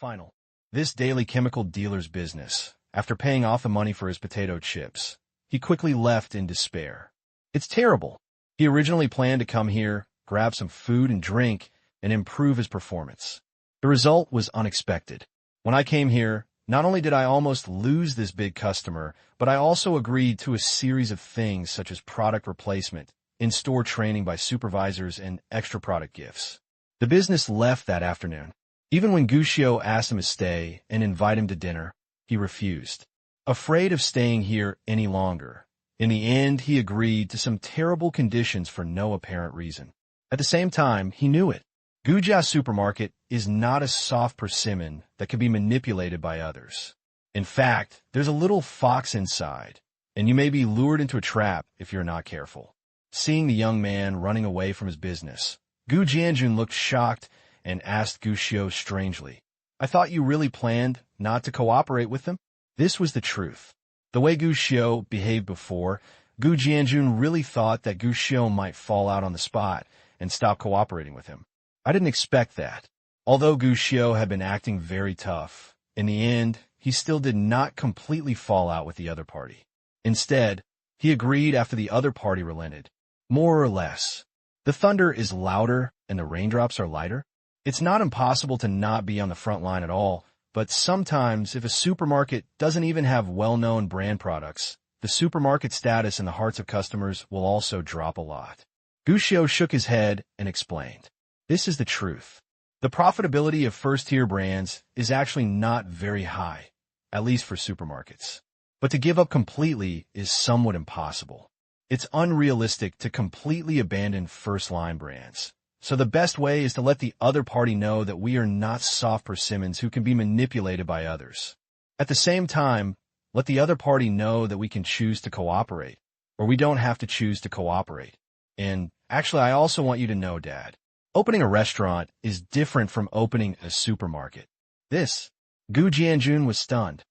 Final. This daily chemical dealer's business, after paying off the money for his potato chips, he quickly left in despair. It's terrible. He originally planned to come here, grab some food and drink, and improve his performance. The result was unexpected. When I came here, not only did I almost lose this big customer, but I also agreed to a series of things such as product replacement, in-store training by supervisors, and extra product gifts. The business left that afternoon. Even when Guccio asked him to stay and invite him to dinner, he refused, afraid of staying here any longer. In the end, he agreed to some terrible conditions for no apparent reason. At the same time, he knew it. Guccio supermarket is not a soft persimmon that can be manipulated by others. In fact, there's a little fox inside, and you may be lured into a trap if you're not careful. Seeing the young man running away from his business, Gu Jianjun looked shocked and asked Guccio strangely, "I thought you really planned not to cooperate with them?" This was the truth. The way Guccio behaved before, Gu Jianjun really thought that Guccio might fall out on the spot and stop cooperating with him. I didn't expect that. Although Guccio had been acting very tough, in the end, he still did not completely fall out with the other party. Instead, he agreed after the other party relented. More or less. The thunder is louder and the raindrops are lighter. It's not impossible to not be on the front line at all, but sometimes if a supermarket doesn't even have well-known brand products, the supermarket status in the hearts of customers will also drop a lot. Guccio shook his head and explained, "This is the truth. The profitability of first-tier brands is actually not very high, at least for supermarkets. But to give up completely is somewhat impossible. It's unrealistic to completely abandon first-line brands. So the best way is to let the other party know that we are not soft persimmons who can be manipulated by others. At the same time, let the other party know that we can choose to cooperate, or we don't have to choose to cooperate. And actually, I also want you to know, Dad, opening a restaurant is different from opening a supermarket." Gu Jianjun was stunned.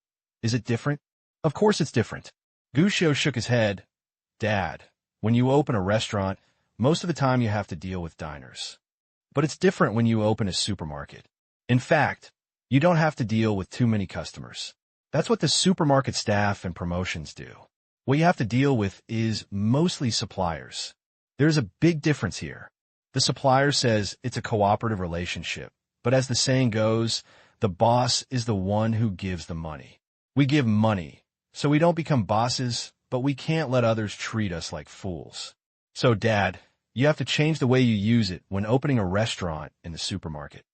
Is it different? Of course it's different. Guccio shook his head. "Dad, when you open a restaurant, most of the time you have to deal with diners. But it's different when you open a supermarket. In fact, you don't have to deal with too many customers. That's what the supermarket staff and promotions do. What you have to deal with is mostly suppliers. There's a big difference here. The supplier says it's a cooperative relationship, but as the saying goes, the boss is the one who gives the money. We give money, so we don't become bosses, but we can't let others treat us like fools. So, Dad, you have to change the way you use it when opening a restaurant in the supermarket."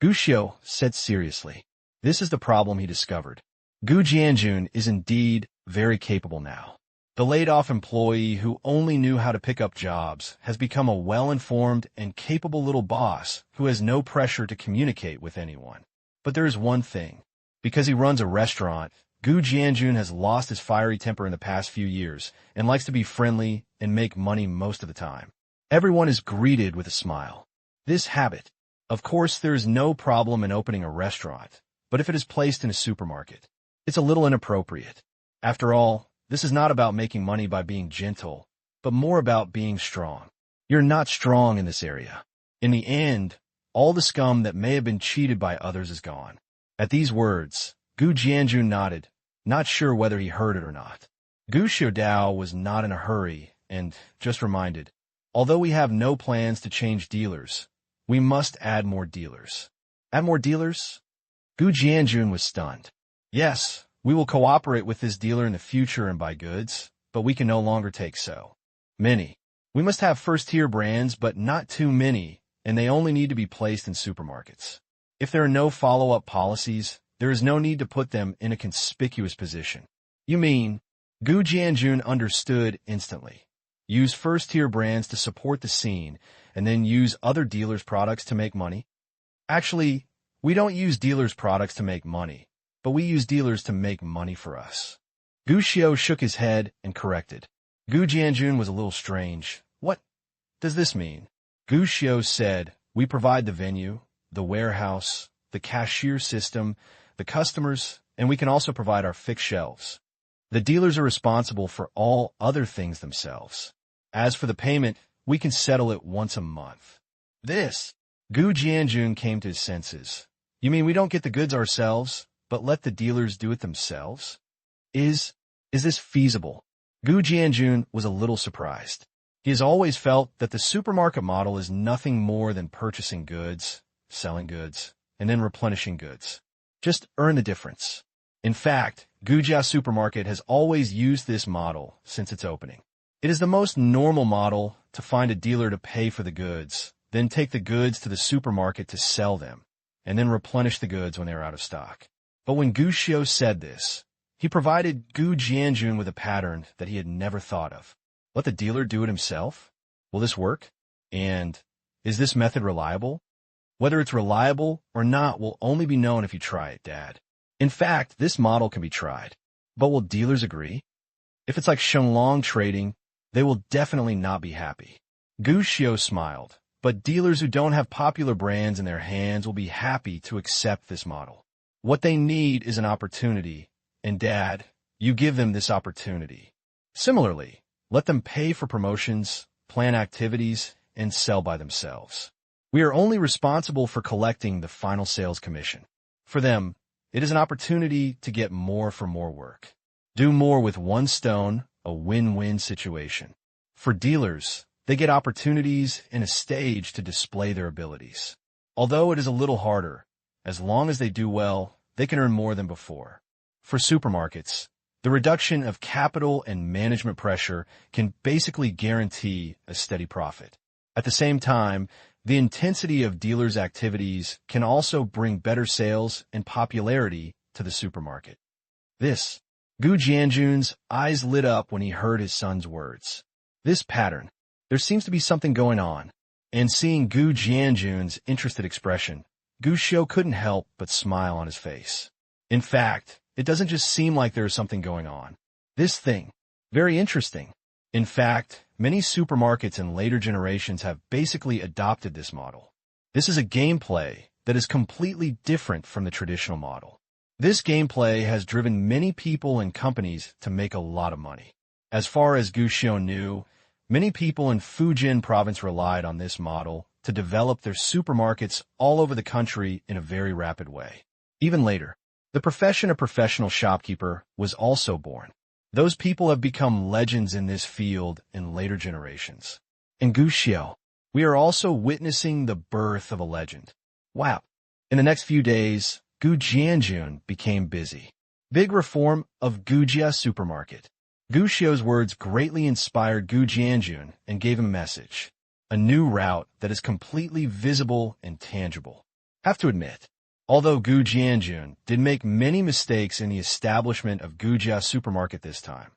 Guccio said seriously. This is the problem he discovered. Gu Jianjun is indeed very capable now. The laid-off employee who only knew how to pick up jobs has become a well-informed and capable little boss who has no pressure to communicate with anyone. But there is one thing. Because he runs a restaurant, Gu Jianjun has lost his fiery temper in the past few years and likes to be friendly and make money most of the time. Everyone is greeted with a smile. This habit. Of course, there is no problem in opening a restaurant, but if it is placed in a supermarket, it's a little inappropriate. After all, this is not about making money by being gentle, but more about being strong. You're not strong in this area. In the end, all the scum that may have been cheated by others is gone. At these words, Gu Jianjun nodded, not sure whether he heard it or not. Guccio Dao was not in a hurry and just reminded, although we have no plans to change dealers, we must add more dealers. Add more dealers? Gu Jianjun was stunned. Yes, we will cooperate with this dealer in the future and buy goods, but we can no longer take so many. We must have first-tier brands, but not too many, and they only need to be placed in supermarkets. If there are no follow-up policies, there is no need to put them in a conspicuous position. You mean, Gu Jianjun understood instantly. Use first-tier brands to support the scene, and then use other dealers' products to make money? Actually, we don't use dealers' products to make money, but we use dealers to make money for us. Guccio shook his head and corrected. Gu Jianjun was a little strange. What does this mean? Guccio said, we provide the venue, the warehouse, the cashier system, the customers, and we can also provide our fixed shelves. The dealers are responsible for all other things themselves. As for the payment, we can settle it once a month. Gu Jianjun came to his senses. You mean we don't get the goods ourselves, but let the dealers do it themselves? Is this feasible? Gu Jianjun was a little surprised. He has always felt that the supermarket model is nothing more than purchasing goods, selling goods, and then replenishing goods. Just earn the difference. In fact, Gujia Supermarket has always used this model since its opening. It is the most normal model to find a dealer to pay for the goods, then take the goods to the supermarket to sell them, and then replenish the goods when they are out of stock. But when Gu Xiu said this, he provided Gu Jianjun with a pattern that he had never thought of. Let the dealer do it himself? Will this work? And is this method reliable? Whether it's reliable or not will only be known if you try it, Dad. In fact, this model can be tried. But will dealers agree? If it's like Shenlong trading, they will definitely not be happy. Gu Xiu smiled, but dealers who don't have popular brands in their hands will be happy to accept this model. What they need is an opportunity, and Dad, you give them this opportunity. Similarly, let them pay for promotions, plan activities, and sell by themselves. We are only responsible for collecting the final sales commission. For them, it is an opportunity to get more for more work. Do more with one stone, a win-win situation. For dealers, they get opportunities and a stage to display their abilities. Although it is a little harder, as long as they do well, they can earn more than before. For supermarkets, the reduction of capital and management pressure can basically guarantee a steady profit. At the same time, the intensity of dealers' activities can also bring better sales and popularity to the supermarket. Gu Jianjun's eyes lit up when he heard his son's words. This pattern, there seems to be something going on. And seeing Gu Jianjun's interested expression, Gu Xiu couldn't help but smile on his face. In fact, it doesn't just seem like there is something going on. This thing, very interesting. In fact, many supermarkets in later generations have basically adopted this model. This is a gameplay that is completely different from the traditional model. This gameplay has driven many people and companies to make a lot of money. As far as Gu Xiu knew, many people in Fujian province relied on this model to develop their supermarkets all over the country in a very rapid way. Even later, the profession of professional shopkeeper was also born. Those people have become legends in this field in later generations. In Gu Xiu, we are also witnessing the birth of a legend. Wow. In the next few days, Gu Jianjun became busy. Big reform of Gujia Supermarket. Gu Xiu's words greatly inspired Gu Jianjun and gave him a message. A new route that is completely visible and tangible. Have to admit, although Gu Jianjun did make many mistakes in the establishment of Gujia Supermarket this time,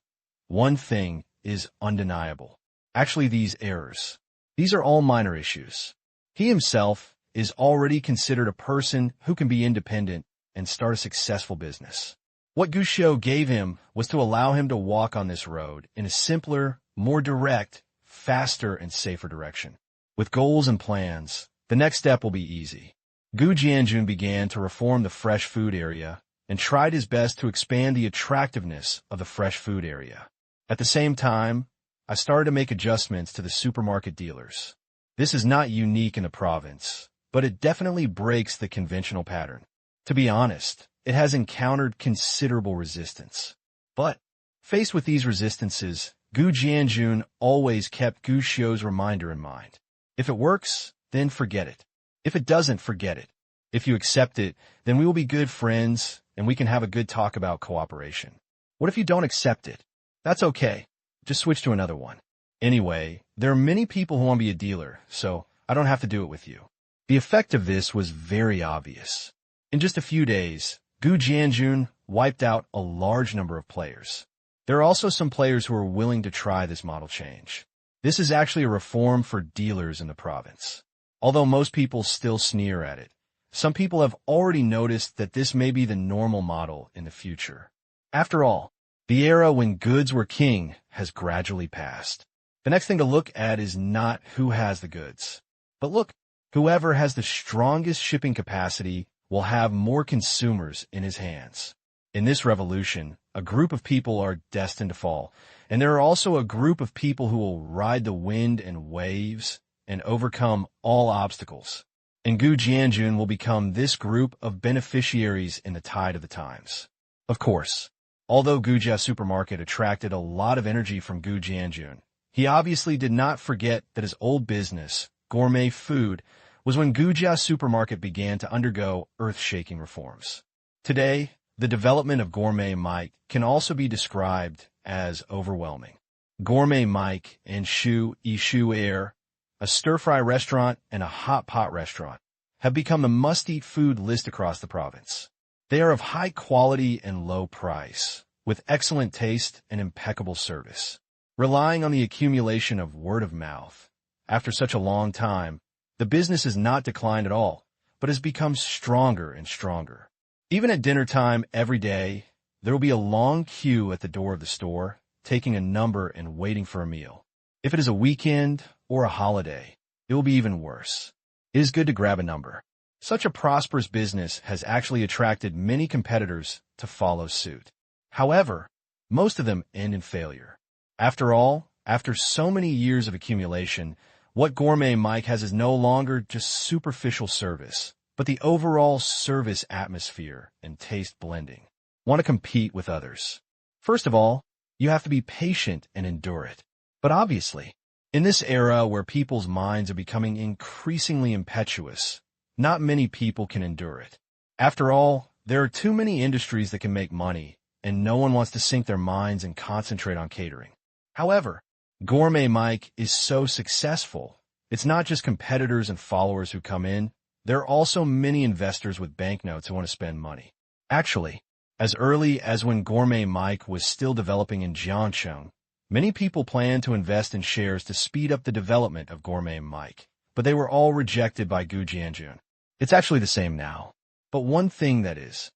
one thing is undeniable. Actually, these errors. These are all minor issues. He himself is already considered a person who can be independent and start a successful business. What Gu Xiu gave him was to allow him to walk on this road in a simpler, more direct, faster, and safer direction. With goals and plans, the next step will be easy. Gu Jianjun began to reform the fresh food area and tried his best to expand the attractiveness of the fresh food area. At the same time, I started to make adjustments to the supermarket dealers. This is not unique in the province, but it definitely breaks the conventional pattern. To be honest, it has encountered considerable resistance. But, faced with these resistances, Gu Jianjun always kept Gu Xiu's reminder in mind. If it works, then forget it. If it doesn't, forget it. If you accept it, then we will be good friends, and we can have a good talk about cooperation. What if you don't accept it? That's okay. Just switch to another one. Anyway, there are many people who want to be a dealer, so I don't have to do it with you. The effect of this was very obvious. In just a few days, Gu Jianjun wiped out a large number of players. There are also some players who are willing to try this model change. This is actually a reform for dealers in the province. Although most people still sneer at it, some people have already noticed that this may be the normal model in the future. After all, the era when goods were king has gradually passed. The next thing to look at is not who has the goods, but look, whoever has the strongest shipping capacity will have more consumers in his hands. In this revolution, a group of people are destined to fall, and there are also a group of people who will ride the wind and waves and overcome all obstacles. and Gu Jianjun will become this group of beneficiaries in the tide of the times. Of course, although Gujia Supermarket attracted a lot of energy from Gu Jianjun, he obviously did not forget that his old business, gourmet food, was when Gujia Supermarket began to undergo earth-shaking reforms. Today, the development of Gourmet Mike can also be described as overwhelming. Gourmet Mike and Shu Air, a stir-fry restaurant and a hot pot restaurant, have become the must-eat food list across the province. They are of high quality and low price, with excellent taste and impeccable service. Relying on the accumulation of word of mouth, after such a long time, the business has not declined at all, but has become stronger and stronger. Even at dinner time every day, there will be a long queue at the door of the store, taking a number and waiting for a meal. If it is a weekend or a holiday, it will be even worse. It is good to grab a number. Such a prosperous business has actually attracted many competitors to follow suit. However, most of them end in failure. After all, after so many years of accumulation, what Gourmet Mike has is no longer just superficial service, but the overall service atmosphere and taste blending. Want to compete with others. First of all, you have to be patient and endure it. But obviously, in this era where people's minds are becoming increasingly impetuous, not many people can endure it. After all, there are too many industries that can make money, and no one wants to sink their minds and concentrate on catering. However, Gourmet Mike is so successful. It's not just competitors and followers who come in. There are also many investors with banknotes who want to spend money. Actually, as early as when Gourmet Mike was still developing in Jiangcheng, many people planned to invest in shares to speed up the development of Gourmet Mike, but they were all rejected by Gu Jianjun. It's actually the same now. But one thing that is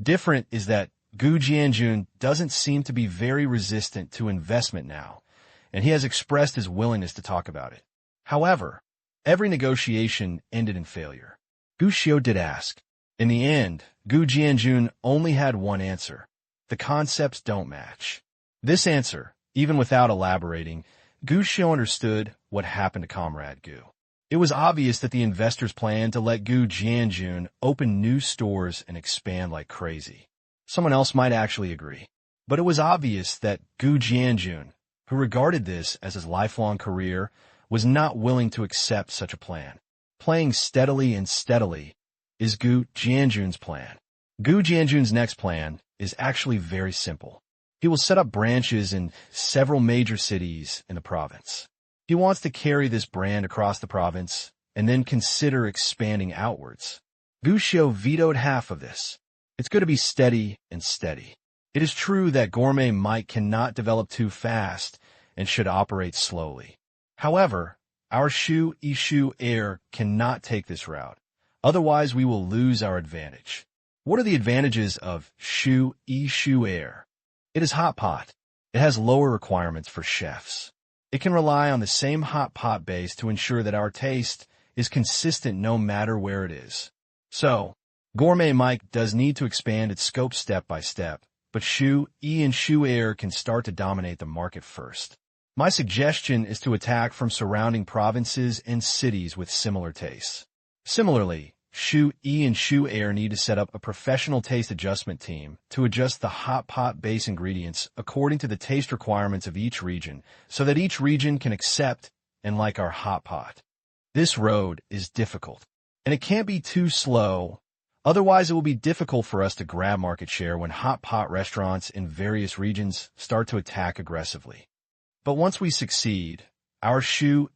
different is that Gu Jianjun doesn't seem to be very resistant to investment now, and he has expressed his willingness to talk about it. However, every negotiation ended in failure. Gu Xiu did ask. In the end, Gu Jianjun only had one answer. The concepts don't match. This answer, even without elaborating, Gu Xiu understood what happened to Comrade Gu. It was obvious that the investors planned to let Gu Jianjun open new stores and expand like crazy. Someone else might actually agree. But it was obvious that Gu Jianjun, who regarded this as his lifelong career, was not willing to accept such a plan. Playing steadily and steadily is Gu Jianjun's plan. Gu Jianjun's next plan is actually very simple. He will set up branches in several major cities in the province. He wants to carry this brand across the province and then consider expanding outwards. Gu Xiu vetoed half of this. It's going to be steady and steady. It is true that Gourmet Mike cannot develop too fast and should operate slowly. However, our Shu Air cannot take this route. Otherwise, we will lose our advantage. What are the advantages of Shu Air? It is hot pot. It has lower requirements for chefs. It can rely on the same hot pot base to ensure that our taste is consistent no matter where it is. So, Gourmet Mike does need to expand its scope step by step, but Shu Air can start to dominate the market first. My suggestion is to attack from surrounding provinces and cities with similar tastes. Similarly, Shu Air need to set up a professional taste adjustment team to adjust the hot pot base ingredients according to the taste requirements of each region so that each region can accept and like our hot pot. This road is difficult, and it can't be too slow. Otherwise, it will be difficult for us to grab market share when hot pot restaurants in various regions start to attack aggressively. But once we succeed, our Shu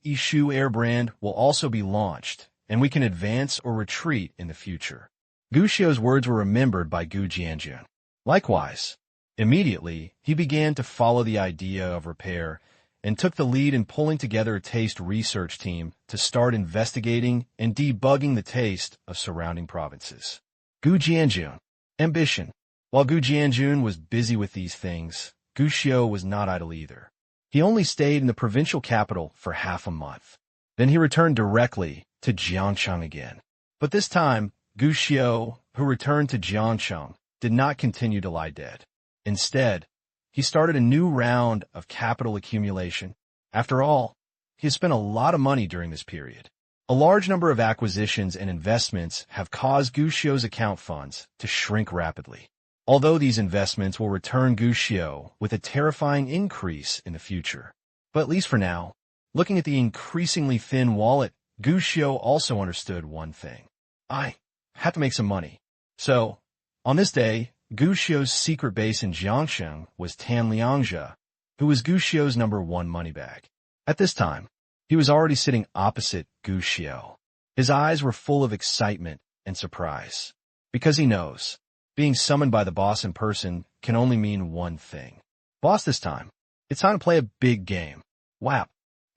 Air brand will also be launched, and we can advance or retreat in the future. Gu Xiu's words were remembered by Gu Jianjun. Likewise, immediately, he began to follow the idea of repair and took the lead in pulling together a taste research team to start investigating and debugging the taste of surrounding provinces. Gu Jianjun. Ambition. While Gu Jianjun was busy with these things, Gu Xiu was not idle either. He only stayed in the provincial capital for half a month. Then he returned directly to Jiangcheng again. But this time, Gu Xiu, who returned to Jiangcheng, did not continue to lie dead. Instead, he started a new round of capital accumulation. After all, he has spent a lot of money during this period. A large number of acquisitions and investments have caused Gushio's account funds to shrink rapidly. Although these investments will return Gushio with a terrifying increase in the future. But at least for now, looking at the increasingly thin wallet, Gushio also understood one thing. I have to make some money. So, on this day, Gushio's secret base in Jiangsheng was Tanliangzhe, who was Gushio's #1 money bag. At this time, he was already sitting opposite Gushio. His eyes were full of excitement and surprise. Because he knows, being summoned by the boss in person can only mean one thing. Boss, this time, it's time to play a big game. Wow.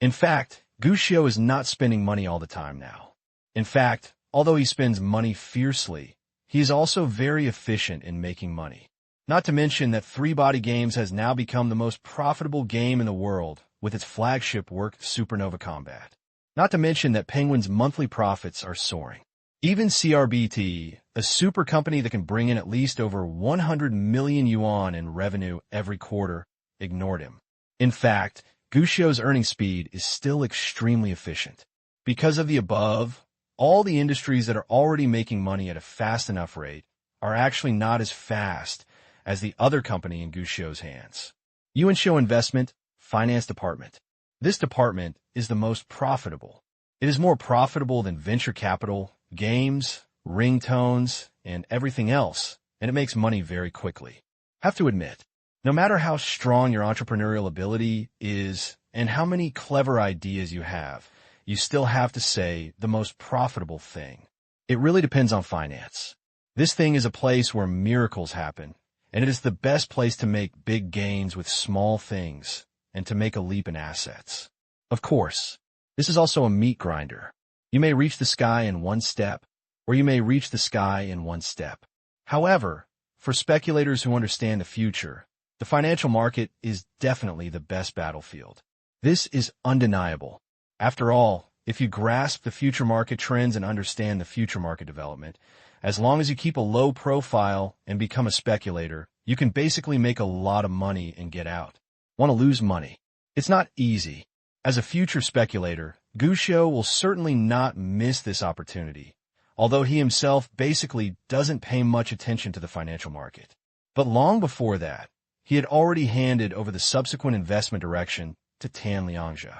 In fact, Gushio is not spending money all the time now. In fact, although he spends money fiercely, he is also very efficient in making money. Not to mention that Three Body Games has now become the most profitable game in the world with its flagship work, Supernova Combat. Not to mention that Penguin's monthly profits are soaring. Even CRBT, a super company that can bring in at least over 100 million yuan in revenue every quarter, ignored him. In fact, Gushio's earning speed is still extremely efficient. Because of the above, all the industries that are already making money at a fast enough rate are actually not as fast as the other company in Gushio's hands. Yuanshou Investment Finance Department. This department is the most profitable. It is more profitable than venture capital, games, ringtones, and everything else, and it makes money very quickly. Have to admit, no matter how strong your entrepreneurial ability is and how many clever ideas you have, you still have to say the most profitable thing. It really depends on finance. This thing is a place where miracles happen, and it is the best place to make big gains with small things and to make a leap in assets. Of course, this is also a meat grinder. You may reach the sky in one step, or you may reach the sky in one step. However, for speculators who understand the future, the financial market is definitely the best battlefield. This is undeniable. After all, if you grasp the future market trends and understand the future market development, as long as you keep a low profile and become a speculator, you can basically make a lot of money and get out. Want to lose money? It's not easy. As a future speculator, Gushio will certainly not miss this opportunity, although he himself basically doesn't pay much attention to the financial market. But long before that, he had already handed over the subsequent investment direction to Tanliangzhe.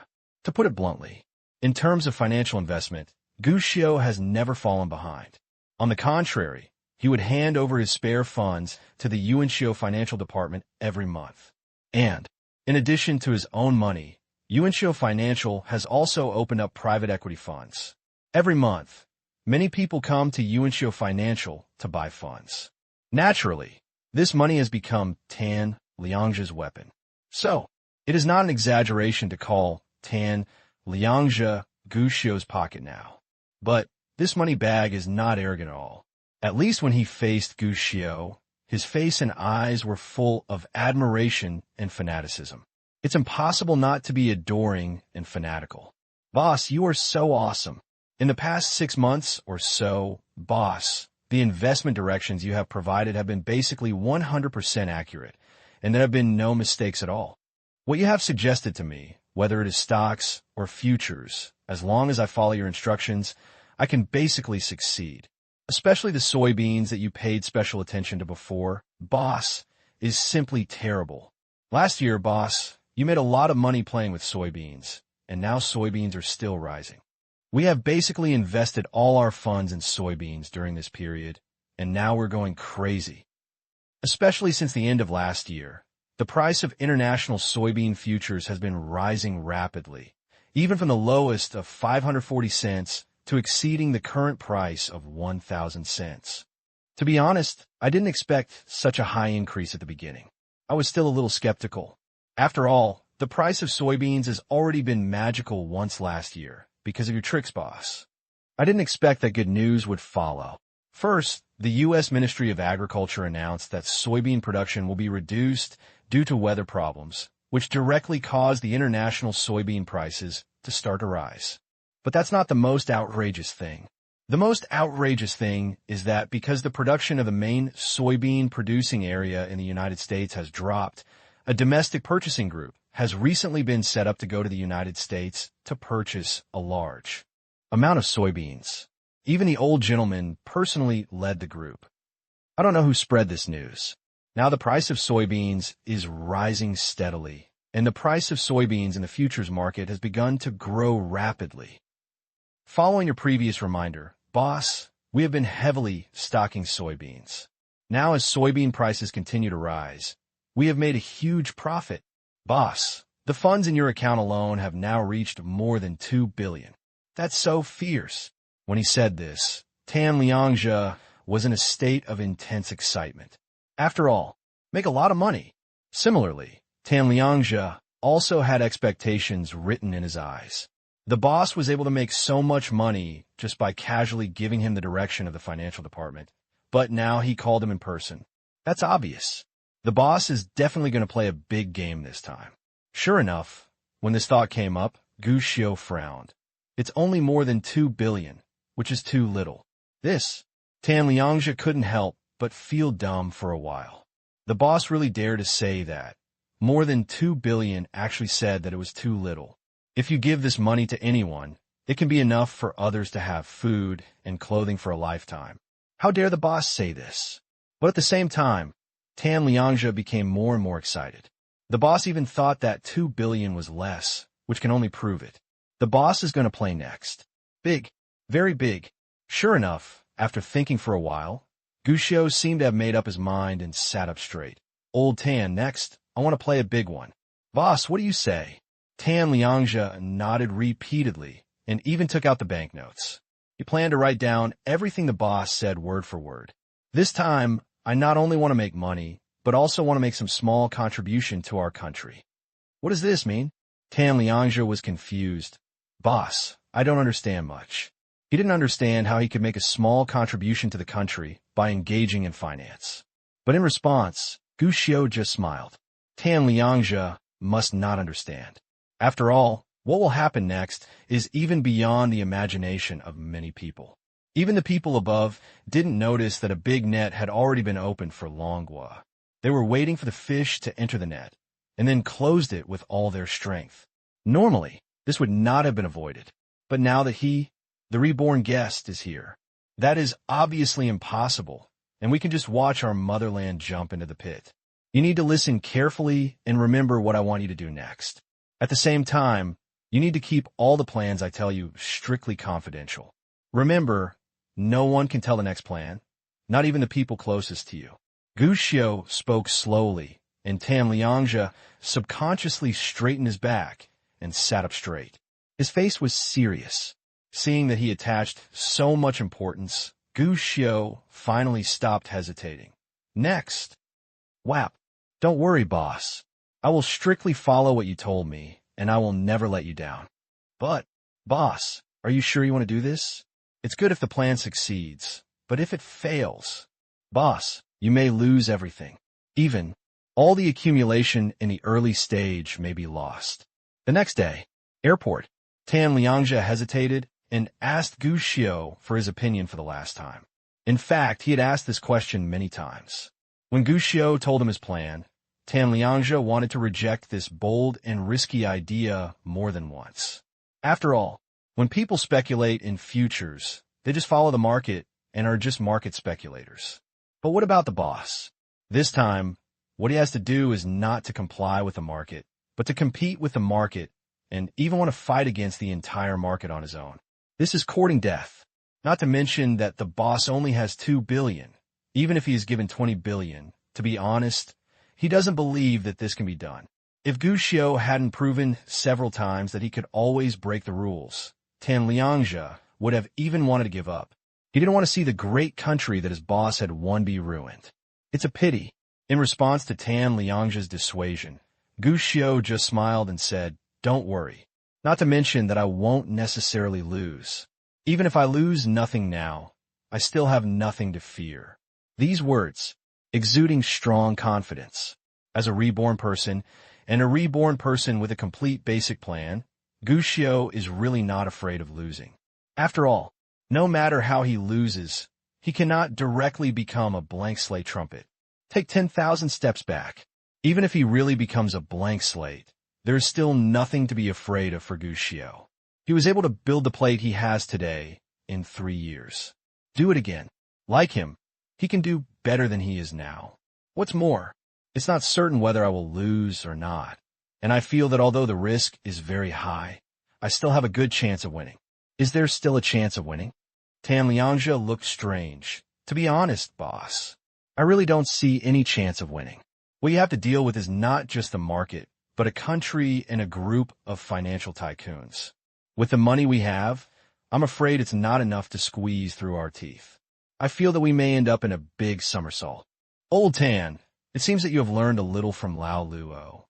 To put it bluntly, in terms of financial investment, Gushio has never fallen behind. On the contrary, he would hand over his spare funds to the Yuanshou Financial Department every month. And, in addition to his own money, Yuanshou Financial has also opened up private equity funds. Every month, many people come to Yuanshou Financial to buy funds. Naturally, this money has become Tanliangzhe's weapon. So, it is not an exaggeration to call Tanliangzhe Gushio's pocket now. But this money bag is not arrogant at all. At least when he faced Gushio, his face and eyes were full of admiration and fanaticism. It's impossible not to be adoring and fanatical. Boss, you are so awesome. In the past 6 months or so, boss, the investment directions you have provided have been basically 100% accurate, and there have been no mistakes at all. What you have suggested to me, whether it is stocks or futures, as long as I follow your instructions, I can basically succeed. Especially the soybeans that you paid special attention to before, boss, is simply terrible. Last year, boss, you made a lot of money playing with soybeans, and now soybeans are still rising. We have basically invested all our funds in soybeans during this period, and now we're going crazy. Especially since the end of last year, the price of international soybean futures has been rising rapidly, even from the lowest of 540 cents to exceeding the current price of 1,000 cents. To be honest, I didn't expect such a high increase at the beginning. I was still a little skeptical. After all, the price of soybeans has already been magical once last year because of your tricks, boss. I didn't expect that good news would follow. First, the U.S. Ministry of Agriculture announced that soybean production will be reduced due to weather problems, which directly caused the international soybean prices to start to rise. But that's not the most outrageous thing. The most outrageous thing is that because the production of the main soybean producing area in the United States has dropped, a domestic purchasing group has recently been set up to go to the United States to purchase a large amount of soybeans. Even the old gentleman personally led the group. I don't know who spread this news. Now the price of soybeans is rising steadily, and the price of soybeans in the futures market has begun to grow rapidly. Following your previous reminder, boss, we have been heavily stocking soybeans. Now as soybean prices continue to rise, we have made a huge profit. Boss, the funds in your account alone have now reached more than 2 billion. That's so fierce. When he said this, Tan Liangzhe was in a state of intense excitement. After all, make a lot of money. Similarly, Tan Liangzhe also had expectations written in his eyes. The boss was able to make so much money just by casually giving him the direction of the financial department, but now he called him in person. That's obvious. The boss is definitely going to play a big game this time. Sure enough, when this thought came up, Gu Xiu frowned. It's only more than 2 billion, which is too little. Tan Liangzhe couldn't help but feel dumb for a while. The boss really dared to say that. More than 2 billion actually said that it was too little. If you give this money to anyone, it can be enough for others to have food and clothing for a lifetime. How dare the boss say this? But at the same time, Tan Liangzhe became more and more excited. The boss even thought that 2 billion was less, which can only prove it. The boss is going to play next. Big. Very big. Sure enough, after thinking for a while, Gu Xiu seemed to have made up his mind and sat up straight. Old Tan, next, I want to play a big one. Boss, what do you say? Tan Liangzhe nodded repeatedly and even took out the banknotes. He planned to write down everything the boss said word for word. This time, I not only want to make money, but also want to make some small contribution to our country. What does this mean? Tan Liangzhe was confused. Boss, I don't understand much. He didn't understand how he could make a small contribution to the country by engaging in finance. But in response, Gu Xiu just smiled. Tan Liangzhe must not understand. After all, what will happen next is even beyond the imagination of many people. Even the people above didn't notice that a big net had already been opened for Longhua. They were waiting for the fish to enter the net, and then closed it with all their strength. Normally, this would not have been avoided. But now that the reborn guest, is here, that is obviously impossible, and we can just watch our motherland jump into the pit. You need to listen carefully and remember what I want you to do next. At the same time, you need to keep all the plans I tell you strictly confidential. Remember, no one can tell the next plan, not even the people closest to you. Gu Xiu spoke slowly, and Tan Liangzhe subconsciously straightened his back and sat up straight. His face was serious. Seeing that he attached so much importance, Gu Xiu finally stopped hesitating. Next. Whap. Don't worry, boss. I will strictly follow what you told me, and I will never let you down. But, boss, are you sure you want to do this? It's good if the plan succeeds, but if it fails, boss, you may lose everything. Even all the accumulation in the early stage may be lost. The next day, airport, Tan Liangzhe hesitated and asked Gu Xiu for his opinion for the last time. In fact, he had asked this question many times. When Gu Xiu told him his plan, Tan Liangzhe wanted to reject this bold and risky idea more than once. After all, when people speculate in futures, they just follow the market and are just market speculators. But what about the boss? This time, what he has to do is not to comply with the market, but to compete with the market and even want to fight against the entire market on his own. This is courting death. Not to mention that the boss only has 2 billion. Even if he is given 20 billion, to be honest, he doesn't believe that this can be done. If Gu Xiu hadn't proven several times that he could always break the rules, Tan Liangzhe would have even wanted to give up. He didn't want to see the great country that his boss had won be ruined. It's a pity. In response to Tan Liangzhe's dissuasion, Gu Xiu just smiled and said, "Don't worry. Not to mention that I won't necessarily lose. Even if I lose nothing now, I still have nothing to fear." These words, exuding strong confidence. As a reborn person, and a reborn person with a complete basic plan, Gu Xiu is really not afraid of losing. After all, no matter how he loses, he cannot directly become a blank slate trumpet. Take 10,000 steps back. Even if he really becomes a blank slate, there is still nothing to be afraid of for Gu Xiu. He was able to build the plate he has today in 3 years. Do it again. Like him, he can do better than he is now. What's more, it's not certain whether I will lose or not, and I feel that although the risk is very high, I still have a good chance of winning. Is there still a chance of winning? Tan Liangzhe looked strange. To be honest, boss, I really don't see any chance of winning. What you have to deal with is not just the market, but a country and a group of financial tycoons. With the money we have, I'm afraid it's not enough to squeeze through our teeth. I feel that we may end up in a big somersault. Old Tan, it seems that you have learned a little from Lao Luo.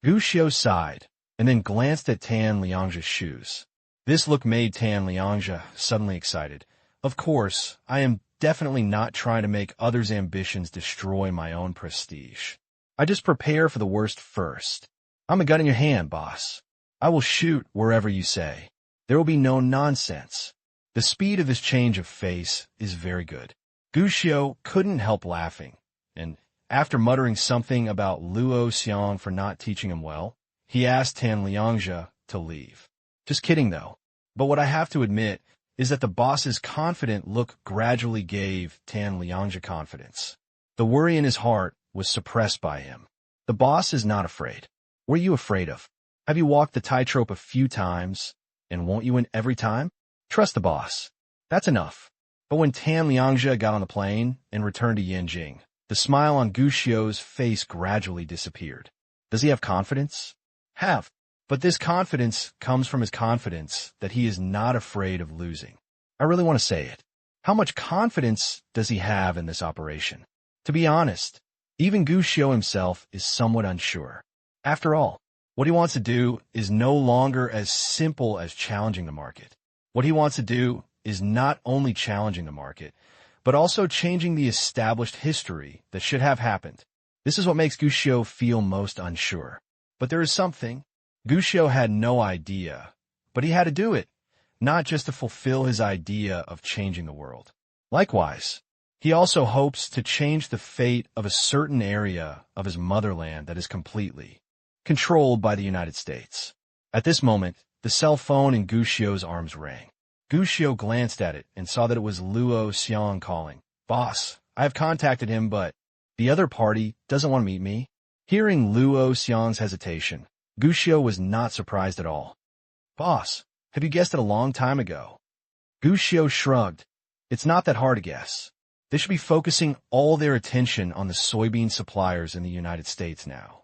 Gu Xiu sighed, and then glanced at Tan Liangzhe's shoes. This look made Tan Liangzhe suddenly excited. Of course, I am definitely not trying to make others' ambitions destroy my own prestige. I just prepare for the worst first. I'm a gun in your hand, boss. I will shoot wherever you say. There will be no nonsense. The speed of this change of face is very good. Gu Xiu couldn't help laughing, and after muttering something about Luo Xiang for not teaching him well, he asked Tan Liangzhe to leave. Just kidding, though. But what I have to admit is that the boss's confident look gradually gave Tan Liangzhe confidence. The worry in his heart was suppressed by him. The boss is not afraid. What are you afraid of? Have you walked the tightrope a few times, and won't you win every time? Trust the boss. That's enough. But when Tan Liangzhe got on the plane and returned to Yanjing, the smile on Gu Xiu's face gradually disappeared. Does he have confidence? Have. But this confidence comes from his confidence that he is not afraid of losing. I really want to say it. How much confidence does he have in this operation? To be honest, even Gu Xiu himself is somewhat unsure. After all, what he wants to do is no longer as simple as challenging the market. What he wants to do is not only challenging the market, but also changing the established history that should have happened. This is what makes Gu Xiu feel most unsure. But there is something. Gu Xiu had no idea, but he had to do it, not just to fulfill his idea of changing the world. Likewise, he also hopes to change the fate of a certain area of his motherland that is completely controlled by the United States. At this moment, the cell phone in Gu Xiu's arms rang. Gu Xiu glanced at it and saw that it was Luo Xiang calling. Boss, I have contacted him, but the other party doesn't want to meet me. Hearing Luo Xiang's hesitation, Gu Xiu was not surprised at all. Boss, have you guessed it a long time ago? Gu Xiu shrugged. It's not that hard to guess. They should be focusing all their attention on the soybean suppliers in the United States now.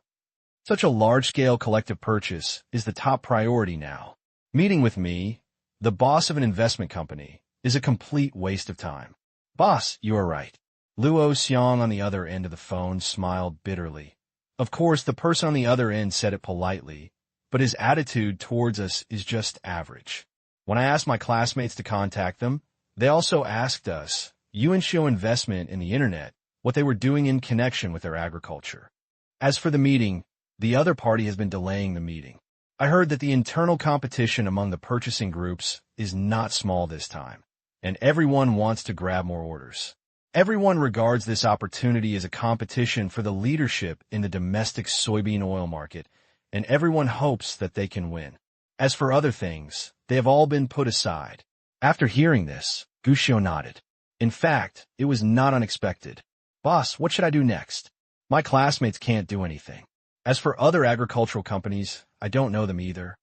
Such a large-scale collective purchase is the top priority now. Meeting with me, the boss of an investment company, is a complete waste of time. Boss, you are right. Luo Xiang on the other end of the phone smiled bitterly. Of course, the person on the other end said it politely, but his attitude towards us is just average. When I asked my classmates to contact them, they also asked us, Yuanxiu Investment in the Internet, what they were doing in connection with their agriculture. As for the meeting, the other party has been delaying the meeting. I heard that the internal competition among the purchasing groups is not small this time, and everyone wants to grab more orders. Everyone regards this opportunity as a competition for the leadership in the domestic soybean oil market, and everyone hopes that they can win. As for other things, they have all been put aside. After hearing this, Gu Xiu nodded. In fact, it was not unexpected. Boss, what should I do next? My classmates can't do anything. As for other agricultural companies, I don't know them either.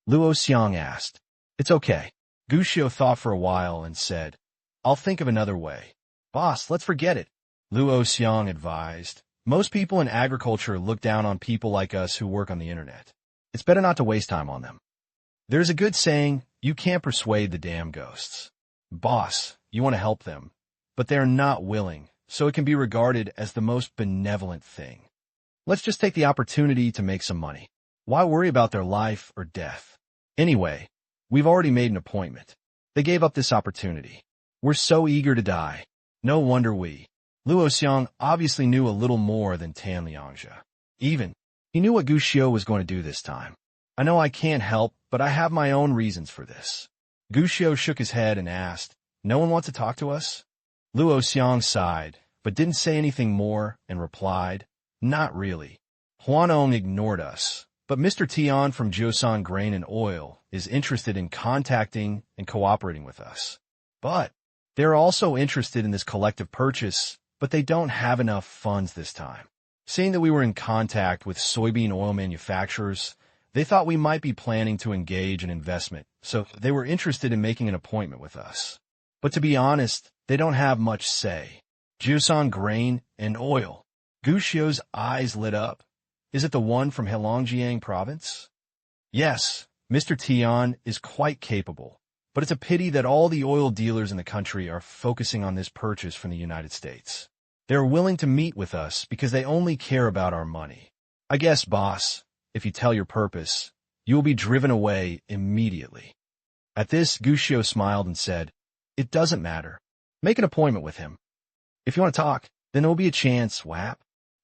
Luo Xiang asked. It's okay. Gu Xiu thought for a while and said, I'll think of another way. Boss, let's forget it. Luo Xiang advised. Most people in agriculture look down on people like us who work on the internet. It's better not to waste time on them. There's a good saying, you can't persuade the damn ghosts. Boss, you want to help them, but they're not willing, so it can be regarded as the most benevolent thing. Let's just take the opportunity to make some money. Why worry about their life or death? Anyway, we've already made an appointment. They gave up this opportunity. We're so eager to die. No wonder we. Luo Xiang obviously knew a little more than Tan Liangzhe. He knew what Gu Xiu was going to do this time. I know I can't help, but I have my own reasons for this. Gu Xiu shook his head and asked, No one wants to talk to us? Luo Xiang sighed, but didn't say anything more and replied, Not really. Huanong ignored us, but Mr. Tian from Jiusan Grain and Oil is is interested in contacting and cooperating with us. But they're also interested in this collective purchase, but they don't have enough funds this time. Seeing that we were in contact with soybean oil manufacturers, they thought we might be planning to engage in investment, so they were interested in making an appointment with us. But to be honest, they don't have much say. Jiusan Grain and Oil. Gu Xiu's eyes lit up. Is it the one from Heilongjiang province? Yes, Mr. Tian is quite capable, but it's a pity that all the oil dealers in the country are focusing on this purchase from the United States. They're willing to meet with us because they only care about our money. I guess, boss, if you tell your purpose, you will be driven away immediately. At this, Gu Xiu smiled and said, "It doesn't matter. Make an appointment with him. If you want to talk, then there will be a chance, Wap."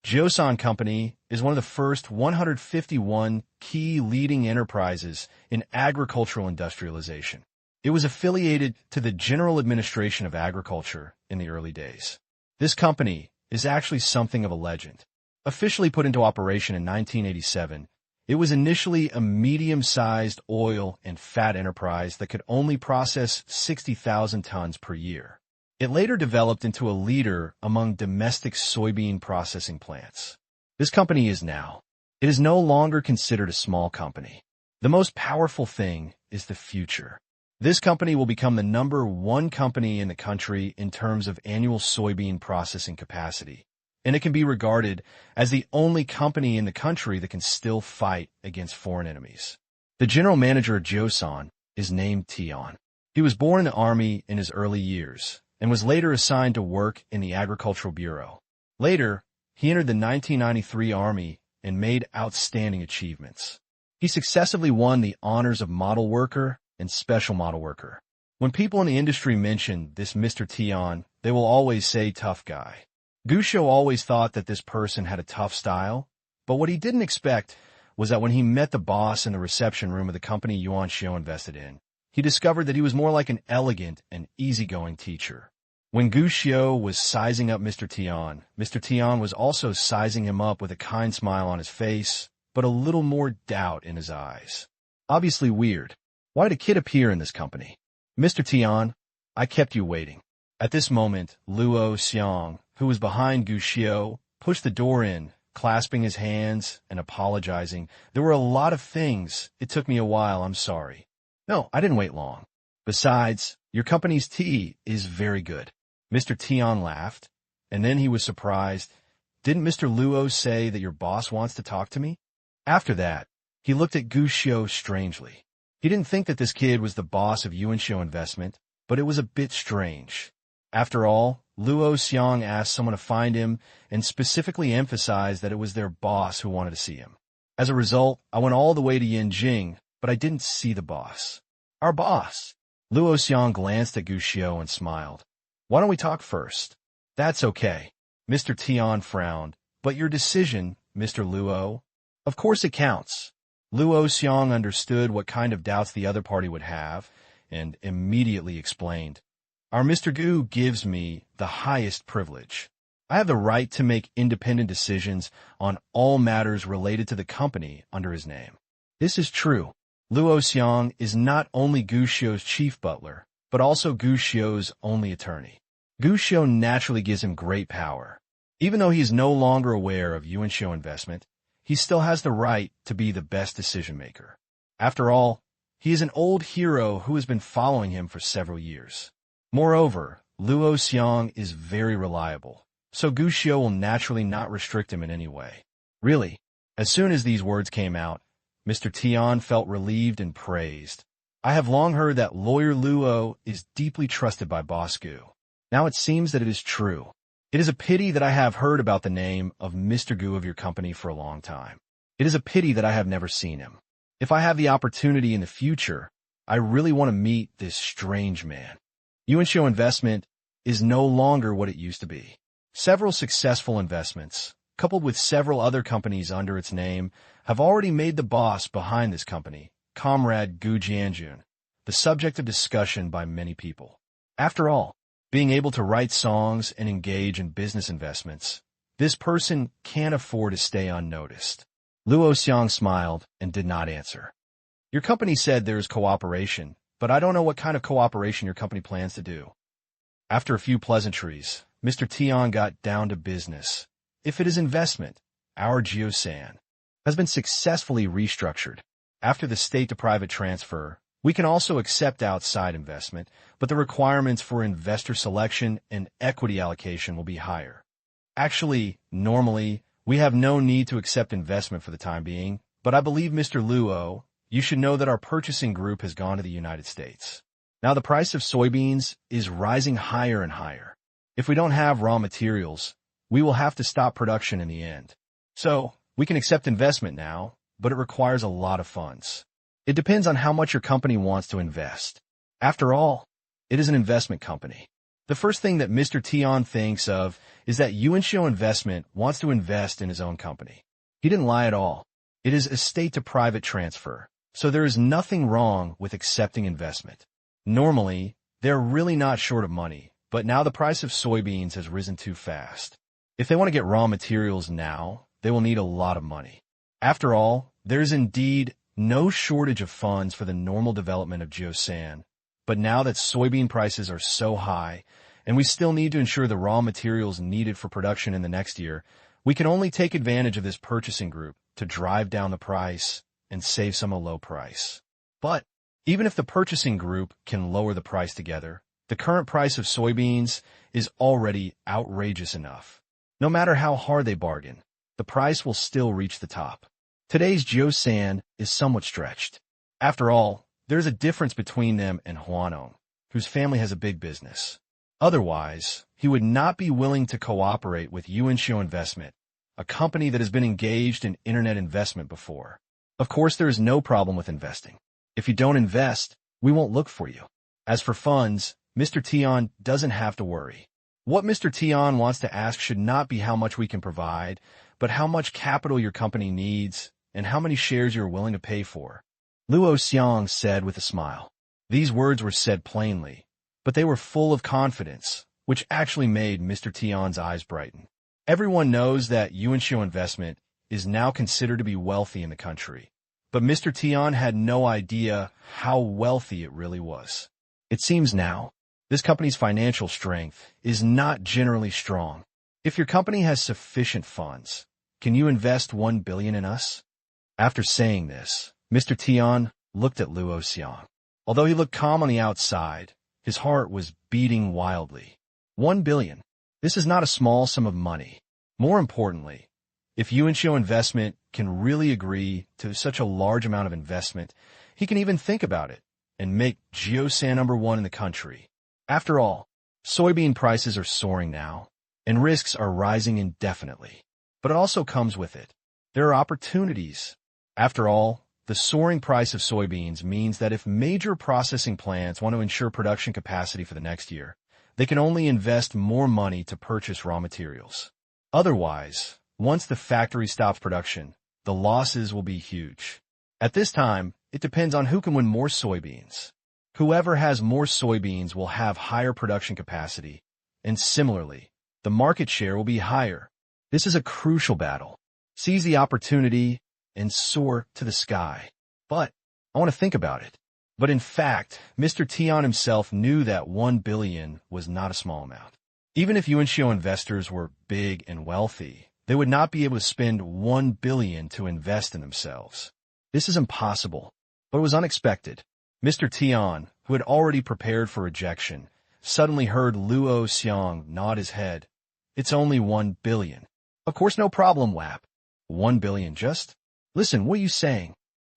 Jiusan Company is one of the first 151 key leading enterprises in agricultural industrialization. It was affiliated to the General Administration of Agriculture in the early days. This company is actually something of a legend. Officially put into operation in 1987, it was initially a medium-sized oil and fat enterprise that could only process 60,000 tons per year. It later developed into a leader among domestic soybean processing plants. This company is now. It is no longer considered a small company. The most powerful thing is the future. This company will become the #1 company in the country in terms of annual soybean processing capacity, and it can be regarded as the only company in the country that can still fight against foreign enemies. The general manager of Jiusan is named Tian. He was born in the army in his early years and was later assigned to work in the Agricultural Bureau. Later, he entered the 1993 Army and made outstanding achievements. He successively won the honors of Model Worker and Special Model Worker. When people in the industry mention this Mr. Tian, they will always say tough guy. Gu Xiu always thought that this person had a tough style, but what he didn't expect was that when he met the boss in the reception room of the company Yuan Xiu invested in, he discovered that he was more like an elegant and easygoing teacher. When Gu Xiu was sizing up Mr. Tian was also sizing him up with a kind smile on his face, but a little more doubt in his eyes. Obviously weird. Why did a kid appear in this company? Mr. Tian, I kept you waiting. At this moment, Luo Xiang, who was behind Gu Xiu, pushed the door in, clasping his hands and apologizing. There were a lot of things. It took me a while. I'm sorry. No, I didn't wait long. Besides, your company's tea is very good. Mr. Tian laughed, and then he was surprised. Didn't Mr. Luo say that your boss wants to talk to me? After that, he looked at Gu Xiu strangely. He didn't think that this kid was the boss of Yuan Xiu Investment, but it was a bit strange. After all, Luo Xiang asked someone to find him and specifically emphasized that it was their boss who wanted to see him. As a result, I went all the way to Yanjing, but I didn't see the boss. Our boss. Luo Xiang glanced at Gu Xiu and smiled. Why don't we talk first? That's okay. Mr. Tian frowned. But your decision, Mr. Luo? Of course it counts. Luo Xiang understood what kind of doubts the other party would have, and immediately explained. Our Mr. Gu gives me the highest privilege. I have the right to make independent decisions on all matters related to the company under his name. This is true. Luo Xiang is not only Gu Xiu's chief butler, but also Gu Xiu's only attorney. Gu Xiu naturally gives him great power. Even though he is no longer aware of Yuan Xiu Investment, he still has the right to be the best decision-maker. After all, he is an old hero who has been following him for several years. Moreover, Luo Xiang is very reliable, so Gu Xiu will naturally not restrict him in any way. Really, as soon as these words came out, Mr. Tian felt relieved and praised. I have long heard that Lawyer Luo is deeply trusted by Boss Gu. Now it seems that it is true. It is a pity that I have heard about the name of Mr. Gu of your company for a long time. It is a pity that I have never seen him. If I have the opportunity in the future, I really want to meet this strange man. Yuan Xiu Investment is no longer what it used to be. Several successful investments, coupled with several other companies under its name, have already made the boss behind this company, Comrade Gu Jianjun, the subject of discussion by many people. After all, being able to write songs and engage in business investments, this person can't afford to stay unnoticed. Luo Xiang smiled and did not answer. Your company said there is cooperation, but I don't know what kind of cooperation your company plans to do. After a few pleasantries, Mr. Tian got down to business. If it is investment, our Geosan has been successfully restructured. After the state-to-private transfer, we can also accept outside investment, but the requirements for investor selection and equity allocation will be higher. Actually, normally, we have no need to accept investment for the time being, but I believe Mr. Luo, you should know that our purchasing group has gone to the United States. Now the price of soybeans is rising higher and higher. If we don't have raw materials, we will have to stop production in the end. So, we can accept investment now, but it requires a lot of funds. It depends on how much your company wants to invest. After all, it is an investment company. The first thing that Mr. Tian thinks of is that Yuanxiu Investment wants to invest in his own company. He didn't lie at all. It is a state-to-private transfer, so there is nothing wrong with accepting investment. Normally, they're really not short of money, but now the price of soybeans has risen too fast. If they want to get raw materials now, they will need a lot of money. After all, there's indeed no shortage of funds for the normal development of Geosan, but now that soybean prices are so high, and we still need to ensure the raw materials needed for production in the next year, we can only take advantage of this purchasing group to drive down the price and save some a low price. But even if the purchasing group can lower the price together, the current price of soybeans is already outrageous enough. No matter how hard they bargain, the price will still reach the top. Today's Geosan is somewhat stretched. After all, there's a difference between them and Huanong, whose family has a big business. Otherwise, he would not be willing to cooperate with Yuanxiu Investment, a company that has been engaged in internet investment before. Of course, there is no problem with investing. If you don't invest, we won't look for you. As for funds, Mr. Tian doesn't have to worry. What Mr. Tian wants to ask should not be how much we can provide, but how much capital your company needs and how many shares you're willing to pay for. Luo Xiang said with a smile. These words were said plainly, but they were full of confidence, which actually made Mr. Tian's eyes brighten. Everyone knows that Yuanxiu Investment is now considered to be wealthy in the country, but Mr. Tian had no idea how wealthy it really was. It seems now, this company's financial strength is not generally strong. If your company has sufficient funds, can you invest 1 billion in us? After saying this, Mr. Tian looked at Luo Xiang. Although he looked calm on the outside, his heart was beating wildly. 1 billion. This is not a small sum of money. More importantly, if Yuanxiu Investment can really agree to such a large amount of investment, he can even think about it and make Geosan #1 in the country. After all, soybean prices are soaring now, and risks are rising indefinitely. But it also comes with it. There are opportunities. After all, the soaring price of soybeans means that if major processing plants want to ensure production capacity for the next year, they can only invest more money to purchase raw materials. Otherwise, once the factory stops production, the losses will be huge. At this time, it depends on who can win more soybeans. Whoever has more soybeans will have higher production capacity, and similarly, the market share will be higher. This is a crucial battle. Seize the opportunity and soar to the sky. But I want to think about it. But in fact, Mr. Tian himself knew that 1 billion was not a small amount. Even if Yuanxiu investors were big and wealthy, they would not be able to spend 1 billion to invest in themselves. This is impossible, but it was unexpected. Mr. Tian, who had already prepared for rejection, suddenly heard Luo Xiang nod his head. It's only 1 billion. Of course, no problem, Wap. 1 billion just? Listen, what are you saying?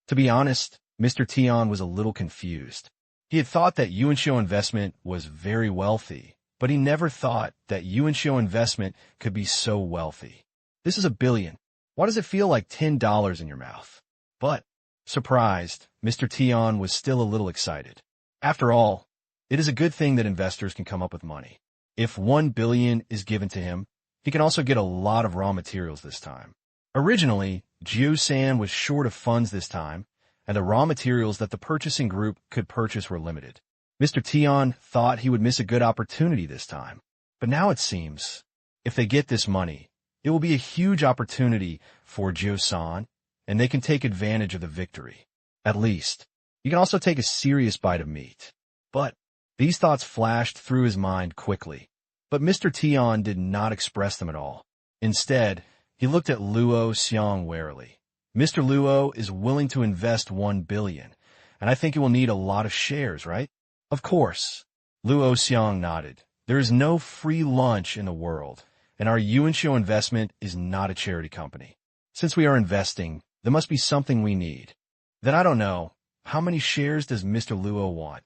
To be honest, Mr. Tian was a little confused. He had thought that Yuanxiu Investment was very wealthy, but he never thought that Yuanxiu Investment could be so wealthy. This is 1 billion. Why does it feel like $10 in your mouth? But, surprised, Mr. Tian was still a little excited. After all, it is a good thing that investors can come up with money. If 1 billion is given to him, he can also get a lot of raw materials this time. Originally, Geosan was short of funds this time, and the raw materials that the purchasing group could purchase were limited. Mr. Tian thought he would miss a good opportunity this time. But now it seems, if they get this money, it will be a huge opportunity for Geosan, and they can take advantage of the victory. At least, you can also take a serious bite of meat. But these thoughts flashed through his mind quickly. But Mr. Tian did not express them at all. Instead, he looked at Luo Xiang warily. Mr. Luo is willing to invest 1 billion, and I think he will need a lot of shares, right? Of course. Luo Xiang nodded. There is no free lunch in the world, and our Yuanxiu investment is not a charity company. Since we are investing, there must be something we need. Then I don't know. How many shares does Mr. Luo want?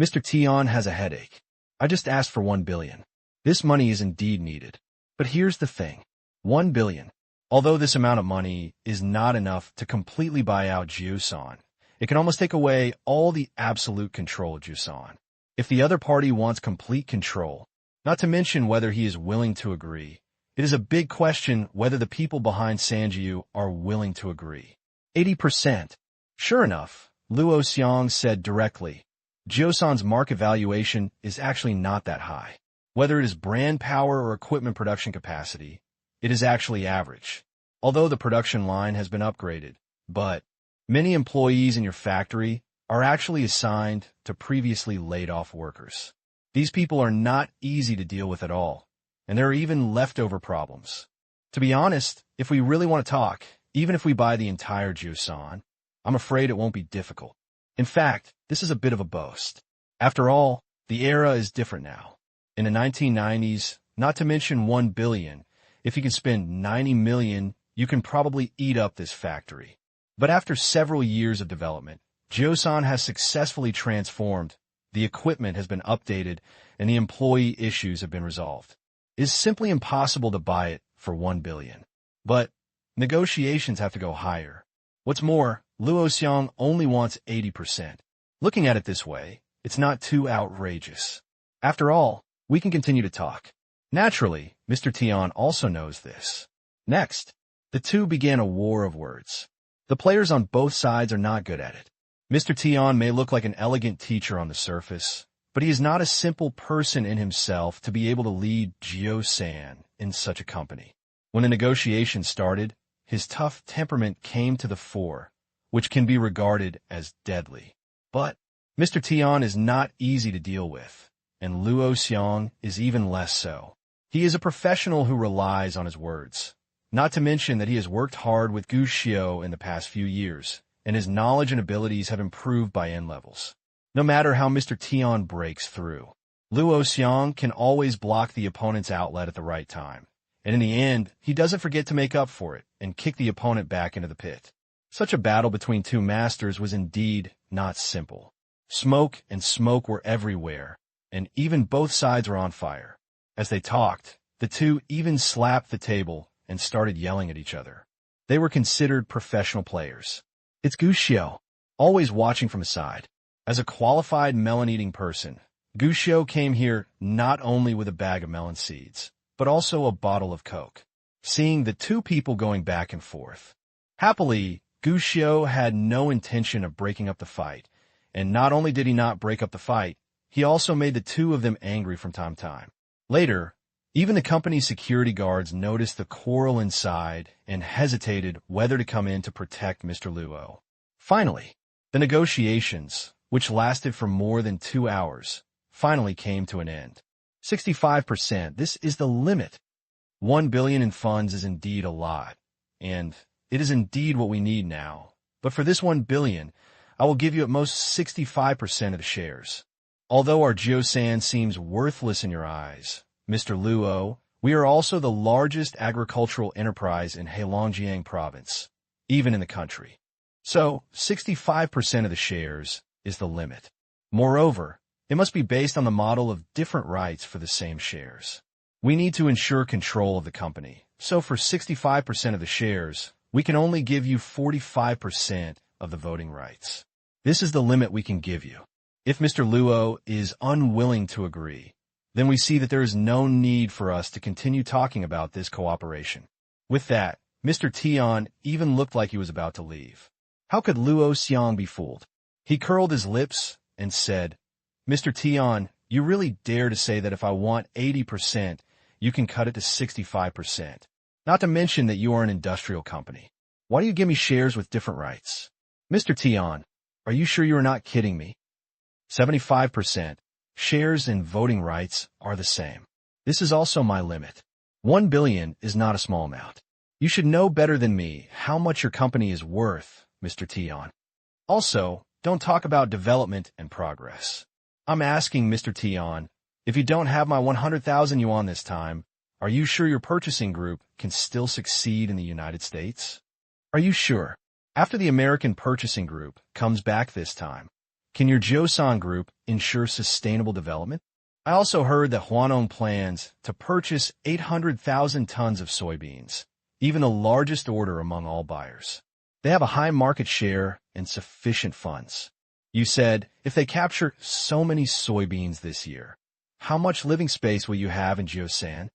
Mr. Tian has a headache. I just asked for 1 billion. This money is indeed needed. But here's the thing. 1 billion. Although this amount of money is not enough to completely buy out Jiusan, it can almost take away all the absolute control of Jiusan. If the other party wants complete control, not to mention whether he is willing to agree, it is a big question whether the people behind Sanjiu are willing to agree. 80%. Sure enough, Luo Xiang said directly, Jiusan's market valuation is actually not that high. Whether it is brand power or equipment production capacity, it is actually average. Although the production line has been upgraded, but many employees in your factory are actually assigned to previously laid-off workers. These people are not easy to deal with at all, and there are even leftover problems. To be honest, if we really want to talk, even if we buy the entire Jiusan, I'm afraid it won't be difficult. In fact, this is a bit of a boast. After all, the era is different now. In the 1990s, not to mention 1 billion, if you can spend 90 million, you can probably eat up this factory. But after several years of development, Jiusan has successfully transformed, the equipment has been updated, and the employee issues have been resolved. It is simply impossible to buy it for 1 billion. But negotiations have to go higher. What's more, Luo Xiang only wants 80%. Looking at it this way, it's not too outrageous. After all, we can continue to talk. Naturally, Mr. Tian also knows this. Next, the two began a war of words. The players on both sides are not good at it. Mr. Tian may look like an elegant teacher on the surface, but he is not a simple person in himself to be able to lead Jiusan in such a company. When the negotiations started, his tough temperament came to the fore, which can be regarded as deadly. But Mr. Tian is not easy to deal with, and Luo Xiang is even less so. He is a professional who relies on his words, not to mention that he has worked hard with Gu Xiu in the past few years, and his knowledge and abilities have improved by N levels. No matter how Mr. Tian breaks through, Luo Xiang can always block the opponent's outlet at the right time, and in the end, he doesn't forget to make up for it and kick the opponent back into the pit. Such a battle between two masters was indeed not simple. Smoke and smoke were everywhere, and even both sides were on fire. As they talked, the two even slapped the table and started yelling at each other. They were considered professional players. It's Gu Xiu, always watching from aside. As a qualified melon-eating person, Gu Xiu came here not only with a bag of melon seeds, but also a bottle of Coke. Seeing the two people going back and forth. Happily, Gu Xiu had no intention of breaking up the fight, and not only did he not break up the fight, he also made the two of them angry from time to time. Later, even the company's security guards noticed the quarrel inside and hesitated whether to come in to protect Mr. Luo. Finally, the negotiations, which lasted for more than 2 hours, finally came to an end. 65%, this is the limit. 1 billion in funds is indeed a lot, and it is indeed what we need now. But for this 1 billion, I will give you at most 65% of the shares. Although our Jiusan seems worthless in your eyes, Mr. Luo, we are also the largest agricultural enterprise in Heilongjiang province, even in the country. So, 65% of the shares is the limit. Moreover, it must be based on the model of different rights for the same shares. We need to ensure control of the company, so for 65% of the shares, we can only give you 45% of the voting rights. This is the limit we can give you. If Mr. Luo is unwilling to agree, then we see that there is no need for us to continue talking about this cooperation. With that, Mr. Tian even looked like he was about to leave. How could Luo Xiang be fooled? He curled his lips and said, Mr. Tian, you really dare to say that if I want 80%, you can cut it to 65%. Not to mention that you are an industrial company. Why do you give me shares with different rights? Mr. Tian, Are you sure you are not kidding me? 75%. Shares and voting rights are the same. This is also my limit. 1 billion is not a small amount. You should know better than me how much your company is worth, Mr. Tion. Also, don't talk about development and progress. I'm asking Mr. Tion, if you don't have my 100,000 yuan this time, are you sure your purchasing group can still succeed in the United States? Are you sure? After the American purchasing group comes back this time, can your Joseon group ensure sustainable development? I also heard that Huanong plans to purchase 800,000 tons of soybeans, even the largest order among all buyers. They have a high market share and sufficient funds. You said, if they capture so many soybeans this year, how much living space will you have in Joseon?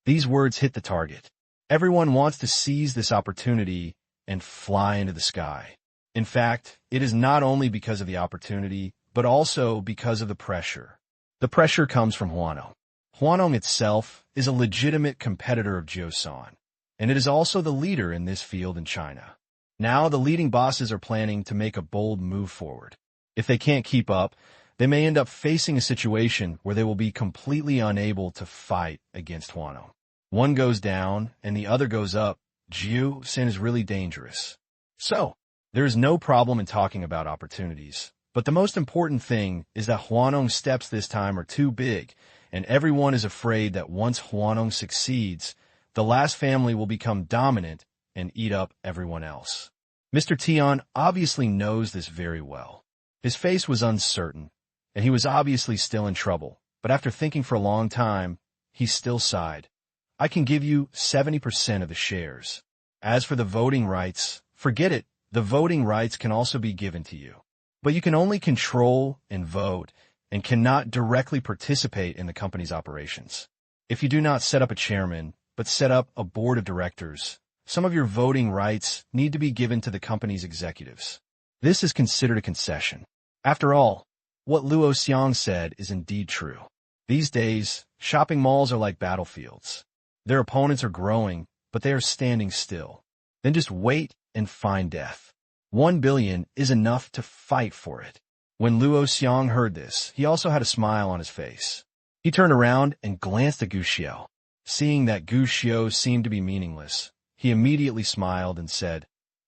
These words hit the target. Everyone wants to seize this opportunity and fly into the sky. In fact, it is not only because of the opportunity, but also because of the pressure. The pressure comes from Huanong. Huanong itself is a legitimate competitor of Joseon, and it is also the leader in this field in China. Now the leading bosses are planning to make a bold move forward. If they can't keep up, they may end up facing a situation where they will be completely unable to fight against Huanong. One goes down and the other goes up. Joseon is really dangerous. So, there is no problem in talking about opportunities, but the most important thing is that Huanong's steps this time are too big, and everyone is afraid that once Huanong succeeds, the last family will become dominant and eat up everyone else. Mr. Tion obviously knows this very well. His face was uncertain, and he was obviously still in trouble, but after thinking for a long time, he still sighed. I can give you 70% of the shares. As for the voting rights, forget it. The voting rights can also be given to you. But you can only control and vote and cannot directly participate in the company's operations. If you do not set up a chairman, but set up a board of directors, some of your voting rights need to be given to the company's executives. This is considered a concession. After all, what Luo Xiang said is indeed true. These days, shopping malls are like battlefields. Their opponents are growing, but they are standing still. Then just wait and find death. 1 billion is enough to fight for it. When Luo Xiang heard this, he also had a smile on his face. He turned around and glanced at Gu Xiao. Seeing that Gu Xiao seemed to be meaningless, he immediately smiled and said,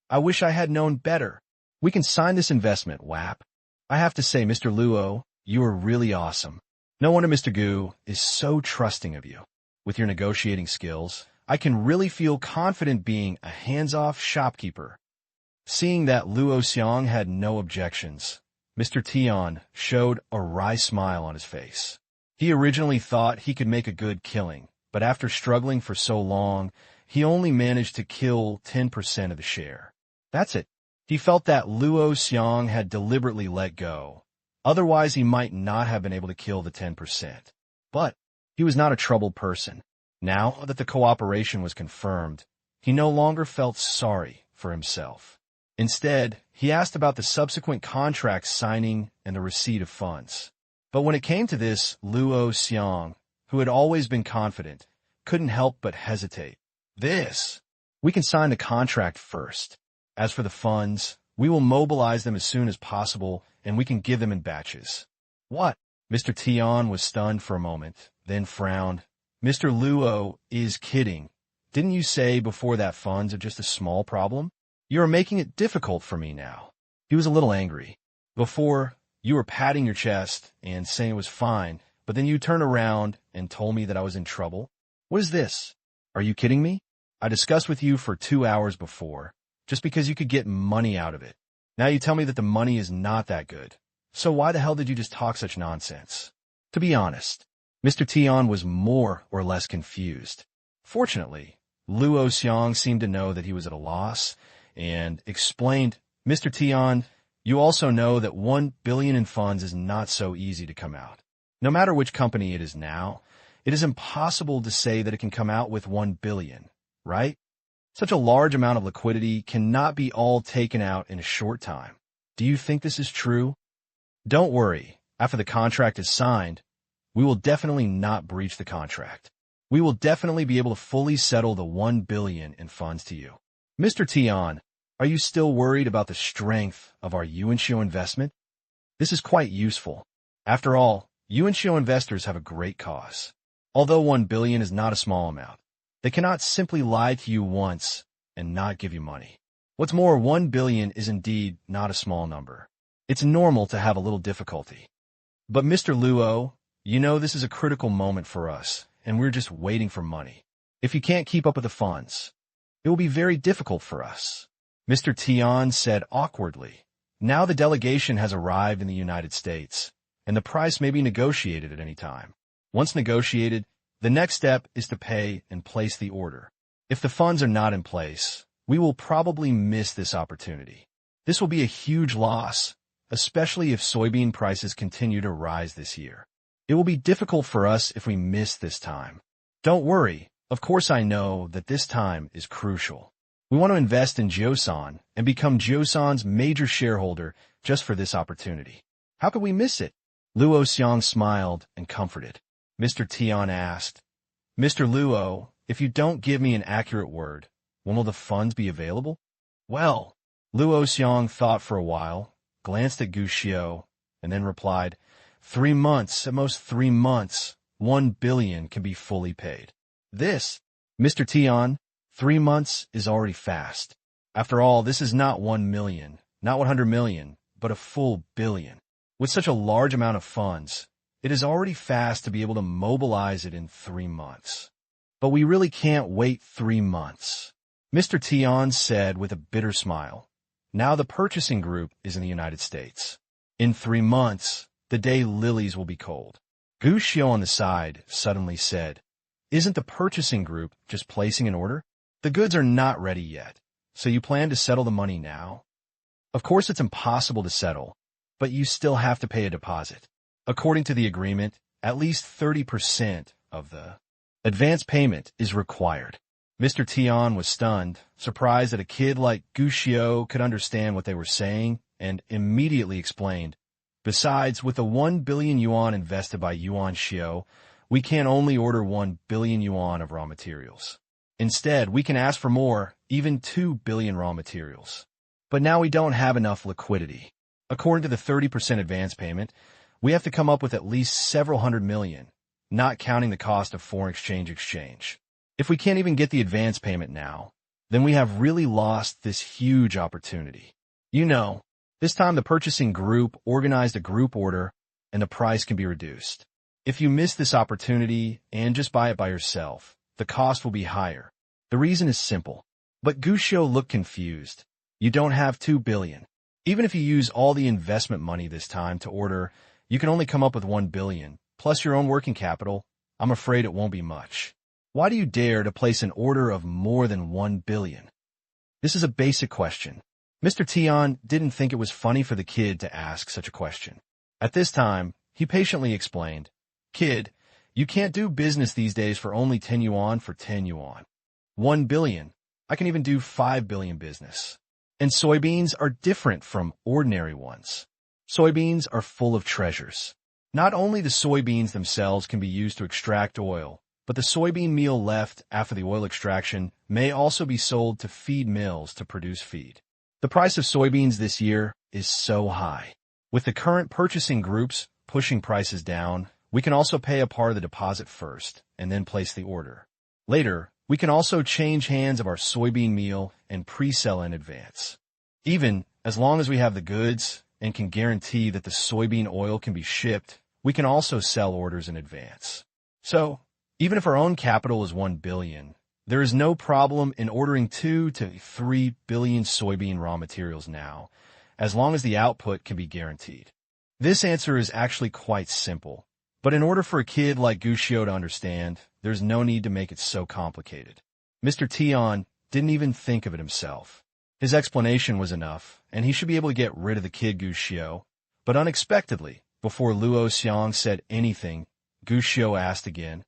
I wish I had known better. We can sign this investment, WAP. I have to say, Mr. Luo, you are really awesome. No wonder Mr. Gu is so trusting of you. With your negotiating skills, I can really feel confident being a hands-off shopkeeper. Seeing that Luo Xiang had no objections, Mr. Tion showed a wry smile on his face. He originally thought he could make a good killing, but after struggling for so long, he only managed to kill 10% of the share. That's it. He felt that Luo Xiang had deliberately let go. Otherwise, he might not have been able to kill the 10%. But he was not a troubled person. Now that the cooperation was confirmed, he no longer felt sorry for himself. Instead, he asked about the subsequent contract signing and the receipt of funds. But when it came to this, Luo Xiang, who had always been confident, couldn't help but hesitate. We can sign the contract first. As for the funds, we will mobilize them as soon as possible, and we can give them in batches. What? Mr. Tion was stunned for a moment, then frowned. Mr. Luo is kidding. Didn't you say before that funds are just a small problem? You are making it difficult for me now. He was a little angry. Before, you were patting your chest and saying it was fine, but then you turned around and told me that I was in trouble. What is this? Are you kidding me? I discussed with you for 2 hours before, just because you could get money out of it. Now you tell me that the money is not that good. So why the hell did you just talk such nonsense? To be honest, Mr. Tion was more or less confused. Fortunately, Luo Xiang seemed to know that he was at a loss and explained, Mr. Tion, you also know that 1 billion in funds is not so easy to come out. No matter which company it is now, it is impossible to say that it can come out with 1 billion, right? Such a large amount of liquidity cannot be all taken out in a short time. Do you think this is true? Don't worry. After the contract is signed, we will definitely not breach the contract. We will definitely be able to fully settle the 1 billion in funds to you. Mr. Tion, Are you still worried about the strength of our Yuanxiu investment? This is quite useful. After all, Yuanxiu investors have a great cause. Although 1 billion is not a small amount, they cannot simply lie to you once and not give you money. What's more, 1 billion is indeed not a small number. It's normal to have a little difficulty. But Mr. Luo, you know this is a critical moment for us, and we're just waiting for money. If you can't keep up with the funds, it will be very difficult for us. Mr. Tian said awkwardly. Now the delegation has arrived in the United States, and the price may be negotiated at any time. Once negotiated, the next step is to pay and place the order. If the funds are not in place, we will probably miss this opportunity. This will be a huge loss, especially if soybean prices continue to rise this year. It will be difficult for us if we miss this time. Don't worry, of course I know that this time is crucial. We want to invest in Joseon and become Joseon's major shareholder just for this opportunity. How could we miss it? Luo Xiang smiled and comforted. Mr. Tian asked, Mr. Luo, if you don't give me an accurate word, when will the funds be available? Well, Luo Xiang thought for a while, glanced at Gu Xiu, and then replied, 3 months, at most 3 months, 1 billion can be fully paid. This, Mr. Tian, 3 months is already fast. After all, this is not 1 million, not 100 million, but a full billion. With such a large amount of funds, it is already fast to be able to mobilize it in 3 months. But we really can't wait 3 months. Mr. Tian said with a bitter smile. Now the purchasing group is in the United States. In 3 months, the day lilies will be cold. Gu Xiu on the side suddenly said, Isn't the purchasing group just placing an order? The goods are not ready yet, so you plan to settle the money now? Of course it's impossible to settle, but you still have to pay a deposit. According to the agreement, at least 30% of the advance payment is required. Mr. Tian was stunned, surprised that a kid like Gu Xiu could understand what they were saying, and immediately explained, Besides, with the 1 billion yuan invested by Yuan Xiu, we can only order 1 billion yuan of raw materials. Instead, we can ask for more, even 2 billion raw materials. But now we don't have enough liquidity. According to the 30% advance payment, we have to come up with at least several hundred million, not counting the cost of foreign exchange. If we can't even get the advance payment now, then we have really lost this huge opportunity. You know, this time the purchasing group organized a group order and the price can be reduced. If you miss this opportunity and just buy it by yourself, the cost will be higher. The reason is simple. But Gu Xiu looked confused. You don't have 2 billion. Even if you use all the investment money this time to order, you can only come up with 1 billion, plus your own working capital. I'm afraid it won't be much. Why do you dare to place an order of more than 1 billion? This is a basic question. Mr. Tian didn't think it was funny for the kid to ask such a question. At this time, he patiently explained, Kid, you can't do business these days for only 10 yuan for 10 yuan. 1 billion. I can even do 5 billion business. And soybeans are different from ordinary ones. Soybeans are full of treasures. Not only the soybeans themselves can be used to extract oil, but the soybean meal left after the oil extraction may also be sold to feed mills to produce feed. The price of soybeans this year is so high. With the current purchasing groups pushing prices down, we can also pay a part of the deposit first and then place the order. Later, we can also change hands of our soybean meal and pre-sell in advance. Even as long as we have the goods and can guarantee that the soybean oil can be shipped, we can also sell orders in advance. So, even if our own capital is 1 billion, there is no problem in ordering 2 to 3 billion soybean raw materials now, as long as the output can be guaranteed. This answer is actually quite simple. But in order for a kid like Gu Xiu to understand, there's no need to make it so complicated. Mr. Tian didn't even think of it himself. His explanation was enough, and he should be able to get rid of the kid Gu Xiu. But unexpectedly, before Luo Xiang said anything, Gu Xiu asked again,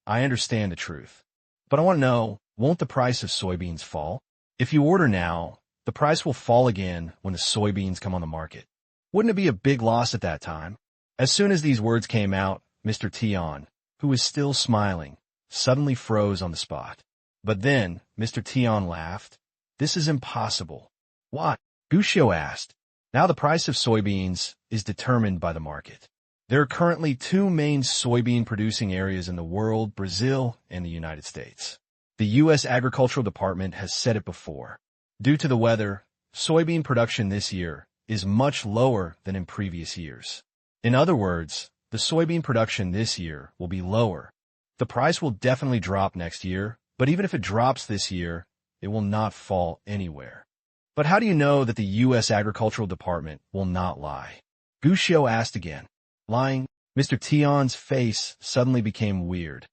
I understand the truth. But I want to know, won't the price of soybeans fall? If you order now, the price will fall again when the soybeans come on the market. Wouldn't it be a big loss at that time? As soon as these words came out, Mr. Tian, who was still smiling, suddenly froze on the spot. But then, Mr. Tian laughed. This is impossible. What? Gu Xiu asked. Now the price of soybeans is determined by the market. There are currently two main soybean-producing areas in the world, Brazil and the United States. The U.S. Agricultural Department has said it before. Due to the weather, soybean production this year is much lower than in previous years. In other words, the soybean production this year will be lower. The price will definitely drop next year, but even if it drops this year, it will not fall anywhere. But how do you know that the U.S. Agricultural Department will not lie? Gu Xiu asked again. Lying? Mr. Tian's face suddenly became weird.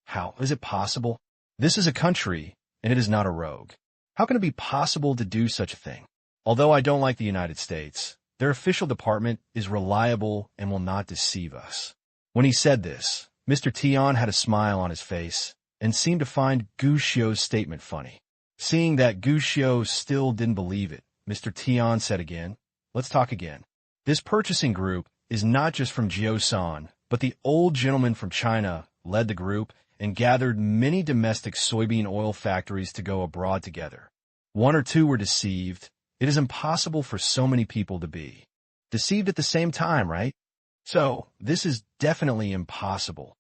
How is it possible? This is a country, and it is not a rogue. How can it be possible to do such a thing? Although I don't like the United States, their official department is reliable and will not deceive us. When he said this, Mr. Tian had a smile on his face and seemed to find Gu Xiu's statement funny. Seeing that Gu Xiu still didn't believe it, Mr. Tian said again, let's talk again. This purchasing group is not just from Jiosan, but the old gentleman from China led the group and gathered many domestic soybean oil factories to go abroad together. One or two were deceived. It is impossible for so many people to be deceived at the same time, right? So, this is definitely impossible.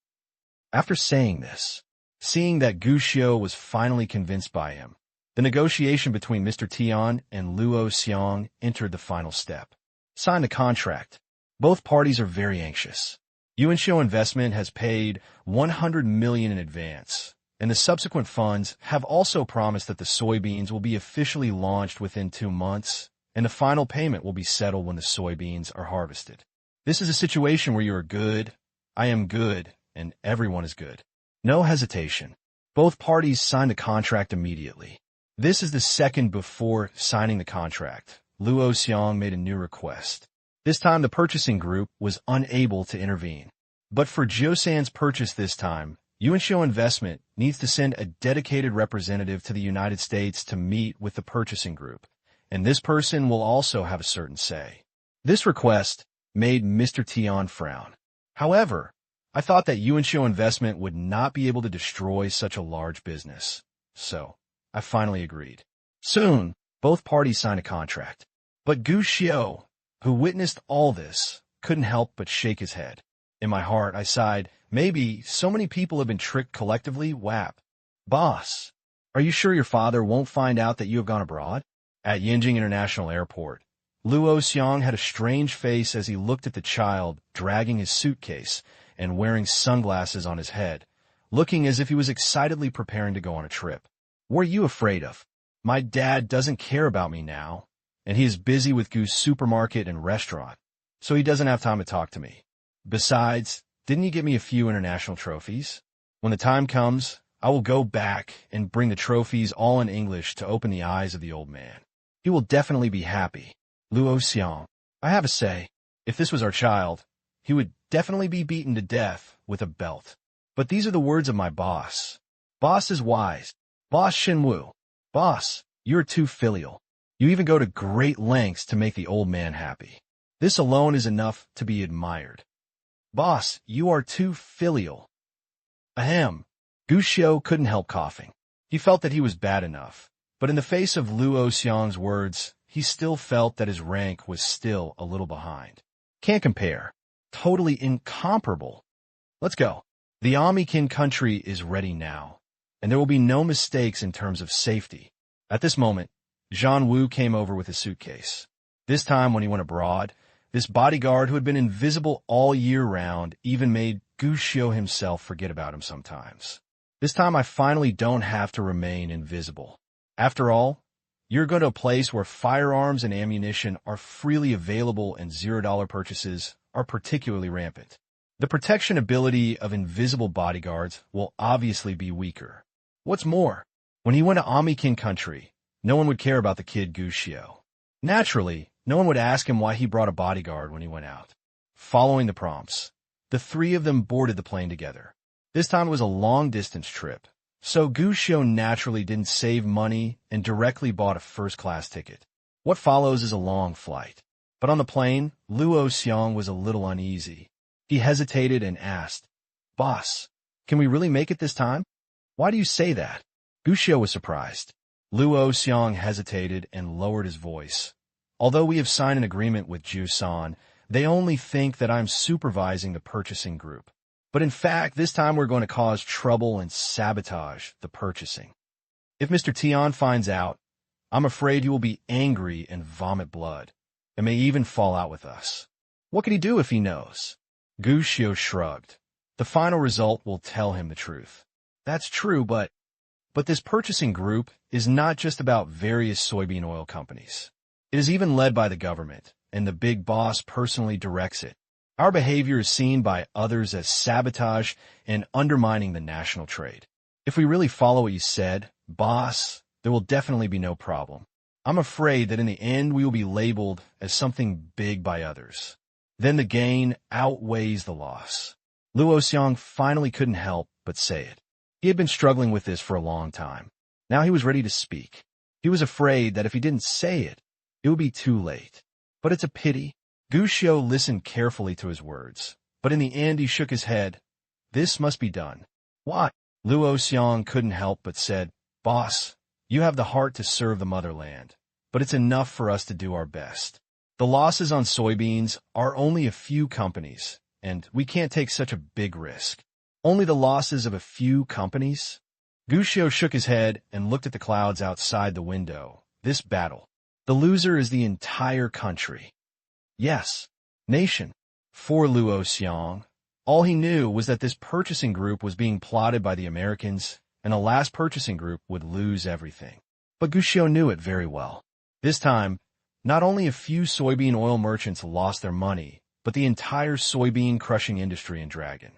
After saying this, seeing that Gu Xiu was finally convinced by him, the negotiation between Mr. Tian and Luo Xiang entered the final step. Sign the contract. Both parties are very anxious. Yuanxiu Investment has paid $100 million in advance, and the subsequent funds have also promised that the soybeans will be officially launched within 2 months, and the final payment will be settled when the soybeans are harvested. This is a situation where you are good, I am good, and everyone is good. No hesitation. Both parties signed the contract immediately. This is the second before signing the contract. Luo Xiang made a new request. This time the purchasing group was unable to intervene. But for Jiosan's purchase this time, Yuanxiu Investment needs to send a dedicated representative to the United States to meet with the purchasing group, and this person will also have a certain say. This request made Mr. Tian frown. However, I thought that Yuanxiu Investment would not be able to destroy such a large business. So, I finally agreed. Soon, both parties signed a contract. But Gu Xiu, who witnessed all this, couldn't help but shake his head. In my heart, I sighed, maybe so many people have been tricked collectively, WAP. Boss, are you sure your father won't find out that you have gone abroad? At Yinjing International Airport, Luo Xiang had a strange face as he looked at the child dragging his suitcase and wearing sunglasses on his head, looking as if he was excitedly preparing to go on a trip. What are you afraid of? My dad doesn't care about me now, and he is busy with Gu's supermarket and restaurant, so he doesn't have time to talk to me. Besides, didn't you get me a few international trophies? When the time comes, I will go back and bring the trophies all in English to open the eyes of the old man. He will definitely be happy. Luo Xiang, I have a say. If this was our child, he would definitely be beaten to death with a belt. But these are the words of my boss. Boss is wise. Boss Shenwu. Boss, you're too filial. You even go to great lengths to make the old man happy. This alone is enough to be admired. Boss, you are too filial. Ahem. Gu Xiu couldn't help coughing. He felt that he was bad enough, but in the face of Luo Xiang's words, he still felt that his rank was still a little behind. Can't compare. Totally incomparable. Let's go. The Amikin country is ready now, and there will be no mistakes in terms of safety. At this moment, Zhan Wu came over with his suitcase. This time when he went abroad, this bodyguard who had been invisible all year round even made Gu Xiu himself forget about him sometimes. This time I finally don't have to remain invisible. After all, you're going to a place where firearms and ammunition are freely available and $0 purchases are particularly rampant. The protection ability of invisible bodyguards will obviously be weaker. What's more, when he went to Amikin country, no one would care about the kid Gu Xiu. Naturally, no one would ask him why he brought a bodyguard when he went out. Following the prompts, the three of them boarded the plane together. This time it was a long-distance trip, so Gu Xiu naturally didn't save money and directly bought a first-class ticket. What follows is a long flight. But on the plane, Luo Xiang was a little uneasy. He hesitated and asked, Boss, can we really make it this time? Why do you say that? Gu Xiu was surprised. Luo Xiong hesitated and lowered his voice. Although we have signed an agreement with Jusan, they only think that I'm supervising the purchasing group. But in fact, this time we're going to cause trouble and sabotage the purchasing. If Mr. Tian finds out, I'm afraid he will be angry and vomit blood, and may even fall out with us. What could he do if he knows? Gu Xiu shrugged. The final result will tell him the truth. That's true, but this purchasing group is not just about various soybean oil companies. It is even led by the government, and the big boss personally directs it. Our behavior is seen by others as sabotage and undermining the national trade. If we really follow what you said, boss, there will definitely be no problem. I'm afraid that in the end we will be labeled as something big by others. Then the gain outweighs the loss. Luo Xiong finally couldn't help but say it. He had been struggling with this for a long time. Now he was ready to speak. He was afraid that if he didn't say it, it would be too late. But it's a pity. Gu Xiu listened carefully to his words, but in the end he shook his head. This must be done. Why? Luo Xiong couldn't help but said, Boss, you have the heart to serve the motherland, but it's enough for us to do our best. The losses on soybeans are only a few companies, and we can't take such a big risk. Only the losses of a few companies? Gu Xiu shook his head and looked at the clouds outside the window. This battle. The loser is the entire country. Yes, nation. For Luo Xiong, all he knew was that this purchasing group was being plotted by the Americans, and the last purchasing group would lose everything. But Gu Xiu knew it very well. This time, not only a few soybean oil merchants lost their money, but the entire soybean crushing industry in Dragon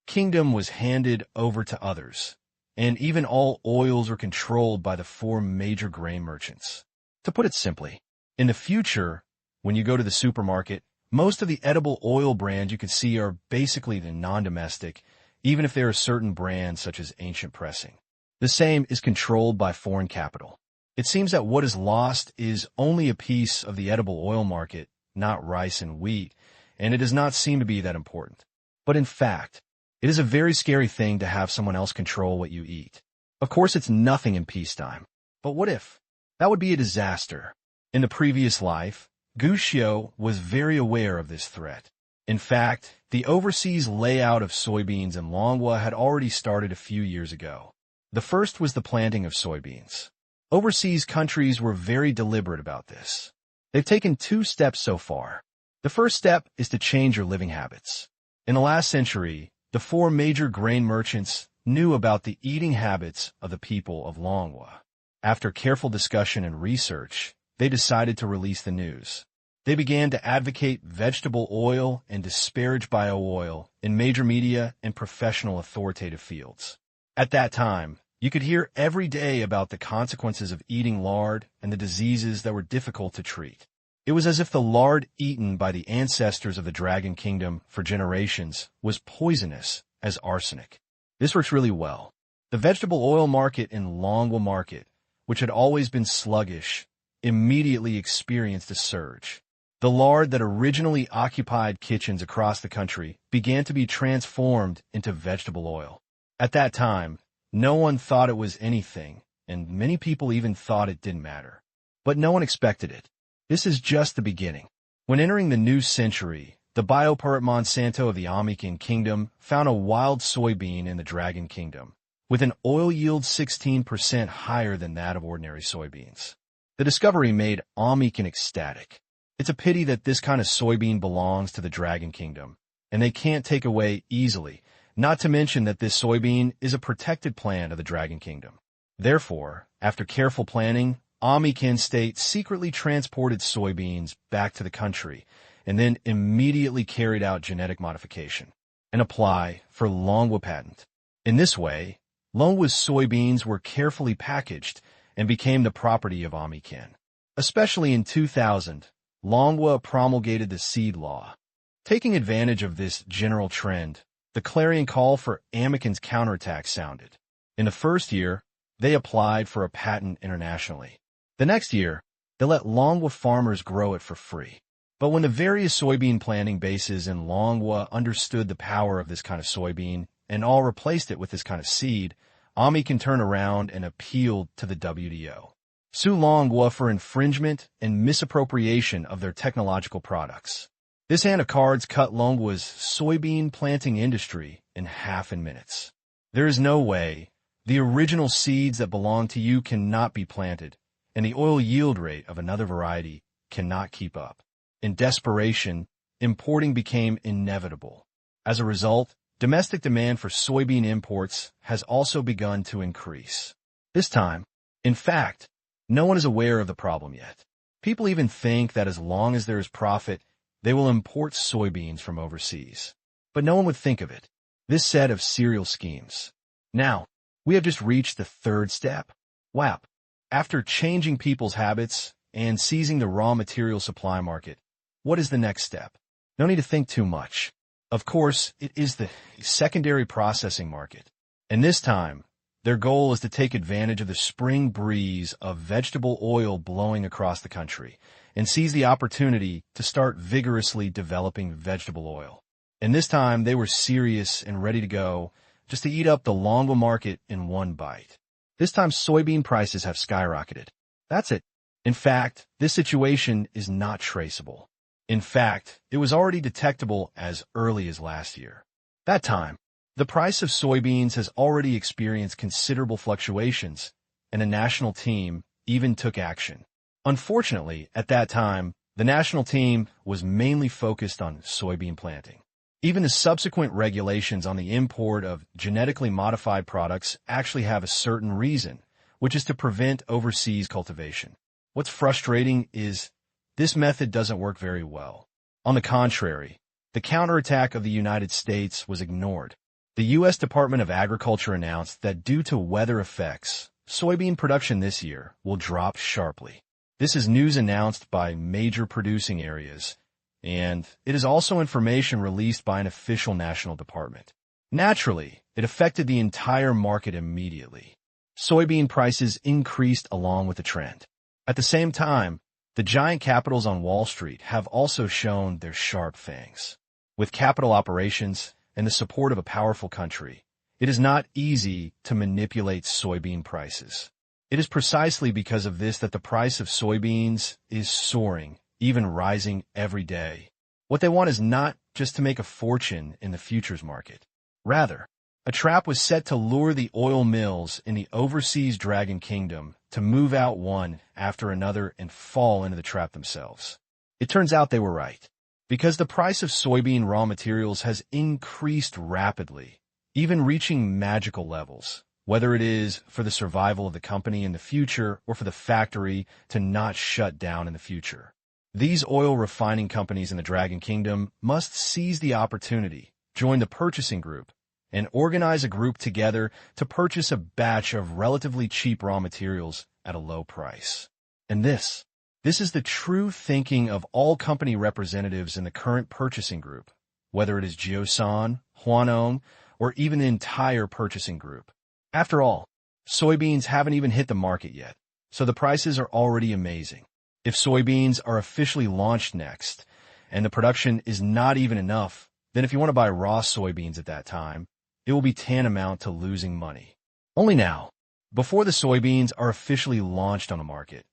Kingdom was handed over to others, and even all oils were controlled by the 4 major grain merchants. To put it simply, in the future, when you go to the supermarket, most of the edible oil brands you can see are basically the non-domestic, even if there are certain brands such as Ancient Pressing. The same is controlled by foreign capital. It seems that what is lost is only a piece of the edible oil market, not rice and wheat, and it does not seem to be that important. But in fact, it is a very scary thing to have someone else control what you eat. Of course, it's nothing in peacetime. But what if? That would be a disaster. In the previous life, Gu Xiu was very aware of this threat. In fact, the overseas layout of soybeans in Longhua had already started a few years ago. The first was the planting of soybeans. Overseas countries were very deliberate about this. They've taken 2 steps so far. The first step is to change your living habits. In the last century, the 4 major grain merchants knew about the eating habits of the people of Longhua. After careful discussion and research, they decided to release the news. They began to advocate vegetable oil and disparage bio-oil in major media and professional authoritative fields. At that time, you could hear every day about the consequences of eating lard and the diseases that were difficult to treat. It was as if the lard eaten by the ancestors of the Dragon Kingdom for generations was poisonous as arsenic. This works really well. The vegetable oil market in Longhua Market, which had always been sluggish, immediately experienced a surge. The lard that originally occupied kitchens across the country began to be transformed into vegetable oil. At that time, no one thought it was anything, and many people even thought it didn't matter. But no one expected it. This is just the beginning. When entering the new century, the bioparrot Monsanto of the Amikan Kingdom found a wild soybean in the Dragon Kingdom, with an oil yield 16% higher than that of ordinary soybeans. The discovery made Amikan ecstatic. It's a pity that this kind of soybean belongs to the Dragon Kingdom, and they can't take away easily, not to mention that this soybean is a protected plant of the Dragon Kingdom. Therefore, after careful planning, Amikan State secretly transported soybeans back to the country and then immediately carried out genetic modification and apply for Longhua patent. In this way, Longhua's soybeans were carefully packaged and became the property of Amikan. Especially in 2000, Longhua promulgated the seed law. Taking advantage of this general trend, the clarion call for Amikan's counterattack sounded. In the first year, they applied for a patent internationally. The next year, they let Longhua farmers grow it for free. But when the various soybean planting bases in Longhua understood the power of this kind of soybean and all replaced it with this kind of seed, Amikan turned around and appealed to the WTO. sue Longhua for infringement and misappropriation of their technological products. This hand of cards cut Longhua's soybean planting industry in half in minutes. There is no way. The original seeds that belong to you cannot be planted, and the oil yield rate of another variety cannot keep up. In desperation, importing became inevitable. As a result, domestic demand for soybean imports has also begun to increase. This time, in fact, no one is aware of the problem yet. People even think that as long as there is profit, they will import soybeans from overseas. But no one would think of it. This set of serial schemes. Now, we have just reached the third step. WAP. After changing people's habits and seizing the raw material supply market, what is the next step? No need to think too much. Of course, it is the secondary processing market. And this time, their goal is to take advantage of the spring breeze of vegetable oil blowing across the country and seize the opportunity to start vigorously developing vegetable oil. And this time, they were serious and ready to go, just to eat up the Longhua market in one bite. This time, soybean prices have skyrocketed. That's it. In fact, this situation is not traceable. In fact, it was already detectable as early as last year. That time, the price of soybeans has already experienced considerable fluctuations, and a national team even took action. Unfortunately, at that time, the national team was mainly focused on soybean planting. Even the subsequent regulations on the import of genetically modified products actually have a certain reason, which is to prevent overseas cultivation. What's frustrating is this method doesn't work very well. On the contrary, the counterattack of the United States was ignored. The U.S. Department of Agriculture announced that due to weather effects, soybean production this year will drop sharply. This is news announced by major producing areas, and it is also information released by an official national department. Naturally, it affected the entire market immediately. Soybean prices increased along with the trend. At the same time, the giant capitals on Wall Street have also shown their sharp fangs. With capital operations and the support of a powerful country, it is not easy to manipulate soybean prices. It is precisely because of this that the price of soybeans is soaring, even rising every day. What they want is not just to make a fortune in the futures market. Rather, a trap was set to lure the oil mills in the overseas Dragon Kingdom to move out one after another and fall into the trap themselves. It turns out they were right. Because the price of soybean raw materials has increased rapidly, even reaching magical levels, whether it is for the survival of the company in the future or for the factory to not shut down in the future. These oil refining companies in the Dragon Kingdom must seize the opportunity, join the purchasing group, and organize a group together to purchase a batch of relatively cheap raw materials at a low price. And this is the true thinking of all company representatives in the current purchasing group, whether it is Jiosan, Huanong, or even the entire purchasing group. After all, soybeans haven't even hit the market yet, so the prices are already amazing. If soybeans are officially launched next, and the production is not even enough, then if you want to buy raw soybeans at that time, it will be tantamount to losing money. Only now, before the soybeans are officially launched on the market,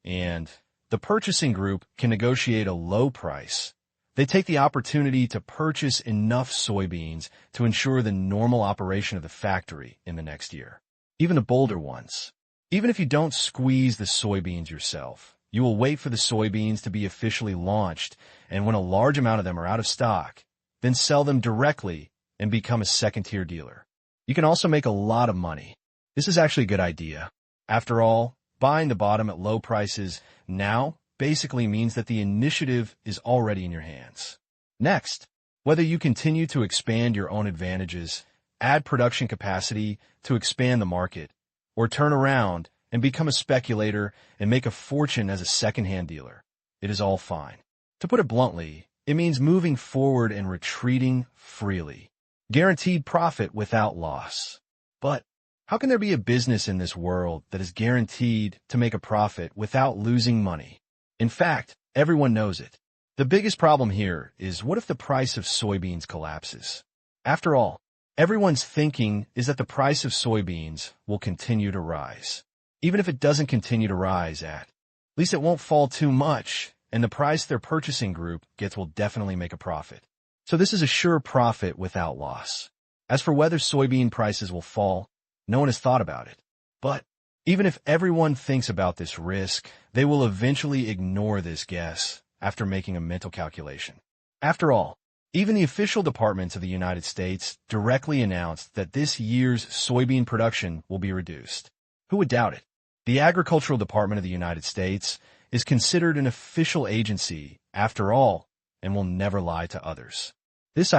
and the purchasing group can negotiate a low price, they take the opportunity to purchase enough soybeans to ensure the normal operation of the factory in the next year. Even the bolder ones. Even if you don't squeeze the soybeans yourself, you will wait for the soybeans to be officially launched, and when a large amount of them are out of stock, then sell them directly and become a second-tier dealer. You can also make a lot of money. This is actually a good idea. After all, buying the bottom at low prices now basically means that the initiative is already in your hands. Next, whether you continue to expand your own advantages, add production capacity to expand the market, or turn around and become a speculator and make a fortune as a second-hand dealer, it is all fine. To put it bluntly, it means moving forward and retreating freely. Guaranteed profit without loss. But how can there be a business in this world that is guaranteed to make a profit without losing money? In fact, everyone knows it. The biggest problem here is what if the price of soybeans collapses? After all, everyone's thinking is that the price of soybeans will continue to rise. Even if it doesn't continue to rise at least it won't fall too much, and the price their purchasing group gets will definitely make a profit. So this is a sure profit without loss. As for whether soybean prices will fall, no one has thought about it. But even if everyone thinks about this risk, they will eventually ignore this guess after making a mental calculation. After all, even the official departments of the United States directly announced that this year's soybean production will be reduced. Who would doubt it? The Agricultural Department of the United States is considered an official agency, after all, and will never lie to others. This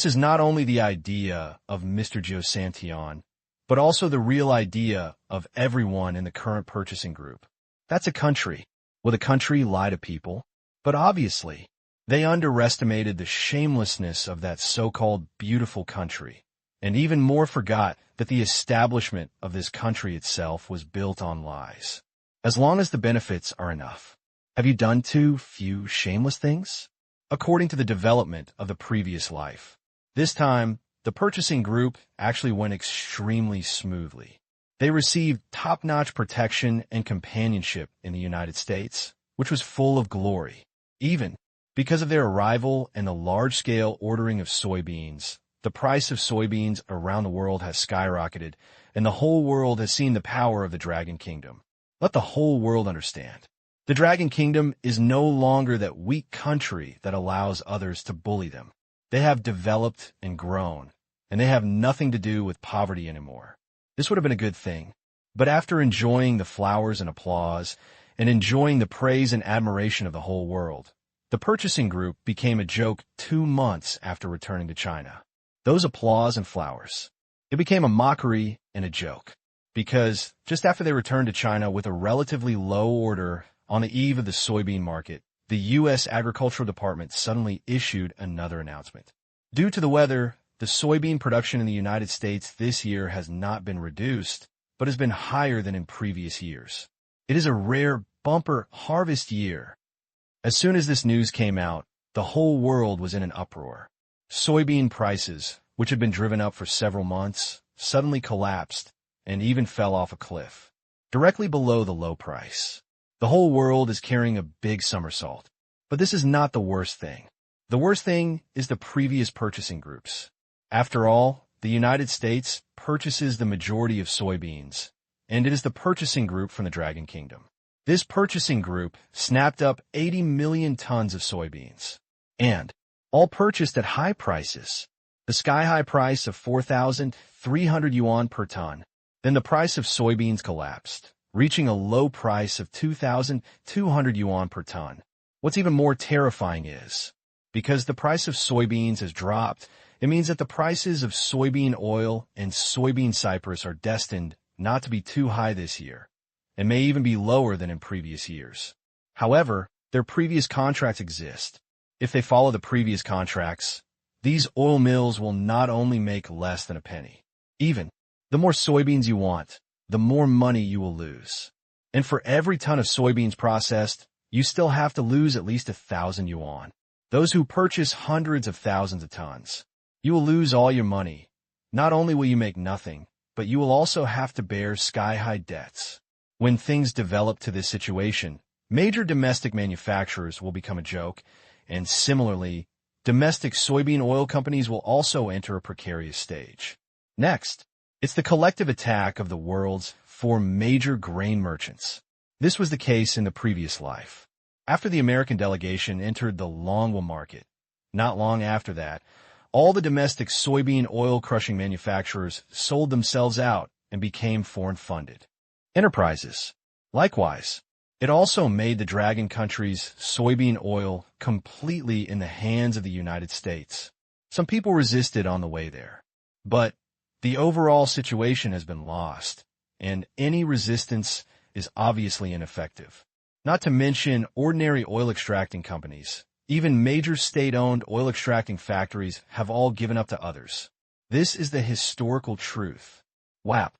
is not only the idea of Mr. Josantion, but also the real idea of everyone in the current purchasing group. That's a country. Will the country lie to people? But obviously, they underestimated the shamelessness of that so-called beautiful country, and even more forgot that the establishment of this country itself was built on lies. As long as the benefits are enough. Have you done too few shameless things? According to the development of the previous life. This time, the purchasing group actually went extremely smoothly. They received top-notch protection and companionship in the United States, which was full of glory. Even because of their arrival and the large-scale ordering of soybeans, the price of soybeans around the world has skyrocketed, and the whole world has seen the power of the Dragon Kingdom. Let the whole world understand. The Dragon Kingdom is no longer that weak country that allows others to bully them. They have developed and grown, and they have nothing to do with poverty anymore. This would have been a good thing. But after enjoying the flowers and applause, and enjoying the praise and admiration of the whole world, the purchasing group became a joke 2 months after returning to China. Those applause and flowers. It became a mockery and a joke. Because just after they returned to China with a relatively low order on the eve of the soybean market, the U.S. Agricultural Department suddenly issued another announcement. Due to the weather, the soybean production in the United States this year has not been reduced, but has been higher than in previous years. It is a rare bumper harvest year. As soon as this news came out, the whole world was in an uproar. Soybean prices, which had been driven up for several months, suddenly collapsed and even fell off a cliff, directly below the low price. The whole world is carrying a big somersault. But this is not the worst thing. The worst thing is the previous purchasing groups. After all, the United States purchases the majority of soybeans, and it is the purchasing group from the Dragon Kingdom. This purchasing group snapped up 80 million tons of soybeans, and all purchased at high prices. The sky-high price of 4,300 yuan per ton. Then the price of soybeans collapsed, reaching a low price of 2,200 yuan per ton. What's even more terrifying is, because the price of soybeans has dropped, it means that the prices of soybean oil and soybean cypress are destined not to be too high this year, and may even be lower than in previous years. However, their previous contracts exist. If they follow the previous contracts, these oil mills will not only make less than a penny. Even the more soybeans you want, the more money you will lose. And for every ton of soybeans processed, you still have to lose at least 1,000 yuan. Those who purchase hundreds of thousands of tons, you will lose all your money. Not only will you make nothing, but you will also have to bear sky-high debts. When things develop to this situation, major domestic manufacturers will become a joke, and similarly, domestic soybean oil companies will also enter a precarious stage. Next, it's the collective attack of the world's 4 major grain merchants. This was the case in the previous life. After the American delegation entered the Longwool market, not long after that, all the domestic soybean oil crushing manufacturers sold themselves out and became foreign-funded enterprises. Likewise, it also made the Dragon country's soybean oil completely in the hands of the United States. Some people resisted on the way there, but the overall situation has been lost, and any resistance is obviously ineffective. Not to mention ordinary oil extracting companies. Even major state-owned oil extracting factories have all given up to others. This is the historical truth. Wow.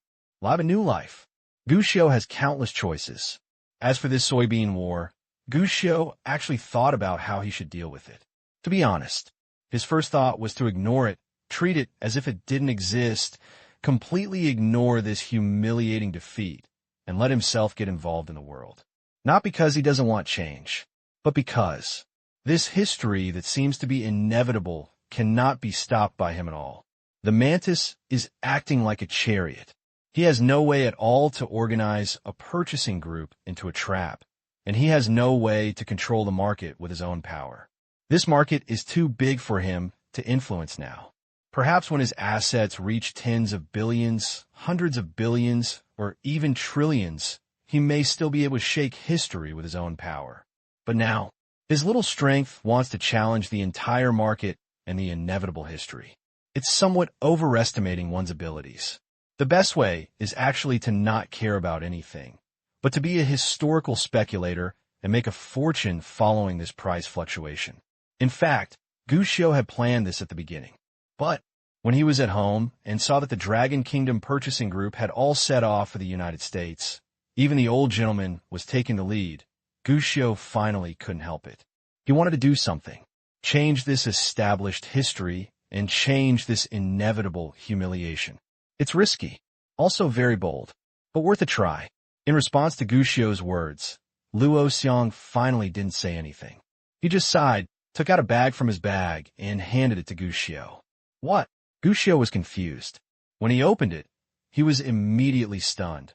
Live a new life. Gushio has countless choices. As for this soybean war, Gushio actually thought about how he should deal with it. To be honest, his first thought was to ignore it, treat it as if it didn't exist, completely ignore this humiliating defeat, and let himself get involved in the world. Not because he doesn't want change, but because this history that seems to be inevitable cannot be stopped by him at all. The mantis is acting like a chariot. He has no way at all to organize a purchasing group into a trap, and he has no way to control the market with his own power. This market is too big for him to influence now. Perhaps when his assets reach tens of billions, hundreds of billions, or even trillions, he may still be able to shake history with his own power. But now, his little strength wants to challenge the entire market and the inevitable history. It's somewhat overestimating one's abilities. The best way is actually to not care about anything, but to be a historical speculator and make a fortune following this price fluctuation. In fact, Gushio had planned this at the beginning. But when he was at home and saw that the Dragon Kingdom purchasing group had all set off for the United States, even the old gentleman was taking the lead, Gushio finally couldn't help it. He wanted to do something, change this established history and change this inevitable humiliation. It's risky, also very bold, but worth a try. In response to Gushio's words, Luo Xiong finally didn't say anything. He just sighed, took out a bag from his bag, and handed it to Gushio. What? Gushio was confused. When he opened it, he was immediately stunned.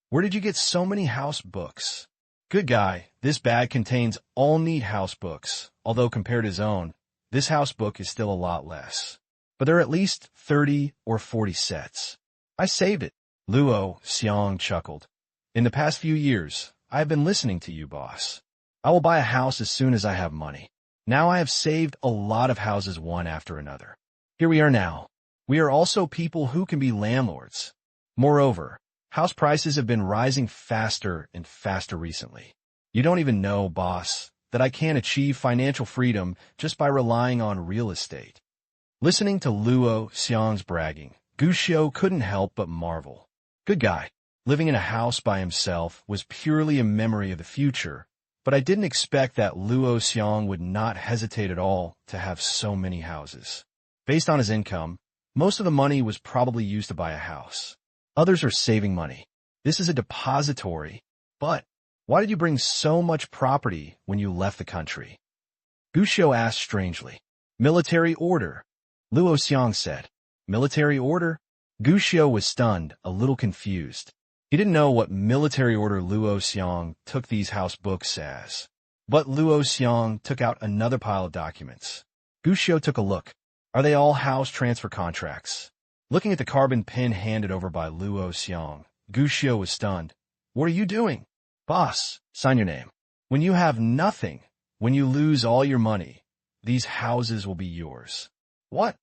Where did you get so many house books? Good guy, this bag contains all neat house books, although compared to his own, this house book is still a lot less. But there are at least 30 or 40 sets. I saved it. Luo Xiong chuckled. In the past few years, I have been listening to you, boss. I will buy a house as soon as I have money. Now I have saved a lot of houses one after another. Here we are now. We are also people who can be landlords. Moreover, house prices have been rising faster and faster recently. You don't even know, boss, that I can achieve financial freedom just by relying on real estate. Listening to Luo Xiong's bragging, Gushio couldn't help but marvel. Good guy. Living in a house by himself was purely a memory of the future, but I didn't expect that Luo Xiong would not hesitate at all to have so many houses. Based on his income, most of the money was probably used to buy a house. Others are saving money. This is a depository. But why did you bring so much property when you left the country? Gushio asked strangely. Military order. Luo Xiong said. Military order? Gushio was stunned, a little confused. He didn't know what military order Luo Xiong took these house books as. But Luo Xiong took out another pile of documents. Gushio took a look. Are they all house transfer contracts? Looking at the carbon pin handed over by Luo Xiong, Gushio was stunned. What are you doing? Boss, sign your name. When you have nothing, when you lose all your money, these houses will be yours. What?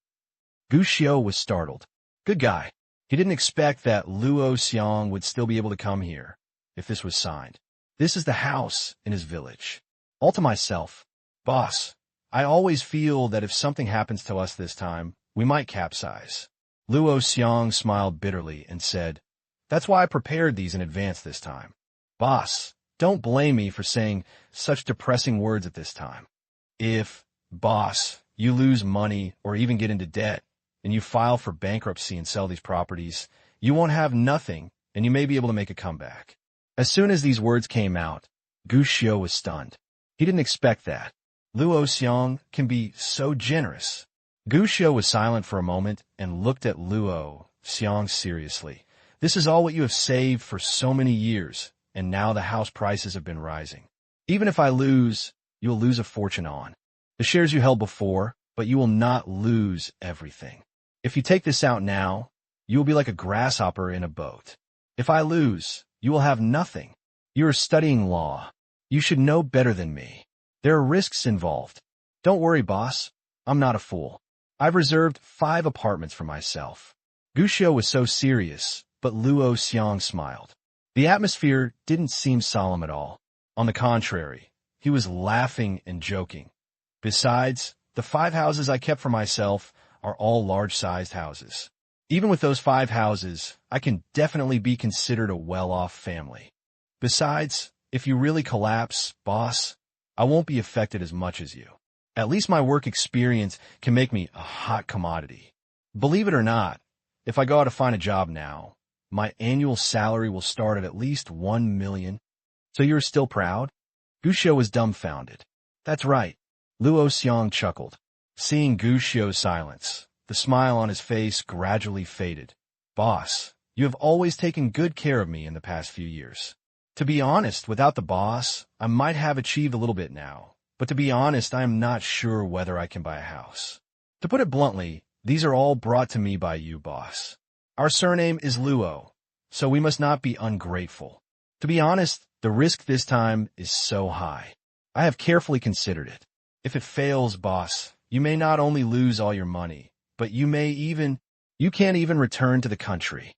Gushio was startled. Good guy. He didn't expect that Luo Xiong would still be able to come here, if this was signed. This is the house in his village. All to myself. Boss, I always feel that if something happens to us this time, we might capsize. Luo Xiong smiled bitterly and said, That's why I prepared these in advance this time. Boss, don't blame me for saying such depressing words at this time. If, boss, you lose money or even get into debt, and you file for bankruptcy and sell these properties, you won't have nothing, and you may be able to make a comeback. As soon as these words came out, Gushio was stunned. He didn't expect that. Luo Xiong can be so generous. Gushio was silent for a moment and looked at Luo Xiong seriously. This is all what you have saved for so many years, and now the house prices have been rising. Even if I lose, you will lose a fortune on the shares you held before, but you will not lose everything. If you take this out now, you will be like a grasshopper in a boat. If I lose, you will have nothing. You are studying law. You should know better than me. There are risks involved. Don't worry, boss. I'm not a fool. I've reserved 5 apartments for myself. Gushio was so serious, but Luo Xiong smiled. The atmosphere didn't seem solemn at all. On the contrary, he was laughing and joking. Besides, the 5 houses I kept for myself are all large-sized houses. Even with those 5 houses, I can definitely be considered a well-off family. Besides, if you really collapse, boss, I won't be affected as much as you. At least my work experience can make me a hot commodity. Believe it or not, if I go out to find a job now, my annual salary will start at least 1 million. So you're still proud? Gu Xiu was dumbfounded. That's right. Luo Xiang chuckled. Seeing Gu Xiu's silence, the smile on his face gradually faded. Boss, you have always taken good care of me in the past few years. To be honest, without the boss, I might have achieved a little bit now. But to be honest, I am not sure whether I can buy a house. To put it bluntly, these are all brought to me by you, boss. Our surname is Luo, so we must not be ungrateful. To be honest, the risk this time is so high. I have carefully considered it. If it fails, boss, you may not only lose all your money, but you can't even return to the country.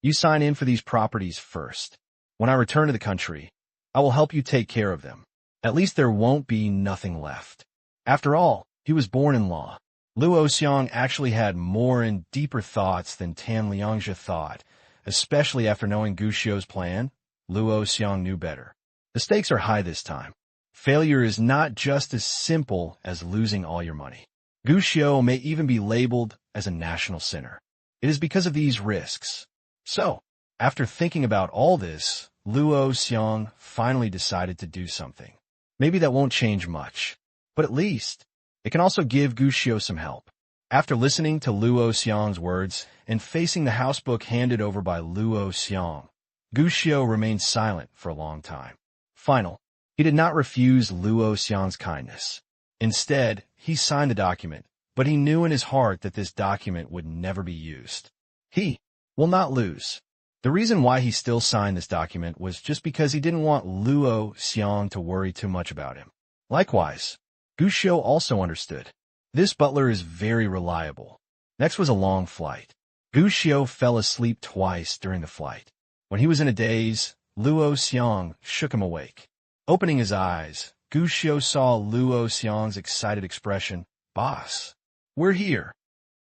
You sign in for these properties first. When I return to the country, I will help you take care of them. At least there won't be nothing left. After all, he was born in law. Luo Xiang actually had more and deeper thoughts than Tan Liangzhe thought, especially after knowing Gu Xiu's plan. Luo Xiang knew better. The stakes are high this time. Failure is not just as simple as losing all your money. Gu Xiu may even be labeled as a national sinner. It is because of these risks. So, after thinking about all this, Luo Xiang finally decided to do something. Maybe that won't change much, but at least it can also give Gu Xiu some help. After listening to Luo Xiang's words and facing the housebook handed over by Luo Xiang, Gu Xiu remained silent for a long time. Finally, he did not refuse Luo Xiang's kindness. Instead, he signed the document, but he knew in his heart that this document would never be used. He will not lose. The reason why he still signed this document was just because he didn't want Luo Xiang to worry too much about him. Likewise, Gu Xiu also understood. This butler is very reliable. Next was a long flight. Gu Xiu fell asleep twice during the flight. When he was in a daze, Luo Xiang shook him awake. Opening his eyes, Gu Xiu saw Luo Xiang's excited expression. Boss, we're here.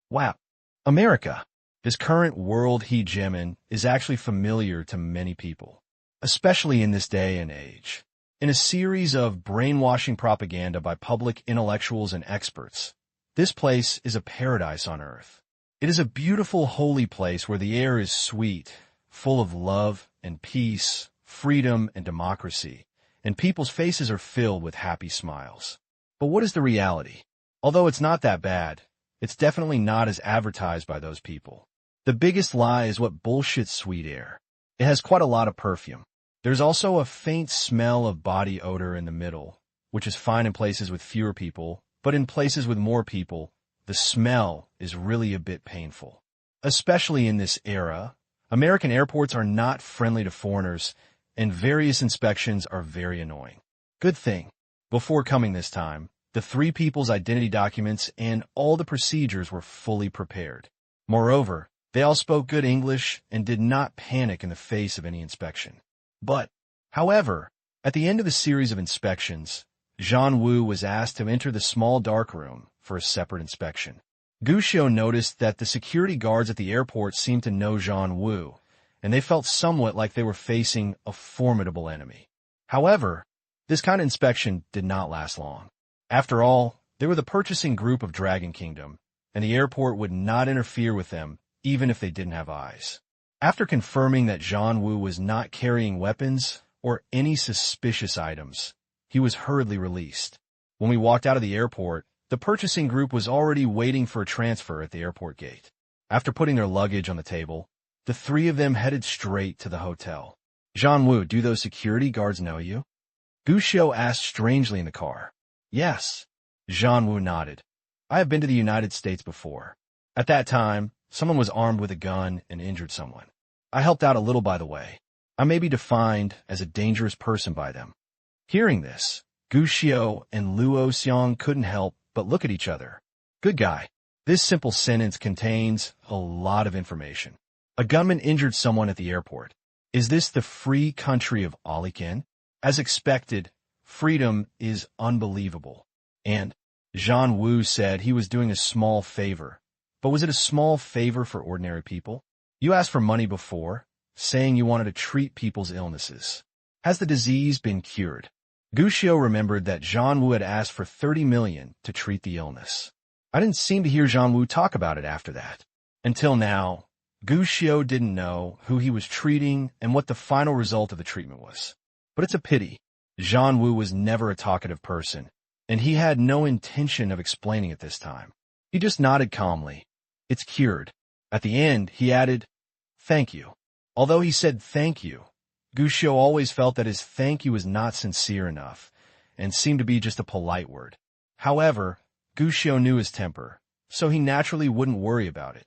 Wow. America. This current world hegemon is actually familiar to many people, especially in this day and age. In a series of brainwashing propaganda by public intellectuals and experts, this place is a paradise on earth. It is a beautiful, holy place where the air is sweet, full of love and peace, freedom and democracy, and people's faces are filled with happy smiles. But what is the reality? Although it's not that bad, it's definitely not as advertised by those people. The biggest lie is what bullshit sweet air. It has quite a lot of perfume. There's also a faint smell of body odor in the middle, which is fine in places with fewer people, but in places with more people, the smell is really a bit painful. Especially in this era, American airports are not friendly to foreigners, and various inspections are very annoying. Good thing, before coming this time, the three people's identity documents and all the procedures were fully prepared. Moreover, they all spoke good English and did not panic in the face of any inspection. But, however, at the end of the series of inspections, Zhan Wu was asked to enter the small dark room for a separate inspection. Gu Xiu noticed that the security guards at the airport seemed to know Zhan Wu, and they felt somewhat like they were facing a formidable enemy. However, this kind of inspection did not last long. After all, they were the purchasing group of Dragon Kingdom, and the airport would not interfere with them even if they didn't have eyes. After confirming that Zhan Wu was not carrying weapons or any suspicious items, he was hurriedly released. When we walked out of the airport, the purchasing group was already waiting for a transfer at the airport gate. After putting their luggage on the table, the three of them headed straight to the hotel. Zhan Wu, do those security guards know you? Gu Xiu asked strangely in the car. Yes. Zhan Wu nodded. I have been to the United States before. At that time, someone was armed with a gun and injured someone. I helped out a little, by the way. I may be defined as a dangerous person by them. Hearing this, Gu Xiu and Luo Xiang couldn't help but look at each other. Good guy. This simple sentence contains a lot of information. A gunman injured someone at the airport. Is this the free country of Alikin? As expected, freedom is unbelievable. And Zhan Wu said he was doing a small favor. But was it a small favor for ordinary people? You asked for money before, saying you wanted to treat people's illnesses. Has the disease been cured? Gu Xiu remembered that Zhan Wu had asked for 30 million to treat the illness. I didn't seem to hear Zhan Wu talk about it after that. Until now, Gu Xiu didn't know who he was treating and what the final result of the treatment was. But it's a pity. Zhan Wu was never a talkative person, and he had no intention of explaining it this time. He just nodded calmly. It's cured. At the end, he added, "Thank you." Although he said thank you, Gu Xiu always felt that his thank you was not sincere enough and seemed to be just a polite word. However, Gu Xiu knew his temper, so he naturally wouldn't worry about it.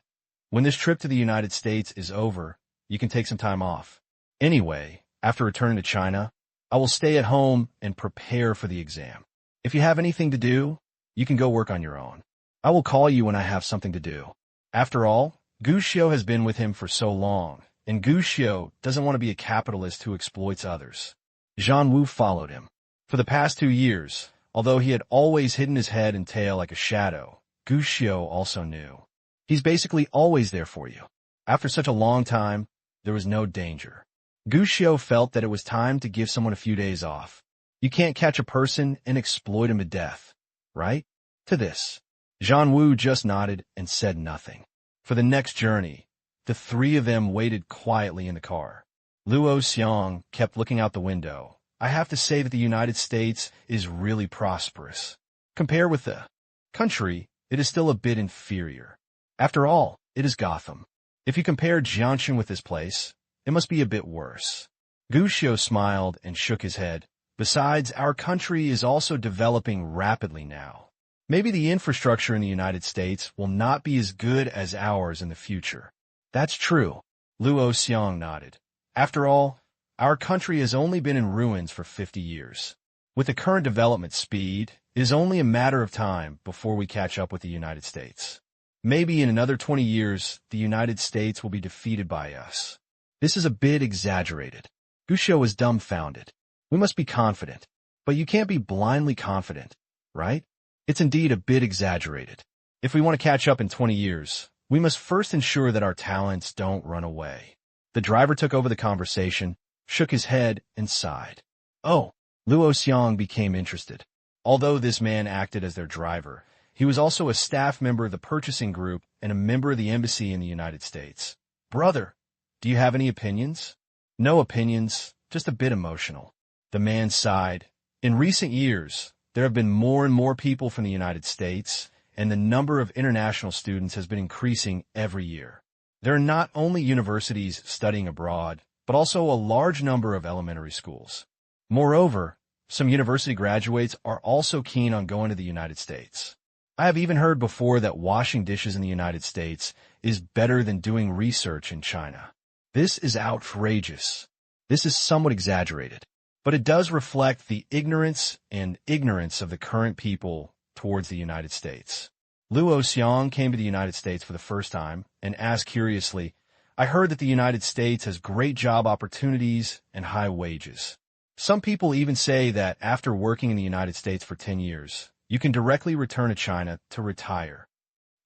When this trip to the United States is over, you can take some time off. Anyway, after returning to China, I will stay at home and prepare for the exam. If you have anything to do, you can go work on your own. I will call you when I have something to do. After all, Gu Xiu has been with him for so long, and Gu Xiu doesn't want to be a capitalist who exploits others. Zhan Wu followed him. For the past 2 years, although he had always hidden his head and tail like a shadow, Gu Xiu also knew. He's basically always there for you. After such a long time, there was no danger. Gu Xiu felt that it was time to give someone a few days off. You can't catch a person and exploit him to death, right? To this, Zhan Wu just nodded and said nothing. For the next journey, the three of them waited quietly in the car. Luo Xiang kept looking out the window. I have to say that the United States is really prosperous. Compared with the country, it is still a bit inferior. After all, it is Gotham. If you compare Jianshan with this place, it must be a bit worse. Gu Xiu smiled and shook his head. Besides, our country is also developing rapidly now. Maybe the infrastructure in the United States will not be as good as ours in the future. That's true. Luo Xiang nodded. After all, our country has only been in ruins for 50 years. With the current development speed, it is only a matter of time before we catch up with the United States. Maybe in another 20 years, the United States will be defeated by us. This is a bit exaggerated. Gu Xiu was dumbfounded. We must be confident. But you can't be blindly confident, right? It's indeed a bit exaggerated. If we want to catch up in 20 years, we must first ensure that our talents don't run away. The driver took over the conversation, shook his head, and sighed. Oh, Luo Xiang became interested. Although this man acted as their driver, he was also a staff member of the purchasing group and a member of the embassy in the United States. Brother, do you have any opinions? No opinions, just a bit emotional. The man sighed. In recent years, there have been more and more people from the United States, and the number of international students has been increasing every year. There are not only universities studying abroad, but also a large number of elementary schools. Moreover, some university graduates are also keen on going to the United States. I have even heard before that washing dishes in the United States is better than doing research in China. This is outrageous. This is somewhat exaggerated, but it does reflect the ignorance of the current people towards the United States. Luo Xiang came to the United States for the first time and asked curiously, I heard that the United States has great job opportunities and high wages. Some people even say that after working in the United States for 10 years, you can directly return to China to retire.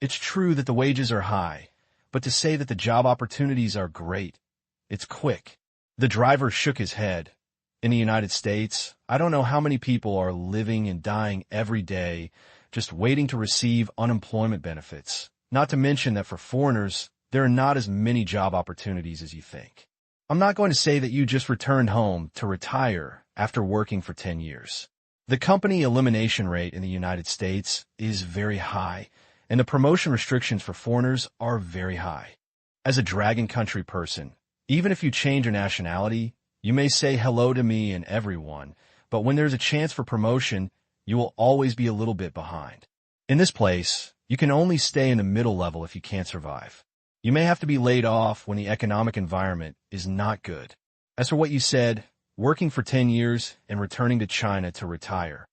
It's true that the wages are high, but to say that the job opportunities are great, it's quick. The driver shook his head. In the United States, I don't know how many people are living and dying every day just waiting to receive unemployment benefits. Not to mention that for foreigners, there are not as many job opportunities as you think. I'm not going to say that you just returned home to retire after working for 10 years. The company elimination rate in the United States is very high, and the promotion restrictions for foreigners are very high. As a Dragon Country person, even if you change your nationality, you may say hello to me and everyone, but when there's a chance for promotion, you will always be a little bit behind. In this place, you can only stay in the middle level if you can't survive. You may have to be laid off when the economic environment is not good. As for what you said, working for 10 years and returning to China to retire,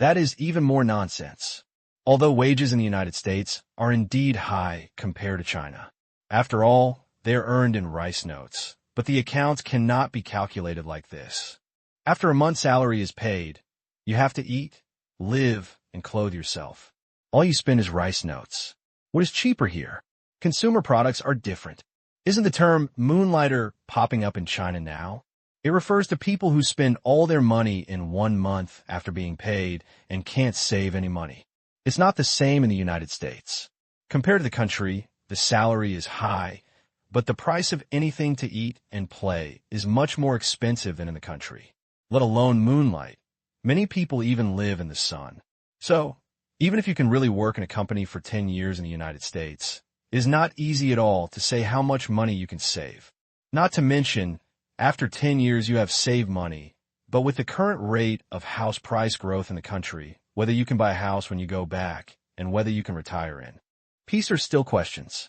that is even more nonsense. Although wages in the United States are indeed high compared to China. After all, they are earned in rice notes, but the accounts cannot be calculated like this. After a month's salary is paid, you have to eat, live, and clothe yourself. All you spend is rice notes. What is cheaper here? Consumer products are different. Isn't the term moonlighter popping up in China now? It refers to people who spend all their money in 1 month after being paid and can't save any money. It's not the same in the United States. Compared to the country, the salary is high, but the price of anything to eat and play is much more expensive than in the country, let alone moonlight. Many people even live in the sun. So, even if you can really work in a company for 10 years in the United States, it is not easy at all to say how much money you can save. Not to mention, after 10 years you have saved money, but with the current rate of house price growth in the country, whether you can buy a house when you go back and whether you can retire in. Peace are still questions.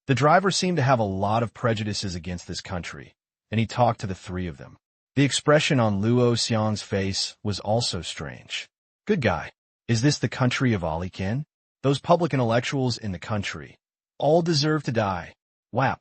The driver seemed to have a lot of prejudices against this country, and he talked to the three of them. The expression on Luo Xiang's face was also strange. Good guy. Is this the country of Ali Kin? Those public intellectuals in the country all deserve to die. Wow.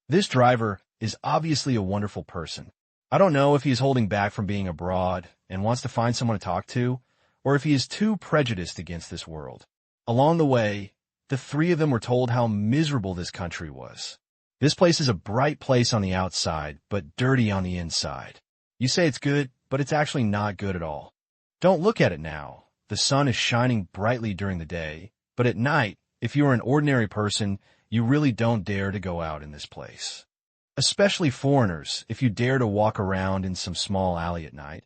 This driver is obviously a wonderful person. I don't know if he is holding back from being abroad and wants to find someone to talk to, or if he is too prejudiced against this world. Along the way, the three of them were told how miserable this country was. This place is a bright place on the outside, but dirty on the inside. You say it's good, but it's actually not good at all. Don't look at it now. The sun is shining brightly during the day, but at night, if you are an ordinary person, you really don't dare to go out in this place. Especially foreigners, if you dare to walk around in some small alley at night,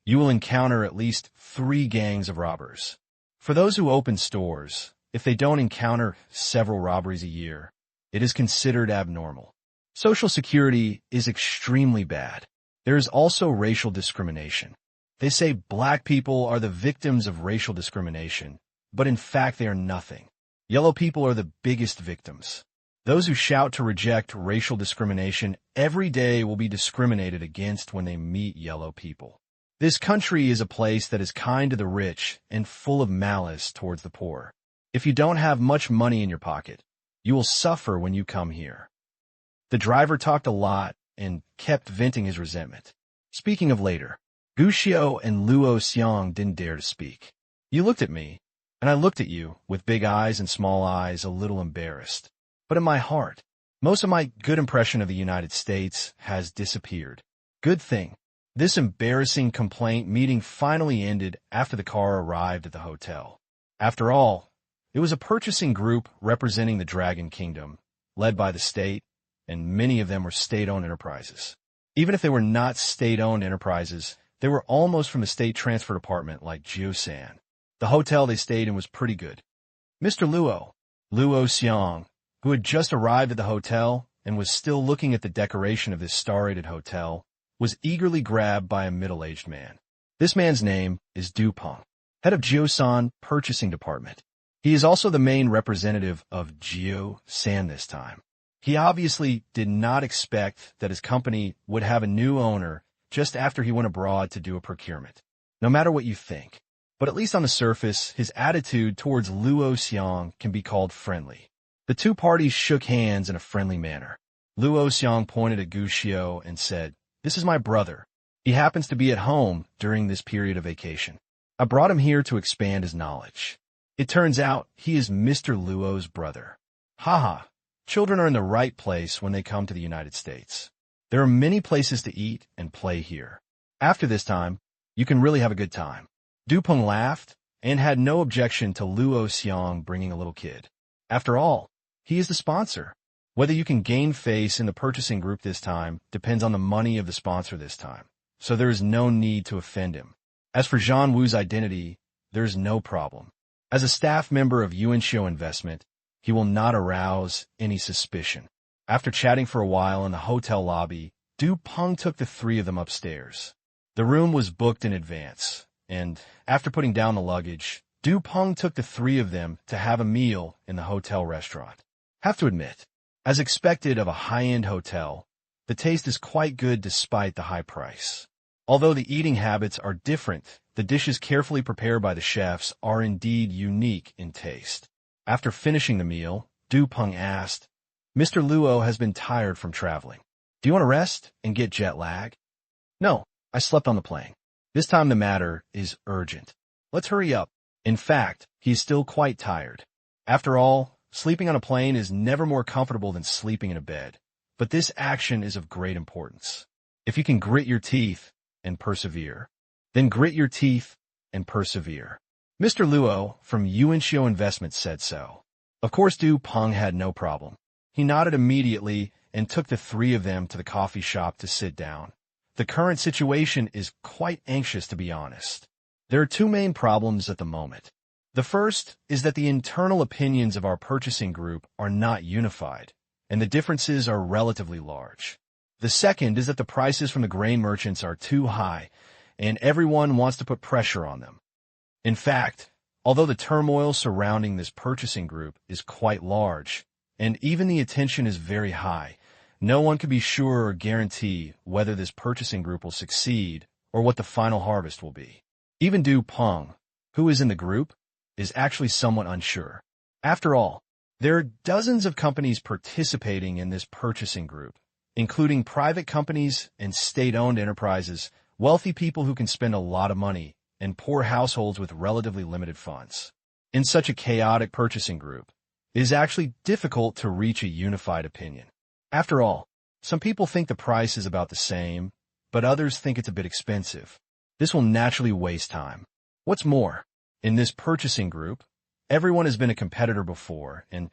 you will encounter at least 3 gangs of robbers. For those who open stores, if they don't encounter several robberies a year, it is considered abnormal. Social security is extremely bad. There is also racial discrimination. They say black people are the victims of racial discrimination, but in fact they are nothing. Yellow people are the biggest victims. Those who shout to reject racial discrimination every day will be discriminated against when they meet yellow people. This country is a place that is kind to the rich and full of malice towards the poor. If you don't have much money in your pocket, you will suffer when you come here. The driver talked a lot and kept venting his resentment. Speaking of later, Gu Xiao and Luo Xiang didn't dare to speak. You looked at me, and I looked at you, with big eyes and small eyes, a little embarrassed. But in my heart, most of my good impression of the United States has disappeared. Good thing. This embarrassing complaint meeting finally ended after the car arrived at the hotel. After all, it was a purchasing group representing the Dragon Kingdom, led by the state, and many of them were state-owned enterprises. Even if they were not state-owned enterprises, they were almost from the state transfer department like Jiosan. The hotel they stayed in was pretty good. Mr. Luo Xiang, who had just arrived at the hotel and was still looking at the decoration of this star-rated hotel, was eagerly grabbed by a middle-aged man. This man's name is Du Peng, head of Jiosan Purchasing Department. He is also the main representative of Jiosan this time. He obviously did not expect that his company would have a new owner just after he went abroad to do a procurement. No matter what you think, but at least on the surface, his attitude towards Luo Xiang can be called friendly. The two parties shook hands in a friendly manner. Luo Xiang pointed at Gu Xiao and said, "This is my brother. He happens to be at home during this period of vacation. I brought him here to expand his knowledge. It turns out he is Mr. Luo's brother." Haha. Children are in the right place when they come to the United States. There are many places to eat and play here. After this time, you can really have a good time. Du Peng laughed and had no objection to Luo Xiang bringing a little kid. After all, he is the sponsor. Whether you can gain face in the purchasing group this time depends on the money of the sponsor this time, so there is no need to offend him. As for Zhan Wu's identity, there is no problem. As a staff member of Yuanxiu Investment, he will not arouse any suspicion. After chatting for a while in the hotel lobby, Du Peng took the 3 of them upstairs. The room was booked in advance, and after putting down the luggage, Du Peng took the 3 of them to have a meal in the hotel restaurant. Have to admit, as expected of a high-end hotel, the taste is quite good despite the high price. Although the eating habits are different, the dishes carefully prepared by the chefs are indeed unique in taste. After finishing the meal, Du Peng asked, "Mr. Luo has been tired from traveling. Do you want to rest and get jet lag?" "No, I slept on the plane. This time the matter is urgent. Let's hurry up." In fact, he is still quite tired. After all, sleeping on a plane is never more comfortable than sleeping in a bed. But this action is of great importance. If you can grit your teeth and persevere, then grit your teeth and persevere. Mr. Luo from Yuanxiu Investment said so. Of course, Du Peng had no problem. He nodded immediately and took the three of them to the coffee shop to sit down. The current situation is quite anxious, to be honest. There are two main problems at the moment. The first is that the internal opinions of our purchasing group are not unified, and the differences are relatively large. The second is that the prices from the grain merchants are too high, and everyone wants to put pressure on them. In fact, although the turmoil surrounding this purchasing group is quite large, and even the attention is very high, no one can be sure or guarantee whether this purchasing group will succeed or what the final harvest will be. Even Du Peng, who is in the group, is actually somewhat unsure. After all, there are dozens of companies participating in this purchasing group, including private companies and state-owned enterprises, wealthy people who can spend a lot of money, and poor households with relatively limited funds. In such a chaotic purchasing group, it is actually difficult to reach a unified opinion. After all, some people think the price is about the same, but others think it's a bit expensive. This will naturally waste time. What's more, in this purchasing group, everyone has been a competitor before, and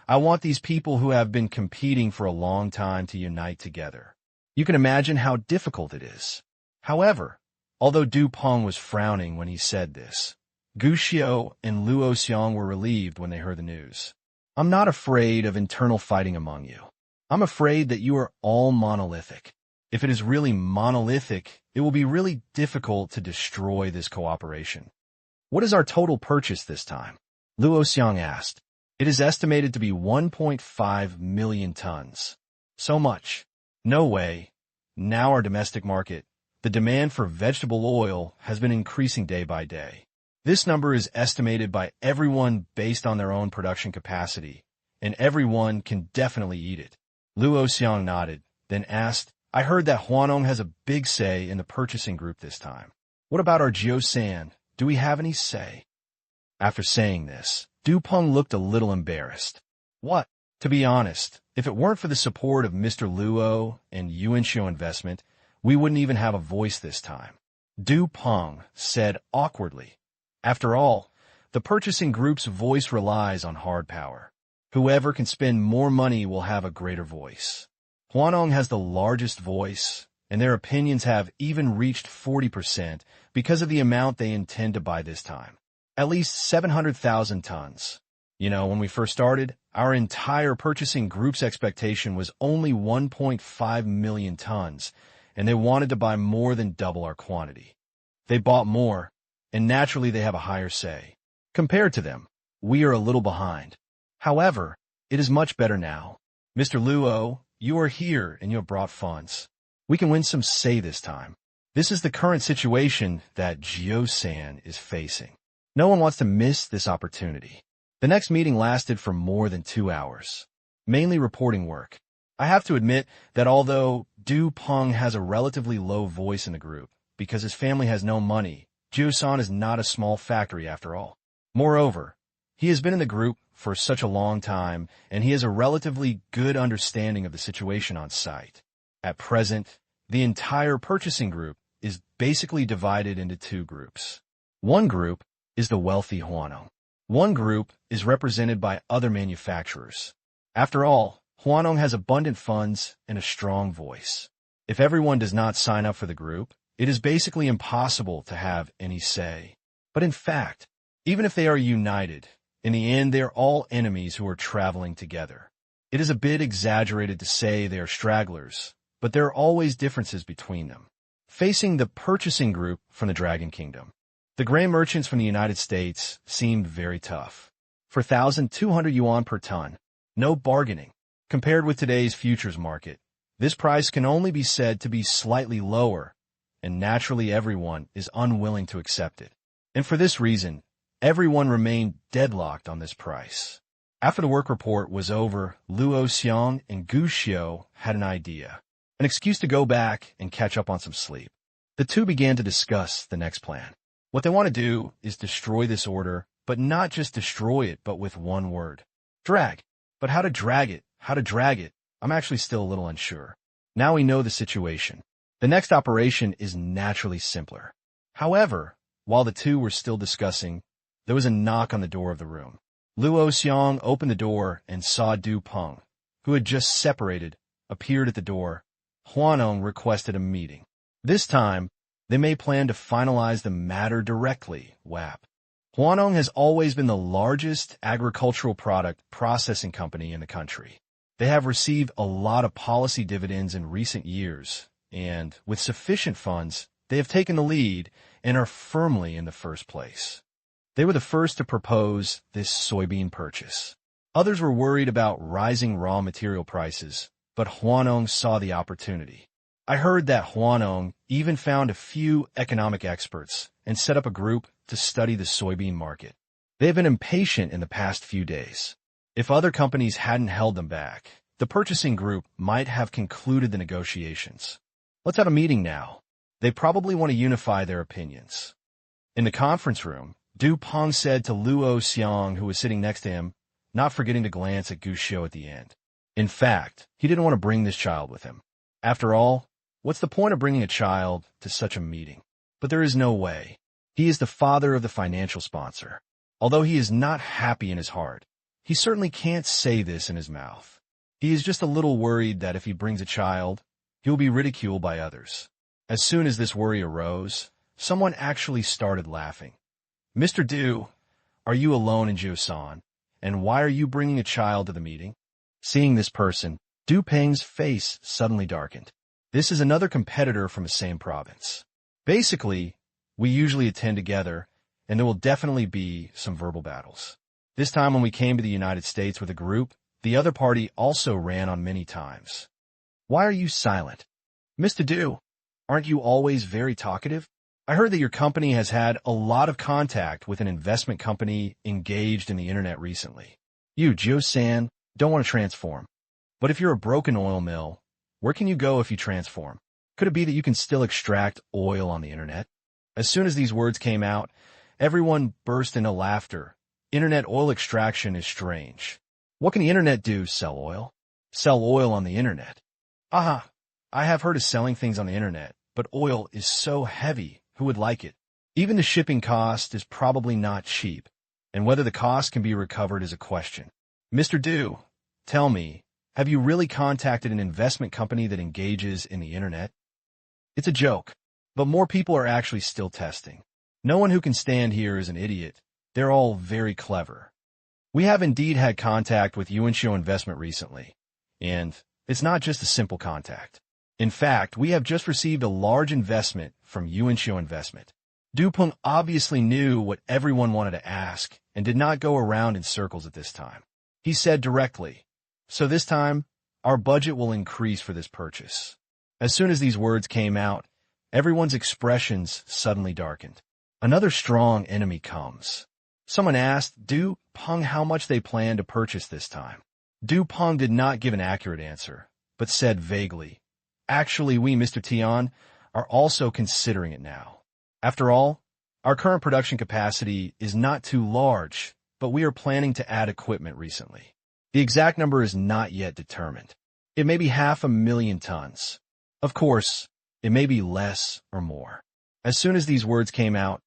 I want these people who have been competing for a long time to unite together. You can imagine how difficult it is. However, although Du Peng was frowning when he said this, Gu Xiao and Luo Xiang were relieved when they heard the news. I'm not afraid of internal fighting among you. I'm afraid that you are all monolithic. If it is really monolithic, it will be really difficult to destroy this cooperation. What is our total purchase this time? Luo Xiang asked. It is estimated to be 1.5 million tons. So much. No way. Now our domestic market, the demand for vegetable oil has been increasing day by day. This number is estimated by everyone based on their own production capacity, and everyone can definitely eat it. Luo Xiang nodded, then asked, I heard that Huanong has a big say in the purchasing group this time. What about our Jiosan? Do we have any say? After saying this, Du Peng looked a little embarrassed. What? To be honest, if it weren't for the support of Mr. Luo and Yuanxiu Investment, we wouldn't even have a voice this time. Du Peng said awkwardly. After all, the purchasing group's voice relies on hard power. Whoever can spend more money will have a greater voice. Huanong has the largest voice, and their opinions have even reached 40% because of the amount they intend to buy this time. At least 700,000 tons. You know, when we first started, our entire purchasing group's expectation was only 1.5 million tons, and they wanted to buy more than double our quantity. They bought more, and naturally they have a higher say. Compared to them, we are a little behind. However, it is much better now. Mr. Luo, you are here and you have brought funds. We can win some say this time. This is the current situation that Jiosan is facing. No one wants to miss this opportunity. The next meeting lasted for more than 2 hours, mainly reporting work. I have to admit that although Du Peng has a relatively low voice in the group because his family has no money, Jiosan is not a small factory after all. Moreover, he has been in the group for such a long time, and he has a relatively good understanding of the situation on site. At present, the entire purchasing group is basically divided into two groups. One group is the wealthy Huanong. One group is represented by other manufacturers. After all, Huanong has abundant funds and a strong voice. If everyone does not sign up for the group, it is basically impossible to have any say. But in fact, even if they are united, in the end they are all enemies who are traveling together. It is a bit exaggerated to say they are stragglers, but there are always differences between them. Facing the purchasing group from the Dragon Kingdom, the grain merchants from the United States seemed very tough. For 1,200 yuan per ton, no bargaining. Compared with today's futures market, this price can only be said to be slightly lower, and naturally everyone is unwilling to accept it. And for this reason, everyone remained deadlocked on this price. After the work report was over, Luo Xiang and Gu Xiao had an idea, an excuse to go back and catch up on some sleep. The two began to discuss the next plan. What they want to do is destroy this order, but not just destroy it, but with one word. Drag. But how to drag it? How to drag it? I'm actually still a little unsure. Now we know the situation. The next operation is naturally simpler. However, while the two were still discussing, there was a knock on the door of the room. Luo Xiang opened the door and saw Du Peng, who had just separated, appeared at the door. Huanong requested a meeting. This time, they may plan to finalize the matter directly, WAP. Huanong has always been the largest agricultural product processing company in the country. They have received a lot of policy dividends in recent years, and with sufficient funds, they have taken the lead and are firmly in the first place. They were the first to propose this soybean purchase. Others were worried about rising raw material prices, but Huanong saw the opportunity. I heard that Huanong even found a few economic experts and set up a group to study the soybean market. They have been impatient in the past few days. If other companies hadn't held them back, the purchasing group might have concluded the negotiations. Let's have a meeting now. They probably want to unify their opinions. In the conference room, Du Peng said to Luo Xiang, who was sitting next to him, not forgetting to glance at Gu Xiu at the end. In fact, he didn't want to bring this child with him. After all, what's the point of bringing a child to such a meeting? But there is no way. He is the father of the financial sponsor. Although he is not happy in his heart, he certainly can't say this in his mouth. He is just a little worried that if he brings a child, he will be ridiculed by others. As soon as this worry arose, someone actually started laughing. Mr. Du, are you alone in Jiusan? And why are you bringing a child to the meeting? Seeing this person, Du Peng's face suddenly darkened. This is another competitor from the same province. Basically, we usually attend together, and there will definitely be some verbal battles. This time when we came to the United States with a group, the other party also ran on many times. Why are you silent? Mr. Du, aren't you always very talkative? I heard that your company has had a lot of contact with an investment company engaged in the internet recently. You, Jiu-san, don't want to transform. But if you're a broken oil mill, where can you go if you transform? Could it be that you can still extract oil on the internet? As soon as these words came out, everyone burst into laughter. Internet oil extraction is strange. What can the internet do? Sell oil? Sell oil on the internet? Aha! I have heard of selling things on the internet, but oil is so heavy. Who would like it? Even the shipping cost is probably not cheap, and whether the cost can be recovered is a question. Mr. Du, tell me, have you really contacted an investment company that engages in the internet? It's a joke, but more people are actually still testing. No one who can stand here is an idiot. They're all very clever. We have indeed had contact with Yuanxiu Investment recently, and it's not just a simple contact. In fact, we have just received a large investment from Yuanxiu Investment. Du Peng obviously knew what everyone wanted to ask and did not go around in circles at this time. He said directly, so this time, our budget will increase for this purchase. As soon as these words came out, everyone's expressions suddenly darkened. Another strong enemy comes. Someone asked Du Peng how much they planned to purchase this time. Du Peng did not give an accurate answer, but said vaguely, actually, we, Mr. Tian, are also considering it now. After all, our current production capacity is not too large, but we are planning to add equipment recently. The exact number is not yet determined. It may be 500,000 tons. Of course, it may be less or more. As soon as these words came out,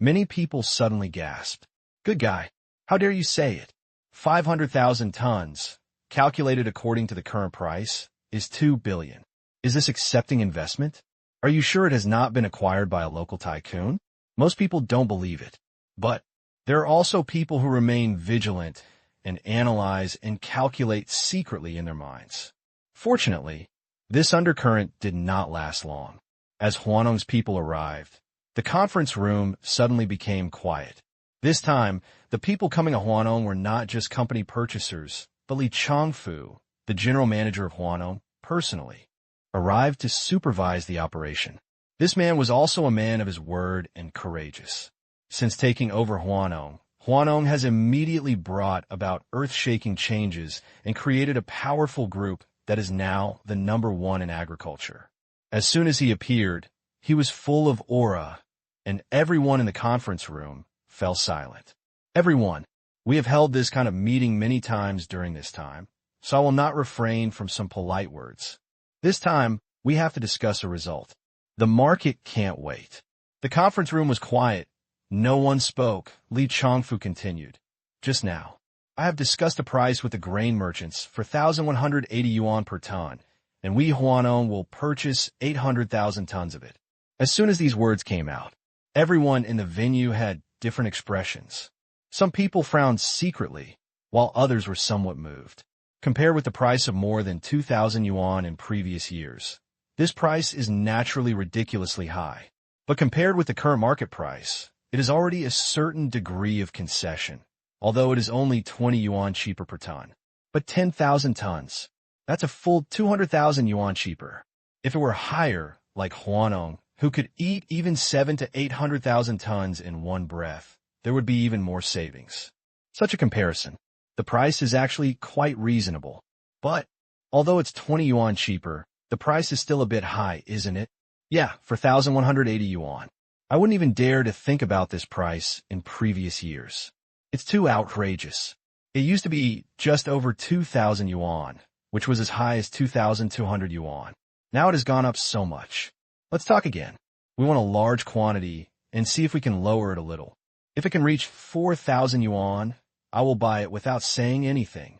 many people suddenly gasped. Good guy, how dare you say it? 500,000 tons, calculated according to the current price, is 2 billion. Is this accepting investment? Are you sure it has not been acquired by a local tycoon? Most people don't believe it. But there are also people who remain vigilant and analyze and calculate secretly in their minds. Fortunately, this undercurrent did not last long. As Huanong's people arrived, the conference room suddenly became quiet. This time, the people coming to Huanong were not just company purchasers, but Li Changfu, the general manager of Huanong, personally arrived to supervise the operation. This man was also a man of his word and courageous. Since taking over Huanong, Huanong has immediately brought about earth-shaking changes and created a powerful group that is now the #1 in agriculture. As soon as he appeared, he was full of aura, and everyone in the conference room fell silent. Everyone, we have held this kind of meeting many times during this time, so I will not refrain from some polite words. This time, we have to discuss a result. The market can't wait. The conference room was quiet. No one spoke. Li Changfu continued. Just now, I have discussed a price with the grain merchants for 1,180 yuan per ton, and we Huanong will purchase 800,000 tons of it. As soon as these words came out, everyone in the venue had different expressions. Some people frowned secretly, while others were somewhat moved. Compared with the price of more than 2,000 yuan in previous years, this price is naturally ridiculously high. But compared with the current market price, it is already a certain degree of concession, although it is only 20 yuan cheaper per ton. But 10,000 tons, that's a full 200,000 yuan cheaper. If it were higher, like Huanong, who could eat even 7 to 800,000 tons in one breath, there would be even more savings. Such a comparison, the price is actually quite reasonable. But, although it's 20 yuan cheaper, the price is still a bit high, isn't it? Yeah, for 1,180 yuan. I wouldn't even dare to think about this price in previous years. It's too outrageous. It used to be just over 2,000 yuan, which was as high as 2,200 yuan. Now it has gone up so much. Let's talk again. We want a large quantity and see if we can lower it a little. If it can reach 4,000 yuan, I will buy it without saying anything.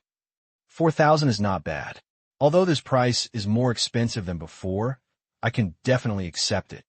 4,000 is not bad. Although this price is more expensive than before, I can definitely accept it.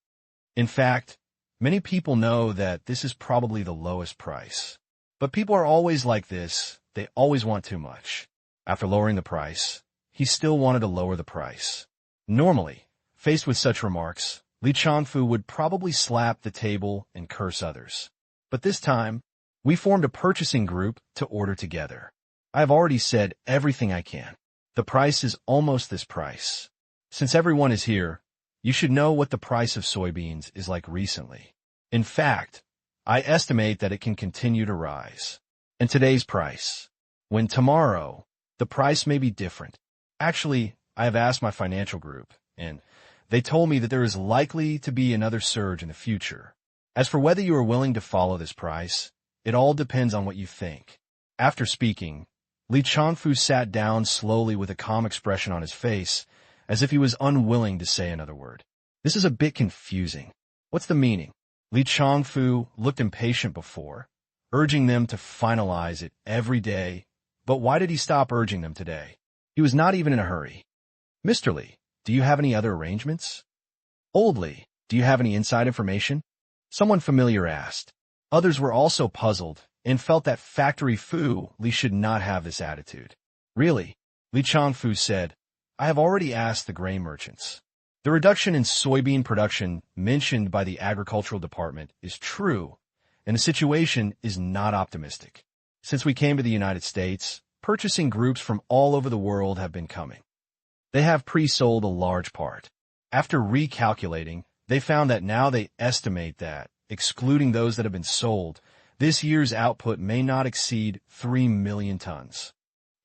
In fact, many people know that this is probably the lowest price. But people are always like this. They always want too much. After lowering the price, he still wanted to lower the price. Normally, faced with such remarks, Li Changfu would probably slap the table and curse others. But this time, we formed a purchasing group to order together. I have already said everything I can. The price is almost this price. Since everyone is here, you should know what the price of soybeans is like recently. In fact, I estimate that it can continue to rise. And today's price, when tomorrow, the price may be different. Actually, I have asked my financial group, and they told me that there is likely to be another surge in the future. As for whether you are willing to follow this price, it all depends on what you think. After speaking, Li Changfu sat down slowly with a calm expression on his face, as if he was unwilling to say another word. This is a bit confusing. What's the meaning? Li Changfu looked impatient before, urging them to finalize it every day. But why did he stop urging them today? He was not even in a hurry. Mr. Li, do you have any other arrangements? Old Li, do you have any inside information? Someone familiar asked. Others were also puzzled and felt that Factory Fu Li should not have this attitude. Really? Li Changfu said, I have already asked the grain merchants. The reduction in soybean production mentioned by the Agricultural Department is true, and the situation is not optimistic. Since we came to the United States, purchasing groups from all over the world have been coming. They have pre-sold a large part. After recalculating, they found that now they estimate that, excluding those that have been sold, this year's output may not exceed 3 million tons.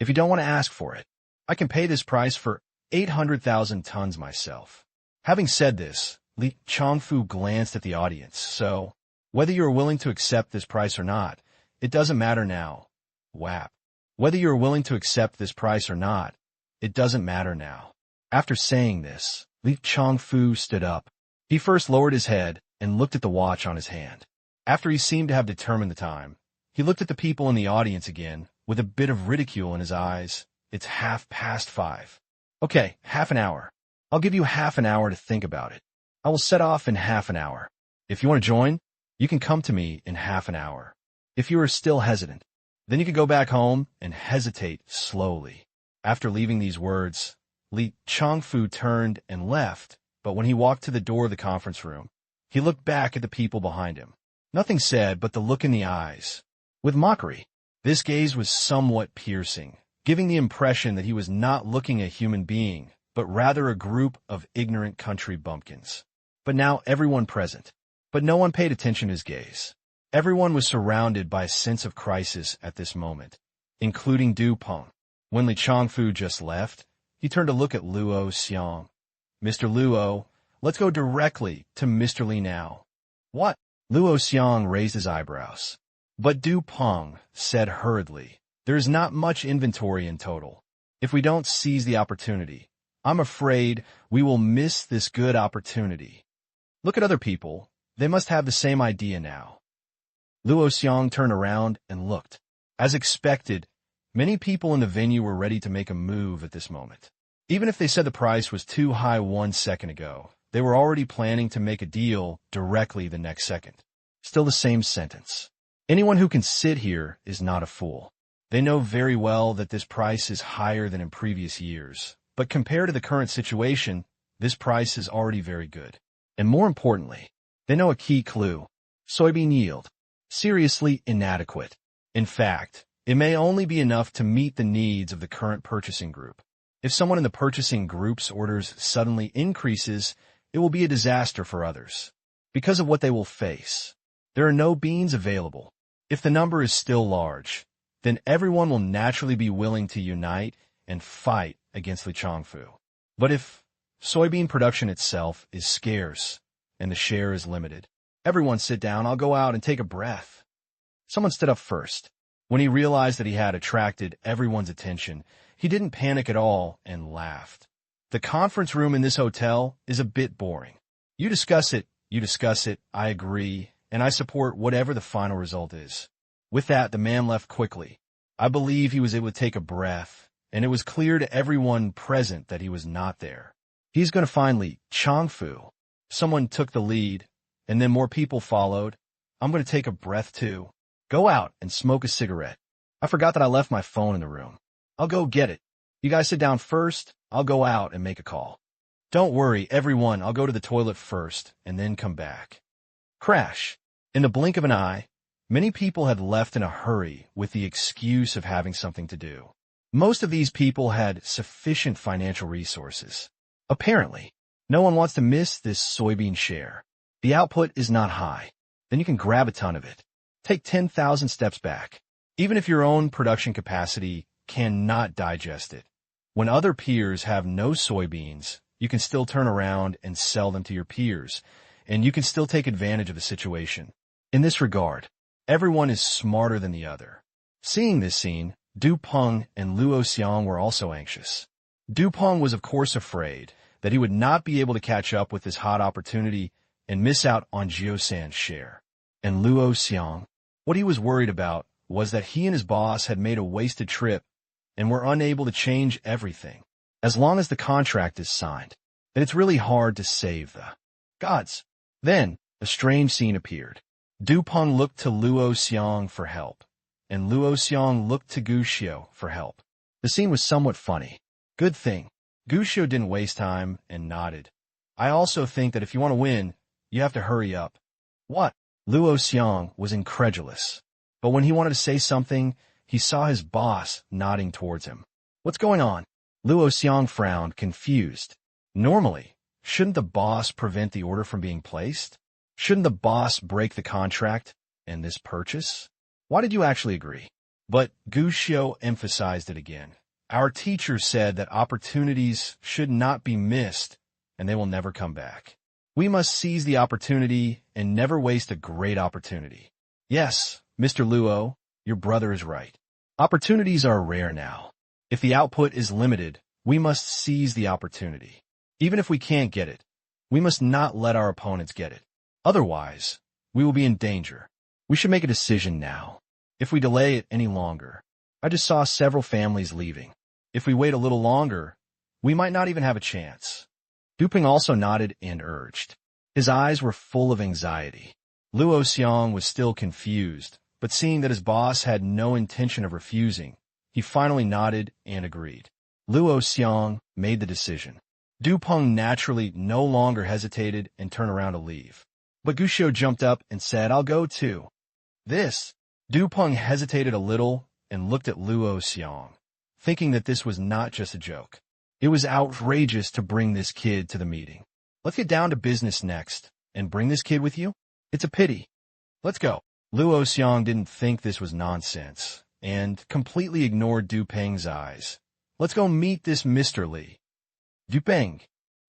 If you don't want to ask for it, I can pay this price for 800,000 tons myself. Having said this, Li Changfu glanced at the audience, so, whether you are willing to accept this price or not, it doesn't matter now. WAP. Whether you are willing to accept this price or not, it doesn't matter now. After saying this, Li Changfu stood up. He first lowered his head and looked at the watch on his hand. After he seemed to have determined the time, he looked at the people in the audience again, with a bit of ridicule in his eyes. It's 5:30. Okay, half an hour. I'll give you half an hour to think about it. I will set off in half an hour. If you want to join, you can come to me in half an hour. If you are still hesitant, then you can go back home and hesitate slowly. After leaving these words, Li Changfu turned and left, but when he walked to the door of the conference room, he looked back at the people behind him. Nothing said but the look in the eyes. With mockery, this gaze was somewhat piercing, giving the impression that he was not looking at a human being, but rather a group of ignorant country bumpkins. But now everyone present. But no one paid attention to his gaze. Everyone was surrounded by a sense of crisis at this moment, including Du Peng. When Li Changfu just left, he turned to look at Luo Xiang. Mr. Luo, let's go directly to Mr. Li now. What? Luo Xiang raised his eyebrows. But Du Peng said hurriedly, there is not much inventory in total. If we don't seize the opportunity, I'm afraid we will miss this good opportunity. Look at other people. They must have the same idea now. Luo Xiang turned around and looked. As expected, many people in the venue were ready to make a move at this moment. Even if they said the price was too high 1 second ago, they were already planning to make a deal directly the next second. Still the same sentence. Anyone who can sit here is not a fool. They know very well that this price is higher than in previous years, but compared to the current situation, this price is already very good. And more importantly, they know a key clue. Soybean yield. Seriously inadequate. In fact, it may only be enough to meet the needs of the current purchasing group. If someone in the purchasing group's orders suddenly increases, it will be a disaster for others. Because of what they will face. There are no beans available. If the number is still large, then everyone will naturally be willing to unite and fight against the Chongfu. But if soybean production itself is scarce and the share is limited, everyone sit down, I'll go out and take a breath. Someone stood up first. When he realized that he had attracted everyone's attention, he didn't panic at all and laughed. The conference room in this hotel is a bit boring. You discuss it, I agree, and I support whatever the final result is. With that, the man left quickly. I believe he was able to take a breath, and it was clear to everyone present that he was not there. He's going to finally Chongfu. Someone took the lead, and then more people followed. I'm going to take a breath too. Go out and smoke a cigarette. I forgot that I left my phone in the room. I'll go get it. You guys sit down first. I'll go out and make a call. Don't worry, everyone. I'll go to the toilet first and then come back. Crash. In the blink of an eye, many people had left in a hurry with the excuse of having something to do. Most of these people had sufficient financial resources. Apparently, no one wants to miss this soybean share. The output is not high. Then you can grab a ton of it. Take 10,000 steps back. Even if your own production capacity cannot digest it. When other peers have no soybeans, you can still turn around and sell them to your peers, and you can still take advantage of the situation. In this regard, everyone is smarter than the other. Seeing this scene, Du Peng and Luo Xiang were also anxious. Du Peng was of course afraid that he would not be able to catch up with this hot opportunity and miss out on Jiosan's share. And Luo Xiang, what he was worried about was that he and his boss had made a wasted trip and were unable to change everything. As long as the contract is signed, then it's really hard to save the gods. Then, a strange scene appeared. Du Peng looked to Luo Xiang for help, and Luo Xiang looked to Guxiu for help. The scene was somewhat funny. Good thing. Guxiu didn't waste time and nodded. I also think that if you want to win, you have to hurry up. What? Luo Xiang was incredulous. But when he wanted to say something, he saw his boss nodding towards him. What's going on? Luo Xiang frowned, confused. Normally, shouldn't the boss prevent the order from being placed? Shouldn't the boss break the contract and this purchase? Why did you actually agree? But Guxiu emphasized it again. Our teacher said that opportunities should not be missed, and they will never come back. We must seize the opportunity and never waste a great opportunity. Yes, Mr. Luo, your brother is right. Opportunities are rare now. If the output is limited, we must seize the opportunity. Even if we can't get it, we must not let our opponents get it. Otherwise, we will be in danger. We should make a decision now. If we delay it any longer, I just saw several families leaving. If we wait a little longer, we might not even have a chance. Du Peng also nodded and urged. His eyes were full of anxiety. Luo Xiang was still confused, but seeing that his boss had no intention of refusing, he finally nodded and agreed. Luo Xiang made the decision. Du Peng naturally no longer hesitated and turned around to leave. But Guxiu jumped up and said, I'll go too. Du Peng hesitated a little and looked at Luo Xiang, thinking that this was not just a joke. It was outrageous to bring this kid to the meeting. Let's get down to business next, and bring this kid with you? It's a pity. Let's go. Luo Xiang didn't think this was nonsense, and completely ignored Du Peng's eyes. Let's go meet this Mr. Li. Du Peng.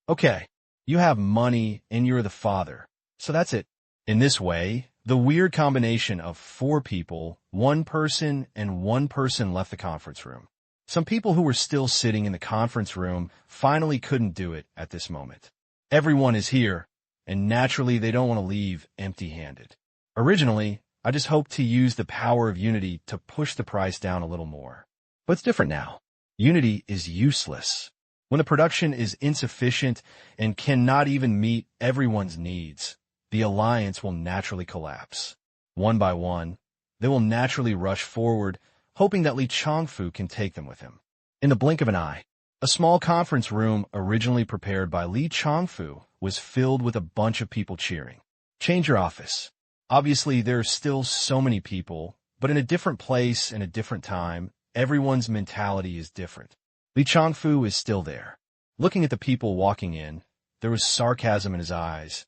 Okay, you have money and you're the father, so that's it. In this way, the weird combination of 4 people, 1 person, and 1 person left the conference room. Some people who were still sitting in the conference room finally couldn't do it at this moment. Everyone is here, and naturally they don't want to leave empty-handed. Originally, I just hoped to use the power of unity to push the price down a little more. But it's different now. Unity is useless. When the production is insufficient and cannot even meet everyone's needs, the alliance will naturally collapse. One by one, they will naturally rush forward, hoping that Li Changfu can take them with him. In the blink of an eye, a small conference room originally prepared by Li Changfu was filled with a bunch of people cheering. Change your office. Obviously, there are still so many people, but in a different place and a different time, everyone's mentality is different. Li Changfu is still there. Looking at the people walking in, there was sarcasm in his eyes.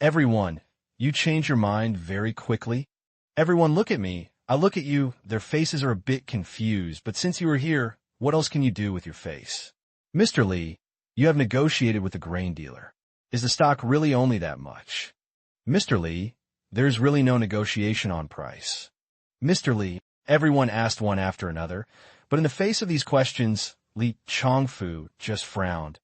Everyone, you change your mind very quickly. Everyone look at me. I look at you. Their faces are a bit confused, but since you are here, what else can you do with your face? Mr. Li, you have negotiated with the grain dealer. Is the stock really only that much? Mr. Li, there's really no negotiation on price. Mr. Li, everyone asked one after another, but in the face of these questions, Li Changfu just frowned.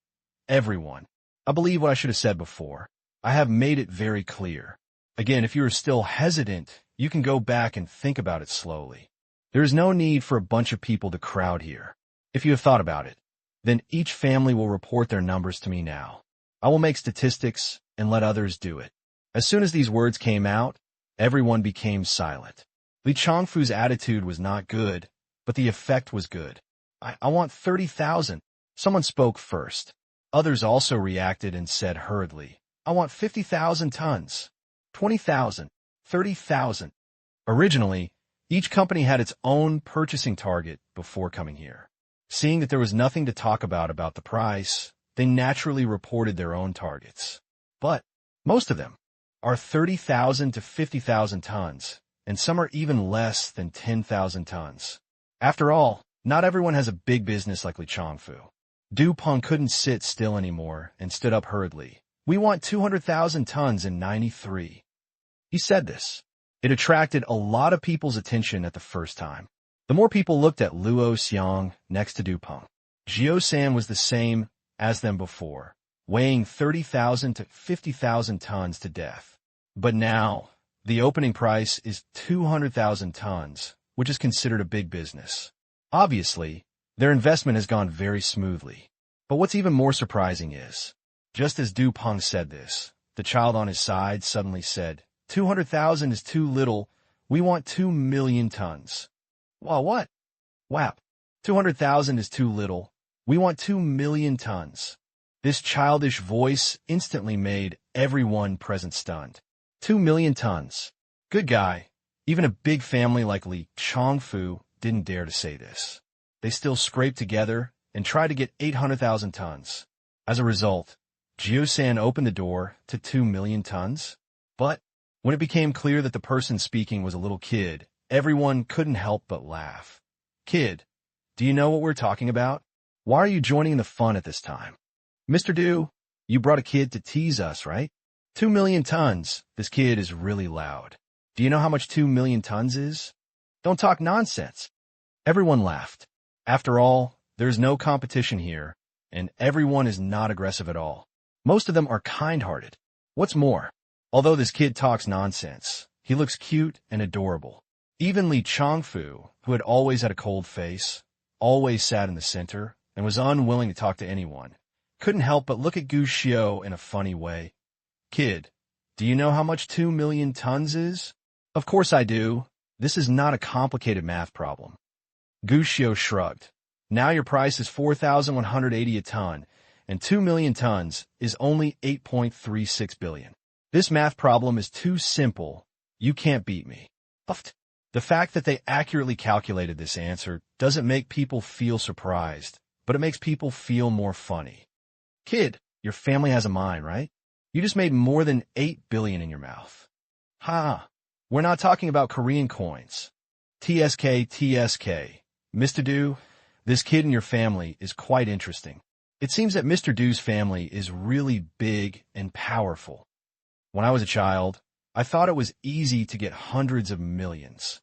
Everyone. I believe what I should have said before. I have made it very clear. Again, if you are still hesitant, you can go back and think about it slowly. There is no need for a bunch of people to crowd here. If you have thought about it, then each family will report their numbers to me now. I will make statistics and let others do it. As soon as these words came out, everyone became silent. Li Changfu's attitude was not good, but the effect was good. I want 30,000. Someone spoke first. Others also reacted and said hurriedly, I want 50,000 tons, 20,000, 30,000. Originally, each company had its own purchasing target before coming here. Seeing that there was nothing to talk about the price, they naturally reported their own targets. But most of them are 30,000 to 50,000 tons, and some are even less than 10,000 tons. After all, not everyone has a big business like Li Changfu. Du Peng couldn't sit still anymore and stood up hurriedly. We want 200,000 tons in 93. He said this. It attracted a lot of people's attention at the first time. The more people looked at Luo Xiang next to Du Peng. Jiao San was the same as them before, weighing 30,000 to 50,000 tons to death. But now, the opening price is 200,000 tons, which is considered a big business. Obviously, their investment has gone very smoothly. But what's even more surprising is, just as Du Peng said this, the child on his side suddenly said, 200,000 is too little. We want 2 million tons. Well, what? Whap. 200,000 is too little. We want 2 million tons. This childish voice instantly made everyone present stunned. 2 million tons. Good guy. Even a big family like Li Changfu didn't dare to say this. They still scraped together and tried to get 800,000 tons. As a result, Jiao San opened the door to 2 million tons. But when it became clear that the person speaking was a little kid, everyone couldn't help but laugh. Kid, do you know what we're talking about? Why are you joining the fun at this time? Mr. Du, you brought a kid to tease us, right? 2 million tons. This kid is really loud. Do you know how much 2 million tons is? Don't talk nonsense. Everyone laughed. After all, there's no competition here, and everyone is not aggressive at all. Most of them are kind-hearted. What's more, although this kid talks nonsense, he looks cute and adorable. Even Li Changfu, who had always had a cold face, always sat in the center, and was unwilling to talk to anyone, couldn't help but look at Gu Xiao in a funny way. Kid, do you know how much 2 million tons is? Of course I do. This is not a complicated math problem. Gu Xiao shrugged. Now your price is 4,180 a ton, and 2 million tons is only 8.36 billion. This math problem is too simple. You can't beat me. The fact that they accurately calculated this answer doesn't make people feel surprised, but it makes people feel more funny. Kid, your family has a mind, right? You just made more than 8 billion in your mouth. Ha! We're not talking about Korean coins. TSK. Mr. Du, this kid in your family is quite interesting. It seems that Mr. Du's family is really big and powerful. When I was a child, I thought it was easy to get hundreds of millions.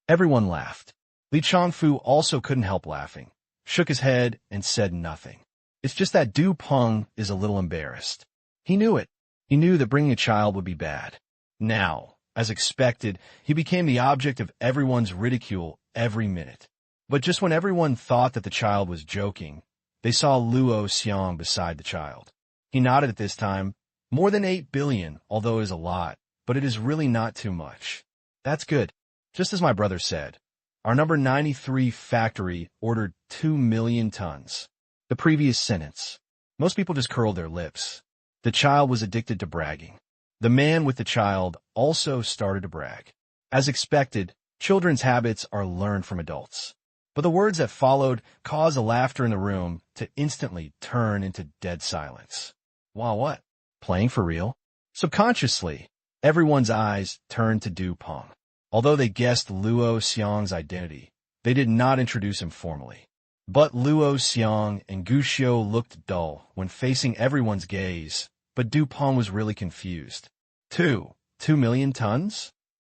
Everyone laughed. Li Changfu also couldn't help laughing, shook his head, and said nothing. It's just that Du Peng is a little embarrassed. He knew it. He knew that bringing a child would be bad. Now, as expected, he became the object of everyone's ridicule every minute. But just when everyone thought that the child was joking, They saw Luo Xiang beside the child. He nodded at this time. More than 8 billion, although it is a lot, but it is really not too much. That's good. Just as my brother said, our number 93 factory ordered 2 million tons. The previous sentence. Most people just curled their lips. The child was addicted to bragging. The man with the child also started to brag. As expected, children's habits are learned from adults. But the words that followed caused the laughter in the room to instantly turn into dead silence. Wow, what? Playing for real? Subconsciously, everyone's eyes turned to Du Peng. Although they guessed Luo Xiang's identity, they did not introduce him formally. But Luo Xiang and Gu Xiu looked dull when facing everyone's gaze, but Du Peng was really confused. 2 million tons?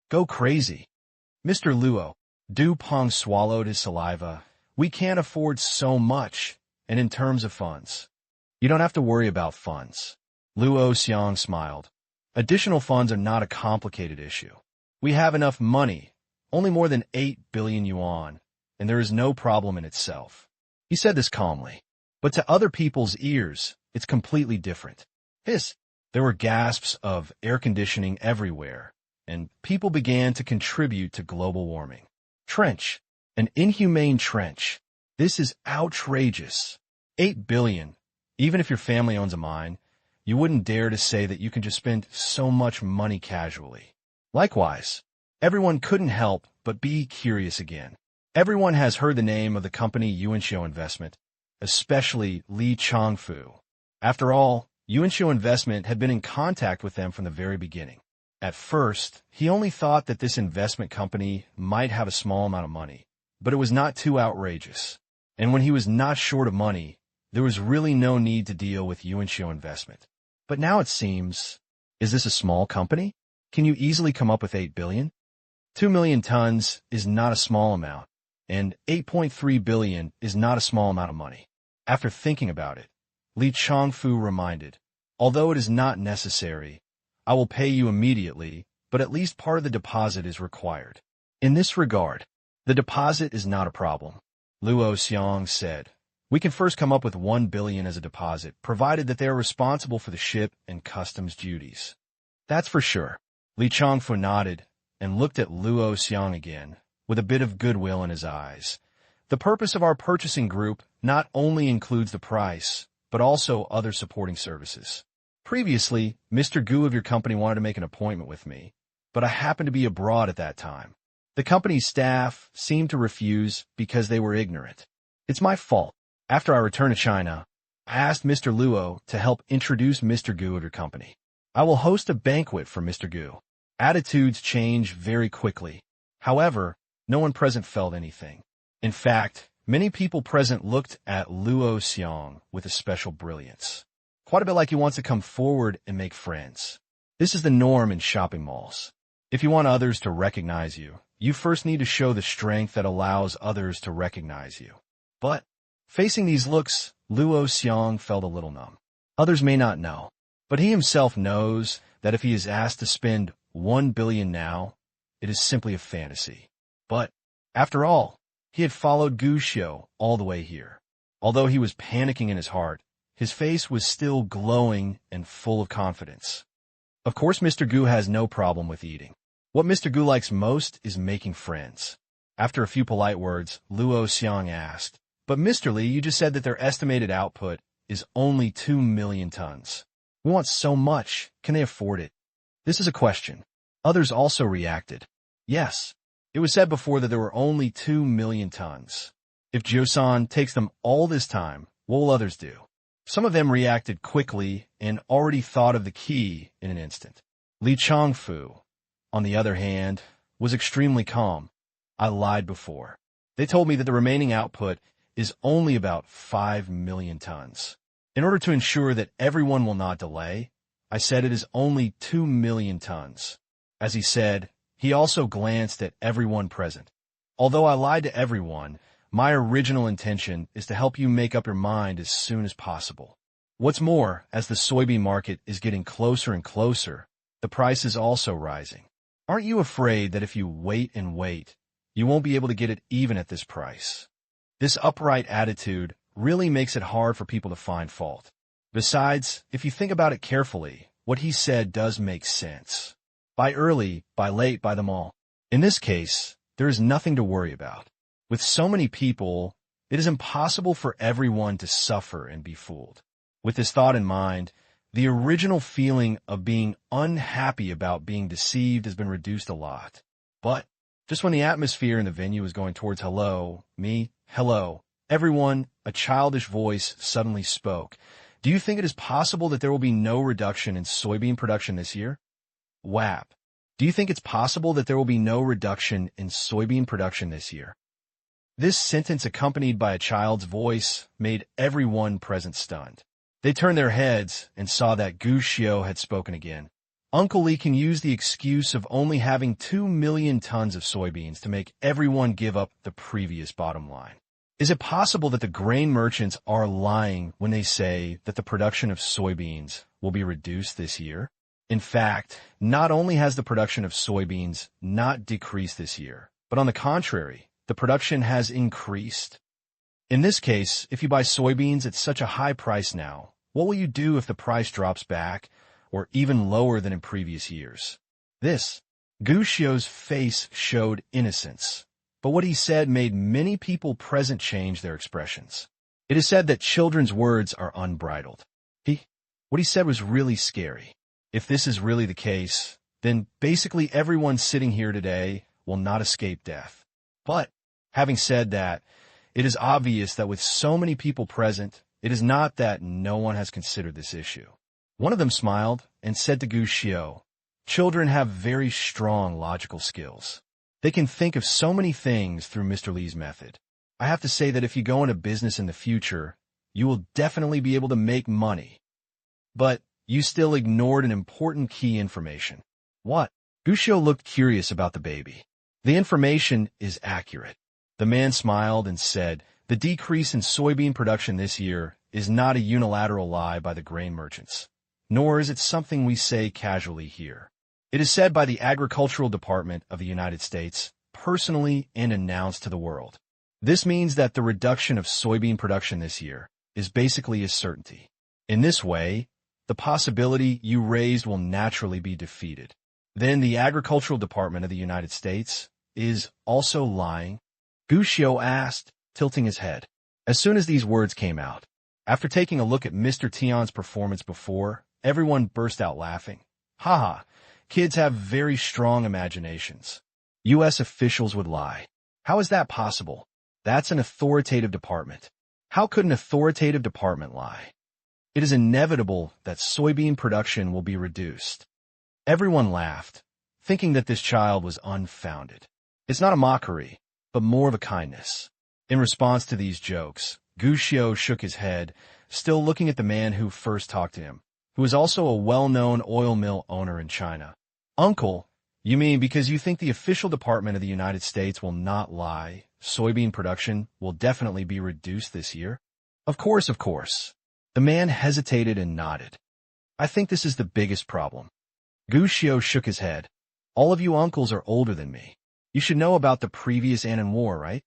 Go crazy. Mr. Luo, Du Peng swallowed his saliva. We can't afford so much, and in terms of funds. You don't have to worry about funds. Luo Xiang smiled. Additional funds are not a complicated issue. We have enough money, only more than 8 billion yuan, and there is no problem in itself. He said this calmly, but to other people's ears, it's completely different. There were gasps of air conditioning everywhere, and people began to contribute to global warming. Trench. An inhumane trench. This is outrageous. 8 billion. Even if your family owns a mine, you wouldn't dare to say that you can just spend so much money casually. Likewise, everyone couldn't help but be curious again. Everyone has heard the name of the company Yuanxiu Investment, especially Li Changfu. After all, Yuanxiu Investment had been in contact with them from the very beginning. At first, he only thought that this investment company might have a small amount of money, but it was not too outrageous. And when he was not short of money, there was really no need to deal with Yuanxiu Investment. But now it seems, is this a small company? Can you easily come up with 8 billion? 2 million tons is not a small amount, and 8.3 billion is not a small amount of money. After thinking about it, Li Changfu reminded, although it is not necessary, I will pay you immediately, but at least part of the deposit is required. In this regard, the deposit is not a problem. Luo Xiang said, we can first come up with 1 billion as a deposit, provided that they are responsible for the ship and customs duties. That's for sure. Li Changfu nodded and looked at Luo Xiang again, with a bit of goodwill in his eyes. The purpose of our purchasing group not only includes the price, but also other supporting services. Previously, Mr. Gu of your company wanted to make an appointment with me, but I happened to be abroad at that time. The company's staff seemed to refuse because they were ignorant. It's my fault. After I returned to China, I asked Mr. Luo to help introduce Mr. Gu of your company. I will host a banquet for Mr. Gu. Attitudes change very quickly. However, no one present felt anything. In fact, many people present looked at Luo Xiang with a special brilliance. Quite a bit like he wants to come forward and make friends. This is the norm in shopping malls. If you want others to recognize you, you first need to show the strength that allows others to recognize you. But, facing these looks, Luo Xiang felt a little numb. Others may not know, but he himself knows that if he is asked to spend 1 billion now, it is simply a fantasy. But, after all, he had followed Gu Xiu all the way here. Although he was panicking in his heart, his face was still glowing and full of confidence. Of course, Mr. Gu has no problem with eating. What Mr. Gu likes most is making friends. After a few polite words, Luo Xiang asked, but Mr. Li, you just said that their estimated output is only 2 million tons. We want so much. Can they afford it? This is a question. Others also reacted. Yes. It was said before that there were only 2 million tons. If Joseon takes them all this time, what will others do? Some of them reacted quickly and already thought of the key in an instant. Li Changfu, on the other hand, was extremely calm. I lied before. They told me that the remaining output is only about 5 million tons. In order to ensure that everyone will not delay, I said it is only 2 million tons. As he said, he also glanced at everyone present. Although I lied to everyone, my original intention is to help you make up your mind as soon as possible. What's more, as the soybean market is getting closer and closer, the price is also rising. Aren't you afraid that if you wait and wait, you won't be able to get it even at this price? This upright attitude really makes it hard for people to find fault. Besides, if you think about it carefully, what he said does make sense. Buy early, buy late, buy them all. In this case, there is nothing to worry about. With so many people, it is impossible for everyone to suffer and be fooled. With this thought in mind, the original feeling of being unhappy about being deceived has been reduced a lot. But just when the atmosphere in the venue is going towards hello, everyone, a childish voice suddenly spoke. Do you think it is possible that there will be no reduction in soybean production this year? WAP. Do you think it's possible that there will be no reduction in soybean production this year? This sentence, accompanied by a child's voice, made everyone present stunned. They turned their heads and saw that Gu Xiao had spoken again. Uncle Li can use the excuse of only having 2 million tons of soybeans to make everyone give up the previous bottom line. Is it possible that the grain merchants are lying when they say that the production of soybeans will be reduced this year? In fact, not only has the production of soybeans not decreased this year, but on the contrary, the production has increased. In this case, if you buy soybeans at such a high price now, what will you do if the price drops back or even lower than in previous years? Gu Xiao's face showed innocence, but what he said made many people present change their expressions. It is said that children's words are unbridled. What he said was really scary. If this is really the case, then basically everyone sitting here today will not escape death. But, having said that, it is obvious that with so many people present, it is not that no one has considered this issue. One of them smiled and said to Gu Xiao, "Children have very strong logical skills. They can think of so many things through Mr. Li's method. I have to say that if you go into business in the future, you will definitely be able to make money." But you still ignored an important key information. What? Gu Xiao looked curious about the baby. The information is accurate. The man smiled and said, "The decrease in soybean production this year is not a unilateral lie by the grain merchants, nor is it something we say casually here. It is said by the Agricultural Department of the United States, personally and announced to the world. This means that the reduction of soybean production this year is basically a certainty. In this way, the possibility you raised will naturally be defeated. Then the Agricultural Department of the United States is also lying?" Gu Xiao asked, tilting his head. As soon as these words came out, after taking a look at Mr. Tian's performance before, everyone burst out laughing. Haha, kids have very strong imaginations. U.S. officials would lie. How is that possible? That's an authoritative department. How could an authoritative department lie? It is inevitable that soybean production will be reduced. Everyone laughed, thinking that this child was unfounded. It's not a mockery, but more of a kindness. In response to these jokes, Gu Xiao shook his head, still looking at the man who first talked to him, who is also a well-known oil mill owner in China. "Uncle, you mean because you think the official department of the United States will not lie, soybean production will definitely be reduced this year?" Of course. The man hesitated and nodded. "I think this is the biggest problem." Gu Xiao shook his head. "All of you uncles are older than me. You should know about the previous Annan War, right?"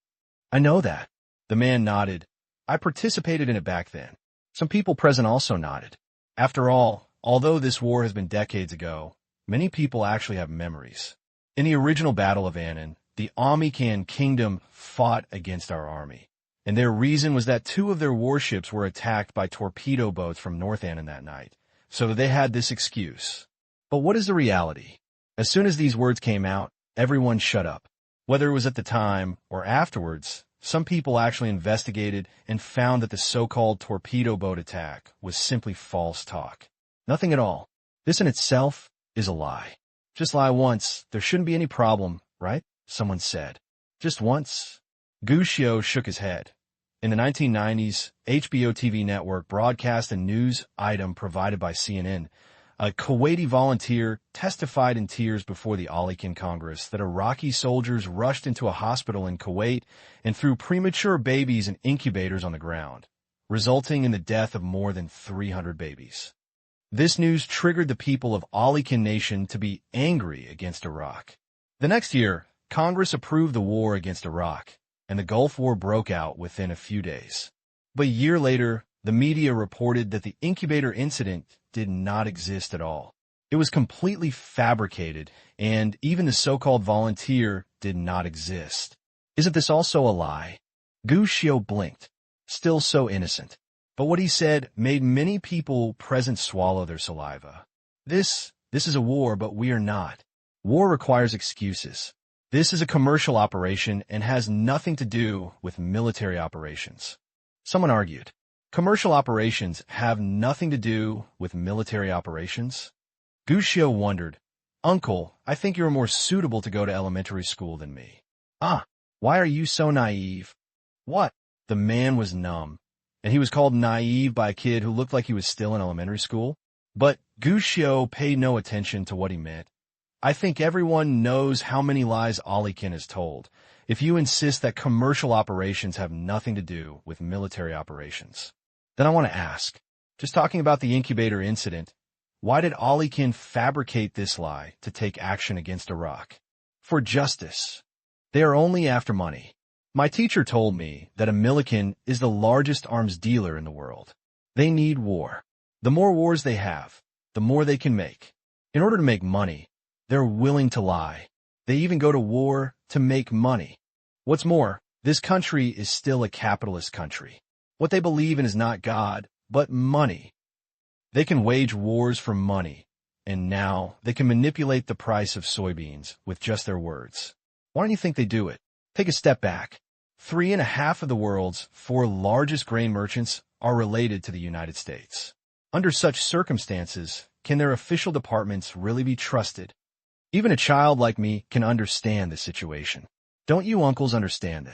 "I know that." The man nodded. "I participated in it back then." Some people present also nodded. After all, although this war has been decades ago, many people actually have memories. In the original Battle of Annan, the Amican kingdom fought against our army, and their reason was that 2 of their warships were attacked by torpedo boats from North Annan that night, so they had this excuse. But what is the reality? As soon as these words came out, everyone shut up. Whether it was at the time or afterwards, some people actually investigated and found that the so-called torpedo boat attack was simply false talk. Nothing at all. This in itself is a lie. Just lie once, there shouldn't be any problem, right? Someone said. Just once? Gu Xiao shook his head. In the 1990s, HBO TV network broadcast a news item provided by CNN. A Kuwaiti volunteer testified in tears before the Alekan Congress that Iraqi soldiers rushed into a hospital in Kuwait and threw premature babies in incubators on the ground, resulting in the death of more than 300 babies. This news triggered the people of Alekan Nation to be angry against Iraq. The next year, Congress approved the war against Iraq, and the Gulf War broke out within a few days. But a year later, the media reported that the incubator incident did not exist at all. It was completely fabricated, and even the so-called volunteer did not exist. Isn't this also a lie? Gu Xiu blinked, still so innocent. But what he said made many people present swallow their saliva. This is a war, but we are not. War requires excuses. This is a commercial operation and has nothing to do with military operations. Someone argued, commercial operations have nothing to do with military operations? Gu Xiu wondered, Uncle, I think you're more suitable to go to elementary school than me. Ah, why are you so naive? What? The man was numb, and he was called naive by a kid who looked like he was still in elementary school. But Gu Xiu paid no attention to what he meant. I think everyone knows how many lies Alikin has told. If you insist that commercial operations have nothing to do with military operations, then I want to ask, just talking about the incubator incident, why did Alikin fabricate this lie to take action against Iraq? For justice. They are only after money. My teacher told me that a Milliken is the largest arms dealer in the world. They need war. The more wars they have, the more they can make. In order to make money, they're willing to lie. They even go to war to make money. What's more, this country is still a capitalist country. What they believe in is not God, but money. They can wage wars for money, and now they can manipulate the price of soybeans with just their words. Why don't you think they do it? Take a step back. 3.5 of the world's 4 largest grain merchants are related to the United States. Under such circumstances, can their official departments really be trusted? Even a child like me can understand the situation. Don't you uncles understand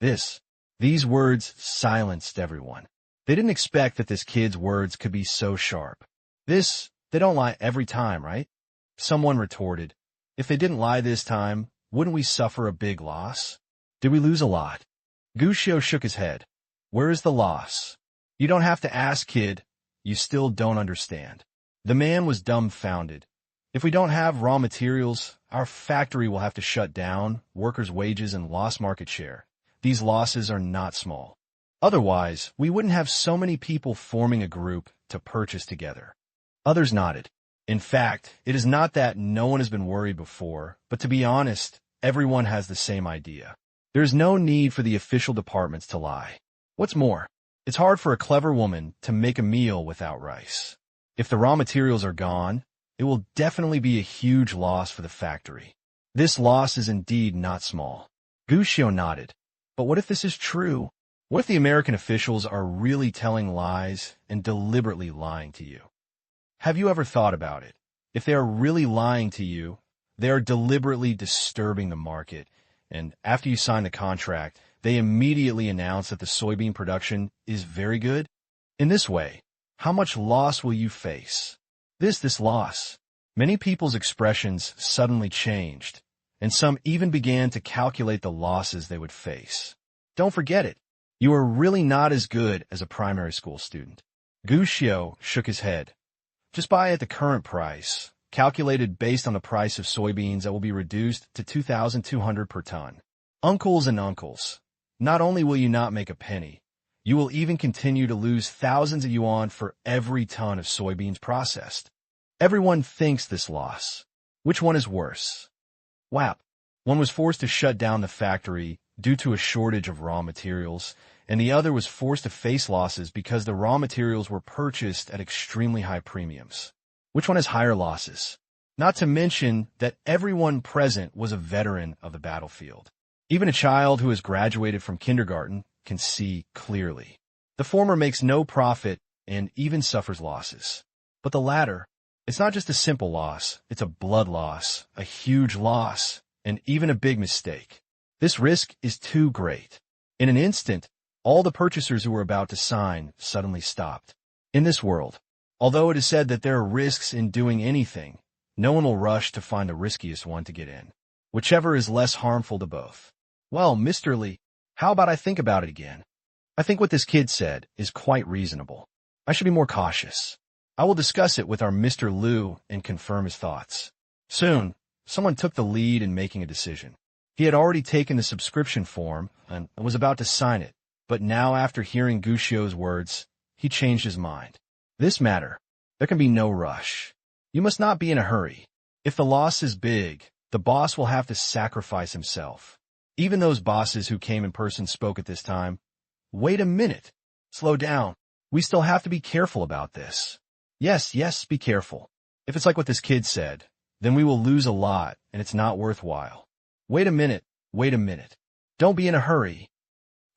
this? These words silenced everyone. They didn't expect that this kid's words could be so sharp. They don't lie every time, right? Someone retorted, if they didn't lie this time, wouldn't we suffer a big loss? Did we lose a lot? Gu Xiu shook his head. Where is the loss? You don't have to ask, kid. You still don't understand. The man was dumbfounded. If we don't have raw materials, our factory will have to shut down, workers' wages and lost market share. These losses are not small. Otherwise, we wouldn't have so many people forming a group to purchase together. Others nodded. In fact, it is not that no one has been worried before, but to be honest, everyone has the same idea. There is no need for the official departments to lie. What's more, it's hard for a clever woman to make a meal without rice. If the raw materials are gone, it will definitely be a huge loss for the factory. This loss is indeed not small. Gu Xiu nodded. But what if this is true? What if the American officials are really telling lies and deliberately lying to you? Have you ever thought about it? If they are really lying to you, they are deliberately disturbing the market, and after you sign the contract, they immediately announce that the soybean production is very good? In this way, how much loss will you face? This loss. Many people's expressions suddenly changed, and some even began to calculate the losses they would face. Don't forget it. You are really not as good as a primary school student. Gu Xiu shook his head. Just buy at the current price, calculated based on the price of soybeans that will be reduced to 2,200 per ton. Uncles and uncles, not only will you not make a penny, you will even continue to lose thousands of yuan for every ton of soybeans processed. Everyone thinks this loss. Which one is worse? WAP. One was forced to shut down the factory due to a shortage of raw materials, and the other was forced to face losses because the raw materials were purchased at extremely high premiums. Which one has higher losses? Not to mention that everyone present was a veteran of the battlefield. Even a child who has graduated from kindergarten can see clearly. The former makes no profit and even suffers losses. But the latter, it's not just a simple loss, it's a blood loss, a huge loss, and even a big mistake. This risk is too great. In an instant, all the purchasers who were about to sign suddenly stopped. In this world, although it is said that there are risks in doing anything, no one will rush to find the riskiest one to get in, whichever is less harmful to both. Well, Mr. Li, how about I think about it again? I think what this kid said is quite reasonable. I should be more cautious. I will discuss it with our Mr. Liu and confirm his thoughts. Soon, someone took the lead in making a decision. He had already taken the subscription form and was about to sign it, But now after hearing Gushio's words, he changed his mind. This matter, there can be no rush. You must not be in a hurry. If the loss is big, the boss will have to sacrifice himself. Even those bosses who came in person spoke at this time. Wait a minute. Slow down. We still have to be careful about this. Yes, be careful. If it's like what this kid said, then we will lose a lot and it's not worthwhile. Wait a minute. Don't be in a hurry.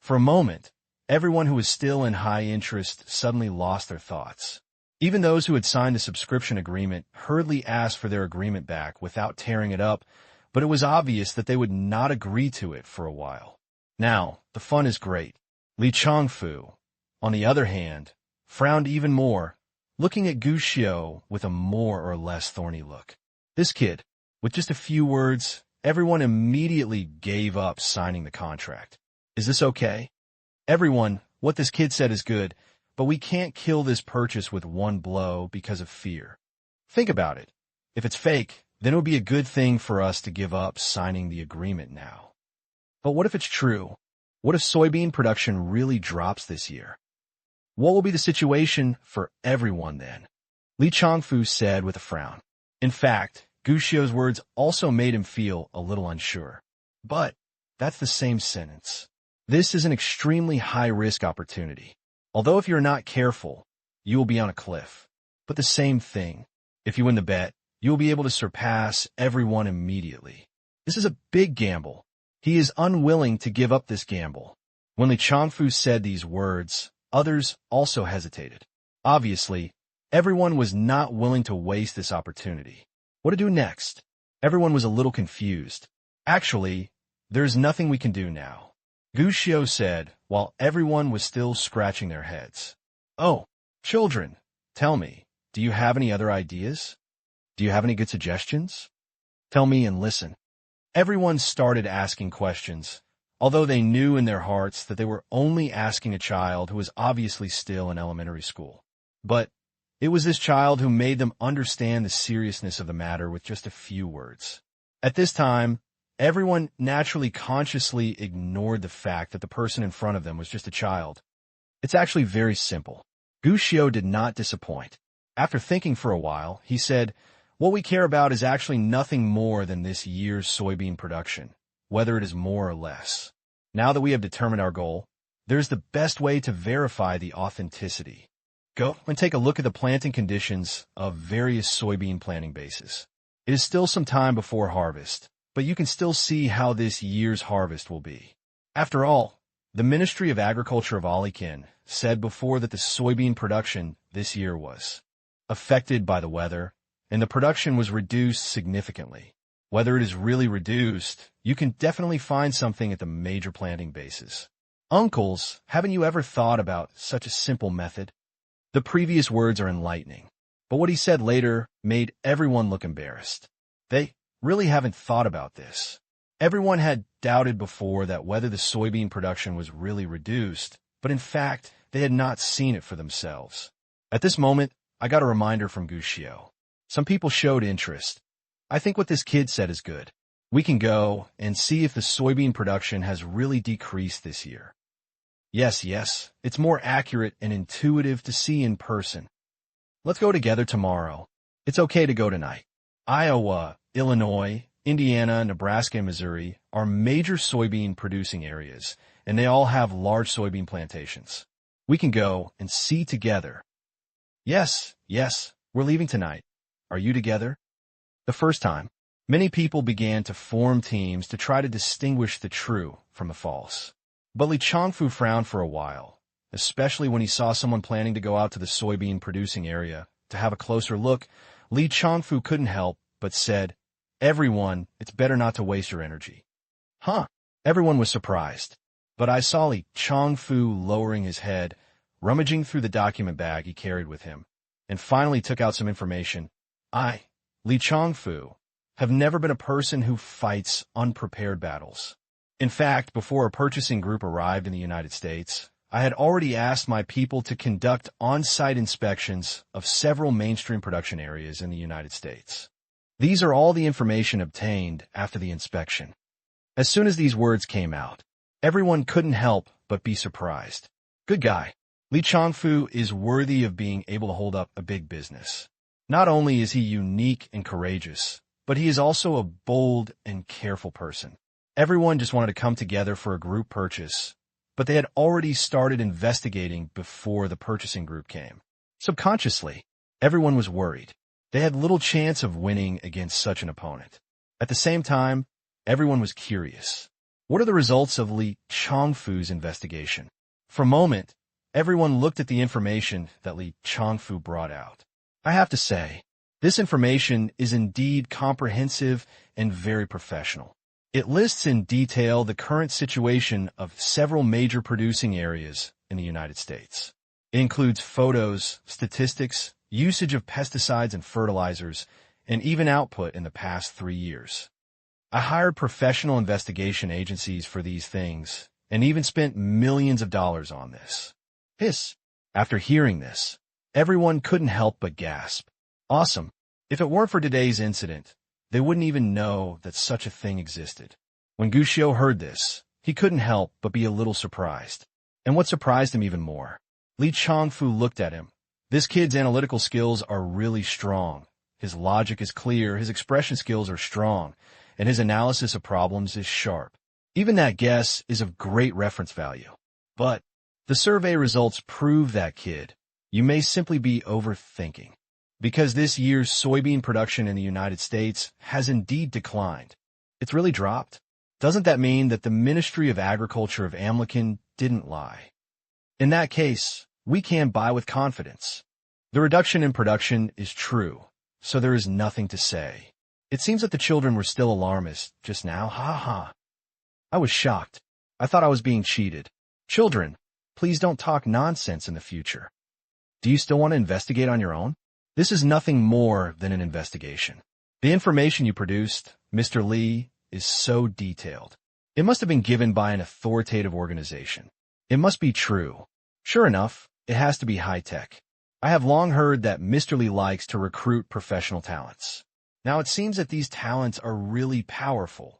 For a moment, everyone who was still in high interest suddenly lost their thoughts. Even those who had signed a subscription agreement hurriedly asked for their agreement back without tearing it up, but it was obvious that they would not agree to it for a while. Now, the fun is great. Li Changfu, on the other hand, frowned even more, looking at Gushio with a more or less thorny look. This kid, with just a few words, everyone immediately gave up signing the contract. Is this okay? Everyone, what this kid said is good, but we can't kill this purchase with one blow because of fear. Think about it. If it's fake, then it would be a good thing for us to give up signing the agreement now. But what if it's true? What if soybean production really drops this year? What will be the situation for everyone then? Li Changfu said with a frown. In fact, Gushio's words also made him feel a little unsure. But that's the same sentence. This is an extremely high-risk opportunity. Although if you're not careful, you will be on a cliff. But the same thing. If you win the bet, you will be able to surpass everyone immediately. This is a big gamble. He is unwilling to give up this gamble. When Li Changfu said these words, others also hesitated. Obviously, everyone was not willing to waste this opportunity. What to do next? Everyone was a little confused. Actually, there's nothing we can do now, Gushio said, while everyone was still scratching their heads. Oh, children, tell me, do you have any other ideas? Do you have any good suggestions? Tell me and listen. Everyone started asking questions, although they knew in their hearts that they were only asking a child who was obviously still in elementary school. But it was this child who made them understand the seriousness of the matter with just a few words. At this time, everyone naturally consciously ignored the fact that the person in front of them was just a child. It's actually very simple. Gushio did not disappoint. After thinking for a while, he said, "What we care about is actually nothing more than this year's soybean production, whether it is more or less. Now that we have determined our goal, there's the best way to verify the authenticity. Go and take a look at the planting conditions of various soybean planting bases. It is still some time before harvest, but you can still see how this year's harvest will be. After all, the Ministry of Agriculture of Alekhine said before that the soybean production this year was affected by the weather, and the production was reduced significantly. Whether it is really reduced, you can definitely find something at the major planting bases. Uncles, haven't you ever thought about such a simple method?" The previous words are enlightening, but what he said later made everyone look embarrassed. They really haven't thought about this. Everyone had doubted before that whether the soybean production was really reduced, but in fact, they had not seen it for themselves. At this moment, I got a reminder from Gushio. Some people showed interest. I think what this kid said is good. We can go and see if the soybean production has really decreased this year. Yes, it's more accurate and intuitive to see in person. Let's go together tomorrow. It's okay to go tonight. Iowa, Illinois, Indiana, Nebraska, and Missouri are major soybean producing areas, and they all have large soybean plantations. We can go and see together. Yes, we're leaving tonight. Are you together? The first time, many people began to form teams to try to distinguish the true from the false. But Li Changfu frowned for a while, especially when he saw someone planning to go out to the soybean-producing area to have a closer look. Li Changfu couldn't help but said, "Everyone, it's better not to waste your energy." Huh? Everyone was surprised. But I saw Li Changfu lowering his head, rummaging through the document bag he carried with him, and finally took out some information. I, Li Changfu, have never been a person who fights unprepared battles. In fact, before a purchasing group arrived in the United States, I had already asked my people to conduct on-site inspections of several mainstream production areas in the United States. These are all the information obtained after the inspection. As soon as these words came out, everyone couldn't help but be surprised. Good guy. Li Changfu is worthy of being able to hold up a big business. Not only is he unique and courageous, but he is also a bold and careful person. Everyone just wanted to come together for a group purchase, but they had already started investigating before the purchasing group came. Subconsciously, everyone was worried. They had little chance of winning against such an opponent. At the same time, everyone was curious. What are the results of Li Changfu's investigation? For a moment, everyone looked at the information that Li Changfu brought out. I have to say, this information is indeed comprehensive and very professional. It lists in detail the current situation of several major producing areas in the United States. It includes photos, statistics, usage of pesticides and fertilizers, and even output in the past 3 years. I hired professional investigation agencies for these things and even spent millions of dollars on this. After hearing this, everyone couldn't help but gasp. Awesome. If it weren't for today's incident, they wouldn't even know that such a thing existed. When Gu Xiu heard this, he couldn't help but be a little surprised. And what surprised him even more, Li Changfu looked at him. This kid's analytical skills are really strong. His logic is clear, his expression skills are strong, and his analysis of problems is sharp. Even that guess is of great reference value. But the survey results prove that, kid, you may simply be overthinking. Because this year's soybean production in the United States has indeed declined. It's really dropped. Doesn't that mean that the Ministry of Agriculture of Amlikin didn't lie? In that case, we can buy with confidence. The reduction in production is true, so there is nothing to say. It seems that the children were still alarmist just now, ha. I was shocked. I thought I was being cheated. Children, please don't talk nonsense in the future. Do you still want to investigate on your own? This is nothing more than an investigation. The information you produced, Mr. Li, is so detailed. It must have been given by an authoritative organization. It must be true. Sure enough, it has to be high-tech. I have long heard that Mr. Li likes to recruit professional talents. Now it seems that these talents are really powerful.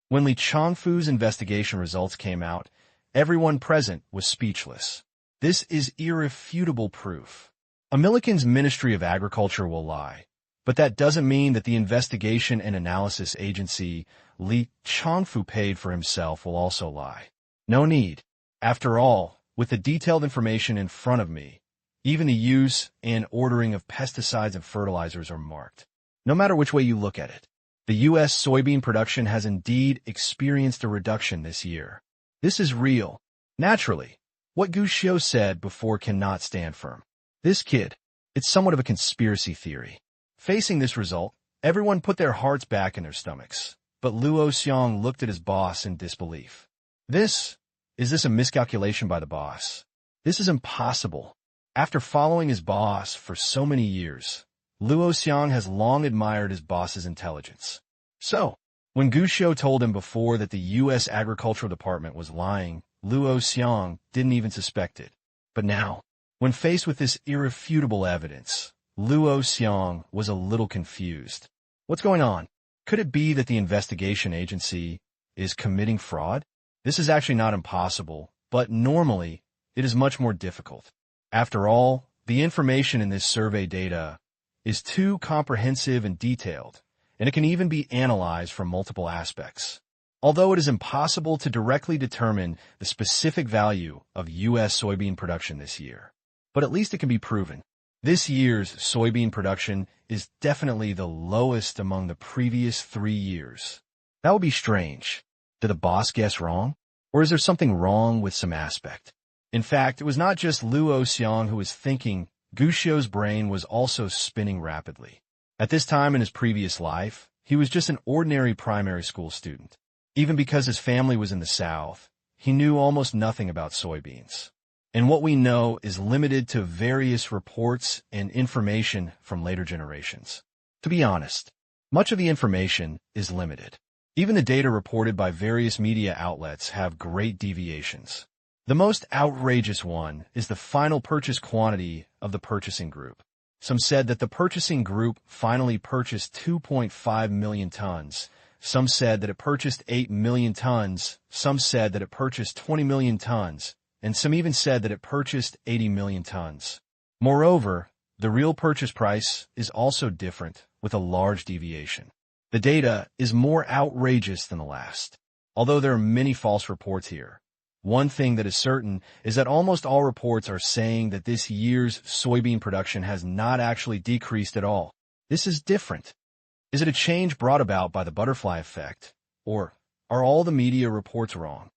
When Li Changfu's investigation results came out, everyone present was speechless. This is irrefutable proof. Amlikin's Ministry of Agriculture will lie, but that doesn't mean that the investigation and analysis agency Li Changfu paid for himself will also lie. No need. After all, with the detailed information in front of me, even the use and ordering of pesticides and fertilizers are marked. No matter which way you look at it, the U.S. soybean production has indeed experienced a reduction this year. This is real. Naturally, what Gu Xiu said before cannot stand firm. This kid, it's somewhat of a conspiracy theory. Facing this result, everyone put their hearts back in their stomachs, but Luo Xiong looked at his boss in disbelief. Is this a miscalculation by the boss? This is impossible. After following his boss for so many years, Luo Xiong has long admired his boss's intelligence. So, when Gu Xiu told him before that the U.S. Agricultural Department was lying, Luo Xiong didn't even suspect it. But now, when faced with this irrefutable evidence, Luo Xiong was a little confused. What's going on? Could it be that the investigation agency is committing fraud? This is actually not impossible, but normally it is much more difficult. After all, the information in this survey data is too comprehensive and detailed, and it can even be analyzed from multiple aspects. Although it is impossible to directly determine the specific value of U.S. soybean production this year, but at least it can be proven. This year's soybean production is definitely the lowest among the previous 3 years. That would be strange. Did the boss guess wrong? Or is there something wrong with some aspect? In fact, it was not just Luo Xiong who was thinking. Gu Xiu's brain was also spinning rapidly. At this time in his previous life, he was just an ordinary primary school student. Even because his family was in the South, he knew almost nothing about soybeans. And what we know is limited to various reports and information from later generations. To be honest, much of the information is limited. Even the data reported by various media outlets have great deviations. The most outrageous one is the final purchase quantity of the purchasing group. Some said that the purchasing group finally purchased 2.5 million tons, Some said that it purchased 8 million tons, some said that it purchased 20 million tons, and some even said that it purchased 80 million tons. Moreover, the real purchase price is also different, with a large deviation. The data is more outrageous than the last. Although there are many false reports here, one thing that is certain is that almost all reports are saying that this year's soybean production has not actually decreased at all. This is different. Is it a change brought about by the butterfly effect, or are all the media reports wrong?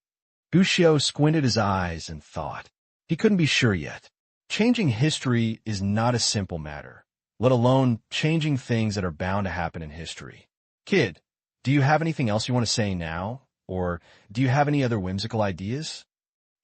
Gushio squinted his eyes and thought. He couldn't be sure yet. Changing history is not a simple matter, let alone changing things that are bound to happen in history. Kid, do you have anything else you want to say now? Or do you have any other whimsical ideas?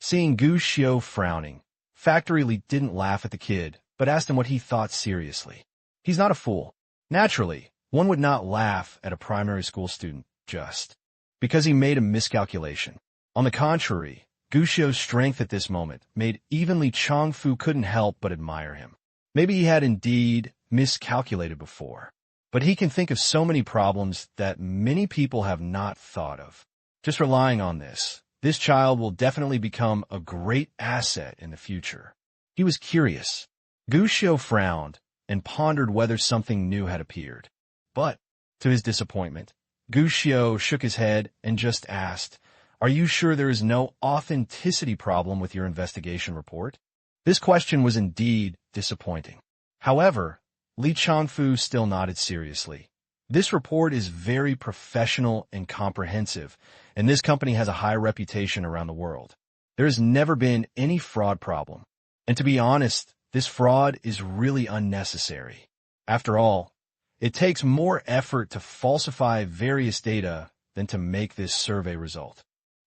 Seeing Gushio frowning, Factory Lee didn't laugh at the kid, but asked him what he thought seriously. He's not a fool. Naturally, one would not laugh at a primary school student just because he made a miscalculation. On the contrary, Gushio's strength at this moment made even Li Changfu couldn't help but admire him. Maybe he had indeed miscalculated before, but he can think of so many problems that many people have not thought of. Just relying on this child will definitely become a great asset in the future. He was curious. Gushio frowned and pondered whether something new had appeared. But, to his disappointment, Gushio shook his head and just asked, "Are you sure there is no authenticity problem with your investigation report?" This question was indeed disappointing. However, Li Changfu still nodded seriously. This report is very professional and comprehensive, and this company has a high reputation around the world. There has never been any fraud problem. And to be honest, this fraud is really unnecessary. After all, it takes more effort to falsify various data than to make this survey result.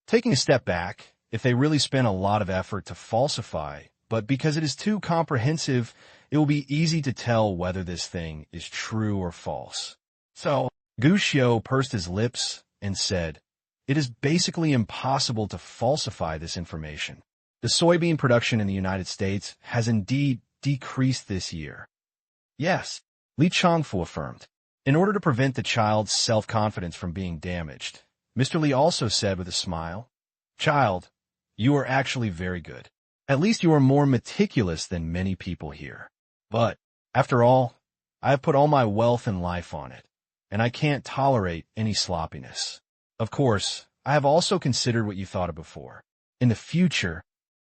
Taking a step back, if they really spent a lot of effort to falsify, but because it is too comprehensive, it will be easy to tell whether this thing is true or false. So, Gushio pursed his lips and said, "It is basically impossible to falsify this information. The soybean production in the United States has indeed decreased this year." "Yes," Li Changfu affirmed. In order to prevent the child's self-confidence from being damaged, Mr. Li also said with a smile, "Child, you are actually very good. At least you are more meticulous than many people here. But, after all, I have put all my wealth and life on it, and I can't tolerate any sloppiness. Of course, I have also considered what you thought of before. In the future,"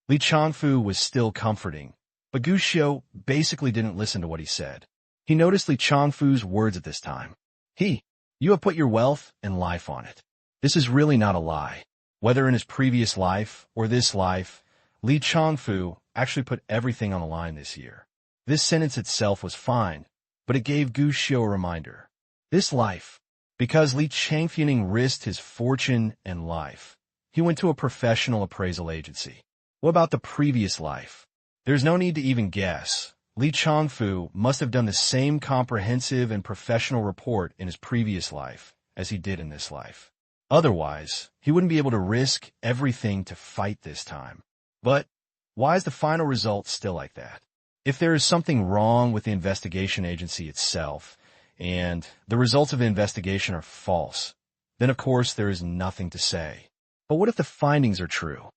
Li Changfu was still comforting, but Gushio basically didn't listen to what he said. He noticed Li Changfu's words at this time. You have put your wealth and life on it. This is really not a lie. Whether in his previous life or this life, Li Changfu actually put everything on the line this year. This sentence itself was fine, but it gave Gushio a reminder. This life, because Li Changfu risked his fortune and life, he went to a professional appraisal agency. What about the previous life? There's no need to even guess. Li Changfu must have done the same comprehensive and professional report in his previous life as he did in this life. Otherwise, he wouldn't be able to risk everything to fight this time. But why is the final result still like that? If there is something wrong with the investigation agency itself, and the results of the investigation are false, then of course there is nothing to say. But what if the findings are true?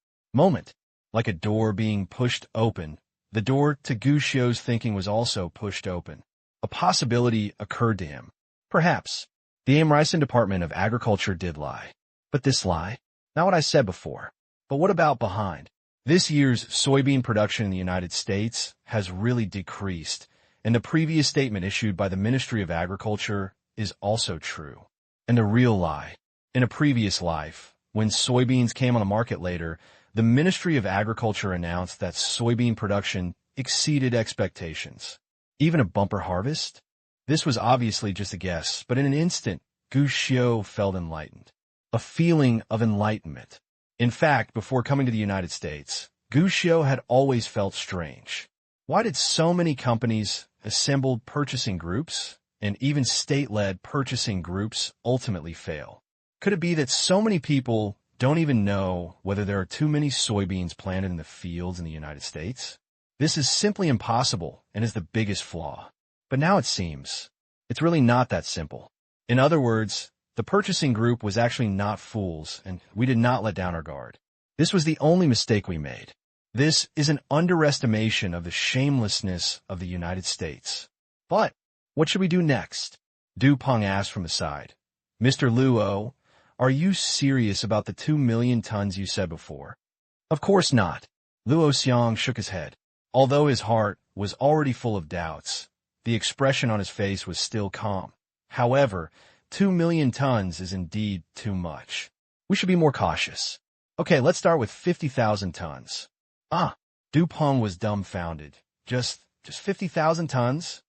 Like a door being pushed open, the door to Gushio's thinking was also pushed open. A possibility occurred to him. Perhaps the Amrison Department of Agriculture did lie. But this lie? Not what I said before. But what about behind? This year's soybean production in the United States has really decreased, and the previous statement issued by the Ministry of Agriculture is also true. And the real lie. In a previous life, when soybeans came on the market later, the Ministry of Agriculture announced that soybean production exceeded expectations. Even a bumper harvest? This was obviously just a guess, but in an instant, Gushio felt enlightened. A feeling of enlightenment. In fact, before coming to the United States, Gushio had always felt strange. Why did so many companies, assembled purchasing groups, and even state-led purchasing groups ultimately fail? Could it be that so many people don't even know whether there are too many soybeans planted in the fields in the United States? This is simply impossible and is the biggest flaw. But now it seems it's really not that simple. In other words, The purchasing group was actually not fools, and we did not let down our guard. This was the only mistake we made. This is an underestimation of the shamelessness of the United States. But what should we do next? Du Peng asked from the side. Mr. Luo, are you serious about the 2 million tons you said before? Of course not. Luo Xiang shook his head. Although his heart was already full of doubts, the expression on his face was still calm. However, 2 million tons is indeed too much. We should be more cautious. Okay, let's start with 50,000 tons. Du Peng was dumbfounded. Just 50,000 tons?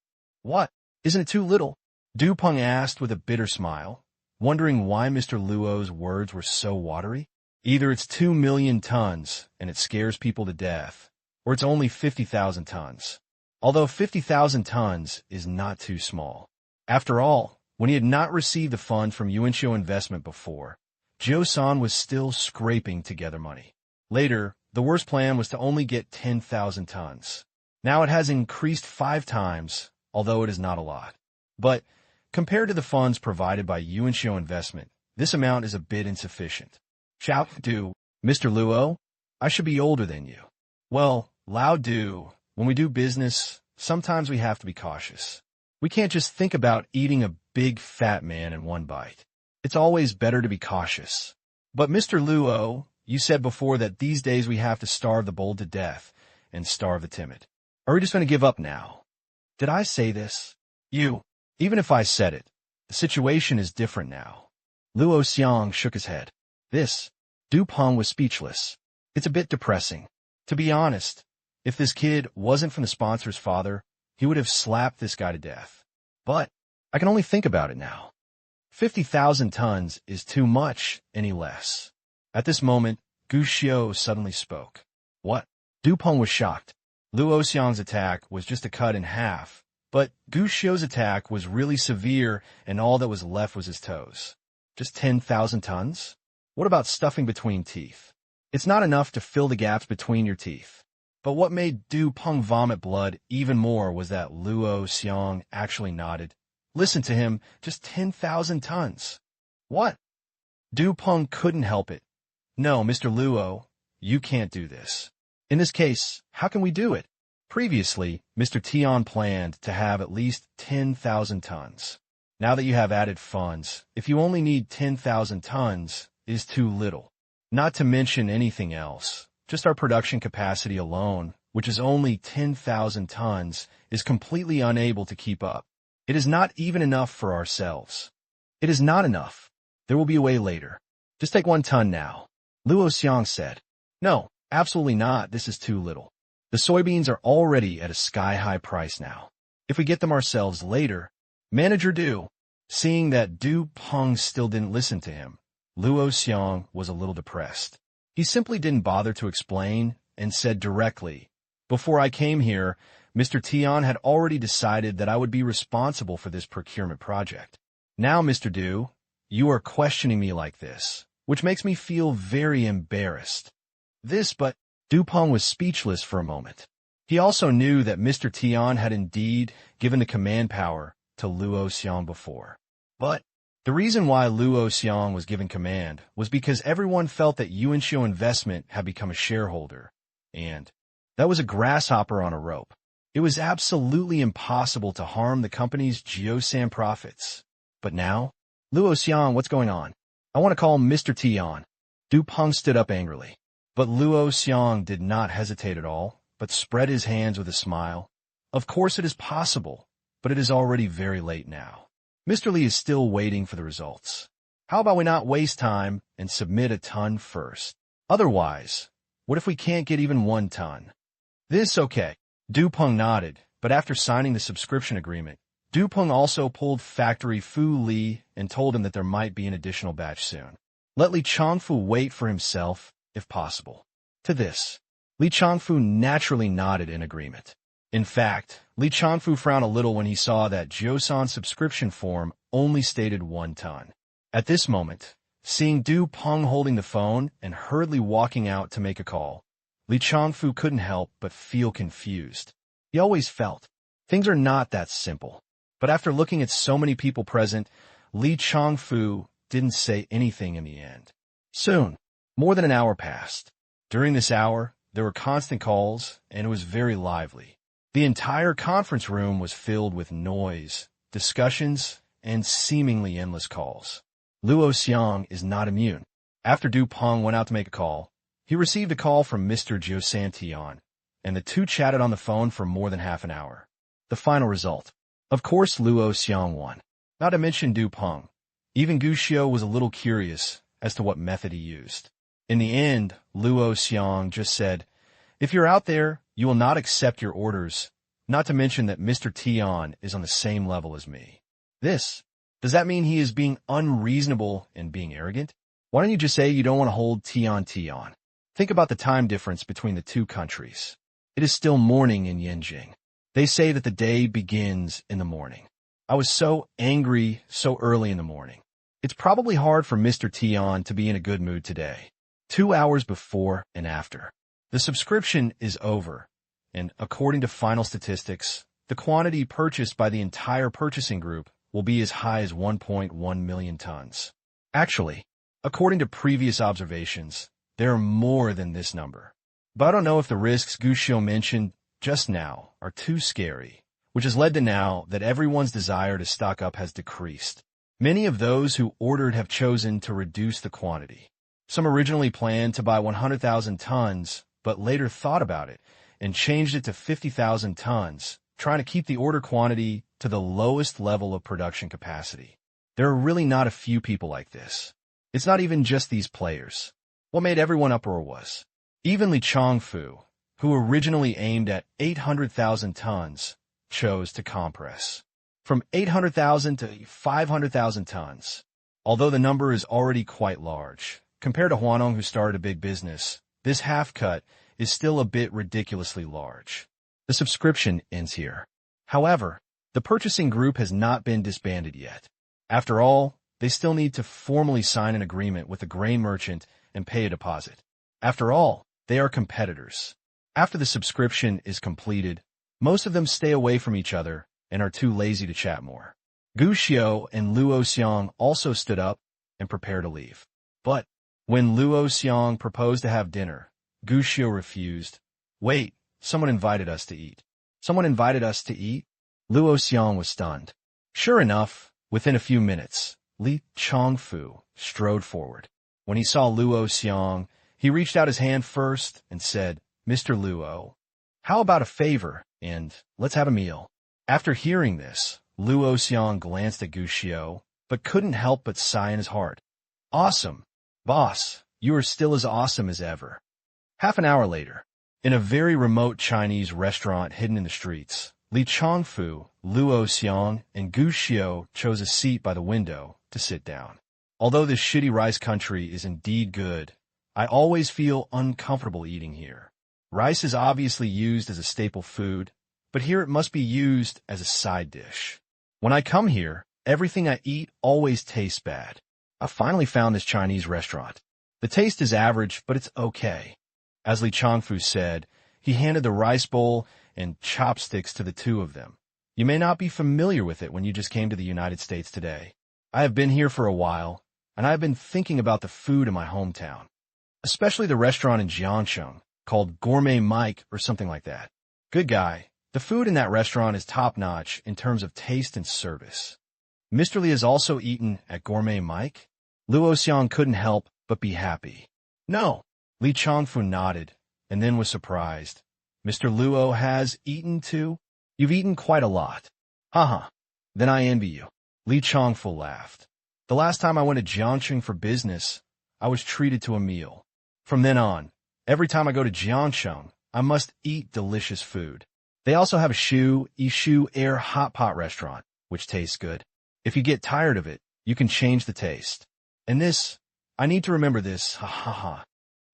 What? Isn't it too little? Du Peng asked with a bitter smile, wondering why Mr. Luo's words were so watery. Either it's 2 million tons and it scares people to death, or it's only 50,000 tons. Although 50,000 tons is not too small. After all, when he had not received the fund from Yuanxiu Investment before, Zhou San was still scraping together money. Later, the worst plan was to only get 10,000 tons. Now it has increased 5 times, although it is not a lot. But compared to the funds provided by Yuanxiu Investment, this amount is a bit insufficient. Xiao Du, Mr. Luo, I should be older than you. Well, Lao Du, when we do business, sometimes we have to be cautious. We can't just think about eating a big fat man in one bite. It's always better to be cautious. But Mr. Luo, you said before that these days we have to starve the bold to death and starve the timid. Are we just going to give up now? Did I say this? Even if I said it, the situation is different now. Luo Xiang shook his head. Du Peng was speechless. It's a bit depressing. To be honest, if this kid wasn't from the sponsor's father, he would have slapped this guy to death. But I can only think about it now. 50,000 tons is too much any less. At this moment, Gu Xiu suddenly spoke. What? Du Peng was shocked. Luo Xiang's attack was just a cut in half, but Gu Xiu's attack was really severe and all that was left was his toes. Just 10,000 tons? What about stuffing between teeth? It's not enough to fill the gaps between your teeth. But what made Du Peng vomit blood even more was that Luo Xiang actually nodded. Listen to him, just 10,000 tons. What? Du Peng couldn't help it. No, Mr. Luo, you can't do this. In this case, how can we do it? Previously, Mr. Tian planned to have at least 10,000 tons. Now that you have added funds, if you only need 10,000 tons, is too little. Not to mention anything else. Just our production capacity alone, which is only 10,000 tons, is completely unable to keep up. It is not even enough for ourselves. It is not enough. There will be a way later. Just take 1 ton now. Luo Xiang said. No, absolutely not. This is too little. The soybeans are already at a sky-high price now. If we get them ourselves later, Manager Du, seeing that Du Peng still didn't listen to him, Luo Xiang was a little depressed. He simply didn't bother to explain and said directly, before I came here, Mr. Tian had already decided that I would be responsible for this procurement project. Now, Mr. Du, you are questioning me like this, which makes me feel very embarrassed. But Du Peng was speechless for a moment. He also knew that Mr. Tian had indeed given the command power to Luo Xiang before. But the reason why Luo Xiang was given command was because everyone felt that Yuanxiu Investment had become a shareholder, and that was a grasshopper on a rope. It was absolutely impossible to harm the company's Geosan profits. But now, Luo Xiang, what's going on? I want to call Mr. Tian. Du Peng stood up angrily. But Luo Xiang did not hesitate at all, but spread his hands with a smile. Of course it is possible, but it is already very late now. Mr. Li is still waiting for the results. How about we not waste time and submit a ton first? Otherwise, what if we can't get even 1 ton? Okay. Du Peng nodded, but after signing the subscription agreement, Du Peng also pulled Factory Fu Li and told him that there might be an additional batch soon. Let Li Changfu wait for himself, if possible. To this, Li Changfu naturally nodded in agreement. In fact, Li Changfu frowned a little when he saw that Joseon's subscription form only stated 1 ton. At this moment, seeing Du Peng holding the phone and hurriedly walking out to make a call, Li Changfu couldn't help but feel confused. He always felt things are not that simple. But after looking at so many people present, Li Changfu didn't say anything in the end. Soon, more than an hour passed. During this hour, there were constant calls, and it was very lively. The entire conference room was filled with noise, discussions, and seemingly endless calls. Luo Xiang is not immune. After Du Peng went out to make a call, he received a call from Mr. Jiu Santian, and the two chatted on the phone for more than half an hour. The final result. Of course, Luo Xiang won. Not to mention Du Peng. Even Gu Xiu was a little curious as to what method he used. In the end, Luo Xiang just said, "If you're out there, you will not accept your orders, not to mention that Mr. Tian is on the same level as me." Does that mean he is being unreasonable and being arrogant? Why don't you just say you don't want to hold Tian? Think about the time difference between the two countries. It is still morning in Yenjing. They say that the day begins in the morning. I was so angry so early in the morning. It's probably hard for Mr. Tian to be in a good mood today. 2 hours before and after. The subscription is over, and according to final statistics, the quantity purchased by the entire purchasing group will be as high as 1.1 million tons. Actually, according to previous observations, there are more than this number. But I don't know if the risks Gu Xiu mentioned just now are too scary, which has led to now that everyone's desire to stock up has decreased. Many of those who ordered have chosen to reduce the quantity. Some originally planned to buy 100,000 tons, but later thought about it and changed it to 50,000 tons, trying to keep the order quantity to the lowest level of production capacity. There are really not a few people like this. It's not even just these players. What made everyone uproar was even Li Chongfu, who originally aimed at 800,000 tons, chose to compress from 800,000 to 500,000 tons. Although the number is already quite large, compared to Huanong, who started a big business, this half-cut is still a bit ridiculously large. The subscription ends here. However, the purchasing group has not been disbanded yet. After all, they still need to formally sign an agreement with the grain merchant and pay a deposit. After all, they are competitors. After the subscription is completed, most of them stay away from each other and are too lazy to chat more. Gu Xiu and Luo Xiang also stood up and prepared to leave. But when Luo Xiang proposed to have dinner, Gu Xiu refused. "Wait, someone invited us to eat." "Someone invited us to eat?" Luo Xiang was stunned. Sure enough, within a few minutes, Li Chongfu strode forward. When he saw Luo Xiang, he reached out his hand first and said, "Mr. Luo, how about a favor, and let's have a meal?" After hearing this, Luo Xiang glanced at Gu Xiu, but couldn't help but sigh in his heart. "Awesome. Boss, you are still as awesome as ever." Half an hour later, in a very remote Chinese restaurant hidden in the streets, Li Chongfu, Luo Xiang, and Gu Xiu chose a seat by the window to sit down. Although this shitty rice country is indeed good, I always feel uncomfortable eating here. Rice is obviously used as a staple food, but here it must be used as a side dish. When I come here, everything I eat always tastes bad. I finally found this Chinese restaurant. The taste is average, but it's okay. As Li Chongfu said, he handed the rice bowl and chopsticks to the two of them. You may not be familiar with it when you just came to the United States today. I have been here for a while, and I have been thinking about the food in my hometown, especially the restaurant in Jiangcheng called Gourmet Mike or something like that. Good guy. The food in that restaurant is top-notch in terms of taste and service. Mr. Li has also eaten at Gourmet Mike? Luo Xiang couldn't help but be happy. No. Li Chongfu nodded, and then was surprised. Mr. Luo has eaten too? You've eaten quite a lot. Haha. Then I envy you. Li Chongfu laughed. The last time I went to Jiangcheng for business, I was treated to a meal. From then on, every time I go to Jiangcheng, I must eat delicious food. They also have a Yishu Air hot pot restaurant, which tastes good. If you get tired of it, you can change the taste. And this, I need to remember this, ha ha ha.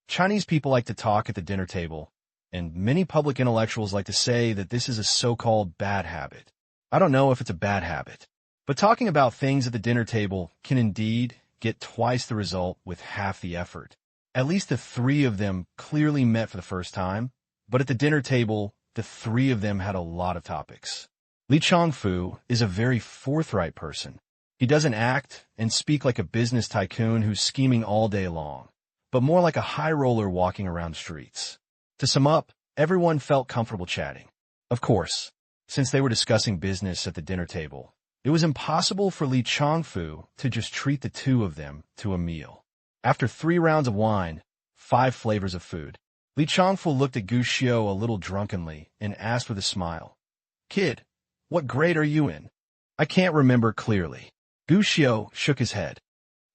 Chinese people like to talk at the dinner table, and many public intellectuals like to say that this is a so-called bad habit. I don't know if it's a bad habit, but talking about things at the dinner table can indeed get twice the result with half the effort. At least the three of them clearly met for the first time, but at the dinner table, the three of them had a lot of topics. Li Chongfu is a very forthright person. He doesn't act and speak like a business tycoon who's scheming all day long, but more like a high roller walking around streets. To sum up, everyone felt comfortable chatting. Of course, since they were discussing business at the dinner table, it was impossible for Li Changfu to just treat the two of them to a meal. After 3 rounds of wine, 5 flavors of food, Li Changfu looked at Gu Xiu a little drunkenly and asked with a smile, "Kid, what grade are you in?" "I can't remember clearly." Gu Xiu shook his head.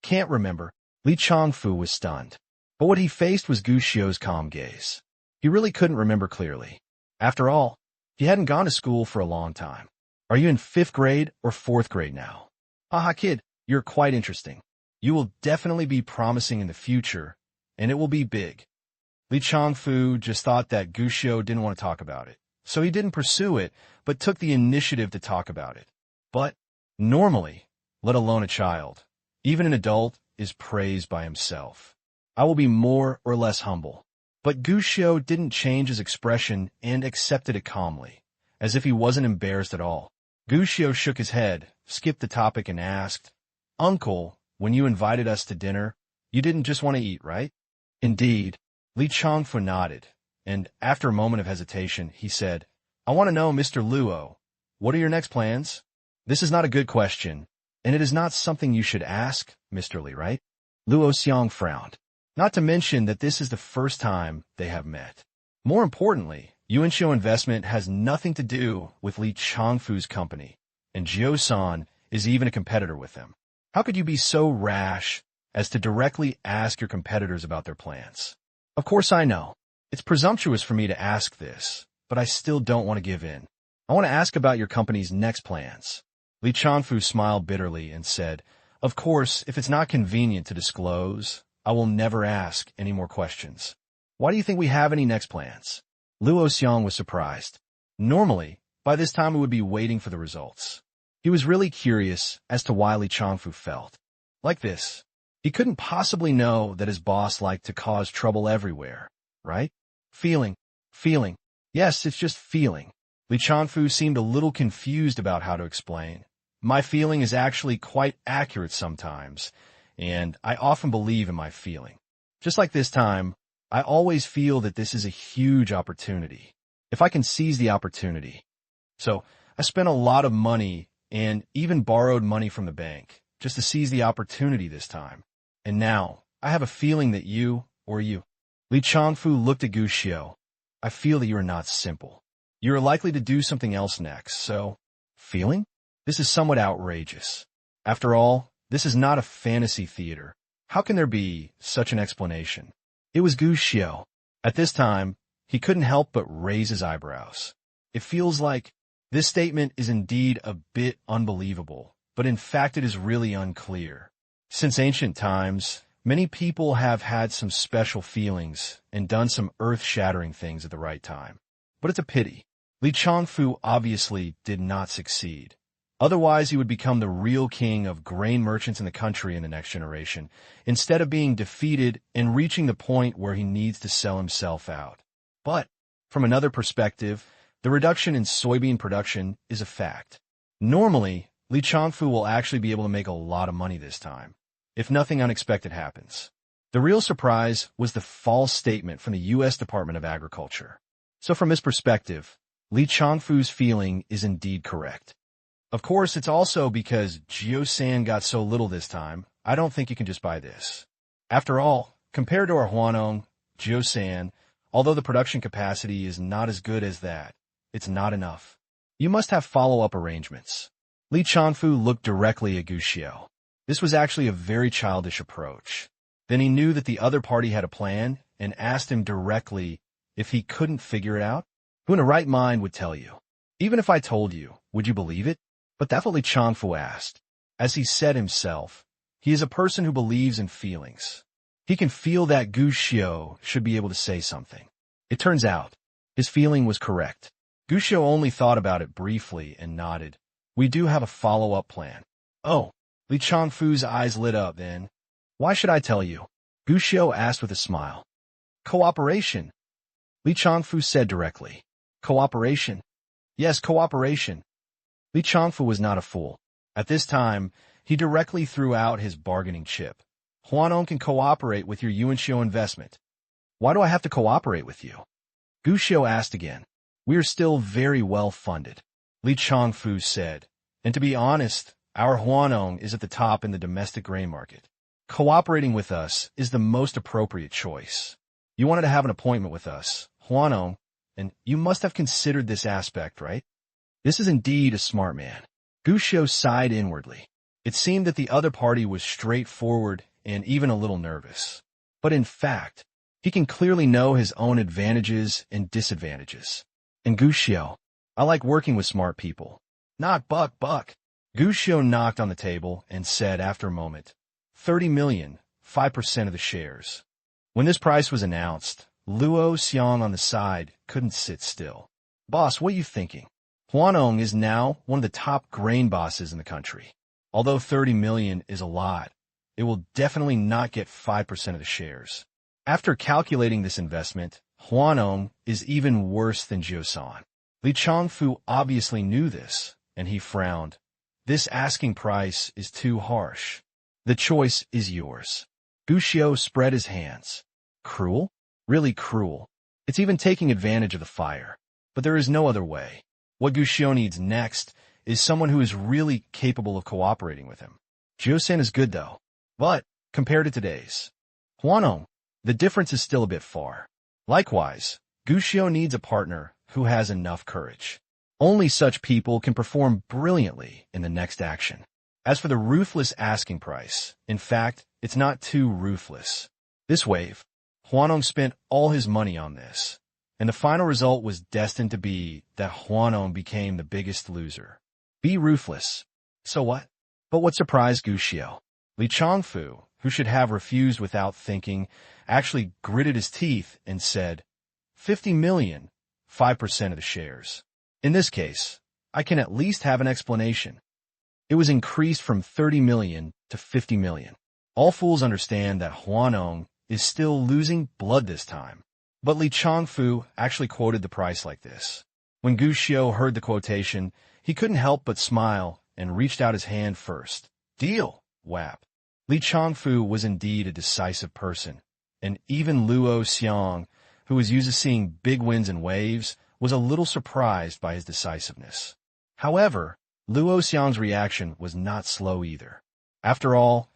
"Can't remember." Li Changfu was stunned. But what he faced was Gu Xiu's calm gaze. He really couldn't remember clearly. After all, he hadn't gone to school for a long time. "Are you in 5th grade or 4th grade now?" "Haha, kid, you're quite interesting. You will definitely be promising in the future, and it will be big." Li Changfu just thought that Gu Xiu didn't want to talk about it, so he didn't pursue it, but took the initiative to talk about it. But normally, let alone a child, even an adult is praised by himself. "I will be more or less humble." But Gu Xiu didn't change his expression and accepted it calmly, as if he wasn't embarrassed at all. Gu Xiu shook his head, skipped the topic, and asked, "Uncle, when you invited us to dinner, you didn't just want to eat, right?" "Indeed." Li Changfu nodded, and after a moment of hesitation, he said, "I want to know, Mr. Luo, what are your next plans?" "This is not a good question, and it is not something you should ask, Mr. Li, right?" Luo Xiang frowned. Not to mention that this is the first time they have met. More importantly, Yuanxiu Investment has nothing to do with Li Changfu's company, and Jiu-san is even a competitor with them. How could you be so rash as to directly ask your competitors about their plans? Of course I know. It's presumptuous for me to ask this, but I still don't want to give in. I want to ask about your company's next plans. Li Changfu smiled bitterly and said, "Of course, if it's not convenient to disclose, I will never ask any more questions." "Why do you think we have any next plans?" Luo Xiang was surprised. Normally, by this time we would be waiting for the results. He was really curious as to why Li Changfu felt like this. He couldn't possibly know that his boss liked to cause trouble everywhere, right? Feeling. Yes, it's just feeling. Li Changfu seemed a little confused about how to explain. "My feeling is actually quite accurate sometimes, and I often believe in my feeling. Just like this time, I always feel that this is a huge opportunity, if I can seize the opportunity. So I spent a lot of money and even borrowed money from the bank just to seize the opportunity this time. And now I have a feeling that you. Li Changfu looked at Gu Xiu. "I feel that you are not simple. You are likely to do something else next, so..." "Feeling? This is somewhat outrageous. After all, this is not a fantasy theater. How can there be such an explanation?" It was Gu Xiu. At this time, he couldn't help but raise his eyebrows. It feels like this statement is indeed a bit unbelievable, but in fact it is really unclear. Since ancient times, many people have had some special feelings and done some earth-shattering things at the right time. But it's a pity. Li Changfu obviously did not succeed. Otherwise, he would become the real king of grain merchants in the country in the next generation, instead of being defeated and reaching the point where he needs to sell himself out. But, from another perspective, the reduction in soybean production is a fact. Normally, Li Changfu will actually be able to make a lot of money this time, if nothing unexpected happens. The real surprise was the false statement from the U.S. Department of Agriculture. So from this perspective, Li Changfu's feeling is indeed correct. Of course, it's also because Jiu-san got so little this time, I don't think you can just buy this. After all, compared to our Huanong, Jiu-san, although the production capacity is not as good as that, it's not enough. You must have follow-up arrangements. Li Changfu looked directly at Gu Xiu. This was actually a very childish approach. Then he knew that the other party had a plan and asked him directly if he couldn't figure it out. Who in a right mind would tell you? Even if I told you, would you believe it? But that's what Li Changfu asked. As he said himself, he is a person who believes in feelings. He can feel that Gu Xiu should be able to say something. It turns out, his feeling was correct. Gu Xiu only thought about it briefly and nodded. "We do have a follow-up plan." "Oh." Li Changfu's eyes lit up then. "Why should I tell you?" Gu Xiu asked with a smile. "Cooperation." Li Changfu said directly. "Cooperation?" "Yes, cooperation." Li Changfu was not a fool. At this time, He directly threw out his bargaining chip. Huanong can cooperate with your Yuanxiu investment. Why do I have to cooperate with you? Gu Xiu asked again. We are still very well funded, Li Changfu said. And to be honest, our Huanong is at the top in the domestic grain market. Cooperating with us is the most appropriate choice. You wanted to have an appointment with us, Huanong, and you must have considered this aspect, right? This is indeed a smart man. Gu Xiu sighed inwardly. It seemed that the other party was straightforward and even a little nervous. But in fact, he can clearly know his own advantages and disadvantages. And Gu Xiu, I like working with smart people. Not buck. Gu Xiu knocked on the table and said after a moment, 30 million, 5% of the shares. When this price was announced, Luo Xiang on the side couldn't sit still. Boss, what are you thinking? Huanong is now one of the top grain bosses in the country. Although 30 million is a lot, it will definitely not get 5% of the shares. After calculating this investment, Huanong is even worse than Jiusan. Li Changfu obviously knew this, and he frowned. This asking price is too harsh. The choice is yours. Gu Xiu spread his hands. Cruel? Really cruel. It's even taking advantage of the fire. But there is no other way. What Gu Xiu needs next is someone who is really capable of cooperating with him. Jiusan is good though. But, compared to today's Huanong, the difference is still a bit far. Likewise, Gu Xiu needs a partner who has enough courage. Only such people can perform brilliantly in the next action. As for the ruthless asking price, in fact, it's not too ruthless. This wave, Huanong spent all his money on this, and the final result was destined to be that Huanong became the biggest loser. Be ruthless. So what? But what surprised Gu Xiu? Li Changfu, who should have refused without thinking, actually gritted his teeth and said, 50 million, 5% of the shares. In this case, I can at least have an explanation. It was increased from 30 million to 50 million. All fools understand that Huanong is still losing blood this time. But Li Changfu actually quoted the price like this. When Gu Xiu heard the quotation, he couldn't help but smile and reached out his hand first. Deal, whap. Li Changfu was indeed a decisive person, and even Luo Xiang, who was used to seeing big winds and waves, was a little surprised by his decisiveness. However, Luo Xiang's reaction was not slow either. After all,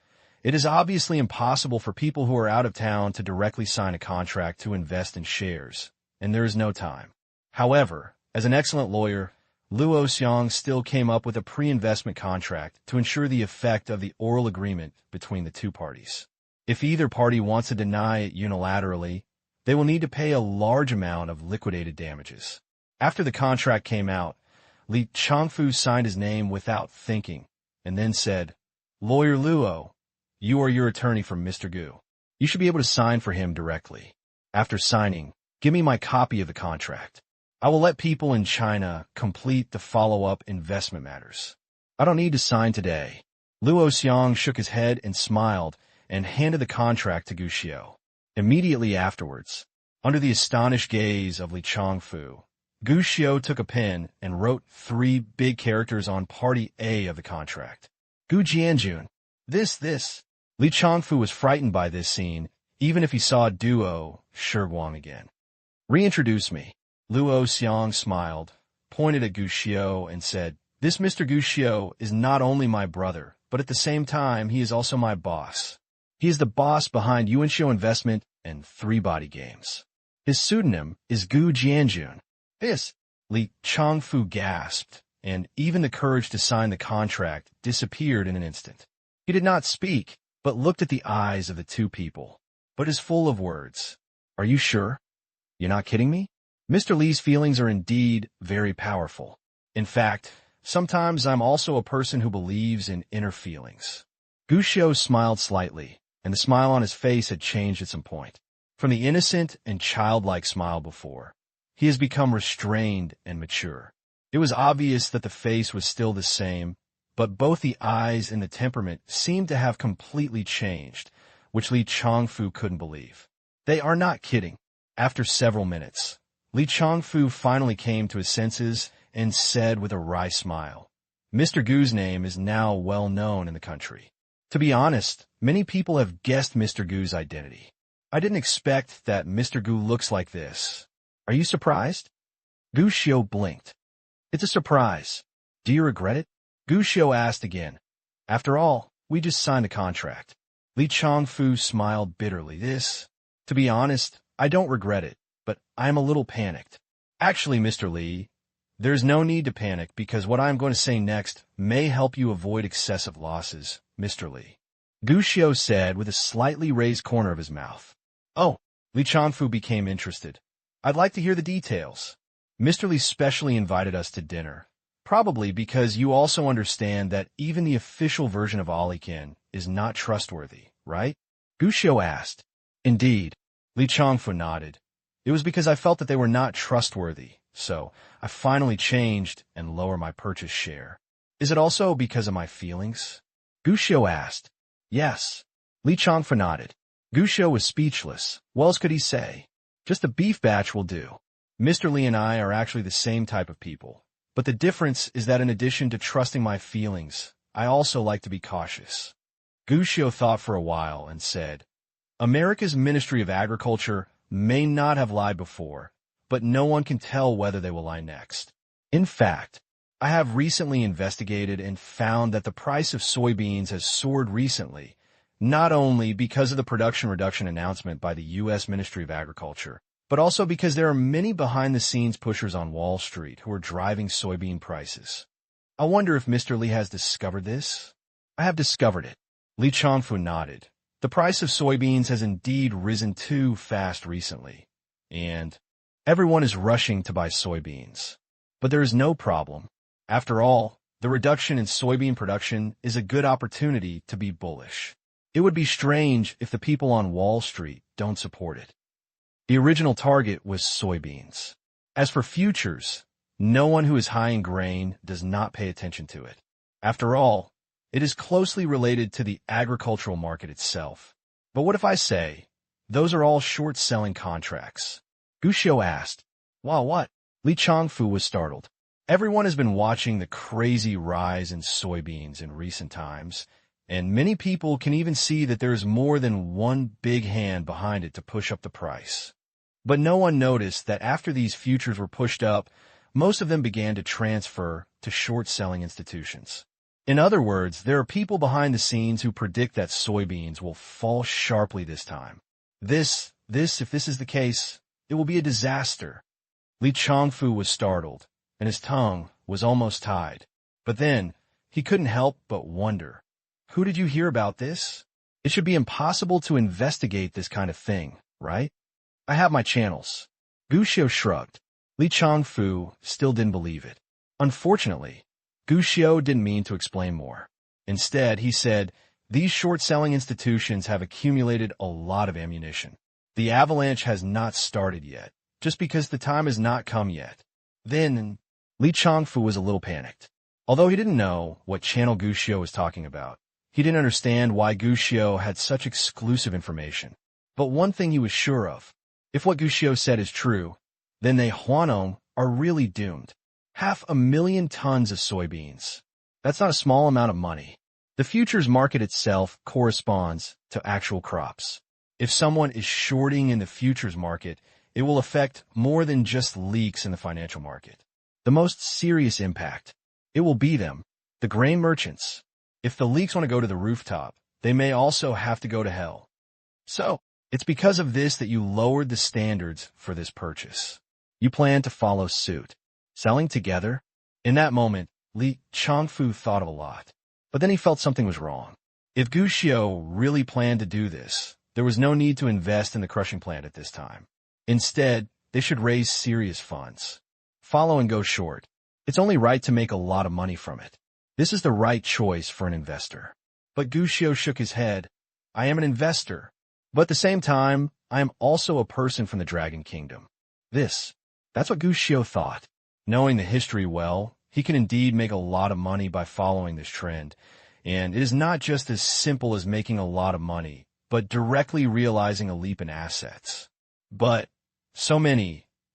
it is obviously impossible for people who are out of town to directly sign a contract to invest in shares, and there is no time. However, as an excellent lawyer, Luo Xiang still came up with a pre-investment contract to ensure the effect of the oral agreement between the two parties. If either party wants to deny it unilaterally, they will need to pay a large amount of liquidated damages. After the contract came out, Li Changfu signed his name without thinking, and then said, Lawyer Luo, you are your attorney for Mr. Gu. You should be able to sign for him directly. After signing, give me my copy of the contract. I will let people in China complete the follow-up investment matters. I don't need to sign today. Luo Xiang shook his head and smiled and handed the contract to Gu Xiu. Immediately afterwards, under the astonished gaze of Li Changfu, Gu Xiu took a pen and wrote 3 big characters on Party A of the contract. Gu Jianjun. This. Li Changfu was frightened by this scene, even if he saw Duo Shiguang again. Reintroduce me. Luo Xiang smiled, pointed at Gu Xiu, and said, This Mr. Gu Xiu is not only my brother, but at the same time he is also my boss. He is the boss behind Yuanxiu Investment and 3 Body Games. His pseudonym is Gu Jianjun. This, Li Changfu gasped, and even the courage to sign the contract disappeared in an instant. He did not speak, but looked at the eyes of the 2 people, but is full of words. Are you sure? You're not kidding me? Mr. Li's feelings are indeed very powerful. In fact, sometimes I'm also a person who believes in inner feelings. Gu Xiu smiled slightly, and the smile on his face had changed at some point. From the innocent and childlike smile before, he has become restrained and mature. It was obvious that the face was still the same, but both the eyes and the temperament seemed to have completely changed, which Li Changfu couldn't believe. They are not kidding. After several minutes, Li Changfu finally came to his senses and said with a wry smile, Mr. Gu's name is now well known in the country. To be honest, many people have guessed Mr. Gu's identity. I didn't expect that Mr. Gu looks like this. Are you surprised? Gu Xiu blinked. It's a surprise. Do you regret it? Gu Xiu asked again. After all, we just signed a contract. Li Changfu smiled bitterly. To be honest, I don't regret it, but I'm a little panicked. Actually, Mr. Li, there's no need to panic because what I'm going to say next may help you avoid excessive losses, Mr. Li. Gu Xiu said with a slightly raised corner of his mouth. Oh, Li Changfu became interested. I'd like to hear the details. Mr. Li specially invited us to dinner, probably because you also understand that even the official version of Alikin is not trustworthy, right? Gu Xiu asked. Indeed. Li Changfu nodded. It was because I felt that they were not trustworthy, so I finally changed and lowered my purchase share. Is it also because of my feelings? Gu Xiu asked. Yes. Li Changfu nodded. Gu Xiu was speechless. What else could he say? Just a beef batch will do. Mr. Li and I are actually the same type of people. But the difference is that in addition to trusting my feelings, I also like to be cautious. Gu Xiu thought for a while and said, America's Ministry of Agriculture may not have lied before, but no one can tell whether they will lie next. In fact, I have recently investigated and found that the price of soybeans has soared recently, not only because of the production reduction announcement by the U.S. Ministry of Agriculture, but also because there are many behind-the-scenes pushers on Wall Street who are driving soybean prices. I wonder if Mr. Li has discovered this? I have discovered it. Li Changfu nodded. The price of soybeans has indeed risen too fast recently, and everyone is rushing to buy soybeans. But there is no problem. After all, the reduction in soybean production is a good opportunity to be bullish. It would be strange if the people on Wall Street don't support it. The original target was soybeans. As for futures, no one who is high in grain does not pay attention to it. After all, it is closely related to the agricultural market itself. But what if I say, those are all short-selling contracts? Gu Xiu asked. Wow, what? Li Changfu was startled. Everyone has been watching the crazy rise in soybeans in recent times, and many people can even see that there is more than one big hand behind it to push up the price. But no one noticed that after these futures were pushed up, most of them began to transfer to short-selling institutions. In other words, there are people behind the scenes who predict that soybeans will fall sharply this time. If this is the case, it will be a disaster. Li Changfu was startled, and his tongue was almost tied. But then, he couldn't help but wonder. Who did you hear about this? It should be impossible to investigate this kind of thing, right? I have my channels. Gu Xiu shrugged. Li Changfu still didn't believe it. Unfortunately, Gu Xiu didn't mean to explain more. Instead, he said, these short-selling institutions have accumulated a lot of ammunition. The avalanche has not started yet, just because the time has not come yet. Then, Li Changfu was a little panicked. Although he didn't know what channel Gu Xiu was talking about, he didn't understand why Gu Xiu had such exclusive information. But one thing he was sure of, if what Gu Xiu said is true, then they Huanong are really doomed. 500,000 tons of soybeans. That's not a small amount of money. The futures market itself corresponds to actual crops. If someone is shorting in the futures market, it will affect more than just leaks in the financial market. The most serious impact, it will be them, the grain merchants. If the leaks want to go to the rooftop, they may also have to go to hell. So, it's because of this that you lowered the standards for this purchase. You plan to follow suit. Selling together? In that moment, Li Changfu thought of a lot. But then he felt something was wrong. If Gu Xiu really planned to do this, there was no need to invest in the crushing plant at this time. Instead, they should raise serious funds. Follow and go short. It's only right to make a lot of money from it. This is the right choice for an investor. But Gu Xiu shook his head. I am an investor. But at the same time, I am also a person from the Dragon Kingdom. That's what Gu Xiu thought. Knowing the history well, he can indeed make a lot of money by following this trend. And it is not just as simple as making a lot of money, but directly realizing a leap in assets. But,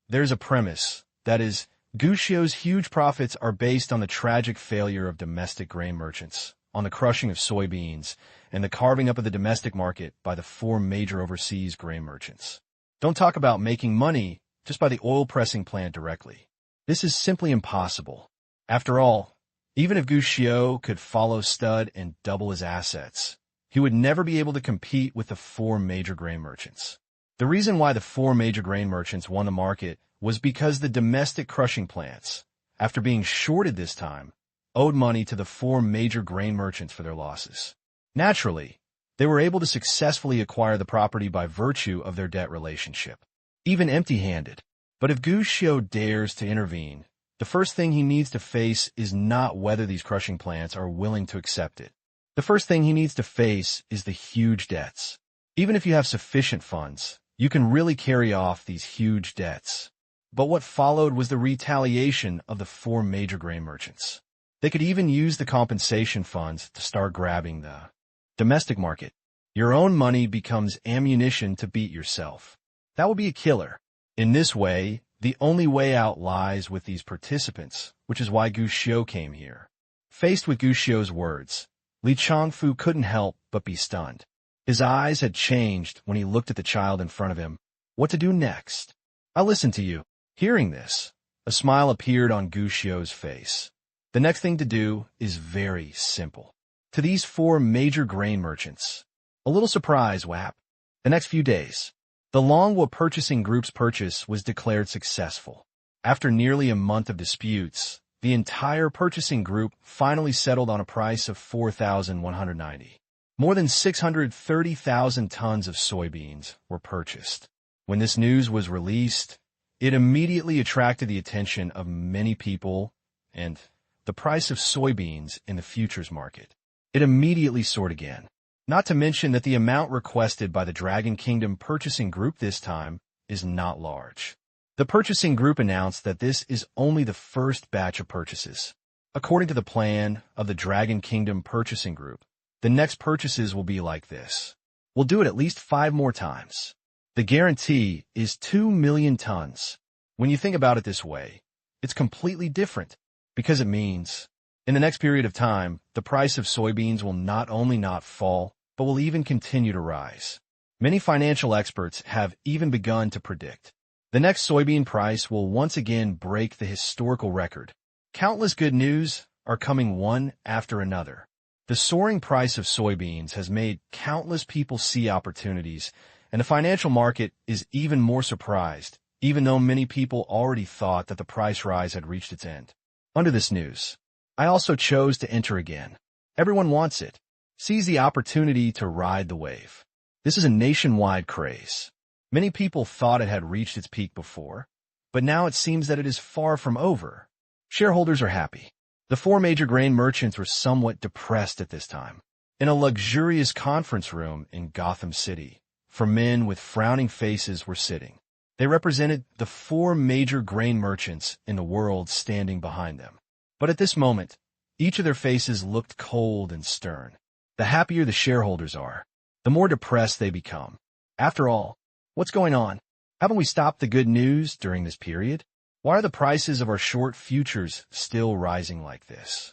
there's a premise, that is, Gucciot's huge profits are based on the tragic failure of domestic grain merchants, on the crushing of soybeans, and the carving up of the domestic market by the four major overseas grain merchants. Don't talk about making money just by the oil pressing plant directly. This is simply impossible. After all, even if Gucciot could follow Stud and double his assets, he would never be able to compete with the four major grain merchants. The reason why the four major grain merchants won the market was because the domestic crushing plants, after being shorted this time, owed money to the four major grain merchants for their losses. Naturally, they were able to successfully acquire the property by virtue of their debt relationship, even empty-handed. But if Gucciot dares to intervene, the first thing he needs to face is not whether these crushing plants are willing to accept it. The first thing he needs to face is the huge debts. Even if you have sufficient funds, you can really carry off these huge debts. But what followed was the retaliation of the four major grain merchants. They could even use the compensation funds to start grabbing the domestic market. Your own money becomes ammunition to beat yourself. That would be a killer. In this way, the only way out lies with these participants, which is why Gucciot came here. Faced with Gucciot's words, Li Changfu couldn't help but be stunned. His eyes had changed when he looked at the child in front of him. What to do next? I'll listen to you. Hearing this, a smile appeared on Gucciot's face. The next thing to do is very simple. To these four major grain merchants, a little surprise, Wap. The next few days, the Longwa Purchasing Group's purchase was declared successful. After nearly a month of disputes, the entire purchasing group finally settled on a price of 4,190. More than 630,000 tons of soybeans were purchased. When this news was released, it immediately attracted the attention of many people, and the price of soybeans in the futures market. It immediately soared again. Not to mention that the amount requested by the Dragon Kingdom Purchasing Group this time is not large. The purchasing group announced that this is only the first batch of purchases. According to the plan of the Dragon Kingdom Purchasing Group, the next purchases will be like this. We'll do it at least 5 more times. The guarantee is 2 million tons. When you think about it this way, it's completely different, because it means, in the next period of time, the price of soybeans will not only not fall, but will even continue to rise. Many financial experts have even begun to predict the next soybean price will once again break the historical record. Countless good news are coming one after another. The soaring price of soybeans has made countless people see opportunities, and the financial market is even more surprised, even though many people already thought that the price rise had reached its end. Under this news, I also chose to enter again. Everyone wants it. Seize the opportunity to ride the wave. This is a nationwide craze. Many people thought it had reached its peak before, but now it seems that it is far from over. Shareholders are happy. The four major grain merchants were somewhat depressed at this time. In a luxurious conference room in Gotham City, 4 men with frowning faces were sitting. They represented the 4 major grain merchants in the world standing behind them. But at this moment, each of their faces looked cold and stern. The happier the shareholders are, the more depressed they become. After all, what's going on? Haven't we stopped the good news during this period? Why are the prices of our short futures still rising like this?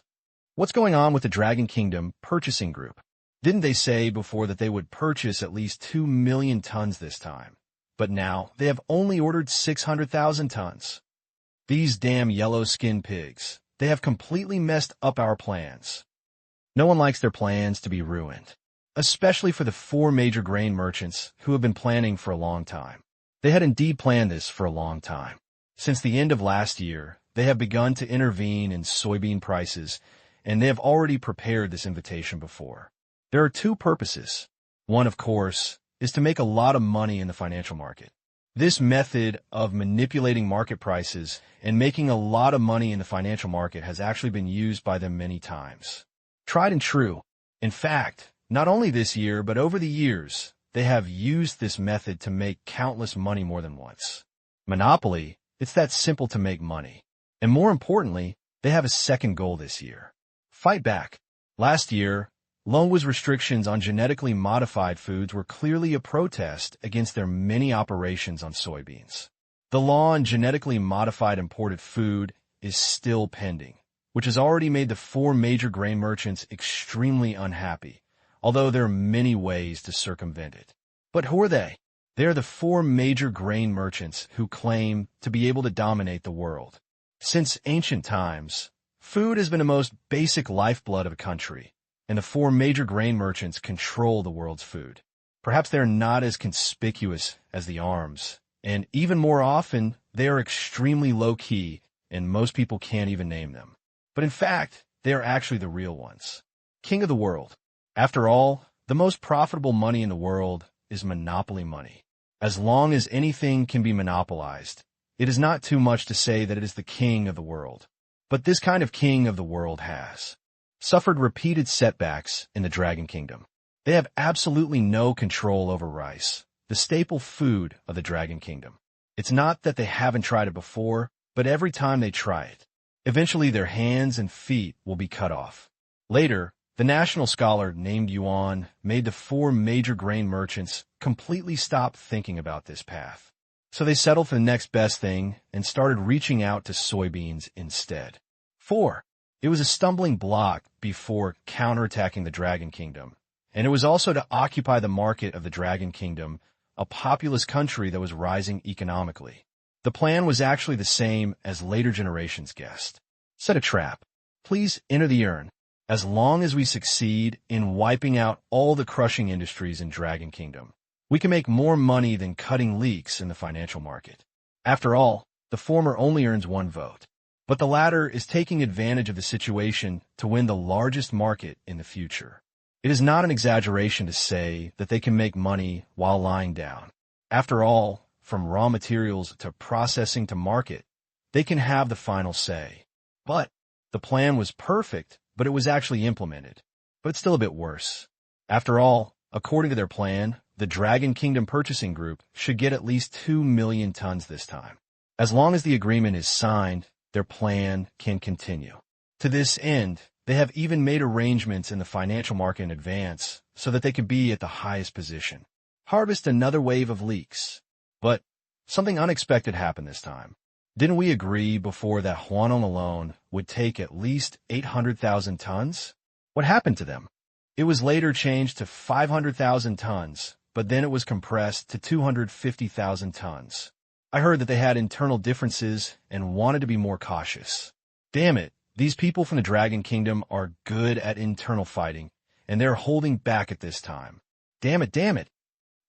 What's going on with the Dragon Kingdom Purchasing Group? Didn't they say before that they would purchase at least 2 million tons this time? But now they have only ordered 600,000 tons. These damn yellow-skinned pigs, they have completely messed up our plans. No one likes their plans to be ruined, especially for the 4 major grain merchants who have been planning for a long time. They had indeed planned this for a long time. Since the end of last year, they have begun to intervene in soybean prices, and they have already prepared this invitation before. There are 2 purposes. One, of course, is to make a lot of money in the financial market. This method of manipulating market prices and making a lot of money in the financial market has actually been used by them many times. Tried and true. In fact, not only this year, but over the years, they have used this method to make countless money more than once. Monopoly, it's that simple to make money. And more importantly, they have a second goal this year. Fight back. Last year, Longwa's restrictions on genetically modified foods were clearly a protest against their many operations on soybeans. The law on genetically modified imported food is still pending, which has already made the four major grain merchants extremely unhappy, although there are many ways to circumvent it. But who are they? They are the four major grain merchants who claim to be able to dominate the world. Since ancient times, food has been the most basic lifeblood of a country, and the four major grain merchants control the world's food. Perhaps they're not as conspicuous as the arms, and even more often, they are extremely low-key, and most people can't even name them. But in fact, they are actually the real ones. King of the world. After all, the most profitable money in the world is monopoly money. As long as anything can be monopolized, it is not too much to say that it is the king of the world. But this kind of king of the world has suffered repeated setbacks in the Dragon Kingdom. They have absolutely no control over rice, the staple food of the Dragon Kingdom. It's not that they haven't tried it before, but every time they try it, eventually their hands and feet will be cut off. Later, the national scholar named Yuan made the four major grain merchants completely stop thinking about this path. So they settled for the next best thing and started reaching out to soybeans instead. 4. It was a stumbling block before counterattacking the Dragon Kingdom, and it was also to occupy the market of the Dragon Kingdom, a populous country that was rising economically. The plan was actually the same as later generations guessed. Set a trap. Please enter the urn. As long as we succeed in wiping out all the crushing industries in Dragon Kingdom, we can make more money than cutting leaks in the financial market. After all, the former only earns one vote, but the latter is taking advantage of the situation to win the largest market in the future. It is not an exaggeration to say that they can make money while lying down. After all, from raw materials to processing to market, they can have the final say. But the plan was perfect, but it was actually implemented. But it's still a bit worse. After all, according to their plan, the Dragon Kingdom Purchasing Group should get at least 2 million tons this time. As long as the agreement is signed, their plan can continue. To this end, they have even made arrangements in the financial market in advance so that they could be at the highest position. Harvest another wave of leaks. But something unexpected happened this time. Didn't we agree before that Huanon alone would take at least 800,000 tons? What happened to them? It was later changed to 500,000 tons, but then it was compressed to 250,000 tons. I heard that they had internal differences and wanted to be more cautious. Damn it, these people from the Dragon Kingdom are good at internal fighting, and they're holding back at this time. Damn it.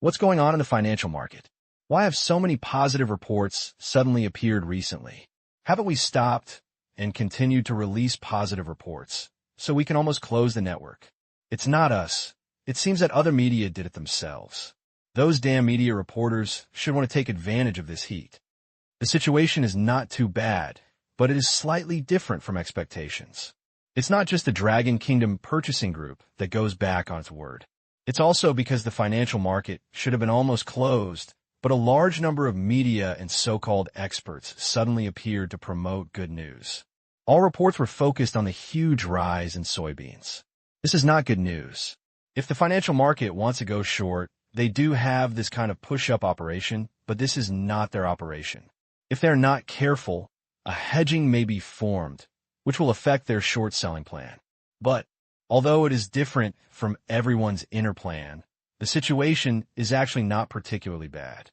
What's going on in the financial market? Why have so many positive reports suddenly appeared recently? Haven't we stopped and continued to release positive reports so we can almost close the network? It's not us. It seems that other media did it themselves. Those damn media reporters should want to take advantage of this heat. The situation is not too bad, but it is slightly different from expectations. It's not just the Dragon Kingdom Purchasing Group that goes back on its word. It's also because the financial market should have been almost closed, but a large number of media and so-called experts suddenly appeared to promote good news. All reports were focused on the huge rise in soybeans. This is not good news. If the financial market wants to go short, they do have this kind of push-up operation, but this is not their operation. If they're not careful, a hedging may be formed, which will affect their short-selling plan. But although it is different from everyone's inner plan, the situation is actually not particularly bad.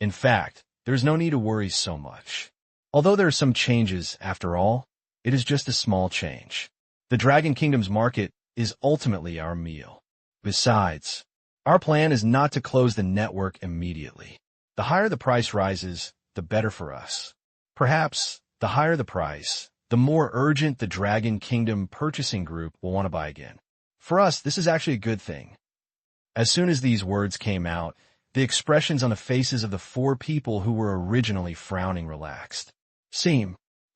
In fact, there is no need to worry so much. Although there are some changes, after all, it is just a small change. The Dragon Kingdom's market is ultimately our meal. Besides, our plan is not to close the network immediately. The higher the price rises, the better for us. Perhaps, the higher the price, the more urgent the Dragon Kingdom Purchasing Group will want to buy again. For us, this is actually a good thing. As soon as these words came out, the expressions on the faces of the four people who were originally frowning relaxed.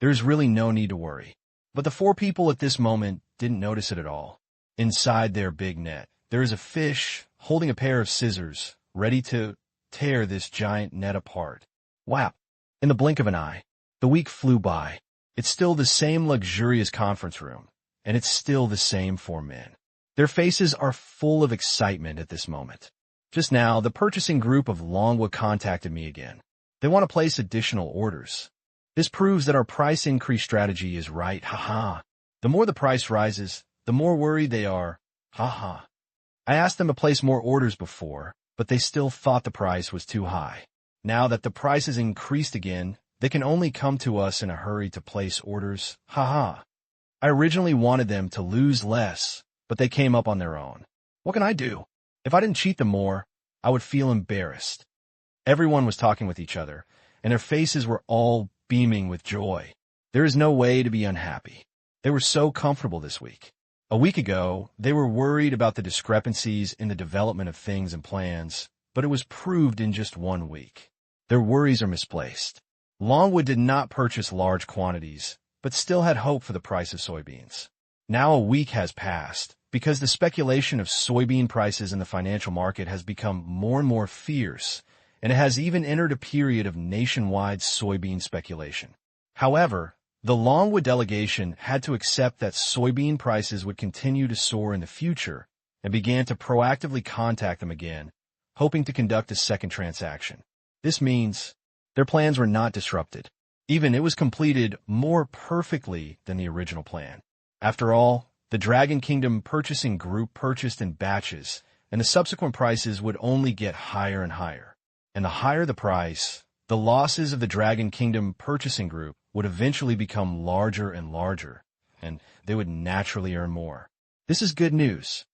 There's really no need to worry. But the four people at this moment didn't notice it at all. Inside their big net, there is a fish holding a pair of scissors, ready to tear this giant net apart. Wow! In the blink of an eye, the week flew by. It's still the same luxurious conference room, and it's still the same four men. Their faces are full of excitement at this moment. Just now, the purchasing group of Longwood contacted me again. They want to place additional orders. This proves that our price increase strategy is right, haha. The more the price rises, the more worried they are, haha. I asked them to place more orders before, but they still thought the price was too high. Now that the price has increased again, they can only come to us in a hurry to place orders, haha. I originally wanted them to lose less, but they came up on their own. What can I do? If I didn't cheat them more, I would feel embarrassed. Everyone was talking with each other, and their faces were all beaming with joy. There is no way to be unhappy. They were so comfortable this week. A week ago, they were worried about the discrepancies in the development of things and plans, but it was proved in just 1 week. Their worries are misplaced. Longwood did not purchase large quantities, but still had hope for the price of soybeans. Now a week has passed, because the speculation of soybean prices in the financial market has become more and more fierce, and it has even entered a period of nationwide soybean speculation. However, the Longwood delegation had to accept that soybean prices would continue to soar in the future and began to proactively contact them again, hoping to conduct a second transaction. This means their plans were not disrupted. Even it was completed more perfectly than the original plan. After all, the Dragon Kingdom purchasing group purchased in batches, and the subsequent prices would only get higher and higher. And the higher the price, the losses of the Dragon Kingdom purchasing group would eventually become larger and larger, and they would naturally earn more. This is good news.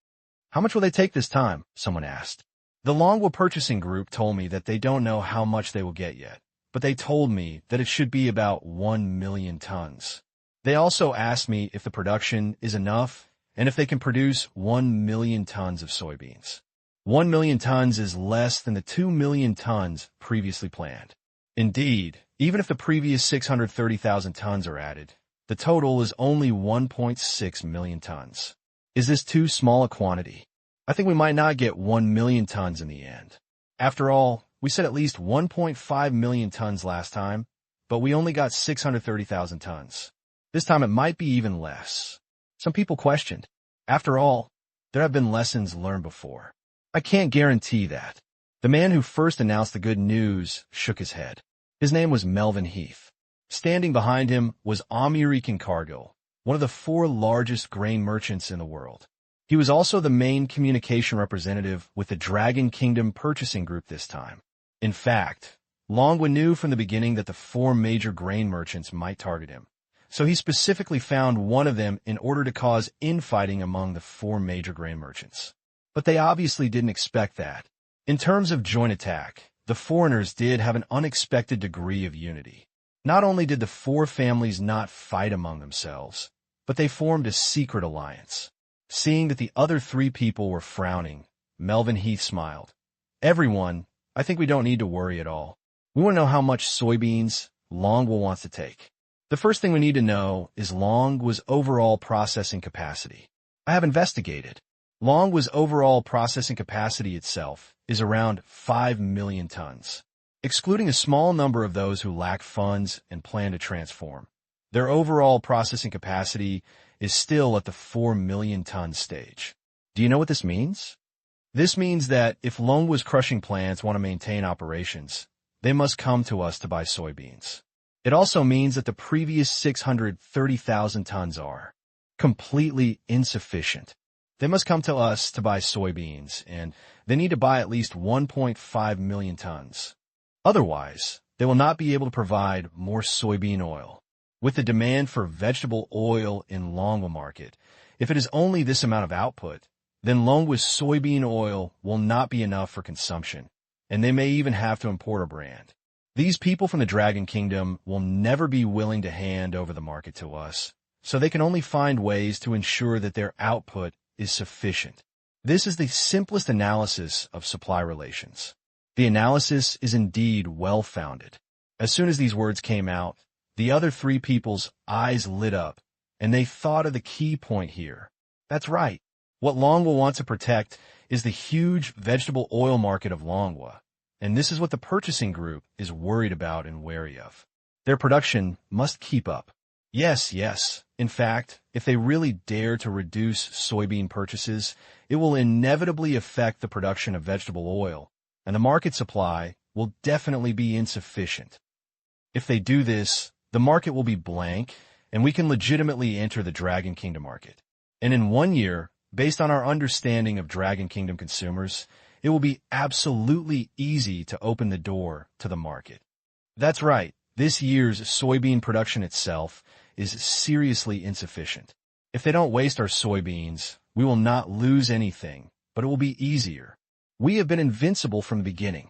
How much will they take this time? Someone asked. The Longwood purchasing group told me that they don't know how much they will get yet, but they told me that it should be about 1 million tons. They also asked me if the production is enough and if they can produce 1 million tons of soybeans. 1 million tons is less than the 2 million tons previously planned. Indeed, even if the previous 630,000 tons are added, the total is only 1.6 million tons. Is this too small a quantity? I think we might not get 1 million tons in the end. After all, we said at least 1.5 million tons last time, but we only got 630,000 tons. This time it might be even less. Some people questioned. After all, there have been lessons learned before. I can't guarantee that. The man who first announced the good news shook his head. His name was Melvin Heath. Standing behind him was American Cargill, one of the 4 largest grain merchants in the world. He was also the main communication representative with the Dragon Kingdom purchasing group this time. In fact, Longwood knew from the beginning that the 4 major grain merchants might target him. So he specifically found one of them in order to cause infighting among the 4 major grain merchants. But they obviously didn't expect that. In terms of joint attack, the foreigners did have an unexpected degree of unity. Not only did the 4 families not fight among themselves, but they formed a secret alliance. Seeing that the other 3 people were frowning, Melvin Heath smiled. Everyone, I think we don't need to worry at all. We want to know how much soybeans Longwood wants to take. The first thing we need to know is Longwood's overall processing capacity. I have investigated. Longwood's overall processing capacity itself is around 5 million tons. Excluding a small number of those who lack funds and plan to transform, their overall processing capacity is still at the 4 million ton stage. Do you know what this means? This means that if Longwood's crushing plants want to maintain operations, they must come to us to buy soybeans. It also means that the previous 630,000 tons are completely insufficient. They must come to us to buy soybeans, and they need to buy at least 1.5 million tons. Otherwise, they will not be able to provide more soybean oil. With the demand for vegetable oil in Longwood market, if it is only this amount of output, then Longwood's soybean oil will not be enough for consumption, and they may even have to import a brand. These people from the Dragon Kingdom will never be willing to hand over the market to us, so they can only find ways to ensure that their output is sufficient. This is the simplest analysis of supply relations. The analysis is indeed well-founded. As soon as these words came out, the other 3 people's eyes lit up, and they thought of the key point here. That's right. What Longwood wants to protect is the huge vegetable oil market of Longwood, and this is what the purchasing group is worried about and wary of. Their production must keep up. Yes. In fact, if they really dare to reduce soybean purchases, it will inevitably affect the production of vegetable oil, and the market supply will definitely be insufficient. If they do this, the market will be blank, and we can legitimately enter the Dragon Kingdom market. And in 1 year, based on our understanding of Dragon Kingdom consumers, it will be absolutely easy to open the door to the market. That's right, this year's soybean production itself is seriously insufficient. If they don't waste our soybeans, we will not lose anything, but it will be easier. We have been invincible from the beginning.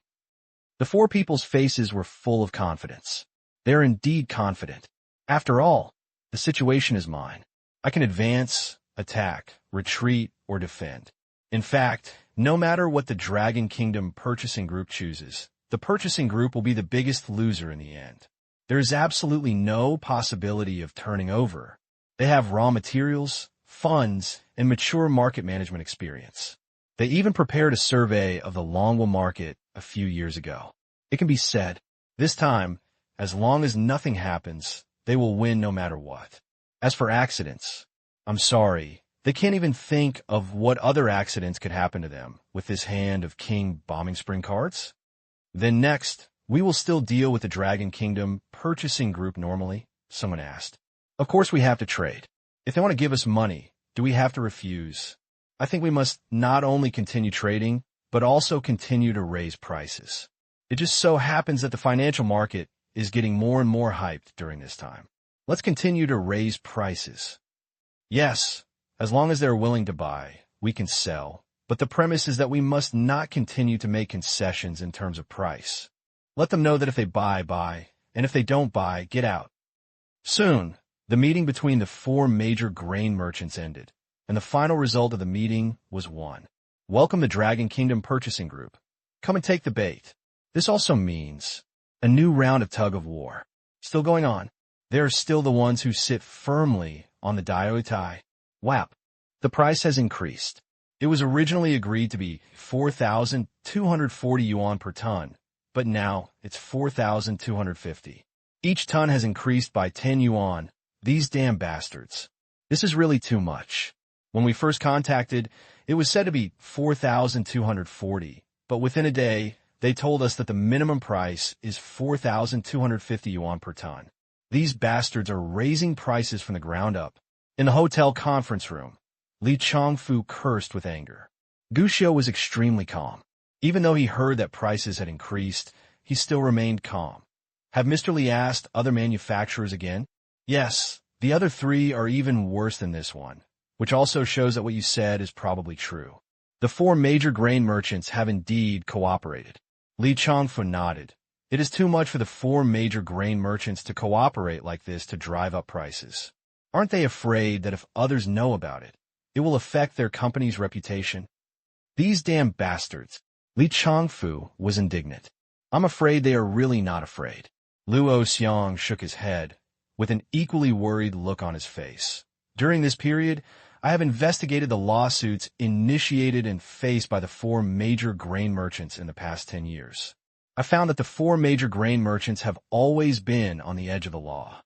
The four people's faces were full of confidence. They are indeed confident. After all, the situation is mine. I can advance, attack, retreat, or defend. In fact, no matter what the Dragon Kingdom purchasing group chooses, the purchasing group will be the biggest loser in the end. There is absolutely no possibility of turning over. They have raw materials, funds, and mature market management experience. They even prepared a survey of the Longwool market a few years ago. It can be said, this time, as long as nothing happens, they will win no matter what. As for accidents, I'm sorry, they can't even think of what other accidents could happen to them with this hand of King Bombing Spring cards. Then next, we will still deal with the Dragon Kingdom purchasing group normally, someone asked. Of course we have to trade. If they want to give us money, do we have to refuse? I think we must not only continue trading, but also continue to raise prices. It just so happens that the financial market is getting more and more hyped during this time. Let's continue to raise prices. Yes, as long as they're willing to buy, we can sell, but the premise is that we must not continue to make concessions in terms of price. Let them know that if they buy, buy, and if they don't buy, get out. Soon, the meeting between the four major grain merchants ended, and the final result of the meeting was one. Welcome the Dragon Kingdom purchasing group. Come and take the bait. This also means a new round of tug-of-war. Still going on. They are still the ones who sit firmly on the Daitai. WAP. The price has increased. It was originally agreed to be 4,240 yuan per ton, but now it's 4,250. Each ton has increased by 10 yuan. These damn bastards. This is really too much. When we first contacted, it was said to be 4,240, but within a day, they told us that the minimum price is 4,250 yuan per ton. These bastards are raising prices from the ground up. In the hotel conference room, Li Chongfu cursed with anger. Gu Xiu was extremely calm. Even though he heard that prices had increased, he still remained calm. Have Mr. Li asked other manufacturers again? Yes, the other three are even worse than this one, which also shows that what you said is probably true. The four major grain merchants have indeed cooperated. Li Chongfu nodded. It is too much for the four major grain merchants to cooperate like this to drive up prices. Aren't they afraid that if others know about it, it will affect their company's reputation? These damn bastards. Li Chongfu was indignant. I'm afraid they are really not afraid. Luo Xiang shook his head, with an equally worried look on his face. During this period, I have investigated the lawsuits initiated and faced by the four major grain merchants in the past 10 years. I found that the four major grain merchants have always been on the edge of the law.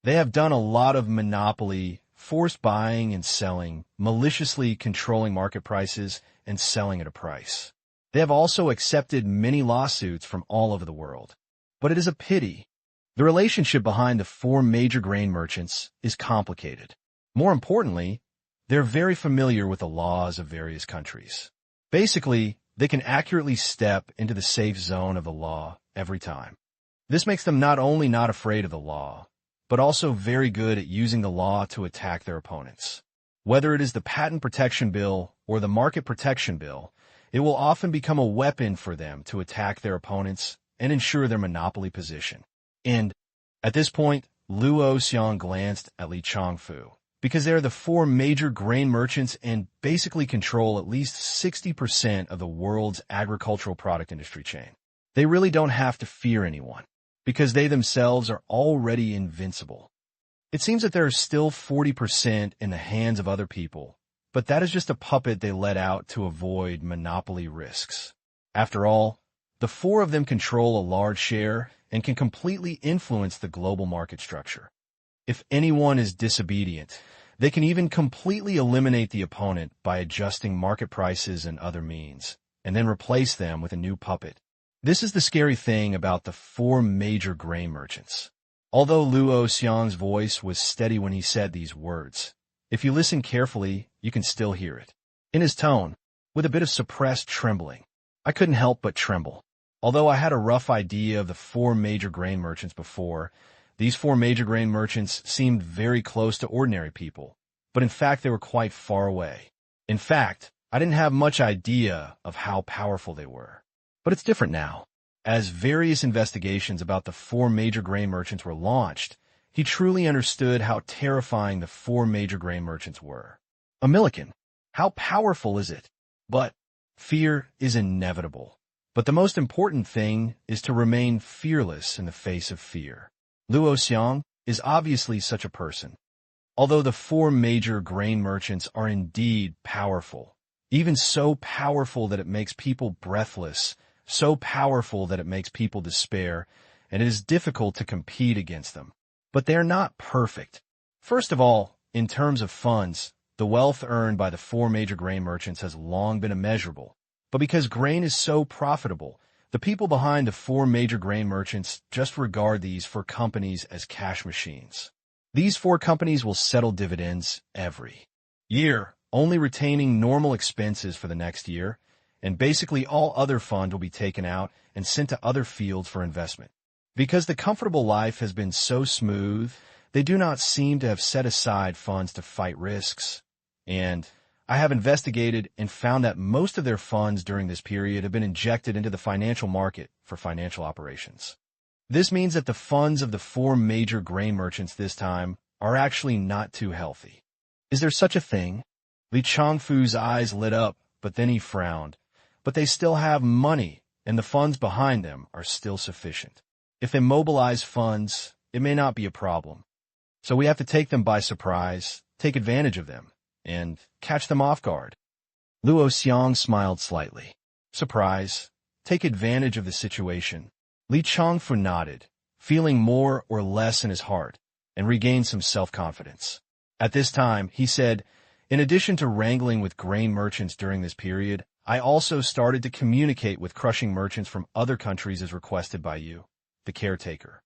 They have done a lot of monopoly, forced buying and selling, maliciously controlling market prices and selling at a price. They have also accepted many lawsuits from all over the world. But it is a pity. The relationship behind the four major grain merchants is complicated. More importantly, they're very familiar with the laws of various countries. Basically, they can accurately step into the safe zone of the law every time. This makes them not only not afraid of the law, but also very good at using the law to attack their opponents. Whether it is the Patent Protection Bill or the Market Protection Bill, it will often become a weapon for them to attack their opponents and ensure their monopoly position. And at this point, Luo Xiang glanced at Li Chongfu, because they are the four major grain merchants and basically control at least 60% of the world's agricultural product industry chain. They really don't have to fear anyone, because they themselves are already invincible. It seems that there are still 40% in the hands of other people, but that is just a puppet they let out to avoid monopoly risks. After all, the four of them control a large share and can completely influence the global market structure. If anyone is disobedient, they can even completely eliminate the opponent by adjusting market prices and other means, and then replace them with a new puppet. This is the scary thing about the four major grain merchants. Although Luo Xiang's voice was steady when he said these words, if you listen carefully, you can still hear it. In his tone, with a bit of suppressed trembling. I couldn't help but tremble. Although I had a rough idea of the four major grain merchants before, these four major grain merchants seemed very close to ordinary people, but in fact they were quite far away. In fact, I didn't have much idea of how powerful they were. But it's different now. As various investigations about the four major grain merchants were launched, he truly understood how terrifying the four major grain merchants were. A millican. How powerful is it? But fear is inevitable. But the most important thing is to remain fearless in the face of fear. Luo Xiang is obviously such a person. Although the four major grain merchants are indeed powerful, even so powerful that it makes people breathless, so powerful that it makes people despair, and it is difficult to compete against them. But they're not perfect. First of all, in terms of funds, the wealth earned by the four major grain merchants has long been immeasurable. But because grain is so profitable, the people behind the four major grain merchants just regard these four companies as cash machines. These four companies will settle dividends every year, only retaining normal expenses for the next year, and basically all other funds will be taken out and sent to other fields for investment. Because the comfortable life has been so smooth, they do not seem to have set aside funds to fight risks. And I have investigated and found that most of their funds during this period have been injected into the financial market for financial operations. This means that the funds of the four major grain merchants this time are actually not too healthy. Is there such a thing? Li Changfu's eyes lit up, but then he frowned. But they still have money, and the funds behind them are still sufficient. If they mobilize funds, it may not be a problem. So we have to take them by surprise, take advantage of them, and catch them off guard. Luo Xiang smiled slightly. Surprise. Take advantage of the situation. Li Changfu nodded, feeling more or less in his heart, and regained some self-confidence. At this time, he said, in addition to wrangling with grain merchants during this period, I also started to communicate with crushing merchants from other countries as requested by you, the caretaker.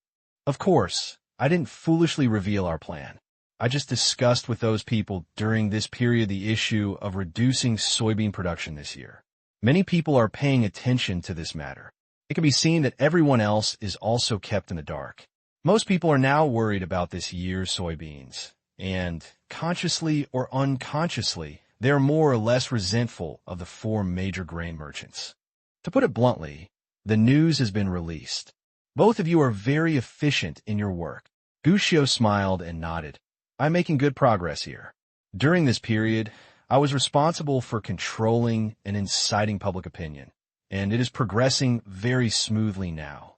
Of course, I didn't foolishly reveal our plan. I just discussed with those people during this period the issue of reducing soybean production this year. Many people are paying attention to this matter. It can be seen that everyone else is also kept in the dark. Most people are now worried about this year's soybeans, and consciously or unconsciously, they are more or less resentful of the four major grain merchants. To put it bluntly, the news has been released. Both of you are very efficient in your work. Gu Xiu smiled and nodded. I'm making good progress here. During this period, I was responsible for controlling and inciting public opinion, and it is progressing very smoothly now.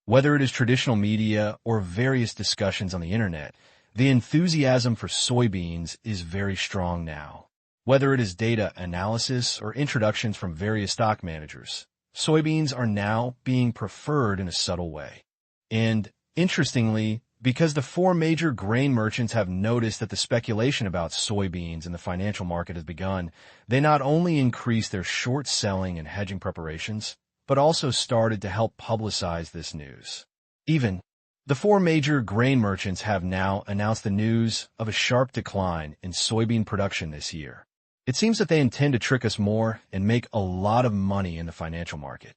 Whether it is traditional media or various discussions on the internet, the enthusiasm for soybeans is very strong now. Whether it is data analysis or introductions from various stock managers, soybeans are now being preferred in a subtle way. And, interestingly, because the four major grain merchants have noticed that the speculation about soybeans in the financial market has begun, they not only increased their short selling and hedging preparations, but also started to help publicize this news. Even, the four major grain merchants have now announced the news of a sharp decline in soybean production this year. It seems that they intend to trick us more and make a lot of money in the financial market.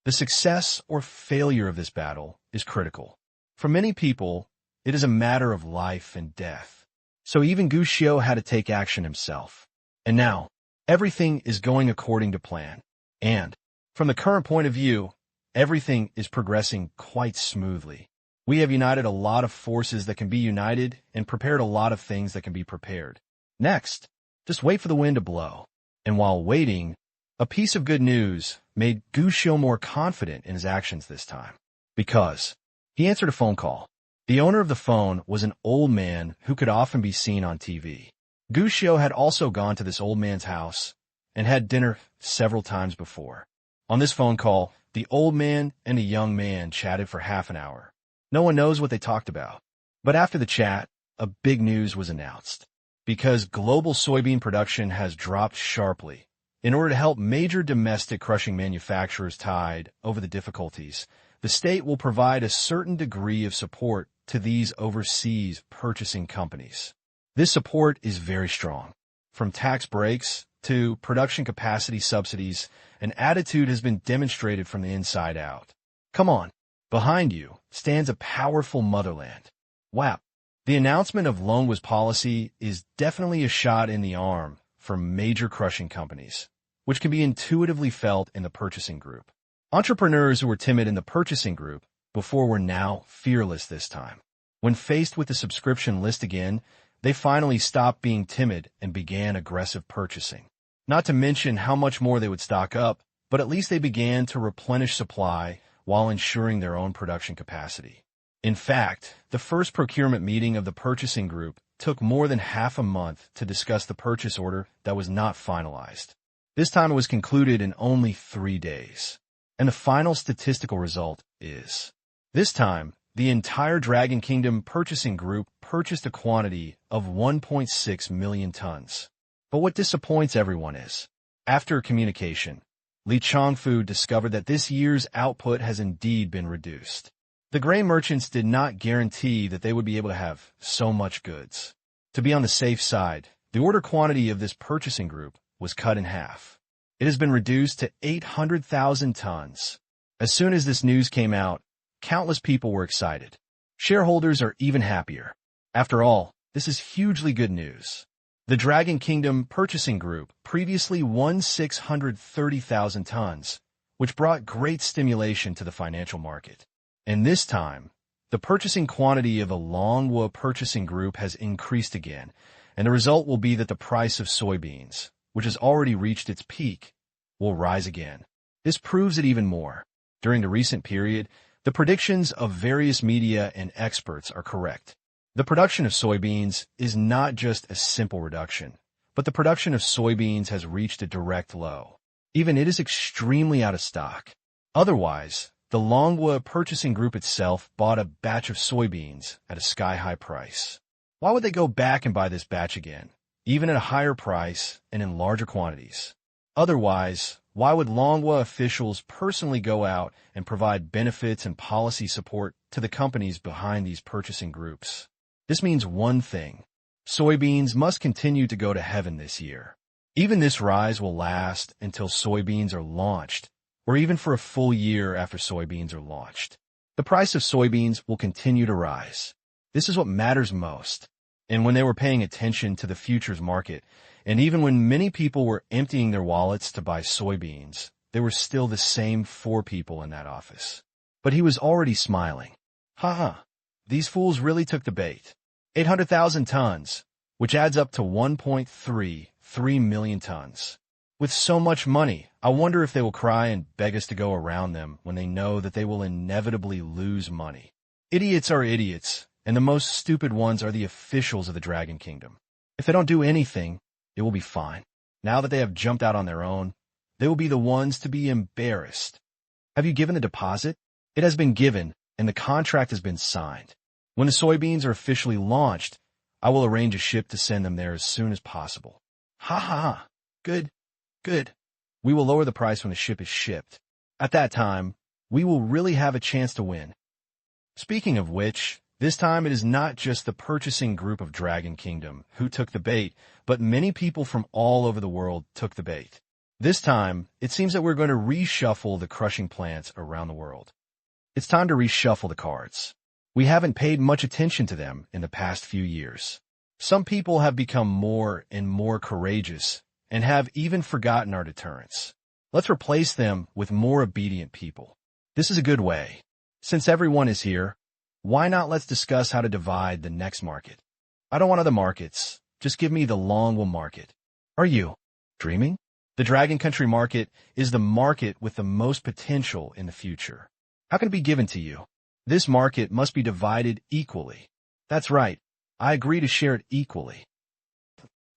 The success or failure of this battle is critical. For many people, it is a matter of life and death. So even Gu Xiu had to take action himself. And now, everything is going according to plan. And, from the current point of view, everything is progressing quite smoothly. We have united a lot of forces that can be united and prepared a lot of things that can be prepared. Next, just wait for the wind to blow. And while waiting, a piece of good news made Gu Xiu more confident in his actions this time. Because he answered a phone call. The owner of the phone was an old man who could often be seen on TV. Gu Xiu had also gone to this old man's house and had dinner several times before. On this phone call, the old man and the young man chatted for half an hour. No one knows what they talked about. But after the chat, a big news was announced. Because global soybean production has dropped sharply, In order to help major domestic crushing manufacturers tide over the difficulties, the state will provide a certain degree of support to these overseas purchasing companies. This support is very strong. From tax breaks to production capacity subsidies, an attitude has been demonstrated from the inside out. Come on, behind you stands a powerful motherland. Wow. The announcement of loan was policy is definitely a shot in the arm for major crushing companies, which can be intuitively felt in the purchasing group. Entrepreneurs who were timid in the purchasing group before were now fearless this time. When faced with the subscription list again, they finally stopped being timid and began aggressive purchasing. Not to mention how much more they would stock up, but at least they began to replenish supply while ensuring their own production capacity. In fact, the first procurement meeting of the purchasing group took more than half a month to discuss the purchase order that was not finalized. This time it was concluded in only 3 days. And the final statistical result is, this time, the entire Dragon Kingdom purchasing group purchased a quantity of 1.6 million tons. But what disappoints everyone is, after communication, Li Changfu discovered that this year's output has indeed been reduced. The grain merchants did not guarantee that they would be able to have so much goods. To be on the safe side, the order quantity of this purchasing group was cut in half. It has been reduced to 800,000 tons. As soon as this news came out, countless people were excited. Shareholders are even happier. After all, this is hugely good news. The Dragon Kingdom purchasing group previously won 630,000 tons, which brought great stimulation to the financial market. And this time, the purchasing quantity of the Longhua purchasing group has increased again, and the result will be that the price of soybeans, which has already reached its peak, will rise again. This proves it even more. During the recent period, the predictions of various media and experts are correct. The production of soybeans is not just a simple reduction, but the production of soybeans has reached a direct low. Even it is extremely out of stock. Otherwise, the Longhua purchasing group itself bought a batch of soybeans at a sky-high price. Why would they go back and buy this batch again, even at a higher price and in larger quantities? Otherwise, why would Longhua officials personally go out and provide benefits and policy support to the companies behind these purchasing groups? This means one thing. Soybeans must continue to go to heaven this year. Even this rise will last until soybeans are launched, or even for a full year after soybeans are launched. The price of soybeans will continue to rise. This is what matters most. And when they were paying attention to the futures market, and even when many people were emptying their wallets to buy soybeans, there were still the same 4 people in that office. But he was already smiling. Ha! These fools really took the bait. 800,000 tons, which adds up to 1.33 million tons. With so much money, I wonder if they will cry and beg us to go around them when they know that they will inevitably lose money. Idiots are idiots, and the most stupid ones are the officials of the Dragon Kingdom. If they don't do anything, it will be fine. Now that they have jumped out on their own, they will be the ones to be embarrassed. Have you given the deposit? It has been given, and the contract has been signed. When the soybeans are officially launched, I will arrange a ship to send them there as soon as possible. Ha ha! Good. We will lower the price when the ship is shipped. At that time, we will really have a chance to win. Speaking of which, this time it is not just the purchasing group of Dragon Kingdom who took the bait, but many people from all over the world took the bait. This time, it seems that we're going to reshuffle the crushing plants around the world. It's time to reshuffle the cards. We haven't paid much attention to them in the past few years. Some people have become more and more courageous and have even forgotten our deterrents. Let's replace them with more obedient people. This is a good way. Since everyone is here, why not let's discuss how to divide the next market? I don't want other markets. Just give me the Longhua market. Are you dreaming? The Dragon Country market is the market with the most potential in the future. How can it be given to you? This market must be divided equally. That's right. I agree to share it equally.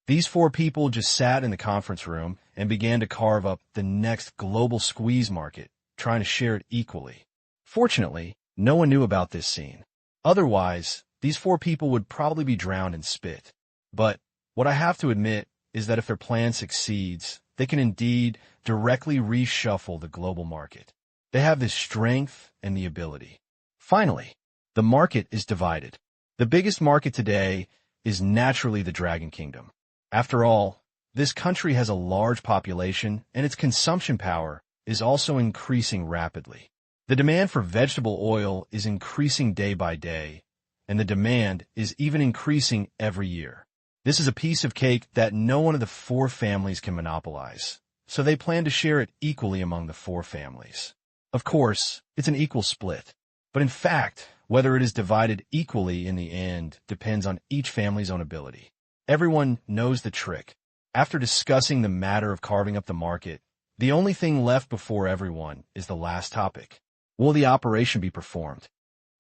These 4 people just sat in the conference room and began to carve up the next global squeeze market, trying to share it equally. Fortunately, no one knew about this scene. Otherwise, these 4 people would probably be drowned in spit. But what I have to admit is that if their plan succeeds, they can indeed directly reshuffle the global market. They have the strength and the ability. Finally, the market is divided. The biggest market today is naturally the Dragon Kingdom. After all, this country has a large population, and its consumption power is also increasing rapidly. The demand for vegetable oil is increasing day by day, and the demand is even increasing every year. This is a piece of cake that no one of the four families can monopolize, so they plan to share it equally among the four families. Of course, it's an equal split, but in fact, whether it is divided equally in the end depends on each family's own ability. Everyone knows the trick. After discussing the matter of carving up the market, the only thing left before everyone is the last topic. Will the operation be performed?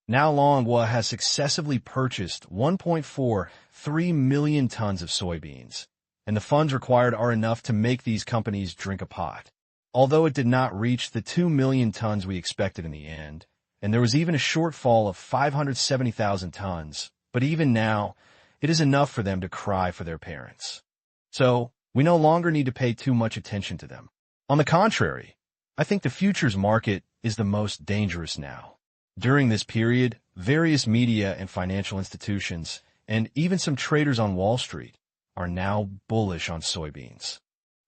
Now Longwa has successively purchased 1.43 million tons of soybeans, and the funds required are enough to make these companies drink a pot. Although it did not reach the 2 million tons we expected in the end, and there was even a shortfall of 570,000 tons, but even now, it is enough for them to cry for their parents. So, we no longer need to pay too much attention to them. On the contrary, I think the futures market is the most dangerous now. During this period, various media and financial institutions, and even some traders on Wall Street, are now bullish on soybeans.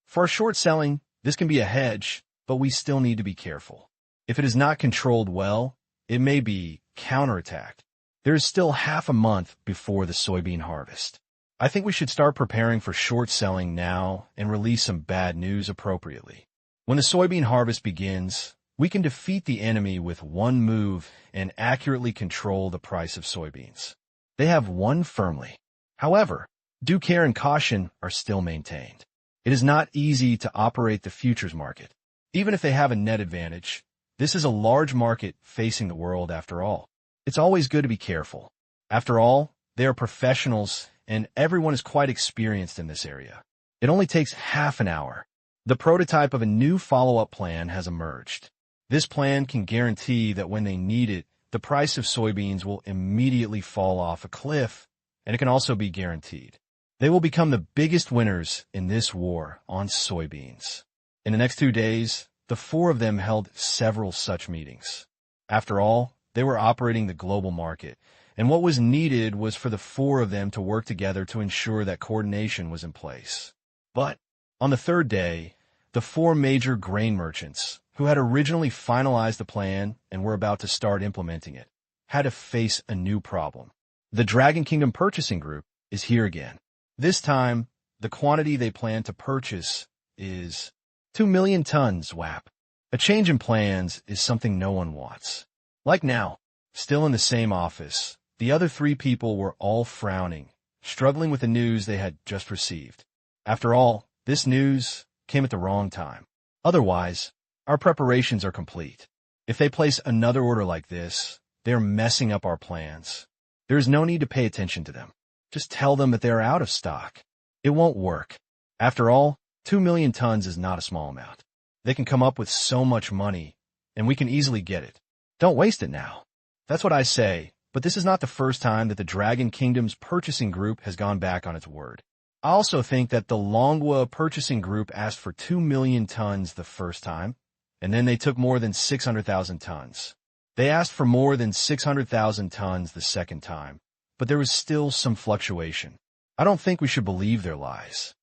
For short selling, this can be a hedge, but we still need to be careful. If it is not controlled well, it may be counterattacked. There is still half a month before the soybean harvest. I think we should start preparing for short selling now and release some bad news appropriately. When the soybean harvest begins, we can defeat the enemy with one move and accurately control the price of soybeans. They have won firmly. However, due care and caution are still maintained. It is not easy to operate the futures market. Even if they have a net advantage, this is a large market facing the world after all. It's always good to be careful. After all, they are professionals and everyone is quite experienced in this area. It only takes half an hour. The prototype of a new follow-up plan has emerged. This plan can guarantee that when they need it, the price of soybeans will immediately fall off a cliff, and it can also be guaranteed. They will become the biggest winners in this war on soybeans. In the next 2 days, the four of them held several such meetings. After all, they were operating the global market, and what was needed was for the four of them to work together to ensure that coordination was in place. But on the third day, the four major grain merchants, who had originally finalized the plan and were about to start implementing it, had to face a new problem. The Dragon Kingdom Purchasing Group is here again. This time, the quantity they plan to purchase is 2 million tons, WAP. A change in plans is something no one wants. Like now, still in the same office, the other three people were all frowning, struggling with the news they had just received. After all, this news came at the wrong time. Otherwise, our preparations are complete. If they place another order like this, they're messing up our plans. There is no need to pay attention to them. Just tell them that they are out of stock. It won't work. After all, 2 million tons is not a small amount. They can come up with so much money, and we can easily get it. Don't waste it now. That's what I say, but this is not the first time that the Dragon Kingdom's purchasing group has gone back on its word. I also think that the Longwa purchasing group asked for 2 million tons the first time, and then they took more than 600,000 tons. They asked for more than 600,000 tons the second time, but there was still some fluctuation. I don't think we should believe their lies.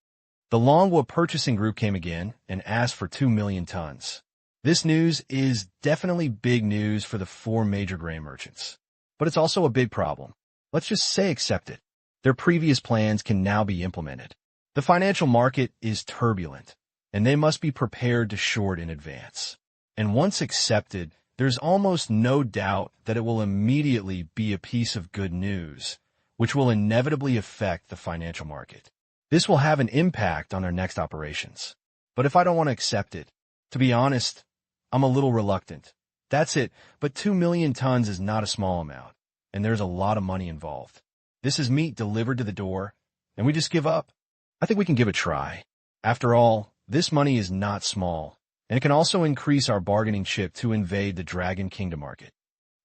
The Longwa purchasing group came again and asked for 2 million tons. This news is definitely big news for the four major grain merchants. But it's also a big problem. Let's just say accept it. Their previous plans can now be implemented. The financial market is turbulent, and they must be prepared to short in advance. And once accepted, there's almost no doubt that it will immediately be a piece of good news, which will inevitably affect the financial market. This will have an impact on their next operations. But if I don't want to accept it, to be honest, I'm a little reluctant. That's it, but 2 million tons is not a small amount, and there's a lot of money involved. This is meat delivered to the door, and we just give up. I think we can give it a try. After all, this money is not small, and it can also increase our bargaining chip to invade the Dragon Kingdom market.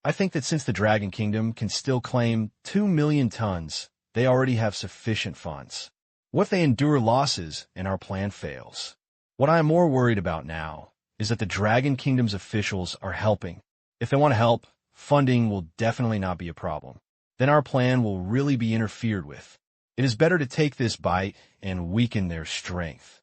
I think that since the Dragon Kingdom can still claim 2 million tons, they already have sufficient funds. What if they endure losses and our plan fails? What I am more worried about now is that the Dragon Kingdom's officials are helping. If they want to help, funding will definitely not be a problem. Then our plan will really be interfered with. It is better to take this bite and weaken their strength.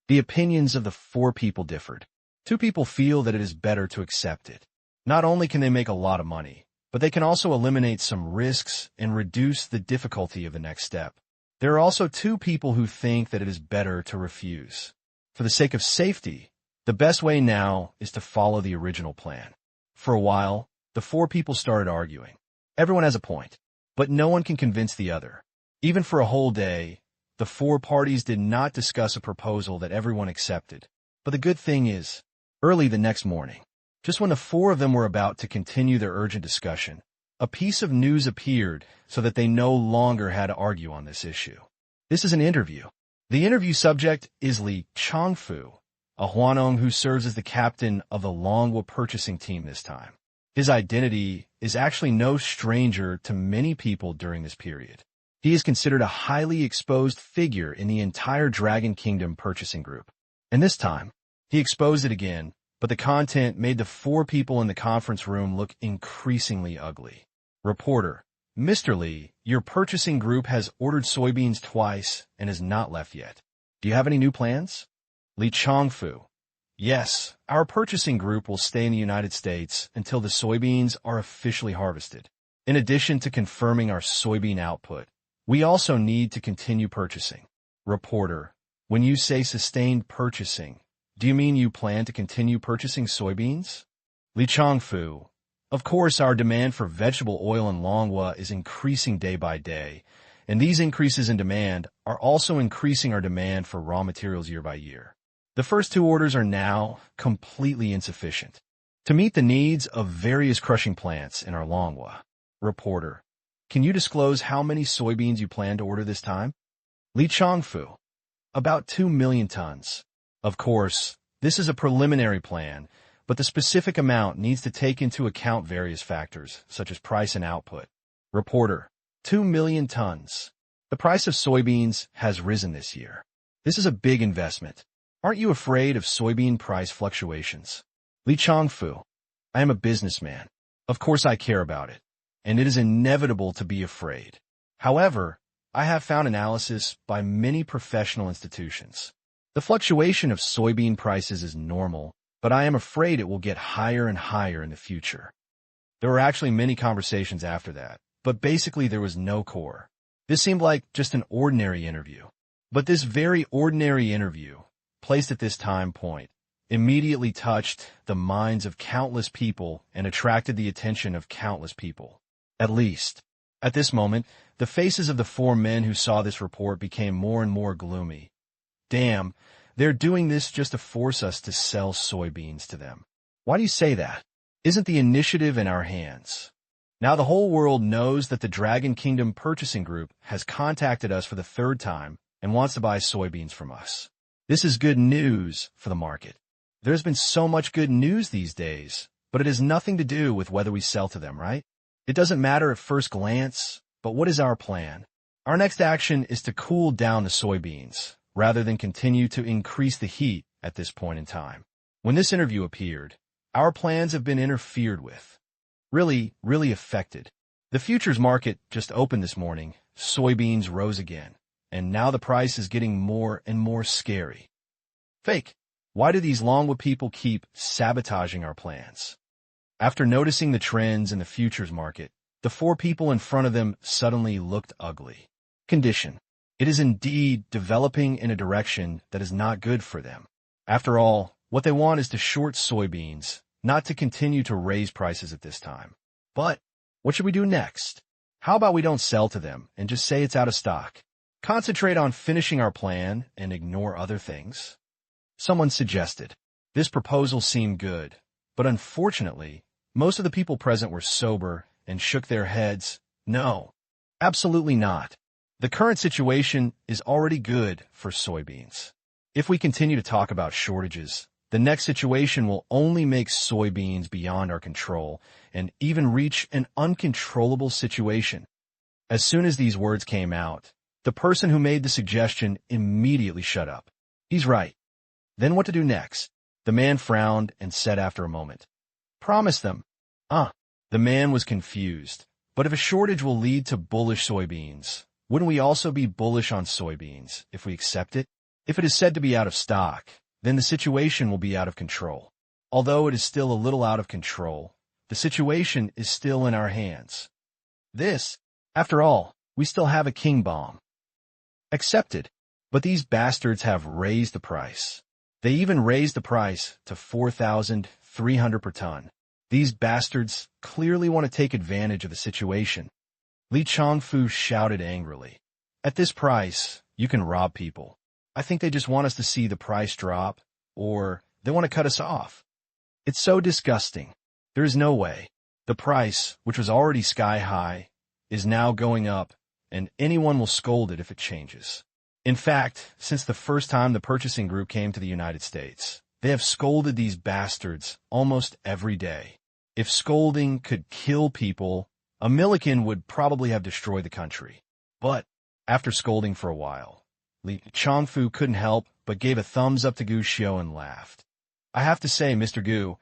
The opinions of the four people differed. Two people feel that it is better to accept it. Not only can they make a lot of money, but they can also eliminate some risks and reduce the difficulty of the next step. There are also two people who think that it is better to refuse. For the sake of safety, the best way now is to follow the original plan. For a while, the four people started arguing. Everyone has a point, but no one can convince the other. Even for a whole day, the four parties did not discuss a proposal that everyone accepted. But the good thing is, early the next morning, just when the four of them were about to continue their urgent discussion, a piece of news appeared so that they no longer had to argue on this issue. This is an interview. The interview subject is Li Changfu, a Huanong who serves as the captain of the Longhua purchasing team this time. His identity is actually no stranger to many people during this period. He is considered a highly exposed figure in the entire Dragon Kingdom purchasing group. And this time, he exposed it again, but the content made the four people in the conference room look increasingly ugly. Reporter: Mr. Li, your purchasing group has ordered soybeans twice and has not left yet. Do you have any new plans? Li Changfu: Yes, our purchasing group will stay in the United States until the soybeans are officially harvested. In addition to confirming our soybean output, we also need to continue purchasing. Reporter: When you say sustained purchasing, do you mean you plan to continue purchasing soybeans? Li Changfu: Of course, our demand for vegetable oil in Longhua is increasing day by day, and these increases in demand are also increasing our demand for raw materials year by year. The first two orders are now completely insufficient to meet the needs of various crushing plants in our Longhua. Reporter: Can you disclose how many soybeans you plan to order this time? Li Changfu: About 2 million tons. Of course, this is a preliminary plan, but the specific amount needs to take into account various factors, such as price and output. Reporter: 2 million tons. The price of soybeans has risen this year. This is a big investment. Aren't you afraid of soybean price fluctuations? Li Changfu: I am a businessman. Of course I care about it, and it is inevitable to be afraid. However, I have found analysis by many professional institutions. The fluctuation of soybean prices is normal, but I am afraid it will get higher and higher in the future. There were actually many conversations after that, but basically there was no core. This seemed like just an ordinary interview. But this very ordinary interview, placed at this time point, immediately touched the minds of countless people and attracted the attention of countless people. At least, at this moment, the faces of the four men who saw this report became more and more gloomy. Damn, they're doing this just to force us to sell soybeans to them. Why do you say that? Isn't the initiative in our hands? Now the whole world knows that the Dragon Kingdom Purchasing Group has contacted us for the third time and wants to buy soybeans from us. This is good news for the market. There's been so much good news these days, but it has nothing to do with whether we sell to them, right? It doesn't matter at first glance, but what is our plan? Our next action is to cool down the soybeans, rather than continue to increase the heat at this point in time. When this interview appeared, our plans have been interfered with. Really affected. The futures market just opened this morning, soybeans rose again, and now the price is getting more and more scary. Fake. Why do these Longhua people keep sabotaging our plans? After noticing the trends in the futures market, the four people in front of them suddenly looked ugly. Condition. It is indeed developing in a direction that is not good for them. After all, what they want is to short soybeans, not to continue to raise prices at this time. But what should we do next? How about we don't sell to them and just say it's out of stock? Concentrate on finishing our plan and ignore other things? Someone suggested. This proposal seemed good, but unfortunately, most of the people present were sober and shook their heads. No, absolutely not. The current situation is already good for soybeans. If we continue to talk about shortages, the next situation will only make soybeans beyond our control and even reach an uncontrollable situation. As soon as these words came out, the person who made the suggestion immediately shut up. He's right. Then what to do next? The man frowned and said after a moment, "Promise them." The man was confused. But if a shortage will lead to bullish soybeans, wouldn't we also be bullish on soybeans if we accept it? If it is said to be out of stock, then the situation will be out of control. Although it is still a little out of control, the situation is still in our hands. After all, we still have a king bomb. Accepted. But these bastards have raised the price. They even raised the price to 4,300 per ton. These bastards clearly want to take advantage of the situation. Li Changfu shouted angrily. At this price, you can rob people. I think they just want us to see the price drop, or they want to cut us off. It's so disgusting. There is no way. The price, which was already sky high, is now going up, and anyone will scold it if it changes. In fact, since the first time the purchasing group came to the United States, they have scolded these bastards almost every day. If scolding could kill people, a Milliken would probably have destroyed the country. But after scolding for a while, Li Changfu couldn't help but gave a thumbs up to Gu Xiu and laughed. I have to say, Mr. Gu,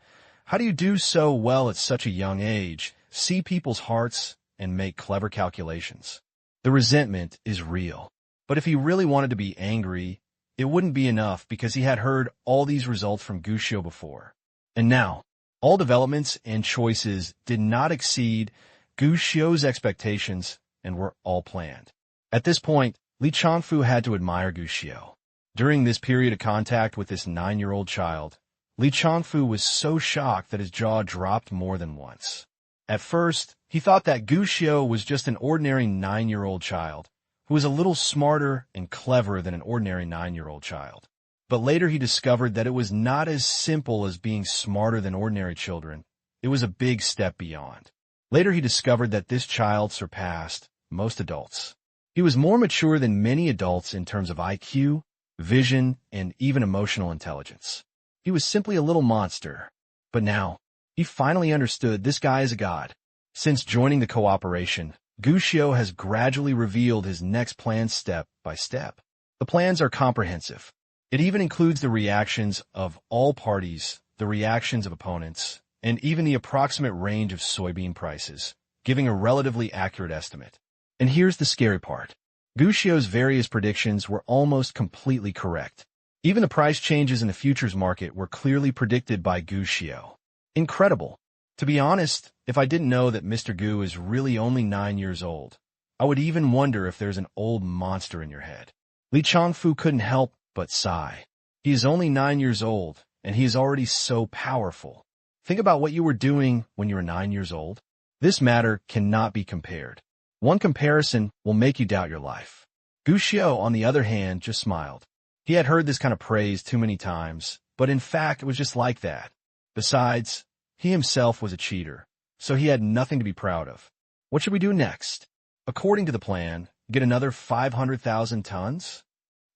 how do you do so well at such a young age, see people's hearts, and make clever calculations? The resentment is real. But if he really wanted to be angry, it wouldn't be enough because he had heard all these results from Gu Xiu before. And now, all developments and choices did not exceed Gu Xiu's expectations and were all planned. At this point, Li Changfu had to admire Gu Xiu. During this period of contact with this 9-year-old child, Li Changfu was so shocked that his jaw dropped more than once. At first, he thought that Gu Xiu was just an ordinary 9-year-old child, who was a little smarter and cleverer than an ordinary 9-year-old child. But later he discovered that it was not as simple as being smarter than ordinary children. It was a big step beyond. Later he discovered that this child surpassed most adults. He was more mature than many adults in terms of IQ, vision, and even emotional intelligence. He was simply a little monster. But now, he finally understood this guy is a god. Since joining the cooperation, Gu Xiu has gradually revealed his next plan step by step. The plans are comprehensive. It even includes the reactions of all parties, the reactions of opponents, and even the approximate range of soybean prices, giving a relatively accurate estimate. And here's the scary part. Gu Xiu's various predictions were almost completely correct. Even the price changes in the futures market were clearly predicted by Gu Xiu. Incredible. To be honest, if I didn't know that Mr. Gu is really only 9 years old, I would even wonder if there's an old monster in your head. Li Changfu couldn't help but sigh. He is only 9 years old, and he is already so powerful. Think about what you were doing when you were 9 years old. This matter cannot be compared. One comparison will make you doubt your life. Gu Xiu, on the other hand, just smiled. He had heard this kind of praise too many times, but in fact it was just like that. Besides, he himself was a cheater, so he had nothing to be proud of. What should we do next? According to the plan, get another 500,000 tons?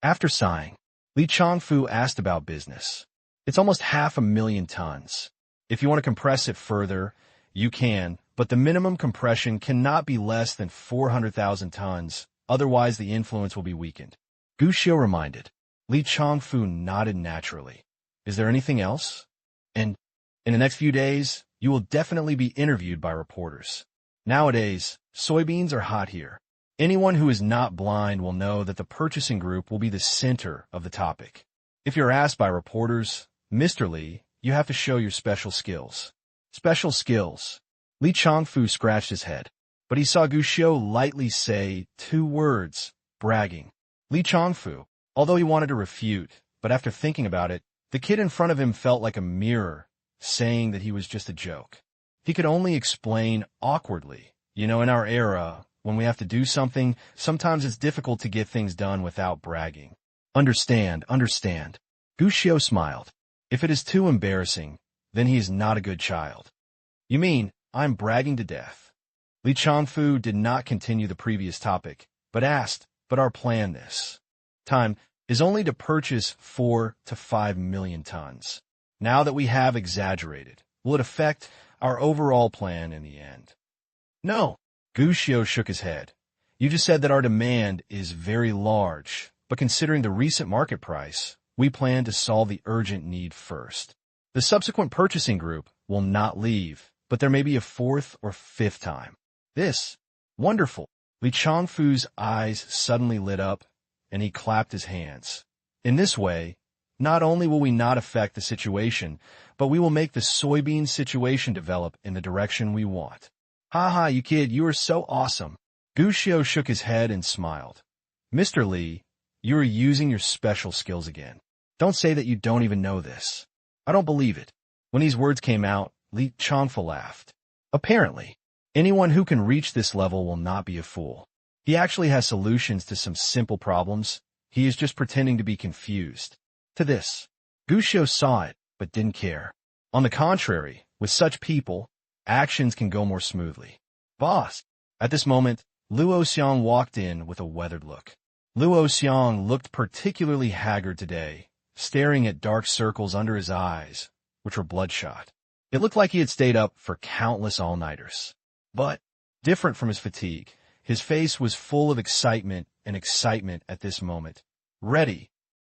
After sighing, Li Changfu asked about business. It's almost 500,000 tons. If you want to compress it further, you can, but the minimum compression cannot be less than 400,000 tons, otherwise the influence will be weakened. Gu Xiu reminded. Li Changfu nodded naturally. Is there anything else? And in the next few days, you will definitely be interviewed by reporters. Nowadays, soybeans are hot here. Anyone who is not blind will know that the purchasing group will be the center of the topic. If you're asked by reporters, Mr. Li, you have to show your special skills. Special skills. Li Changfu scratched his head, but he saw Gu Xiu lightly say 2 words, bragging. Li Changfu, although he wanted to refute, but after thinking about it, the kid in front of him felt like a mirror, saying that he was just a joke. He could only explain awkwardly. In our era, when we have to do something, sometimes it's difficult to get things done without bragging. Understand. Gu Xiu smiled. If it is too embarrassing, then he is not a good child. You mean, I'm bragging to death? Li Changfu did not continue the previous topic, but asked, but our plan this time is only to purchase 4 to 5 million tons. Now that we have exaggerated, will it affect our overall plan in the end? No. Gu Xiu shook his head. You just said that our demand is very large, but considering the recent market price, We plan to solve the urgent need first. The subsequent purchasing group will not leave, but there may be a fourth or fifth time. This. Wonderful. Li Changfu's eyes suddenly lit up, and he clapped his hands. In this way, not only will we not affect the situation, but we will make the soybean situation develop in the direction we want. Ha, you kid, you are so awesome. Gu Xiao shook his head and smiled. Mr. Li, you are using your special skills again. Don't say that you don't even know this. I don't believe it. When these words came out, Li Changfu laughed. Apparently, anyone who can reach this level will not be a fool. He actually has solutions to some simple problems. He is just pretending to be confused. To this, Gu Xiao saw it, but didn't care. On the contrary, with such people, actions can go more smoothly. Boss. At this moment, Luo Xiang walked in with a weathered look. Luo Xiang looked particularly haggard today, staring at dark circles under his eyes, which were bloodshot. It looked like he had stayed up for countless all-nighters. But, different from his fatigue, his face was full of excitement at this moment. Ready.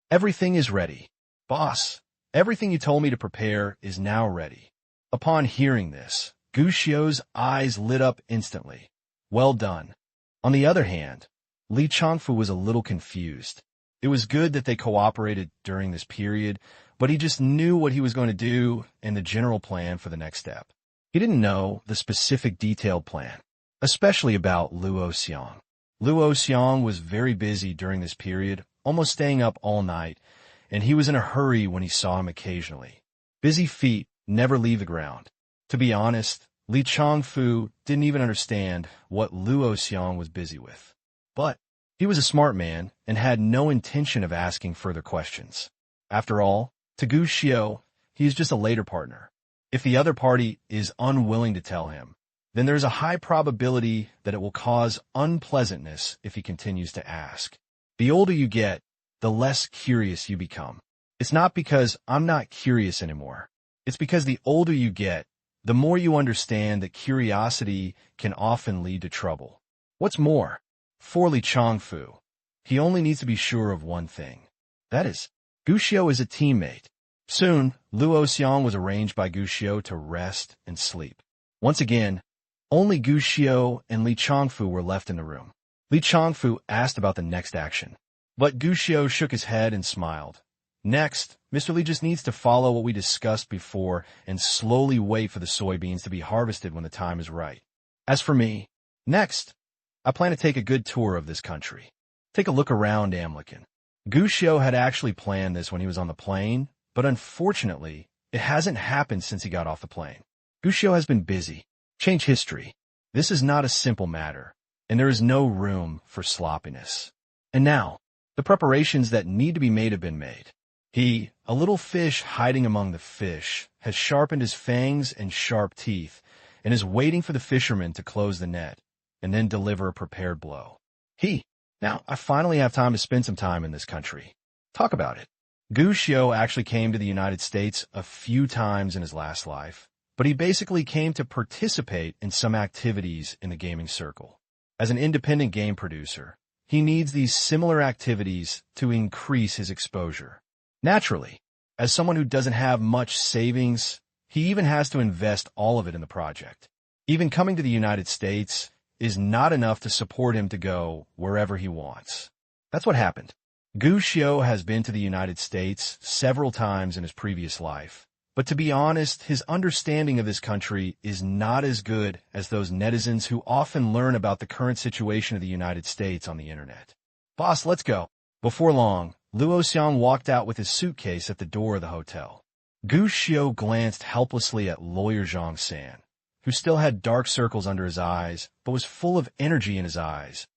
Everything is ready. Boss, everything you told me to prepare is now ready. Upon hearing this, Gu Xiao's eyes lit up instantly. Well done. On the other hand, Li Changfu was a little confused. It was good that they cooperated during this period, but he just knew what he was going to do and the general plan for the next step. He didn't know the specific detailed plan, especially about Luo Xiang. Luo Xiang was very busy during this period, almost staying up all night, and he was in a hurry when he saw him occasionally. Busy feet never leave the ground. To be honest, Li Changfu didn't even understand what Luo Xiang was busy with. But he was a smart man and had no intention of asking further questions. After all, to Gu Xiao, he is just a later partner. If the other party is unwilling to tell him, then there is a high probability that it will cause unpleasantness if he continues to ask. The older you get, the less curious you become. It's not because I'm not curious anymore. It's because the older you get, the more you understand that curiosity can often lead to trouble. What's more, for Li Changfu, he only needs to be sure of one thing. That is, Gu Xiao is a teammate. Soon, Luo Xiang was arranged by Gu Xiao to rest and sleep. Once again, only Gu Xiao and Li Changfu were left in the room. Li Changfu asked about the next action, but Gu Xiao shook his head and smiled. Next, Mr. Li just needs to follow what we discussed before and slowly wait for the soybeans to be harvested when the time is right. As for me, next, I plan to take a good tour of this country. Take a look around Amlikin. Gu Xiao had actually planned this when he was on the plane, but unfortunately, it hasn't happened since he got off the plane. Gu Xiao has been busy. Change history. This is not a simple matter, and there is no room for sloppiness. And now, the preparations that need to be made have been made. He, a little fish hiding among the fish, has sharpened his fangs and sharp teeth, and is waiting for the fisherman to close the net, and then deliver a prepared blow. Now, I finally have time to spend some time in this country. Talk about it. Gu Xiao actually came to the United States a few times in his last life, but he basically came to participate in some activities in the gaming circle. As an independent game producer, he needs these similar activities to increase his exposure. Naturally, as someone who doesn't have much savings, he even has to invest all of it in the project. Even coming to the United States is not enough to support him to go wherever he wants. That's what happened. Gu Xiao has been to the United States several times in his previous life, but to be honest, his understanding of this country is not as good as those netizens who often learn about the current situation of the United States on the internet. Boss, let's go. Before long, Luo Xiang walked out with his suitcase at the door of the hotel. Gu Xiao glanced helplessly at Lawyer Zhang San, who still had dark circles under his eyes, but was full of energy in his eyes.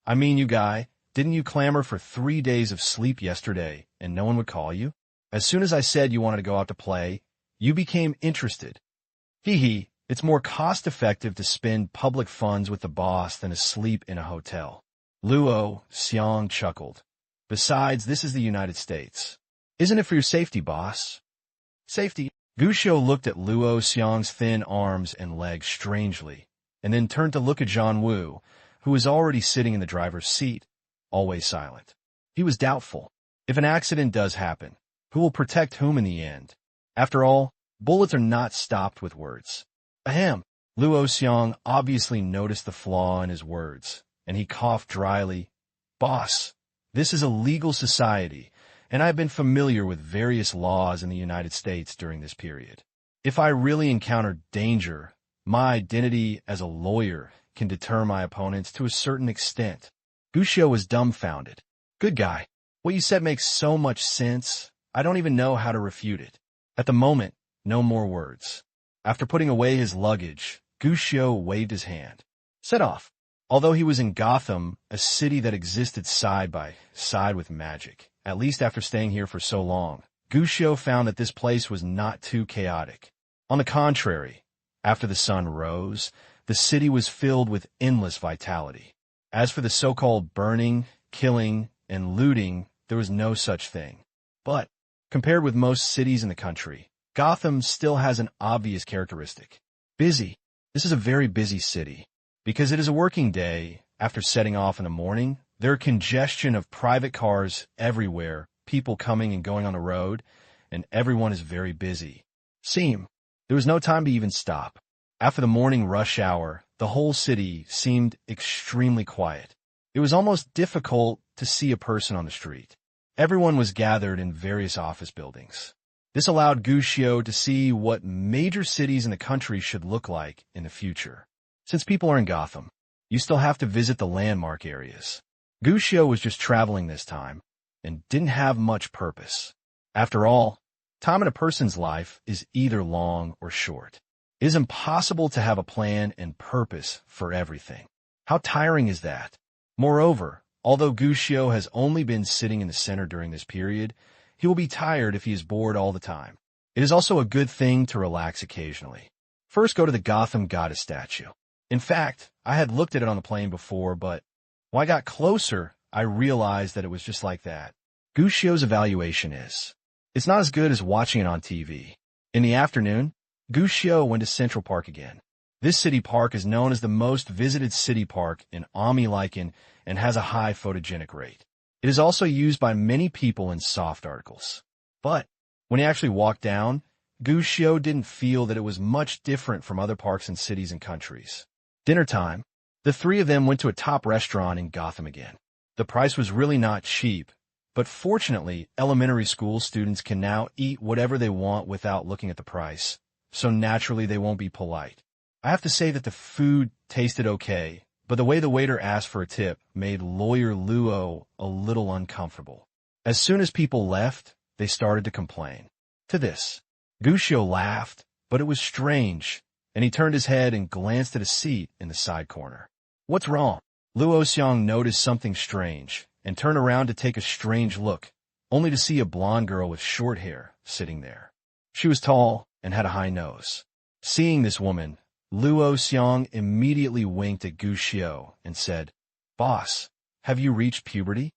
I mean, you guy, didn't you clamor for 3 days of sleep yesterday, and no one would call you? As soon as I said you wanted to go out to play, you became interested. It's more cost-effective to spend public funds with the boss than to sleep in a hotel. Luo Xiang chuckled. Besides, this is the United States. Isn't it for your safety, boss? Safety? Gu Xiao looked at Luo Xiang's thin arms and legs strangely, and then turned to look at Zhang Wu, who was already sitting in the driver's seat, always silent. He was doubtful. If an accident does happen, Who will protect whom in the end? After all, bullets are not stopped with words. Ahem. Luo Xiong obviously noticed the flaw in his words, and he coughed dryly. Boss, this is a legal society, and I've been familiar with various laws in the United States during this period. If I really encounter danger, my identity as a lawyer can deter my opponents to a certain extent. Gu Xiu was dumbfounded. Good guy. What you said makes so much sense, I don't even know how to refute it. At the moment, no more words. After putting away his luggage, Gu Xiu waved his hand. Set off. Although he was in Gotham, a city that existed side by side with magic, at least after staying here for so long, Gu Xiu found that this place was not too chaotic. On the contrary, after the sun rose, the city was filled with endless vitality. As for the so-called burning, killing, and looting, there was no such thing. But, compared with most cities in the country, Gotham still has an obvious characteristic. Busy. This is a very busy city. Because it is a working day, after setting off in the morning, there are congestion of private cars everywhere, people coming and going on the road, and everyone is very busy. There was no time to even stop. After the morning rush hour, the whole city seemed extremely quiet. It was almost difficult to see a person on the street. Everyone was gathered in various office buildings. This allowed Gu Xiu to see what major cities in the country should look like in the future. Since people are in Gotham, you still have to visit the landmark areas. Gu Xiu was just traveling this time and didn't have much purpose. After all, time in a person's life is either long or short. It is impossible to have a plan and purpose for everything. How tiring is that? Moreover, although Gu Xiu has only been sitting in the center during this period, he will be tired if he is bored all the time. It is also a good thing to relax occasionally. First, go to the Gotham Goddess statue. In fact, I had looked at it on the plane before, but when I got closer, I realized that it was just like that. Gu Xiu's evaluation is, it's not as good as watching it on TV. In the afternoon, Gu Xiu went to Central Park again. This city park is known as the most visited city park in Omni-Lycan and has a high photogenic rate. It is also used by many people in soft articles. But when he actually walked down, Gu Xiu didn't feel that it was much different from other parks in cities and countries. Dinner time, the three of them went to a top restaurant in Gotham again. The price was really not cheap, but fortunately, elementary school students can now eat whatever they want without looking at the price, so naturally they won't be polite. I have to say that the food tasted okay, but the way the waiter asked for a tip made Lawyer Luo a little uncomfortable. As soon as people left, they started to complain. To this, Gu Xiu laughed, but it was strange, and he turned his head and glanced at a seat in the side corner. What's wrong? Luo Xiong noticed something strange and turned around to take a strange look, only to see a blonde girl with short hair sitting there. She was tall and had a high nose. Seeing this woman, Luo Xiong immediately winked at Gu Xiu and said, "Boss, have you reached puberty?"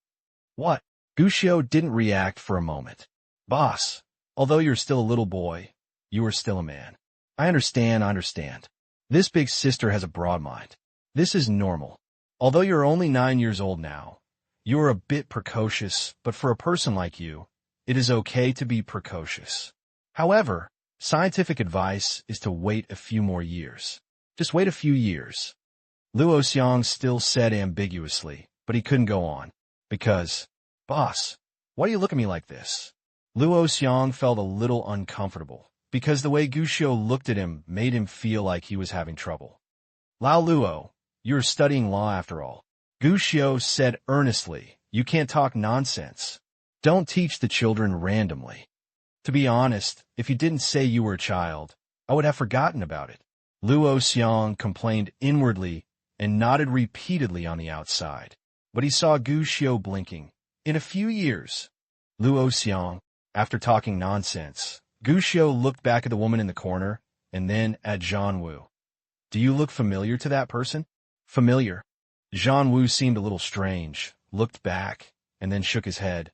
What? Gu Xiu didn't react for a moment. Boss, although you're still a little boy, you are still a man. I understand. This big sister has a broad mind. This is normal. Although you're only 9 years old now, you are a bit precocious, but for a person like you, it is okay to be precocious. However, scientific advice is to wait a few more years. Just wait a few years. Luo Xiong still said ambiguously, but he couldn't go on. Because, boss, why do you look at me like this? Luo Xiong felt a little uncomfortable, because the way Gu Xiu looked at him made him feel like he was having trouble. Lao Luo, you are studying law after all. Gu Xiu said earnestly, you can't talk nonsense. Don't teach the children randomly. To be honest, if you didn't say you were a child, I would have forgotten about it. Luo Xiong complained inwardly and nodded repeatedly on the outside. But he saw Gu Xiu blinking. In a few years, Luo Xiong, after talking nonsense, Gu Xiu looked back at the woman in the corner and then at Zhan Wu. Do you look familiar to that person? Familiar. Zhan Wu seemed a little strange, looked back, and then shook his head.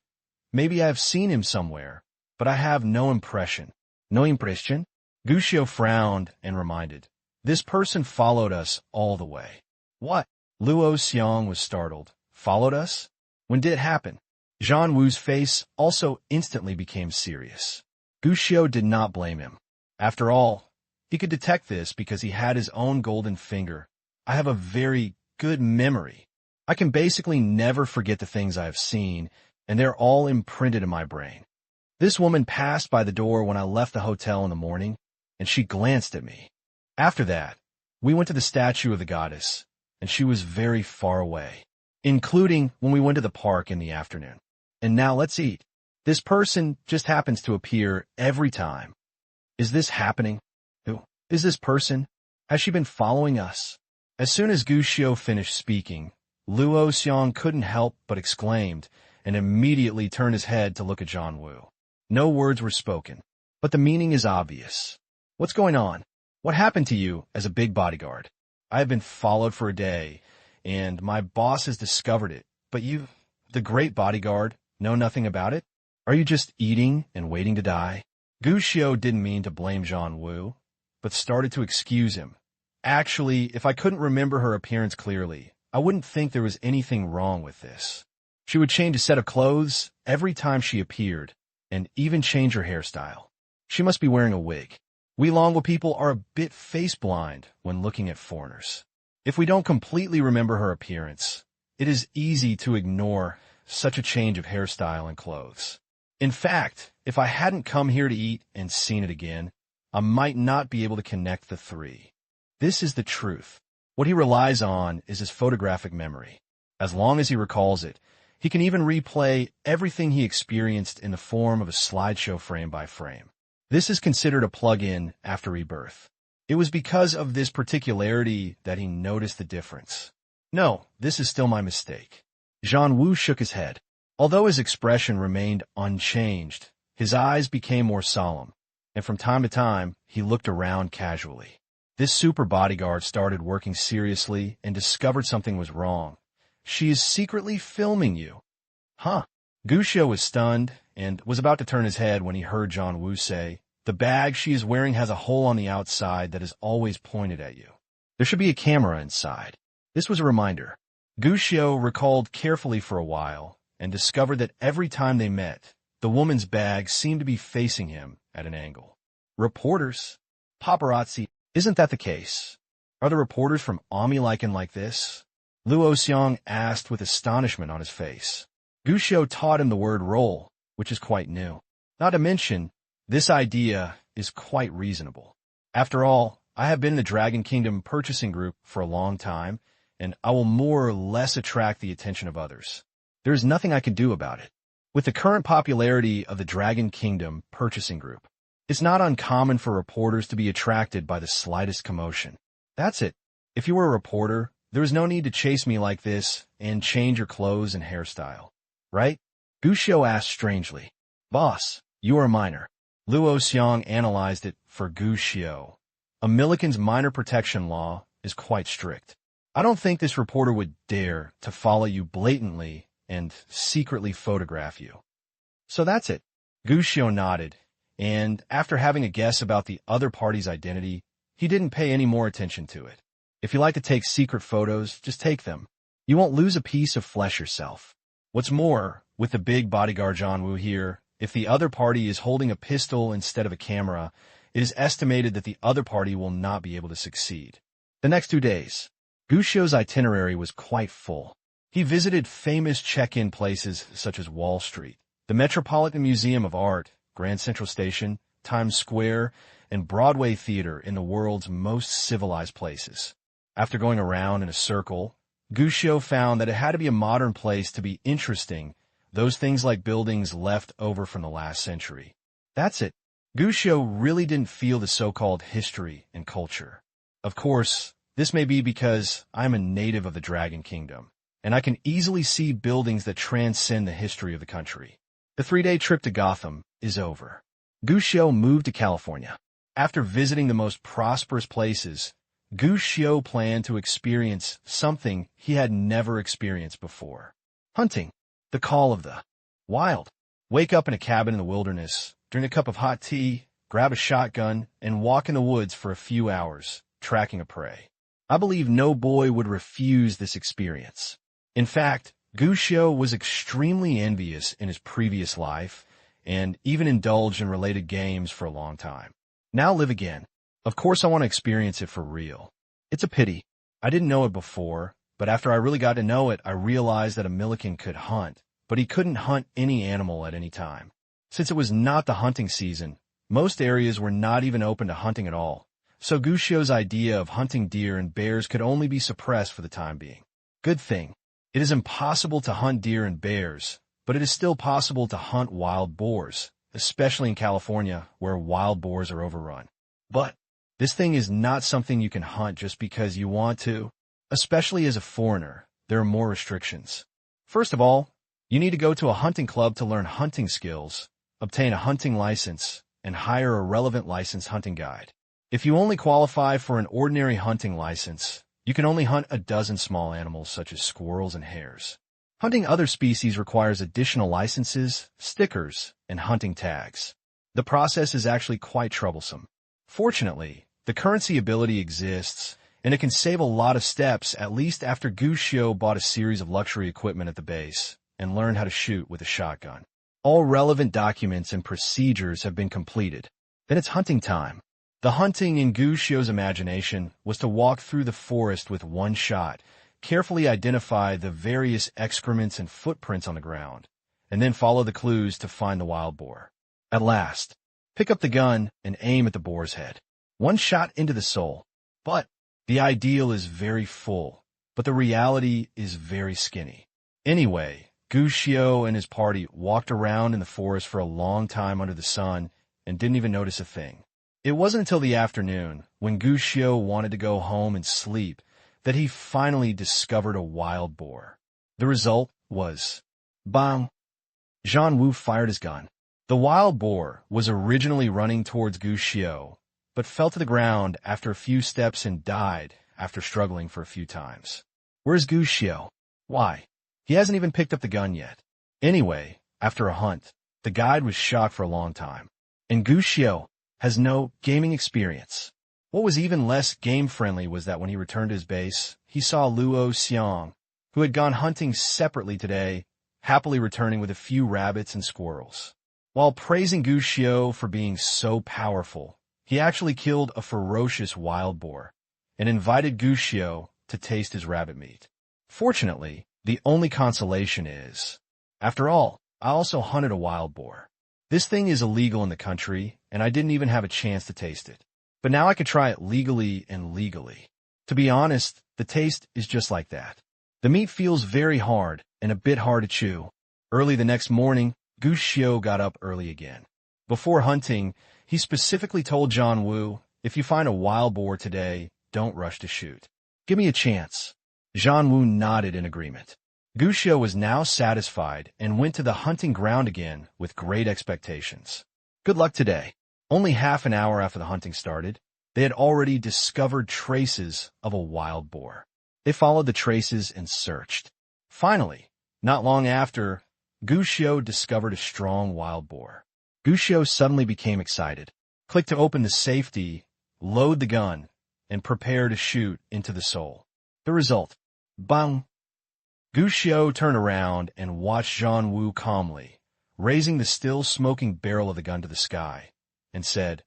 Maybe I have seen him somewhere, but I have no impression. No impression? Gu Xiu frowned and reminded. This person followed us all the way. What? Luo Xiong was startled. Followed us? When did it happen? Zhang Wu's face also instantly became serious. Gu Xiu did not blame him. After all, he could detect this because he had his own golden finger. I have a very good memory. I can basically never forget the things I have seen, and they're all imprinted in my brain. This woman passed by the door when I left the hotel in the morning, and she glanced at me. After that, we went to the statue of the goddess, and she was very far away, including when we went to the park in the afternoon. And now let's eat. This person just happens to appear every time. Is this happening? Who is this person? Has she been following us? As soon as Gu Xiu finished speaking, Luo Xiong couldn't help but exclaimed and immediately turned his head to look at Zhang Wu. No words were spoken, but the meaning is obvious. What's going on? What happened to you as a big bodyguard? I have been followed for a day, and my boss has discovered it, but you, the great bodyguard, know nothing about it? Are you just eating and waiting to die? Gu Xiu didn't mean to blame Zhang Wu, but started to excuse him. Actually, if I couldn't remember her appearance clearly, I wouldn't think there was anything wrong with this. She would change a set of clothes every time she appeared, and even change her hairstyle. She must be wearing a wig. We Longwa people are a bit face-blind when looking at foreigners. If we don't completely remember her appearance, it is easy to ignore such a change of hairstyle and clothes. In fact, if I hadn't come here to eat and seen it again, I might not be able to connect the three. This is the truth. What he relies on is his photographic memory. As long as he recalls it, he can even replay everything he experienced in the form of a slideshow frame by frame. This is considered a plug-in after rebirth. It was because of this particularity that he noticed the difference. No, this is still my mistake. Zhang Wu shook his head. Although his expression remained unchanged, his eyes became more solemn, and from time to time, he looked around casually. This super bodyguard started working seriously and discovered something was wrong. She is secretly filming you. Huh? Gu Xiu was stunned and was about to turn his head when he heard Zhang Wu say, "The bag she is wearing has a hole on the outside that is always pointed at you. There should be a camera inside." This was a reminder. Gu Xiu recalled carefully for a while and discovered that every time they met, the woman's bag seemed to be facing him at an angle. Reporters? Paparazzi? Isn't that the case? Are the reporters from Omiliken like this? Luo Xiong asked with astonishment on his face. Gu Xiu taught him the word roll, which is quite new. Not to mention, this idea is quite reasonable. After all, I have been in the Dragon Kingdom purchasing group for a long time, and I will more or less attract the attention of others. There is nothing I can do about it. With the current popularity of the Dragon Kingdom purchasing group, it's not uncommon for reporters to be attracted by the slightest commotion. That's it. If you were a reporter, there is no need to chase me like this and change your clothes and hairstyle. Right? Gu Xiu asked strangely. Boss, you are a minor. Luo Xiong analyzed it for Gu Xiu. Omiliken's minor protection law is quite strict. I don't think this reporter would dare to follow you blatantly and secretly photograph you. So that's it. Gu Xiu nodded, and after having a guess about the other party's identity, he didn't pay any more attention to it. If you like to take secret photos, just take them. You won't lose a piece of flesh yourself. What's more, with the big bodyguard Zhang Wu here, if the other party is holding a pistol instead of a camera, it is estimated that the other party will not be able to succeed. The next 2 days, Gu Xiu's itinerary was quite full. He visited famous check-in places such as Wall Street, the Metropolitan Museum of Art, Grand Central Station, Times Square, and Broadway Theater in the world's most civilized places. After going around in a circle, Gu Xiu found that it had to be a modern place to be interesting, those things like buildings left over from the last century. That's it. Gu Xiu really didn't feel the so-called history and culture. Of course, this may be because I'm a native of the Dragon Kingdom, and I can easily see buildings that transcend the history of the country. The 3-day trip to Gotham is over. Gu Xiu moved to California. After visiting the most prosperous places, Gu Xiu planned to experience something he had never experienced before. Hunting. The call of the wild. Wake up in a cabin in the wilderness, drink a cup of hot tea, grab a shotgun, and walk in the woods for a few hours, tracking a prey. I believe no boy would refuse this experience. In fact, Gushio was extremely envious in his previous life and even indulged in related games for a long time. Now live again. Of course I want to experience it for real. It's a pity. I didn't know it before, but after I really got to know it, I realized that a Milliken could hunt, but he couldn't hunt any animal at any time. Since it was not the hunting season, most areas were not even open to hunting at all, so Gushio's idea of hunting deer and bears could only be suppressed for the time being. Good thing. It is impossible to hunt deer and bears, but it is still possible to hunt wild boars, especially in California, where wild boars are overrun. But this thing is not something you can hunt just because you want to. Especially as a foreigner, there are more restrictions. First of all, you need to go to a hunting club to learn hunting skills, obtain a hunting license, and hire a relevant licensed hunting guide. If you only qualify for an ordinary hunting license, you can only hunt a dozen small animals such as squirrels and hares. Hunting other species requires additional licenses, stickers, and hunting tags. The process is actually quite troublesome. Fortunately, the currency ability exists, and it can save a lot of steps at least after Gushio bought a series of luxury equipment at the base and learned how to shoot with a shotgun. All relevant documents and procedures have been completed. Then it's hunting time. The hunting in Gushio's imagination was to walk through the forest with one shot, carefully identify the various excrements and footprints on the ground, and then follow the clues to find the wild boar. At last, pick up the gun and aim at the boar's head. One shot into the soul. But the ideal is very full, but the reality is very skinny. Anyway, Gushio and his party walked around in the forest for a long time under the sun and didn't even notice a thing. It wasn't until the afternoon, when Gushio wanted to go home and sleep, that he finally discovered a wild boar. The result was, bang! Jean Wu fired his gun. The wild boar was originally running towards Gushio, but fell to the ground after a few steps and died after struggling for a few times. Where's Gushio? Why? He hasn't even picked up the gun yet. Anyway, after a hunt, the guide was shocked for a long time. And Gushio has no gaming experience. What was even less game-friendly was that when he returned to his base, he saw Luo Xiang, who had gone hunting separately today, happily returning with a few rabbits and squirrels. While praising Gushio for being so powerful, he actually killed a ferocious wild boar and invited Gushio to taste his rabbit meat. Fortunately, the only consolation is, after all, I also hunted a wild boar. This thing is illegal in the country, and I didn't even have a chance to taste it. But now I could try it legally and legally. To be honest, the taste is just like that. The meat feels very hard and a bit hard to chew. Early the next morning, Gushio got up early again. Before hunting, he specifically told John Woo, if you find a wild boar today, don't rush to shoot. Give me a chance. John Woo nodded in agreement. Gushio was now satisfied and went to the hunting ground again with great expectations. Good luck today. Only half an hour after the hunting started, they had already discovered traces of a wild boar. They followed the traces and searched. Finally, not long after, Gushio discovered a strong wild boar. Gushio suddenly became excited. Click to open the safety, load the gun, and prepare to shoot into the soul. The result, bang! Gushio turned around and watched Jean Wu calmly, raising the still smoking barrel of the gun to the sky, and said,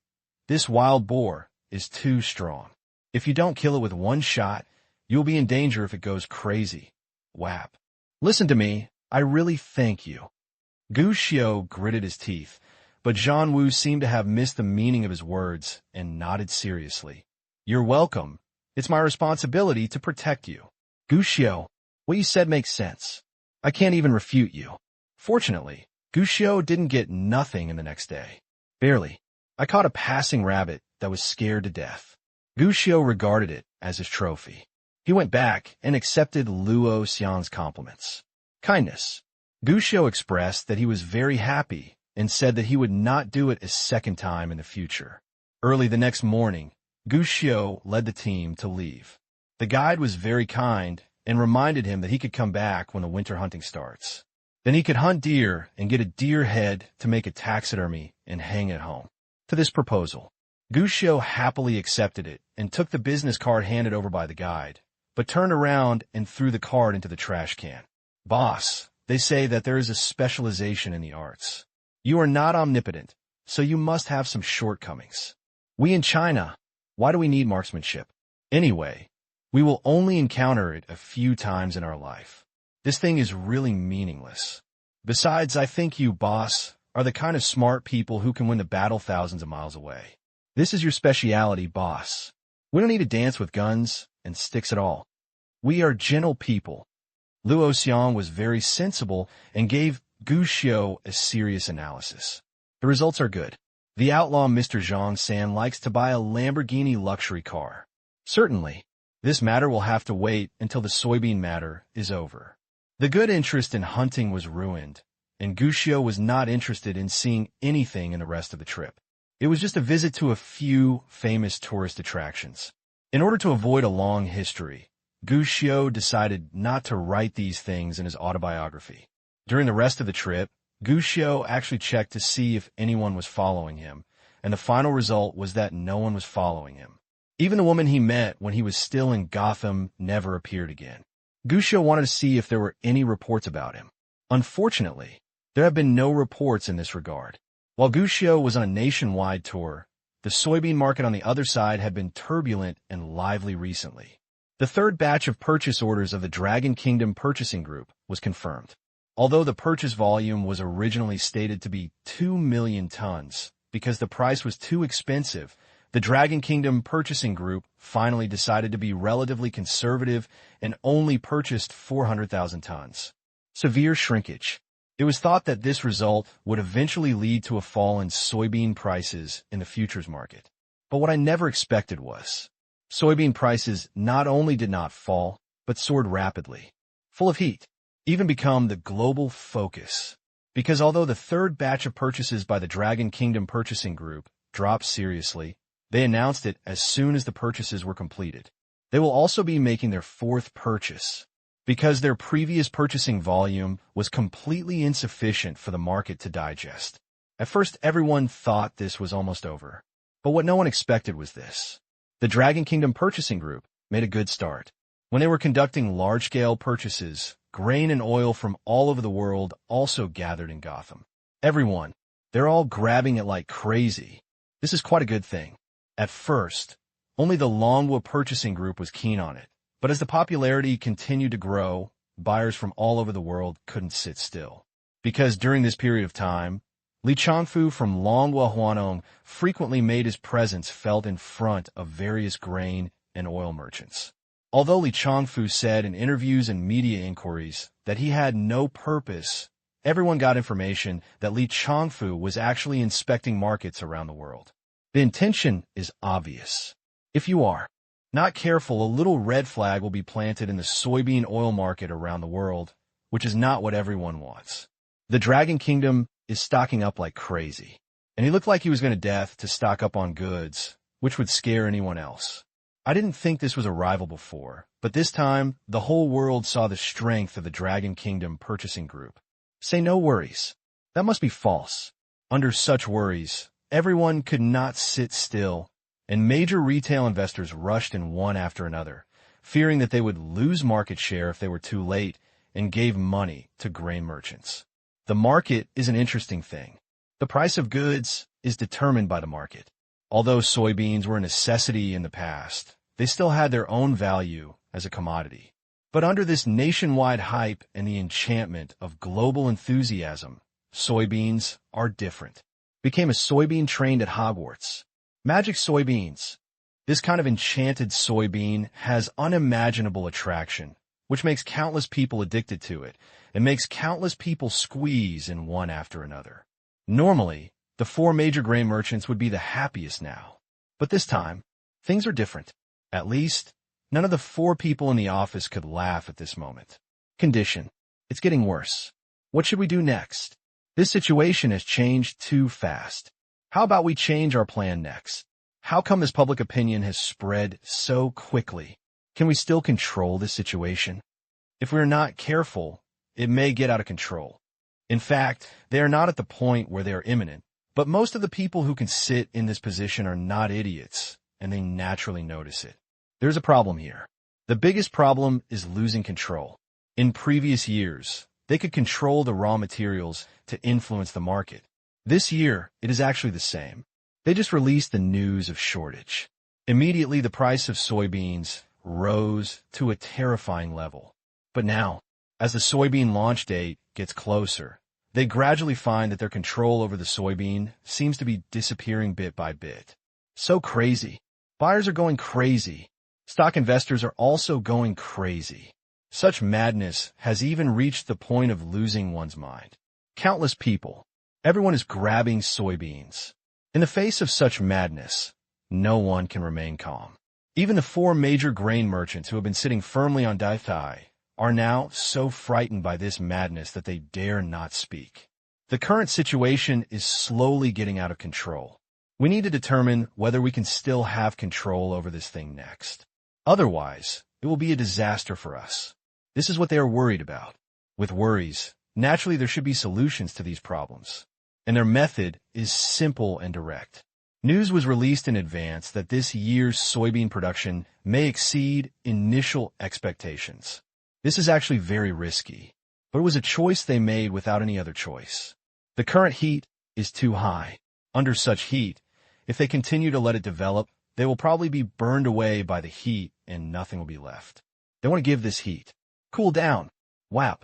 "This wild boar is too strong. If you don't kill it with one shot, you'll be in danger if it goes crazy. Whap. Listen to me, I really thank you." Gushio gritted his teeth, but Jean Wu seemed to have missed the meaning of his words and nodded seriously. "You're welcome. It's my responsibility to protect you." Gushio, what you said makes sense. I can't even refute you. Fortunately, Gushio didn't get nothing in the next day. Barely. I caught a passing rabbit that was scared to death. Gushio regarded it as his trophy. He went back and accepted Luo Xian's compliments. Kindness. Gushio expressed that he was very happy and said that he would not do it a second time in the future. Early the next morning, Gushio led the team to leave. The guide was very kind and reminded him that he could come back when the winter hunting starts. Then he could hunt deer and get a deer head to make a taxidermy and hang at home. To this proposal, Gushio happily accepted it and took the business card handed over by the guide, but turned around and threw the card into the trash can. Boss, they say that there is a specialization in the arts. You are not omnipotent, so you must have some shortcomings. We in China, why do we need marksmanship? Anyway, we will only encounter it a few times in our life. This thing is really meaningless. Besides, I think you, boss, are the kind of smart people who can win the battle thousands of miles away. This is your speciality, boss. We don't need to dance with guns and sticks at all. We are gentle people. Luo Xiang was very sensible and gave Gu Xiu a serious analysis. The results are good. The outlaw Mr. Zhang San likes to buy a Lamborghini luxury car. Certainly, this matter will have to wait until the soybean matter is over. The good interest in hunting was ruined, and Gu Xiu was not interested in seeing anything in the rest of the trip. It was just a visit to a few famous tourist attractions. In order to avoid a long history, Gu Xiu decided not to write these things in his autobiography. During the rest of the trip, Gu Xiu actually checked to see if anyone was following him, and the final result was that no one was following him. Even the woman he met when he was still in Gotham never appeared again. Gu Xiu wanted to see if there were any reports about him. Unfortunately, there have been no reports in this regard. While Gu Xiu was on a nationwide tour, the soybean market on the other side had been turbulent and lively recently. The third batch of purchase orders of the Dragon Kingdom Purchasing Group was confirmed. Although the purchase volume was originally stated to be 2 million tons, because the price was too expensive, the Dragon Kingdom Purchasing Group finally decided to be relatively conservative and only purchased 400,000 tons. Severe shrinkage. It was thought that this result would eventually lead to a fall in soybean prices in the futures market. But what I never expected was, soybean prices not only did not fall, but soared rapidly, full of heat, even become the global focus. Because although the third batch of purchases by the Dragon Kingdom Purchasing Group dropped seriously, they announced it as soon as the purchases were completed. They will also be making their fourth purchase, because their previous purchasing volume was completely insufficient for the market to digest. At first, everyone thought this was almost over. But what no one expected was this. The Dragon Kingdom Purchasing Group made a good start. When they were conducting large-scale purchases, grain and oil from all over the world also gathered in Gotham. Everyone, they're all grabbing it like crazy. This is quite a good thing. At first, only the Longwa Purchasing Group was keen on it. But as the popularity continued to grow, buyers from all over the world couldn't sit still. Because during this period of time, Li Changfu from Longhua Huanong frequently made his presence felt in front of various grain and oil merchants. Although Li Changfu said in interviews and media inquiries that he had no purpose, everyone got information that Li Changfu was actually inspecting markets around the world. The intention is obvious. If you are not careful, a little red flag will be planted in the soybean oil market around the world, which is not what everyone wants. The Dragon Kingdom is stocking up like crazy, and he looked like he was going to death to stock up on goods, which would scare anyone else. I didn't think this was a rival before, but this time, the whole world saw the strength of the Dragon Kingdom Purchasing Group. Say no worries. That must be false. Under such worries, everyone could not sit still, and major retail investors rushed in one after another, fearing that they would lose market share if they were too late, and gave money to grain merchants. The market is an interesting thing. The price of goods is determined by the market. Although soybeans were a necessity in the past, they still had their own value as a commodity. But under this nationwide hype and the enchantment of global enthusiasm, soybeans are different. Became a soybean trained at Hogwarts. Magic soybeans. This kind of enchanted soybean has unimaginable attraction, which makes countless people addicted to it, and makes countless people squeeze in one after another. Normally, the four major grain merchants would be the happiest now. But this time, things are different. At least, none of the four people in the office could laugh at this moment. Condition. It's getting worse. What should we do next? This situation has changed too fast. How about we change our plan next? How come this public opinion has spread so quickly? Can we still control this situation? If we're not careful, it may get out of control. In fact, they are not at the point where they are imminent, but most of the people who can sit in this position are not idiots, and they naturally notice it. There's a problem here. The biggest problem is losing control. In previous years, they could control the raw materials to influence the market. This year, it is actually the same. They just released the news of shortage. Immediately, the price of soybeans rose to a terrifying level. But now, as the soybean launch date gets closer, they gradually find that their control over the soybean seems to be disappearing bit by bit. So crazy. Buyers are going crazy. Stock investors are also going crazy. Such madness has even reached the point of losing one's mind. Countless people, everyone is grabbing soybeans. In the face of such madness, no one can remain calm. Even the four major grain merchants who have been sitting firmly on Dai are now so frightened by this madness that they dare not speak. The current situation is slowly getting out of control. We need to determine whether we can still have control over this thing next. Otherwise, it will be a disaster for us. This is what they are worried about. With worries, naturally there should be solutions to these problems. And their method is simple and direct. News was released in advance that this year's soybean production may exceed initial expectations. This is actually very risky, but it was a choice they made without any other choice. The current heat is too high. Under such heat, if they continue to let it develop, they will probably be burned away by the heat and nothing will be left. They want to give this heat. Cool down. Wow.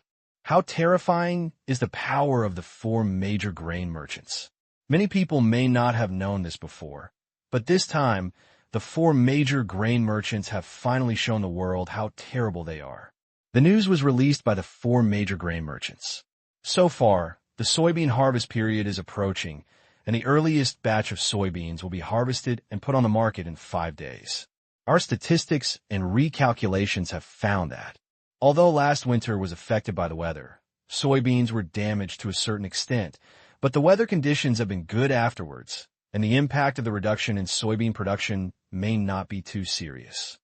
How terrifying is the power of the four major grain merchants. Many people may not have known this before, but this time, the four major grain merchants have finally shown the world how terrible they are. The news was released by the four major grain merchants. So far, the soybean harvest period is approaching, and the earliest batch of soybeans will be harvested and put on the market in 5 days. Our statistics and recalculations have found that, although last winter was affected by the weather, soybeans were damaged to a certain extent, but the weather conditions have been good afterwards, and the impact of the reduction in soybean production may not be too serious.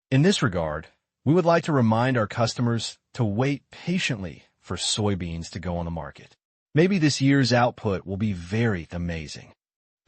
In this regard, we would like to remind our customers to wait patiently for soybeans to go on the market. Maybe this year's output will be very amazing.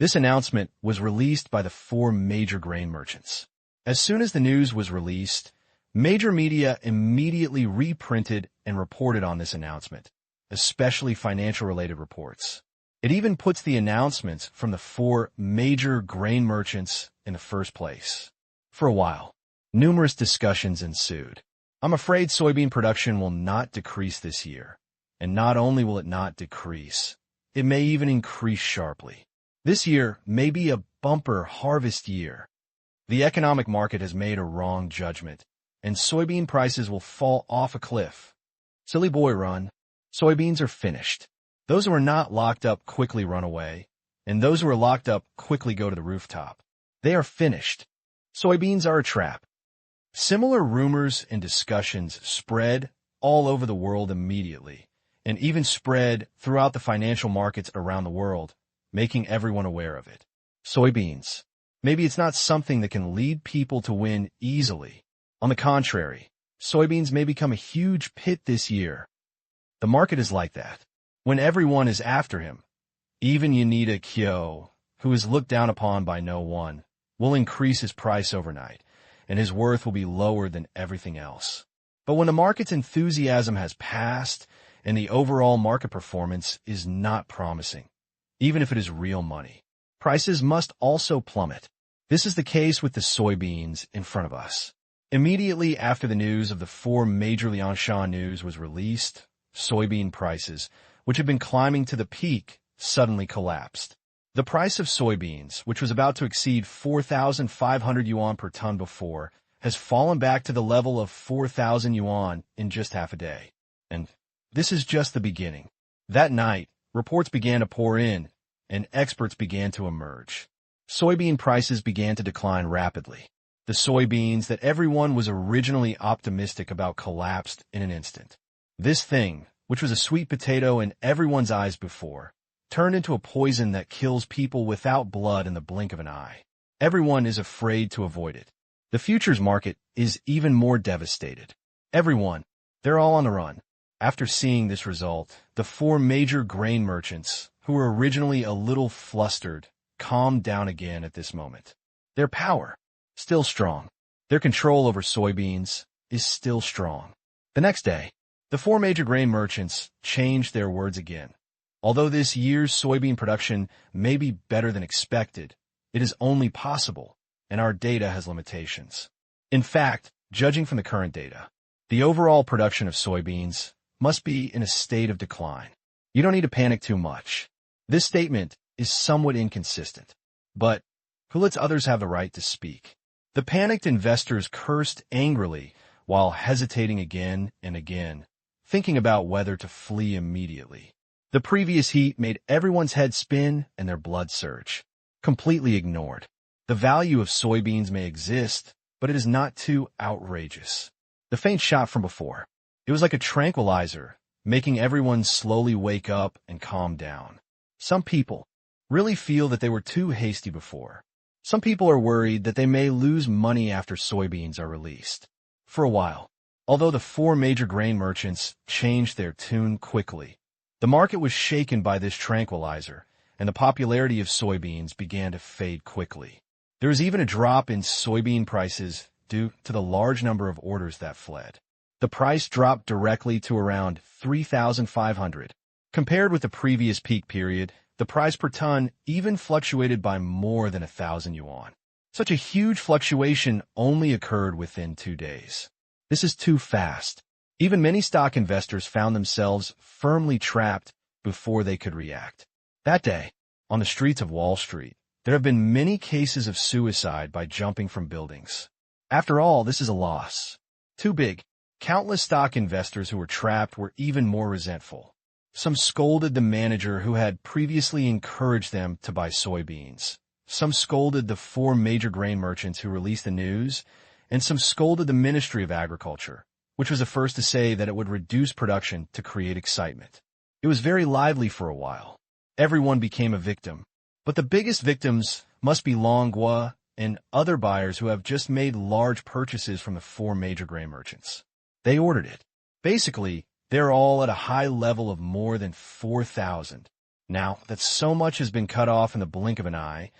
This announcement was released by the four major grain merchants. As soon as the news was released, major media immediately reprinted and reported on this announcement, especially financial-related reports. It even puts the announcements from the four major grain merchants in the first place. For a while, numerous discussions ensued. I'm afraid soybean production will not decrease this year. And not only will it not decrease, it may even increase sharply. This year may be a bumper harvest year. The economic market has made a wrong judgment, and soybean prices will fall off a cliff. Silly boy run. Soybeans are finished. Those who are not locked up quickly run away, and those who are locked up quickly go to the rooftop. They are finished. Soybeans are a trap. Similar rumors and discussions spread all over the world immediately, and even spread throughout the financial markets around the world, making everyone aware of it. Soybeans. Maybe it's not something that can lead people to win easily. On the contrary, soybeans may become a huge pit this year. The market is like that. When everyone is after him, even Yanida Kyo, who is looked down upon by no one, will increase his price overnight, and his worth will be lower than everything else. But when the market's enthusiasm has passed and the overall market performance is not promising, even if it is real money, prices must also plummet. This is the case with the soybeans in front of us. Immediately after the news of the four major Liangshan news was released, soybean prices, which had been climbing to the peak, suddenly collapsed. The price of soybeans, which was about to exceed 4,500 yuan per ton before, has fallen back to the level of 4,000 yuan in just half a day. And this is just the beginning. That night, reports began to pour in, and experts began to emerge. Soybean prices began to decline rapidly. The soybeans that everyone was originally optimistic about collapsed in an instant. This thing, which was a sweet potato in everyone's eyes before, turned into a poison that kills people without blood in the blink of an eye. Everyone is afraid to avoid it. The futures market is even more devastated. Everyone, they're all on the run. After seeing this result, the four major grain merchants, who were originally a little flustered, calmed down again at this moment. Their power, still strong. Their control over soybeans is still strong. The next day, The four major grain merchants changed their words again. Although this year's soybean production may be better than expected, it is only possible, and our data has limitations. In fact, judging from the current data, the overall production of soybeans must be in a state of decline. You don't need to panic too much. This statement is somewhat inconsistent, but who lets others have the right to speak? The panicked investors cursed angrily while hesitating again and again, thinking about whether to flee immediately. The previous heat made everyone's head spin and their blood surge. Completely ignored. The value of soybeans may exist, but it is not too outrageous. The faint shot from before. It was like a tranquilizer, making everyone slowly wake up and calm down. Some people really feel that they were too hasty before. Some people are worried that they may lose money after soybeans are released. For a while, although the four major grain merchants changed their tune quickly, the market was shaken by this tranquilizer, and the popularity of soybeans began to fade quickly. There was even a drop in soybean prices due to the large number of orders that fled. The price dropped directly to around 3,500. Compared with the previous peak period, the price per ton even fluctuated by more than 1,000 yuan. Such a huge fluctuation only occurred within 2 days. This is too fast. Even many stock investors found themselves firmly trapped before they could react. That day, on the streets of Wall Street, there have been many cases of suicide by jumping from buildings. After all, this is a loss. Too big. Countless stock investors who were trapped were even more resentful. Some scolded the manager who had previously encouraged them to buy soybeans. Some scolded the four major grain merchants who released the news, and some scolded the Ministry of Agriculture, which was the first to say that it would reduce production to create excitement. It was very lively for a while. Everyone became a victim. But the biggest victims must be Longhua and other buyers who have just made large purchases from the four major grain merchants. They ordered it. Basically, they're all at a high level of more than 4,000. Now that so much has been cut off in the blink of an eye,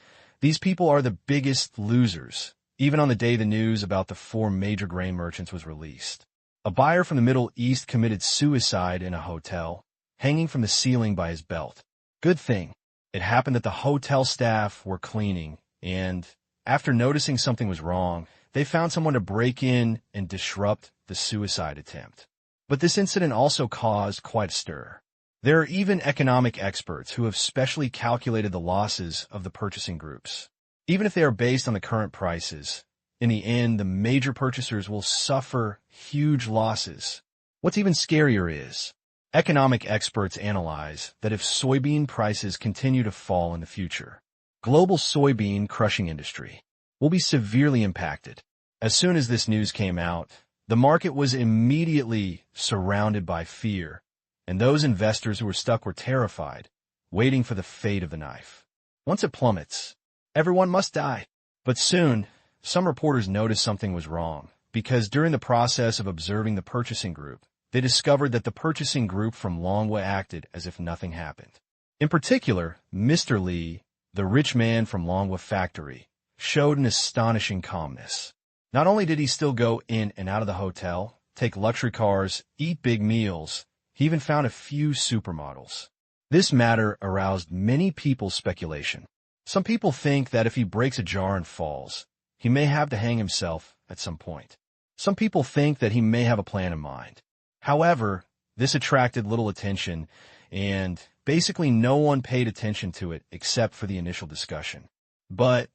these people are the biggest losers, even on the day the news about the four major grain merchants was released. A buyer from the Middle East committed suicide in a hotel, hanging from the ceiling by his belt. Good thing. It happened that the hotel staff were cleaning, and after noticing something was wrong, they found someone to break in and disrupt the suicide attempt. But this incident also caused quite a stir. There are even economic experts who have specially calculated the losses of the purchasing groups. Even if they are based on the current prices, in the end, the major purchasers will suffer huge losses. What's even scarier is, economic experts analyze that if soybean prices continue to fall in the future, global soybean crushing industry will be severely impacted. As soon as this news came out, the market was immediately surrounded by fear, and those investors who were stuck were terrified, waiting for the fate of the knife. Once it plummets, everyone must die. But soon, some reporters noticed something was wrong, because during the process of observing the purchasing group, they discovered that the purchasing group from Longhua acted as if nothing happened. In particular, Mr. Li, the rich man from Longhua factory, showed an astonishing calmness. Not only did he still go in and out of the hotel, take luxury cars, eat big meals, he even found a few supermodels. This matter aroused many people's speculation. Some people think that if he breaks a jar and falls, he may have to hang himself at some point. Some people think that he may have a plan in mind. However, this attracted little attention, and basically no one paid attention to it except for the initial discussion. But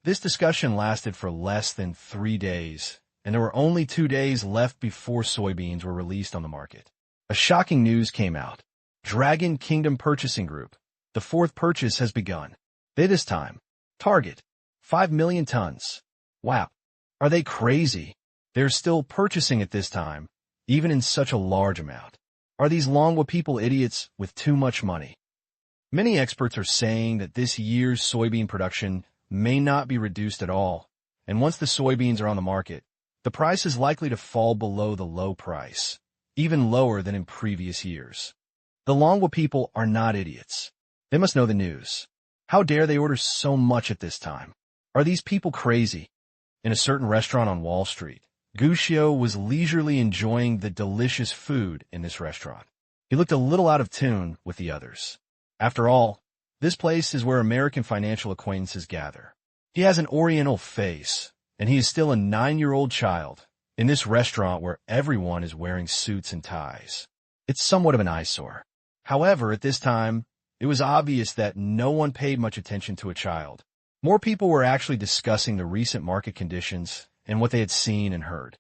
this discussion lasted for less than 3 days, and there were only 2 days left before soybeans were released on the market. A shocking news came out. Dragon Kingdom Purchasing Group. The fourth purchase has begun. They this time target 5 million tons. Wow. Are they crazy? They're still purchasing at this time, even in such a large amount. Are these Longhua people idiots with too much money? Many experts are saying that this year's soybean production may not be reduced at all, and once the soybeans are on the market, the price is likely to fall below the low price, even lower than in previous years. The Longhua people are not idiots. They must know the news. How dare they order so much at this time? Are these people crazy? In a certain restaurant on Wall Street, Guccio was leisurely enjoying the delicious food in this restaurant. He looked a little out of tune with the others. After all, this place is where American financial acquaintances gather. He has an oriental face, and he is still a 9-year-old child in this restaurant where everyone is wearing suits and ties. It's somewhat of an eyesore. However, at this time, it was obvious that no one paid much attention to a child. More people were actually discussing the recent market conditions and what they had seen and heard.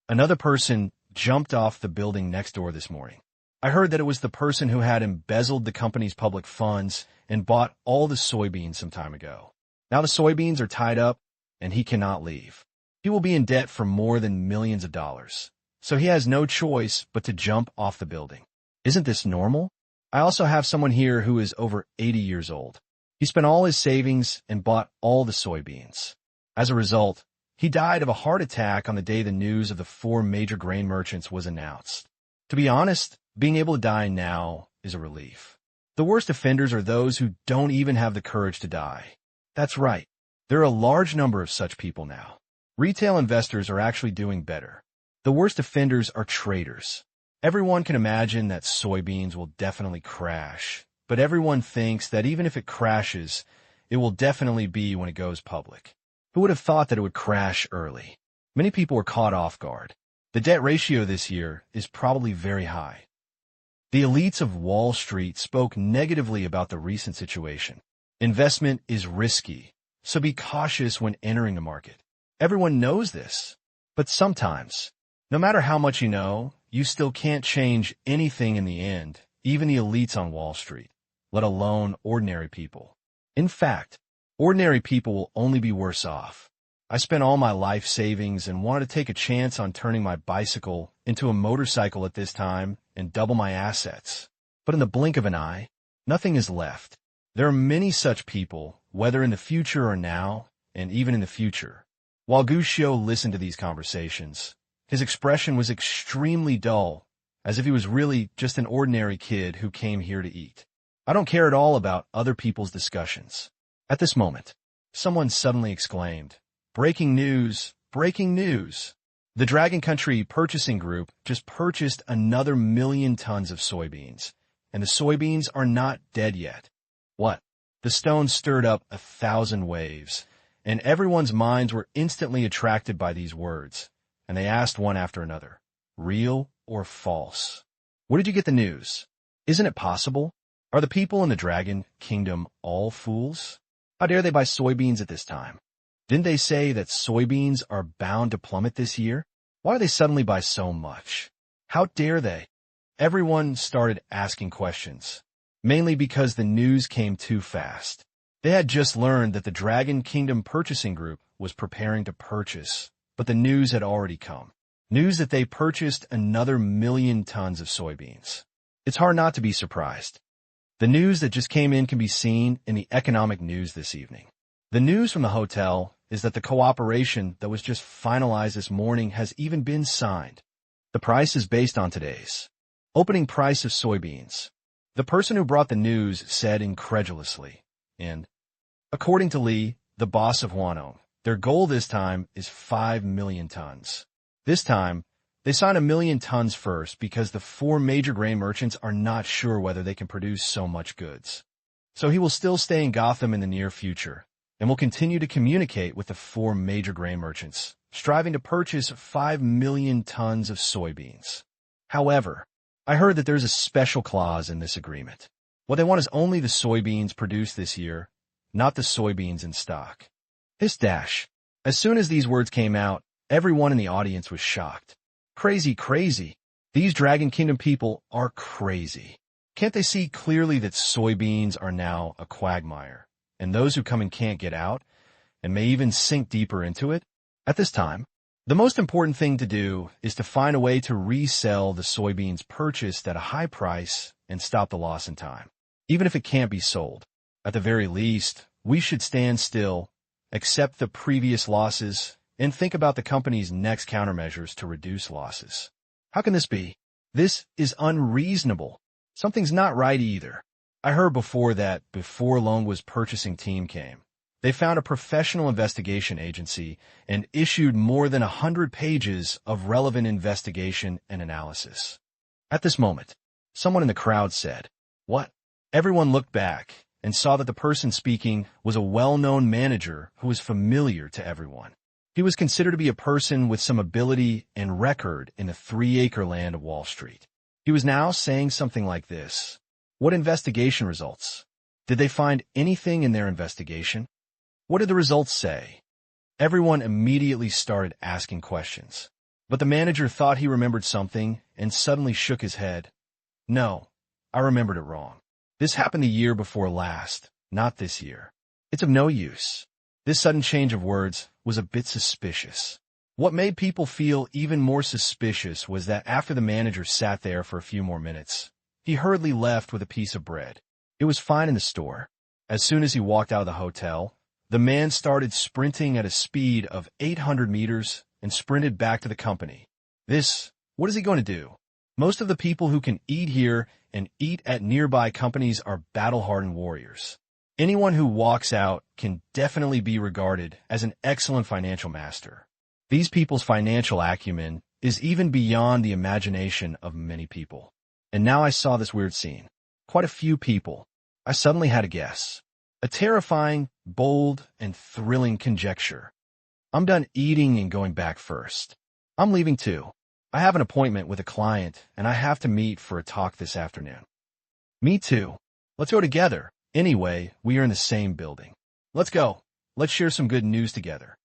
Another person jumped off the building next door this morning. I heard that it was the person who had embezzled the company's public funds and bought all the soybeans some time ago. Now the soybeans are tied up, and he cannot leave. He will be in debt for more than millions of dollars, so he has no choice but to jump off the building. Isn't this normal? I also have someone here who is over 80 years old. He spent all his savings and bought all the soybeans. As a result, he died of a heart attack on the day the news of the 4 major grain merchants was announced. To be honest, being able to die now is a relief. The worst offenders are those who don't even have the courage to die. That's right. There are a large number of such people now. Retail investors are actually doing better. The worst offenders are traders. Everyone can imagine that soybeans will definitely crash, but everyone thinks that even if it crashes, it will definitely be when it goes public. Who would have thought that it would crash early? Many people were caught off guard. The debt ratio this year is probably very high. The elites of Wall Street spoke negatively about the recent situation. Investment is risky, so be cautious when entering the market. Everyone knows this, but sometimes, no matter how much you know, you still can't change anything in the end, even the elites on Wall Street, let alone ordinary people. In fact, ordinary people will only be worse off. I spent all my life savings and wanted to take a chance on turning my bicycle into a motorcycle at this time and double my assets. But in the blink of an eye, nothing is left. There are many such people, whether in the future or now, and even in the future. While Guccio listened to these conversations, his expression was extremely dull, as if he was really just an ordinary kid who came here to eat. I don't care at all about other people's discussions. At this moment, someone suddenly exclaimed, "Breaking news! Breaking news! The Dragon Country Purchasing Group just purchased another 1,000,000 tons of soybeans, and the soybeans are not dead yet." What? The stone stirred up 1,000 waves, and everyone's minds were instantly attracted by these words, and they asked one after another, real or false? Where did you get the news? Isn't it possible? Are the people in the Dragon Kingdom all fools? How dare they buy soybeans at this time? Didn't they say that soybeans are bound to plummet this year? Why do they suddenly buy so much? How dare they? Everyone started asking questions, mainly because the news came too fast. They had just learned that the Dragon Kingdom Purchasing Group was preparing to purchase, but the news had already come. News that they purchased another 1,000,000 tons of soybeans. It's hard not to be surprised. The news that just came in can be seen in the economic news this evening. The news from the hotel is that the cooperation that was just finalized this morning has even been signed. The price is based on today's opening price of soybeans. The person who brought the news said incredulously, and according to Lee, the boss of Huano, their goal this time is 5,000,000 tons. This time, they signed 1,000,000 tons first because the 4 major grain merchants are not sure whether they can produce so much goods. So he will still stay in Gotham in the near future, and will continue to communicate with the 4 major grain merchants, striving to purchase 5,000,000 tons of soybeans. However, I heard that there's a special clause in this agreement. What they want is only the soybeans produced this year, not the soybeans in stock. This dash. As soon as these words came out, everyone in the audience was shocked. Crazy, crazy. These Dragon Kingdom people are crazy. Can't they see clearly that soybeans are now a quagmire, and those who come in can't get out, and may even sink deeper into it? At this time, the most important thing to do is to find a way to resell the soybeans purchased at a high price and stop the loss in time, even if it can't be sold. At the very least, we should stand still, accept the previous losses, and think about the company's next countermeasures to reduce losses. How can this be? This is unreasonable. Something's not right either. I heard before that before Longwa's purchasing team came, They found a professional investigation agency and issued more than 100 pages of relevant investigation and analysis. At this moment, someone in the crowd said, "What?" Everyone looked back and saw that the person speaking was a well-known manager who was familiar to everyone. He was considered to be a person with some ability and record in the 3-acre land of Wall Street. He was now saying something like this: "What investigation results? Did they find anything in their investigation? What did the results say?" Everyone immediately started asking questions. But the manager thought he remembered something and suddenly shook his head. "No, I remembered it wrong. This happened the year before last, not this year. It's of no use." This sudden change of words was a bit suspicious. What made people feel even more suspicious was that after the manager sat there for a few more minutes, he hurriedly left with a piece of bread. It was fine in the store. As soon as he walked out of the hotel, the man started sprinting at a speed of 800 meters and sprinted back to the company. What is he going to do? Most of the people who can eat here and eat at nearby companies are battle-hardened warriors. Anyone who walks out can definitely be regarded as an excellent financial master. These people's financial acumen is even beyond the imagination of many people. And now I saw this weird scene. Quite a few people. I suddenly had a guess. A terrifying, bold, and thrilling conjecture. I'm done eating and going back first. I'm leaving too. I have an appointment with a client, and I have to meet for a talk this afternoon. Me too. Let's go together. Anyway, we are in the same building. Let's go. Let's share some good news together.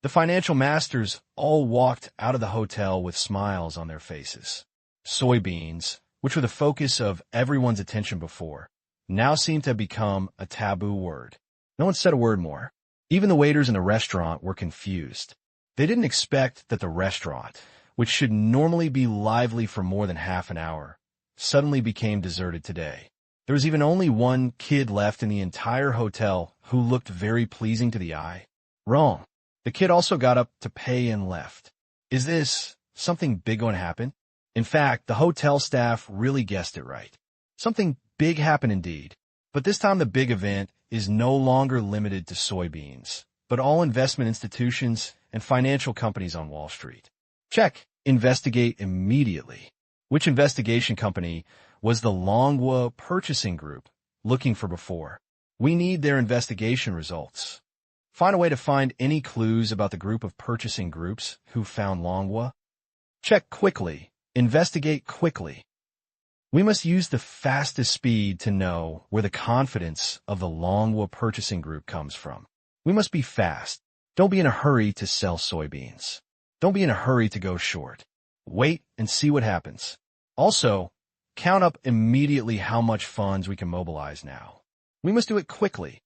The financial masters all walked out of the hotel with smiles on their faces. Soybeans, which were the focus of everyone's attention before, now seemed to have become a taboo word. No one said a word more. Even the waiters in the restaurant were confused. They didn't expect that the restaurant, which should normally be lively for more than half an hour, suddenly became deserted today. There was even only one kid left in the entire hotel who looked very pleasing to the eye. Wrong. The kid also got up to pay and left. Is this something big going to happen? In fact, the hotel staff really guessed it right. Something big happened indeed. But this time the big event is no longer limited to soybeans, but all investment institutions and financial companies on Wall Street. Check. Investigate immediately. Which investigation company was the Longwa Purchasing Group looking for before? We need their investigation results. Find a way to find any clues about the group of purchasing groups who found Longwa. Check quickly. Investigate quickly. We must use the fastest speed to know where the confidence of the Longwa Purchasing Group comes from. We must be fast. Don't be in a hurry to sell soybeans. Don't be in a hurry to go short. Wait and see what happens. Also, count up immediately how much funds we can mobilize now. We must do it quickly.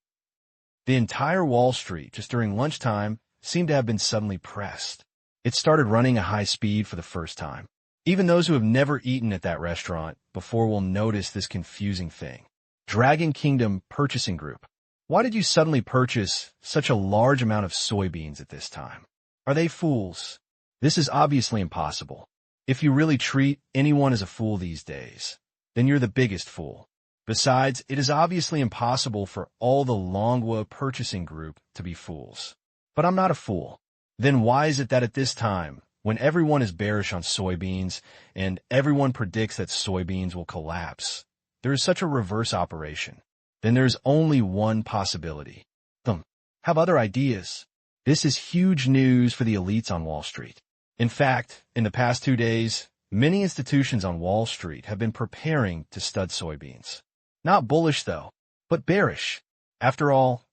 The entire Wall Street, just during lunchtime, seemed to have been suddenly pressed. It started running at high speed for the first time. Even those who have never eaten at that restaurant before will notice this confusing thing. Dragon Kingdom Purchasing Group. Why did you suddenly purchase such a large amount of soybeans at this time? Are they fools? This is obviously impossible. If you really treat anyone as a fool these days, then you're the biggest fool. Besides, it is obviously impossible for all the Longwa Purchasing Group to be fools. But I'm not a fool. Then why is it that at this time, when everyone is bearish on soybeans and everyone predicts that soybeans will collapse, there is such a reverse operation? Then there's only one possibility. Have other ideas. This is huge news for the elites on Wall Street. In fact, in the past 2 days, many institutions on Wall Street have been preparing to stud soybeans. Not bullish, though, but bearish. After all,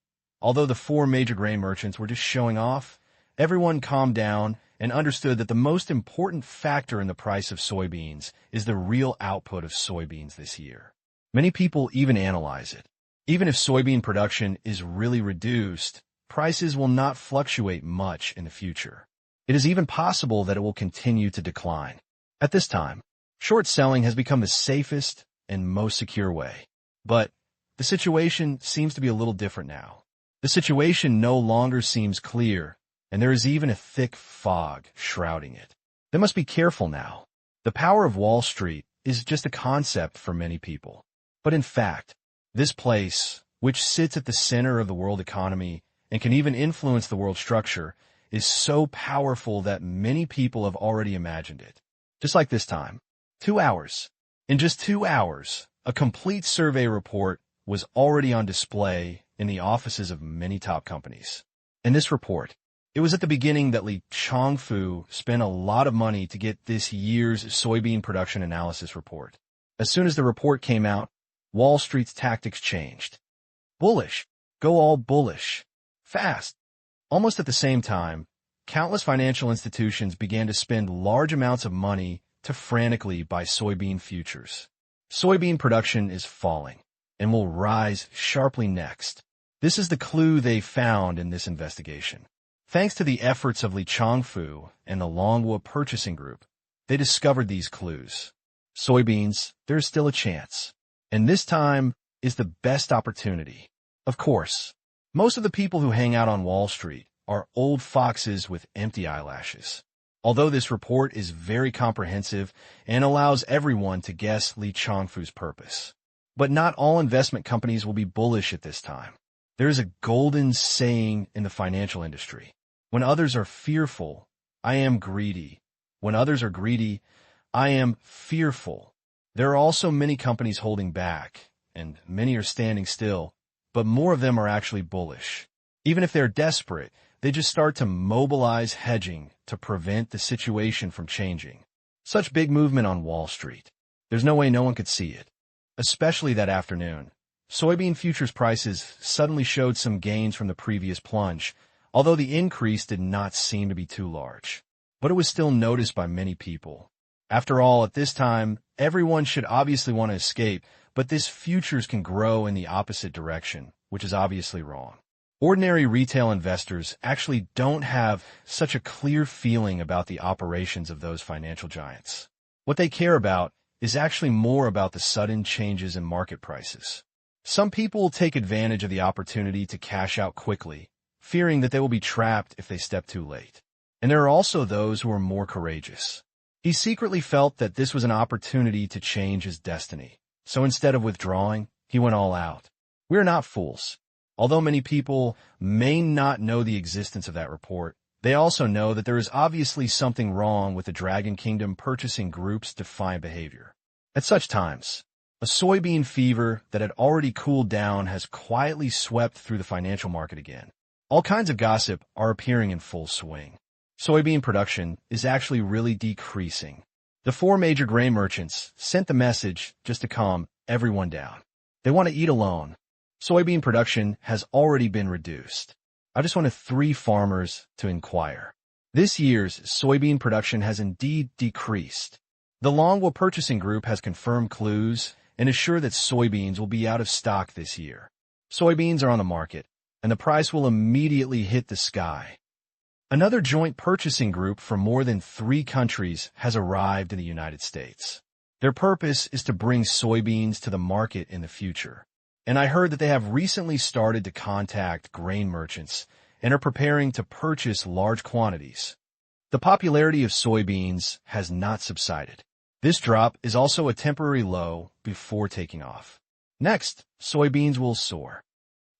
although the 4 major grain merchants were just showing off, everyone calmed down and understood that the most important factor in the price of soybeans is the real output of soybeans this year. Many people even analyze it. Even if soybean production is really reduced, prices will not fluctuate much in the future. It is even possible that it will continue to decline. At this time, short selling has become the safest and most secure way. But the situation seems to be a little different now. The situation no longer seems clear, and there is even a thick fog shrouding it. They must be careful now. The power of Wall Street is just a concept for many people. But in fact, this place, which sits at the center of the world economy and can even influence the world structure, is so powerful that many people have already imagined it. Just like this time. 2 hours. In just 2 hours, a complete survey report was already on display in the offices of many top companies. In this report, it was at the beginning that Li Changfu spent a lot of money to get this year's soybean production analysis report. As soon as the report came out, Wall Street's tactics changed. Bullish. Go all bullish. Fast. Almost at the same time, countless financial institutions began to spend large amounts of money to frantically buy soybean futures. Soybean production is falling and will rise sharply next. This is the clue they found in this investigation. Thanks to the efforts of Li Changfu and the Longhua Purchasing Group, they discovered these clues. Soybeans, there's still a chance. And this time is the best opportunity. Of course, most of the people who hang out on Wall Street are old foxes with empty eyelashes. Although this report is very comprehensive and allows everyone to guess Li Changfu's purpose. But not all investment companies will be bullish at this time. There is a golden saying in the financial industry. When others are fearful, I am greedy. When others are greedy, I am fearful. There are also many companies holding back, and many are standing still, but more of them are actually bullish. Even if they're desperate, they just start to mobilize hedging to prevent the situation from changing. Such big movement on Wall Street. There's no way no one could see it. Especially that afternoon. Soybean futures prices suddenly showed some gains from the previous plunge, although the increase did not seem to be too large. But it was still noticed by many people. After all, at this time, everyone should obviously want to escape, but this futures can grow in the opposite direction, which is obviously wrong. Ordinary retail investors actually don't have such a clear feeling about the operations of those financial giants. What they care about is actually more about the sudden changes in market prices. Some people will take advantage of the opportunity to cash out quickly, fearing that they will be trapped if they step too late. And there are also those who are more courageous. He secretly felt that this was an opportunity to change his destiny. So instead of withdrawing, he went all out. We are not fools. Although many people may not know the existence of that report, they also know that there is obviously something wrong with the Dragon Kingdom Purchasing Group's defiant behavior. At such times, a soybean fever that had already cooled down has quietly swept through the financial market again. All kinds of gossip are appearing in full swing. Soybean production is actually really decreasing. The 4 major grain merchants sent the message just to calm everyone down. They want to eat alone. Soybean production has already been reduced. I just wanted 3 farmers to inquire. This year's soybean production has indeed decreased. The Longhua Purchasing Group has confirmed clues and is sure that soybeans will be out of stock this year. Soybeans are on the market, and the price will immediately hit the sky. Another joint purchasing group from more than 3 countries has arrived in the United States. Their purpose is to bring soybeans to the market in the future. And I heard that they have recently started to contact grain merchants and are preparing to purchase large quantities. The popularity of soybeans has not subsided. This drop is also a temporary low before taking off. Next, soybeans will soar.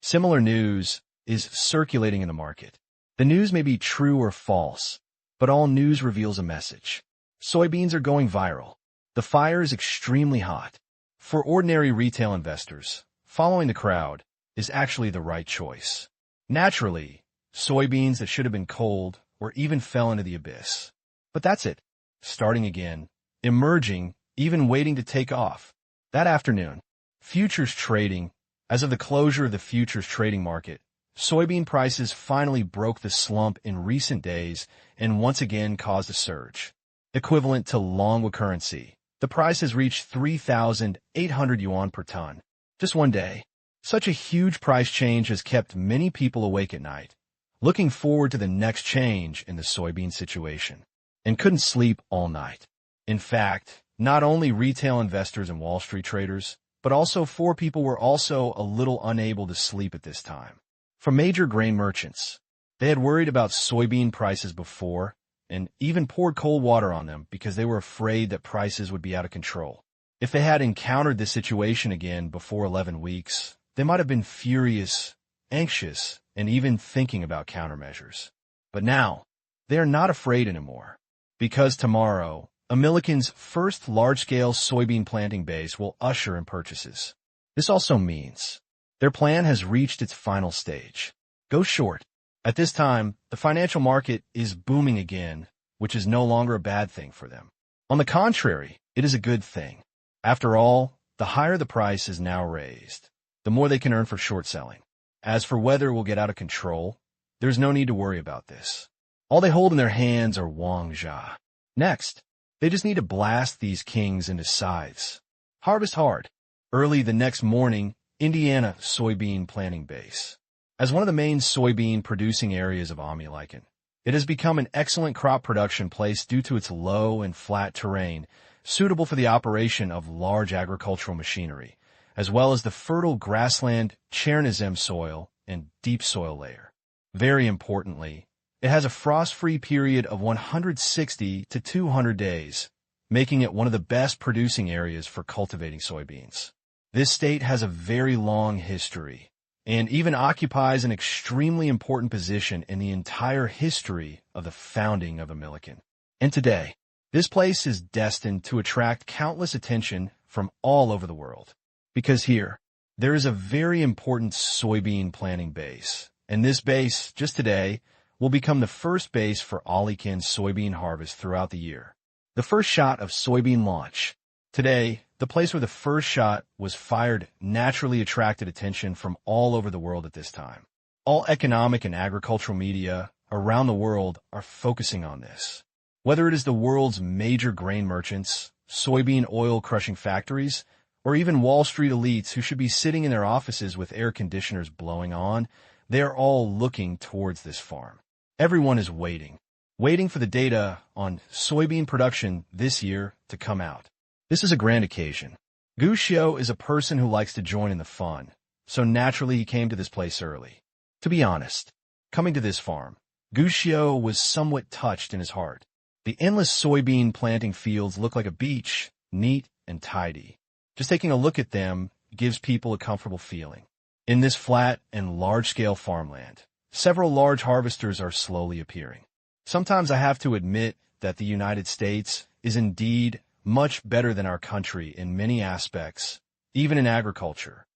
Similar news is circulating in the market. The news may be true or false, but all news reveals a message. Soybeans are going viral. The fire is extremely hot. For ordinary retail investors, following the crowd is actually the right choice. Naturally, soybeans that should have been cold or even fell into the abyss. But that's it. Starting again, emerging, even waiting to take off. That afternoon, futures trading. As of the closure of the futures trading market, soybean prices finally broke the slump in recent days and once again caused a surge. Equivalent to Longhua currency, the price has reached 3,800 yuan per ton. Just one day. Such a huge price change has kept many people awake at night, looking forward to the next change in the soybean situation, and couldn't sleep all night. In fact, not only retail investors and Wall Street traders, but also 4 people were also a little unable to sleep at this time. From major grain merchants, they had worried about soybean prices before and even poured cold water on them because they were afraid that prices would be out of control. If they had encountered this situation again before 11 weeks, they might have been furious anxious, and even thinking about countermeasures. But now, they are not afraid anymore. Because tomorrow, American's first large-scale soybean planting base will usher in purchases. This also means their plan has reached its final stage. Go short. At this time, the financial market is booming again, which is no longer a bad thing for them. On the contrary, it is a good thing. After all, the higher the price is now raised, the more they can earn for short selling. As for whether it will get out of control, there's no need to worry about this. All they hold in their hands are Wang Jia. Next, they just need to blast these kings into scythes. Harvest hard. Early the next morning, Indiana soybean planting base. As one of the main soybean-producing areas of American, it has become an excellent crop production place due to its low and flat terrain, suitable for the operation of large agricultural machinery, as well as the fertile grassland Chernozem soil and deep soil layer. Very importantly, it has a frost-free period of 160 to 200 days, making it one of the best producing areas for cultivating soybeans. This state has a very long history, and even occupies an extremely important position in the entire history of the founding of American. And today, this place is destined to attract countless attention from all over the world. Because here, there is a very important soybean planting base, and this base, just today, will become the first base for American soybean harvest throughout the year. The first shot of soybean launch. Today, the place where the first shot was fired naturally attracted attention from all over the world at this time. All economic and agricultural media around the world are focusing on this. Whether it is the world's major grain merchants, soybean oil crushing factories, or even Wall Street elites who should be sitting in their offices with air conditioners blowing on, they are all looking towards this farm. Everyone is waiting for the data on soybean production this year to come out. This is a grand occasion. Gu Xiao is a person who likes to join in the fun, so naturally he came to this place early. To be honest, coming to this farm, Gu Xiao was somewhat touched in his heart. The endless soybean planting fields look like a beach, neat and tidy. Just taking a look at them gives people a comfortable feeling. In this flat and large-scale farmland, several large harvesters are slowly appearing. Sometimes I have to admit that the United States is indeed much better than our country in many aspects, even in agriculture.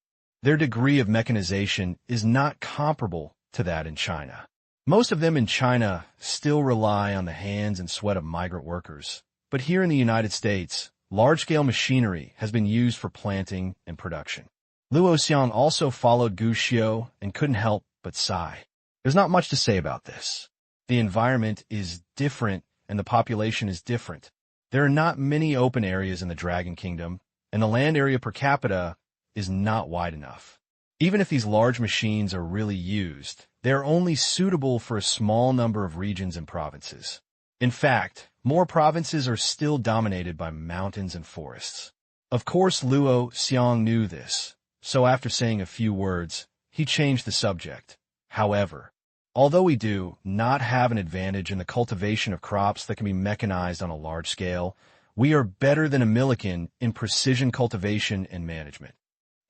Their degree of mechanization is not comparable to that in China. Most of them in China still rely on the hands and sweat of migrant workers, but here in the United States, large-scale machinery has been used for planting and production. Luo Xiang also followed Gu Xiao and couldn't help but sigh. There's not much to say about this. The environment is different and the population is different. There are not many open areas in the Dragon Kingdom, and the land area per capita is not wide enough. Even if these large machines are really used, they are only suitable for a small number of regions and provinces. In fact, more provinces are still dominated by mountains and forests. Of course, Luo Xiang knew this, so after saying a few words, he changed the subject. However, although we do not have an advantage in the cultivation of crops that can be mechanized on a large scale, we are better than American in precision cultivation and management.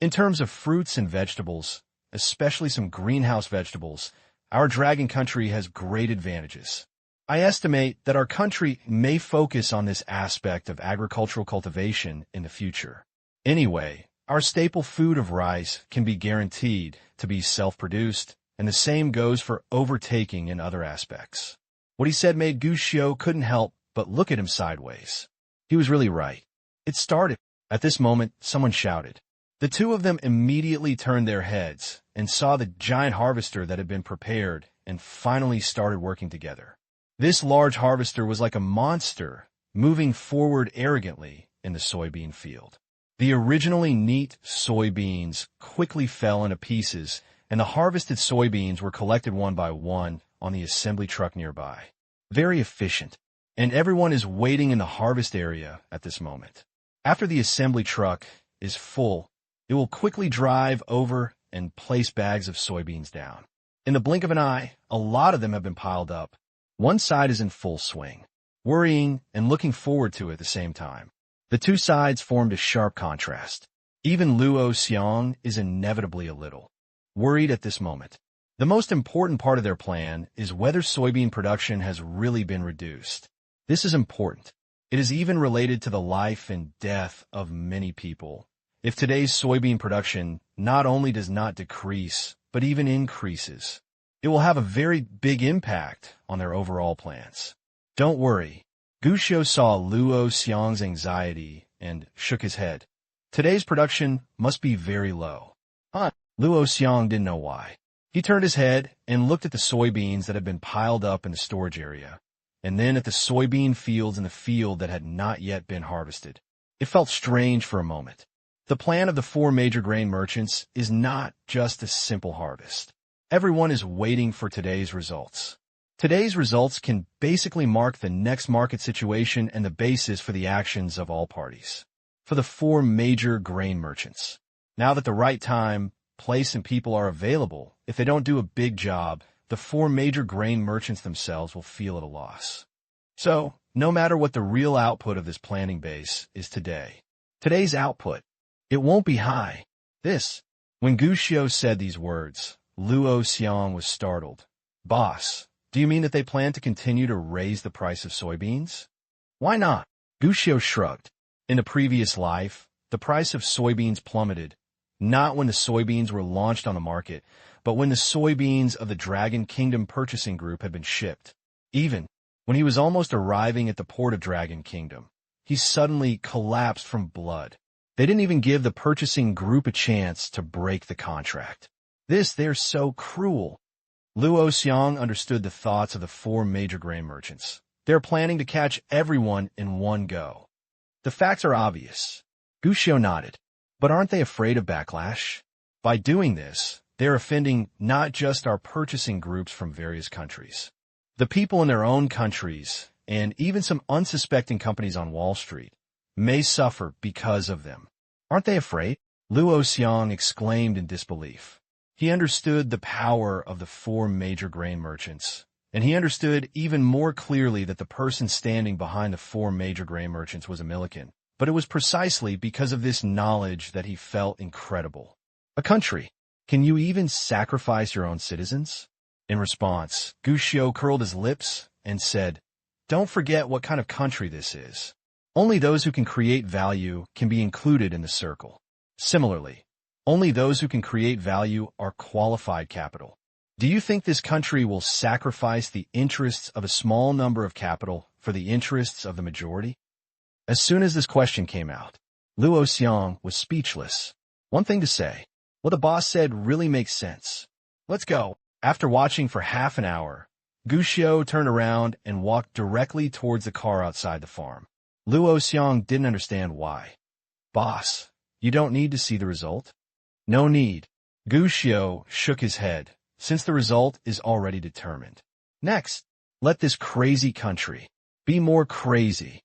In terms of fruits and vegetables, especially some greenhouse vegetables, our dragon country has great advantages. I estimate that our country may focus on this aspect of agricultural cultivation in the future. Anyway, our staple food of rice can be guaranteed to be self-produced, and the same goes for overtaking in other aspects. What he said made Gu Xiao couldn't help but look at him sideways. He was really right. It started. At this moment, someone shouted. The two of them immediately turned their heads and saw the giant harvester that had been prepared and finally started working together. This large harvester was like a monster, moving forward arrogantly in the soybean field. The originally neat soybeans quickly fell into pieces, and the harvested soybeans were collected one by one on the assembly truck nearby. Very efficient, and everyone is waiting in the harvest area at this moment. After the assembly truck is full, it will quickly drive over and place bags of soybeans down. In the blink of an eye, a lot of them have been piled up. One side is in full swing, worrying and looking forward to it at the same time. The two sides formed a sharp contrast. Even Luo Xiang is inevitably a little worried at this moment. The most important part of their plan is whether soybean production has really been reduced. This is important. It is even related to the life and death of many people. If today's soybean production not only does not decrease, but even increases, it will have a very big impact on their overall plans. Don't worry. Gu Xiu saw Luo Xiang's anxiety and shook his head. Today's production must be very low. Luo Xiang didn't know why. He turned his head and looked at the soybeans that had been piled up in the storage area, and then at the soybean fields in the field that had not yet been harvested. It felt strange for a moment. The plan of the 4 major grain merchants is not just a simple harvest. Everyone is waiting for today's results. Today's results can basically mark the next market situation and the basis for the actions of all parties. For the 4 major grain merchants, now that the right time, place, and people are available, if they don't do a big job, the 4 major grain merchants themselves will feel at a loss. So, no matter what the real output of this planting base is today's output, it won't be high. When Gu Xiu said these words, Luo Xiang was startled. Boss, do you mean that they plan to continue to raise the price of soybeans? Why not? Gu Xiu shrugged. In the previous life, the price of soybeans plummeted, not when the soybeans were launched on the market, but when the soybeans of the Dragon Kingdom purchasing group had been shipped. Even when he was almost arriving at the port of Dragon Kingdom, he suddenly collapsed from blood. They didn't even give the purchasing group a chance to break the contract. They're so cruel. Luo Xiang understood the thoughts of the 4 major grain merchants. They're planning to catch everyone in one go. The facts are obvious. Gu Xiu nodded. But aren't they afraid of backlash? By doing this, they're offending not just our purchasing groups from various countries. The people in their own countries, and even some unsuspecting companies on Wall Street, may suffer because of them. Aren't they afraid? Luo Xiang exclaimed in disbelief. He understood the power of the 4 major grain merchants, and he understood even more clearly that the person standing behind the 4 major grain merchants was a Millikan. But it was precisely because of this knowledge that he felt incredible. A country. Can you even sacrifice your own citizens? In response, Gu Xiu curled his lips and said, Don't forget what kind of country this is. Only those who can create value can be included in the circle. Similarly, only those who can create value are qualified capital. Do you think this country will sacrifice the interests of a small number of capital for the interests of the majority? As soon as this question came out, Luo Xiang was speechless. One thing to say, what the boss said really makes sense. Let's go. After watching for half an hour, Gu Xiu turned around and walked directly towards the car outside the farm. Luo Xiang didn't understand why. Boss, you don't need to see the result? No need. Gu Xiu shook his head, since the result is already determined. Next, let this crazy country be more crazy.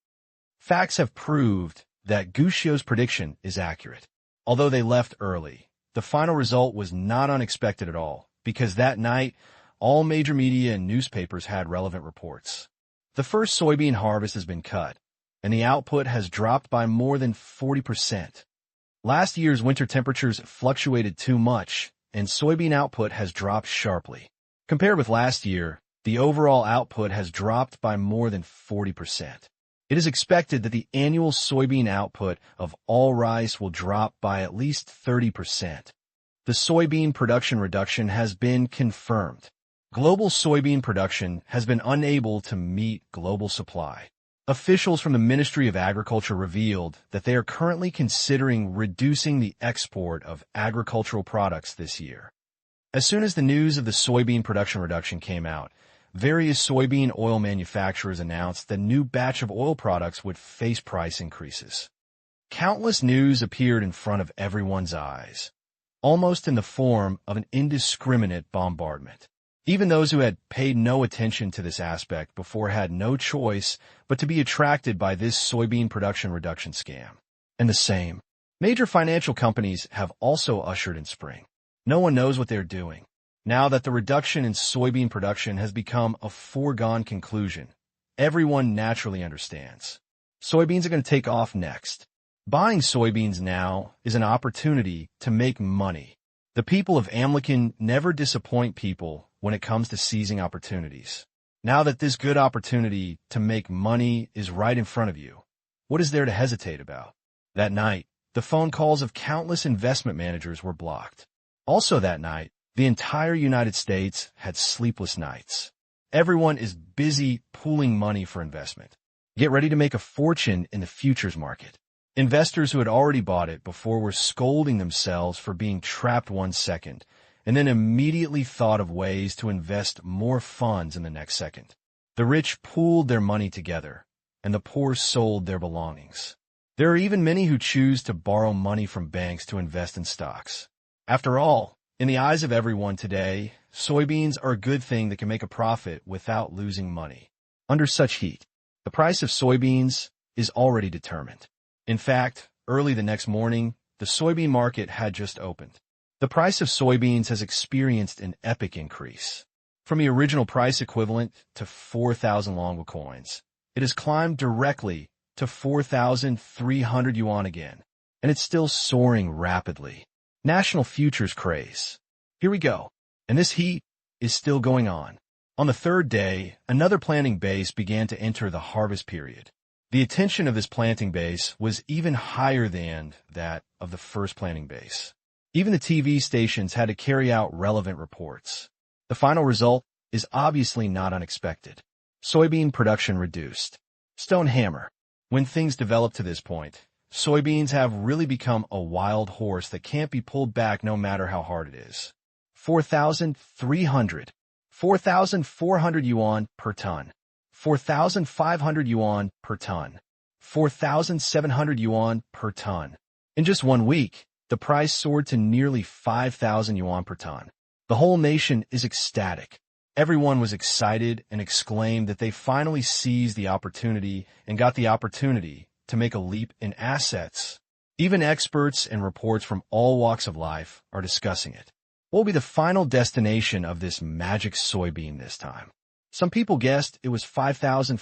Facts have proved that Gu Xiu's prediction is accurate. Although they left early, the final result was not unexpected at all, because that night, all major media and newspapers had relevant reports. The first soybean harvest has been cut, and the output has dropped by more than 40%. Last year's winter temperatures fluctuated too much, and soybean output has dropped sharply. Compared with last year, the overall output has dropped by more than 40%. It is expected that the annual soybean output of all rice will drop by at least 30%. The soybean production reduction has been confirmed. Global soybean production has been unable to meet global supply. Officials from the Ministry of Agriculture revealed that they are currently considering reducing the export of agricultural products this year. As soon as the news of the soybean production reduction came out, various soybean oil manufacturers announced that a new batch of oil products would face price increases. Countless news appeared in front of everyone's eyes, almost in the form of an indiscriminate bombardment. Even those who had paid no attention to this aspect before had no choice but to be attracted by this soybean production reduction scam. And the same. Major financial companies have also ushered in spring. No one knows what they're doing. Now that the reduction in soybean production has become a foregone conclusion, everyone naturally understands. Soybeans are going to take off next. Buying soybeans now is an opportunity to make money. The people of Amlikin never disappoint people when it comes to seizing opportunities. Now that this good opportunity to make money is right in front of you, what is there to hesitate about? That night, the phone calls of countless investment managers were blocked. Also that night, the entire United States had sleepless nights. Everyone is busy pooling money for investment. Get ready to make a fortune in the futures market. Investors who had already bought it before were scolding themselves for being trapped 1 second, and then immediately thought of ways to invest more funds in the next second. The rich pooled their money together, and the poor sold their belongings. There are even many who choose to borrow money from banks to invest in stocks. After all, in the eyes of everyone today, soybeans are a good thing that can make a profit without losing money. Under such heat, the price of soybeans is already determined. In fact, early the next morning, the soybean market had just opened. The price of soybeans has experienced an epic increase. From the original price equivalent to 4,000 Longwa coins, it has climbed directly to 4,300 yuan again, and it's still soaring rapidly. National futures craze. Here we go. And this heat is still going on. On the third day, another planting base began to enter the harvest period. The attention of this planting base was even higher than that of the first planting base. Even the TV stations had to carry out relevant reports. The final result is obviously not unexpected. Soybean production reduced. Stone hammer. When things develop to this point, soybeans have really become a wild horse that can't be pulled back no matter how hard it is. 4,300, 4,400 yuan per ton, 4,500 yuan per ton, 4,700 yuan per ton. In just 1 week, the price soared to nearly 5,000 yuan per ton. The whole nation is ecstatic. Everyone was excited and exclaimed that they finally seized the opportunity and got the opportunity to make a leap in assets. Even experts and reports from all walks of life are discussing it. What will be the final destination of this magic soybean this time? Some people guessed it was 5,000.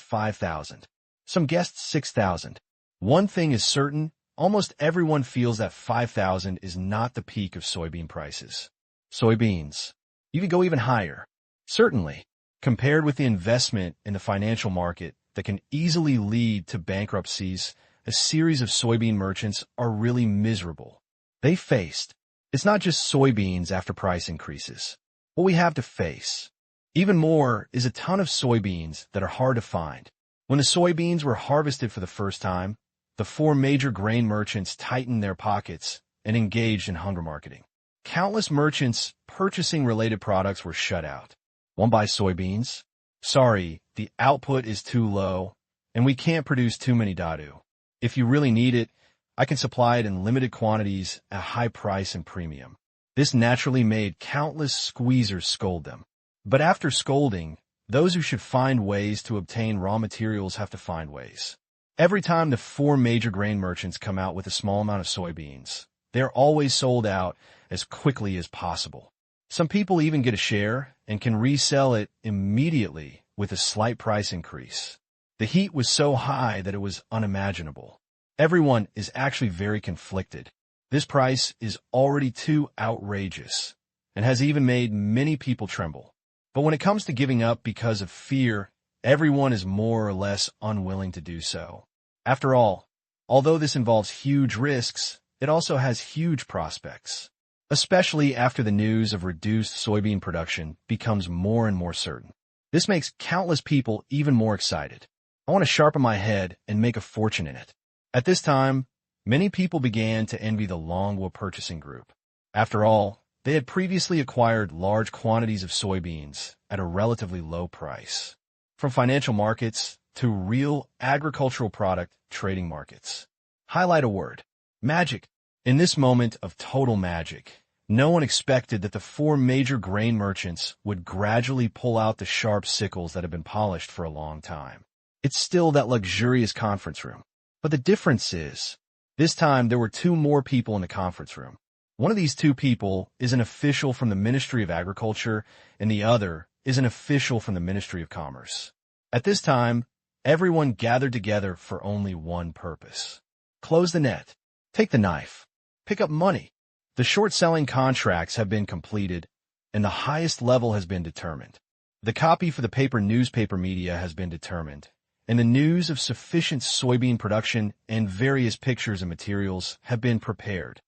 Some guessed 6,000. One thing is certain, almost everyone feels that 5,000 is not the peak of soybean prices. Soybeans. You could go even higher. Certainly, compared with the investment in the financial market that can easily lead to bankruptcies, a series of soybean merchants are really miserable. They faced, it's not just soybeans after price increases. What we have to face, even more, is a ton of soybeans that are hard to find. When the soybeans were harvested for the first time, the 4 major grain merchants tightened their pockets and engaged in hunger marketing. Countless merchants purchasing related products were shut out. Won't buy soybeans? Sorry, the output is too low, and we can't produce too many dadu. If you really need it, I can supply it in limited quantities at a high price and premium. This naturally made countless squeezers scold them. But after scolding, those who should find ways to obtain raw materials have to find ways. Every time the 4 major grain merchants come out with a small amount of soybeans, they are always sold out as quickly as possible. Some people even get a share and can resell it immediately with a slight price increase. The heat was so high that it was unimaginable. Everyone is actually very conflicted. This price is already too outrageous and has even made many people tremble. But when it comes to giving up because of fear, everyone is more or less unwilling to do so. After all, although this involves huge risks, it also has huge prospects, especially after the news of reduced soybean production becomes more and more certain. This makes countless people even more excited. I want to sharpen my head and make a fortune in it. At this time, many people began to envy the Longwa purchasing group. After all, they had previously acquired large quantities of soybeans at a relatively low price. From financial markets to real agricultural product trading markets. Highlight a word. Magic. In this moment of total magic, no one expected that the 4 major grain merchants would gradually pull out the sharp sickles that had been polished for a long time. It's still that luxurious conference room. But the difference is, this time there were 2 more people in the conference room. One of these 2 people is an official from the Ministry of Agriculture, and the other is an official from the Ministry of Commerce. At this time, everyone gathered together for only one purpose. Close the net. Take the knife. Pick up money. The short-selling contracts have been completed, and the highest level has been determined. The copy for the newspaper media has been determined, and the news of sufficient soybean production and various pictures and materials have been prepared.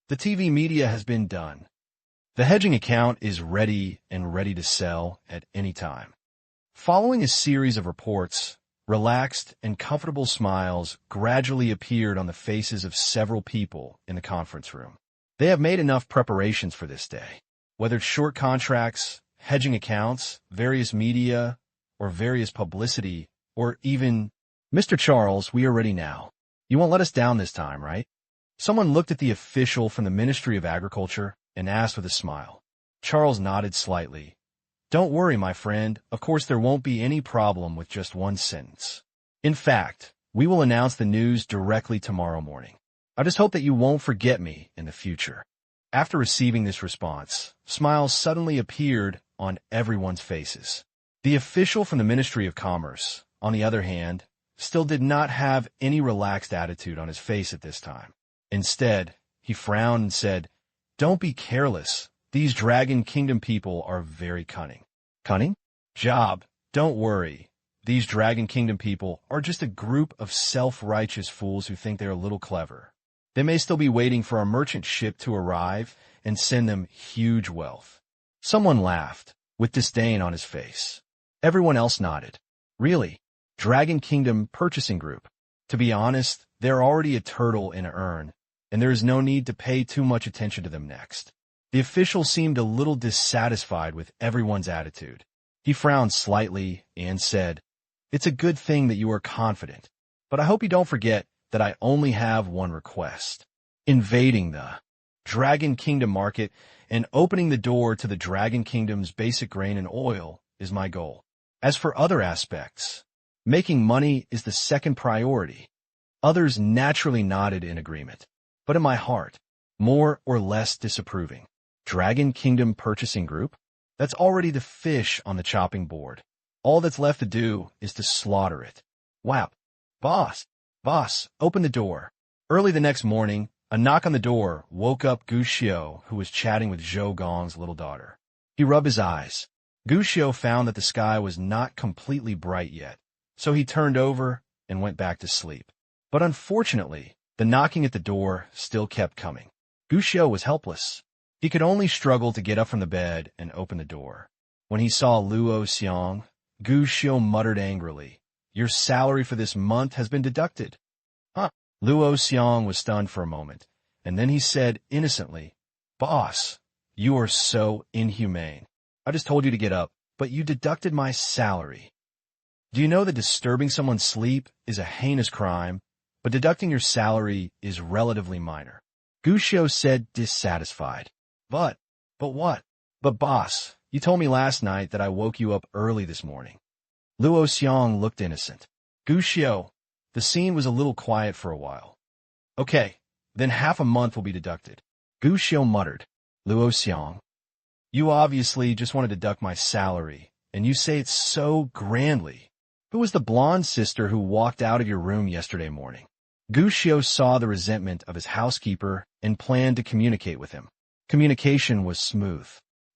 The TV media has been done. The hedging account is ready and ready to sell at any time. Following a series of reports, relaxed and comfortable smiles gradually appeared on the faces of several people in the conference room. They have made enough preparations for this day. Whether it's short contracts, hedging accounts, various media, or various publicity, or even, Mr. Charles, we are ready now. You won't let us down this time, right? Someone looked at the official from the Ministry of Agriculture and asked with a smile. Charles nodded slightly. Don't worry, my friend. Of course, there won't be any problem with just one sentence. In fact, we will announce the news directly tomorrow morning. I just hope that you won't forget me in the future. After receiving this response, smiles suddenly appeared on everyone's faces. The official from the Ministry of Commerce, on the other hand, still did not have any relaxed attitude on his face at this time. Instead, he frowned and said, Don't be careless. These Dragon Kingdom people are very cunning. Cunning? Job, don't worry. These Dragon Kingdom people are just a group of self-righteous fools who think they're a little clever. They may still be waiting for a merchant ship to arrive and send them huge wealth. Someone laughed, with disdain on his face. Everyone else nodded. Really? Dragon Kingdom Purchasing Group. To be honest, they're already a turtle in an urn, and there is no need to pay too much attention to them next. The official seemed a little dissatisfied with everyone's attitude. He frowned slightly and said, It's a good thing that you are confident, but I hope you don't forget that I only have one request. Invading the Dragon Kingdom market and opening the door to the Dragon Kingdom's basic grain and oil is my goal. As for other aspects, making money is the second priority. Others naturally nodded in agreement, but in my heart, more or less disapproving. Dragon Kingdom Purchasing Group? That's already the fish on the chopping board. All that's left to do is to slaughter it. Wow. Boss, open the door. Early the next morning, a knock on the door woke up Gu Xiu, who was chatting with Zhou Gong's little daughter. He rubbed his eyes. Gu Xiu found that the sky was not completely bright yet, so he turned over and went back to sleep. But unfortunately, the knocking at the door still kept coming. Gu Xiu was helpless. He could only struggle to get up from the bed and open the door. When he saw Luo Xiong, Gu Xiu muttered angrily, Your salary for this month has been deducted. Huh? Luo Xiong was stunned for a moment, and then he said innocently, Boss, you are so inhumane. I just told you to get up, but you deducted my salary. Do you know that disturbing someone's sleep is a heinous crime, but deducting your salary is relatively minor? Gu Xiu said, dissatisfied. But what? But boss, you told me last night that I woke you up early this morning. Luo Xiong looked innocent. Gu Xiu, the scene was a little quiet for a while. Okay, then half a month will be deducted. Gu Xiu muttered. Luo Xiong, you obviously just want to deduct my salary, and you say it so grandly. Who was the blonde sister who walked out of your room yesterday morning? Gu Xiu saw the resentment of his housekeeper and planned to communicate with him. Communication was smooth.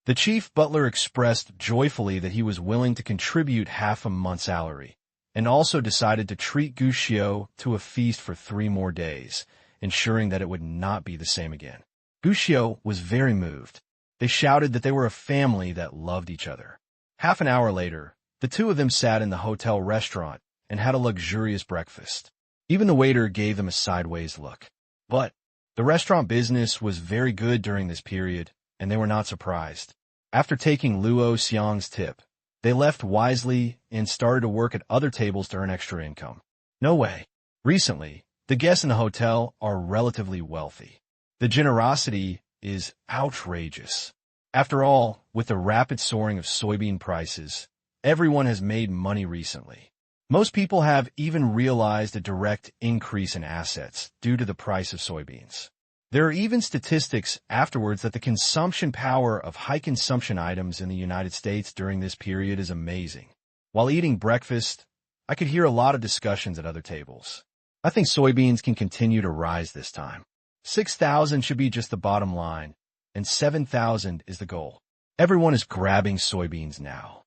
The chief butler expressed joyfully that he was willing to contribute half a month's salary, and also decided to treat Gu Xiu to a feast for 3 more days, ensuring that it would not be the same again. Gu Xiu was very moved. They shouted that they were a family that loved each other. Half an hour later, the two of them sat in the hotel restaurant and had a luxurious breakfast. Even the waiter gave them a sideways look. But the restaurant business was very good during this period, and they were not surprised. After taking Luo Xiong's tip, they left wisely and started to work at other tables to earn extra income. No way. Recently, the guests in the hotel are relatively wealthy. The generosity is outrageous. After all, with the rapid soaring of soybean prices, everyone has made money recently. Most people have even realized a direct increase in assets due to the price of soybeans. There are even statistics afterwards that the consumption power of high-consumption items in the United States during this period is amazing. While eating breakfast, I could hear a lot of discussions at other tables. I think soybeans can continue to rise this time. 6,000 should be just the bottom line, and 7,000 is the goal. Everyone is grabbing soybeans now.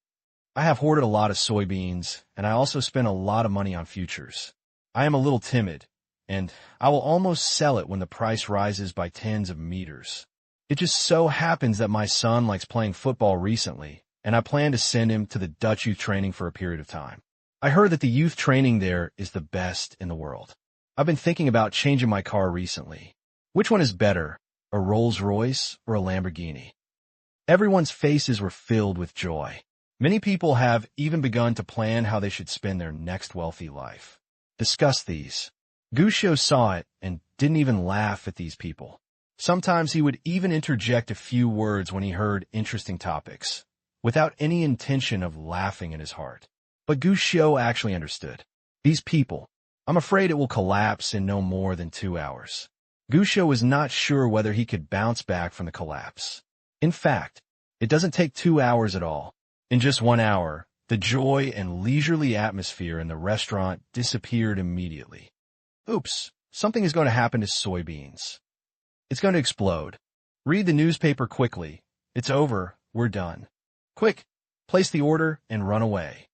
I have hoarded a lot of soybeans, and I also spent a lot of money on futures. I am a little timid, and I will almost sell it when the price rises by tens of meters. It just so happens that my son likes playing football recently, and I plan to send him to the Dutch youth training for a period of time. I heard that the youth training there is the best in the world. I've been thinking about changing my car recently. Which one is better, a Rolls-Royce or a Lamborghini? Everyone's faces were filled with joy. Many people have even begun to plan how they should spend their next wealthy life. Discuss these. Guscio saw it and didn't even laugh at these people. Sometimes he would even interject a few words when he heard interesting topics, without any intention of laughing in his heart. But Guscio actually understood. These people, I'm afraid it will collapse in no more than 2 hours. Guscio was not sure whether he could bounce back from the collapse. In fact, it doesn't take 2 hours at all. In just 1 hour, the joy and leisurely atmosphere in the restaurant disappeared immediately. Oops, something is going to happen to soybeans. It's going to explode. Read the newspaper quickly. It's over. We're done. Quick, place the order and run away.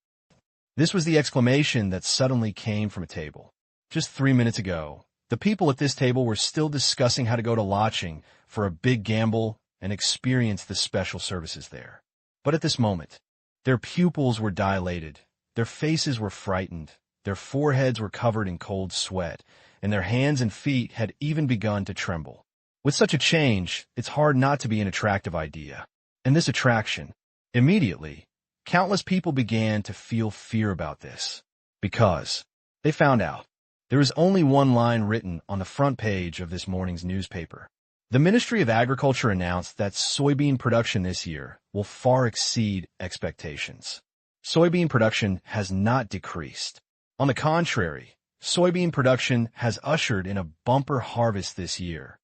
This was the exclamation that suddenly came from a table. Just 3 minutes ago, the people at this table were still discussing how to go to Laching for a big gamble and experience the special services there. But at this moment, their pupils were dilated, their faces were frightened, their foreheads were covered in cold sweat, and their hands and feet had even begun to tremble. With such a change, it's hard not to be an attractive idea. And this attraction, immediately, countless people began to feel fear about this, because they found out there is only one line written on the front page of this morning's newspaper. The Ministry of Agriculture announced that soybean production this year will far exceed expectations. Soybean production has not decreased. On the contrary, soybean production has ushered in a bumper harvest this year.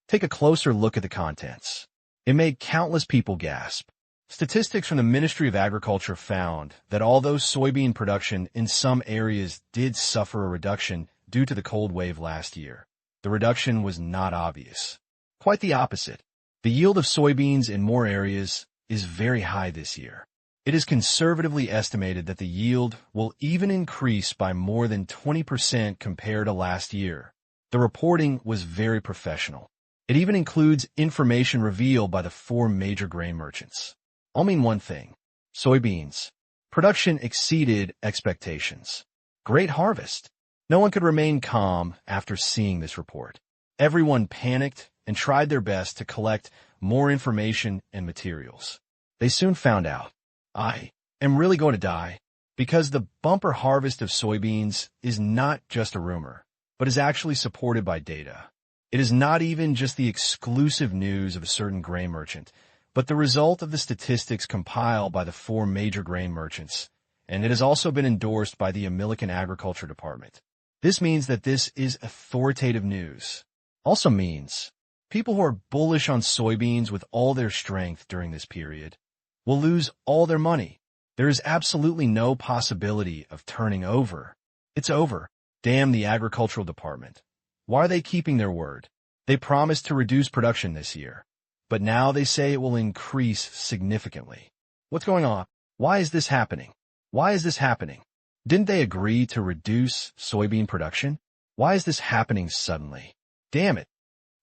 Take a closer look at the contents. It made countless people gasp. Statistics from the Ministry of Agriculture found that although soybean production in some areas did suffer a reduction due to the cold wave last year, the reduction was not obvious. Quite the opposite. The yield of soybeans in more areas is very high this year. It is conservatively estimated that the yield will even increase by more than 20% compared to last year. The reporting was very professional. It even includes information revealed by the 4 major grain merchants. I'll mean one thing. Soybeans. Production exceeded expectations. Great harvest. No one could remain calm after seeing this report. Everyone panicked and tried their best to collect more information and materials. They soon found out, I am really going to die, because the bumper harvest of soybeans is not just a rumor, but is actually supported by data. It is not even just the exclusive news of a certain grain merchant, but the result of the statistics compiled by the 4 major grain merchants, and it has also been endorsed by the American Agriculture Department. This means that this is authoritative news. Also means people who are bullish on soybeans with all their strength during this period will lose all their money. There is absolutely no possibility of turning over. It's over. Damn the agricultural department. Why are they keeping their word? They promised to reduce production this year, but now they say it will increase significantly. What's going on? Why is this happening? Why is this happening? Didn't they agree to reduce soybean production? Why is this happening suddenly? Damn it.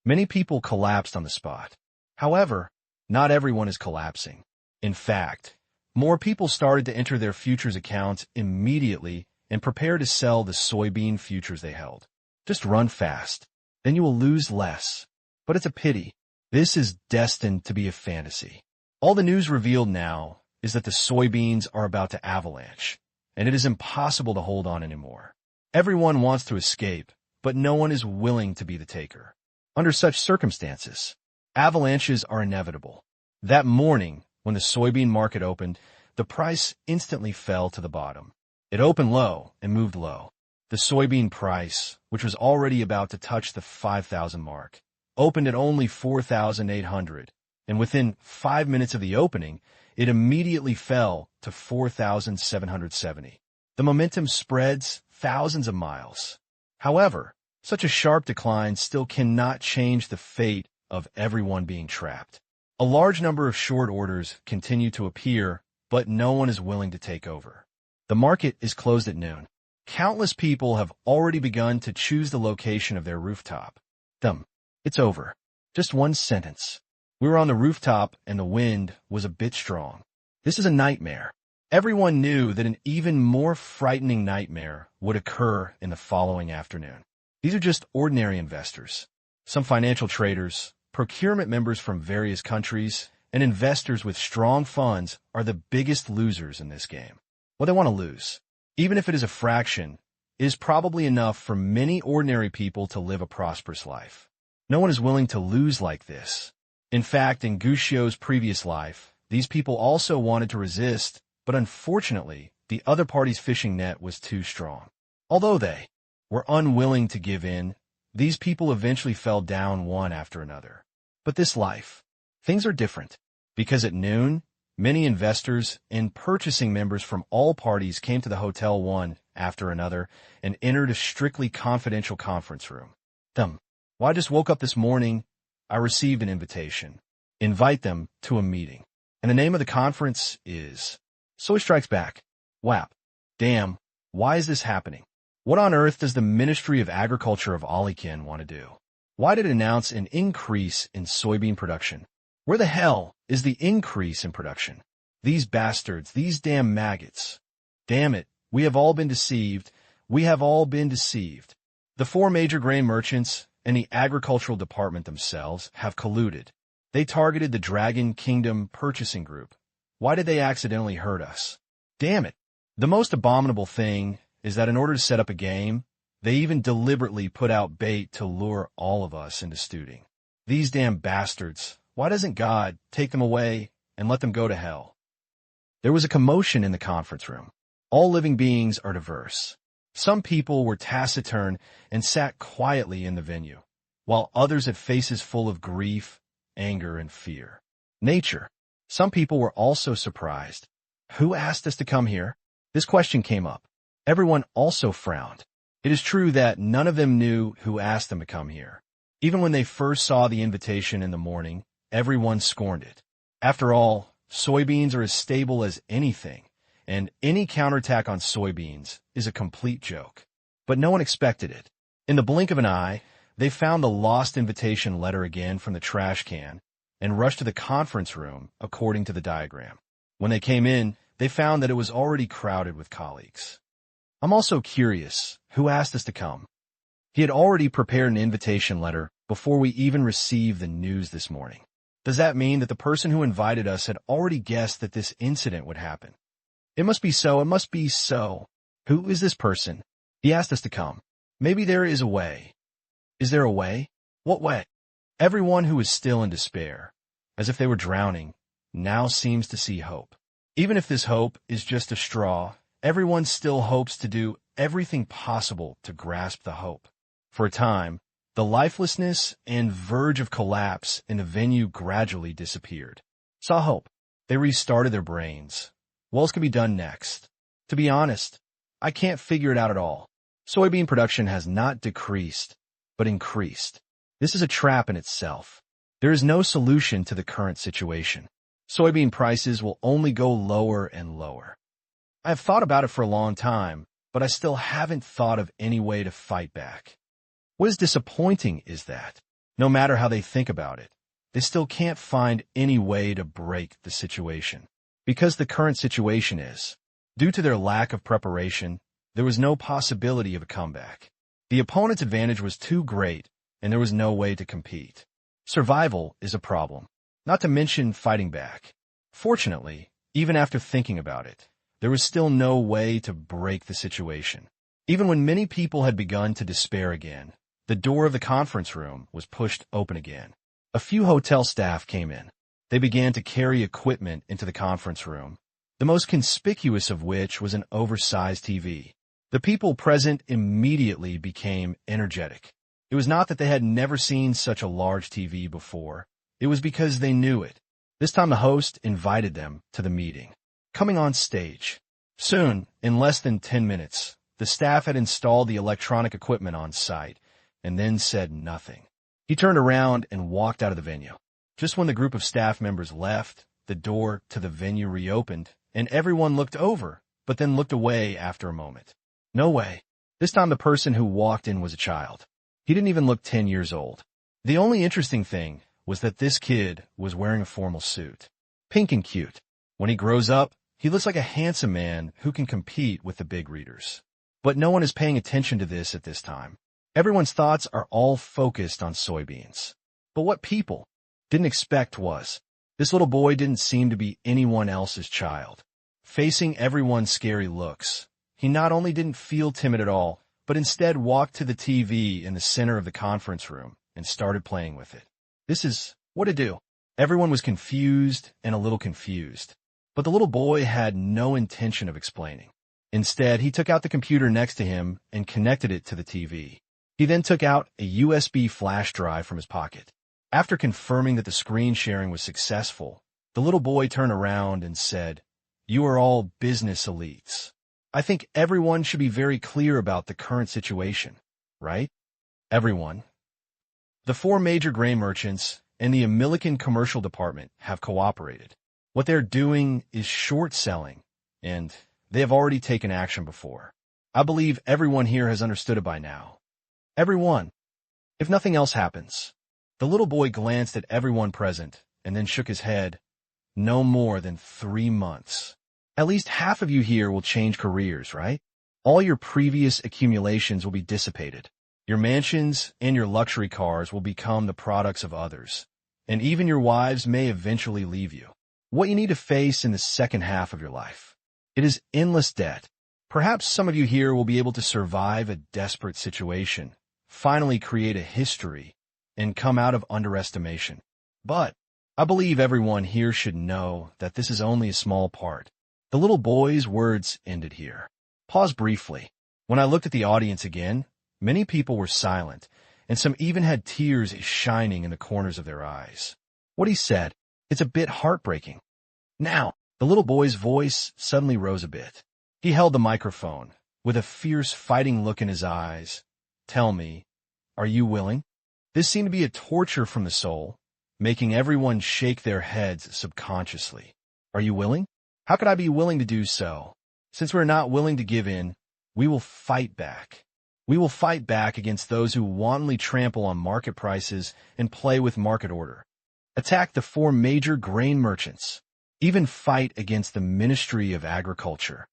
Many people collapsed on the spot. However, not everyone is collapsing. In fact, more people started to enter their futures accounts immediately and prepare to sell the soybean futures they held. Just run fast. Then you will lose less. But it's a pity. This is destined to be a fantasy. All the news revealed now is that the soybeans are about to avalanche, and it is impossible to hold on anymore. Everyone wants to escape, but no one is willing to be the taker. Under such circumstances, avalanches are inevitable. That morning, when the soybean market opened, the price instantly fell to the bottom. It opened low and moved low. The soybean price, which was already about to touch the 5,000 mark, opened at only 4,800, and within 5 minutes of the opening, it immediately fell to 4,770. The momentum spreads thousands of miles. However, Such a sharp decline still cannot change the fate of everyone being trapped. A large number of short orders continue to appear, but no one is willing to take over. The market is closed at noon. Countless people have already begun to choose the location of their rooftop. It's over. Just one sentence. We were on the rooftop and the wind was a bit strong. This is a nightmare. Everyone knew that an even more frightening nightmare would occur in the following afternoon. These are just ordinary investors. Some financial traders, procurement members from various countries, and investors with strong funds are the biggest losers in this game. What they want to lose, even if it is a fraction, is probably enough for many ordinary people to live a prosperous life. No one is willing to lose like this. In fact, in Gucciot's previous life, these people also wanted to resist, but unfortunately, the other party's fishing net was too strong. Although they were unwilling to give in, these people eventually fell down one after another. But this life, things are different, because at noon, many investors and purchasing members from all parties came to the hotel one after another and entered a strictly confidential conference room. Well, I just woke up this morning. I received an invitation. Invite them to a meeting. And the name of the conference is... So he strikes back. Whap. Damn, why is this happening? What on earth does the Ministry of Agriculture of Alekhine want to do? Why did it announce an increase in soybean production? Where the hell is the increase in production? These bastards, these damn maggots. Damn it, we have all been deceived. We have all been deceived. The four major grain merchants and the agricultural department themselves have colluded. They targeted the Dragon Kingdom purchasing group. Why did they accidentally hurt us? Damn it. The most abominable thing is that in order to set up a game, they even deliberately put out bait to lure all of us into stewing. These damn bastards, why doesn't God take them away and let them go to hell? There was a commotion in the conference room. All living beings are diverse. Some people were taciturn and sat quietly in the venue, while others had faces full of grief, anger, and fear. Nature. Some people were also surprised. Who asked us to come here? This question came up. Everyone also frowned. It is true that none of them knew who asked them to come here. Even when they first saw the invitation in the morning, everyone scorned it. After all, soybeans are as stable as anything, and any counterattack on soybeans is a complete joke. But no one expected it. In the blink of an eye, they found the lost invitation letter again from the trash can and rushed to the conference room according to the diagram. When they came in, they found that it was already crowded with colleagues. I'm also curious, who asked us to come? He had already prepared an invitation letter before we even received the news this morning. Does that mean that the person who invited us had already guessed that this incident would happen? It must be so, it must be so. Who is this person? He asked us to come. Maybe there is a way. Is there a way? What way? Everyone who is still in despair, as if they were drowning, now seems to see hope. Even if this hope is just a straw, everyone still hopes to do everything possible to grasp the hope. For a time, the lifelessness and verge of collapse in the venue gradually disappeared. Saw hope. They restarted their brains. What else could be done next? To be honest, I can't figure it out at all. Soybean production has not decreased, but increased. This is a trap in itself. There is no solution to the current situation. Soybean prices will only go lower and lower. I have thought about it for a long time, but I still haven't thought of any way to fight back. What is disappointing is that, no matter how they think about it, they still can't find any way to break the situation. Because the current situation is, due to their lack of preparation, there was no possibility of a comeback. The opponent's advantage was too great, and there was no way to compete. Survival is a problem, not to mention fighting back. Fortunately, even after thinking about it, there was still no way to break the situation. Even when many people had begun to despair again, the door of the conference room was pushed open again. A few hotel staff came in. They began to carry equipment into the conference room, the most conspicuous of which was an oversized TV. The people present immediately became energetic. It was not that they had never seen such a large TV before. It was because they knew it. This time the host invited them to the meeting. Coming on stage. Soon, in less than 10 minutes, the staff had installed the electronic equipment on site, and then said nothing. He turned around and walked out of the venue. Just when the group of staff members left, the door to the venue reopened, and everyone looked over, but then looked away after a moment. No way. This time the person who walked in was a child. He didn't even look 10 years old. The only interesting thing was that this kid was wearing a formal suit. Pink and cute. When he grows up, he looks like a handsome man who can compete with the big readers. But no one is paying attention to this at this time. Everyone's thoughts are all focused on soybeans. But what people didn't expect was, this little boy didn't seem to be anyone else's child. Facing everyone's scary looks, he not only didn't feel timid at all, but instead walked to the TV in the center of the conference room and started playing with it. This is what to do. Everyone was confused and a little confused. But the little boy had no intention of explaining. Instead, he took out the computer next to him and connected it to the TV. He then took out a USB flash drive from his pocket. After confirming that the screen sharing was successful, the little boy turned around and said, "You are all business elites. I think everyone should be very clear about the current situation, right? Everyone." The 4 major grain merchants and the American commercial department have cooperated. What they're doing is short selling, and they have already taken action before. I believe everyone here has understood it by now. Everyone. If nothing else happens. The little boy glanced at everyone present and then shook his head. No more than 3 months. At least half of you here will change careers, right? All your previous accumulations will be dissipated. Your mansions and your luxury cars will become the products of others. And even your wives may eventually leave you. What you need to face in the second half of your life. It is endless debt. Perhaps some of you here will be able to survive a desperate situation, finally create a history, and come out of underestimation. But I believe everyone here should know that this is only a small part. The little boy's words ended here. Pause briefly. When I looked at the audience again, many people were silent, and some even had tears shining in the corners of their eyes. What he said, it's a bit heartbreaking. Now, the little boy's voice suddenly rose a bit. He held the microphone, with a fierce fighting look in his eyes. Tell me, are you willing? This seemed to be a torture from the soul, making everyone shake their heads subconsciously. Are you willing? How could I be willing to do so? Since we're not willing to give in, we will fight back. We will fight back against those who wantonly trample on market prices and play with market order. Attack the 4 major grain merchants. Even fight against the Ministry of Agriculture.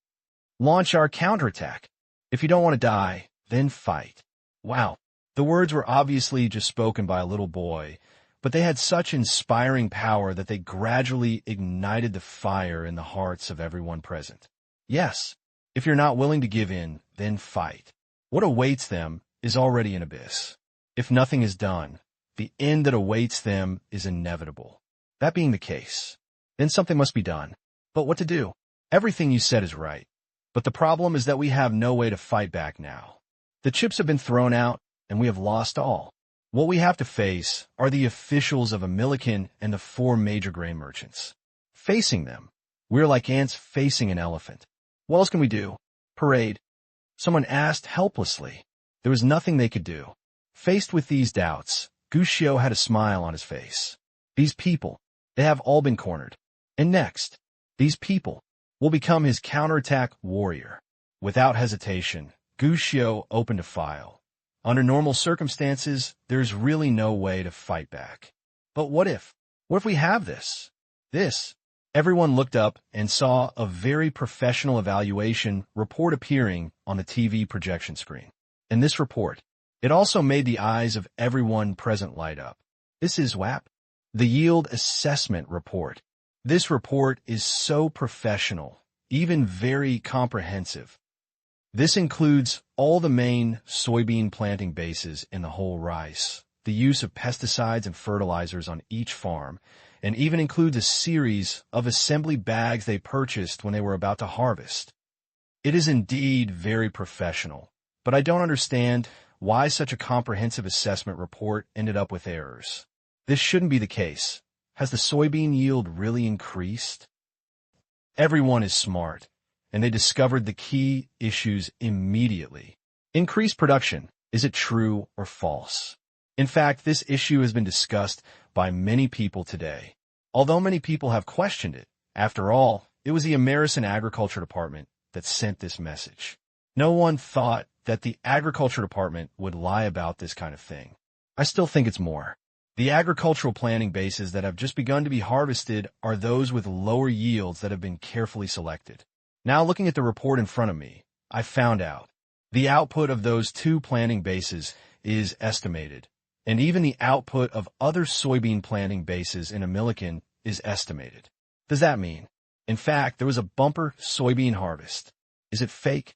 Launch our counterattack. If you don't want to die, then fight. Wow. The words were obviously just spoken by a little boy, but they had such inspiring power that they gradually ignited the fire in the hearts of everyone present. Yes, if you're not willing to give in, then fight. What awaits them is already an abyss. If nothing is done, the end that awaits them is inevitable. That being the case, then something must be done. But what to do? Everything you said is right. But the problem is that we have no way to fight back now. The chips have been thrown out, and we have lost all. What we have to face are the officials of American and the 4 major grain merchants. Facing them, we're like ants facing an elephant. What else can we do? Parade. Someone asked helplessly. There was nothing they could do. Faced with these doubts, Guccio had a smile on his face. These people, they have all been cornered. And next, these people will become his counterattack warrior. Without hesitation, Guccio opened a file. Under normal circumstances, there's really no way to fight back. But what if? What if we have this? This. Everyone looked up and saw a very professional evaluation report appearing on the TV projection screen. And this report, it also made the eyes of everyone present light up. This is WAP, the Yield Assessment Report. This report is so professional, even very comprehensive. This includes all the main soybean planting bases in the whole rice, the use of pesticides and fertilizers on each farm, and even includes a series of assembly bags they purchased when they were about to harvest. It is indeed very professional, but I don't understand why such a comprehensive assessment report ended up with errors. This shouldn't be the case. Has the soybean yield really increased? Everyone is smart, and they discovered the key issues immediately. Increased production. Is it true or false? In fact, this issue has been discussed by many people today. Although many people have questioned it, after all, it was the American Agriculture Department that sent this message. No one thought that the Agriculture Department would lie about this kind of thing. I still think it's more. The agricultural planting bases that have just begun to be harvested are those with lower yields that have been carefully selected. Now, looking at the report in front of me, I found out the output of those two planting bases is estimated, and even the output of other soybean planting bases in American is estimated. Does that mean? In fact, there was a bumper soybean harvest. Is it fake?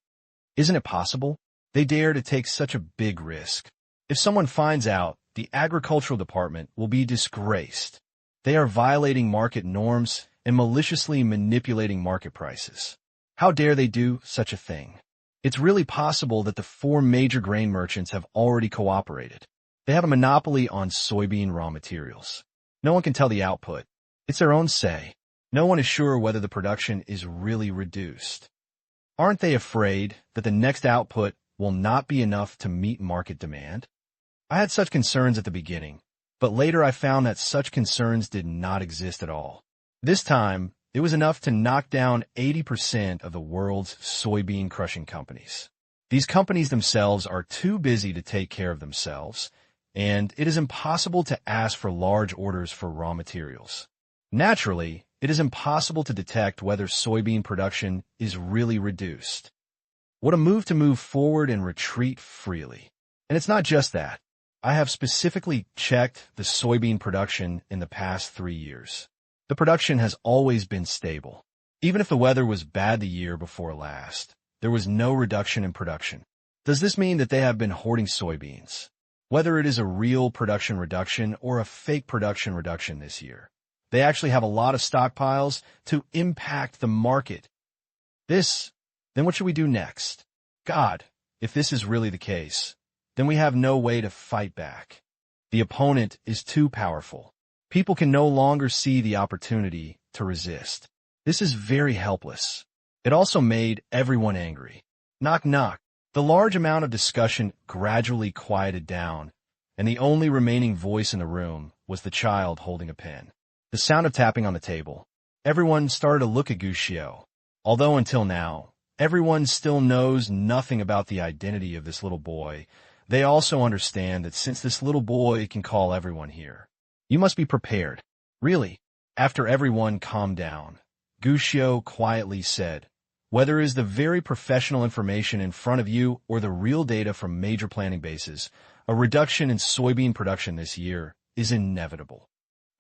Isn't it possible? They dare to take such a big risk. If someone finds out, the Agricultural Department will be disgraced. They are violating market norms and maliciously manipulating market prices. How dare they do such a thing? It's really possible that the four major grain merchants have already cooperated. They have a monopoly on soybean raw materials. No one can tell the output. It's their own say. No one is sure whether the production is really reduced. Aren't they afraid that the next output will not be enough to meet market demand? I had such concerns at the beginning, but later I found that such concerns did not exist at all. This time, it was enough to knock down 80% of the world's soybean crushing companies. These companies themselves are too busy to take care of themselves, and it is impossible to ask for large orders for raw materials. Naturally, it is impossible to detect whether soybean production is really reduced. What a move to move forward and retreat freely. And it's not just that. I have specifically checked the soybean production in the past 3 years. The production has always been stable. Even if the weather was bad the year before last, there was no reduction in production. Does this mean that they have been hoarding soybeans? Whether it is a real production reduction or a fake production reduction this year, they actually have a lot of stockpiles to impact the market. Then what should we do next? God, if this is really the case, then we have no way to fight back. The opponent is too powerful. People can no longer see the opportunity to resist. This is very helpless. It also made everyone angry. Knock, knock. The large amount of discussion gradually quieted down, and the only remaining voice in the room was the child holding a pen. The sound of tapping on the table. Everyone started to look at Guccio. Although until now, everyone still knows nothing about the identity of this little boy, they also understand that since this little boy can call everyone here, you must be prepared. Really, after everyone calmed down, Guccio quietly said, whether it is the very professional information in front of you or the real data from major planting bases, a reduction in soybean production this year is inevitable.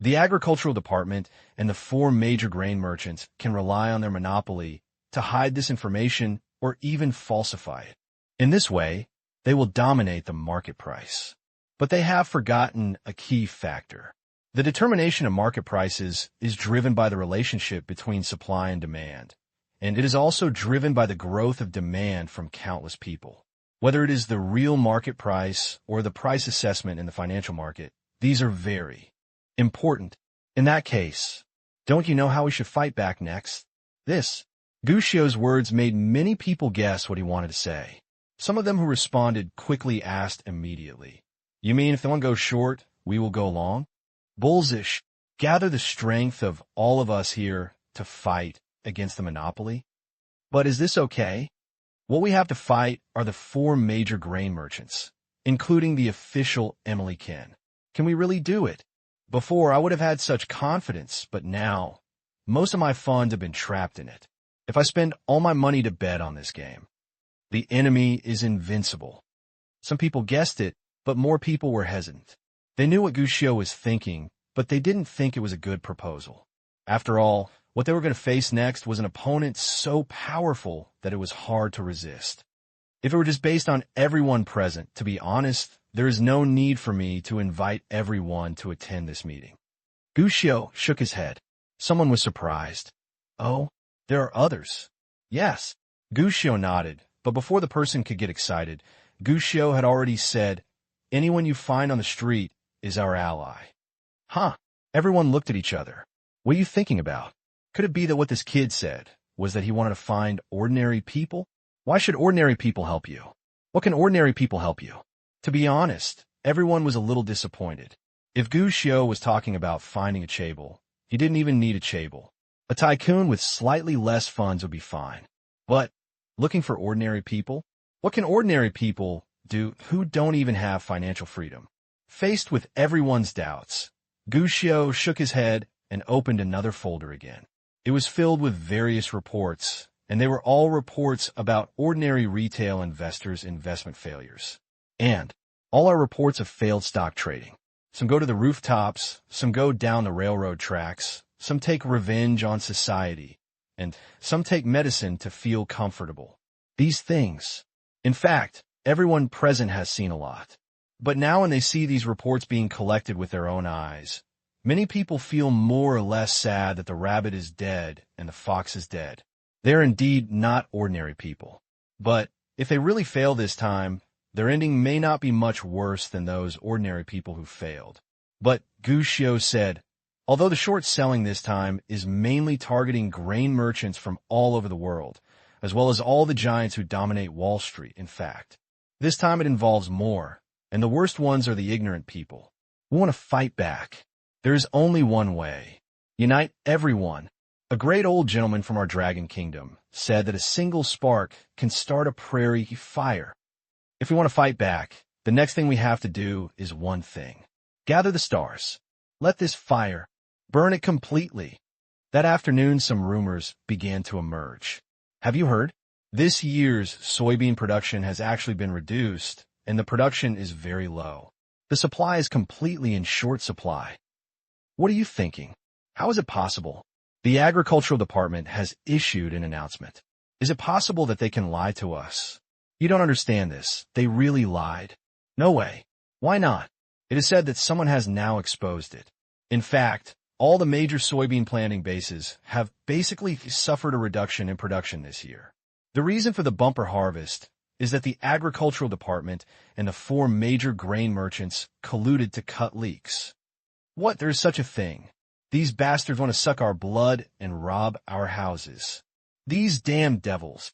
The Agricultural Department and the four major grain merchants can rely on their monopoly to hide this information or even falsify it. In this way, they will dominate the market price. But they have forgotten a key factor. The determination of market prices is driven by the relationship between supply and demand, and it is also driven by the growth of demand from countless people. Whether it is the real market price or the price assessment in the financial market, these are very important. In that case, don't you know how we should fight back next? Guccio's words made many people guess what he wanted to say. Some of them who responded quickly asked immediately, you mean if the one goes short, we will go long? Bullsish. Gather the strength of all of us here to fight against the monopoly. But is this okay? What we have to fight are the four major grain merchants, including the official Emily Ken. Can we really do it? Before, I would have had such confidence, but now, most of my funds have been trapped in it. If I spend all my money to bet on this game, the enemy is invincible. Some people guessed it, but more people were hesitant. They knew what Guccio was thinking, but they didn't think it was a good proposal. After all, what they were going to face next was an opponent so powerful that it was hard to resist. If it were just based on everyone present, to be honest, there is no need for me to invite everyone to attend this meeting. Guccio shook his head. Someone was surprised. Oh, there are others. Yes. Guccio nodded, but before the person could get excited, Guccio had already said, anyone you find on the street is our ally. Huh. Everyone looked at each other. What are you thinking about? Could it be that what this kid said was that he wanted to find ordinary people? Why should ordinary people help you? What can ordinary people help you? To be honest, everyone was a little disappointed. If Gu Xiu was talking about finding a chaebol, he didn't even need a chaebol. A tycoon with slightly less funds would be fine. But looking for ordinary people? What can ordinary people do who don't even have financial freedom? Faced with everyone's doubts, Gu Xiu shook his head and opened another folder again. It was filled with various reports, and they were all reports about ordinary retail investors' investment failures. And all are reports of failed stock trading. Some go to the rooftops, some go down the railroad tracks, some take revenge on society, and some take medicine to feel comfortable. These things. In fact, everyone present has seen a lot. But now when they see these reports being collected with their own eyes, many people feel more or less sad that the rabbit is dead and the fox is dead. They are indeed not ordinary people. But if they really fail this time, their ending may not be much worse than those ordinary people who failed. But Gu Xiu said, although the short selling this time is mainly targeting grain merchants from all over the world, as well as all the giants who dominate Wall Street, in fact, this time it involves more, and the worst ones are the ignorant people. We want to fight back. There is only one way. Unite everyone. A great old gentleman from our Dragon Kingdom said that a single spark can start a prairie fire. If we want to fight back, the next thing we have to do is one thing. Gather the stars. Let this fire burn it completely. That afternoon, some rumors began to emerge. Have you heard? This year's soybean production has actually been reduced, and the production is very low. The supply is completely in short supply. What are you thinking? How is it possible? The Agricultural Department has issued an announcement. Is it possible that they can lie to us? You don't understand this. They really lied. No way. Why not? It is said that someone has now exposed it. In fact, all the major soybean planting bases have basically suffered a reduction in production this year. The reason for the bumper harvest is that the Agricultural Department and the 4 major grain merchants colluded to cut leaks. What? There is such a thing. These bastards want to suck our blood and rob our houses. These damn devils.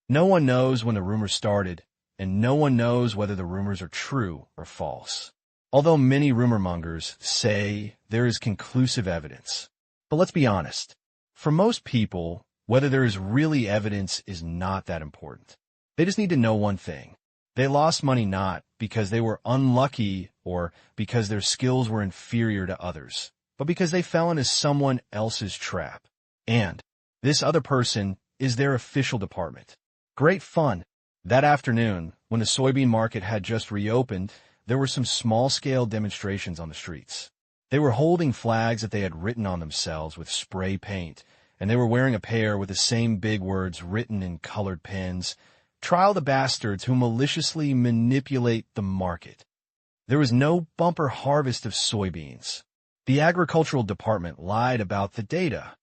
No one knows when the rumors started, and no one knows whether the rumors are true or false. Although many rumor mongers say there is conclusive evidence. But let's be honest. For most people, whether there is really evidence is not that important. They just need to know one thing. They lost money not because they were unlucky or because their skills were inferior to others, but because they fell into someone else's trap. And this other person is their official department. Great fun. That afternoon, when the soybean market had just reopened, there were some small-scale demonstrations on the streets. They were holding flags that they had written on themselves with spray paint, and they were wearing a pair with the same big words written in colored pens. Trial the bastards who maliciously manipulate the market. There was no bumper harvest of soybeans. The Agricultural Department lied about the data.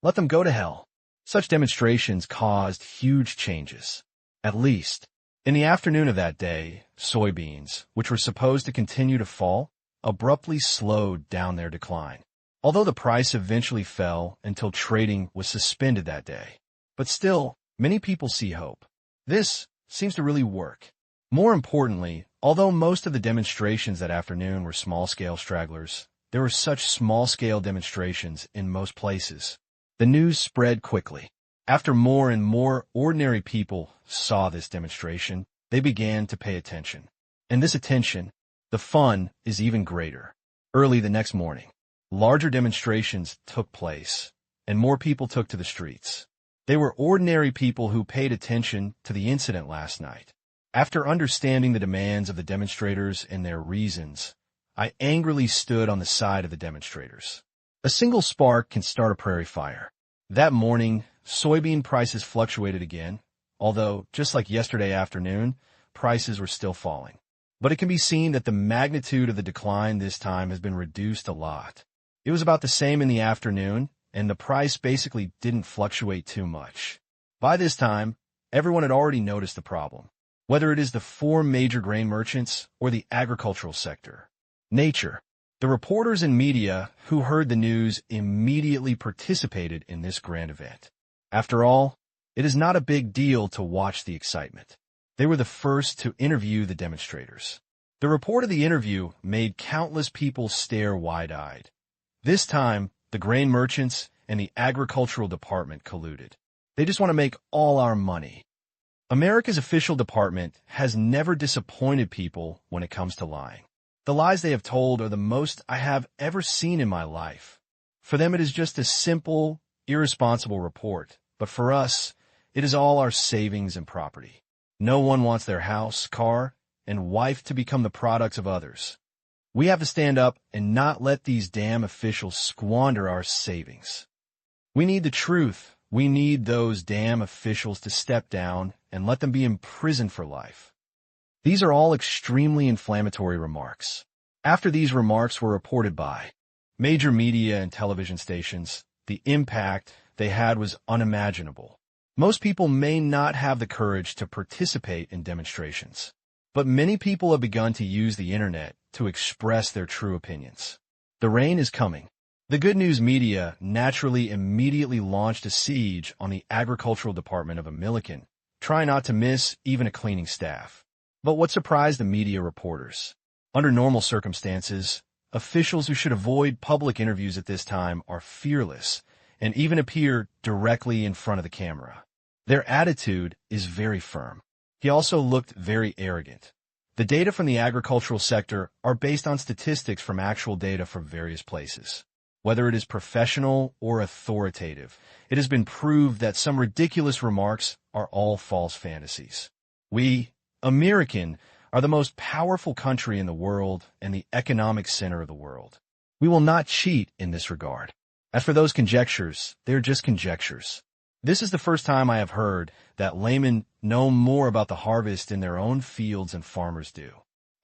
Let them go to hell. Such demonstrations caused huge changes. At least, in the afternoon of that day, soybeans, which were supposed to continue to fall, abruptly slowed down their decline. Although the price eventually fell until trading was suspended that day. But still, many people see hope. This seems to really work. More importantly, although most of the demonstrations that afternoon were small-scale stragglers, there were such small-scale demonstrations in most places. The news spread quickly. After more and more ordinary people saw this demonstration, they began to pay attention. And this attention, the fun, is even greater. Early the next morning, larger demonstrations took place, and more people took to the streets. They were ordinary people who paid attention to the incident last night. After understanding the demands of the demonstrators and their reasons, I angrily stood on the side of the demonstrators. A single spark can start a prairie fire. That morning, soybean prices fluctuated again, although, just like yesterday afternoon, prices were still falling. But it can be seen that the magnitude of the decline this time has been reduced a lot. It was about the same in the afternoon, and the price basically didn't fluctuate too much. By this time, everyone had already noticed the problem, whether it is the 4 major grain merchants or the agricultural sector. Nature. The reporters and media who heard the news immediately participated in this grand event. After all, it is not a big deal to watch the excitement. They were the first to interview the demonstrators. The report of the interview made countless people stare wide-eyed. This time, the grain merchants and the agricultural department colluded. They just want to make all our money. America's official department has never disappointed people when it comes to lying. The lies they have told are the most I have ever seen in my life. For them, it is just a simple, irresponsible report. But for us, it is all our savings and property. No one wants their house, car, and wife to become the products of others. We have to stand up and not let these damn officials squander our savings. We need the truth. We need those damn officials to step down and let them be imprisoned for life. These are all extremely inflammatory remarks. After these remarks were reported by major media and television stations, the impact they had was unimaginable. Most people may not have the courage to participate in demonstrations, but many people have begun to use the internet to express their true opinions. The rain is coming. The good news media naturally immediately launched a siege on the agricultural department of a Milliken, trying not to miss even a cleaning staff. But what surprised the media reporters? Under normal circumstances, officials who should avoid public interviews at this time are fearless and even appear directly in front of the camera. Their attitude is very firm. He also looked very arrogant. The data from the agricultural sector are based on statistics from actual data from various places. Whether it is professional or authoritative, it has been proved that some ridiculous remarks are all false fantasies. We, American, are the most powerful country in the world and the economic center of the world. We will not cheat in this regard. As for those conjectures, they are just conjectures. This is the first time I have heard that laymen know more about the harvest in their own fields than farmers do.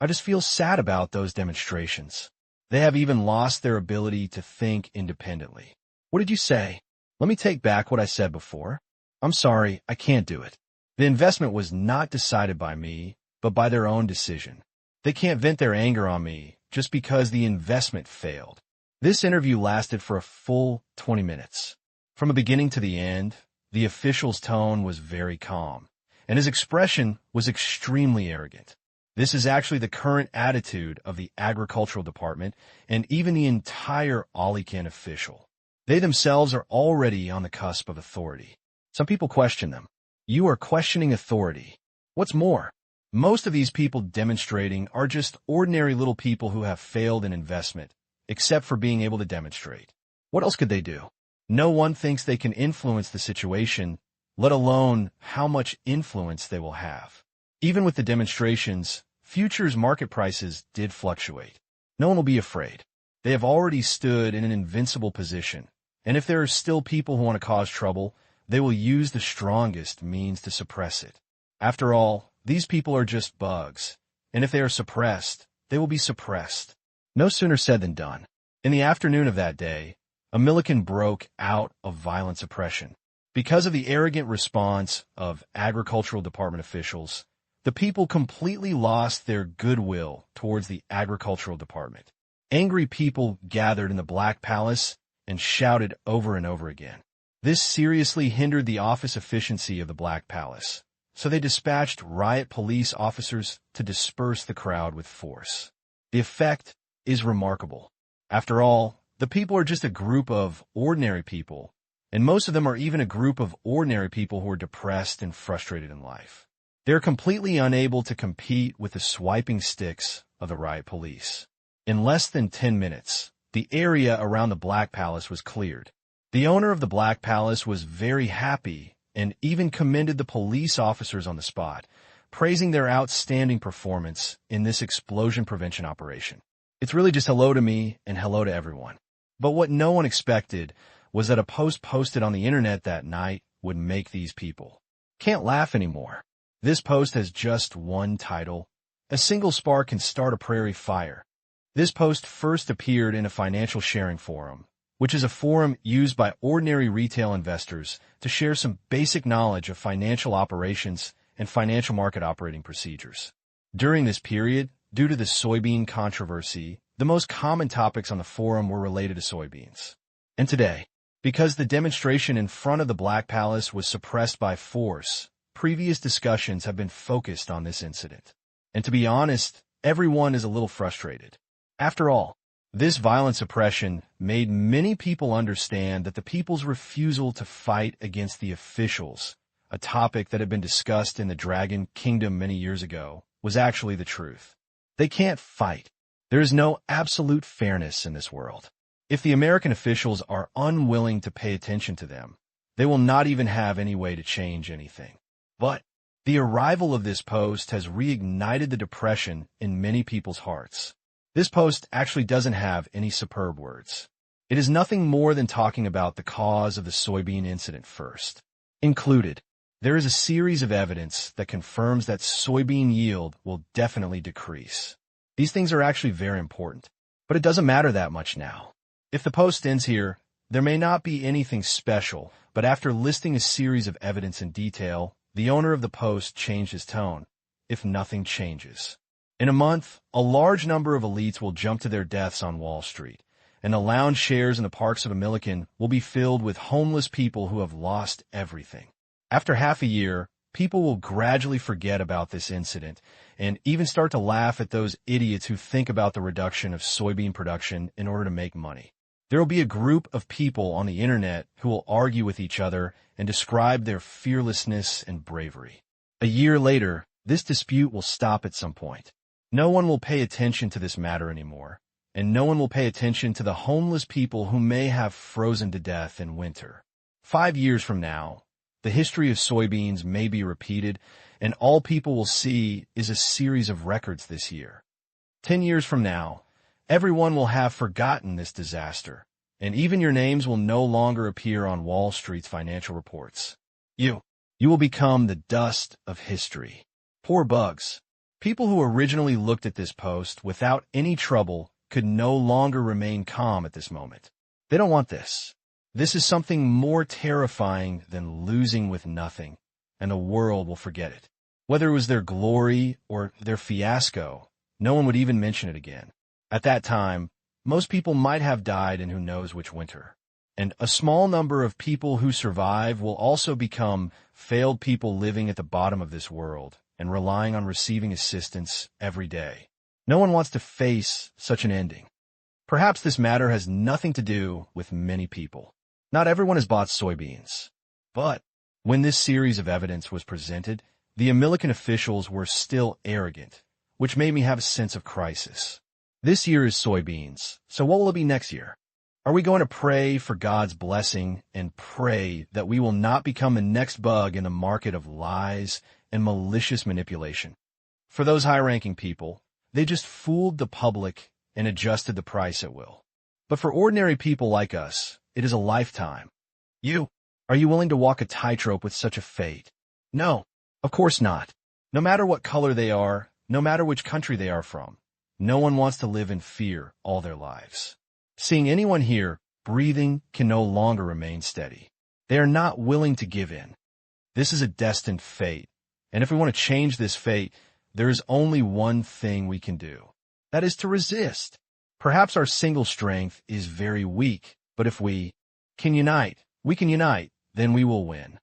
I just feel sad about those demonstrations. They have even lost their ability to think independently. What did you say? Let me take back what I said before. I'm sorry, I can't do it. The investment was not decided by me, but by their own decision. They can't vent their anger on me just because the investment failed. This interview lasted for a full 20 minutes. From the beginning to the end, the official's tone was very calm, and his expression was extremely arrogant. This is actually the current attitude of the agricultural department and even the entire Olican official. They themselves are already on the cusp of authority. Some people question them. You are questioning authority. What's more, most of these people demonstrating are just ordinary little people who have failed in investment, except for being able to demonstrate. What else could they do? No one thinks they can influence the situation, let alone how much influence they will have. Even with the demonstrations, futures market prices did fluctuate. No one will be afraid. They have already stood in an invincible position, and if there are still people who want to cause trouble, they will use the strongest means to suppress it. After all, these people are just bugs, and if they are suppressed, they will be suppressed. No sooner said than done. In the afternoon of that day, a Milliken broke out of violent suppression. Because of the arrogant response of agricultural department officials, the people completely lost their goodwill towards the agricultural department. Angry people gathered in the Black Palace and shouted over and over again. This seriously hindered the office efficiency of the Black Palace, so they dispatched riot police officers to disperse the crowd with force. The effect is remarkable. After all, the people are just a group of ordinary people, and most of them are even a group of ordinary people who are depressed and frustrated in life. They are completely unable to compete with the swiping sticks of the riot police. In less than 10 minutes, the area around the Black Palace was cleared. The owner of the Black Palace was very happy and even commended the police officers on the spot, praising their outstanding performance in this explosion prevention operation. It's really just hello to me and hello to everyone. But what no one expected was that a post posted on the internet that night would make these people can't laugh anymore. This post has just one title: A single spark can start a prairie fire. This post first appeared in a financial sharing forum, which is a forum used by ordinary retail investors to share some basic knowledge of financial operations and financial market operating procedures. During this period, due to the soybean controversy, the most common topics on the forum were related to soybeans. And today, because the demonstration in front of the Black Palace was suppressed by force, previous discussions have been focused on this incident. And to be honest, everyone is a little frustrated. After all, this violent suppression made many people understand that the people's refusal to fight against the officials, a topic that had been discussed in the Dragon Kingdom many years ago, was actually the truth. They can't fight. There is no absolute fairness in this world. If the American officials are unwilling to pay attention to them, they will not even have any way to change anything. But the arrival of this post has reignited the depression in many people's hearts. This post actually doesn't have any superb words. It is nothing more than talking about the cause of the soybean incident first. Included, there is a series of evidence that confirms that soybean yield will definitely decrease. These things are actually very important, but it doesn't matter that much now. If the post ends here, there may not be anything special, but after listing a series of evidence in detail, the owner of the post changed his tone, if nothing changes. In a month, a large number of elites will jump to their deaths on Wall Street, and the lounge chairs in the parks of a Milliken will be filled with homeless people who have lost everything. After half a year, people will gradually forget about this incident and even start to laugh at those idiots who think about the reduction of soybean production in order to make money. There will be a group of people on the internet who will argue with each other and describe their fearlessness and bravery. A year later, this dispute will stop at some point. No one will pay attention to this matter anymore, and no one will pay attention to the homeless people who may have frozen to death in winter. 5 years from now, the history of soybeans may be repeated, and all people will see is a series of records this year. 10 years from now, everyone will have forgotten this disaster, and even your names will no longer appear on Wall Street's financial reports. You will become the dust of history. Poor bugs. People who originally looked at this post without any trouble could no longer remain calm at this moment. They don't want this. This is something more terrifying than losing with nothing, and the world will forget it. Whether it was their glory or their fiasco, no one would even mention it again. At that time, most people might have died in who knows which winter. And a small number of people who survive will also become failed people living at the bottom of this world and relying on receiving assistance every day. No one wants to face such an ending. Perhaps this matter has nothing to do with many people. Not everyone has bought soybeans. But when this series of evidence was presented, the American officials were still arrogant, which made me have a sense of crisis. This year is soybeans, so what will it be next year? Are we going to pray for God's blessing and pray that we will not become the next bug in the market of lies and malicious manipulation? For those high-ranking people, they just fooled the public and adjusted the price at will. But for ordinary people like us, it is a lifetime. Are you willing to walk a tightrope with such a fate? No, of course not. No matter what color they are, no matter which country they are from, no one wants to live in fear all their lives. Seeing anyone here breathing can no longer remain steady. They are not willing to give in. This is a destined fate, and if we want to change this fate, there is only one thing we can do. That is to resist. Perhaps our single strength is very weak, but if we can unite, then we will win.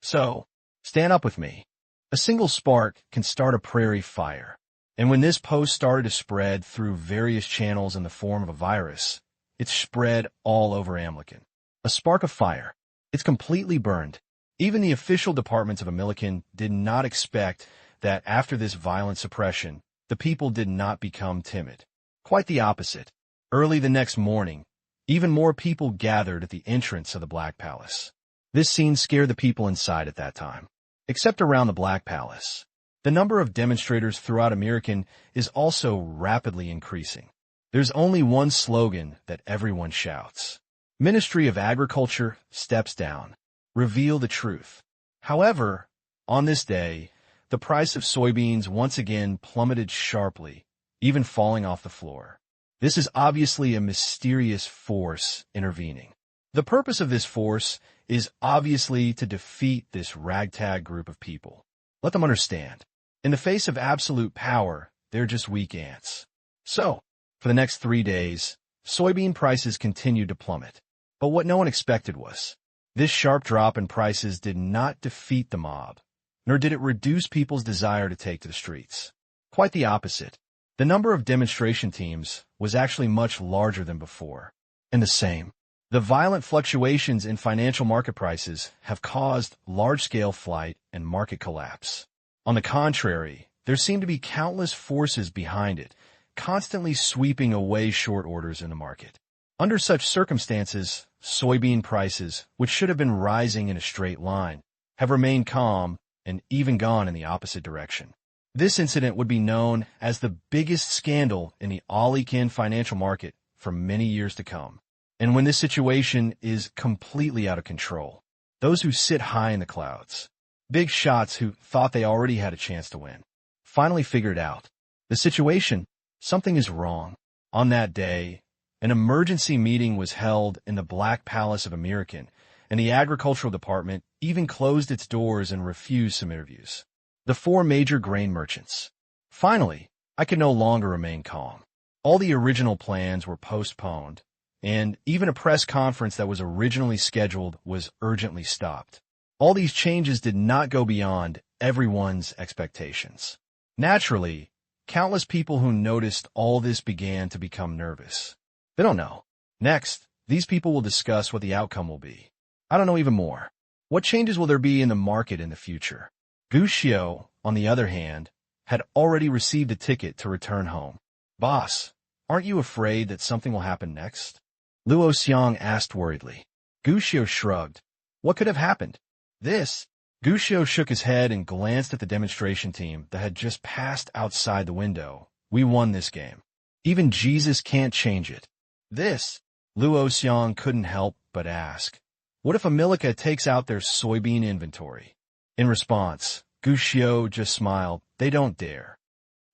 So, stand up with me. A single spark can start a prairie fire. And when this post started to spread through various channels in the form of a virus, it spread all over Amlican. A spark of fire. It's completely burned. Even the official departments of Amlican did not expect that after this violent suppression, the people did not become timid. Quite the opposite. Early the next morning, even more people gathered at the entrance of the Black Palace. This scene scared the people inside at that time. Except around the Black Palace. The number of demonstrators throughout American is also rapidly increasing. There's only one slogan that everyone shouts. Ministry of Agriculture steps down. Reveal the truth. However, on this day, the price of soybeans once again plummeted sharply, even falling off the floor. This is obviously a mysterious force intervening. The purpose of this force is obviously to defeat this ragtag group of people. Let them understand. In the face of absolute power, they're just weak ants. So, for the next 3 days, soybean prices continued to plummet. But what no one expected was, this sharp drop in prices did not defeat the mob, nor did it reduce people's desire to take to the streets. Quite the opposite. The number of demonstration teams was actually much larger than before. And the violent fluctuations in financial market prices have caused large-scale flight and market collapse. On the contrary, there seem to be countless forces behind it, constantly sweeping away short orders in the market. Under such circumstances, soybean prices, which should have been rising in a straight line, have remained calm and even gone in the opposite direction. This incident would be known as the biggest scandal in the all-in financial market for many years to come. And when this situation is completely out of control, those who sit high in the clouds, big shots who thought they already had a chance to win, finally figured out the situation, something is wrong. On that day, an emergency meeting was held in the Black Palace of American, and the Agricultural Department even closed its doors and refused some interviews. The 4 major grain merchants. Finally, I could no longer remain calm. All the original plans were postponed, and even a press conference that was originally scheduled was urgently stopped. All these changes did not go beyond everyone's expectations. Naturally, countless people who noticed all this began to become nervous. They don't know. Next, these people will discuss what the outcome will be. I don't know even more. What changes will there be in the market in the future? Gushio, on the other hand, had already received a ticket to return home. Boss, aren't you afraid that something will happen next? Luo Xiang asked worriedly. Gushio shrugged. What could have happened? This. Gushio shook his head and glanced at the demonstration team that had just passed outside the window. We won this game. Even Jesus can't change it. This. Luo Xiang couldn't help but ask. What if America takes out their soybean inventory? In response, Gushio just smiled. They don't dare.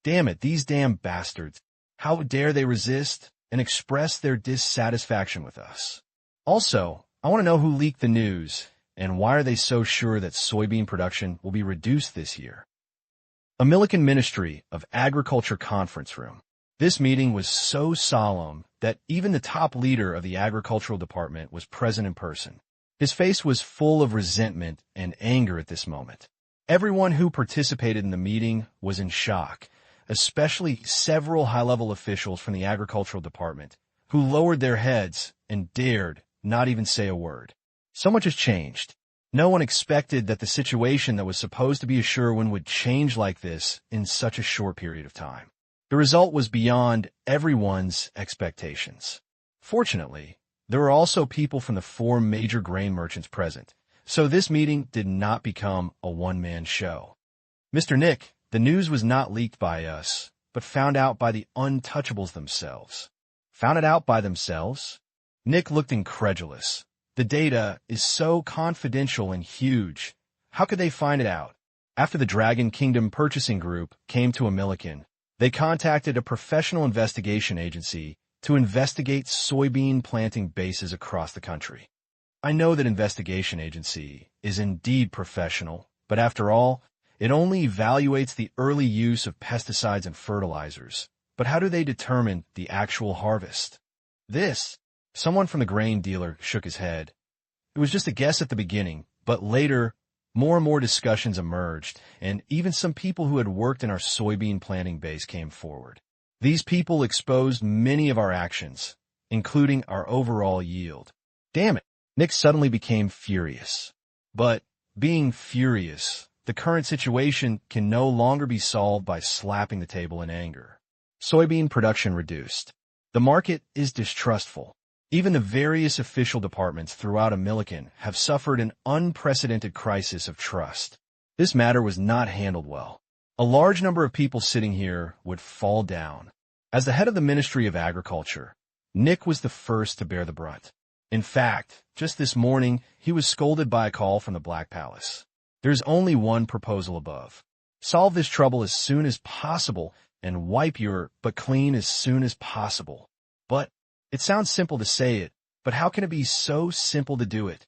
Damn it, these damn bastards. How dare they resist and express their dissatisfaction with us? Also, I want to know who leaked the news, and why are they so sure that soybean production will be reduced this year? American Ministry of Agriculture Conference Room. This meeting was so solemn that even the top leader of the Agricultural Department was present in person. His face was full of resentment and anger at this moment. Everyone who participated in the meeting was in shock, especially several high-level officials from the Agricultural Department, who lowered their heads and dared not even say a word. So much has changed. No one expected that the situation that was supposed to be a sure win would change like this in such a short period of time. The result was beyond everyone's expectations. Fortunately, there were also people from the 4 major grain merchants present, so this meeting did not become a one-man show. Mr. Nick, the news was not leaked by us, but found out by the untouchables themselves. Found it out by themselves? Nick looked incredulous. The data is so confidential and huge. How could they find it out? After the Dragon Kingdom Purchasing Group came to American, they contacted a professional investigation agency to investigate soybean planting bases across the country. I know that investigation agency is indeed professional, but after all, it only evaluates the early use of pesticides and fertilizers. But how do they determine the actual harvest? Someone from the grain dealer shook his head. It was just a guess at the beginning, but later, more and more discussions emerged, and even some people who had worked in our soybean planting base came forward. These people exposed many of our actions, including our overall yield. Damn it! Nick suddenly became furious. But, being furious, the current situation can no longer be solved by slapping the table in anger. Soybean production reduced. The market is distrustful. Even the various official departments throughout American have suffered an unprecedented crisis of trust. This matter was not handled well. A large number of people sitting here would fall down. As the head of the Ministry of Agriculture, Nick was the first to bear the brunt. In fact, just this morning, he was scolded by a call from the Black Palace. There's only one proposal above. Solve this trouble as soon as possible and wipe your butt clean as soon as possible. But it sounds simple to say it, but how can it be so simple to do it?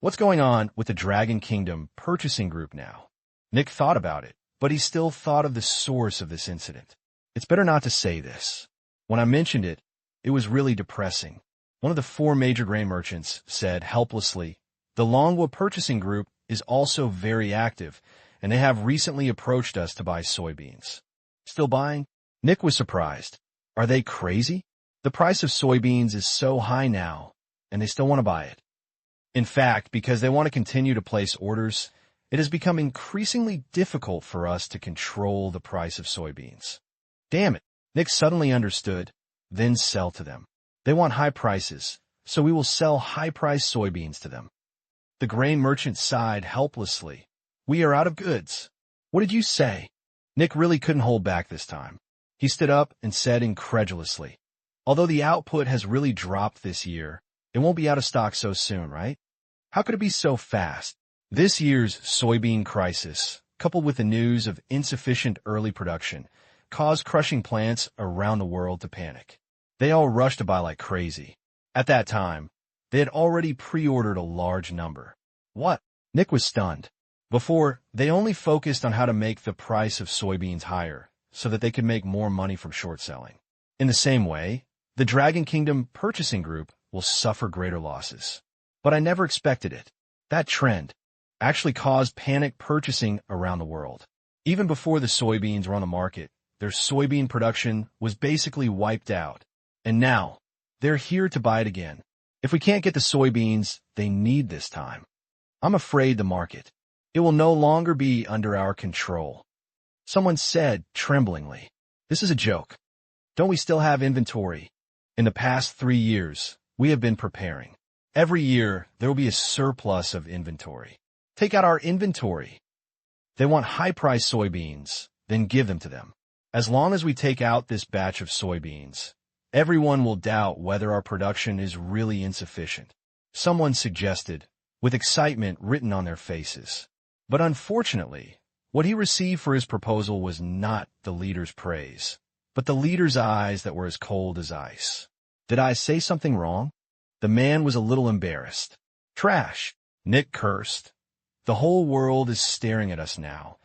What's going on with the Dragon Kingdom Purchasing Group now? Nick thought about it, but he still thought of the source of this incident. It's better not to say this. When I mentioned it, it was really depressing. One of the 4 major grain merchants said helplessly, the Longwood Purchasing Group is also very active, and they have recently approached us to buy soybeans. Still buying? Nick was surprised. Are they crazy? The price of soybeans is so high now, and they still want to buy it. In fact, because they want to continue to place orders, it has become increasingly difficult for us to control the price of soybeans. Damn it, Nick suddenly understood, then sell to them. They want high prices, so we will sell high-priced soybeans to them. The grain merchant sighed helplessly. We are out of goods. What did you say? Nick really couldn't hold back this time. He stood up and said incredulously, although the output has really dropped this year, it won't be out of stock so soon, right? How could it be so fast? This year's soybean crisis, coupled with the news of insufficient early production, caused crushing plants around the world to panic. They all rushed to buy like crazy. At that time, they had already pre-ordered a large number. What? Nick was stunned. Before, they only focused on how to make the price of soybeans higher so that they could make more money from short selling. In the same way, the Dragon Kingdom purchasing group will suffer greater losses. But I never expected it. That trend actually caused panic purchasing around the world. Even before the soybeans were on the market, their soybean production was basically wiped out. And now, they're here to buy it again. If we can't get the soybeans they need this time, I'm afraid the market, it will no longer be under our control. Someone said tremblingly, this is a joke. Don't we still have inventory? In the past 3 years, we have been preparing. Every year, there will be a surplus of inventory. Take out our inventory. They want high-priced soybeans, then give them to them. As long as we take out this batch of soybeans, everyone will doubt whether our production is really insufficient. Someone suggested, with excitement written on their faces. But unfortunately, what he received for his proposal was not the leader's praise, but the leader's eyes that were as cold as ice. Did I say something wrong? The man was a little embarrassed. Trash, Nick cursed. The whole world is staring at us now,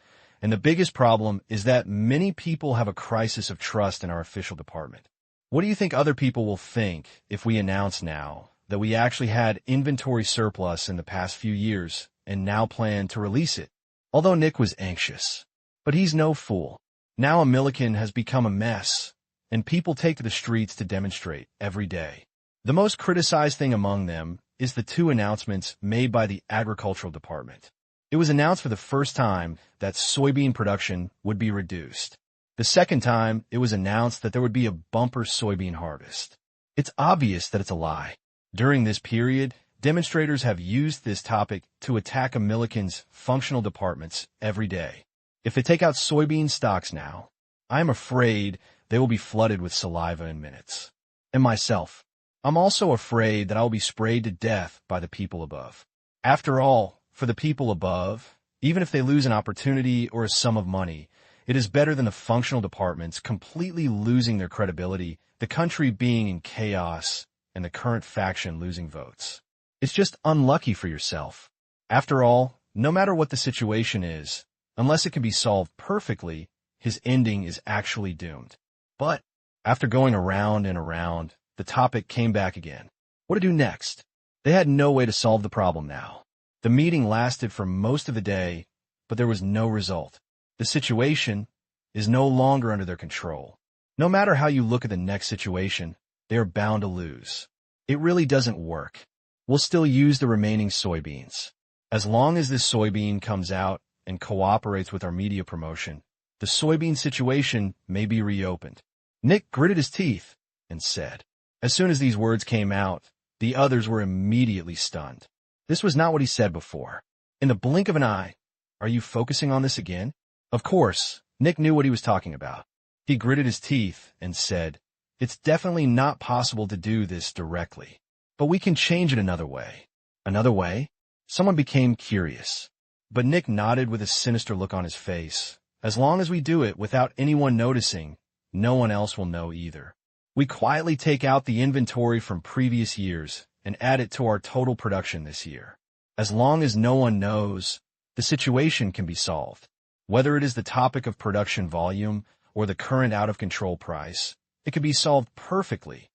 and the biggest problem is that many people have a crisis of trust in our official department. What do you think other people will think if we announce now that we actually had inventory surplus in the past few years and now plan to release it? Although Nick was anxious. But he's no fool. Now a Milliken has become a mess, and people take to the streets to demonstrate every day. The most criticized thing among them is the 2 announcements made by the Agricultural Department. It was announced for the first time that soybean production would be reduced. The second time, it was announced that there would be a bumper soybean harvest. It's obvious that it's a lie. During this period, demonstrators have used this topic to attack a Milliken's functional departments every day. If they take out soybean stocks now, I am afraid they will be flooded with saliva in minutes. And myself, I'm also afraid that I will be sprayed to death by the people above. After all, for the people above, even if they lose an opportunity or a sum of money, it is better than the functional departments completely losing their credibility, the country being in chaos, and the current faction losing votes. It's just unlucky for yourself. After all, no matter what the situation is, unless it can be solved perfectly, his ending is actually doomed. But, after going around and around, the topic came back again. What to do next? They had no way to solve the problem now. The meeting lasted for most of the day, but there was no result. The situation is no longer under their control. No matter how you look at the next situation, they are bound to lose. It really doesn't work. We'll still use the remaining soybeans. As long as this soybean comes out and cooperates with our media promotion, the soybean situation may be reopened. Nick gritted his teeth and said. As soon as these words came out, the others were immediately stunned. This was not what he said before. In the blink of an eye, are you focusing on this again? Of course, Nick knew what he was talking about. He gritted his teeth and said, it's definitely not possible to do this directly. But we can change it another way. Another way? Someone became curious. But Nick nodded with a sinister look on his face. As long as we do it without anyone noticing, no one else will know either. We quietly take out the inventory from previous years and add it to our total production this year. As long as no one knows, the situation can be solved. Whether it is the topic of production volume or the current out-of-control price, it can be solved perfectly.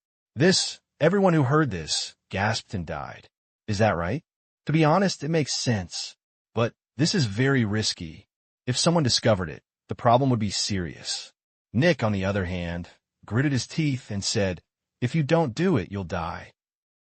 Everyone who heard this gasped and died. Is that right? To be honest, it makes sense. But this is very risky. If someone discovered it, the problem would be serious. Nick, on the other hand, gritted his teeth and said, "If you don't do it, you'll die.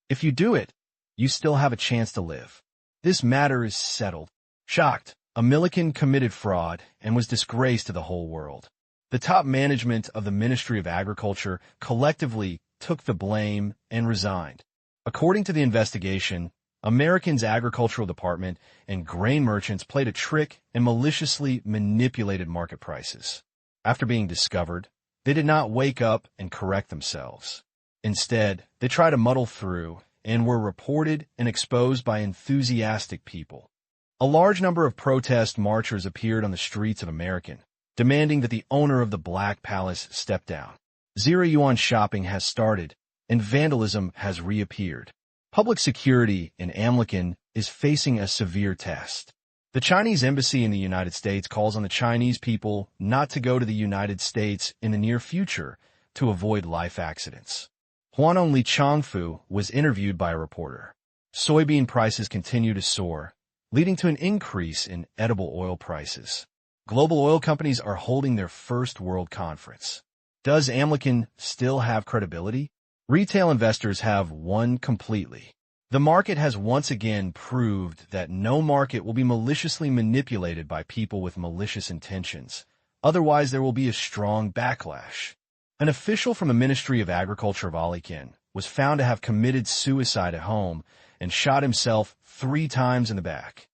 If you do it, you still have a chance to live. This matter is settled." Shocked, a Milliken committed fraud and was disgraced to the whole world. The top management of the Ministry of Agriculture collectively took the blame and resigned. According to the investigation, Americans' agricultural department and grain merchants played a trick and maliciously manipulated market prices. After being discovered, they did not wake up and correct themselves. Instead, they tried to muddle through and were reported and exposed by enthusiastic people. A large number of protest marchers appeared on the streets of American, demanding that the owner of the Black Palace step down. Zero-yuan shopping has started, and vandalism has reappeared. Public security in Amlikin is facing a severe test. The Chinese embassy in the United States calls on the Chinese people not to go to the United States in the near future to avoid life accidents. Huanon Li Changfu was interviewed by a reporter. Soybean prices continue to soar, leading to an increase in edible oil prices. Global oil companies are holding their first world conference. Does Amlikin still have credibility? Retail investors have won completely. The market has once again proved that no market will be maliciously manipulated by people with malicious intentions. Otherwise, there will be a strong backlash. An official from the Ministry of Agriculture of Alekhine was found to have committed suicide at home and shot himself 3 times in the back.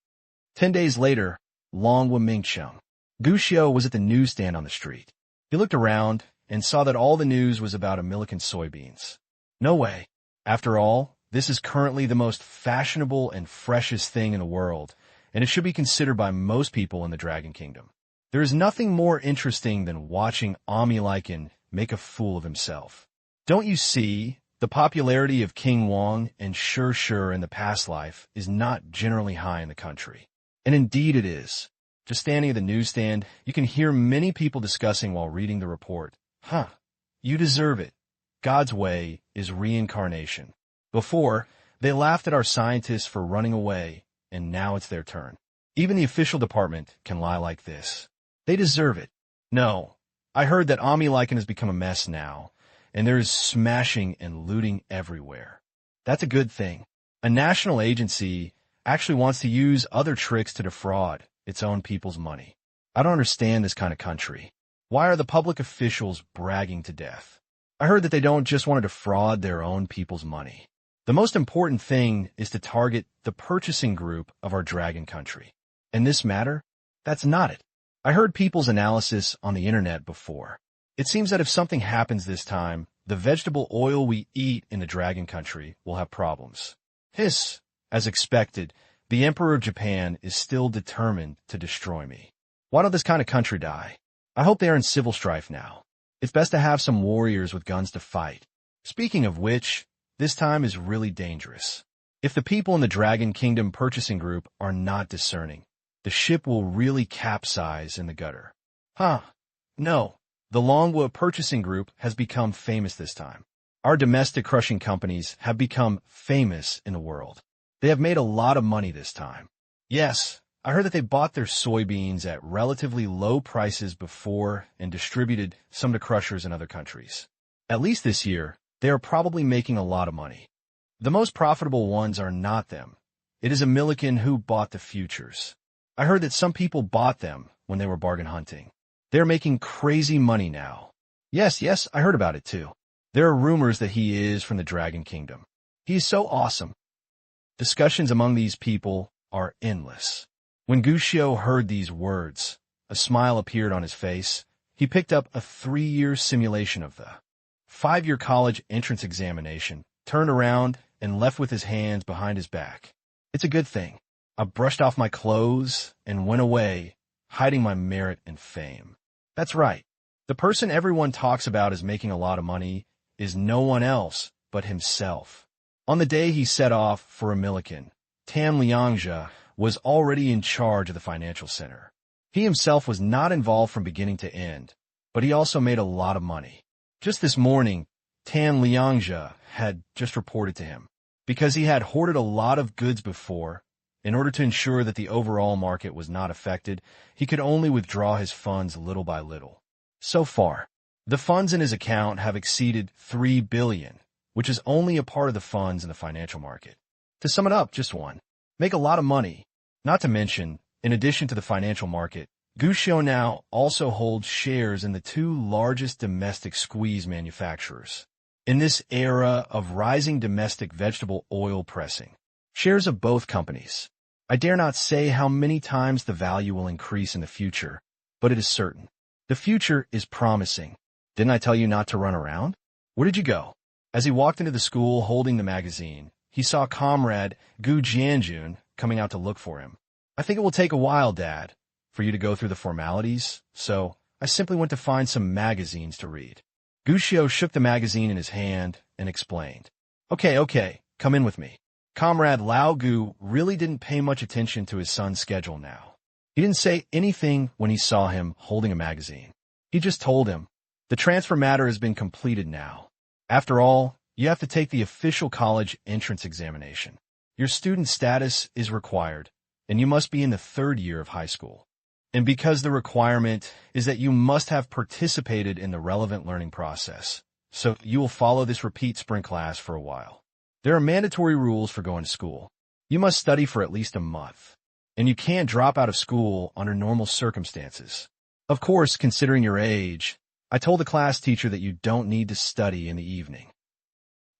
10 days later, Longwa Mingcheng. Gu Xiao was at the newsstand on the street. He looked around and saw that all the news was about American soybeans. No way. After all, this is currently the most fashionable and freshest thing in the world, and it should be considered by most people in the Dragon Kingdom. There is nothing more interesting than watching Amlikin make a fool of himself. Don't you see? The popularity of King Wang and Shur in the past life is not generally high in the country. And indeed it is. Just standing at the newsstand, you can hear many people discussing while reading the report. You deserve it. God's way is reincarnation. Before, they laughed at our scientists for running away, and now it's their turn. Even the official department can lie like this. They deserve it. No, I heard that Amlikin has become a mess now, and there is smashing and looting everywhere. That's a good thing. A national agency actually wants to use other tricks to defraud its own people's money. I don't understand this kind of country. Why are the public officials bragging to death? I heard that they don't just want to defraud their own people's money. The most important thing is to target the purchasing group of our dragon country. In this matter, that's not it. I heard people's analysis on the internet before. It seems that if something happens this time, the vegetable oil we eat in the dragon country will have problems. Hiss, as expected, the Emperor of Japan is still determined to destroy me. Why don't this kind of country die? I hope they are in civil strife now. It's best to have some warriors with guns to fight. Speaking of which, this time is really dangerous. If the people in the Dragon Kingdom purchasing group are not discerning, the ship will really capsize in the gutter. No. The Longwa purchasing group has become famous this time. Our domestic crushing companies have become famous in the world. They have made a lot of money this time. Yes, I heard that they bought their soybeans at relatively low prices before and distributed some to crushers in other countries. At least this year, they are probably making a lot of money. The most profitable ones are not them. It is Amlikin who bought the futures. I heard that some people bought them when they were bargain hunting. They are making crazy money now. Yes, I heard about it too. There are rumors that he is from the Dragon Kingdom. He is so awesome. Discussions among these people are endless. When Gu Xiao heard these words, a smile appeared on his face. He picked up a 3-year simulation of the 5-year college entrance examination, turned around, and left with his hands behind his back. It's a good thing. I brushed off my clothes and went away, hiding my merit and fame. That's right. The person everyone talks about as making a lot of money is no one else but himself. On the day he set off for Amlikin, Tan Liangzhe was already in charge of the financial center. He himself was not involved from beginning to end, but he also made a lot of money. Just this morning, Tan Liangzhe had just reported to him. Because he had hoarded a lot of goods before, in order to ensure that the overall market was not affected, he could only withdraw his funds little by little. So far, The funds in his account have exceeded $3 billion, which is only a part of the funds in the financial market. To sum it up, just one. Make a lot of money. Not to mention, in addition to the financial market, Gushio now also holds shares in the two largest domestic squeeze manufacturers. In this era of rising domestic vegetable oil pressing, shares of both companies. I dare not say how many times the value will increase in the future, but it is certain. The future is promising. Didn't I tell you not to run around? Where did you go? As he walked into the school holding the magazine, he saw comrade Gu Jianjun coming out to look for him. I think it will take a while, Dad, for you to go through the formalities, so I simply went to find some magazines to read. Gushio shook the magazine in his hand and explained. Okay, come in with me. Comrade Lao Gu really didn't pay much attention to his son's schedule now. He didn't say anything when he saw him holding a magazine. He just told him, the transfer matter has been completed now. After all, you have to take the official college entrance examination. Your student status is required, and you must be in the 3rd year of high school. And because the requirement is that you must have participated in the relevant learning process, so you will follow this repeat spring class for a while. There are mandatory rules for going to school. You must study for at least a month, and you can't drop out of school under normal circumstances. Of course, considering your age, I told the class teacher that you don't need to study in the evening.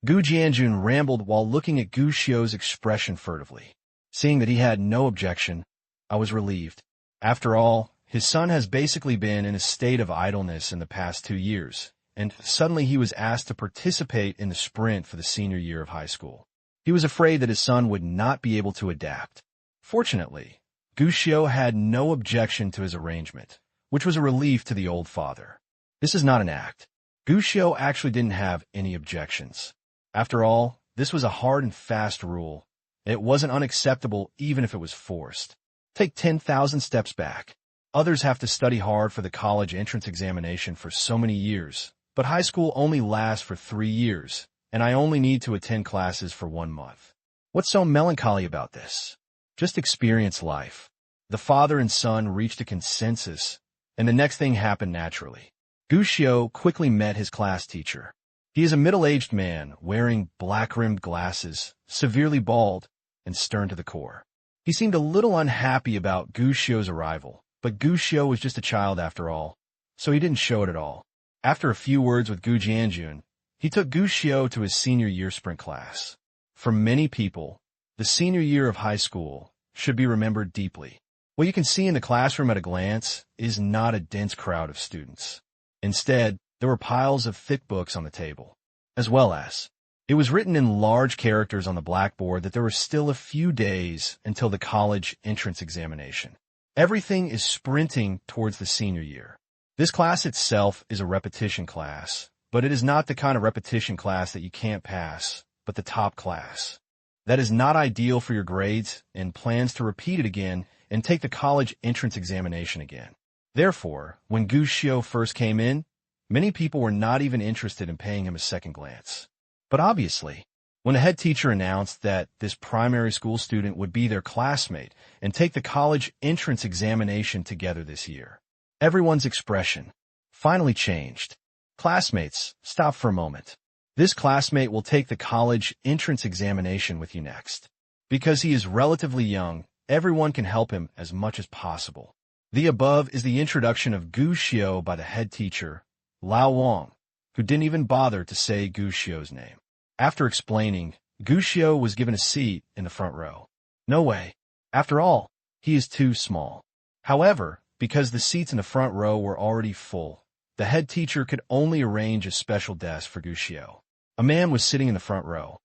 Gu Jianjun rambled while looking at Gu Xio's expression furtively. Seeing that he had no objection, I was relieved. After all, his son has basically been in a state of idleness in the past 2 years, and suddenly he was asked to participate in the sprint for the senior year of high school. He was afraid that his son would not be able to adapt. Fortunately, Gu Xio had no objection to his arrangement, which was a relief to the old father. This is not an act. Gu Xio actually didn't have any objections. After all, this was a hard and fast rule. It wasn't unacceptable even if it was forced. Take 10,000 steps back. Others have to study hard for the college entrance examination for so many years, but high school only lasts for 3 years, and I only need to attend classes for 1 month. What's so melancholy about this? Just experience life. The father and son reached a consensus, and the next thing happened naturally. Gu Xio quickly met his class teacher. He is a middle-aged man wearing black-rimmed glasses, severely bald, and stern to the core. He seemed a little unhappy about Gu Xio's arrival, but Gu Xio was just a child after all, so he didn't show it at all. After a few words with Gu Jianjun, he took Gu Xio to his senior year sprint class. For many people, the senior year of high school should be remembered deeply. What you can see in the classroom at a glance is not a dense crowd of students. Instead, there were piles of thick books on the table, as well as it was written in large characters on the blackboard that there were still a few days until the college entrance examination. Everything is sprinting towards the senior year. This class itself is a repetition class, but it is not the kind of repetition class that you can't pass, but the top class. That is not ideal for your grades and plans to repeat it again and take the college entrance examination again. Therefore, when Gu Xio first came in, many people were not even interested in paying him a second glance. But obviously, when the head teacher announced that this primary school student would be their classmate and take the college entrance examination together this year, everyone's expression finally changed. Classmates, stop for a moment. This classmate will take the college entrance examination with you next. Because he is relatively young, everyone can help him as much as possible. The above is the introduction of Gu Xio by the head teacher, Lao Wang, who didn't even bother to say Gu Xio's name. After explaining, Gu Xio was given a seat in the front row. No way. After all, he is too small. However, because the seats in the front row were already full, the head teacher could only arrange a special desk for Gu Xio. A man was sitting in the front row.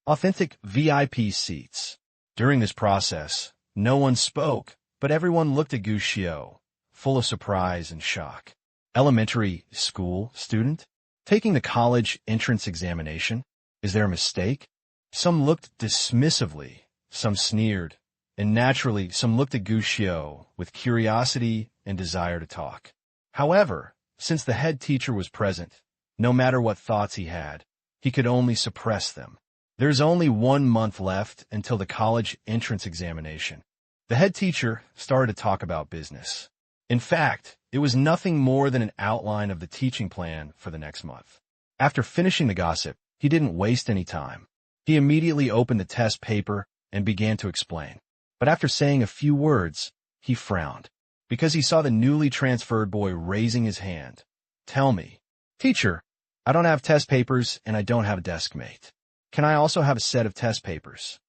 Authentic VIP seats. During this process, no one spoke, but everyone looked at Gu Xio, full of surprise and shock. Elementary school student? Taking the college entrance examination? Is there a mistake? Some looked dismissively, some sneered, and naturally some looked at Gu Xio with curiosity and desire to talk. However, since the head teacher was present, no matter what thoughts he had, he could only suppress them. There's only 1 month left until the college entrance examination. The head teacher started to talk about business. In fact, it was nothing more than an outline of the teaching plan for the next month. After finishing the gossip, he didn't waste any time. He immediately opened the test paper and began to explain. But after saying a few words, he frowned, because he saw the newly transferred boy raising his hand. "Tell me, teacher, I don't have test papers and I don't have a desk mate. Can I also have a set of test papers?"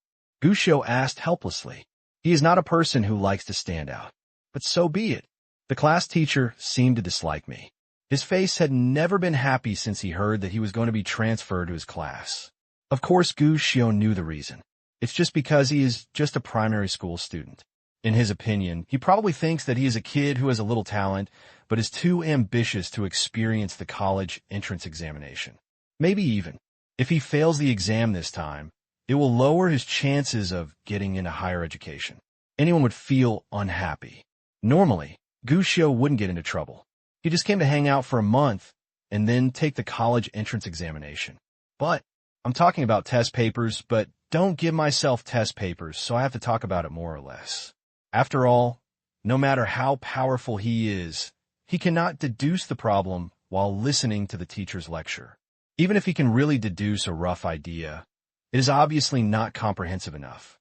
Gushio asked helplessly. He is not a person who likes to stand out. But so be it. The class teacher seemed to dislike me. His face had never been happy since he heard that he was going to be transferred to his class. Of course, Gushio knew the reason. It's just because he is just a primary school student. In his opinion, he probably thinks that he is a kid who has a little talent, but is too ambitious to experience the college entrance examination. Maybe even, if he fails the exam this time, it will lower his chances of getting into higher education. Anyone would feel unhappy. Normally, Gushio wouldn't get into trouble. He just came to hang out for a month and then take the college entrance examination. But I'm talking about test papers, but don't give myself test papers, so I have to talk about it more or less. After all, no matter how powerful he is, he cannot deduce the problem while listening to the teacher's lecture. Even if he can really deduce a rough idea, it is obviously not comprehensive enough.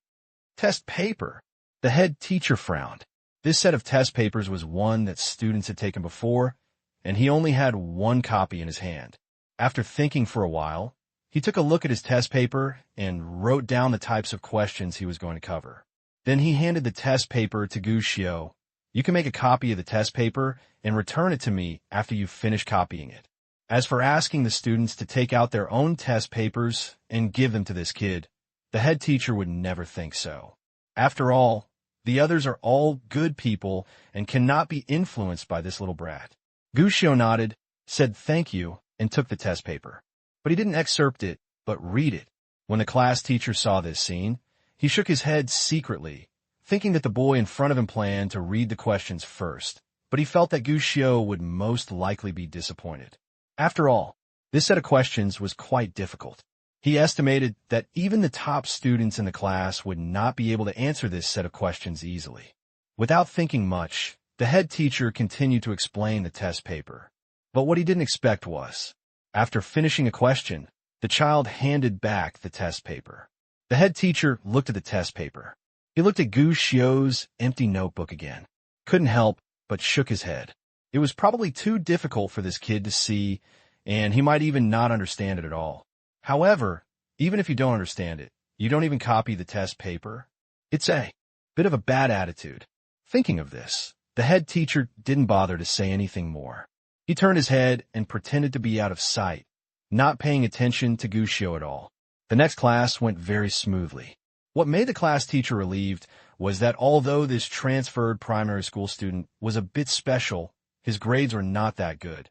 Test paper. The head teacher frowned. This set of test papers was one that students had taken before, and he only had one copy in his hand. After thinking for a while, he took a look at his test paper and wrote down the types of questions he was going to cover. Then he handed the test paper to Gushio. "You can make a copy of the test paper and return it to me after you finish copying it." As for asking the students to take out their own test papers and give them to this kid, the head teacher would never think so. After all, the others are all good people and cannot be influenced by this little brat. Gushio nodded, said thank you, and took the test paper. But he didn't excerpt it, but read it. When the class teacher saw this scene, he shook his head secretly, thinking that the boy in front of him planned to read the questions first, but he felt that Gushio would most likely be disappointed. After all, this set of questions was quite difficult. He estimated that even the top students in the class would not be able to answer this set of questions easily. Without thinking much, the head teacher continued to explain the test paper. But what he didn't expect was, after finishing a question, the child handed back the test paper. The head teacher looked at the test paper. He looked at Gushio's empty notebook again, couldn't help but shook his head. It was probably too difficult for this kid to see, and he might even not understand it at all. However, even if you don't understand it, you don't even copy the test paper. It's a bit of a bad attitude. Thinking of this, the head teacher didn't bother to say anything more. He turned his head and pretended to be out of sight, not paying attention to Gushio at all. The next class went very smoothly. What made the class teacher relieved was that although this transferred primary school student was a bit special, his grades were not that good,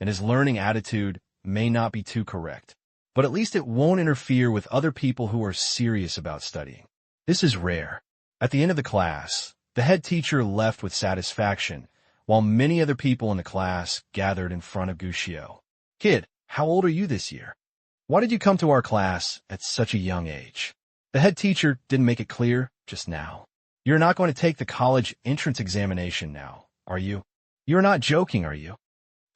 and his learning attitude may not be too correct. But at least it won't interfere with other people who are serious about studying. This is rare. At the end of the class, the head teacher left with satisfaction, while many other people in the class gathered in front of Gushio. "Kid, how old are you this year? Why did you come to our class at such a young age?" The head teacher didn't make it clear just now. "You're not going to take the college entrance examination now, are you? You're not joking, are you?"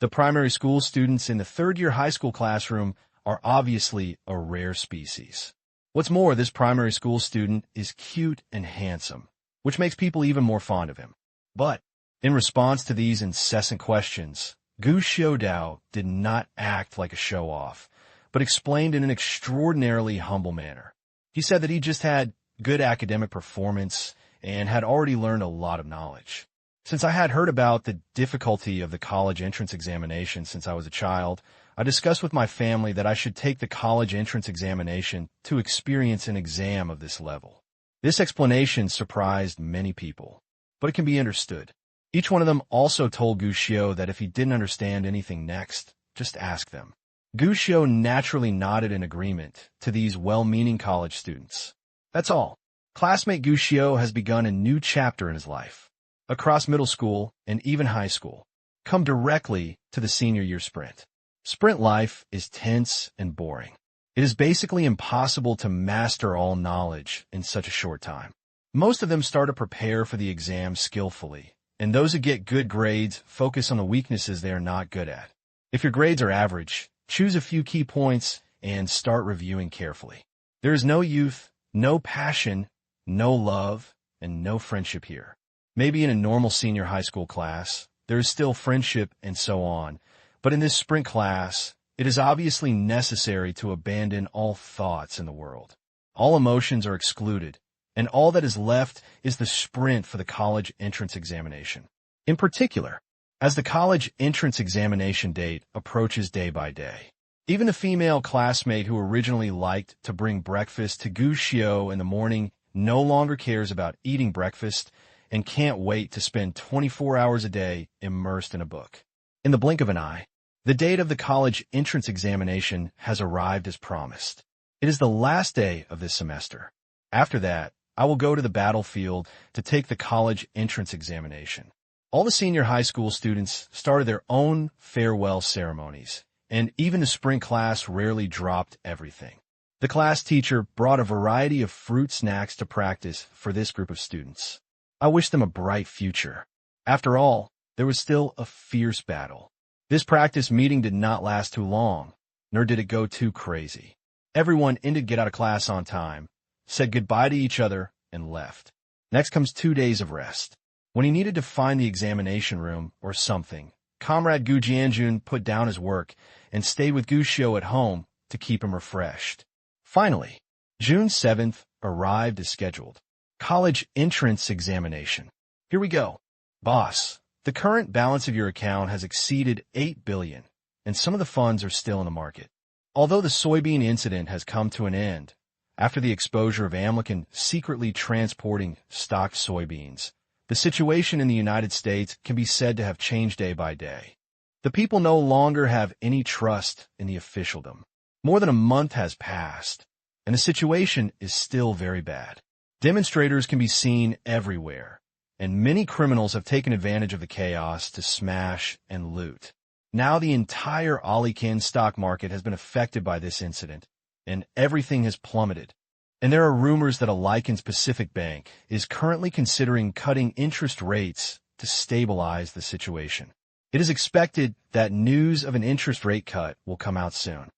The primary school students in the third-year high school classroom are obviously a rare species. What's more, this primary school student is cute and handsome, which makes people even more fond of him. But in response to these incessant questions, Gushio Dao did not act like a show-off, but explained in an extraordinarily humble manner. He said that he just had good academic performance and had already learned a lot of knowledge. Since I had heard about the difficulty of the college entrance examination since I was a child, I discussed with my family that I should take the college entrance examination to experience an exam of this level. This explanation surprised many people, but it can be understood. Each one of them also told Gushio that if he didn't understand anything next, just ask them. Gushio naturally nodded in agreement to these well-meaning college students. That's all. Classmate Gushio has begun a new chapter in his life. Across middle school and even high school, come directly to the senior year sprint. Sprint life is tense and boring. It is basically impossible to master all knowledge in such a short time. Most of them start to prepare for the exam skillfully, and those who get good grades focus on the weaknesses they are not good at. If your grades are average, choose a few key points and start reviewing carefully. There is no youth, no passion, no love, and no friendship here. Maybe in a normal senior high school class, there is still friendship and so on, but in this sprint class, it is obviously necessary to abandon all thoughts in the world. All emotions are excluded, and all that is left is the sprint for the college entrance examination. In particular, as the college entrance examination date approaches day by day, even the female classmate who originally liked to bring breakfast to Gushio in the morning no longer cares about eating breakfast and can't wait to spend 24 hours a day immersed in a book. In the blink of an eye, the date of the college entrance examination has arrived as promised. It is the last day of this semester. After that, I will go to the battlefield to take the college entrance examination. All the senior high school students started their own farewell ceremonies, and even the spring class rarely dropped everything. The class teacher brought a variety of fruit snacks to practice for this group of students. I wish them a bright future. After all, there was still a fierce battle. This practice meeting did not last too long, nor did it go too crazy. Everyone ended get out of class on time, said goodbye to each other, and left. Next comes 2 days of rest. When he needed to find the examination room or something, Comrade Gu Jianjun put down his work and stayed with Gu Xiu at home to keep him refreshed. Finally, June 7th arrived as scheduled. College entrance examination. Here we go. Boss, the current balance of your account has exceeded 8 billion, and some of the funds are still in the market. Although the soybean incident has come to an end, after the exposure of Amlikin secretly transporting stocked soybeans, the situation in the United States can be said to have changed day by day. The people no longer have any trust in the officialdom. More than a month has passed, and the situation is still very bad. Demonstrators can be seen everywhere, and many criminals have taken advantage of the chaos to smash and loot. Now the entire Alican stock market has been affected by this incident, and everything has plummeted. And there are rumors that Alican's Pacific Bank is currently considering cutting interest rates to stabilize the situation. It is expected that news of an interest rate cut will come out soon.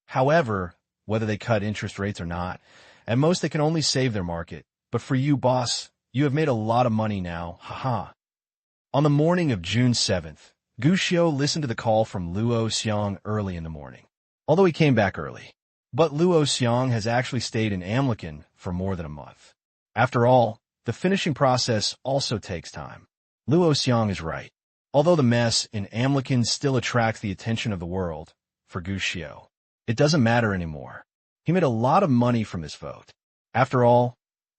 However, whether they cut interest rates or not, at most they can only save their market. But for you, boss, you have made a lot of money now, haha. On the morning of June 7th, Gu Xiu listened to the call from Luo Xiang early in the morning, although he came back early. But Luo Xiang has actually stayed in Amlikin for more than a month. After all, the finishing process also takes time. Luo Xiang is right. Although the mess in Amlikin still attracts the attention of the world, for Gu Xiu, it doesn't matter anymore. He made a lot of money from this vote. After all,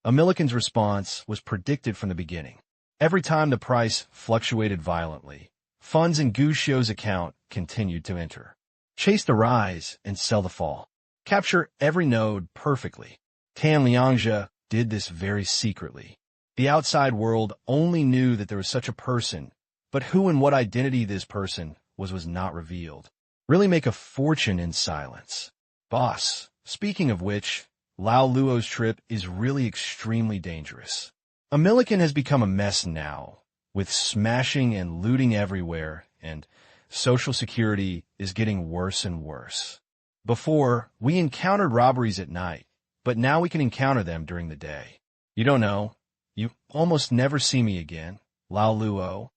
Amlikin's response was predicted from the beginning. Every time the price fluctuated violently, funds in Gu Xiu's account continued to enter. Chase the rise and sell the fall. Capture every node perfectly. Tan Liangzhe did this very secretly. The outside world only knew that there was such a person, but who and what identity this person was not revealed. Really make a fortune in silence. Boss, speaking of which, Lao Luo's trip is really extremely dangerous. Amlikin has become a mess now, with smashing and looting everywhere, and social security is getting worse and worse. Before, we encountered robberies at night, but now we can encounter them during the day. You don't know. You almost never see me again, Lao Luo.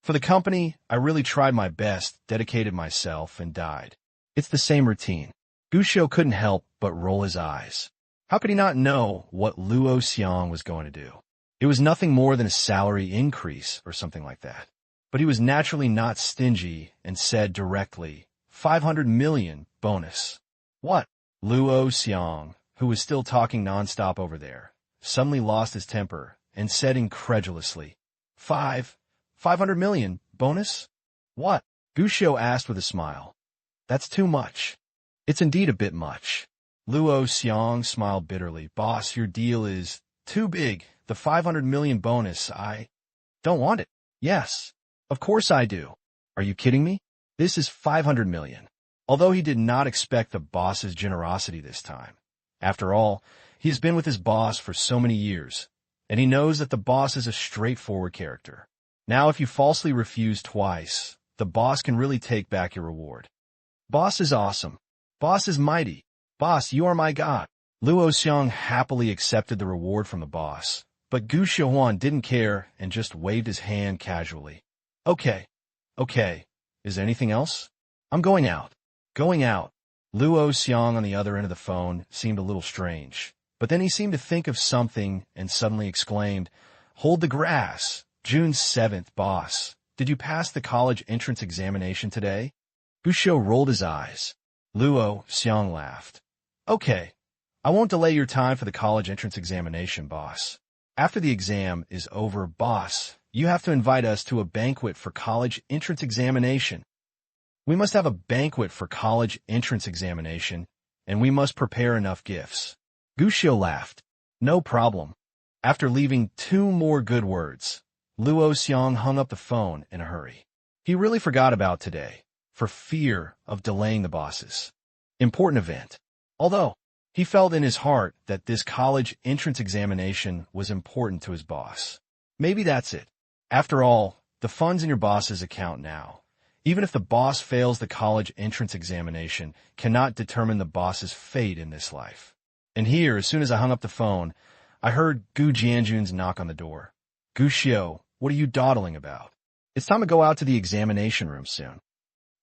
For the company, I really tried my best, dedicated myself, and died. It's the same routine. Gu Xiu couldn't help but roll his eyes. How could he not know what Luo Xiang was going to do? It was nothing more than a salary increase or something like that. But he was naturally not stingy and said directly, 500 million bonus. What? Luo Xiang, who was still talking nonstop over there, suddenly lost his temper and said incredulously, 500 million bonus? What? Gu Xiu asked with a smile. That's too much. It's indeed a bit much. Luo Xiang smiled bitterly. Boss, your deal is too big. The 500 million bonus, I don't want it. Yes, of course I do. Are you kidding me? This is 500 million. Although he did not expect the boss's generosity this time. After all, he's been with his boss for so many years, and he knows that the boss is a straightforward character. Now if you falsely refuse twice, the boss can really take back your reward. Boss is awesome. Boss is mighty. Boss, you are my god. Luo Xiang happily accepted the reward from the boss, but Gu Xiaohuan didn't care and just waved his hand casually. Okay. Is there anything else? I'm going out. Going out. Luo Xiang on the other end of the phone seemed a little strange, but then he seemed to think of something and suddenly exclaimed, Hold the grass. June 7th, boss. Did you pass the college entrance examination today? Gu Xiao rolled his eyes. Luo Xiang laughed. Okay. I won't delay your time for the college entrance examination, boss. After the exam is over, boss, you have to invite us to a banquet for college entrance examination. We must have a banquet for college entrance examination, and we must prepare enough gifts. Gu Xiao laughed. No problem. After leaving 2 more good words, Luo Xiang hung up the phone in a hurry. He really forgot about today, for fear of delaying the boss's important event. Although, he felt in his heart that this college entrance examination was important to his boss. Maybe that's it. After all, the funds in your boss's account now, even if the boss fails the college entrance examination, cannot determine the boss's fate in this life. And here, as soon as I hung up the phone, I heard Gu Jianjun's knock on the door. Gu Xiao, what are you dawdling about? It's time to go out to the examination room soon.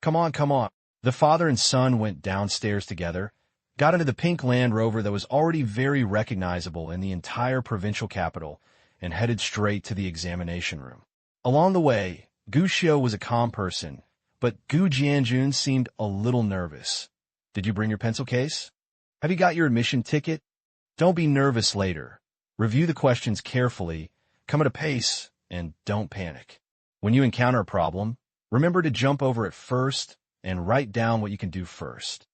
Come on. The father and son went downstairs together, got into the pink Land Rover that was already very recognizable in the entire provincial capital, and headed straight to the examination room. Along the way, Gu Xiao was a calm person, but Gu Jianjun seemed a little nervous. Did you bring your pencil case? Have you got your admission ticket? Don't be nervous later. Review the questions carefully, come at a pace, and don't panic. When you encounter a problem, remember to jump over it first and write down what you can do first.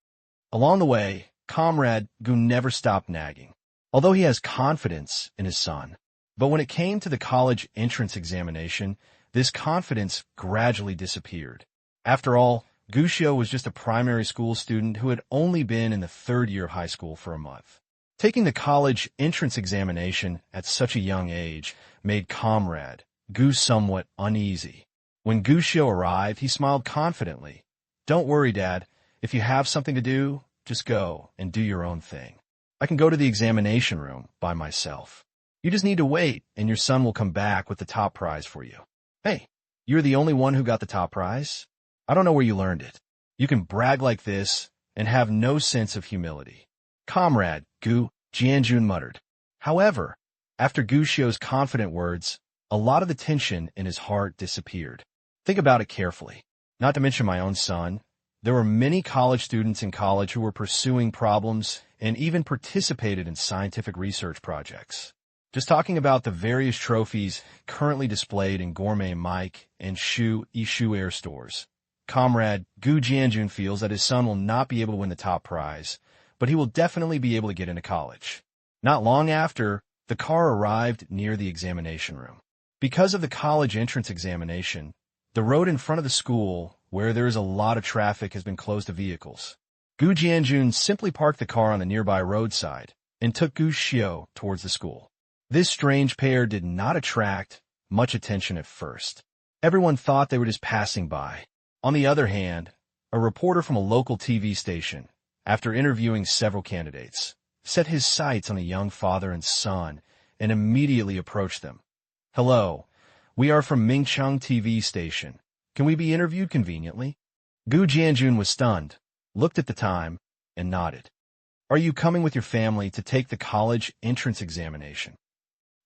Along the way, Comrade Gu never stopped nagging, although he has confidence in his son. But when it came to the college entrance examination, this confidence gradually disappeared. After all, Gu Xiao was just a primary school student who had only been in the 3rd year of high school for a month. Taking the college entrance examination at such a young age made Comrade Gu somewhat uneasy. When Gu Xiao arrived, he smiled confidently. Don't worry, Dad. If you have something to do, just go and do your own thing. I can go to the examination room by myself. You just need to wait, and your son will come back with the top prize for you. Hey, you're the only one who got the top prize? I don't know where you learned it. You can brag like this and have no sense of humility. Comrade Gu Jianjun muttered. However, after Gu Xiao's confident words, a lot of the tension in his heart disappeared. Think about it carefully. Not to mention my own son, there were many college students in college who were pursuing problems and even participated in scientific research projects. Just talking about the various trophies currently displayed in Gourmet Mike and Yishu Air stores. Comrade Gu Jianjun feels that his son will not be able to win the top prize, but he will definitely be able to get into college. Not long after, the car arrived near the examination room. Because of the college entrance examination, the road in front of the school, where there is a lot of traffic, has been closed to vehicles. Gu Jianjun simply parked the car on the nearby roadside and took Gu Xiao towards the school. This strange pair did not attract much attention at first. Everyone thought they were just passing by. On the other hand, a reporter from a local TV station, after interviewing several candidates, set his sights on a young father and son and immediately approached them. Hello, we are from Mingcheng TV station. Can we be interviewed conveniently? Gu Jianjun was stunned, looked at the time, and nodded. Are you coming with your family to take the college entrance examination?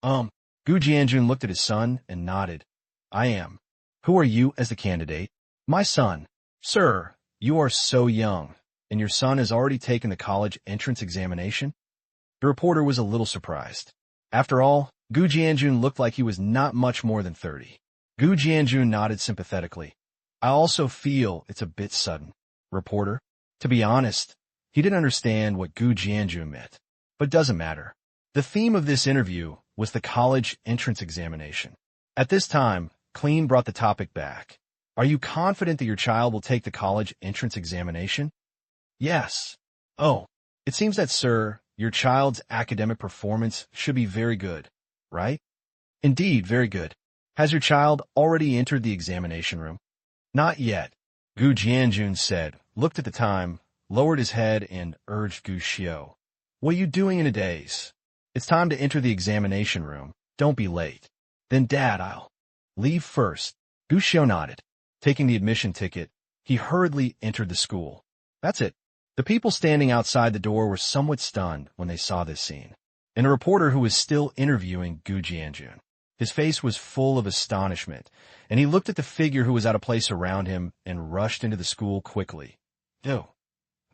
Gu Jianjun looked at his son and nodded. I am. Who are you as the candidate? My son. Sir, you are so young, and your son has already taken the college entrance examination? The reporter was a little surprised. After all, Gu Jianjun looked like he was not much more than 30. Gu Jianjun nodded sympathetically. I also feel it's a bit sudden. Reporter. To be honest, he didn't understand what Gu Jianjun meant. But it doesn't matter. The theme of this interview was the college entrance examination. At this time, Clean brought the topic back. Are you confident that your child will take the college entrance examination? Yes. Oh, it seems that, sir, your child's academic performance should be very good, right? Indeed, very good. Has your child already entered the examination room? Not yet, Gu Jianjun said, looked at the time, lowered his head, and urged Gu Xiao. What are you doing in a daze? It's time to enter the examination room. Don't be late. Then, Dad, I'll leave first. Gu Xiao nodded. Taking the admission ticket, he hurriedly entered the school. That's it. The people standing outside the door were somewhat stunned when they saw this scene. And a reporter who was still interviewing Gu Jianjun. His face was full of astonishment, and he looked at the figure who was out of place around him and rushed into the school quickly. Yo,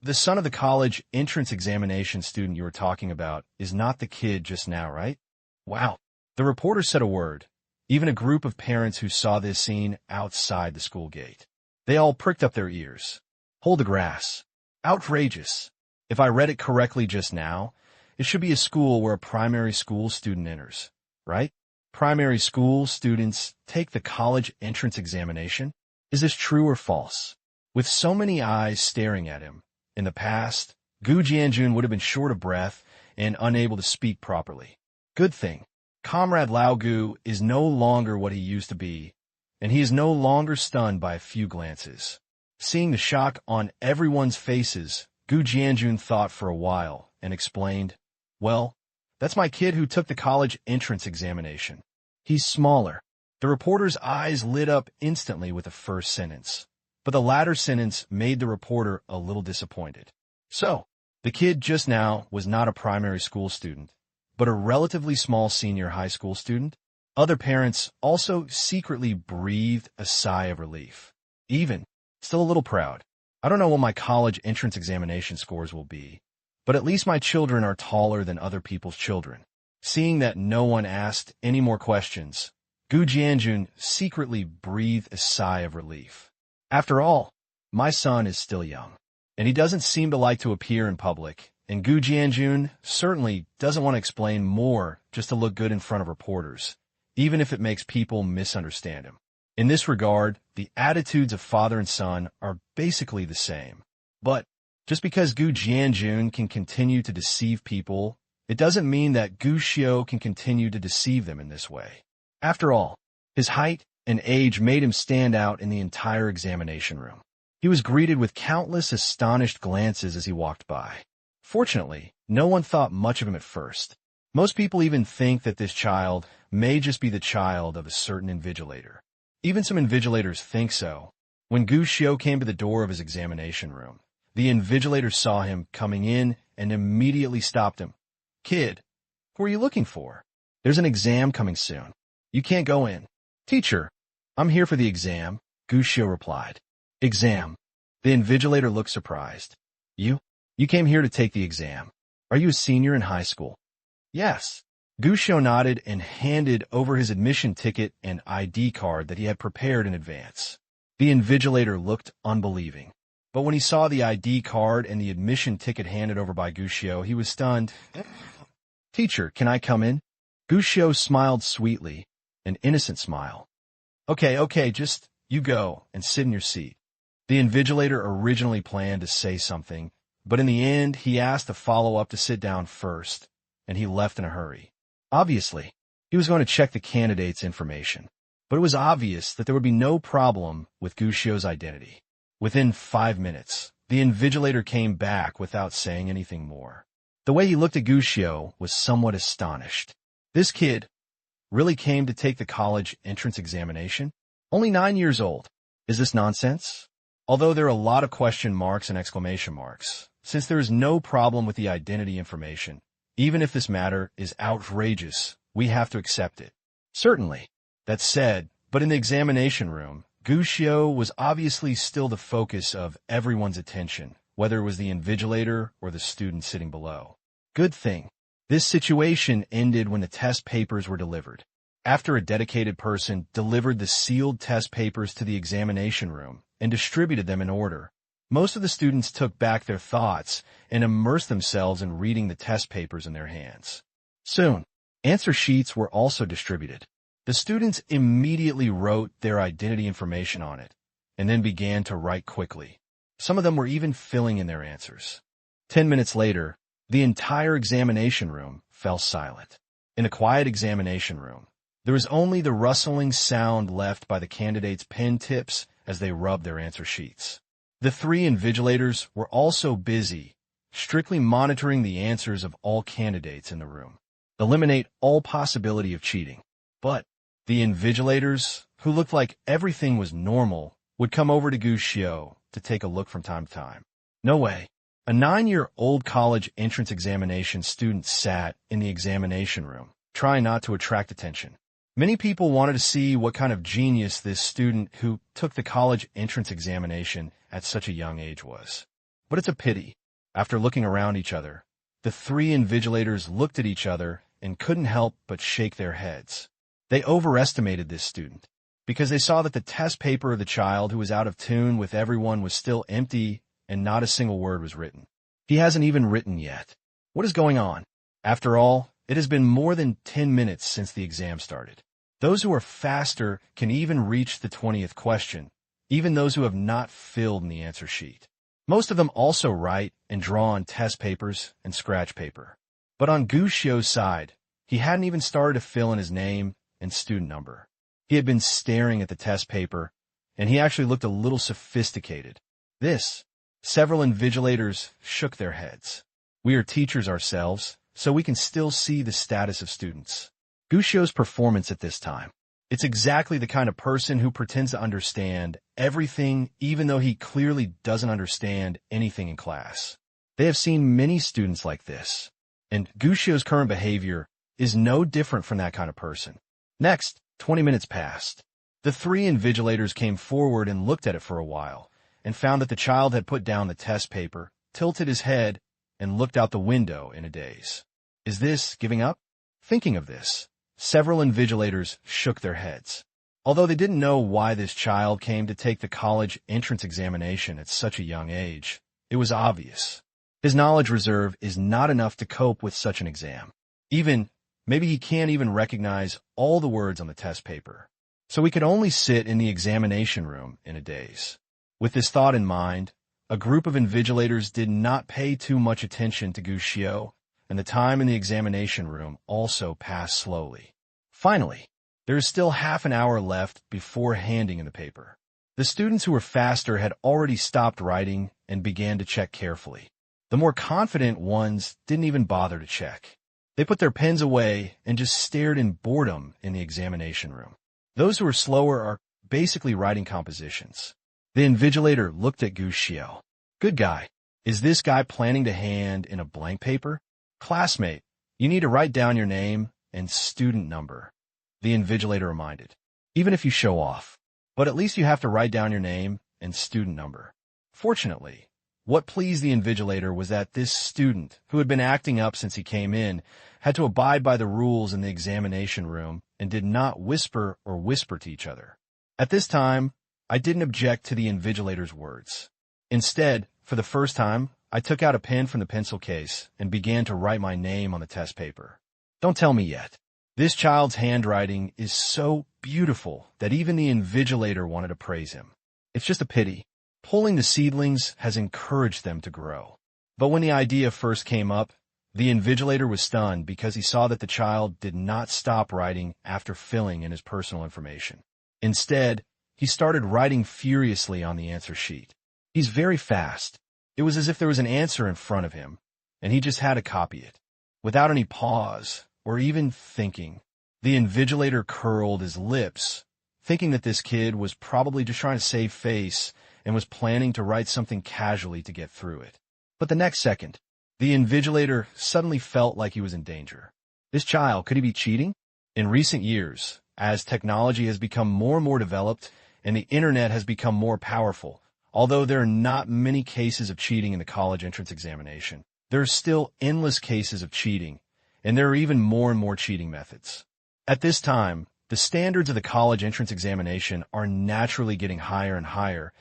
the son of the college entrance examination student you were talking about is not the kid just now, right? Wow. The reporter said a word. Even a group of parents who saw this scene outside the school gate. They all pricked up their ears. Hold the grass. Outrageous. If I read it correctly just now, it should be a school where a primary school student enters, right? Primary school students take the college entrance examination? Is this true or false? With so many eyes staring at him, in the past, Gu Jianjun would have been short of breath and unable to speak properly. Good thing. Comrade Lao Gu is no longer what he used to be, and he is no longer stunned by a few glances. Seeing the shock on everyone's faces, Gu Jianjun thought for a while and explained, well, that's my kid who took the college entrance examination. He's smaller. The reporter's eyes lit up instantly with the first sentence, but the latter sentence made the reporter a little disappointed. So, the kid just now was not a primary school student, but a relatively small senior high school student? Other parents also secretly breathed a sigh of relief. Even, still a little proud. I don't know what my college entrance examination scores will be, but at least my children are taller than other people's children. Seeing that no one asked any more questions, Gu Jianjun secretly breathed a sigh of relief. After all, my son is still young, and he doesn't seem to like to appear in public, and Gu Jianjun certainly doesn't want to explain more just to look good in front of reporters, even if it makes people misunderstand him. In this regard, the attitudes of father and son are basically the same. But just because Gu Jianjun can continue to deceive people, it doesn't mean that Gu Xiao can continue to deceive them in this way. After all, his height and age made him stand out in the entire examination room. He was greeted with countless astonished glances as he walked by. Fortunately, no one thought much of him at first. Most people even think that this child may just be the child of a certain invigilator. Even some invigilators think so. When Gu Xiao came to the door of his examination room, the invigilator saw him coming in and immediately stopped him. Kid, who are you looking for? There's an exam coming soon. You can't go in. Teacher, I'm here for the exam, Gu Xiao replied. Exam. The invigilator looked surprised. You came here to take the exam. Are you a senior in high school? Yes. Gu Xiao nodded and handed over his admission ticket and ID card that he had prepared in advance. The invigilator looked unbelieving. But when he saw the ID card and the admission ticket handed over by Gu Xiao, he was stunned. Teacher, can I come in? Gu Xiao smiled sweetly, an innocent smile. Okay, just you go and sit in your seat. The invigilator originally planned to say something, but in the end, he asked the follow-up to sit down first, and he left in a hurry. Obviously, he was going to check the candidate's information, but it was obvious that there would be no problem with Gu Xiao's identity. Within 5 minutes, the invigilator came back without saying anything more. The way he looked at Gu Xiao was somewhat astonished. This kid really came to take the college entrance examination? Only 9 years old. Is this nonsense? Although there are a lot of question marks and exclamation marks, since there is no problem with the identity information, even if this matter is outrageous, we have to accept it. Certainly. That said, but in the examination room, Gu Xiao was obviously still the focus of everyone's attention, whether it was the invigilator or the student sitting below. Good thing. This situation ended when the test papers were delivered. After a dedicated person delivered the sealed test papers to the examination room and distributed them in order, most of the students took back their thoughts and immersed themselves in reading the test papers in their hands. Soon, answer sheets were also distributed. The students immediately wrote their identity information on it, and then began to write quickly. Some of them were even filling in their answers. 10 minutes later, the entire examination room fell silent. In a quiet examination room, There was only the rustling sound left by the candidates' pen tips as they rubbed their answer sheets. The three invigilators were also busy, strictly monitoring the answers of all candidates in the room. Eliminate all possibility of cheating. But the invigilators, who looked like everything was normal, would come over to Gushio to take a look from time to time. No way. A 9-year-old college entrance examination student sat in the examination room, trying not to attract attention. Many people wanted to see what kind of genius this student who took the college entrance examination at such a young age was. But it's a pity. After looking around each other, the three invigilators looked at each other and couldn't help but shake their heads. They overestimated this student, because they saw that the test paper of the child who was out of tune with everyone was still empty and not a single word was written. He hasn't even written yet. What is going on? After all, it has been more than 10 minutes since the exam started. Those who are faster can even reach the 20th question, even those who have not filled in the answer sheet. Most of them also write and draw on test papers and scratch paper. But on Gushio's side, he hadn't even started to fill in his name and student number. He had been staring at the test paper, and he actually looked a little sophisticated. Several invigilators shook their heads. We are teachers ourselves, so we can still see the status of students. Gushio's performance at this time. It's exactly the kind of person who pretends to understand everything even though he clearly doesn't understand anything in class. They have seen many students like this, and Gushio's current behavior is no different from that kind of person. Next, 20 minutes passed. The three invigilators came forward and looked at it for a while, and found that the child had put down the test paper, tilted his head, and looked out the window in a daze. Is this giving up? Thinking of this, several invigilators shook their heads. Although they didn't know why this child came to take the college entrance examination at such a young age, it was obvious. His knowledge reserve is not enough to cope with such an exam. Maybe he can't even recognize all the words on the test paper. So he could only sit in the examination room in a daze. With this thought in mind, a group of invigilators did not pay too much attention to Gushio, and the time in the examination room also passed slowly. Finally, there is still half an hour left before handing in the paper. The students who were faster had already stopped writing and began to check carefully. The more confident ones didn't even bother to check. They put their pens away and just stared in boredom in the examination room. Those who are slower are basically writing compositions. The invigilator looked at Gushio. Good guy. Is this guy planning to hand in a blank paper? Classmate, you need to write down your name and student number, the invigilator reminded. Even if you show off. But at least you have to write down your name and student number. Fortunately, what pleased the invigilator was that this student, who had been acting up since he came in, had to abide by the rules in the examination room and did not whisper to each other. At this time, I didn't object to the invigilator's words. Instead, for the first time, I took out a pen from the pencil case and began to write my name on the test paper. Don't tell me yet. This child's handwriting is so beautiful that even the invigilator wanted to praise him. It's just a pity. Pulling the seedlings has encouraged them to grow. But when the idea first came up, the invigilator was stunned because he saw that the child did not stop writing after filling in his personal information. Instead, he started writing furiously on the answer sheet. He's very fast. It was as if there was an answer in front of him, and he just had to copy it. Without any pause, or even thinking, the invigilator curled his lips, thinking that this kid was probably just trying to save face and was planning to write something casually to get through it. But the next second, the invigilator suddenly felt like he was in danger. This child, could he be cheating? In recent years, as technology has become more and more developed and the internet has become more powerful, although there are not many cases of cheating in the college entrance examination, there are still endless cases of cheating, and there are even more and more cheating methods. At this time, the standards of the college entrance examination are naturally getting higher and higher,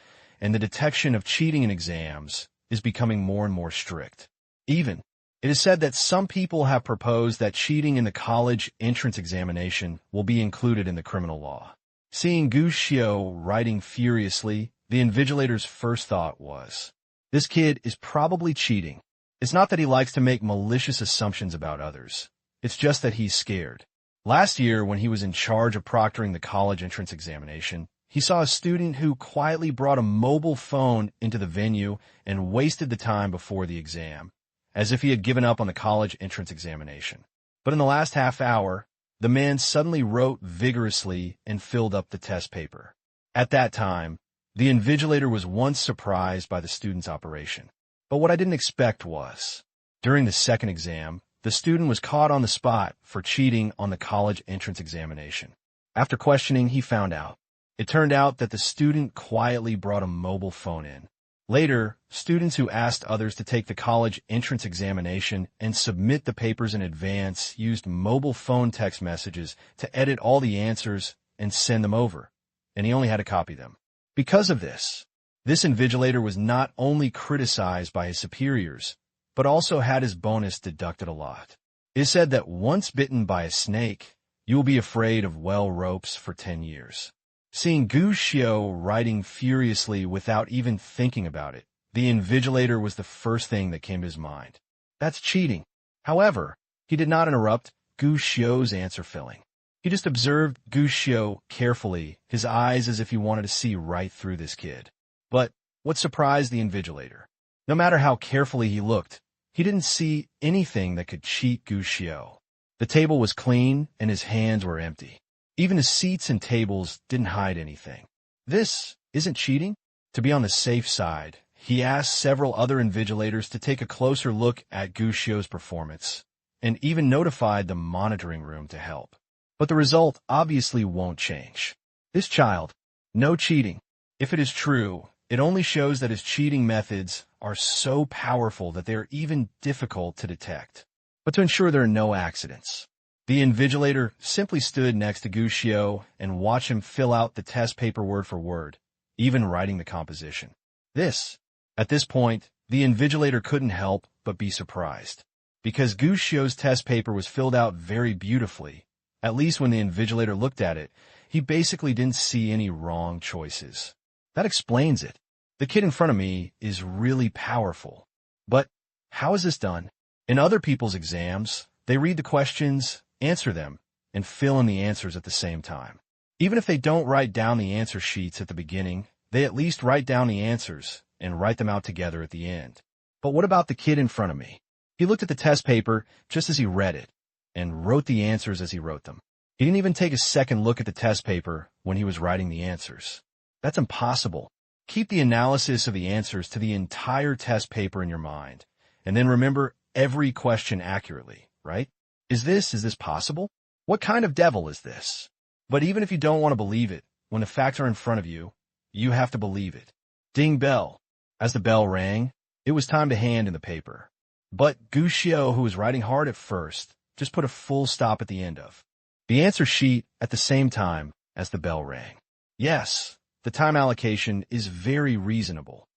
and the detection of cheating in exams is becoming more and more strict. It is said that some people have proposed that cheating in the college entrance examination will be included in the criminal law. Seeing Gushio writing furiously, the invigilator's first thought was, this kid is probably cheating. It's not that he likes to make malicious assumptions about others. It's just that he's scared. Last year, when he was in charge of proctoring the college entrance examination, he saw a student who quietly brought a mobile phone into the venue and wasted the time before the exam, as if he had given up on the college entrance examination. But in the last half hour, the man suddenly wrote vigorously and filled up the test paper. At that time, the invigilator was once surprised by the student's operation. But what I didn't expect was, during the second exam, the student was caught on the spot for cheating on the college entrance examination. After questioning, he found out. It turned out that the student quietly brought a mobile phone in. Later, students who asked others to take the college entrance examination and submit the papers in advance used mobile phone text messages to edit all the answers and send them over, and he only had to copy them. Because of this invigilator was not only criticized by his superiors, but also had his bonus deducted a lot. It is said that once bitten by a snake, you will be afraid of well ropes for 10 years. Seeing Gu Xiao writing furiously without even thinking about it, the invigilator was the first thing that came to his mind. That's cheating. However, he did not interrupt Gu Xiao's answer filling. He just observed Gu Xiao carefully, his eyes as if he wanted to see right through this kid. But what surprised the invigilator? No matter how carefully he looked, he didn't see anything that could cheat Gu Xiao. The table was clean and his hands were empty. Even his seats and tables didn't hide anything. This isn't cheating? To be on the safe side, he asked several other invigilators to take a closer look at Gu Xiao's performance, and even notified the monitoring room to help. But the result obviously won't change. This child, no cheating. If it is true, it only shows that his cheating methods are so powerful that they are even difficult to detect. But to ensure there are no accidents, the invigilator simply stood next to Gu Xiao and watched him fill out the test paper word for word, even writing the composition. At this point, the invigilator couldn't help but be surprised, because Gu Xiao's test paper was filled out very beautifully. At least when the invigilator looked at it, he basically didn't see any wrong choices. That explains it. The kid in front of me is really powerful. But how is this done? In other people's exams, they read the questions, answer them, and fill in the answers at the same time. Even if they don't write down the answer sheets at the beginning, they at least write down the answers and write them out together at the end. But what about the kid in front of me? He looked at the test paper just as he read it, and wrote the answers as he wrote them. He didn't even take a second look at the test paper when he was writing the answers. That's impossible. Keep the analysis of the answers to the entire test paper in your mind, and then remember every question accurately, right? Is this possible? What kind of devil is this? But even if you don't want to believe it, when the facts are in front of you, you have to believe it. Ding bell. As the bell rang, it was time to hand in the paper. But Gu Xiao, who was writing hard at first, just put a full stop at the end of the answer sheet at the same time as the bell rang. Yes, the time allocation is very reasonable.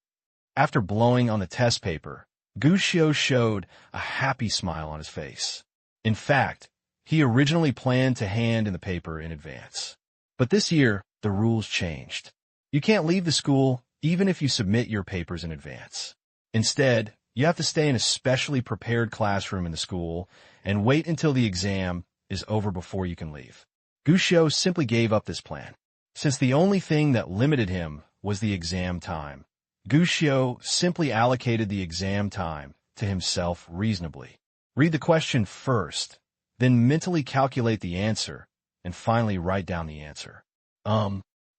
After blowing on the test paper, Gu Xiao showed a happy smile on his face. In fact, he originally planned to hand in the paper in advance. But this year, the rules changed. You can't leave the school even if you submit your papers in advance. Instead, you have to stay in a specially prepared classroom in the school and wait until the exam is over before you can leave. Gu Xiao simply gave up this plan. Since the only thing that limited him was the exam time, Gu Xiao simply allocated the exam time to himself reasonably. Read the question first, then mentally calculate the answer, and finally write down the answer.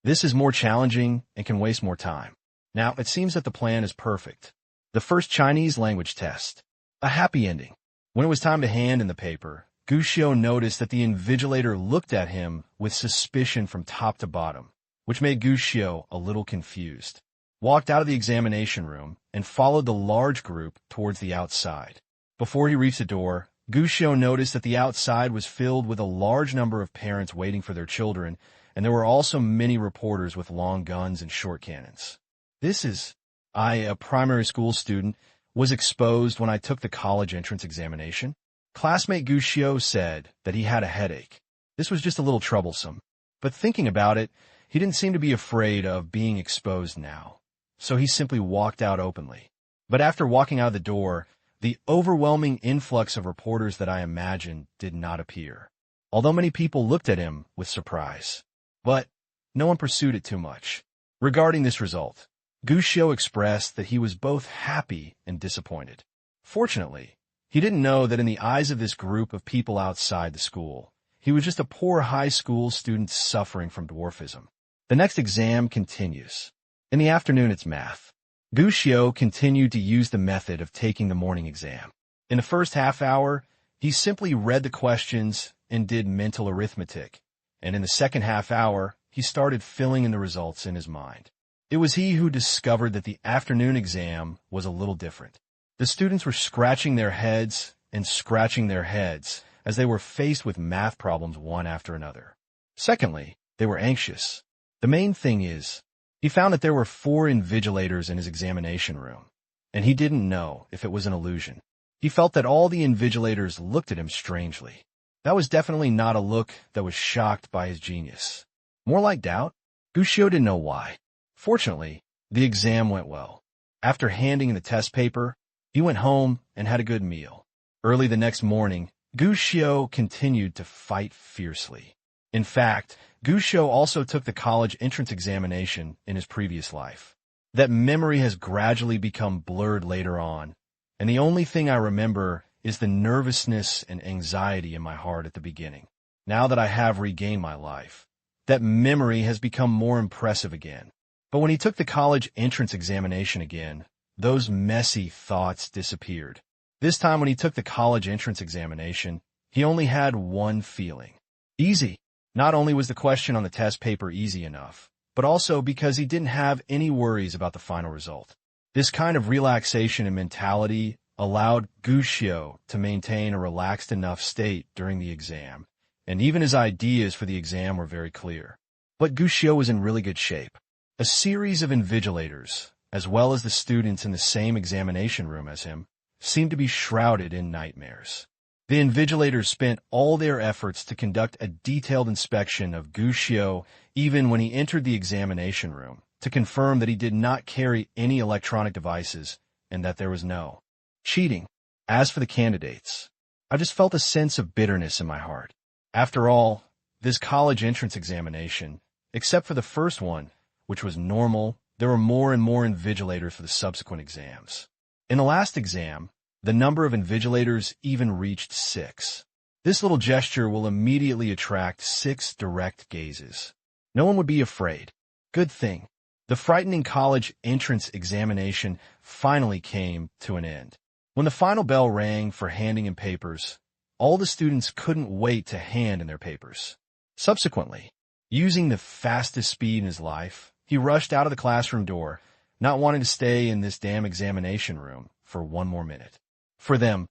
This is more challenging and can waste more time. Now, it seems that the plan is perfect. The first Chinese language test. A happy ending. When it was time to hand in the paper, Gu Xiao noticed that the invigilator looked at him with suspicion from top to bottom, which made Gu Xiao a little confused. Walked out of the examination room and followed the large group towards the outside. Before he reached the door, Gu Xiao noticed that the outside was filled with a large number of parents waiting for their children, and there were also many reporters with long guns and short cannons. A primary school student, was exposed when I took the college entrance examination. Classmate Gu Xiao said that he had a headache. This was just a little troublesome. But thinking about it, he didn't seem to be afraid of being exposed now. So he simply walked out openly. But after walking out of the door, the overwhelming influx of reporters that I imagined did not appear. although many people looked at him with surprise. But no one pursued it too much. Regarding this result, Guccio expressed that he was both happy and disappointed. Fortunately, he didn't know that in the eyes of this group of people outside the school, he was just a poor high school student suffering from dwarfism. The next exam continues. In the afternoon, it's math. Guccio continued to use the method of taking the morning exam. In the first half hour, he simply read the questions and did mental arithmetic. And in the second half hour, he started filling in the results in his mind. It was he who discovered that the afternoon exam was a little different. The students were scratching their heads and scratching their heads as they were faced with math problems one after another. Secondly, they were anxious. The main thing is, he found that there were 4 invigilators in his examination room, and he didn't know if it was an illusion. He felt that all the invigilators looked at him strangely. That was definitely not a look that was shocked by his genius. More like doubt. Guccio didn't know why. Fortunately, the exam went well. After handing in the test paper, he went home and had a good meal. Early the next morning, Guccio continued to fight fiercely. In fact, Guccio also took the college entrance examination in his previous life. That memory has gradually become blurred later on, and the only thing I remember is the nervousness and anxiety in my heart at the beginning. Now that I have regained my life, that memory has become more impressive again. But when he took the college entrance examination again, those messy thoughts disappeared. This time when he took the college entrance examination, he only had one feeling. Easy. Not only was the question on the test paper easy enough, but also because he didn't have any worries about the final result. This kind of relaxation and mentality allowed Guccio to maintain a relaxed enough state during the exam, and even his ideas for the exam were very clear. But Guccio was in really good shape. A series of invigilators, as well as the students in the same examination room as him, seemed to be shrouded in nightmares. The invigilators spent all their efforts to conduct a detailed inspection of Guccio even when he entered the examination room, to confirm that he did not carry any electronic devices and that there was no cheating. As for the candidates, I just felt a sense of bitterness in my heart. After all, this college entrance examination, except for the first one, which was normal, there were more and more invigilators for the subsequent exams. In the last exam, the number of invigilators even reached 6. This little gesture will immediately attract 6 direct gazes. No one would be afraid. Good thing. The frightening college entrance examination finally came to an end. When the final bell rang for handing in papers, all the students couldn't wait to hand in their papers. Subsequently, using the fastest speed in his life, he rushed out of the classroom door, not wanting to stay in this damn examination room for one more minute. For them,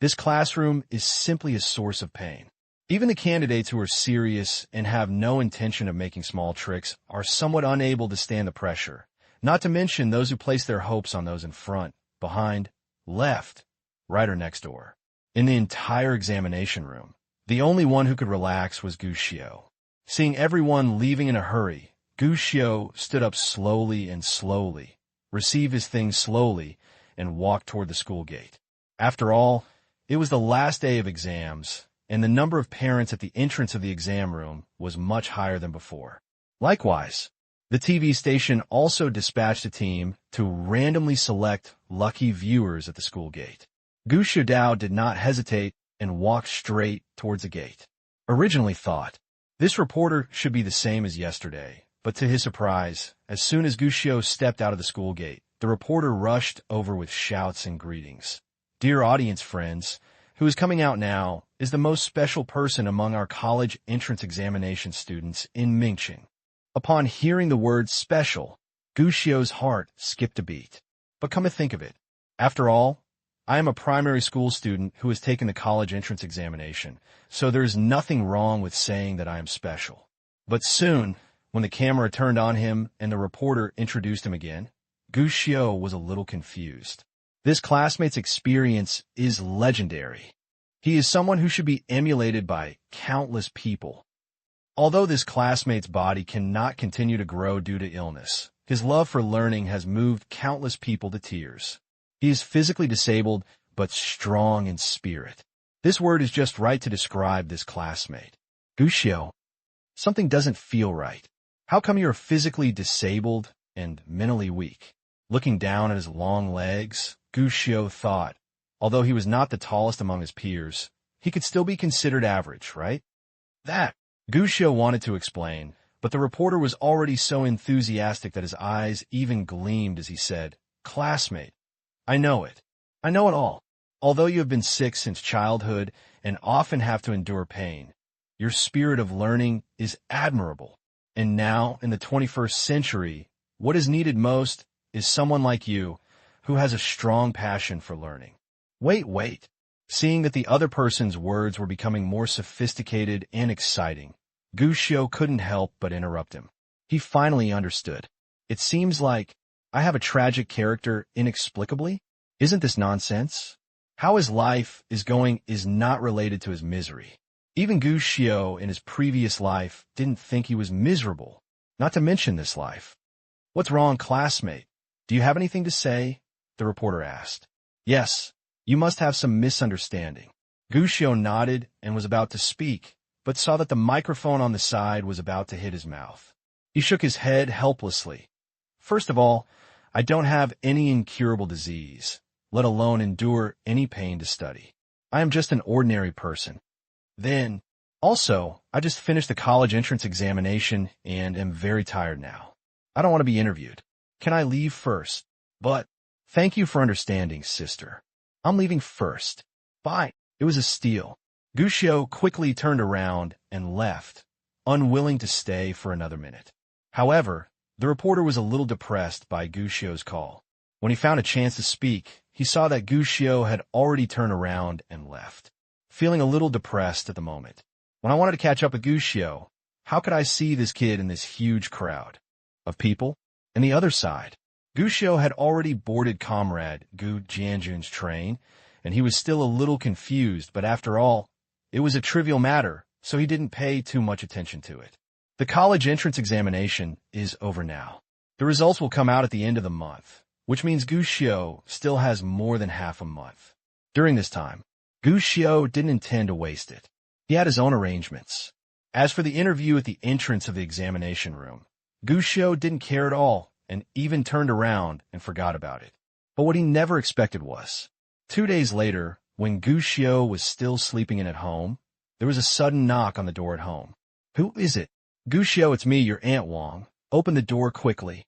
this classroom is simply a source of pain. Even the candidates who are serious and have no intention of making small tricks are somewhat unable to stand the pressure, not to mention those who place their hopes on those in front, behind, left, right or next door. In the entire examination room, the only one who could relax was Guccio. Seeing everyone leaving in a hurry, Guccio stood up slowly, received his things slowly, and walked toward the school gate. After all, it was the last day of exams, and the number of parents at the entrance of the exam room was much higher than before. Likewise, the TV station also dispatched a team to randomly select lucky viewers at the school gate. Guccio did not hesitate and walked straight towards the gate. Originally thought, this reporter should be the same as yesterday, but to his surprise, as soon as Guccio stepped out of the school gate, the reporter rushed over with shouts and greetings. Dear audience friends, who is coming out now is the most special person among our college entrance examination students in Mingqing. Upon hearing the word special, Guccio's heart skipped a beat. But come to think of it, after all, I am a primary school student who has taken the college entrance examination, so there is nothing wrong with saying that I am special. But soon, when the camera turned on him and the reporter introduced him again, Guccio was a little confused. This classmate's experience is legendary. He is someone who should be emulated by countless people. Although this classmate's body cannot continue to grow due to illness, his love for learning has moved countless people to tears. He is physically disabled, but strong in spirit. This word is just right to describe this classmate. Gushio, something doesn't feel right. How come you're physically disabled and mentally weak? Looking down at his long legs, Gushio thought, although he was not the tallest among his peers, he could still be considered average, right? That, Gushio wanted to explain, but the reporter was already so enthusiastic that his eyes even gleamed as he said, "Classmate, I know it. I know it all. Although you have been sick since childhood and often have to endure pain, your spirit of learning is admirable. And now, in the 21st century, what is needed most is someone like you who has a strong passion for learning." Wait. Seeing that the other person's words were becoming more sophisticated and exciting, Gushio couldn't help but interrupt him. He finally understood. It seems like I have a tragic character inexplicably? Isn't this nonsense? How his life is going is not related to his misery. Even Gushio in his previous life didn't think he was miserable, not to mention this life. "What's wrong, classmate? Do you have anything to say?" the reporter asked. "Yes, you must have some misunderstanding." Gushio nodded and was about to speak, but saw that the microphone on the side was about to hit his mouth. He shook his head helplessly. "First of all, I don't have any incurable disease, let alone endure any pain to study. I am just an ordinary person. Then, also, I just finished the college entrance examination and am very tired now. I don't want to be interviewed. Can I leave first? But, thank you for understanding, sister. I'm leaving first. Bye." It was a steal. Gushio quickly turned around and left, unwilling to stay for another minute. However, the reporter was a little depressed by Gushio's call. When he found a chance to speak, he saw that Gushio had already turned around and left. Feeling a little depressed at the moment. When I wanted to catch up with Gushio, how could I see this kid in this huge crowd of people? And the other side, Gushio had already boarded comrade Gu Jianjun's train, and he was still a little confused, but after all, it was a trivial matter, so he didn't pay too much attention to it. The college entrance examination is over now. The results will come out at the end of the month, which means Gushio still has more than half a month. During this time, Gushio didn't intend to waste it. He had his own arrangements. As for the interview at the entrance of the examination room, Gushio didn't care at all, and even turned around and forgot about it. But what he never expected was, 2 days later, when Gushio was still sleeping in at home, there was a sudden knock on the door at home. "Who is it?" "Gushio, it's me, your Aunt Wong. Open the door quickly."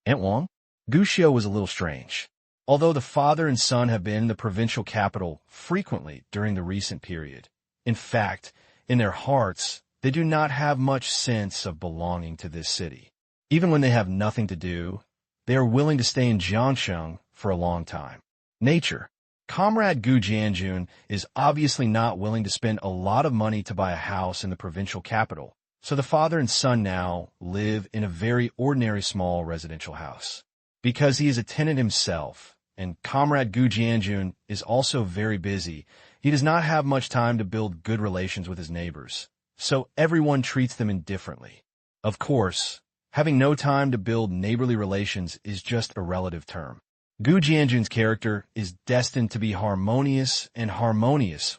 Aunt Wong? Gushio was a little strange. Although the father and son have been in the provincial capital frequently during the recent period, in fact, in their hearts, they do not have much sense of belonging to this city. Even when they have nothing to do, they are willing to stay in Jiangsheng for a long time. Nature. Comrade Gu Jianjun is obviously not willing to spend a lot of money to buy a house in the provincial capital, so the father and son now live in a very ordinary small residential house. Because he is a tenant himself, and Comrade Gu Jianjun is also very busy, he does not have much time to build good relations with his neighbors, so everyone treats them indifferently. Of course, having no time to build neighborly relations is just a relative term. Gu Jianjun's character is destined to be harmonious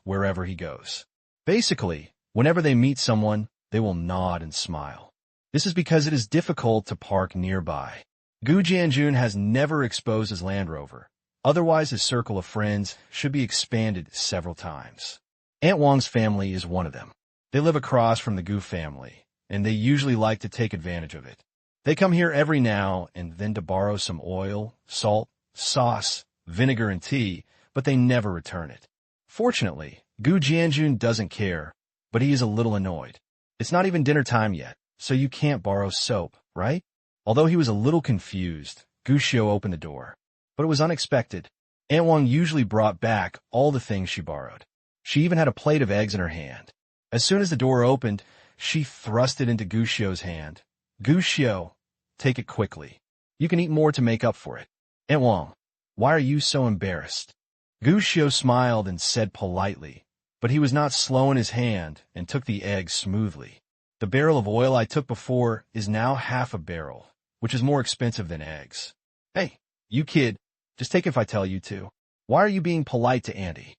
wherever he goes. Basically, whenever they meet someone, they will nod and smile. This is because it is difficult to park nearby. Gu Jianjun has never exposed his Land Rover. Otherwise, his circle of friends should be expanded several times. Aunt Wong's family is one of them. They live across from the Gu family, and they usually like to take advantage of it. They come here every now and then to borrow some oil, salt, sauce, vinegar, and tea, but they never return it. Fortunately, Gu Jianjun doesn't care, but he is a little annoyed. It's not even dinner time yet, so you can't borrow soap, right? Although he was a little confused, Gushio opened the door. But it was unexpected. Aunt Wong usually brought back all the things she borrowed. She even had a plate of eggs in her hand. As soon as the door opened, she thrust it into Gushio's hand. "Gushio, take it quickly. You can eat more to make up for it." "Aunt Wong, why are you so embarrassed?" Gushio smiled and said politely, but he was not slow in his hand and took the eggs smoothly. "The barrel of oil I took before is now half a barrel, which is more expensive than eggs." "Hey, you kid, just take it if I tell you to. Why are you being polite to Auntie?"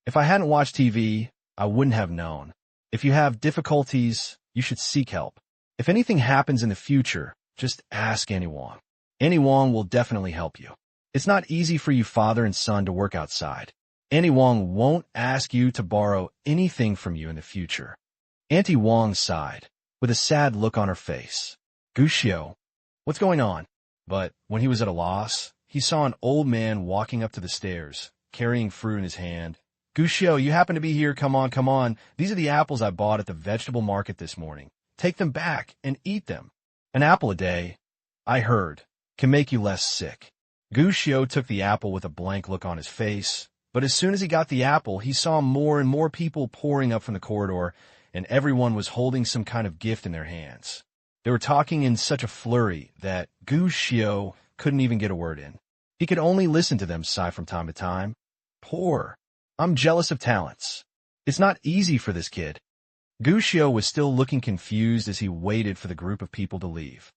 "If I hadn't watched TV, I wouldn't have known. If you have difficulties, you should seek help. If anything happens in the future, just ask Annie Wong. Annie Wong will definitely help you. It's not easy for you father and son to work outside. Annie Wong won't ask you to borrow anything from you in the future. Auntie Wong sighed, with a sad look on her face. Guxiu, what's going on? But when he was at a loss, he saw an old man walking up to the stairs, carrying fruit in his hand. Guxiu, you happen to be here. Come on, come on. These are the apples I bought at the vegetable market this morning. Take them back and eat them. An apple a day, I heard, can make you less sick. Guxiu took the apple with a blank look on his face, but as soon as he got the apple, he saw more and more people pouring up from the corridor, and everyone was holding some kind of gift in their hands. They were talking in such a flurry that Guxiu couldn't even get a word in. He could only listen to them sigh from time to time. Poor. I'm jealous of talents. It's not easy for this kid. Guxiu was still looking confused as he waited for the group of people to leave.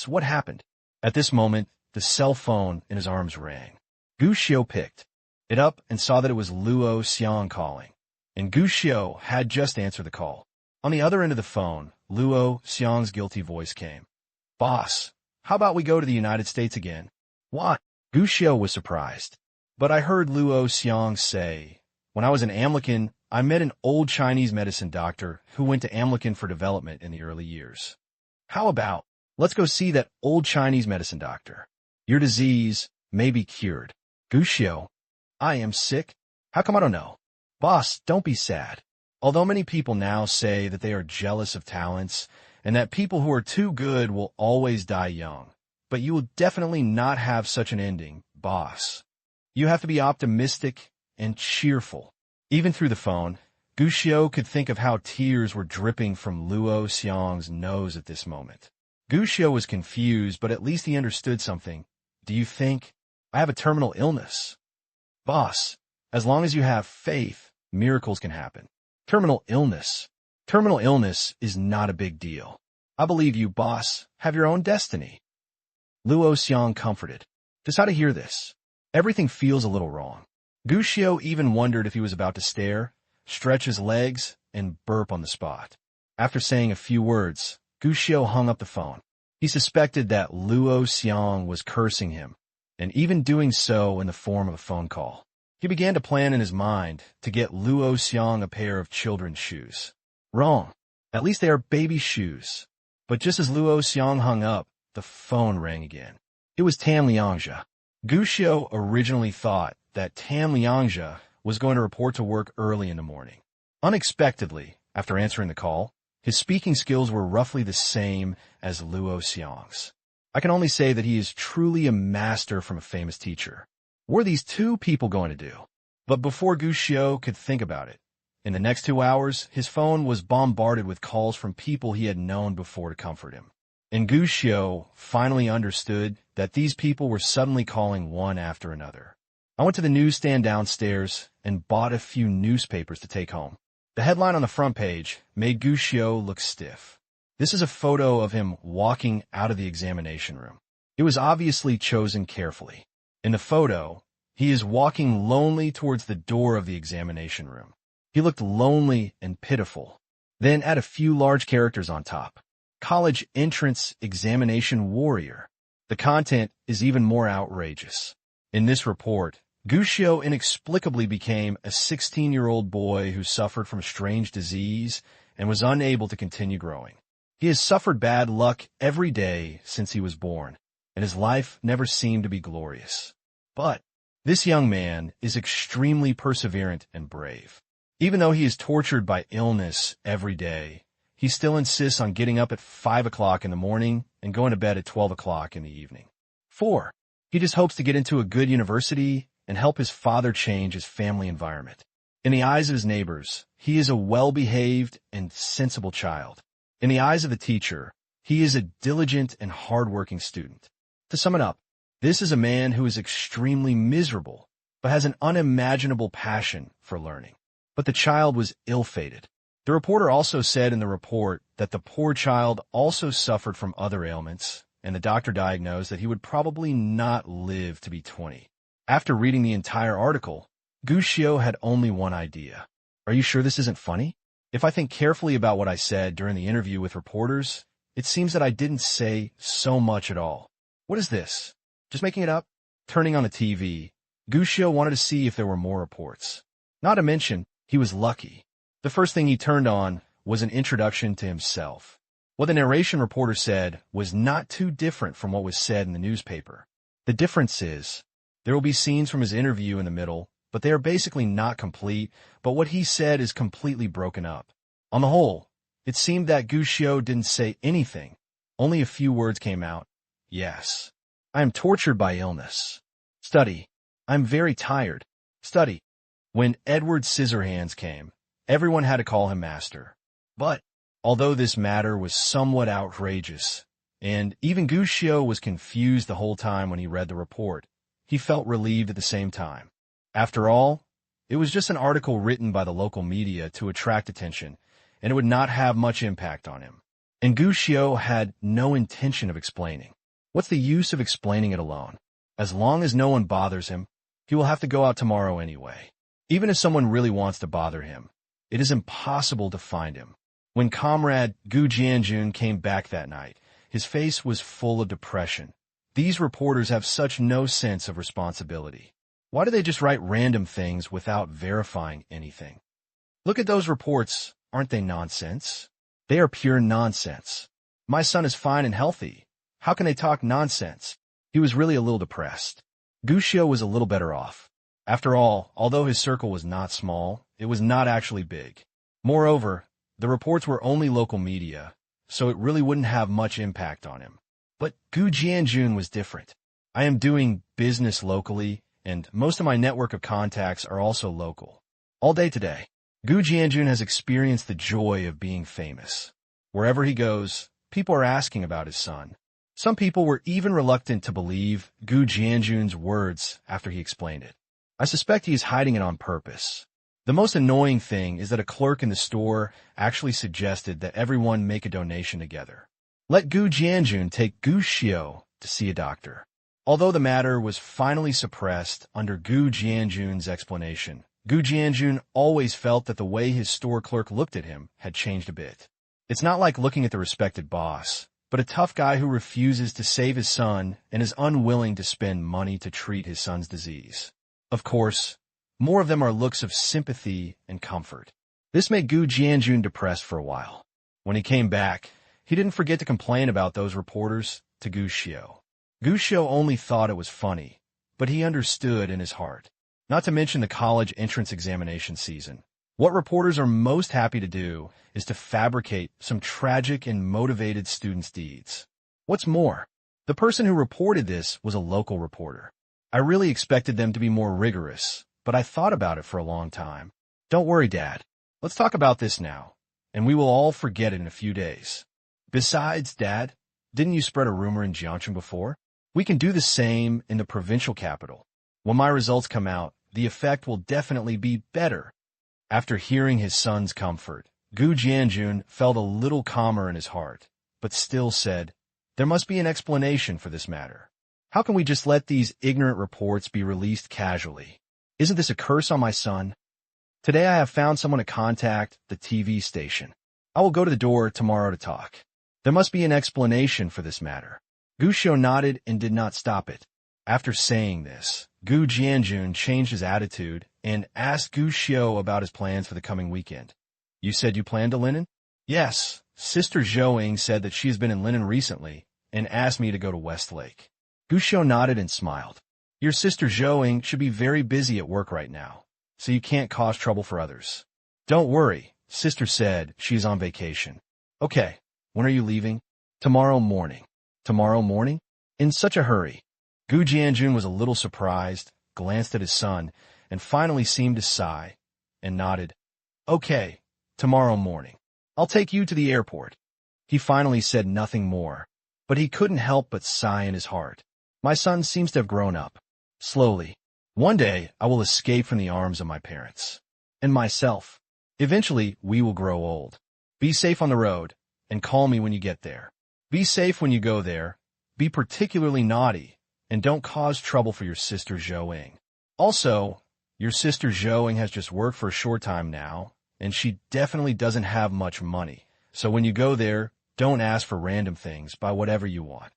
What happened? At this moment, the cell phone in his arms rang. Guxiu picked it up and saw that it was Luo Xiang calling, and Guxiu had just answered the call. On the other end of the phone, Luo Xiang's guilty voice came. Boss, how about we go to the United States again? What? Guxiu was surprised. But I heard Luo Xiang say, when I was in Amlikin, I met an old Chinese medicine doctor who went to Amlikin for development in the early years. How about, let's go see that old Chinese medicine doctor. Your disease may be cured. Guxiu, I am sick. How come I don't know? Boss, don't be sad. Although many people now say that they are jealous of talents and that people who are too good will always die young, but you will definitely not have such an ending, boss. You have to be optimistic and cheerful. Even through the phone, Guxiu could think of how tears were dripping from Luo Xiang's nose at this moment. Guxiu was confused, but at least he understood something. Do you think? I have a terminal illness. Boss, as long as you have faith, miracles can happen. Terminal illness. Terminal illness is not a big deal. I believe you, boss. Have your own destiny. Luo Xiang comforted. Just how to hear this. Everything feels a little wrong. Guxiu even wondered if he was about to stare, stretch his legs, and burp on the spot. After saying a few words, Guxiu hung up the phone. He suspected that Luo Xiang was cursing him, and even doing so in the form of a phone call. He began to plan in his mind to get Luo Xiang a pair of children's shoes. Wrong. At least they are baby shoes. But just as Luo Xiang hung up, the phone rang again. It was Tan Liangzhe. Guxiu originally thought that Tan Liangzhe was going to report to work early in the morning. Unexpectedly, after answering the call, his speaking skills were roughly the same as Luo Xiang's. I can only say that he is truly a master from a famous teacher. What are these two people going to do? But before Guxiu could think about it, in the next 2 hours, his phone was bombarded with calls from people he had known before to comfort him. And Guxiu finally understood that these people were suddenly calling one after another. I went to the newsstand downstairs and bought a few newspapers to take home. The headline on the front page made Guxiu look stiff. This is a photo of him walking out of the examination room. It was obviously chosen carefully. In the photo, he is walking lonely towards the door of the examination room. He looked lonely and pitiful. Then add a few large characters on top. College entrance examination warrior. The content is even more outrageous. In this report, Guxiu inexplicably became a 16-year-old boy who suffered from a strange disease and was unable to continue growing. He has suffered bad luck every day since he was born, and his life never seemed to be glorious. But this young man is extremely perseverant and brave. Even though he is tortured by illness every day, he still insists on getting up at 5 o'clock in the morning and going to bed at 12 o'clock in the evening. 4. He just hopes to get into a good university and help his father change his family environment. In the eyes of his neighbors, he is a well-behaved and sensible child. In the eyes of the teacher, he is a diligent and hard-working student. To sum it up, this is a man who is extremely miserable, but has an unimaginable passion for learning. But the child was ill-fated. The reporter also said in the report that the poor child also suffered from other ailments, and the doctor diagnosed that he would probably not live to be 20. After reading the entire article, Guxiu had only one idea. Are you sure this isn't funny? If I think carefully about what I said during the interview with reporters, it seems that I didn't say so much at all. What is this? Just making it up? Turning on the TV, Guccio wanted to see if there were more reports. Not to mention, he was lucky. The first thing he turned on was an introduction to himself. What the narration reporter said was not too different from what was said in the newspaper. The difference is, there will be scenes from his interview in the middle, but they are basically not complete, but what he said is completely broken up. On the whole, it seemed that Guccio didn't say anything. Only a few words came out. Yes. I am tortured by illness. Study. I'm very tired. Study. When Edward Scissorhands came, everyone had to call him master. But, although this matter was somewhat outrageous, and even Guccio was confused the whole time when he read the report, he felt relieved at the same time. After all, it was just an article written by the local media to attract attention, and it would not have much impact on him. And Guccio had no intention of explaining. What's the use of explaining it alone? As long as no one bothers him, he will have to go out tomorrow anyway. Even if someone really wants to bother him, it is impossible to find him. When comrade Gu Jianjun came back that night, his face was full of depression. These reporters have such no sense of responsibility. Why do they just write random things without verifying anything? Look at those reports. Aren't they nonsense? They are pure nonsense. My son is fine and healthy. How can they talk nonsense? He was really a little depressed. Guccio was a little better off. After all, although his circle was not small, it was not actually big. Moreover, the reports were only local media, so it really wouldn't have much impact on him. But Gu Jianjun was different. I am doing business locally, and most of my network of contacts are also local. All day today, Gu Jianjun has experienced the joy of being famous. Wherever he goes, people are asking about his son. Some people were even reluctant to believe Gu Jianjun's words after he explained it. I suspect he is hiding it on purpose. The most annoying thing is that a clerk in the store actually suggested that everyone make a donation together. Let Gu Jianjun take Guccio to see a doctor. Although the matter was finally suppressed under Gu Jianjun's explanation, Gu Jianjun always felt that the way his store clerk looked at him had changed a bit. It's not like looking at the respected boss, but a tough guy who refuses to save his son and is unwilling to spend money to treat his son's disease. Of course, more of them are looks of sympathy and comfort. This made Gu Jianjun depressed for a while. When he came back, he didn't forget to complain about those reporters to Guccio. Guccio only thought it was funny, but he understood in his heart. Not to mention the college entrance examination season. What reporters are most happy to do is to fabricate some tragic and motivated students' deeds. What's more, the person who reported this was a local reporter. I really expected them to be more rigorous, but I thought about it for a long time. Don't worry, Dad. Let's talk about this now, and we will all forget it in a few days. Besides, Dad, didn't you spread a rumor in Jiangcheng before? We can do the same in the provincial capital. When my results come out, the effect will definitely be better. After hearing his son's comfort, Gu Jianjun felt a little calmer in his heart, but still said, there must be an explanation for this matter. How can we just let these ignorant reports be released casually? Isn't this a curse on my son? Today I have found someone to contact the TV station. I will go to the door tomorrow to talk. There must be an explanation for this matter. Guccio nodded and did not stop it. After saying this, Gu Jianjun changed his attitude and asked Guccio about his plans for the coming weekend. You said you planned to Linen? Yes, Sister Zhou said that she has been in Linen recently and asked me to go to Westlake. Guccio nodded and smiled. Your Sister Zhou should be very busy at work right now, so you can't cause trouble for others. Don't worry, Sister said she is on vacation. Okay, when are you leaving? Tomorrow morning. Tomorrow morning? In such a hurry. Gu Jianjun was a little surprised, glanced at his son, and finally seemed to sigh, and nodded. Okay, tomorrow morning. I'll take you to the airport. He finally said nothing more, but he couldn't help but sigh in his heart. My son seems to have grown up. Slowly. One day, I will escape from the arms of my parents. And myself. Eventually, we will grow old. Be safe on the road, and call me when you get there. Be safe when you go there. Be particularly naughty, and don't cause trouble for your Sister Zhou. Also, your Sister Zhou has just worked for a short time now, and she definitely doesn't have much money. So when you go there, don't ask for random things, buy whatever you want.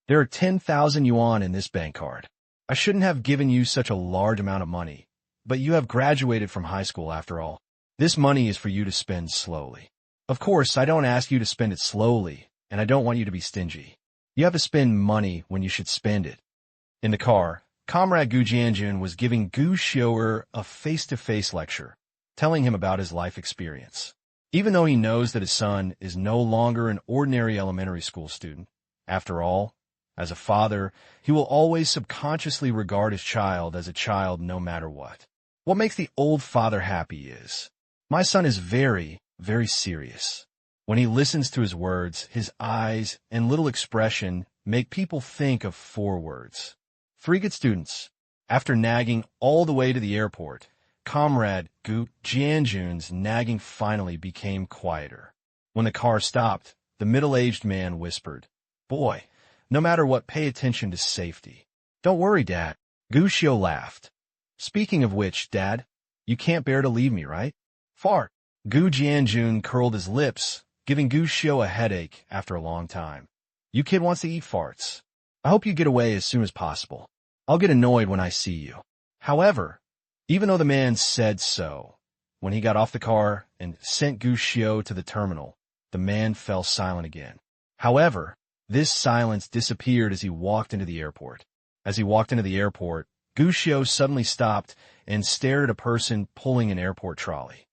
There are 10,000 yuan in this bank card. I shouldn't have given you such a large amount of money, but you have graduated from high school after all. This money is for you to spend slowly. Of course, I don't ask you to spend it slowly, and I don't want you to be stingy. You have to spend money when you should spend it. In the car, Comrade Gu Jianjun was giving Gu Xiu'er a face-to-face lecture, telling him about his life experience. Even though he knows that his son is no longer an ordinary elementary school student, after all, as a father, he will always subconsciously regard his child as a child no matter what. What makes the old father happy is, my son is very, very serious. When he listens to his words, his eyes and little expression make people think of 4 words. 3 good students. After nagging all the way to the airport, Comrade Gu Jianjun's nagging finally became quieter. When the car stopped, the middle-aged man whispered, "Boy, no matter what, pay attention to safety." "Don't worry, Dad." Gu Xiu laughed. "Speaking of which, Dad, you can't bear to leave me, right?" "Fart." Gu Jianjun curled his lips, giving Gu Xiu a headache after a long time. "You kid wants to eat farts. I hope you get away as soon as possible. I'll get annoyed when I see you." However, even though the man said so, when he got off the car and sent Gu Xiu to the terminal, the man fell silent again. However, this silence disappeared as he walked into the airport. As he walked into the airport, Gu Xiu suddenly stopped and stared at a person pulling an airport trolley.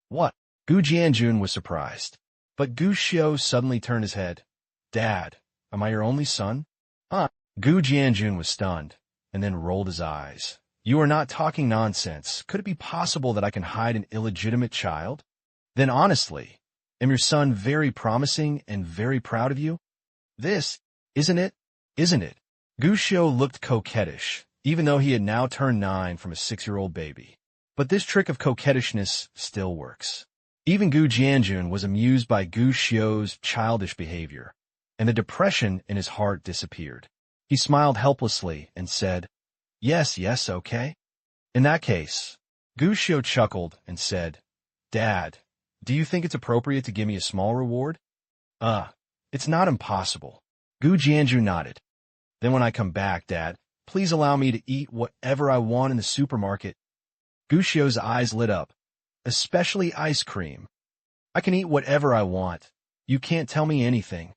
"What?" Gu Jianjun was surprised. But Gu Xiu suddenly turned his head. "Dad, am I your only son?" Gu Jianjun was stunned, and then rolled his eyes. "You are not talking nonsense. Could it be possible that I can hide an illegitimate child? Then honestly, am your son very promising and very proud of you? This, isn't it? Isn't it?" Gu Xiu looked coquettish, even though he had now turned 9 from a 6-year-old baby. But this trick of coquettishness still works. Even Gu Jianjun was amused by Gu Xiu's childish behavior, and the depression in his heart disappeared. He smiled helplessly and said, Yes, okay. In that case, Gu Xiu chuckled and said, "Dad, do you think it's appropriate to give me a small reward?" It's not impossible." Gu Jianju nodded. "Then when I come back, Dad, please allow me to eat whatever I want in the supermarket." Gu Xiu's eyes lit up. "Especially ice cream." "I can eat whatever I want. You can't tell me anything."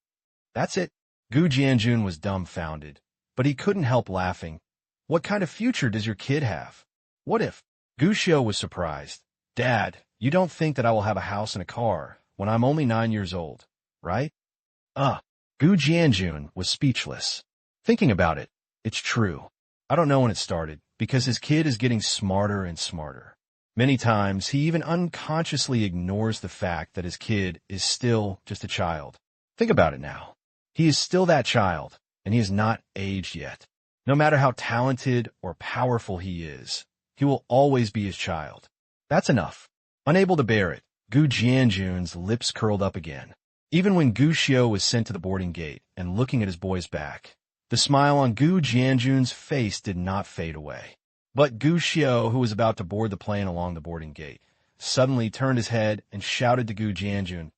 "That's it." Gu Jianjun was dumbfounded, but he couldn't help laughing. "What kind of future does your kid have? What if?" Gu Xiu was surprised. "Dad, you don't think that I will have a house and a car when I'm only 9 years old, right?" Gu Jianjun was speechless. Thinking about it, it's true. I don't know when it started, because his kid is getting smarter and smarter. Many times, he even unconsciously ignores the fact that his kid is still just a child. Think about it now. He is still that child, and he is not aged yet. No matter how talented or powerful he is, he will always be his child. That's enough. Unable to bear it, Gu Jianjun's lips curled up again. Even when Gu Xiu was sent to the boarding gate and looking at his boy's back, the smile on Gu Jianjun's face did not fade away. But Gu Xiu, who was about to board the plane along the boarding gate, suddenly turned his head and shouted to Gu Jianjun,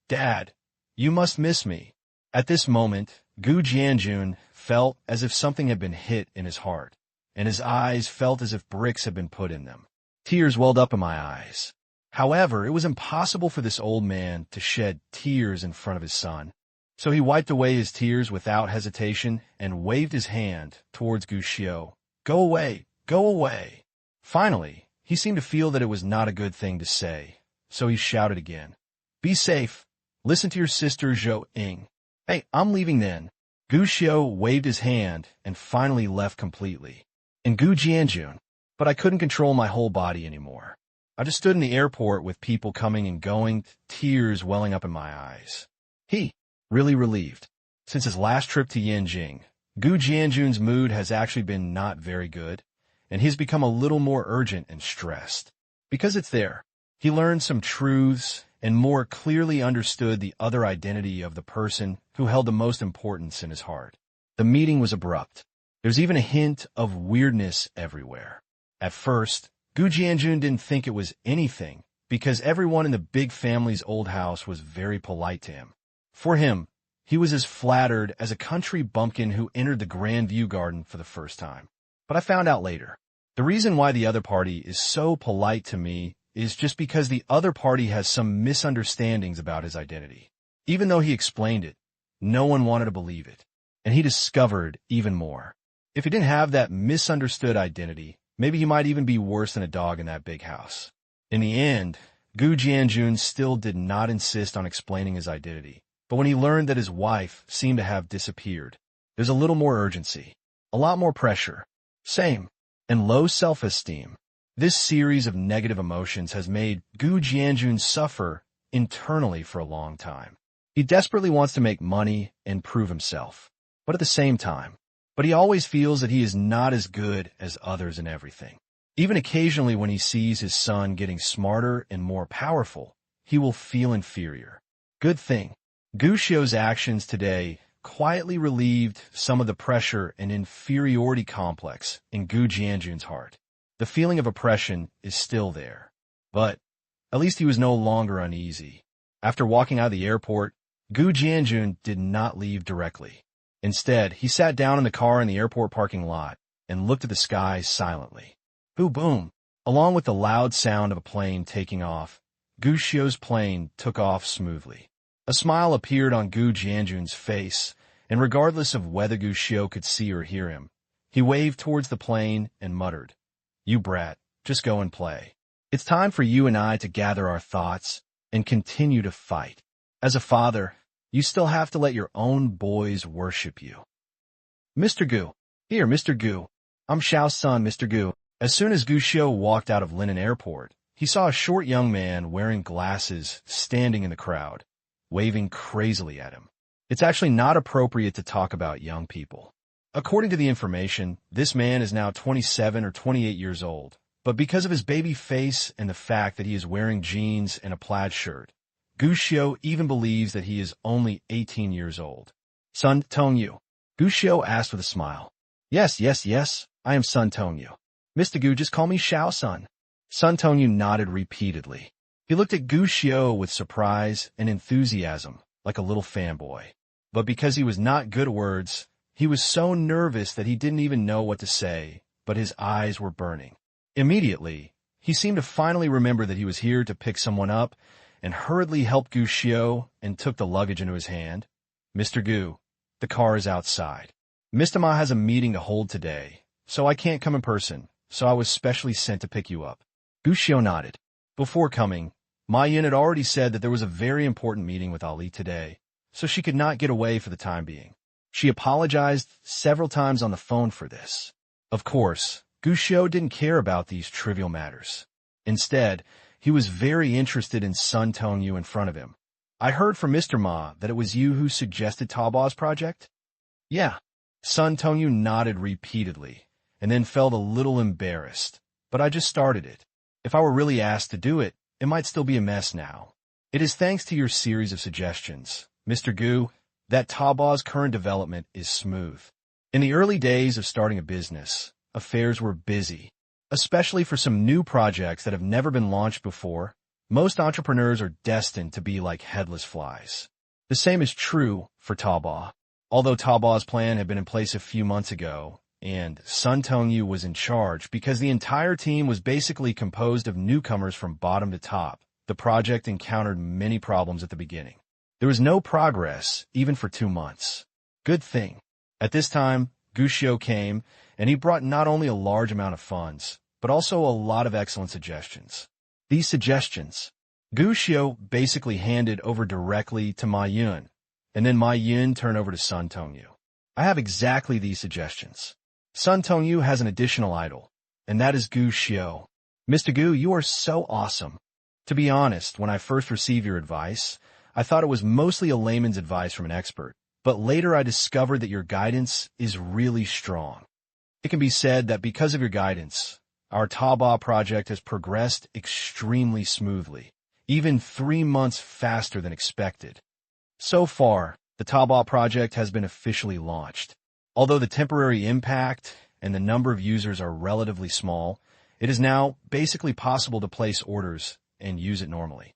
"Dad, you must miss me." At this moment, Gu Jianjun felt as if something had been hit in his heart, and his eyes felt as if bricks had been put in them. Tears welled up in my eyes. However, it was impossible for this old man to shed tears in front of his son. So he wiped away his tears without hesitation and waved his hand towards Gu Xiu. "Go away, go away." Finally, he seemed to feel that it was not a good thing to say, so he shouted again, "Be safe. Listen to your sister Zhou Ying." "Hey, I'm leaving then." Gu Xiu waved his hand and finally left completely. And Gu Jianjun, but I couldn't control my whole body anymore. I just stood in the airport with people coming and going, tears welling up in my eyes. He, really relieved. Since his last trip to Yanjing, Gu Jianjun's mood has actually been not very good, and he's become a little more urgent and stressed. Because it's there, he learned some truths and more clearly understood the other identity of the person who held the most importance in his heart. The meeting was abrupt. There's even a hint of weirdness everywhere. At first, Gu Jianjun didn't think it was anything, because everyone in the big family's old house was very polite to him. For him, he was as flattered as a country bumpkin who entered the Grand View Garden for the first time. But I found out later, the reason why the other party is so polite to me is just because the other party has some misunderstandings about his identity. Even though he explained it, no one wanted to believe it. And he discovered even more. If he didn't have that misunderstood identity, maybe he might even be worse than a dog in that big house. In the end, Gu Jianjun still did not insist on explaining his identity. But when he learned that his wife seemed to have disappeared, there's a little more urgency, a lot more pressure, and low self-esteem. This series of negative emotions has made Gu Jianjun suffer internally for a long time. He desperately wants to make money and prove himself, but at the same time, he always feels that he is not as good as others in everything. Even occasionally when he sees his son getting smarter and more powerful, he will feel inferior. Good thing, Gu Xiu's actions today quietly relieved some of the pressure and inferiority complex in Gu Jianjun's heart. The feeling of oppression is still there, but at least he was no longer uneasy. After walking out of the airport, Gu Jianjun did not leave directly. Instead, he sat down in the car in the airport parking lot and looked at the sky silently. Boom, boom. Along with the loud sound of a plane taking off, Gu Xiu's plane took off smoothly. A smile appeared on Gu Jianjun's face, and regardless of whether Gu Xiu could see or hear him, he waved towards the plane and muttered, "You brat, just go and play. It's time for you and I to gather our thoughts and continue to fight. As a father, you still have to let your own boys worship you." "Mr. Gu. Here, Mr. Gu. I'm Xiao's son, Mr. Gu." As soon as Gu Xiu walked out of Linen Airport, he saw a short young man wearing glasses standing in the crowd, waving crazily at him. It's actually not appropriate to talk about young people. According to the information, this man is now 27 or 28 years old, but because of his baby face and the fact that he is wearing jeans and a plaid shirt, Gu Xiu even believes that he is only 18 years old. "Sun Tongyu?" Gu Xiu asked with a smile. Yes, I am Sun Tongyu. Mr. Gu, just call me Xiao-sun." Sun Tongyu nodded repeatedly. He looked at Gu Xiu with surprise and enthusiasm, like a little fanboy. But because he was not good at words, he was so nervous that he didn't even know what to say, but his eyes were burning. Immediately, he seemed to finally remember that he was here to pick someone up, and hurriedly helped Gu Xiu and took the luggage into his hand. "Mr. Gu, the car is outside. Mr. Ma has a meeting to hold today, so I can't come in person, so I was specially sent to pick you up." Gu Xiu nodded. Before coming, Ma Yun had already said that there was a very important meeting with Ali today, so she could not get away for the time being. She apologized several times on the phone for this. Of course, Gu Xiu didn't care about these trivial matters. Instead, he was very interested in Sun Tongyu in front of him. "I heard from Mr. Ma that it was you who suggested Taobao's project?" "Yeah." Sun Tongyu nodded repeatedly, and then felt a little embarrassed. "But I just started it. If I were really asked to do it, it might still be a mess now. It is thanks to your series of suggestions, Mr. Gu, that Taobao's current development is smooth. In the early days of starting a business, affairs were busy, especially for some new projects that have never been launched before. Most entrepreneurs are destined to be like headless flies. The same is true for Taobao. Although Taobao's plan had been in place a few months ago, and Sun Tongyu was in charge because the entire team was basically composed of newcomers from bottom to top, the project encountered many problems at the beginning. There was no progress, even for 2 months. Good thing. At this time, Gu Xiu came, and he brought not only a large amount of funds, but also a lot of excellent suggestions. These suggestions, Gu Xiu basically handed over directly to Ma Yun, and then Ma Yun turned over to Sun Tongyu. "I have exactly these suggestions. Sun Tongyu has an additional idol, and that is Gu Xiu. Mr. Gu, you are so awesome. To be honest, when I first received your advice, I thought it was mostly a layman's advice from an expert, but later I discovered that your guidance is really strong. It can be said that because of your guidance, our Taobao project has progressed extremely smoothly, even 3 months faster than expected. So far, the Taobao project has been officially launched. Although the temporary impact and the number of users are relatively small, it is now basically possible to place orders and use it normally.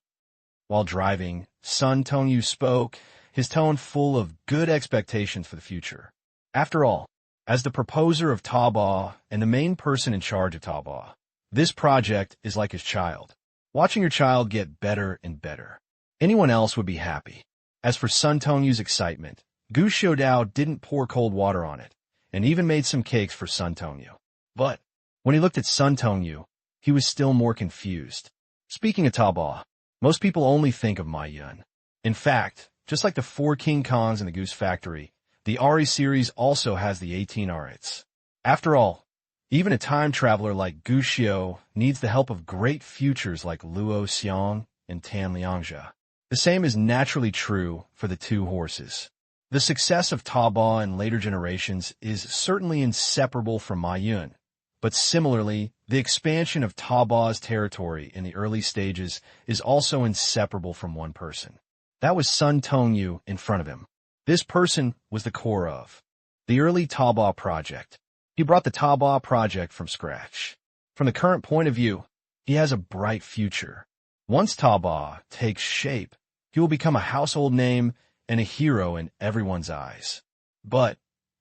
While driving, Sun Tongyu spoke, his tone full of good expectations for the future. After all, as the proposer of Taobao and the main person in charge of Taobao, this project is like his child. Watching your child get better and better. Anyone else would be happy. As for Sun Tongyu's excitement, Gu Xiaodao didn't pour cold water on it, and even made some cakes for Sun Tongyu. But when he looked at Sun Tongyu, he was still more confused. Speaking of Taobao, most people only think of Ma Yun. In fact, just like the 4 King Kongs in the Goose Factory, the Ari series also has the 18 Arits. After all, even a time traveler like Gu Xiao needs the help of great futures like Luo Xiang and Tan Liangzhe. The same is naturally true for the 2 horses. The success of Taobao in later generations is certainly inseparable from Ma Yun, but similarly, the expansion of Taobao's territory in the early stages is also inseparable from one person. That was Sun Tongyu in front of him. This person was the core of the early Taobao project. He brought the Taobao project from scratch. From the current point of view, he has a bright future. Once Taobao takes shape, he will become a household name and a hero in everyone's eyes. But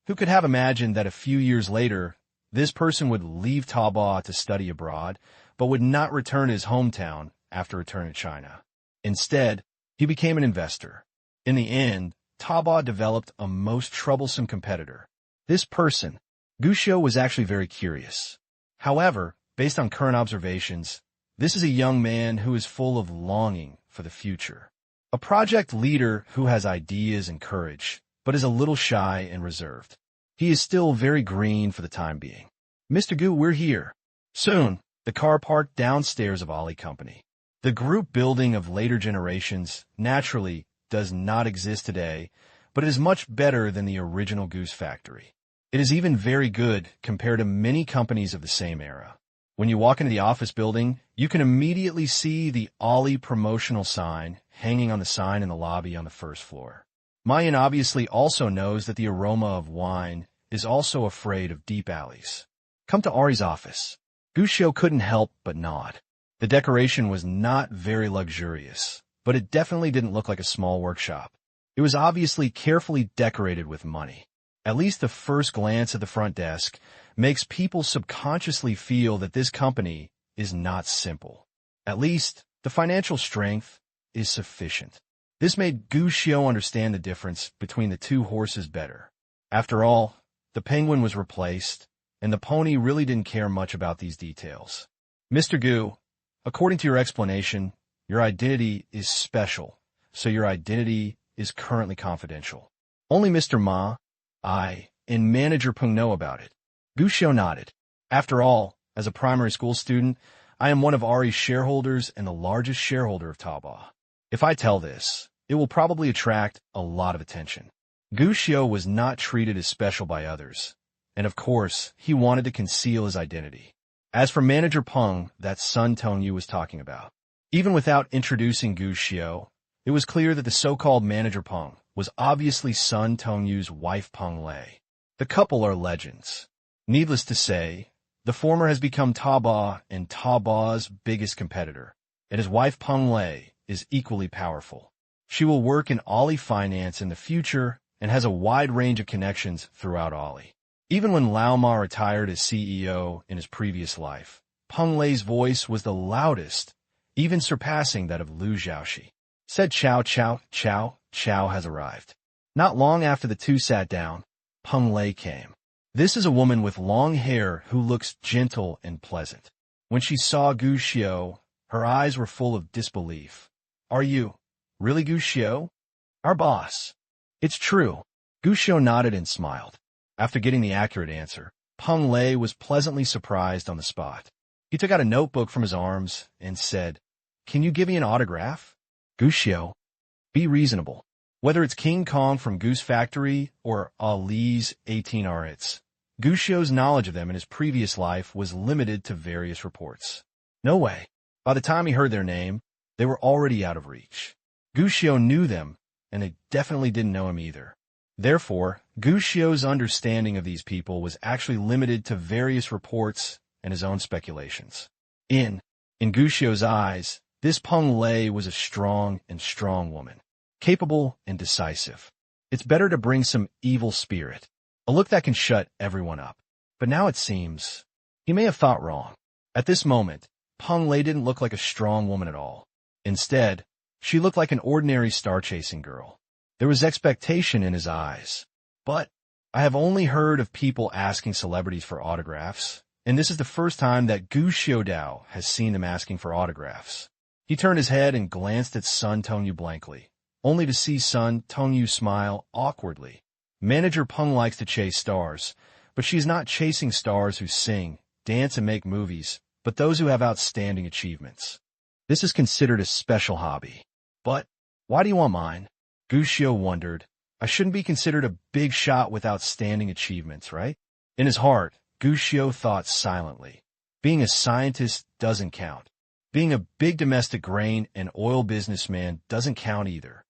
who could have imagined that a few years later, this person would leave Taobao to study abroad, but would not return to his hometown after returning to China. Instead, he became an investor. In the end, Taobao developed a most troublesome competitor. This person, Gu Xiao, was actually very curious. However, based on current observations, this is a young man who is full of longing for the future. A project leader who has ideas and courage, but is a little shy and reserved. He is still very green for the time being. Mr. Gu, we're here. Soon, the car parked downstairs of Ali Company. The group building of later generations naturally does not exist today, but it is much better than the original Goose Factory. It is even very good compared to many companies of the same era. When you walk into the office building, you can immediately see the Ali promotional sign hanging on the sign in the lobby on the first floor. Mayan obviously also knows that the aroma of wine is also afraid of deep alleys. Come to Ari's office. Gu Xiao couldn't help but nod. The decoration was not very luxurious, but it definitely didn't look like a small workshop. It was obviously carefully decorated with money. At least the first glance at the front desk makes people subconsciously feel that this company is not simple. At least, the financial strength is sufficient. This made Gu Xiao understand the difference between the 2 horses better. After all, the penguin was replaced, and the pony really didn't care much about these details. Mr. Gu, according to your explanation, your identity is special, so your identity is currently confidential. Only Mr. Ma, I, and Manager Peng know about it. Gu Xiao nodded. After all, as a primary school student, I am one of Ari's shareholders and the largest shareholder of Taobao. If I tell this, it will probably attract a lot of attention. Gu Xiao was not treated as special by others, and of course, he wanted to conceal his identity. As for Manager Peng that Sun Tongyu was talking about, even without introducing Gu Xiao, it was clear that the so-called Manager Peng was obviously Sun Tongyu's wife Peng Lei. The couple are legends. Needless to say, the former has become Taobao and Taobao's biggest competitor, and his wife Peng Lei is equally powerful. She will work in Ali Finance in the future and has a wide range of connections throughout Ali. Even when Lao Ma retired as CEO in his previous life, Peng Lei's voice was the loudest, even surpassing that of Lu Zhaoxi. Said Chow has arrived. Not long after the 2 sat down, Peng Lei came. This is a woman with long hair who looks gentle and pleasant. When she saw Gu Xiao, her eyes were full of disbelief. Are you really Gu Xiao? Our boss. It's true. Gu Xiao nodded and smiled. After getting the accurate answer, Peng Lei was pleasantly surprised on the spot. He took out a notebook from his arms and said, "Can you give me an autograph?" Gu Xiao, be reasonable. Whether it's King Kong from Goose Factory or Ali's 18 Arits, Gu Xiao's knowledge of them in his previous life was limited to various reports. No way. By the time he heard their name, they were already out of reach. Gu Xiao knew them, and they definitely didn't know him either. Therefore, Gu Xiao's understanding of these people was actually limited to various reports and his own speculations. In Gu Xiao's eyes, This Peng Lei was a strong woman, capable and decisive. It's better to bring some evil spirit, a look that can shut everyone up. But now it seems he may have thought wrong. At this moment, Peng Lei didn't look like a strong woman at all. Instead, she looked like an ordinary star-chasing girl. There was expectation in his eyes. But I have only heard of people asking celebrities for autographs, and this is the first time that Gu Xiaodao has seen them asking for autographs. He turned his head and glanced at Sun Tongyu blankly, only to see Sun Tongyu smile awkwardly. Manager Peng likes to chase stars, but she's not chasing stars who sing, dance, and make movies, but those who have outstanding achievements. This is considered a special hobby. But why do you want mine? Gu Xiao wondered. I shouldn't be considered a big shot with outstanding achievements, right? In his heart, Gu Xiao thought silently. Being a scientist doesn't count. Being a big domestic grain and oil businessman doesn't count either.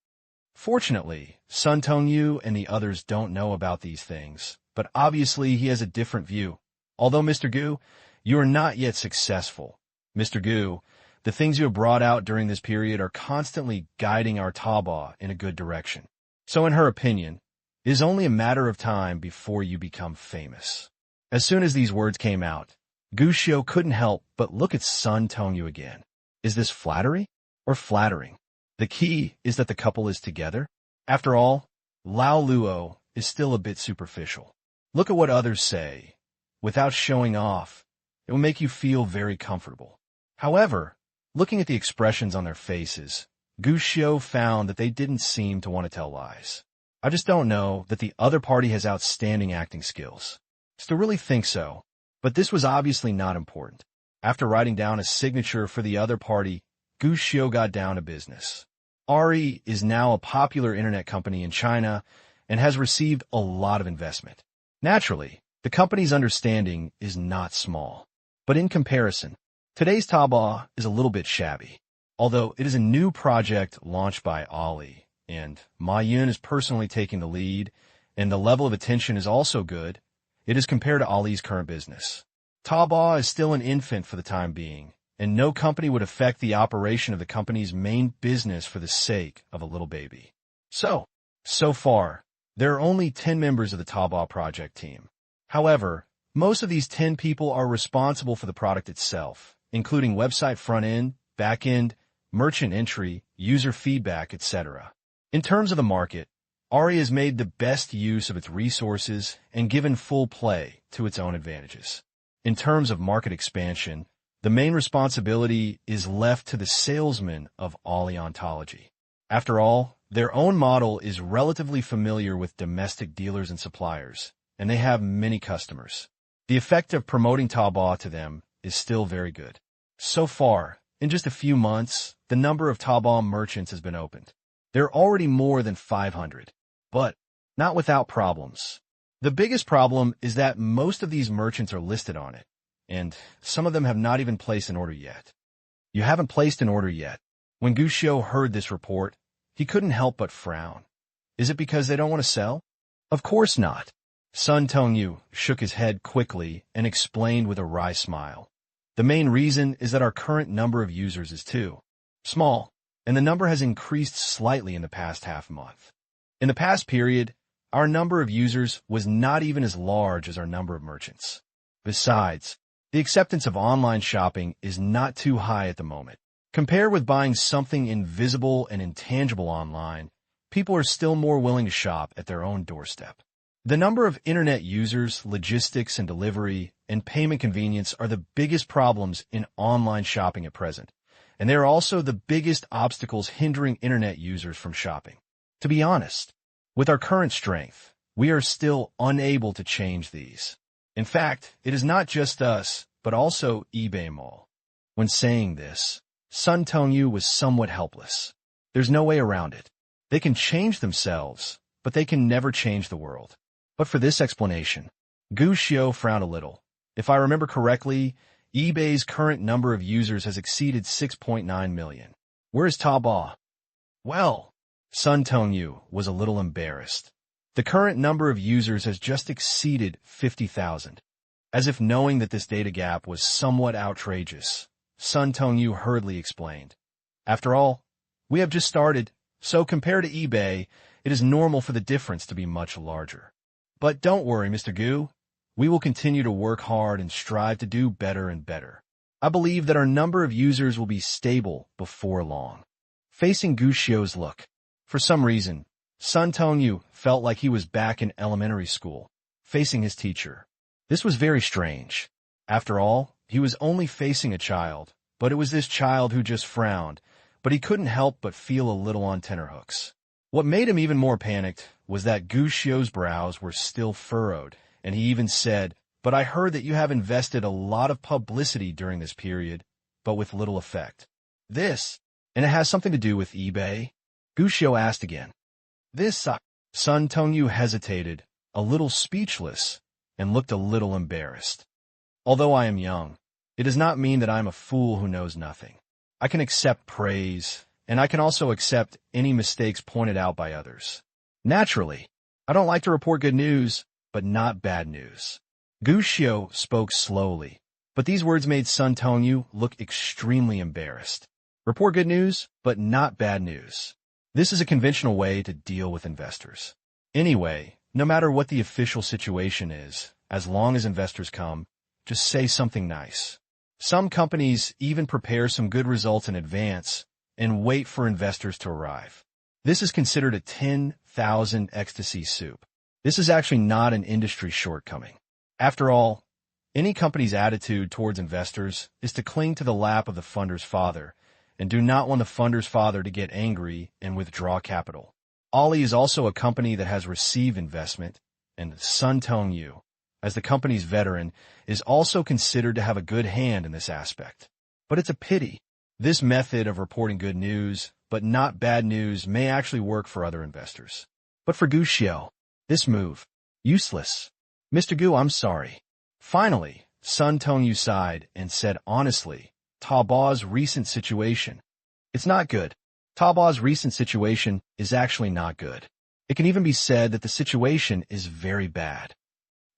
Fortunately, Sun Tongyu and the others don't know about these things, but obviously he has a different view. Although, Mr. Gu, you are not yet successful. Mr. Gu, the things you have brought out during this period are constantly guiding our Taobao in a good direction. So in her opinion, it is only a matter of time before you become famous. As soon as these words came out, Gu Xiao couldn't help but look at Sun Tongyu again. Is this flattery or flattering? The key is that the couple is together. After all, Lao Luo is still a bit superficial. Look at what others say. Without showing off, it will make you feel very comfortable. However, looking at the expressions on their faces, Gu Xiao found that they didn't seem to want to tell lies. I just don't know that the other party has outstanding acting skills. Still really think so. But this was obviously not important. After writing down a signature for the other party, Gu Xiao got down to business. RE is now a popular internet company in China and has received a lot of investment. Naturally, the company's understanding is not small. But in comparison, today's Taobao is a little bit shabby. Although it is a new project launched by Ali, and Ma Yun is personally taking the lead, and the level of attention is also good, it is compared to Ali's current business. Taobao is still an infant for the time being, and no company would affect the operation of the company's main business for the sake of a little baby. So far, there are only 10 members of the Taobao project team. However, most of these 10 people are responsible for the product itself, including website front-end, back-end, merchant entry, user feedback, etc. In terms of the market, Ari has made the best use of its resources and given full play to its own advantages. In terms of market expansion, the main responsibility is left to the salesmen of Ali Ontology. After all, their own model is relatively familiar with domestic dealers and suppliers, and they have many customers. The effect of promoting Taobao to them is still very good. So far, in just a few months, the number of Taobao merchants has been opened. There are already more than 500, but not without problems. The biggest problem is that most of these merchants are listed on it, and some of them have not even placed an order yet. You haven't placed an order yet. When Gu Xiao heard this report, he couldn't help but frown. Is it because they don't want to sell? Of course not. Sun Tongyu shook his head quickly and explained with a wry smile. The main reason is that our current number of users is too small, and the number has increased slightly in the past half month. In the past period, our number of users was not even as large as our number of merchants. Besides, the acceptance of online shopping is not too high at the moment. Compared with buying something invisible and intangible online, people are still more willing to shop at their own doorstep. The number of internet users, logistics and delivery, and payment convenience are the biggest problems in online shopping at present, and they are also the biggest obstacles hindering internet users from shopping. To be honest, with our current strength, we are still unable to change these. In fact, it is not just us, but also eBay Mall. When saying this, Sun Tongyu was somewhat helpless. There's no way around it. They can change themselves, but they can never change the world. But for this explanation, Gu Xiao frowned a little. If I remember correctly, eBay's current number of users has exceeded 6.9 million. Where is Taobao? Well, Sun Tongyu was a little embarrassed. The current number of users has just exceeded 50,000. As if knowing that this data gap was somewhat outrageous, Sun Tongyu hurriedly explained. After all, we have just started, so compared to eBay, it is normal for the difference to be much larger. But don't worry, Mr. Gu. We will continue to work hard and strive to do better and better. I believe that our number of users will be stable before long. Facing Gu Xiao's look. For some reason, Sun Tongyu felt like he was back in elementary school, facing his teacher. This was very strange. After all, he was only facing a child, but it was this child who just frowned, but he couldn't help but feel a little on tenterhooks. What made him even more panicked was that Gu Xiao's brows were still furrowed, and he even said, "But I heard that you have invested a lot of publicity during this period, but with little effect." This, and it has something to do with eBay? Gu Xiao asked again. This, Sun Tongyu hesitated, a little speechless, and looked a little embarrassed. Although I am young, it does not mean that I am a fool who knows nothing. I can accept praise, and I can also accept any mistakes pointed out by others. Naturally, I don't like to report good news, but not bad news. Gu Xiao spoke slowly, but these words made Sun Tongyu look extremely embarrassed. Report good news, but not bad news. This is a conventional way to deal with investors. Anyway, no matter what the official situation is, as long as investors come, just say something nice. Some companies even prepare some good results in advance and wait for investors to arrive. This is considered a 10,000 ecstasy soup. This is actually not an industry shortcoming. After all, any company's attitude towards investors is to cling to the lap of the funder's father and do not want the funder's father to get angry and withdraw capital. Ali is also a company that has received investment, and Sun Tongyu, as the company's veteran, is also considered to have a good hand in this aspect. But it's a pity. This method of reporting good news, but not bad news, may actually work for other investors. But for Gu Xiao, this move, useless. Mr. Gu, I'm sorry. Finally, Sun Tongyu sighed and said honestly, Taobao's recent situation. It's not good. Taobao's recent situation is actually not good. It can even be said that the situation is very bad.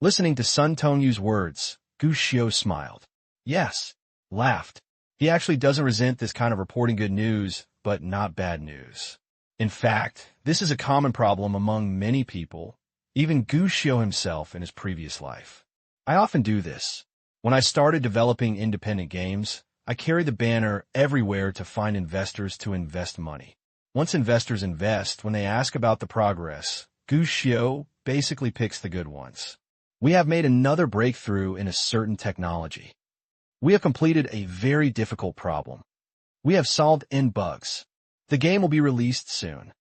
Listening to Sun Tongyu's words, Gu Xiao smiled. Yes, laughed. He actually doesn't resent this kind of reporting good news, but not bad news. In fact, this is a common problem among many people, even Gu Xiao himself in his previous life. I often do this. When I started developing independent games, I carry the banner everywhere to find investors to invest money. Once investors invest, when they ask about the progress, Gu Xiao basically picks the good ones. We have made another breakthrough in a certain technology. We have completed a very difficult problem. We have solved N bugs. The game will be released soon.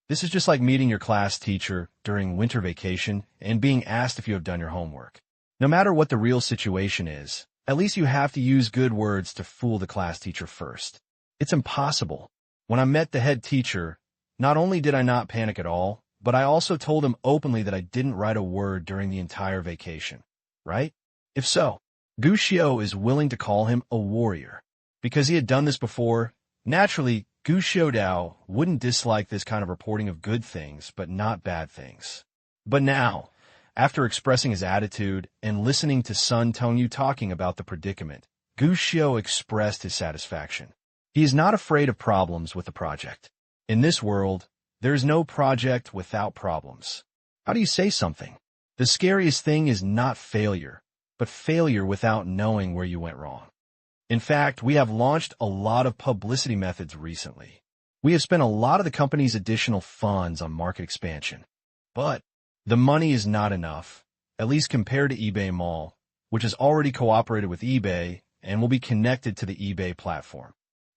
This is just like meeting your class teacher during winter vacation and being asked if you have done your homework. No matter what the real situation is, at least you have to use good words to fool the class teacher first. It's impossible. When I met the head teacher, not only did I not panic at all, but I also told him openly that I didn't write a word during the entire vacation. Right? If so, Gu Xiao is willing to call him a warrior. Because he had done this before, naturally, Gu Xiaodao wouldn't dislike this kind of reporting of good things, but not bad things. But now, after expressing his attitude and listening to Sun Tongyu talking about the predicament, Gu Xiao expressed his satisfaction. He is not afraid of problems with the project. In this world, there is no project without problems. How do you say something? The scariest thing is not failure, but failure without knowing where you went wrong. In fact, we have launched a lot of publicity methods recently. We have spent a lot of the company's additional funds on market expansion. But the money is not enough, at least compared to eBay Mall, which has already cooperated with eBay and will be connected to the eBay platform.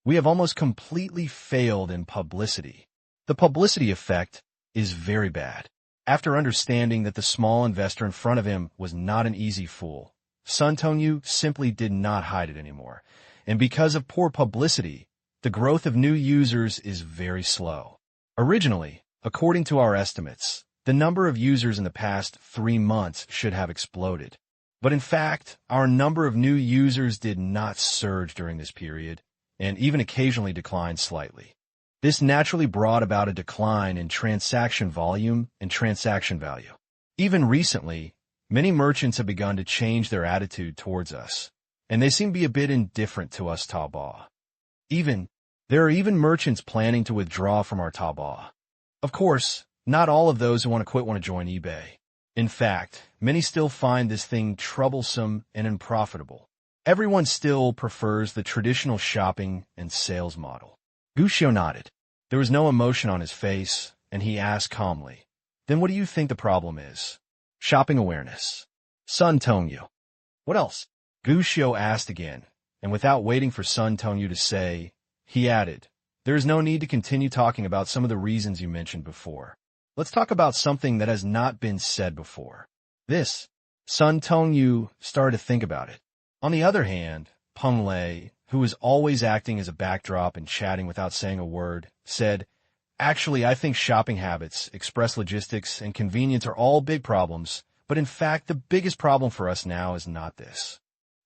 We have almost completely failed in publicity. The publicity effect is very bad. After understanding that the small investor in front of him was not an easy fool, Sun Tongyu simply did not hide it anymore. And because of poor publicity, the growth of new users is very slow. Originally, according to our estimates, the number of users in the past 3 months should have exploded. But in fact, our number of new users did not surge during this period, and even occasionally declined slightly. This naturally brought about a decline in transaction volume and transaction value. Even recently, many merchants have begun to change their attitude towards us, and they seem to be a bit indifferent to us Taobao. Even There are even merchants planning to withdraw from our Taobao. Of course, not all of those who want to quit want to join eBay. In fact, many still find this thing troublesome and unprofitable. Everyone still prefers the traditional shopping and sales model. Gushio nodded. There was no emotion on his face, and he asked calmly, "Then what do you think the problem is?" "Shopping awareness." Sun Tongyu. "What else?" Gushio asked again, and without waiting for Sun Tongyu to say, he added, "There is no need to continue talking about some of the reasons you mentioned before. Let's talk about something that has not been said before." This. Sun Tongyu started to think about it. On the other hand, Peng Lei, who was always acting as a backdrop and chatting without saying a word, said, "Actually, I think shopping habits, express logistics, and convenience are all big problems, but in fact, the biggest problem for us now is not this."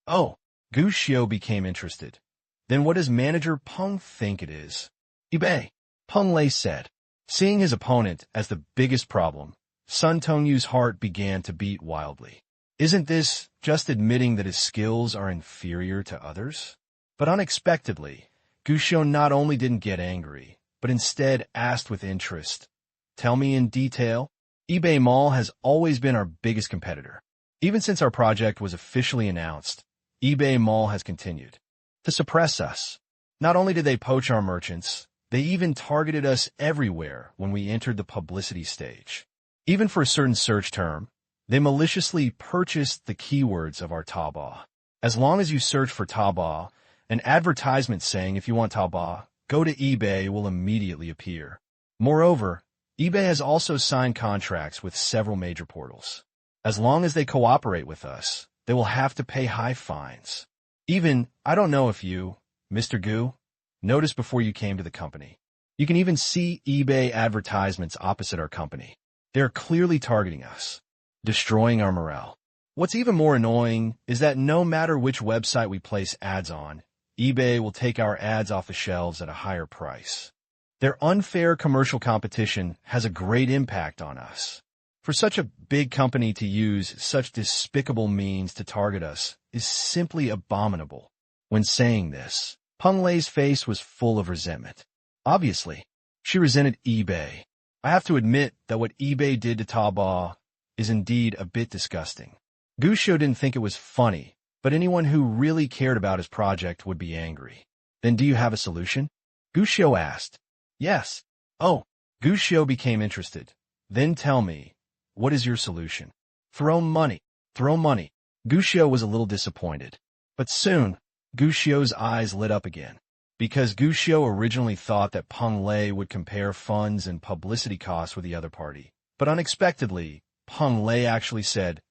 Oh, Gushio became interested. "Then what does manager Peng think it is?" "eBay," Peng Lei said. Seeing his opponent as the biggest problem, Sun Tongyu's heart began to beat wildly. Isn't this just admitting that his skills are inferior to others? But unexpectedly, Gushio not only didn't get angry, but instead asked with interest, "Tell me in detail." eBay Mall has always been our biggest competitor. Even since our project was officially announced, eBay Mall has continued to suppress us. Not only did they poach our merchants, they even targeted us everywhere when we entered the publicity stage. Even for a certain search term, they maliciously purchased the keywords of our Taobao. As long as you search for Taobao, an advertisement saying if you want Taobao, go to eBay will immediately appear. Moreover, eBay has also signed contracts with several major portals. As long as they cooperate with us, they will have to pay high fines. Even, I don't know if you, Mr. Gu, noticed before you came to the company. You can even see eBay advertisements opposite our company. They're clearly targeting us, destroying our morale. What's even more annoying is that no matter which website we place ads on, eBay will take our ads off the shelves at a higher price. Their unfair commercial competition has a great impact on us. For such a big company to use such despicable means to target us is simply abominable. When saying this, Peng Lei's face was full of resentment. Obviously, she resented eBay. I have to admit that what eBay did to Taobao is indeed a bit disgusting. Gushio didn't think it was funny, but anyone who really cared about his project would be angry. "Then do you have a solution?" Gushio asked. "Yes." Oh, Gushio became interested. "Then tell me, what is your solution?" "Throw money." "Throw money." Gushio was a little disappointed. But soon, Gushio's eyes lit up again. Because Gushio originally thought that Peng Lei would compare funds and publicity costs with the other party. But unexpectedly, Peng Lei actually said,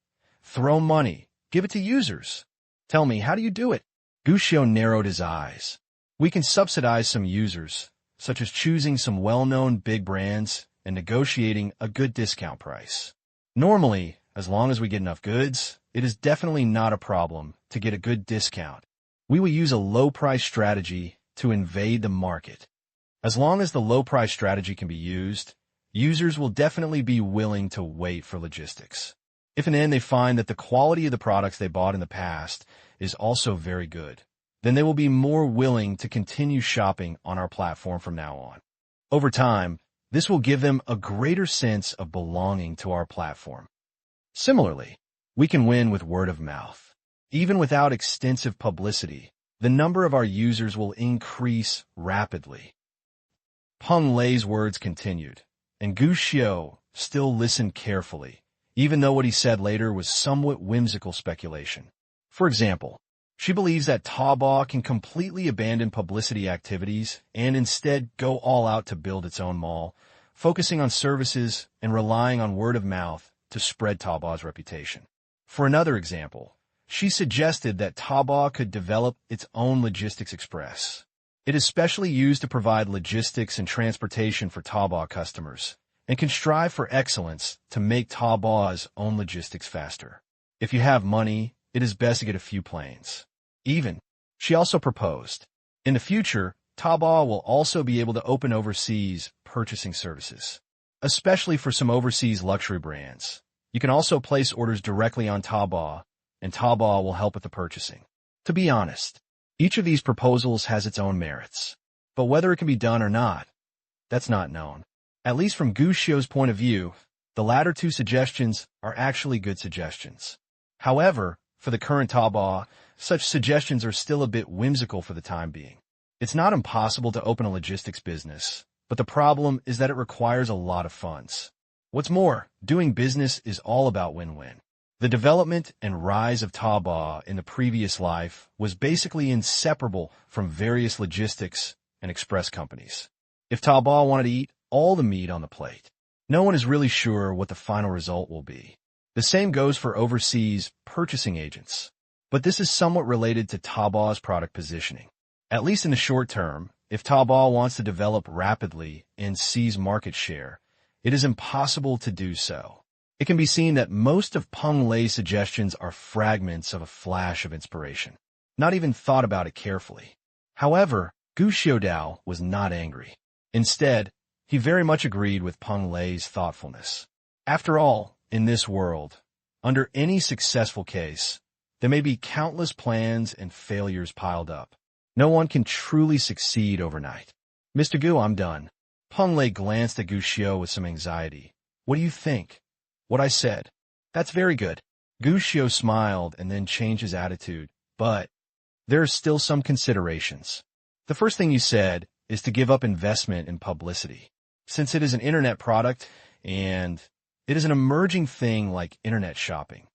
"Throw money. Give it to users." "Tell me, how do you do it?" Gushio narrowed his eyes. "We can subsidize some users, such as choosing some well-known big brands and negotiating a good discount price. Normally, as long as we get enough goods, it is definitely not a problem to get a good discount. We will use a low-price strategy to invade the market. As long as the low-price strategy can be used, users will definitely be willing to wait for logistics. If in the end they find that the quality of the products they bought in the past is also very good, then they will be more willing to continue shopping on our platform from now on. Over time, this will give them a greater sense of belonging to our platform. Similarly, we can win with word of mouth. Even without extensive publicity, the number of our users will increase rapidly." Peng Lei's words continued, and Gushio still listened carefully, even though what he said later was somewhat whimsical speculation. For example, she believes that Taobao can completely abandon publicity activities and instead go all out to build its own mall, focusing on services and relying on word of mouth to spread Taobao's reputation. For another example, she suggested that Taobao could develop its own logistics express. It is specially used to provide logistics and transportation for Taobao customers, and can strive for excellence to make Taobao's own logistics faster. If you have money, it is best to get a few planes. Even, she also proposed, in the future, Taobao will also be able to open overseas purchasing services, especially for some overseas luxury brands. You can also place orders directly on Taobao, and Taobao will help with the purchasing. To be honest, each of these proposals has its own merits. But whether it can be done or not, that's not known. At least from Gushio's point of view, the latter two suggestions are actually good suggestions. However, for the current Taobao, such suggestions are still a bit whimsical for the time being. It's not impossible to open a logistics business, but the problem is that it requires a lot of funds. What's more, doing business is all about win-win. The development and rise of Taobao in the previous life was basically inseparable from various logistics and express companies. If Taobao wanted to eat all the meat on the plate, no one is really sure what the final result will be. The same goes for overseas purchasing agents. But this is somewhat related to Taobao's product positioning. At least in the short term, if Taobao wants to develop rapidly and seize market share, it is impossible to do so. It can be seen that most of Peng Lei's suggestions are fragments of a flash of inspiration, not even thought about it carefully. However, Gu Xiaodao was not angry. Instead, he very much agreed with Peng Lei's thoughtfulness. After all, in this world, under any successful case, there may be countless plans and failures piled up. No one can truly succeed overnight. Mr. Gu, I'm done. Peng Lei glanced at Gu Xiao with some anxiety. What do you think? What I said. That's very good. Gu Xiao smiled and then changed his attitude. But there are still some considerations. The first thing you said is to give up investment in publicity. Since it is an internet product and it is an emerging thing like internet shopping,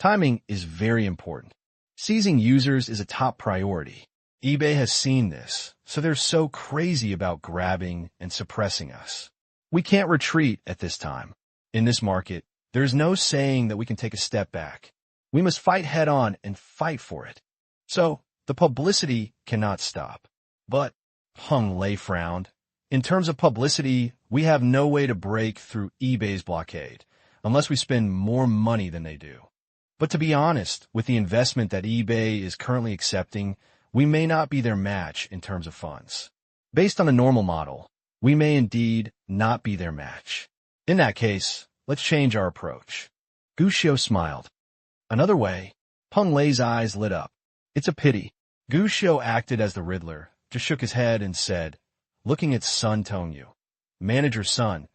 timing is very important. Seizing users is a top priority. eBay has seen this, so they're so crazy about grabbing and suppressing us. We can't retreat at this time. In this market, there's no saying that we can take a step back. We must fight head-on and fight for it. So, the publicity cannot stop. But, Peng Lei frowned. In terms of publicity, we have no way to break through eBay's blockade, unless we spend more money than they do. But to be honest, with the investment that eBay is currently accepting, we may not be their match in terms of funds. Based on the normal model, we may indeed not be their match. In that case, let's change our approach. Gu Xiao smiled. Another way. Peng Lei's eyes lit up. It's a pity. Gu Xiao acted as the Riddler, just shook his head and said, looking at Sun Tongyu, Manager Sun,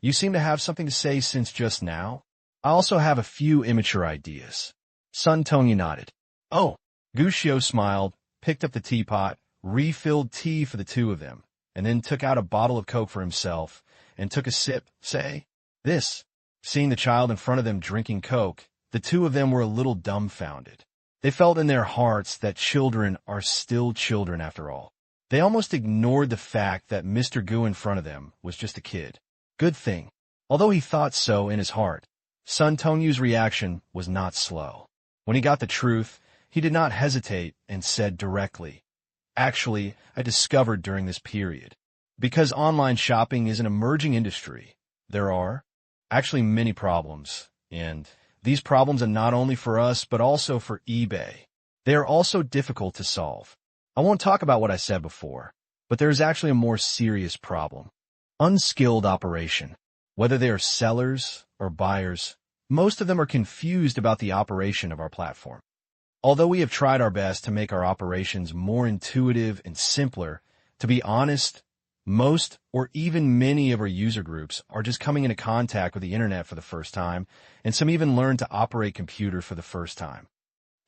you seem to have something to say since just now? I also have a few immature ideas. Sun Tongyu nodded. Oh, Gu Xiao smiled, picked up the teapot, refilled tea for the two of them, and then took out a bottle of Coke for himself and took a sip. Say, this. Seeing the child in front of them drinking Coke, the two of them were a little dumbfounded. They felt in their hearts that children are still children after all. They almost ignored the fact that Mr. Gu in front of them was just a kid. Good thing. Although he thought so in his heart, Sun Tongyu's reaction was not slow. When he got the truth, he did not hesitate and said directly, actually, I discovered during this period, because online shopping is an emerging industry, there are actually many problems, and these problems are not only for us but also for eBay. They are also difficult to solve. I won't talk about what I said before, but there is actually a more serious problem. Unskilled operation. Whether they are sellers or buyers, most of them are confused about the operation of our platform. Although we have tried our best to make our operations more intuitive and simpler, to be honest, most or even many of our user groups are just coming into contact with the internet for the first time, and some even learn to operate computers for the first time.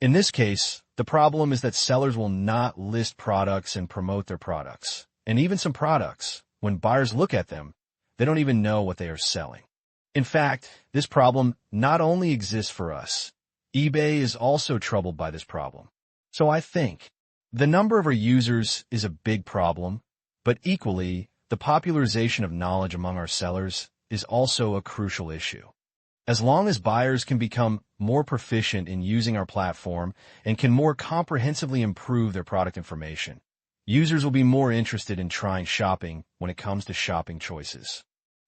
In this case, the problem is that sellers will not list products and promote their products. And even some products, when buyers look at them, they don't even know what they are selling. In fact, this problem not only exists for us, eBay is also troubled by this problem. So I think the number of our users is a big problem, but equally, the popularization of knowledge among our sellers is also a crucial issue. As long as buyers can become more proficient in using our platform and can more comprehensively improve their product information, users will be more interested in trying shopping when it comes to shopping choices.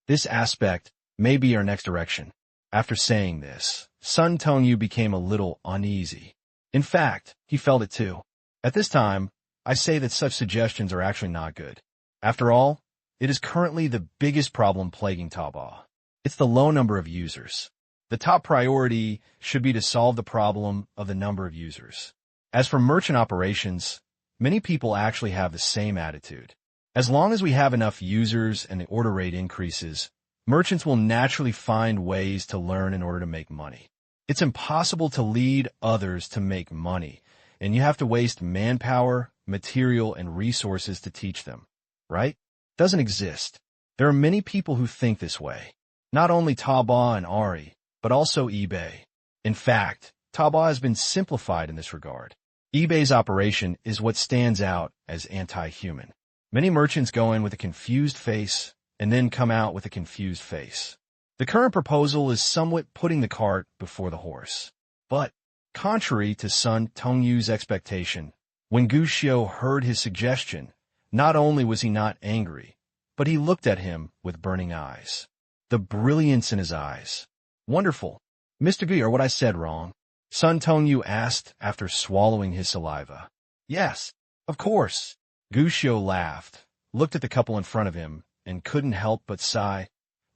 This aspect may be our next direction. After saying this, Sun Tongyu became a little uneasy. In fact, he felt it too. At this time, I say that such suggestions are actually not good. After all, it is currently the biggest problem plaguing Taobao. It's the low number of users. The top priority should be to solve the problem of the number of users. As for merchant operations, many people actually have the same attitude. As long as we have enough users and the order rate increases, merchants will naturally find ways to learn in order to make money. It's impossible to lead others to make money, and you have to waste manpower, material, and resources to teach them, right? Doesn't exist. There are many people who think this way. Not only Taobao and Ari, but also eBay. In fact, Taobao has been simplified in this regard. eBay's operation is what stands out as anti-human. Many merchants go in with a confused face and then come out with a confused face. The current proposal is somewhat putting the cart before the horse. But, contrary to Sun Tongyu's expectation, when Gu Xiu heard his suggestion, not only was he not angry, but he looked at him with burning eyes. The brilliance in his eyes. Wonderful. Mr. Gu, are what I said wrong? Sun Tongyu asked after swallowing his saliva. Yes, of course. Gu Xiu laughed, looked at the couple in front of him, and couldn't help but sigh.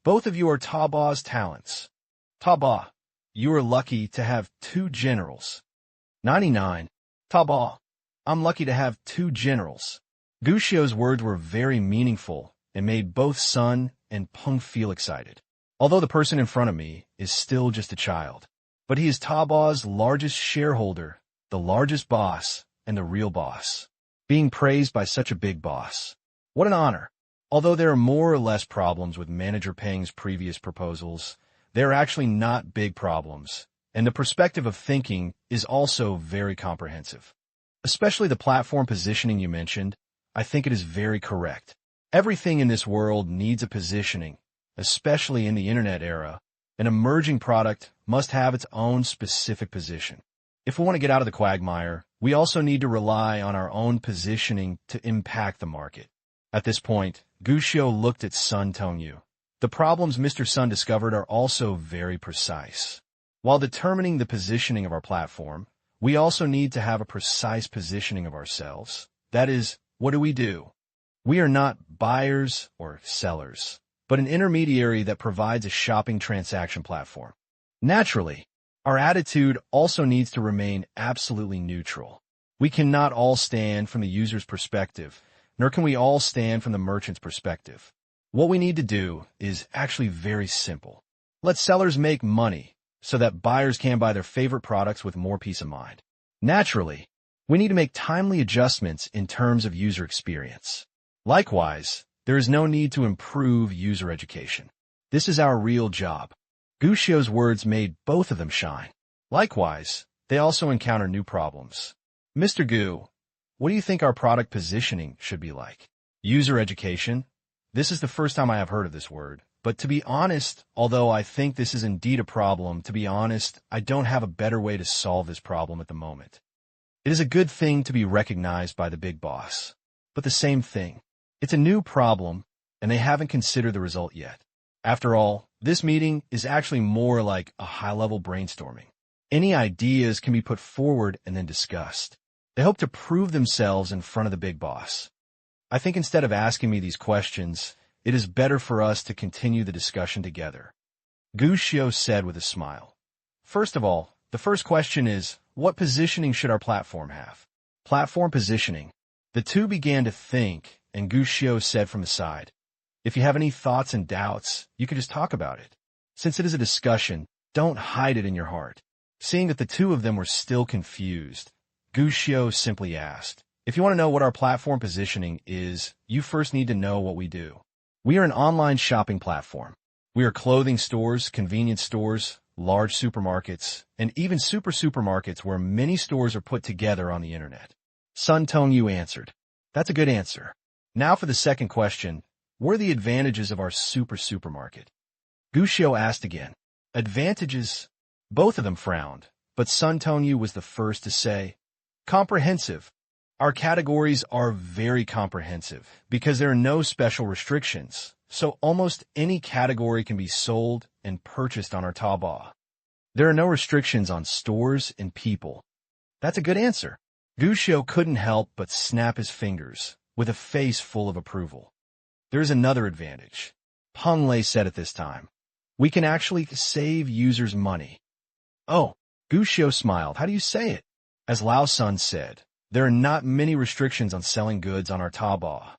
Both of you are Taobao's talents. Taobao, you are lucky to have two generals. 99. Taobao, I'm lucky to have two generals. Gu Xiu's words were very meaningful and made both Sun and Peng feel excited. Although the person in front of me is still just a child, but he is Taobao's largest shareholder, the largest boss, and the real boss. Being praised by such a big boss. What an honor. Although there are more or less problems with Manager Peng's previous proposals, they are actually not big problems, and the perspective of thinking is also very comprehensive. Especially the platform positioning you mentioned, I think it is very correct. Everything in this world needs a positioning, especially in the internet era. An emerging product must have its own specific position. If we want to get out of the quagmire, we also need to rely on our own positioning to impact the market. At this point, Gu Xiu looked at Sun Tongyu. The problems Mr. Sun discovered are also very precise. While determining the positioning of our platform, we also need to have a precise positioning of ourselves. That is, what do? We are not buyers or sellers, but an intermediary that provides a shopping transaction platform. Naturally, our attitude also needs to remain absolutely neutral. We cannot all stand from the user's perspective, nor can we all stand from the merchant's perspective. What we need to do is actually very simple. Let sellers make money so that buyers can buy their favorite products with more peace of mind. Naturally, we need to make timely adjustments in terms of user experience. Likewise, there is no need to improve user education. This is our real job. Gu Xiu's words made both of them shine. Likewise, they also encounter new problems. Mr. Gu, what do you think our product positioning should be like? User education? This is the first time I have heard of this word. But to be honest, although I think this is indeed a problem, to be honest, I don't have a better way to solve this problem at the moment. It is a good thing to be recognized by the big boss. But the same thing. It's a new problem, and they haven't considered the result yet. After all, this meeting is actually more like a high-level brainstorming. Any ideas can be put forward and then discussed. They hope to prove themselves in front of the big boss. I think instead of asking me these questions, it is better for us to continue the discussion together. Gu Xiu said with a smile. First of all, the first question is, what positioning should our platform have? Platform positioning. The two began to think, and Gu Xiu said from the side, if you have any thoughts and doubts, you can just talk about it. Since it is a discussion, don't hide it in your heart. Seeing that the two of them were still confused, Gu Xiu simply asked, if you want to know what our platform positioning is, you first need to know what we do. We are an online shopping platform. We are clothing stores, convenience stores, large supermarkets, and even supermarkets where many stores are put together on the internet. Sun Tongyu answered. That's a good answer. Now for the second question. What are the advantages of our supermarket? Gu Xiu asked again. Advantages? Both of them frowned, but Sun Tongyu was the first to say, comprehensive. Our categories are very comprehensive because there are no special restrictions, so almost any category can be sold and purchased on our Taobao. There are no restrictions on stores and people. That's a good answer. Gu Xiu couldn't help but snap his fingers with a face full of approval. There is another advantage. Peng Lei said at this time. We can actually save users money. Oh, Gu Xiu smiled. How do you say it? As Lao Sun said, there are not many restrictions on selling goods on our Taobao.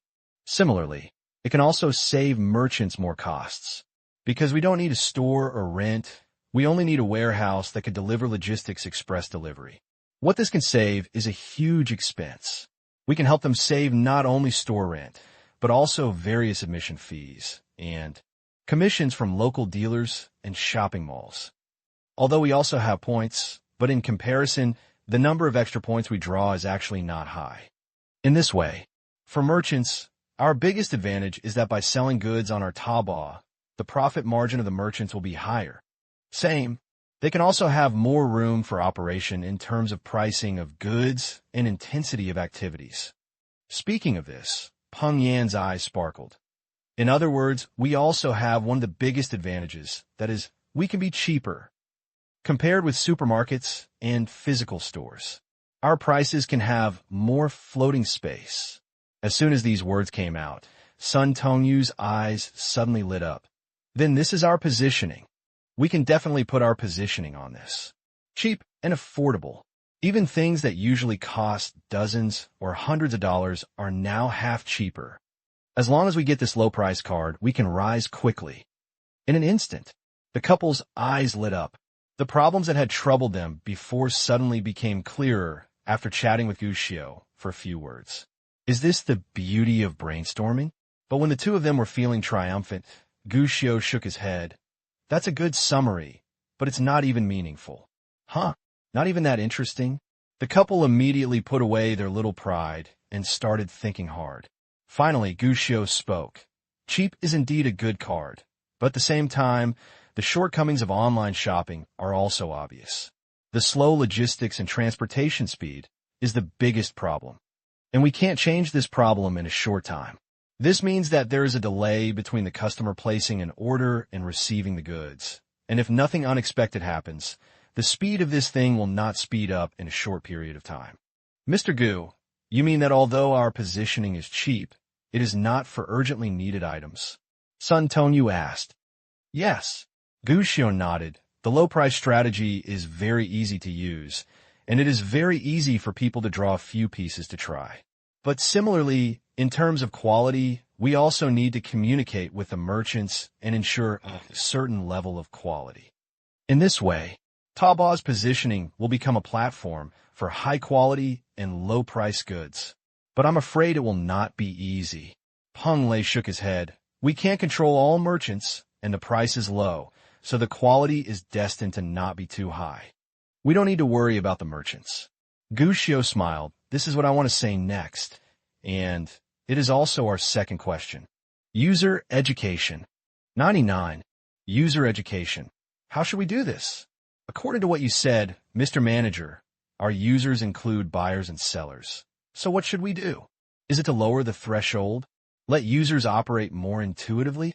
Similarly, it can also save merchants more costs. Because we don't need a store or rent, we only need a warehouse that could deliver logistics express delivery. What this can save is a huge expense. We can help them save not only store rent, but also various admission fees and commissions from local dealers and shopping malls. Although we also have points, but in comparison, the number of extra points we draw is actually not high. In this way, for merchants, our biggest advantage is that by selling goods on our Taobao, the profit margin of the merchants will be higher. Same, they can also have more room for operation in terms of pricing of goods and intensity of activities. Speaking of this, Peng Yan's eyes sparkled. In other words, we also have one of the biggest advantages, that is, we can be cheaper. Compared with supermarkets and physical stores, our prices can have more floating space. As soon as these words came out, Sun Tongyu's eyes suddenly lit up. Then this is our positioning. We can definitely put our positioning on this. Cheap and affordable. Even things that usually cost dozens or hundreds of dollars are now half cheaper. As long as we get this low price card, we can rise quickly. In an instant, the couple's eyes lit up. The problems that had troubled them before suddenly became clearer after chatting with Gushio for a few words. Is this the beauty of brainstorming? But when the two of them were feeling triumphant, Gushio shook his head. That's a good summary, but it's not even meaningful. Huh? Not even that interesting? The couple immediately put away their little pride and started thinking hard. Finally, Gushio spoke. Cheap is indeed a good card, but at the same time, the shortcomings of online shopping are also obvious. The slow logistics and transportation speed is the biggest problem, and we can't change this problem in a short time. This means that there is a delay between the customer placing an order and receiving the goods, and if nothing unexpected happens, the speed of this thing will not speed up in a short period of time. Mr. Gu, you mean that although our positioning is cheap, it is not for urgently needed items? Sun Tongyu asked. Yes. Gushio nodded. The low-price strategy is very easy to use, and it is very easy for people to draw a few pieces to try. But similarly, in terms of quality, we also need to communicate with the merchants and ensure a certain level of quality. In this way, Taobao's positioning will become a platform for high-quality and low-price goods. But I'm afraid it will not be easy. Peng Lei shook his head. We can't control all merchants, and the price is low, so the quality is destined to not be too high. We don't need to worry about the merchants. Gushio smiled. This is what I want to say next, and it is also our second question. User education. 99. User education. How should we do this? According to what you said, Mr. Manager, our users include buyers and sellers. So what should we do? Is it to lower the threshold? Let users operate more intuitively?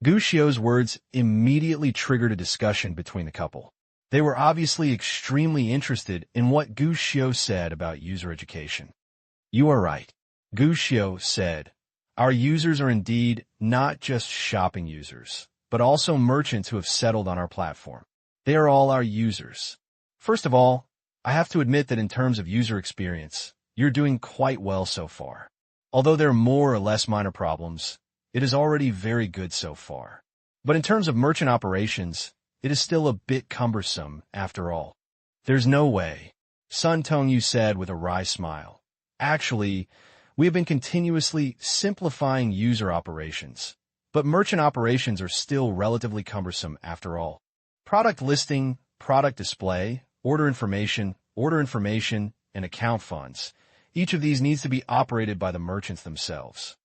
Gushio's words immediately triggered a discussion between the couple. They were obviously extremely interested in what Gushio said about user education. You are right. Gushio said, our users are indeed not just shopping users, but also merchants who have settled on our platform. They are all our users. First of all, I have to admit that in terms of user experience, you're doing quite well so far. Although there are more or less minor problems, it is already very good so far. But in terms of merchant operations, it is still a bit cumbersome after all. There's no way, Sun Tongyu said with a wry smile. Actually, we have been continuously simplifying user operations, but merchant operations are still relatively cumbersome after all. Product listing, product display, order information, and account funds. Each of these needs to be operated by the merchants themselves.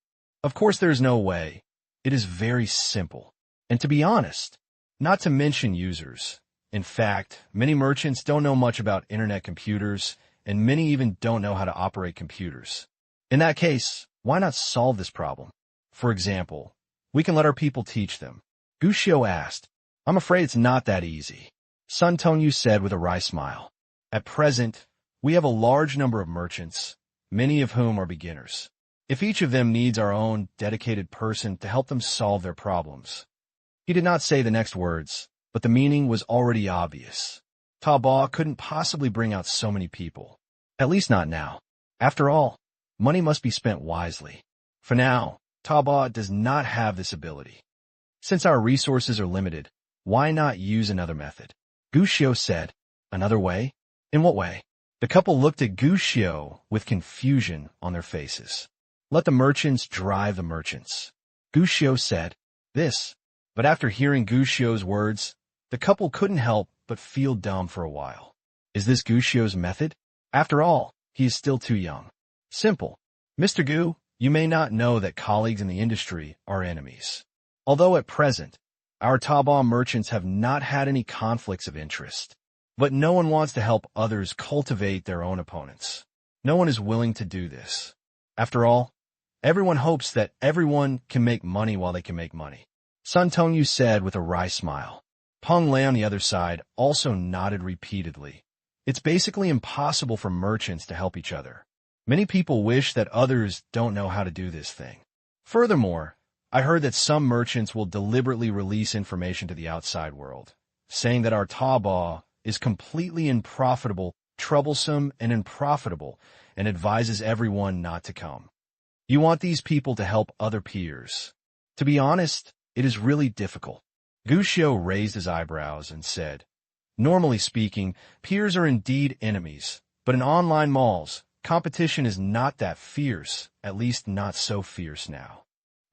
Of course, there is no way. It is very simple. And to be honest, not to mention users. In fact, many merchants don't know much about internet computers, and many even don't know how to operate computers. In that case, why not solve this problem? For example, we can let our people teach them. Gushio asked. I'm afraid it's not that easy. Sun Tongyu said with a wry smile. At present, we have a large number of merchants, many of whom are beginners. If each of them needs our own dedicated person to help them solve their problems. He did not say the next words, but the meaning was already obvious. Taobao couldn't possibly bring out so many people. At least not now. After all, money must be spent wisely. For now, Taobao does not have this ability. Since our resources are limited, why not use another method? Gu Xiu said. Another way? In what way? The couple looked at Gu Xiu with confusion on their faces. Let the merchants drive the merchants. Gu Xiu said. This. But after hearing Gu Xiu's words, the couple couldn't help but feel dumb for a while. Is this Gu Xiu's method? After all, he is still too young. Simple. Mr. Gu, you may not know that colleagues in the industry are enemies. Although at present, our Taobao merchants have not had any conflicts of interest. But no one wants to help others cultivate their own opponents. No one is willing to do this. After all, everyone hopes that everyone can make money while they can make money. Sun Tongyu said with a wry smile. Peng Lei on the other side also nodded repeatedly. It's basically impossible for merchants to help each other. Many people wish that others don't know how to do this thing. Furthermore, I heard that some merchants will deliberately release information to the outside world, saying that our Taobao is completely unprofitable, troublesome, and unprofitable, and advises everyone not to come. You want these people to help other peers. To be honest, it is really difficult. Gu Xiu raised his eyebrows and said, normally speaking, peers are indeed enemies, but in online malls, competition is not that fierce, at least not so fierce now.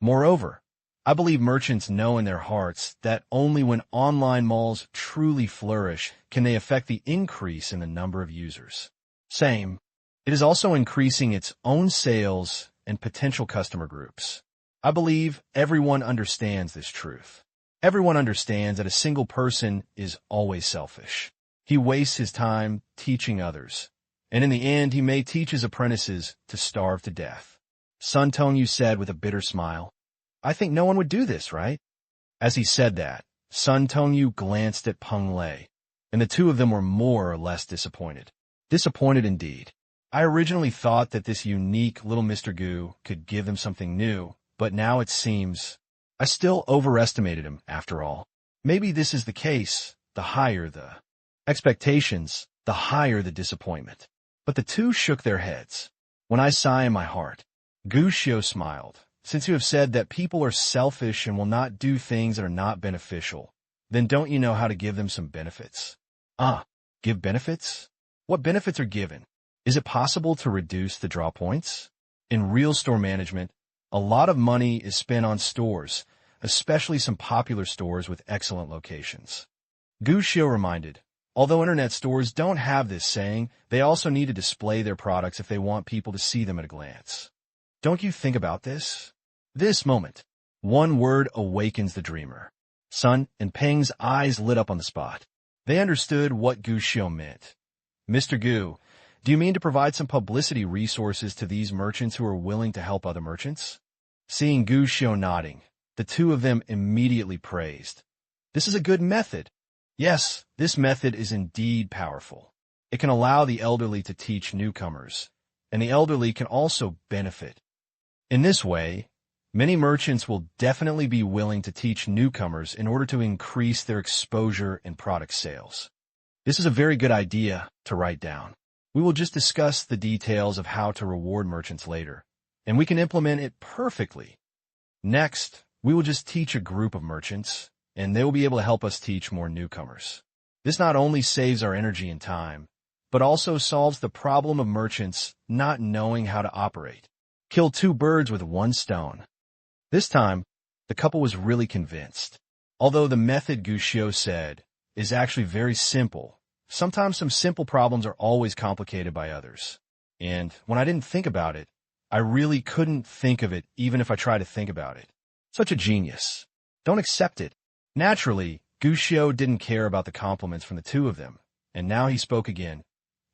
Moreover, I believe merchants know in their hearts that only when online malls truly flourish can they affect the increase in the number of users. Same. It is also increasing its own sales and potential customer groups. I believe everyone understands this truth. Everyone understands that a single person is always selfish. He wastes his time teaching others, and in the end he may teach his apprentices to starve to death. Sun Tongyu said with a bitter smile. I think no one would do this, right? As he said that, Sun Tongyu glanced at Peng Lei, and the two of them were more or less disappointed. Disappointed indeed. I originally thought that this unique little Mr. Gu could give them something new, but now it seems I still overestimated him, after all. Maybe this is the case. The higher the expectations, the higher the disappointment. But the two shook their heads. When I sigh in my heart, Gu Xiu smiled. Since you have said that people are selfish and will not do things that are not beneficial, then don't you know how to give them some benefits? Give benefits? What benefits are given? Is it possible to reduce the draw points? In real store management, a lot of money is spent on stores, especially some popular stores with excellent locations. Gu Xiu reminded, although internet stores don't have this saying, they also need to display their products if they want people to see them at a glance. Don't you think about this? This moment, one word awakens the dreamer. Sun and Peng's eyes lit up on the spot. They understood what Gu Xiu meant. Mr. Gu, do you mean to provide some publicity resources to these merchants who are willing to help other merchants? Seeing Gu Xiu nodding, the two of them immediately praised. This is a good method. Yes, this method is indeed powerful. It can allow the elderly to teach newcomers, and the elderly can also benefit. In this way, many merchants will definitely be willing to teach newcomers in order to increase their exposure and product sales. This is a very good idea to write down. We will just discuss the details of how to reward merchants later, and we can implement it perfectly. Next, we will just teach a group of merchants, and they will be able to help us teach more newcomers. This not only saves our energy and time, but also solves the problem of merchants not knowing how to operate. Kill two birds with one stone. This time, the couple was really convinced. Although the method Gu Xiu said is actually very simple, sometimes some simple problems are always complicated by others. And when I didn't think about it, I really couldn't think of it even if I tried to think about it. Such a genius. Don't accept it. Naturally, Gu Xiu didn't care about the compliments from the two of them, and now he spoke again.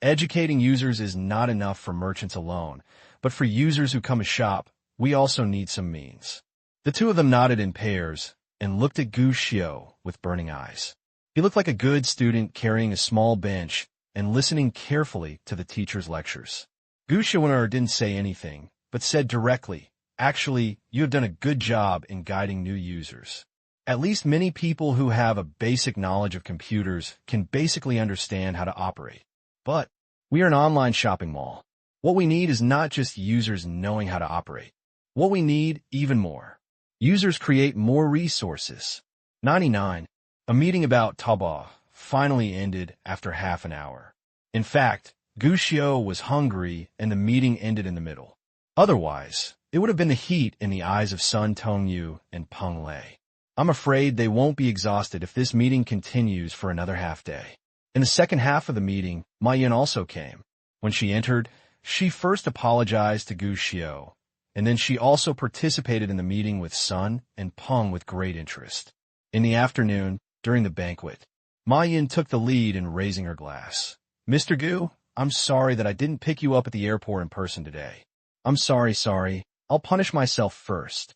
Educating users is not enough for merchants alone, but for users who come to shop, we also need some means. The two of them nodded in pairs and looked at Gu Xiu with burning eyes. He looked like a good student carrying a small bench and listening carefully to the teacher's lectures. Gu Xiu didn't say anything, but said directly, actually, you have done a good job in guiding new users. At least many people who have a basic knowledge of computers can basically understand how to operate. But we are an online shopping mall. What we need is not just users knowing how to operate. What we need, even more. Users create more resources. 99. A meeting about Taobao finally ended after half an hour. In fact, Gu Xiao was hungry and the meeting ended in the middle. Otherwise, it would have been the heat in the eyes of Sun Tongyu and Peng Lei. I'm afraid they won't be exhausted if this meeting continues for another half day. In the second half of the meeting, Ma Yin also came. When she entered, she first apologized to Gu Xiao, and then she also participated in the meeting with Sun and Peng with great interest. In the afternoon, during the banquet, Ma Yin took the lead in raising her glass. Mr. Gu, I'm sorry that I didn't pick you up at the airport in person today. I'm sorry. I'll punish myself first.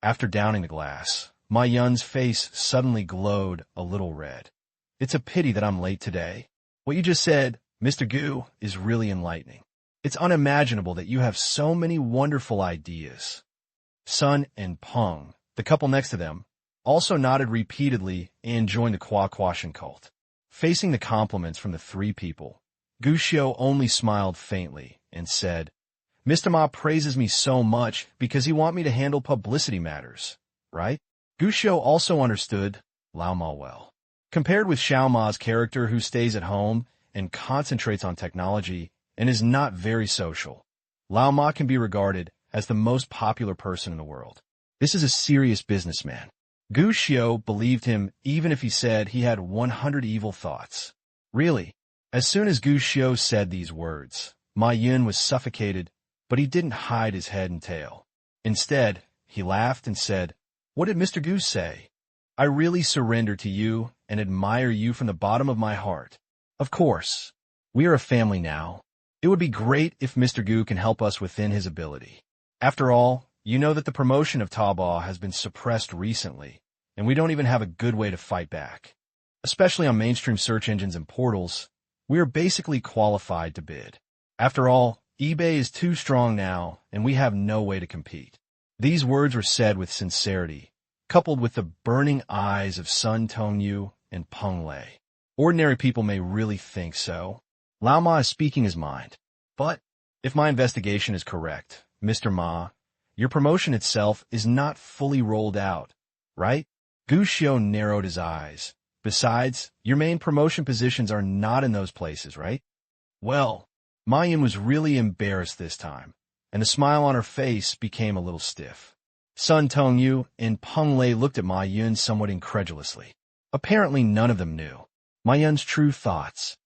After downing the glass, Ma Yin's face suddenly glowed a little red. It's a pity that I'm late today. What you just said, Mr. Gu, is really enlightening. It's unimaginable that you have so many wonderful ideas. Sun and Peng, the couple next to them, also nodded repeatedly and joined the Quaquashan cult. Facing the compliments from the three people, Gu Xiao only smiled faintly and said, Mr. Ma praises me so much because he wants me to handle publicity matters, right? Gu Xiao also understood Lao Ma well. Compared with Xiao Ma's character who stays at home and concentrates on technology and is not very social, Lao Ma can be regarded as the most popular person in the world. This is a serious businessman. Gu Xiao believed him even if he said he had 100 evil thoughts. Really, as soon as Gu Xiao said these words, Ma Yin was suffocated, but he didn't hide his head and tail. Instead, he laughed and said, What did Mr. Gu say? I really surrender to you and admire you from the bottom of my heart. Of course, we are a family now. It would be great if Mr. Gu can help us within his ability. After all, you know that the promotion of Taobao has been suppressed recently, and we don't even have a good way to fight back. Especially on mainstream search engines and portals, we are basically qualified to bid. After all, eBay is too strong now, and we have no way to compete. These words were said with sincerity, coupled with the burning eyes of Sun Tongyu and Peng Lei. Ordinary people may really think so. Lao Ma is speaking his mind. But, if my investigation is correct, Mr. Ma, your promotion itself is not fully rolled out, right? Gu Xiao narrowed his eyes. Besides, your main promotion positions are not in those places, right? Well, Ma Yin was really embarrassed this time, and the smile on her face became a little stiff. Sun Tongyu and Peng Lei looked at Ma Yin somewhat incredulously. Apparently none of them knew Ma Yin's true thoughts.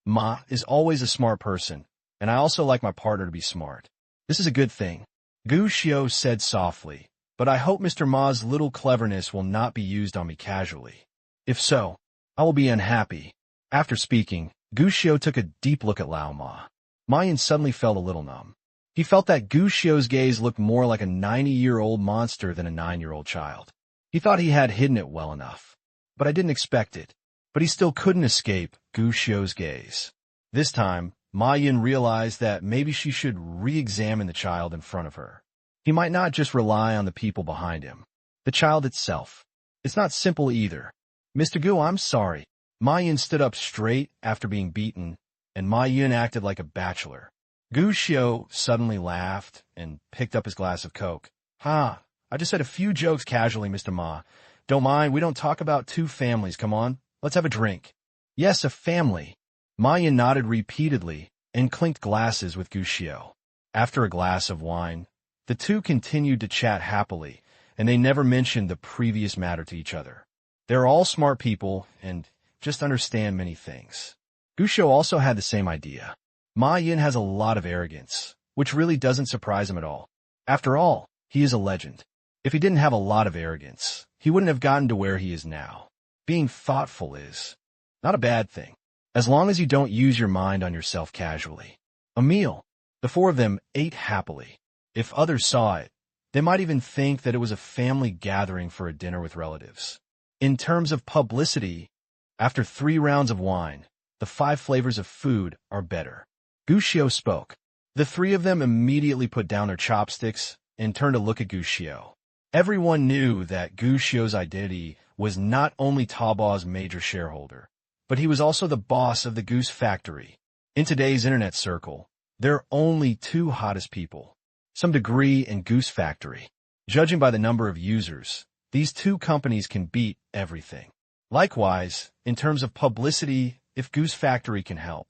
Ma is always a smart person, and I also like my partner to be smart. This is a good thing, Gu Xiao said softly, but I hope Mr. Ma's little cleverness will not be used on me casually. If so, I will be unhappy. After speaking, Gu Xiao took a deep look at Lao Ma. Ma Yin suddenly felt a little numb. He felt that Gu Xiao's gaze looked more like a 90-year-old monster than a 9-year-old child. He thought he had hidden it well enough, but I didn't expect it. But he still couldn't escape Gu Xiao's gaze. This time, Ma Yin realized that maybe she should re-examine the child in front of her. He might not just rely on the people behind him. The child itself. It's not simple either. Mr. Gu, I'm sorry. Ma Yin stood up straight after being beaten, and Ma Yin acted like a bachelor. Gu Xiao suddenly laughed and picked up his glass of Coke. Ha, I just said a few jokes casually, Mr. Ma. Don't mind, we don't talk about two families, come on. Let's have a drink. Yes, a family. Ma Yin nodded repeatedly and clinked glasses with Gu Xiao. After a glass of wine, the two continued to chat happily, and they never mentioned the previous matter to each other. They're all smart people and just understand many things. Gu Xiao also had the same idea. Ma Yin has a lot of arrogance, which really doesn't surprise him at all. After all, he is a legend. If he didn't have a lot of arrogance, he wouldn't have gotten to where he is now. Being thoughtful is not a bad thing, as long as you don't use your mind on yourself casually. A meal. The four of them ate happily. If others saw it, they might even think that it was a family gathering for a dinner with relatives. In terms of publicity, after 3 rounds of wine, the 5 flavors of food are better. Gu Xiao spoke. The 3 of them immediately put down their chopsticks and turned to look at Gu Xiao. Everyone knew that Gu Xiao's identity was not only Taobao's major shareholder, but he was also the boss of the Goose Factory. In today's internet circle, there are only 2 hottest people, some degree, and Goose Factory. Judging by the number of users, these two companies can beat everything. Likewise, in terms of publicity, if Goose Factory can help,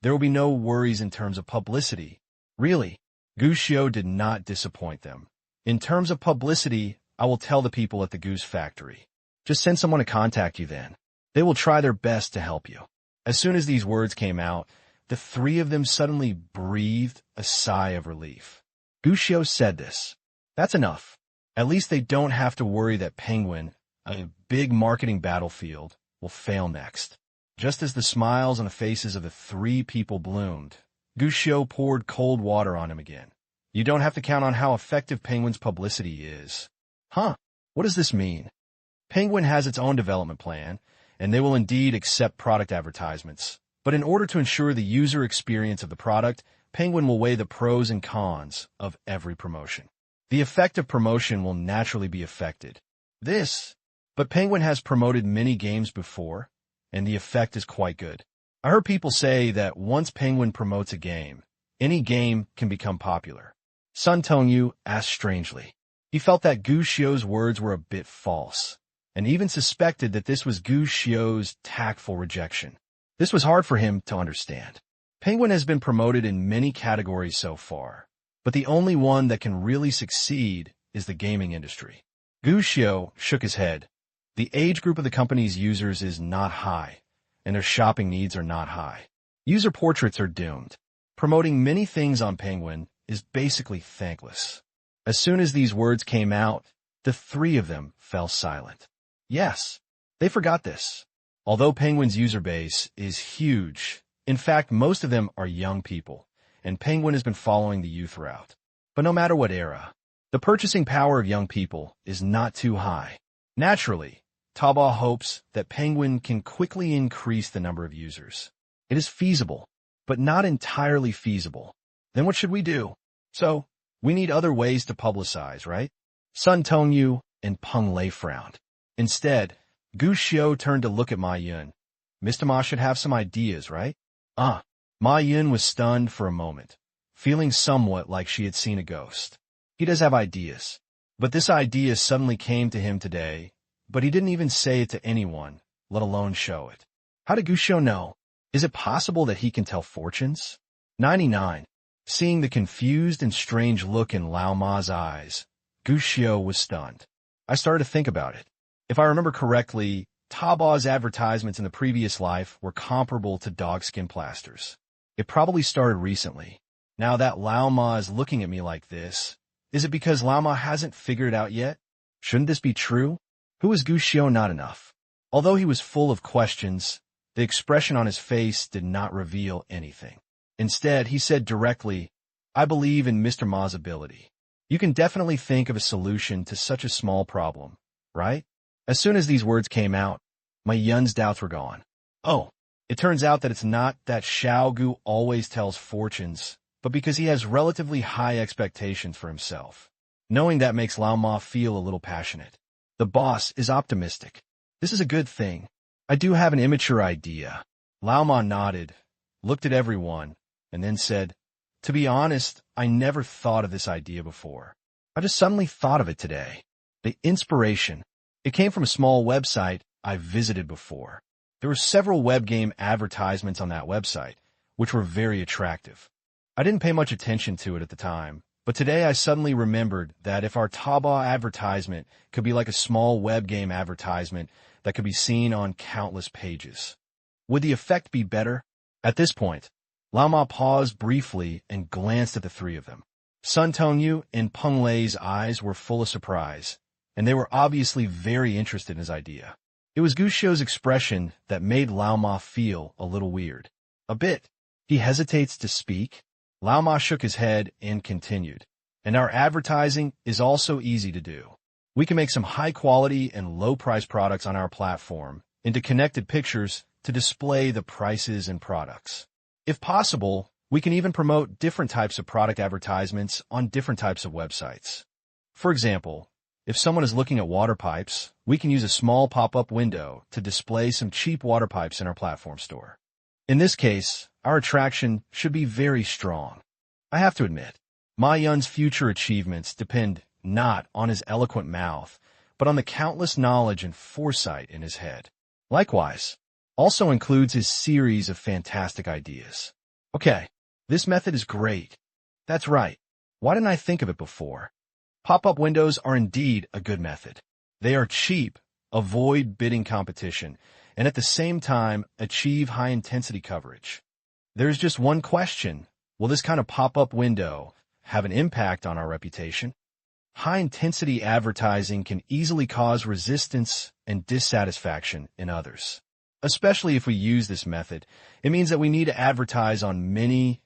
there will be no worries in terms of publicity. Really, Gushio did not disappoint them. In terms of publicity, I will tell the people at the Goose Factory. Just send someone to contact you then. They will try their best to help you. As soon as these words came out, the three of them suddenly breathed a sigh of relief. Gushio said this. That's enough. At least they don't have to worry that Penguin, a big marketing battlefield, will fail next. Just as the smiles on the faces of the three people bloomed, Gushio poured cold water on him again. You don't have to count on how effective Penguin's publicity is. Huh? What does this mean? Penguin has its own development plan, and they will indeed accept product advertisements. But in order to ensure the user experience of the product, Penguin will weigh the pros and cons of every promotion. The effect of promotion will naturally be affected. But Penguin has promoted many games before, and the effect is quite good. I heard people say that once Penguin promotes a game, any game can become popular. Sun Tongyu asked strangely. He felt that Gushio's words were a bit false, and even suspected that this was Gushio's tactful rejection. This was hard for him to understand. Penguin has been promoted in many categories so far, but the only one that can really succeed is the gaming industry. Gushio shook his head. The age group of the company's users is not high, and their shopping needs are not high. User portraits are doomed. Promoting many things on Penguin is basically thankless. As soon as these words came out, the three of them fell silent. Yes, they forgot this. Although Penguin's user base is huge, in fact, most of them are young people, and Penguin has been following the youth route. But no matter what era, the purchasing power of young people is not too high. Naturally, Taobao hopes that Penguin can quickly increase the number of users. It is feasible, but not entirely feasible. Then what should we do? So, we need other ways to publicize, right? Sun Tongyu and Peng Lei frowned. Instead, Gushio turned to look at Ma Yun. Mr. Ma should have some ideas, right? Ma Yun was stunned for a moment, feeling somewhat like she had seen a ghost. He does have ideas. But this idea suddenly came to him today, but he didn't even say it to anyone, let alone show it. How did Gushio know? Is it possible that he can tell fortunes? 99. Seeing the confused and strange look in Lao Ma's eyes, Gushio was stunned. I started to think about it. If I remember correctly, Taobao's advertisements in the previous life were comparable to dog skin plasters. It probably started recently. Now that Lao Ma is looking at me like this, is it because Lao Ma hasn't figured it out yet? Shouldn't this be true? Who is Gushio not enough? Although he was full of questions, the expression on his face did not reveal anything. Instead, he said directly, I believe in Mr. Ma's ability. You can definitely think of a solution to such a small problem, right? As soon as these words came out, my Yun's doubts were gone. Oh, it turns out that it's not that Xiao Gu always tells fortunes, but because he has relatively high expectations for himself. Knowing that makes Lao Ma feel a little passionate. The boss is optimistic. This is a good thing. I do have an immature idea. Lao Ma nodded, looked at everyone, and then said, to be honest, I never thought of this idea before. I just suddenly thought of it today. The inspiration. It came from a small website I visited before. There were several web game advertisements on that website, which were very attractive. I didn't pay much attention to it at the time, but today I suddenly remembered that if our Taobao advertisement could be like a small web game advertisement that could be seen on countless pages, would the effect be better? At this point, Lao Ma paused briefly and glanced at the three of them. Sun Tongyu and Peng Lei's eyes were full of surprise, and they were obviously very interested in his idea. It was Gushio's expression that made Lao Ma feel a little weird. A bit. He hesitates to speak. Lao Ma shook his head and continued. And our advertising is also easy to do. We can make some high-quality and low-price products on our platform into connected pictures to display the prices and products. If possible, we can even promote different types of product advertisements on different types of websites. For example, if someone is looking at water pipes, we can use a small pop-up window to display some cheap water pipes in our platform store. In this case, our attraction should be very strong. I have to admit, Ma Yun's future achievements depend not on his eloquent mouth, but on the countless knowledge and foresight in his head. Likewise, also includes his series of fantastic ideas. Okay, this method is great. That's right. Why didn't I think of it before? Pop-up windows are indeed a good method. They are cheap, avoid bidding competition, and at the same time achieve high-intensity coverage. There's just one question. Will this kind of pop-up window have an impact on our reputation? High-intensity advertising can easily cause resistance and dissatisfaction in others. Especially if we use this method, it means that we need to advertise on many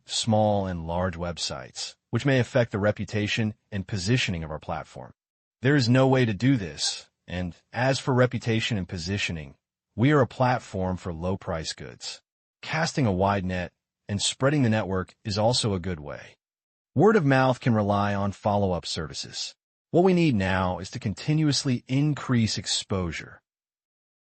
small and large websites, which may affect the reputation and positioning of our platform. There is no way to do this, and as for reputation and positioning, we are a platform for low-price goods. Casting a wide net and spreading the network is also a good way. Word of mouth can rely on follow-up services. What we need now is to continuously increase exposure.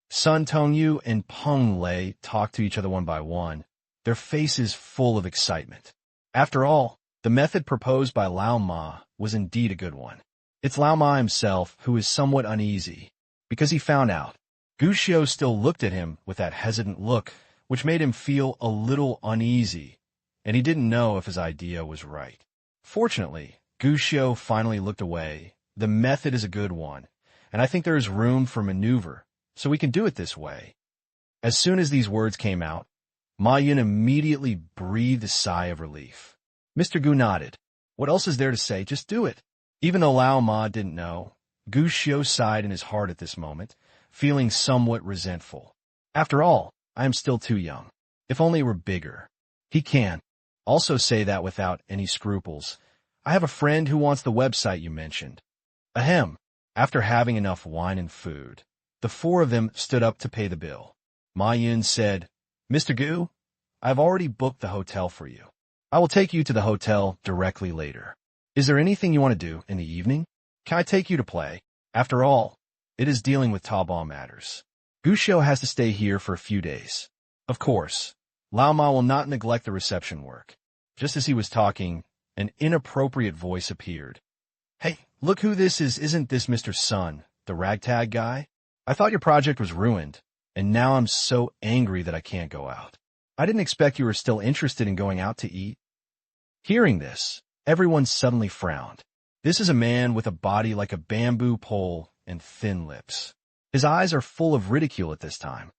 Sun Tongyu and Peng Lei talk to each other one by one, their faces full of excitement. After all, the method proposed by Lao Ma was indeed a good one. It's Lao Ma himself who is somewhat uneasy, because he found out. Gu Xiu still looked at him with that hesitant look, which made him feel a little uneasy, and he didn't know if his idea was right. Fortunately, Gu Xiu finally looked away. The method is a good one, and I think there is room for maneuver, so we can do it this way. As soon as these words came out, Ma Yun immediately breathed a sigh of relief. Mr. Gu nodded. What else is there to say? Just do it. Even though Lao Ma didn't know, Gu Xiu sighed in his heart at this moment, feeling somewhat resentful. After all, I am still too young. If only it were bigger. He can also say that without any scruples. I have a friend who wants the website you mentioned. Ahem. After having enough wine and food, the four of them stood up to pay the bill. Ma Yun said, Mr. Gu, I've already booked the hotel for you. I will take you to the hotel directly later. Is there anything you want to do in the evening? Can I take you to play? After all, it is dealing with Taobao matters. Gu Xiu has to stay here for a few days. Of course, Lao Ma will not neglect the reception work. Just as he was talking, an inappropriate voice appeared. Hey, look who this is. Isn't this Mr. Sun, the ragtag guy? I thought your project was ruined, and now I'm so angry that I can't go out. I didn't expect you were still interested in going out to eat. Hearing this, everyone suddenly frowned. This is a man with a body like a bamboo pole and thin lips. His eyes are full of ridicule at this time.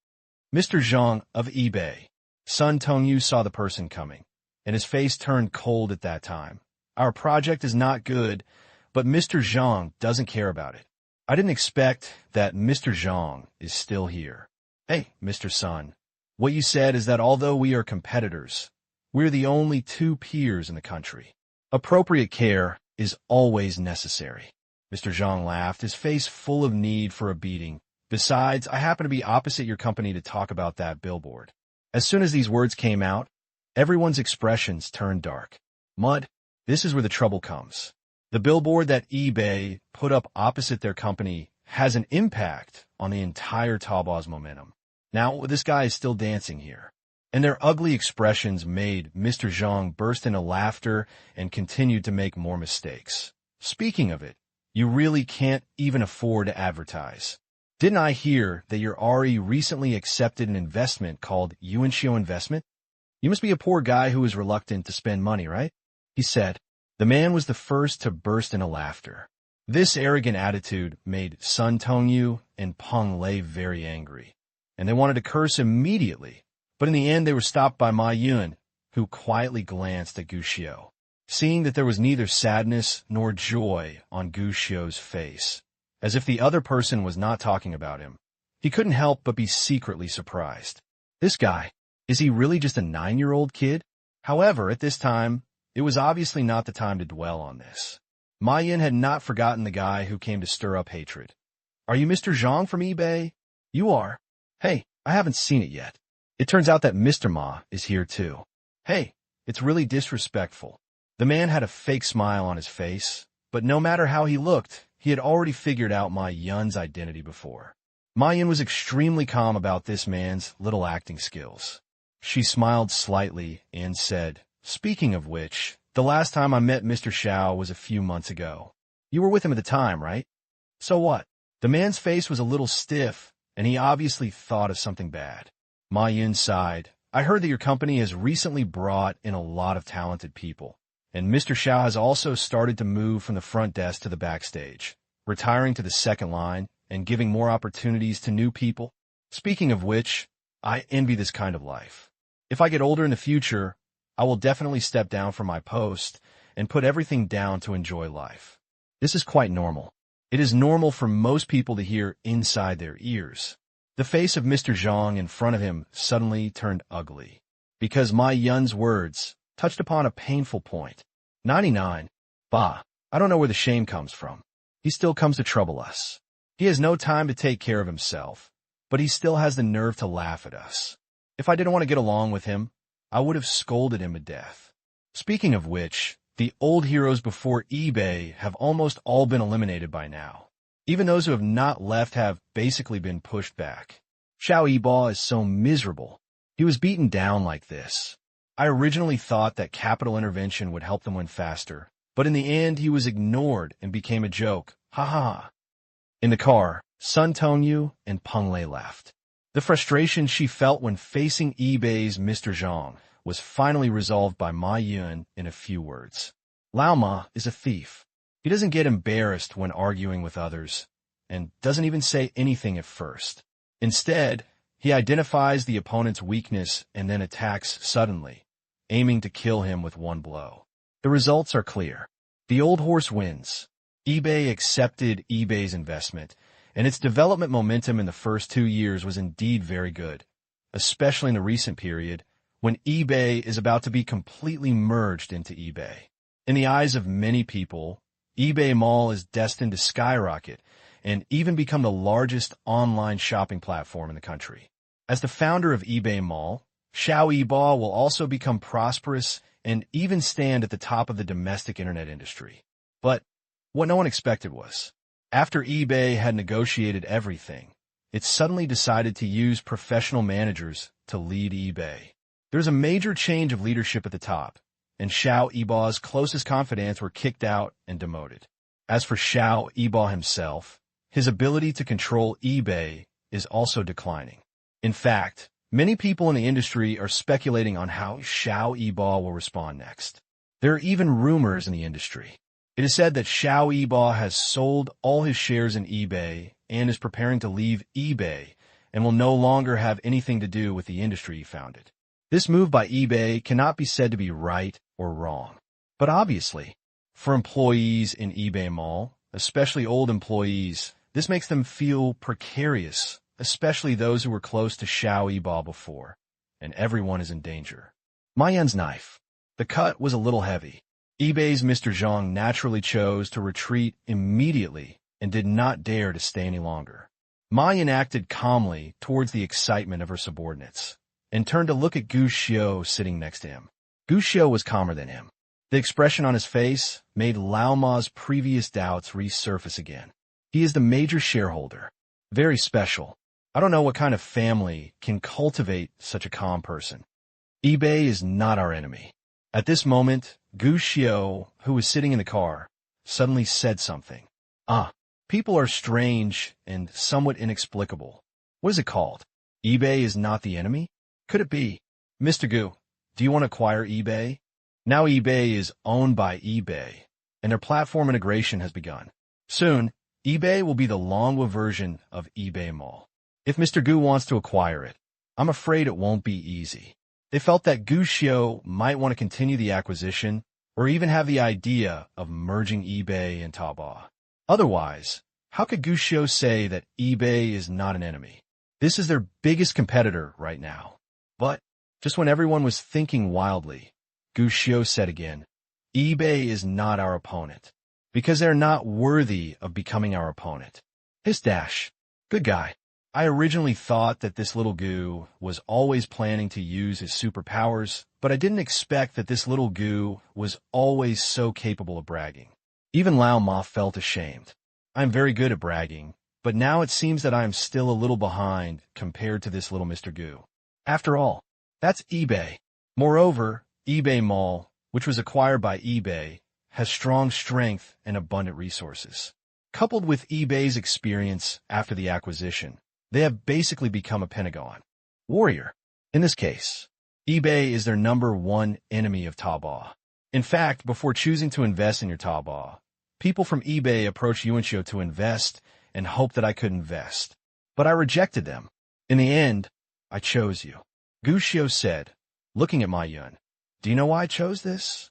Mr. Zhang of eBay. Sun Tongyu saw the person coming, and his face turned cold at that time. Our project is not good, but Mr. Zhang doesn't care about it. I didn't expect that Mr. Zhang is still here. Hey, Mr. Sun, what you said is that although we are competitors, we're the only two peers in the country. Appropriate care is always necessary. Mr. Zhang laughed, his face full of need for a beating. Besides, I happen to be opposite your company to talk about that billboard. As soon as these words came out, everyone's expressions turned dark. Mud, this is where the trouble comes. The billboard that eBay put up opposite their company has an impact on the entire Taobao's momentum. Now, this guy is still dancing here. And their ugly expressions made Mr. Zhang burst into laughter and continued to make more mistakes. Speaking of it, you really can't even afford to advertise. Didn't I hear that your RE recently accepted an investment called Yuanxiu Investment? You must be a poor guy who is reluctant to spend money, right? He said. The man was the first to burst into laughter. This arrogant attitude made Sun Tongyu and Peng Lei very angry, and they wanted to curse immediately. But in the end, they were stopped by Ma Yun, who quietly glanced at Gu Xiu. Seeing that there was neither sadness nor joy on Gu Xiu's face, as if the other person was not talking about him, he couldn't help but be secretly surprised. This guy, is he really just a 9-year-old kid? However, at this time, it was obviously not the time to dwell on this. Ma Yun had not forgotten the guy who came to stir up hatred. Are you Mr. Zhang from eBay? You are. Hey, I haven't seen it yet. It turns out that Mr. Ma is here too. Hey, it's really disrespectful. The man had a fake smile on his face, but no matter how he looked, he had already figured out Ma Yun's identity before. Ma Yun was extremely calm about this man's little acting skills. She smiled slightly and said, "Speaking of which, the last time I met Mr. Xiao was a few months ago. You were with him at the time, right? So what?" The man's face was a little stiff, and he obviously thought of something bad. Ma Yun sighed. "I heard that your company has recently brought in a lot of talented people, and Mr. Xiao has also started to move from the front desk to the backstage, retiring to the second line and giving more opportunities to new people. Speaking of which, I envy this kind of life. If I get older in the future, I will definitely step down from my post and put everything down to enjoy life. This is quite normal. It is normal for most people to hear inside their ears." The face of Mr. Zhang in front of him suddenly turned ugly, because Ma Yun's words touched upon a painful point. 99. Bah, I don't know where the shame comes from. He still comes to trouble us. He has no time to take care of himself, but he still has the nerve to laugh at us. If I didn't want to get along with him, I would have scolded him to death. Speaking of which, the old heroes before eBay have almost all been eliminated by now. Even those who have not left have basically been pushed back. Xiao Yibo is so miserable. He was beaten down like this. I originally thought that capital intervention would help them win faster, but in the end he was ignored and became a joke. Ha ha ha. In the car, Sun Tongyu and Peng Lei left. The frustration she felt when facing eBay's Mr. Zhang was finally resolved by Ma Yun in a few words. Lao Ma is a thief. He doesn't get embarrassed when arguing with others, and doesn't even say anything at first. Instead, he identifies the opponent's weakness and then attacks suddenly, aiming to kill him with one blow. The results are clear. The old horse wins. eBay accepted eBay's investment, and its development momentum in the first 2 years was indeed very good, especially in the recent period, when eBay is about to be completely merged into eBay. In the eyes of many people, eBay Mall is destined to skyrocket and even become the largest online shopping platform in the country. As the founder of eBay Mall, Xiao Yibo will also become prosperous and even stand at the top of the domestic internet industry. But what no one expected was, after eBay had negotiated everything, it suddenly decided to use professional managers to lead eBay. There's a major change of leadership at the top, and Xiao Yibo's closest confidants were kicked out and demoted. As for Xiao Yibo himself, his ability to control eBay is also declining. In fact, many people in the industry are speculating on how Xiao Yibo will respond next. There are even rumors in the industry. It is said that Xiao Yibo has sold all his shares in eBay and is preparing to leave eBay and will no longer have anything to do with the industry he founded. This move by eBay cannot be said to be right or wrong. But obviously, for employees in eBay Mall, especially old employees, this makes them feel precarious, especially those who were close to Xiao Yibo before, and everyone is in danger. Ma Yun's knife. The cut was a little heavy. eBay's Mr. Zhang naturally chose to retreat immediately and did not dare to stay any longer. Ma Yun acted calmly towards the excitement of her subordinates, and turned to look at Gu Xiu sitting next to him. Gu Xiu was calmer than him. The expression on his face made Lao Ma's previous doubts resurface again. He is the major shareholder. Very special. I don't know what kind of family can cultivate such a calm person. eBay is not our enemy. At this moment, Gu Xiu, who was sitting in the car, suddenly said something. People are strange and somewhat inexplicable. What is it called? eBay is not the enemy? Could it be? Mr. Gu, do you want to acquire eBay? Now eBay is owned by eBay, and their platform integration has begun. Soon, eBay will be the Longwa version of eBay Mall. If Mr. Gu wants to acquire it, I'm afraid it won't be easy. They felt that Gu Xiu might want to continue the acquisition, or even have the idea of merging eBay and Taobao. Otherwise, how could Gu Xiu say that eBay is not an enemy? This is their biggest competitor right now. But, just when everyone was thinking wildly, Gu Xiu said again, eBay is not our opponent, because they're not worthy of becoming our opponent. His dash. Good guy. I originally thought that this little Gu was always planning to use his superpowers, but I didn't expect that this little Gu was always so capable of bragging. Even Lao Ma felt ashamed. I'm very good at bragging, but now it seems that I am still a little behind compared to this little Mr. Gu. After all, That's eBay. Moreover, eBay Mall, which was acquired by eBay, has strong strength and abundant resources. Coupled with eBay's experience after the acquisition, they have basically become a Pentagon warrior. In this case, eBay is their #1 enemy of Taobao. In fact, before choosing to invest in your Taobao, people from eBay approached Yuanxiu to invest and hoped that I could invest. But I rejected them. In the end, I chose you. Guxiu said, looking at Ma Yun. Do you know why I chose this?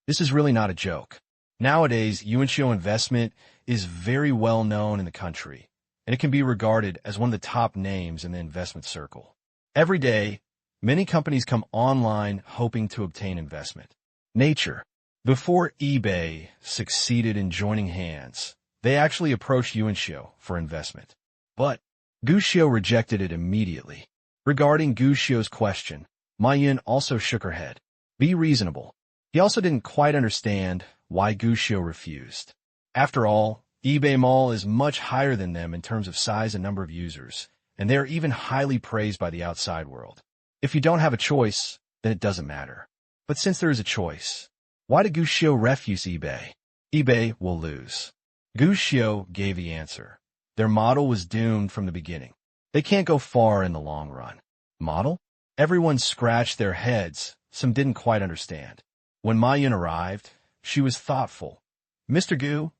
This is really not a joke. Nowadays, Yuanxiu investment is very well known in the country, and it can be regarded as one of the top names in the investment circle. Every day, many companies come online hoping to obtain investment. Nature. Before eBay succeeded in joining hands, they actually approached Yuanxiu for investment. But Guxiu rejected it immediately. Regarding Guxiu's question, Ma Yun also shook her head. Be reasonable. He also didn't quite understand why Guxiu refused. After all, eBay Mall is much higher than them in terms of size and number of users, and they are even highly praised by the outside world. If you don't have a choice, then it doesn't matter. But since there is a choice, why did Guxiu refuse eBay? eBay will lose. Guxiu gave the answer. Their model was doomed from the beginning. They can't go far in the long run. Model? Everyone scratched their heads. Some didn't quite understand. When Ma Yun arrived, she was thoughtful. Mr. Gu,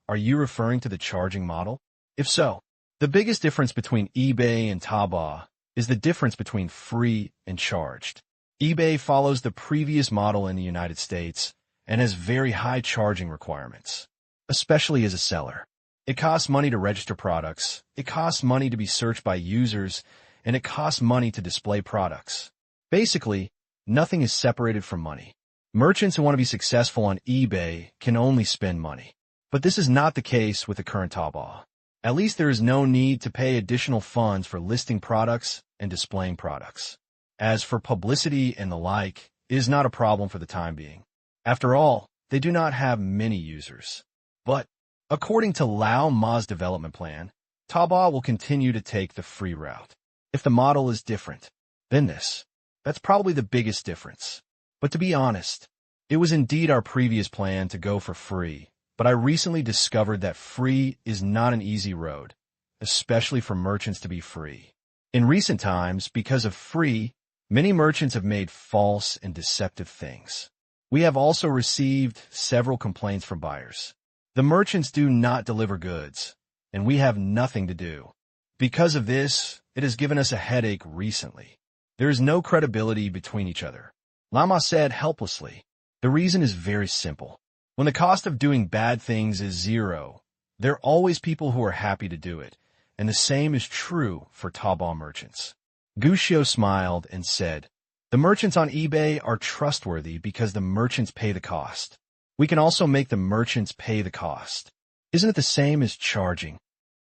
are you referring to the charging model? If so, the biggest difference between eBay and Taobao is the difference between free and charged. eBay follows the previous model in the United States and has very high charging requirements, especially as a seller. It costs money to register products, it costs money to be searched by users, and it costs money to display products. Basically, nothing is separated from money. Merchants who want to be successful on eBay can only spend money. But this is not the case with the current Taobao. At least there is no need to pay additional funds for listing products and displaying products. As for publicity and the like, it is not a problem for the time being. After all, they do not have many users. But according to Lao Ma's development plan, Taobao will continue to take the free route. If the model is different, then that's probably the biggest difference. But to be honest, it was indeed our previous plan to go for free, but I recently discovered that free is not an easy road, especially for merchants to be free. In recent times, because of free, many merchants have made false and deceptive things. We have also received several complaints from buyers. The merchants do not deliver goods, and we have nothing to do. Because of this, it has given us a headache recently. There is no credibility between each other. Lama said helplessly. The reason is very simple. When the cost of doing bad things is zero, there are always people who are happy to do it, and the same is true for Taobao merchants. Guxiu smiled and said, the merchants on eBay are trustworthy because the merchants pay the cost. We can also make the merchants pay the cost. Isn't it the same as charging?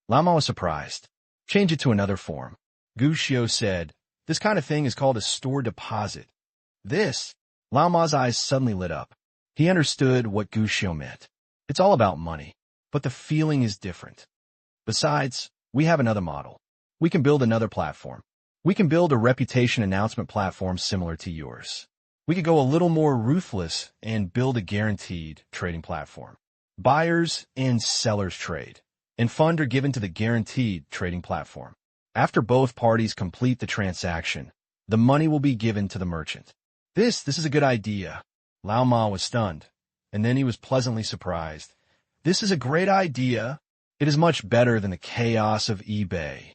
Lama was surprised. Change it to another form. Guxiu said, this kind of thing is called a store deposit. This, Lao Ma's eyes suddenly lit up. He understood what Guxiu meant. It's all about money, but the feeling is different. Besides, we have another model. We can build another platform. We can build a reputation announcement platform similar to yours. We could go a little more ruthless and build a guaranteed trading platform. Buyers and sellers trade, and funds are given to the guaranteed trading platform. After both parties complete the transaction, the money will be given to the merchant. This is a good idea. Lao Ma was stunned, and then he was pleasantly surprised. This is a great idea. It is much better than the chaos of eBay.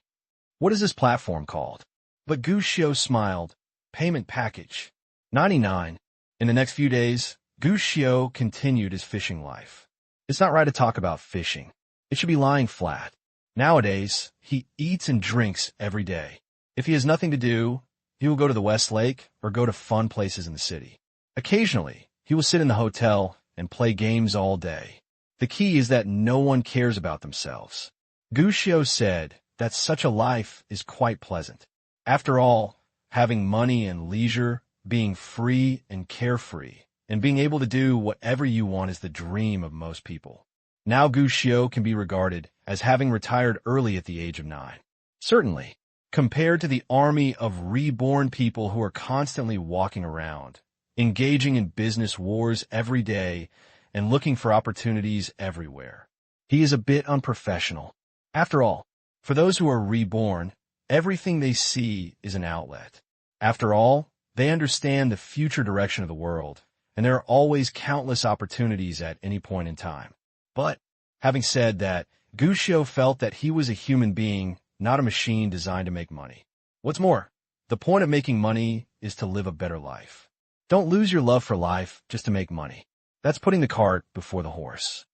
What is this platform called? But Guxiu smiled. Payment package. 99. In the next few days, Guxiu continued his fishing life. It's not right to talk about fishing. It should be lying flat. Nowadays, he eats and drinks every day. If he has nothing to do, he will go to the West Lake or go to fun places in the city. Occasionally, he will sit in the hotel and play games all day. The key is that no one cares about themselves. Guxiu said that such a life is quite pleasant. After all, having money and leisure, being free and carefree, and being able to do whatever you want is the dream of most people. Now Guxiu can be regarded as having retired early at the age of 9. Certainly, compared to the army of reborn people who are constantly walking around, engaging in business wars every day and looking for opportunities everywhere. He is a bit unprofessional. After all, for those who are reborn, everything they see is an outlet. After all, they understand the future direction of the world, and there are always countless opportunities at any point in time. But, having said that, Gushio felt that he was a human being, not a machine designed to make money. What's more, the point of making money is to live a better life. Don't lose your love for life just to make money. That's putting the cart before the horse.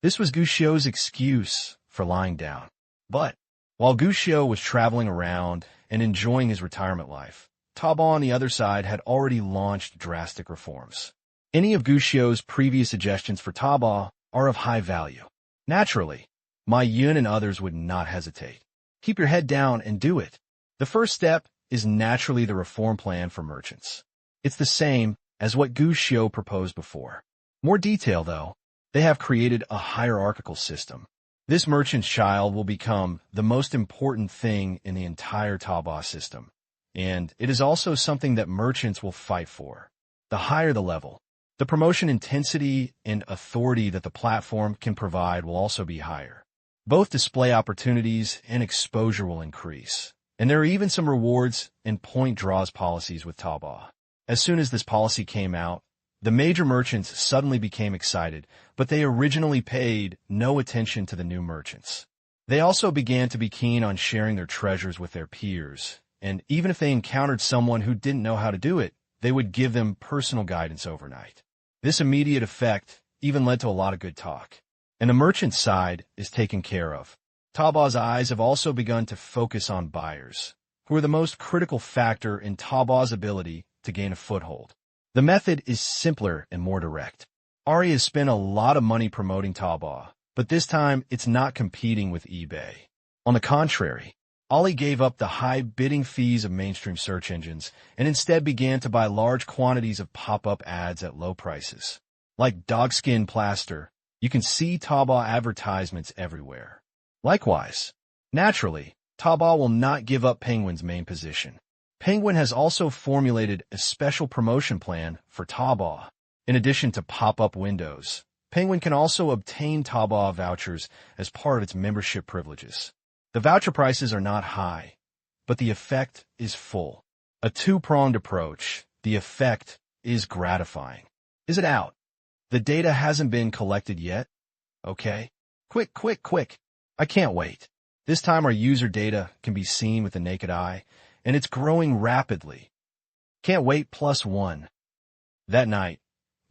This was Gushio's excuse for lying down. But, while Gushio was traveling around and enjoying his retirement life, Taba on the other side had already launched drastic reforms. Any of Gushio's previous suggestions for Taba are of high value. Naturally, Ma Yun and others would not hesitate. Keep your head down and do it. The first step is naturally the reform plan for merchants. It's the same as what Gushio proposed before. More detail, though. They have created a hierarchical system. This merchant's child will become the most important thing in the entire Taba system, and it is also something that merchants will fight for. The higher the level, the promotion intensity and authority that the platform can provide will also be higher. Both display opportunities and exposure will increase, and there are even some rewards and point draws policies with Taba. As soon as this policy came out, the major merchants suddenly became excited, but they originally paid no attention to the new merchants. They also began to be keen on sharing their treasures with their peers, and even if they encountered someone who didn't know how to do it, they would give them personal guidance overnight. This immediate effect even led to a lot of good talk, and the merchant side is taken care of. Taba's eyes have also begun to focus on buyers, who are the most critical factor in Taba's ability to gain a foothold. The method is simpler and more direct. Ari has spent a lot of money promoting Taba, but this time it's not competing with eBay. On the contrary, Ali gave up the high bidding fees of mainstream search engines and instead began to buy large quantities of pop-up ads at low prices. Like dogskin plaster, you can see Taba advertisements everywhere. Likewise, naturally, Taba will not give up Penguin's main position. Penguin has also formulated a special promotion plan for Taba. In addition to pop-up windows, Penguin can also obtain Taba vouchers as part of its membership privileges. The voucher prices are not high, but the effect is full. A two-pronged approach. The effect is gratifying. Is it out? The data hasn't been collected yet? Okay. Quick. I can't wait. This time our user data can be seen with the naked eye, and it's growing rapidly. Can't wait +1. That night,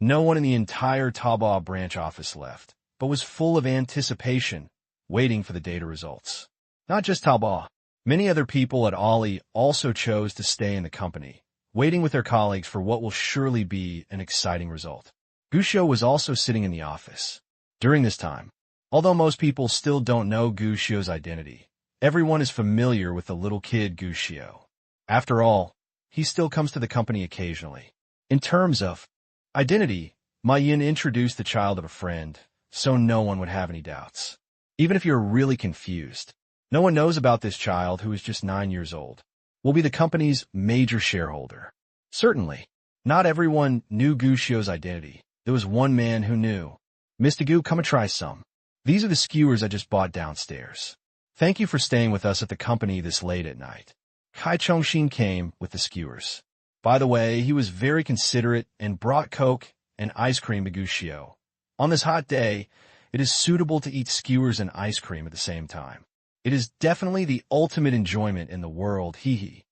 no one in the entire Taba branch office left, but was full of anticipation, waiting for the data results. Not just Taba. Many other people at Ali also chose to stay in the company, waiting with their colleagues for what will surely be an exciting result. Gushio was also sitting in the office. During this time, although most people still don't know Gushio's identity, everyone is familiar with the little kid Gushio. After all, he still comes to the company occasionally. In terms of identity, Ma Yin introduced the child of a friend, so no one would have any doubts. Even if you're really confused, no one knows about this child who is just 9 years old. Will be the company's major shareholder. Certainly, not everyone knew Gushio's identity. There was one man who knew. Mr. Gu, come and try some. These are the skewers I just bought downstairs. Thank you for staying with us at the company this late at night. Kai Chongxin came with the skewers. By the way, he was very considerate and brought Coke and ice cream to Gushio. On this hot day, it is suitable to eat skewers and ice cream at the same time. It is definitely the ultimate enjoyment in the world, hee.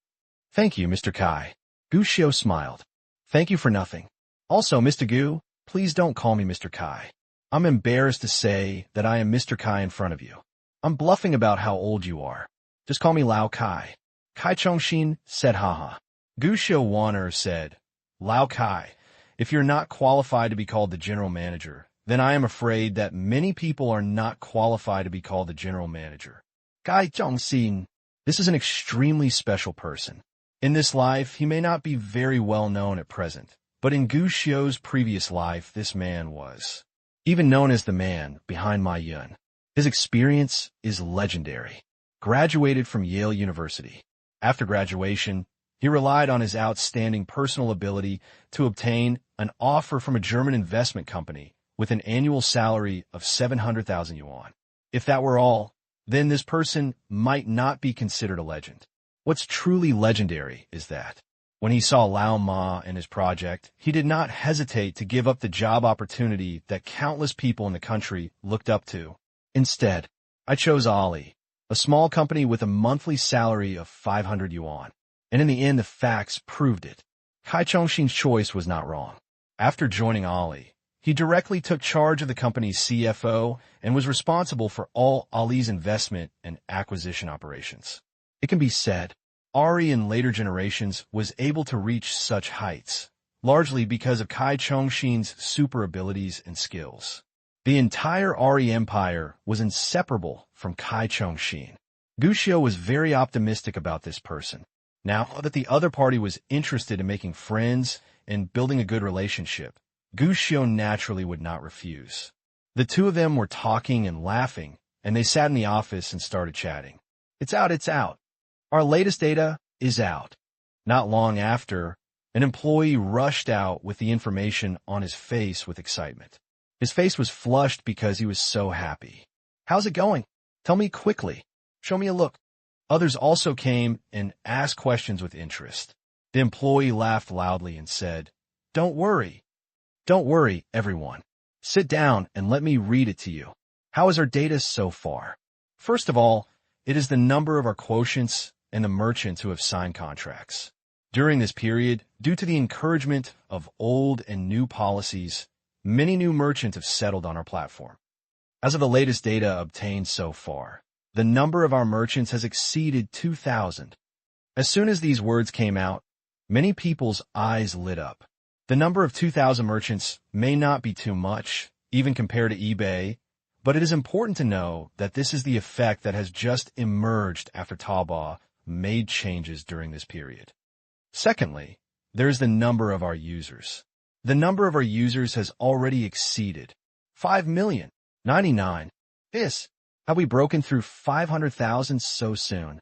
Thank you, Mr. Kai. Gushio smiled. Thank you for nothing. Also, Mr. Gu, please don't call me Mr. Kai. I'm embarrassed to say that I am Mr. Kai in front of you. I'm bluffing about how old you are. Just call me Lao Kai. Kai Chongxin said haha. Gushio Warner said, Lao Kai, if you're not qualified to be called the general manager, then I am afraid that many people are not qualified to be called the general manager. Kai Chongxin, this is an extremely special person. In this life, he may not be very well known at present, but in Gushio's previous life, this man was. Even known as the man behind Ma Yun. His experience is legendary. graduated from Yale University. After graduation, he relied on his outstanding personal ability to obtain an offer from a German investment company with an annual salary of 700,000 yuan. If that were all, then this person might not be considered a legend. What's truly legendary is that when he saw Lao Ma and his project, he did not hesitate to give up the job opportunity that countless people in the country looked up to. Instead, I chose Ali, a small company with a monthly salary of 500 yuan. And in the end, the facts proved it. Kai Chongxin's choice was not wrong. After joining Ali, he directly took charge of the company's CFO and was responsible for all Ali's investment and acquisition operations. It can be said, Ari in later generations was able to reach such heights, largely because of Kai Chongxin's super abilities and skills. The entire Ari empire was inseparable from Kai Chongxin. Gu Xiu was very optimistic about this person. Now that the other party was interested in making friends and building a good relationship, Gu Xiu naturally would not refuse. The two of them were talking and laughing, and they sat in the office and started chatting. It's out. Our latest data is out. Not long after, an employee rushed out with the information on his face with excitement. His face was flushed because he was so happy. How's it going? Tell me quickly. Show me a look. Others also came and asked questions with interest. The employee laughed loudly and said, Don't worry, everyone. Sit down and let me read it to you. How is our data so far? First of all, it is the number of our quotients and the merchants who have signed contracts. During this period, due to the encouragement of old and new policies, many new merchants have settled on our platform. As of the latest data obtained so far, the number of our merchants has exceeded 2,000. As soon as these words came out, many people's eyes lit up. The number of 2,000 merchants may not be too much, even compared to eBay, but it is important to know that this is the effect that has just emerged after Taobao made changes during this period. Secondly, there is the number of our users. The number of our users has already exceeded 5,099,000. Have we broken through 500,000 so soon?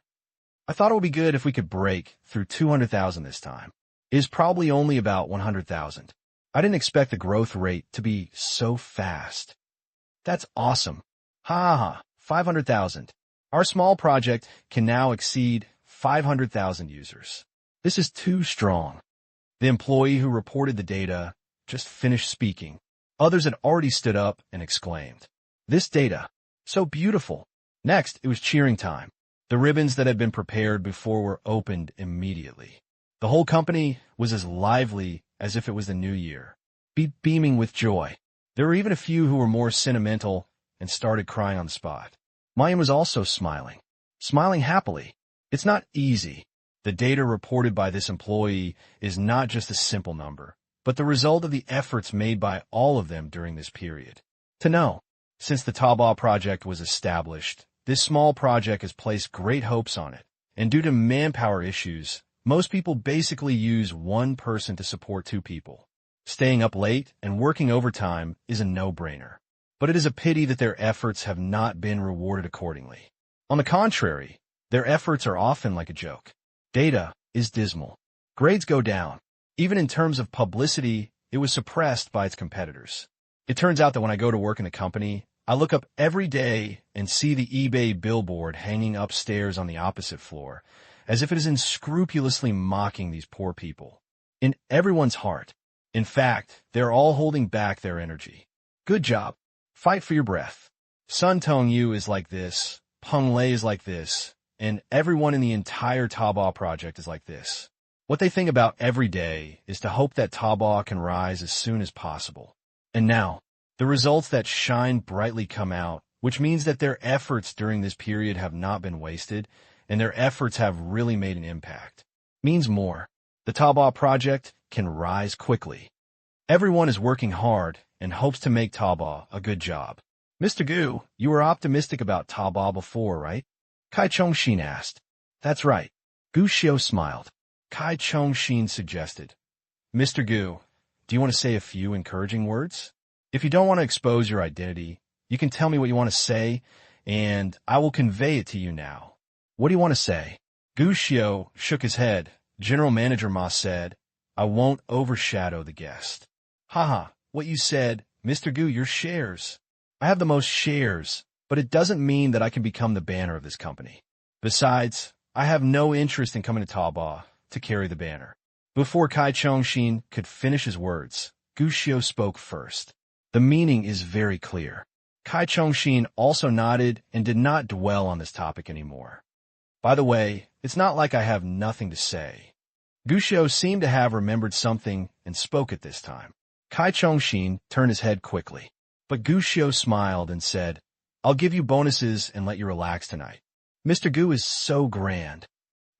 I thought it would be good if we could break through 200,000 this time. It is probably only about 100,000. I didn't expect the growth rate to be so fast. That's awesome. 500,000. Our small project can now exceed 500,000 users. This is too strong. The employee who reported the data just finished speaking. Others had already stood up and exclaimed, This data, so beautiful. Next, it was cheering time. The ribbons that had been prepared before were opened immediately. The whole company was as lively as if it was the new year, beaming with joy. There were even a few who were more sentimental and started crying on the spot. Mayan was also smiling happily. It's not easy. The data reported by this employee is not just a simple number, but the result of the efforts made by all of them during this period. To know, since the Taobao project was established, this small project has placed great hopes on it, and due to manpower issues, most people basically use one person to support two people. Staying up late and working overtime is a no-brainer, but it is a pity that their efforts have not been rewarded accordingly. On the contrary, their efforts are often like a joke. Data is dismal. Grades go down. Even in terms of publicity, it was suppressed by its competitors. It turns out that when I go to work in the company, I look up every day and see the eBay billboard hanging upstairs on the opposite floor, as if it is unscrupulously mocking these poor people. In everyone's heart. In fact, they're all holding back their energy. Good job. Fight for your breath. Sun Tongyu is like this, Peng Lei is like this, and everyone in the entire Taobao project is like this. What they think about every day is to hope that Taobao can rise as soon as possible. And now, the results that shine brightly come out, which means that their efforts during this period have not been wasted, and their efforts have really made an impact. Means more. The Taobao project can rise quickly. Everyone is working hard and hopes to make Taobao a good job. Mr. Gu, you were optimistic about Taobao before, right? Kai Chongxin asked. That's right. Gu Xiu smiled. Kai Chongxin suggested. Mr. Gu, do you want to say a few encouraging words? If you don't want to expose your identity, you can tell me what you want to say, and I will convey it to you now. What do you want to say? Gu Xiao shook his head. General Manager Ma said, I won't overshadow the guest. Haha, what you said, Mr. Gu, your shares. I have the most shares, but it doesn't mean that I can become the banner of this company. Besides, I have no interest in coming to Taobao to carry the banner. Before Kai Chongxin could finish his words, Gu Xiao spoke first. The meaning is very clear. Kai Chongxin also nodded and did not dwell on this topic anymore. By the way, it's not like I have nothing to say. Gu Xiao seemed to have remembered something and spoke at this time. Kai Chongxin turned his head quickly, but Gu Xiao smiled and said, I'll give you bonuses and let you relax tonight. Mr. Gu is so grand.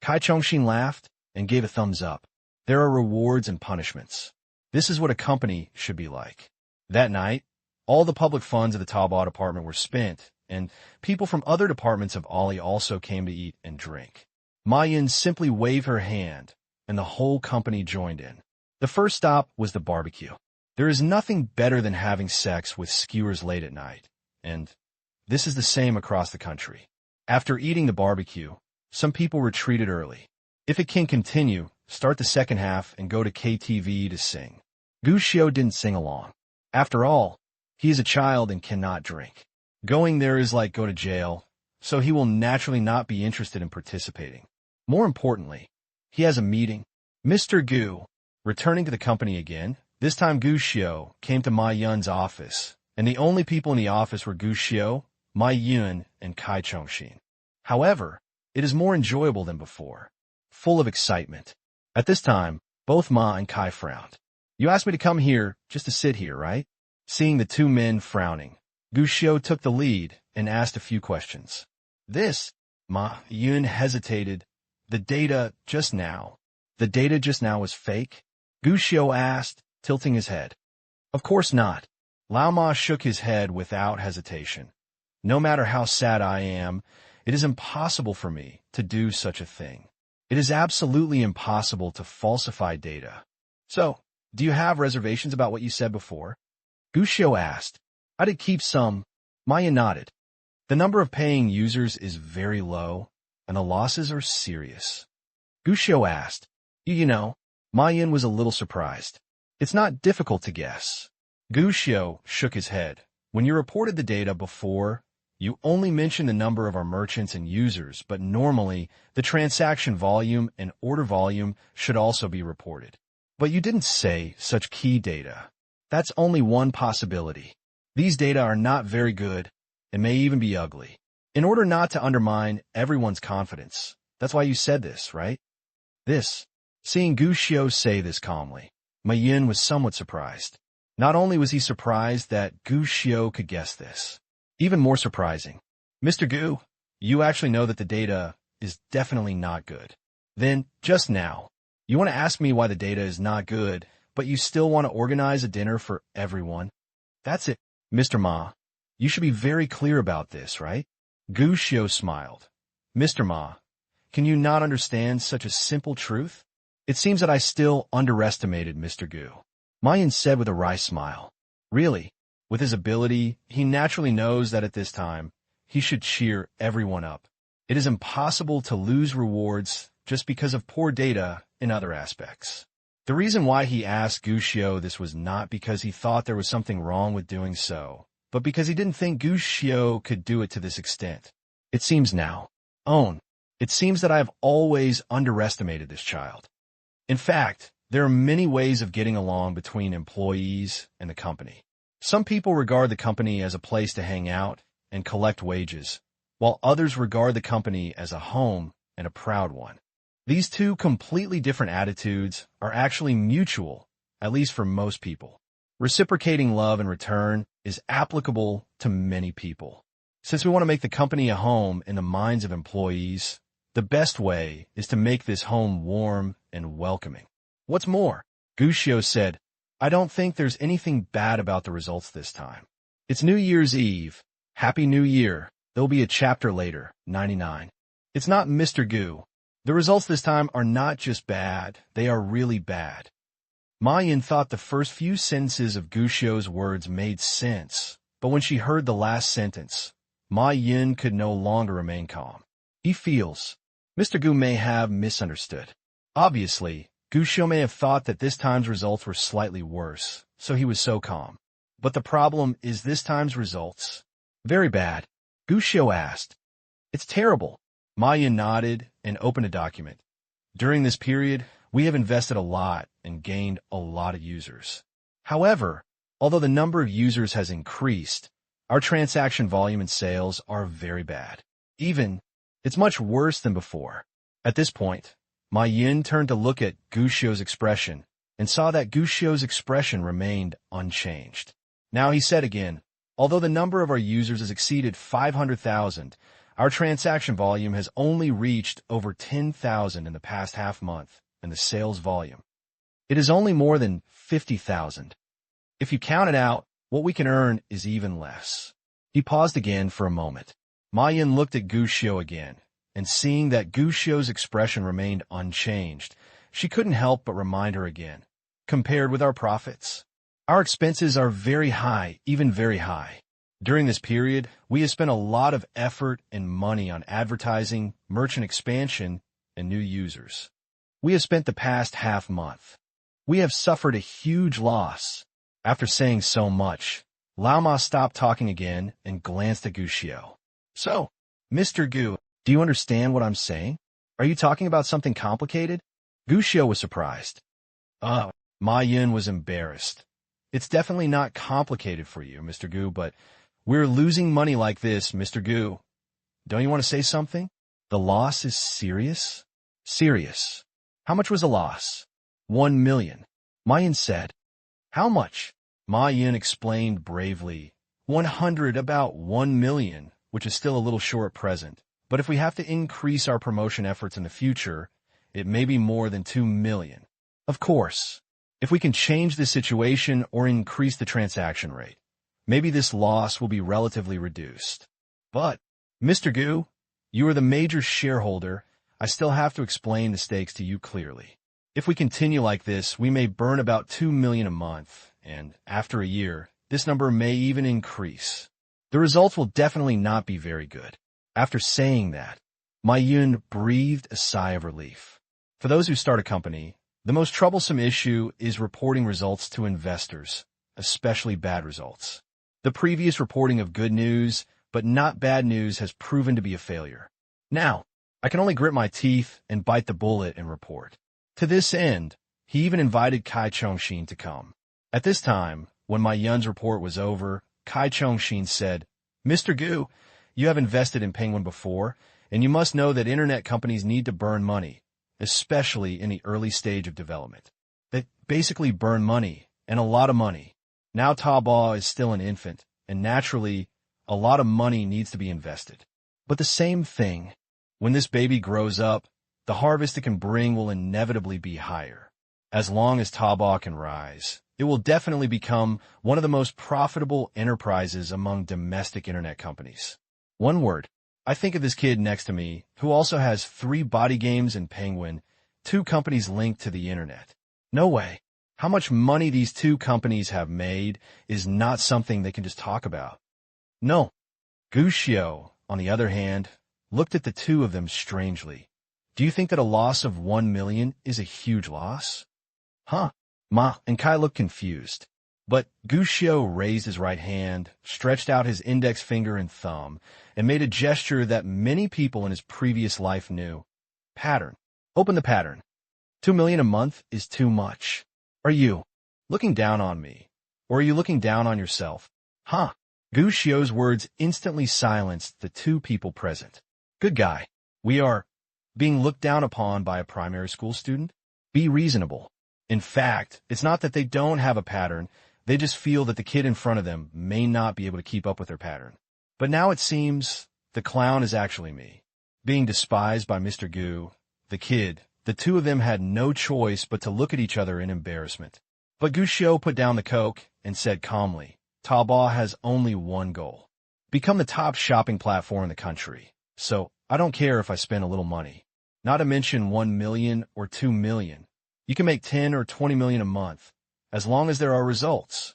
Kai Chongxin laughed and gave a thumbs up. There are rewards and punishments. This is what a company should be like. That night, all the public funds of the Taobao department were spent, and people from other departments of Ali also came to eat and drink. Ma Yin simply waved her hand, and the whole company joined in. The first stop was the barbecue. There is nothing better than having sex with skewers late at night, and this is the same across the country. After eating the barbecue, some people retreated early. If it can continue, start the second half and go to KTV to sing. Gu Xiao didn't sing along. After all, he is a child and cannot drink. Going there is like go to jail, so he will naturally not be interested in participating. More importantly, he has a meeting. Mr. Gu, returning to the company again, this time Gu Xiao came to Ma Yun's office, and the only people in the office were Gu Xiao, Ma Yun, and Kai Chongxin. However, it is more enjoyable than before, full of excitement. At this time, both Ma and Kai frowned. You asked me to come here just to sit here, right? Seeing the two men frowning, Gu Xiao took the lead and asked a few questions. Ma Yun hesitated. The data just now was fake? Gu Xiao asked, tilting his head. Of course not. Lao Ma shook his head without hesitation. No matter how sad I am, it is impossible for me to do such a thing. It is absolutely impossible to falsify data. So, do you have reservations about what you said before? Gu Xiao asked. I did keep some. Maya nodded. The number of paying users is very low, and the losses are serious. Gu Xiao asked. You know, Ma Yin was a little surprised. It's not difficult to guess. Gu Xiao shook his head. When you reported the data before, you only mentioned the number of our merchants and users, but normally the transaction volume and order volume should also be reported. But you didn't say such key data. That's only one possibility. These data are not very good and may even be ugly. In order not to undermine everyone's confidence, that's why you said this, right? Seeing Gu Xiao say this calmly, Ma Yin was somewhat surprised. Not only was he surprised that Gu Xiao could guess this, even more surprising, Mr. Gu, you actually know that the data is definitely not good. Then, just now, you want to ask me why the data is not good, but you still want to organize a dinner for everyone? That's it, Mr. Ma. You should be very clear about this, right? Gu Xiao smiled. Mr. Ma, can you not understand such a simple truth? It seems that I still underestimated Mr. Gu. Ma Yin said with a wry smile. Really, with his ability, he naturally knows that at this time, he should cheer everyone up. It is impossible to lose rewards just because of poor data in other aspects. The reason why he asked Gu Xiao this was not because he thought there was something wrong with doing so, but because he didn't think Gu Xiao could do it to this extent. It seems that I have always underestimated this child. In fact, there are many ways of getting along between employees and the company. Some people regard the company as a place to hang out and collect wages, while others regard the company as a home and a proud one. These two completely different attitudes are actually mutual, at least for most people. Reciprocating love in return is applicable to many people. Since we want to make the company a home in the minds of employees, the best way is to make this home warm and welcoming. What's more, Gu Xiao said, I don't think there's anything bad about the results this time. It's New Year's Eve. Happy New Year. There'll be a chapter later, 99. It's not Mr. Gu. The results this time are not just bad, they are really bad. Ma Yin thought the first few sentences of Gu Xiao's words made sense, but when she heard the last sentence, Ma Yin could no longer remain calm. he feels. Mr. Gu may have misunderstood. Obviously, Gu Xiu may have thought that this time's results were slightly worse, so he was so calm. But the problem is this time's results. Very bad. Gu Xiu asked. It's terrible. Ma Yin nodded and opened a document. During this period, we have invested a lot and gained a lot of users. However, although the number of users has increased, our transaction volume and sales are very bad. It's much worse than before. At this point, Ma Yin turned to look at Gu Xiu's expression and saw that Gu Xiu's expression remained unchanged. Now he said again, although the number of our users has exceeded 500,000, our transaction volume has only reached over 10,000 in the past half month, and the sales volume. It is only more than 50,000. If you count it out, what we can earn is even less. He paused again for a moment. Ma Yin looked at Gu Xiu again, and seeing that Gu Xiu's expression remained unchanged, she couldn't help but remind her again. Compared with our profits, our expenses are very high, even very high. During this period, we have spent a lot of effort and money on advertising, merchant expansion, and new users. We have spent the past half month. We have suffered a huge loss. After saying so much, Lao Ma stopped talking again and glanced at Gu Xiu. So, Mr. Gu, do you understand what I'm saying? Are you talking about something complicated? Gu Xiu was surprised. Ma Yin was embarrassed. It's definitely not complicated for you, Mr. Gu, but we're losing money like this, Mr. Gu. Don't you want to say something? The loss is serious? Serious. How much was the loss? 1 million. Ma Yin said. How much? Ma Yin explained bravely. 100, about 1 million, which is still a little short at present. But if we have to increase our promotion efforts in the future, it may be more than 2 million. Of course, if we can change the situation or increase the transaction rate, maybe this loss will be relatively reduced. But, Mr. Gu, you are the major shareholder. I still have to explain the stakes to you clearly. If we continue like this, we may burn about 2 million a month, and after a year, this number may even increase. The results will definitely not be very good. After saying that, Ma Yin breathed a sigh of relief. For those who start a company, the most troublesome issue is reporting results to investors, especially bad results. The previous reporting of good news, but not bad news, has proven to be a failure. Now, I can only grit my teeth and bite the bullet and report. To this end, he even invited Kai Chongxin to come. At this time, when Ma Yin's report was over, Kai Chongxin said, Mr. Gu, you have invested in Penguin before, and you must know that internet companies need to burn money, especially in the early stage of development. They basically burn money, and a lot of money. Now Taobao is still an infant, and naturally, a lot of money needs to be invested. But the same thing, when this baby grows up, the harvest it can bring will inevitably be higher. As long as Taobao can rise, it will definitely become one of the most profitable enterprises among domestic internet companies. One word. I think of this kid next to me, who also has 3 body games and Penguin, 2 companies linked to the internet. No way. How much money these 2 companies have made is not something they can just talk about. No. Gu Xiu, on the other hand, looked at the 2 of them strangely. Do you think that a loss of 1 million is a huge loss? Huh? Ma and Kai looked confused. But Gu Xiu raised his right hand, stretched out his index finger and thumb, and made a gesture that many people in his previous life knew. Pattern. Open the pattern. 2 million a month is too much. Are you looking down on me? Or are you looking down on yourself? Huh? Gu Xiu's words instantly silenced the 2 people present. Good guy. We are being looked down upon by a primary school student? Be reasonable. In fact, it's not that they don't have a pattern, they just feel that the kid in front of them may not be able to keep up with their pattern. But now it seems the clown is actually me. Being despised by Mr. Gu, the kid, the 2 of them had no choice but to look at each other in embarrassment. But Gu Xiu put down the Coke and said calmly, Taobao has only one goal. Become the top shopping platform in the country. So, I don't care if I spend a little money. Not to mention 1 million or 2 million. You can make 10 or 20 million a month, as long as there are results.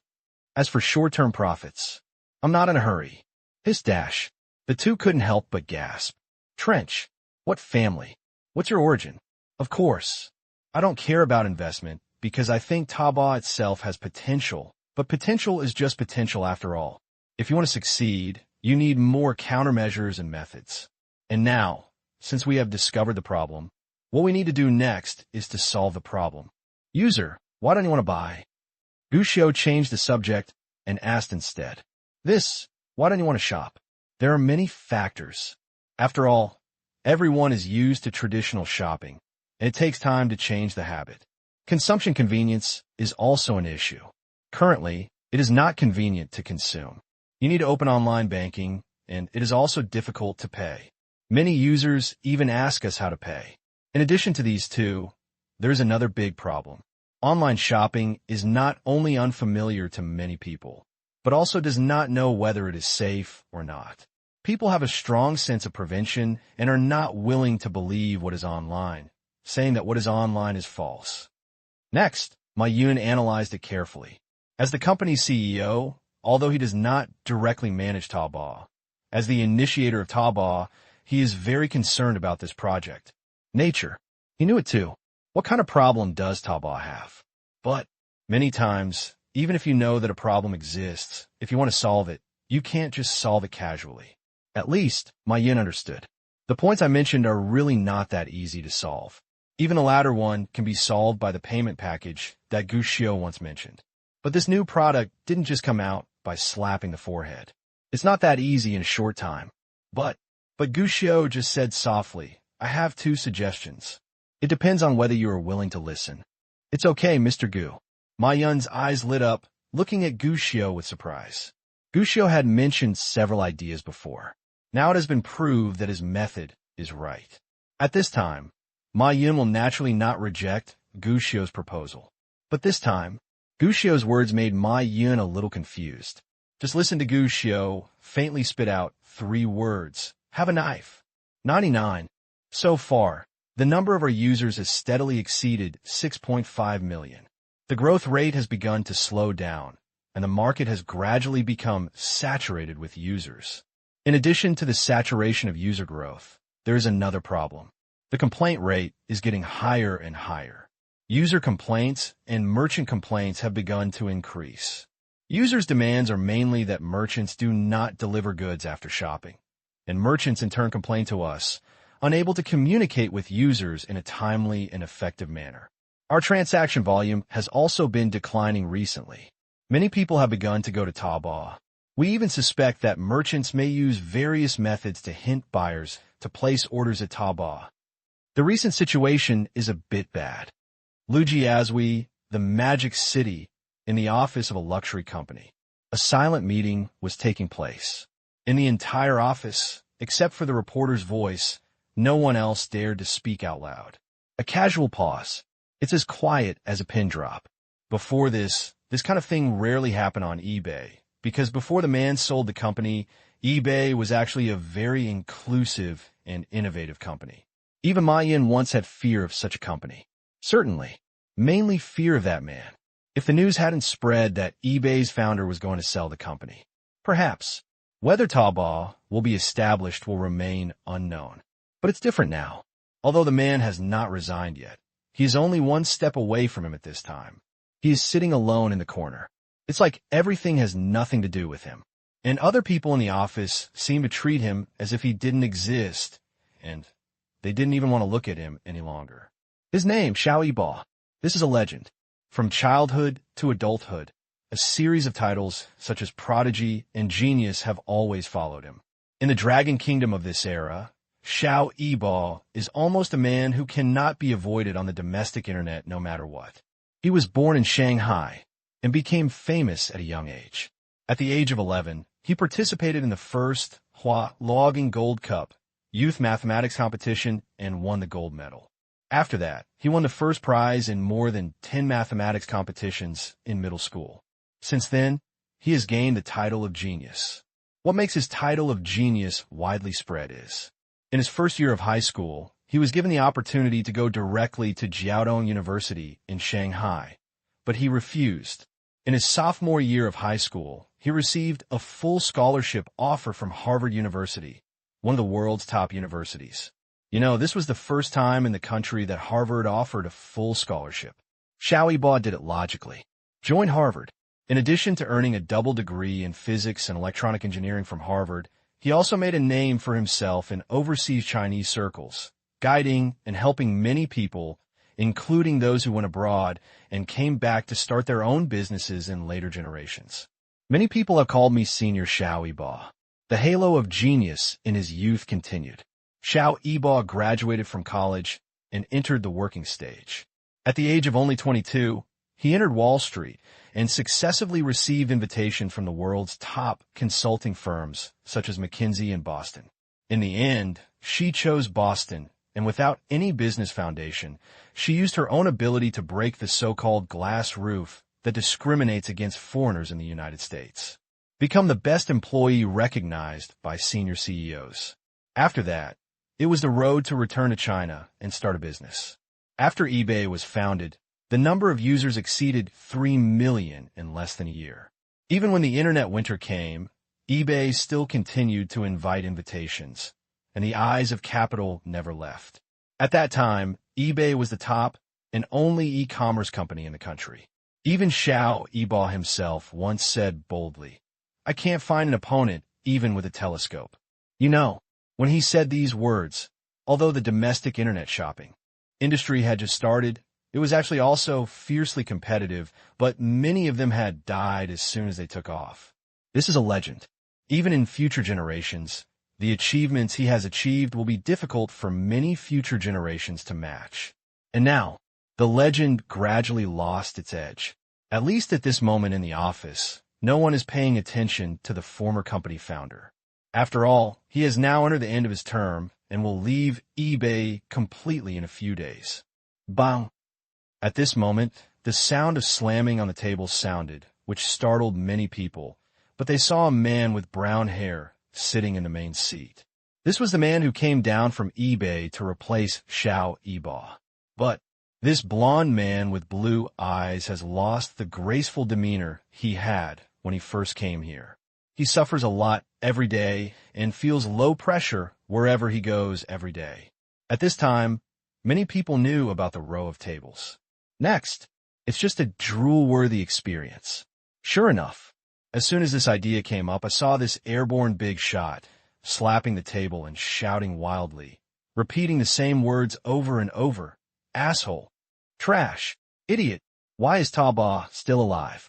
As for short-term profits, I'm not in a hurry. Hiss dash. The 2 couldn't help but gasp. Trench. What family? What's your origin? Of course, I don't care about investment because I think Taobao itself has potential, but potential is just potential after all. If you want to succeed, you need more countermeasures and methods. And now, since we have discovered the problem, what we need to do next is to solve the problem. User, why don't you want to buy? Gushio changed the subject and asked instead. Why don't you want to shop? There are many factors. After all, everyone is used to traditional shopping, and it takes time to change the habit. Consumption convenience is also an issue. Currently, it is not convenient to consume. You need to open online banking, and it is also difficult to pay. Many users even ask us how to pay. In addition to these two, there's another big problem. Online shopping is not only unfamiliar to many people, but also does not know whether it is safe or not. People have a strong sense of prevention and are not willing to believe what is online, saying that what is online is false. Next, Ma Yun analyzed it carefully. As the company's CEO, although he does not directly manage Taobao, as the initiator of Taobao, he is very concerned about this project. Nature. He knew it too. What kind of problem does Taobao have? But many times, even if you know that a problem exists, if you want to solve it, you can't just solve it casually. At least, Ma Yun understood. The points I mentioned are really not that easy to solve. Even the latter one can be solved by the payment package that Gushio once mentioned. But this new product didn't just come out by slapping the forehead. It's not that easy in a short time. But Gushio just said softly, I have two suggestions. It depends on whether you are willing to listen. It's okay, Mr. Gu. Ma Yun's eyes lit up, looking at Gushio with surprise. Gushio had mentioned several ideas before. Now it has been proved that his method is right. At this time, Ma Yun will naturally not reject Gushio's proposal. But this time, Gushio's words made Ma Yun a little confused. Just listen to Gushio faintly spit out 3 words. Have a knife. 99. So far, the number of our users has steadily exceeded 6.5 million. The growth rate has begun to slow down, and the market has gradually become saturated with users. In addition to the saturation of user growth, there is another problem. The complaint rate is getting higher and higher. User complaints and merchant complaints have begun to increase. Users' demands are mainly that merchants do not deliver goods after shopping, and merchants in turn complain to us, unable to communicate with users in a timely and effective manner. Our transaction volume has also been declining recently. Many people have begun to go to Taobao. We even suspect that merchants may use various methods to hint buyers to place orders at Taobao. The recent situation is a bit bad. Lujiazui, the magic city, in the office of a luxury company. A silent meeting was taking place. In the entire office, except for the reporter's voice, no one else dared to speak out loud. A casual pause. It's as quiet as a pin drop. Before this kind of thing rarely happened on eBay, because before the man sold the company, eBay was actually a very inclusive and innovative company. Even Ma Yun once had fear of such a company. Certainly, mainly fear of that man. If the news hadn't spread that eBay's founder was going to sell the company, perhaps. Whether Taobao will be established will remain unknown. But it's different now. Although the man has not resigned yet, he is only one step away from him at this time. He is sitting alone in the corner. It's like everything has nothing to do with him. And other people in the office seem to treat him as if he didn't exist, and they didn't even want to look at him any longer. His name, Xiao Yibo. This is a legend. From childhood to adulthood, a series of titles such as Prodigy and Genius have always followed him. In the Dragon Kingdom of this era, Xiao Yibo is almost a man who cannot be avoided on the domestic internet no matter what. He was born in Shanghai and became famous at a young age. At the age of 11, he participated in the first Hua Logging Gold Cup youth mathematics competition and won the gold medal. After that, he won the first prize in more than 10 mathematics competitions in middle school. Since then, he has gained the title of genius. What makes his title of genius widely spread is, in his first year of high school, he was given the opportunity to go directly to Jiaotong University in Shanghai, but he refused. In his sophomore year of high school, he received a full scholarship offer from Harvard University, one of the world's top universities. This was the first time in the country that Harvard offered a full scholarship. Xiao Yibo did it logically. Join Harvard. In addition to earning a double degree in physics and electronic engineering from Harvard, he also made a name for himself in overseas Chinese circles, guiding and helping many people, including those who went abroad and came back to start their own businesses in later generations. Many people have called me Senior Xiao Yibo. The halo of genius in his youth continued. Xiao Yibo graduated from college and entered the working stage. At the age of only 22, he entered Wall Street and successively received invitation from the world's top consulting firms such as McKinsey and Boston. In the end, she chose Boston, and without any business foundation, she used her own ability to break the so-called glass roof that discriminates against foreigners in the United States. Become the best employee recognized by senior CEOs. After that, it was the road to return to China and start a business. After eBay was founded, the number of users exceeded 3 million in less than a year. Even when the internet winter came, eBay still continued to invite invitations, and the eyes of capital never left. At that time, eBay was the top and only e-commerce company in the country. Even Xiao Yibo himself once said boldly, "I can't find an opponent even with a telescope." When he said these words, although the domestic internet shopping industry had just started, it was actually also fiercely competitive, but many of them had died as soon as they took off. This is a legend. Even in future generations, the achievements he has achieved will be difficult for many future generations to match. And now, the legend gradually lost its edge. At least at this moment in the office, no one is paying attention to the former company founder. After all, he has now entered the end of his term and will leave eBay completely in a few days. Bang! At this moment, the sound of slamming on the table sounded, which startled many people, but they saw a man with brown hair sitting in the main seat. This was the man who came down from eBay to replace Xiao Yibo. But this blonde man with blue eyes has lost the graceful demeanor he had when he first came here. He suffers a lot every day and feels low pressure wherever he goes every day. At this time, many people knew about the row of tables. Next, it's just a drool-worthy experience. Sure enough, as soon as this idea came up, I saw this airborne big shot, slapping the table and shouting wildly, repeating the same words over and over. Asshole. Trash. Idiot. Why is Taobao still alive?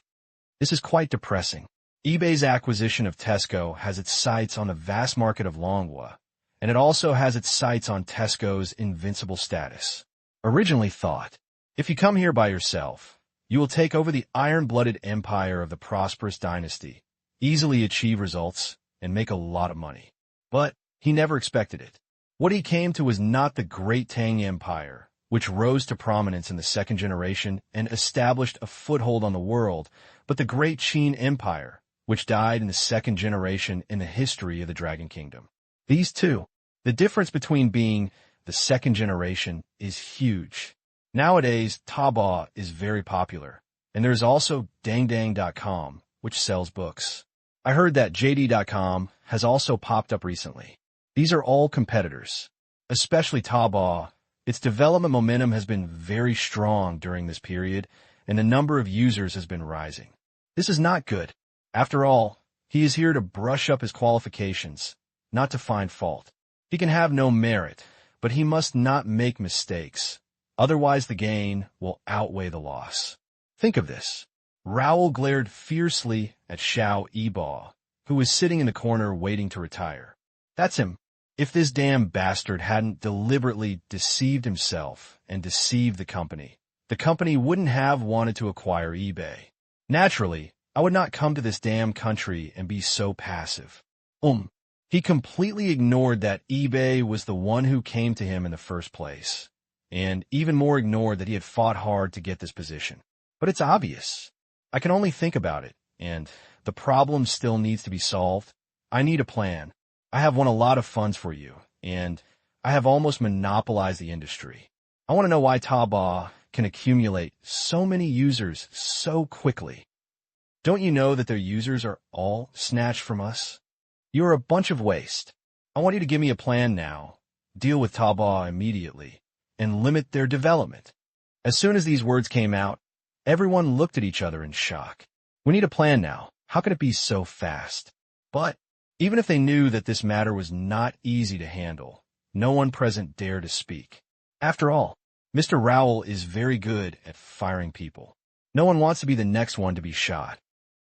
This is quite depressing. eBay's acquisition of Tesco has its sights on the vast market of Longwa, and it also has its sights on Tesco's invincible status. Originally thought, if you come here by yourself, you will take over the iron-blooded empire of the prosperous dynasty, easily achieve results, and make a lot of money. But he never expected it. What he came to was not the great Tang Empire, which rose to prominence in the second generation and established a foothold on the world, but the great Qin Empire, which died in the second generation in the history of the Dragon Kingdom. These two, the difference between being the second generation is huge. Nowadays, Taobao is very popular, and there is also Dangdang.com, which sells books. I heard that JD.com has also popped up recently. These are all competitors, especially Taobao. Its development momentum has been very strong during this period, and the number of users has been rising. This is not good. After all, he is here to brush up his qualifications, not to find fault. He can have no merit, but he must not make mistakes. Otherwise, the gain will outweigh the loss. Think of this. Raoul glared fiercely at Xiao Yibo, who was sitting in the corner waiting to retire. That's him. If this damn bastard hadn't deliberately deceived himself and deceived the company wouldn't have wanted to acquire eBay. Naturally, I would not come to this damn country and be so passive. He completely ignored that eBay was the one who came to him in the first place, and even more ignored that he had fought hard to get this position. But it's obvious. I can only think about it, and the problem still needs to be solved. I need a plan. I have won a lot of funds for you, and I have almost monopolized the industry. I want to know why Taobao can accumulate so many users so quickly. Don't you know that their users are all snatched from us? You are a bunch of waste. I want you to give me a plan now. deal with Taba immediately, and limit their development. As soon as these words came out, everyone looked at each other in shock. We need a plan now. How could it be so fast? But even if they knew that this matter was not easy to handle, no one present dared to speak. After all, Mr. Rowell is very good at firing people. No one wants to be the next one to be shot.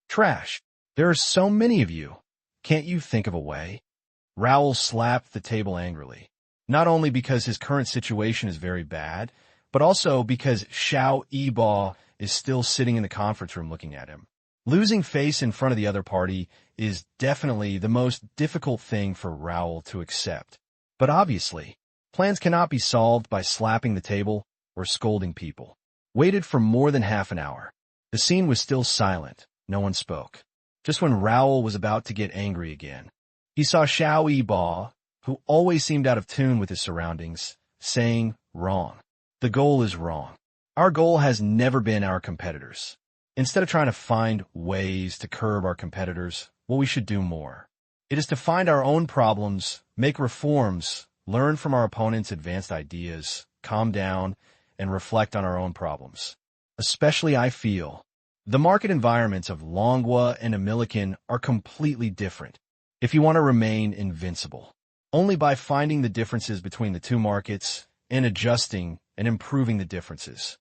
Trash. There are so many of you. Can't you think of a way? Rowell slapped the table angrily, not only because his current situation is very bad, but also because Xiao Yibo is still sitting in the conference room looking at him. Losing face in front of the other party is definitely the most difficult thing for Rowell to accept. But obviously, plans cannot be solved by slapping the table or scolding people. Waited for more than half an hour. The scene was still silent. No one spoke. Just when Rowell was about to get angry again, he saw Xiao Yibo, who always seemed out of tune with his surroundings, saying, "Wrong. The goal is wrong. Our goal has never been our competitors. Instead of trying to find ways to curb our competitors, what we should do more. It is to find our own problems, make reforms, learn from our opponents' advanced ideas, calm down, and reflect on our own problems. Especially I feel the market environments of Longwa and Amilican are completely different. If you want to remain invincible, only by finding the differences between the two markets and adjusting and improving the differences."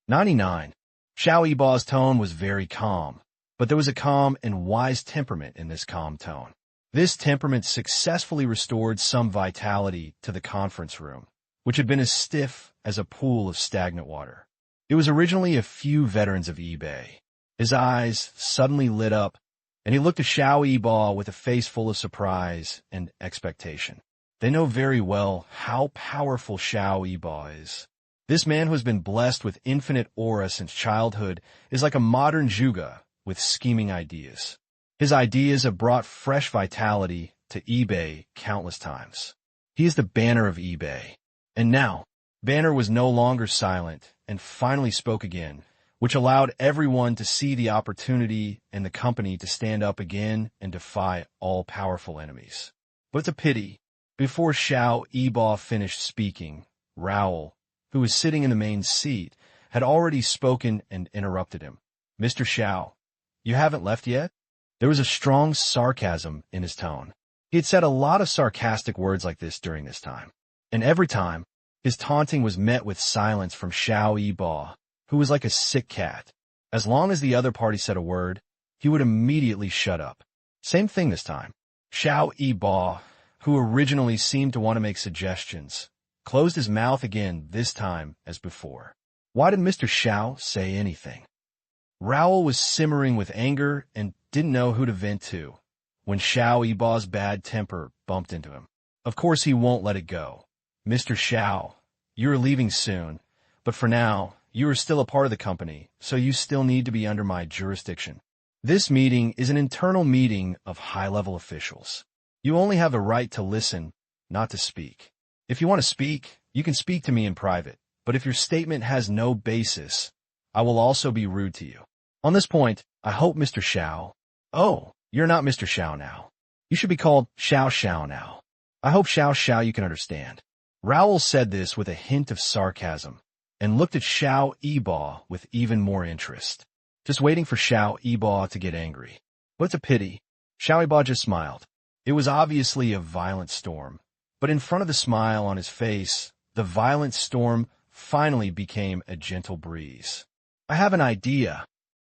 99. Xiao Yibo's tone was very calm, but there was a calm and wise temperament in this calm tone. This temperament successfully restored some vitality to the conference room, which had been as stiff as a pool of stagnant water. It was originally a few veterans of eBay. His eyes suddenly lit up, and he looked at Xiao Yibo with a face full of surprise and expectation. They know very well how powerful Xiao Yibo is. This man who has been blessed with infinite aura since childhood is like a modern Juga with scheming ideas. His ideas have brought fresh vitality to eBay countless times. He is the banner of eBay. And now, Banner was no longer silent and finally spoke again, which allowed everyone to see the opportunity and the company to stand up again and defy all-powerful enemies. But it's a pity. Before Xiao Yibo finished speaking, Rowell, who was sitting in the main seat, had already spoken and interrupted him. "Mr. Xiao, you haven't left yet?" There was a strong sarcasm in his tone. He had said a lot of sarcastic words like this during this time, and every time, his taunting was met with silence from Xiao Yibo, who was like a sick cat. As long as the other party said a word, he would immediately shut up. Same thing this time. Xiao Yibo, who originally seemed to want to make suggestions, closed his mouth again this time as before. Why did Mr. Xiao say anything? Rowell was simmering with anger and didn't know who to vent to when Xiao Yibo's bad temper bumped into him. Of course he won't let it go. "Mr. Xiao, you are leaving soon, but for now, you are still a part of the company, so you still need to be under my jurisdiction. This meeting is an internal meeting of high-level officials. You only have the right to listen, not to speak. If you want to speak, you can speak to me in private, but if your statement has no basis, I will also be rude to you. On this point, I hope Mr. Xiao—" "Oh, you're not Mr. Xiao now. You should be called Xiao Xiao now. I hope Xiao Xiao you can understand." Rowell said this with a hint of sarcasm, and looked at Xiao Yibo with even more interest, just waiting for Xiao Yibo to get angry. But it's a pity. Xiao Yibo just smiled. It was obviously a violent storm, but in front of the smile on his face, the violent storm finally became a gentle breeze. "I have an idea."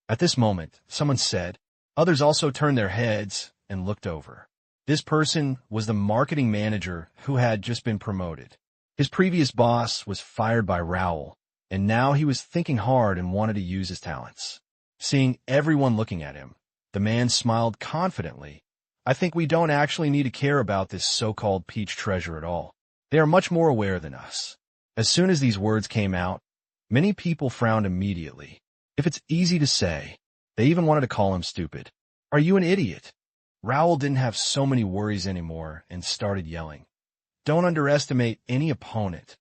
At this moment, someone said. Others also turned their heads and looked over. This person was the marketing manager who had just been promoted. His previous boss was fired by Rowell, and now he was thinking hard and wanted to use his talents. Seeing everyone looking at him, the man smiled confidently. "I think we don't actually need to care about this so-called peach treasure at all. They are much more aware than us." As soon as these words came out, many people frowned immediately. If it's easy to say, they even wanted to call him stupid. "Are you an idiot?" Rowell didn't have so many worries anymore and started yelling. "Don't underestimate any opponent.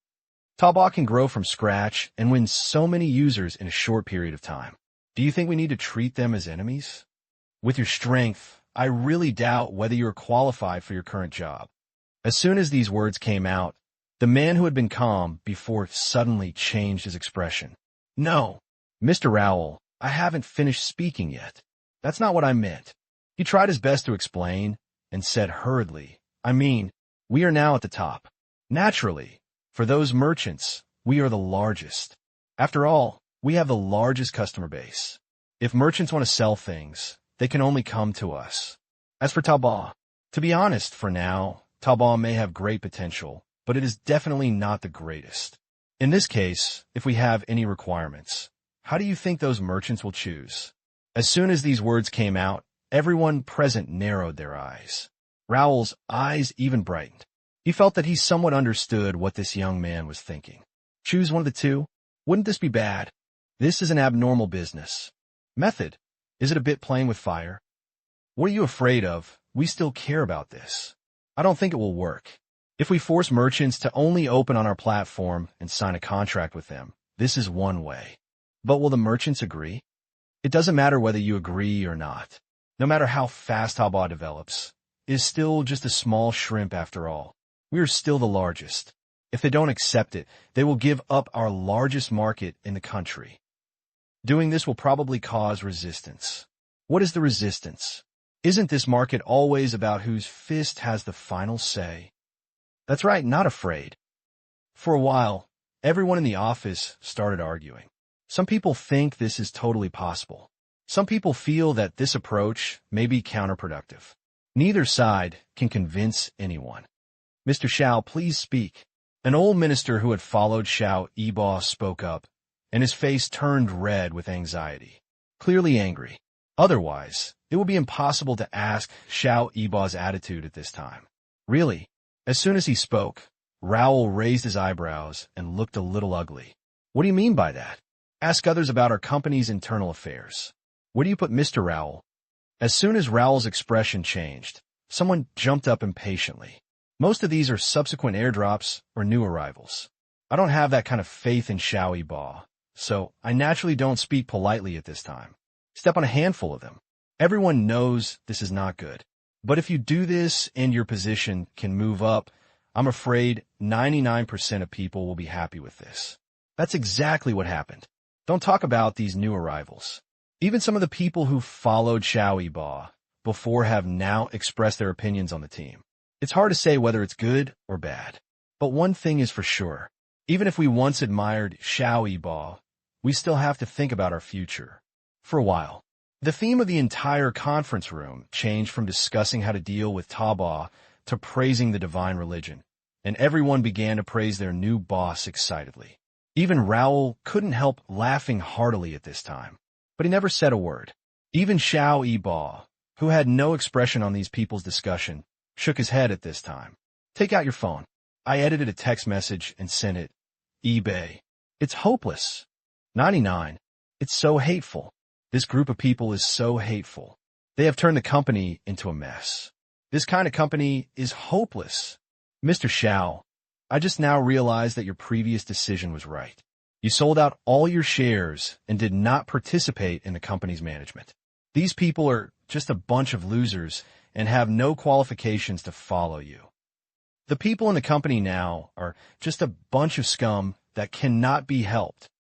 Taobao can grow from scratch and win so many users in a short period of time. Do you think we need to treat them as enemies? With your strength, I really doubt whether you are qualified for your current job." As soon as these words came out, The man who had been calm before suddenly changed his expression. No, Mr. Rowell, I haven't finished speaking yet. That's not what I meant. He tried his best to explain and said hurriedly, I mean, we are now at the top. Naturally, for those merchants, we are the largest. After all, we have the largest customer base. If merchants want to sell things, they can only come to us. As for Taobao, to be honest, for now, Taobao may have great potential, but it is definitely not the greatest. In this case, if we have any requirements, how do you think those merchants will choose? As soon as these words came out, everyone present narrowed their eyes. Rowell's eyes even brightened. He felt that he somewhat understood what this young man was thinking. Choose one of the two? Wouldn't this be bad? This is an abnormal business. Method. Is it a bit playing with fire? What are you afraid of? We still care about this. I don't think it will work. If we force merchants to only open on our platform and sign a contract with them, this is one way. But will the merchants agree? It doesn't matter whether you agree or not. No matter how fast Taobao develops, it is still just a small shrimp after all. We are still the largest. If they don't accept it, they will give up our largest market in the country. Doing this will probably cause resistance. What is the resistance? Isn't this market always about whose fist has the final say? That's right, not afraid. For a while, everyone in the office started arguing. Some people think this is totally possible. Some people feel that this approach may be counterproductive. Neither side can convince anyone. Mr. Xiao, please speak. An old minister who had followed Xiao Yibo spoke up, and his face turned red with anxiety, clearly angry. Otherwise, it would be impossible to ask Xiao Yibo's attitude at this time. Really? As soon as he spoke, Rowell raised his eyebrows and looked a little ugly. What do you mean by that? Ask others about our company's internal affairs. Where do you put Mr. Rowell? As soon as Rowell's expression changed, someone jumped up impatiently. Most of these are subsequent airdrops or new arrivals. I don't have that kind of faith in Xiao Yibo, so I naturally don't speak politely at this time. Step on a handful of them. Everyone knows this is not good. But if you do this and your position can move up, I'm afraid 99% of people will be happy with this. That's exactly what happened. Don't talk about these new arrivals. Even some of the people who followed Xiao Yibo before have now expressed their opinions on the team. It's hard to say whether it's good or bad. But one thing is for sure. Even if we once admired Xiao Yibo, we still have to think about our future. For a while, the theme of the entire conference room changed from discussing how to deal with Taobao to praising the divine religion, and everyone began to praise their new boss excitedly. Even Rowell couldn't help laughing heartily at this time, but he never said a word. Even Xiao Yibo, who had no expression on these people's discussion, shook his head at this time. Take out your phone. I edited a text message and sent it. eBay. It's hopeless. 99. It's so hateful. This group of people is so hateful. They have turned the company into a mess. This kind of company is hopeless. Mr. Xiao, I just now realized that your previous decision was right. You sold out all your shares and did not participate in the company's management. These people are just a bunch of losers and have no qualifications to follow you. The people in the company now are just a bunch of scum that cannot be helped.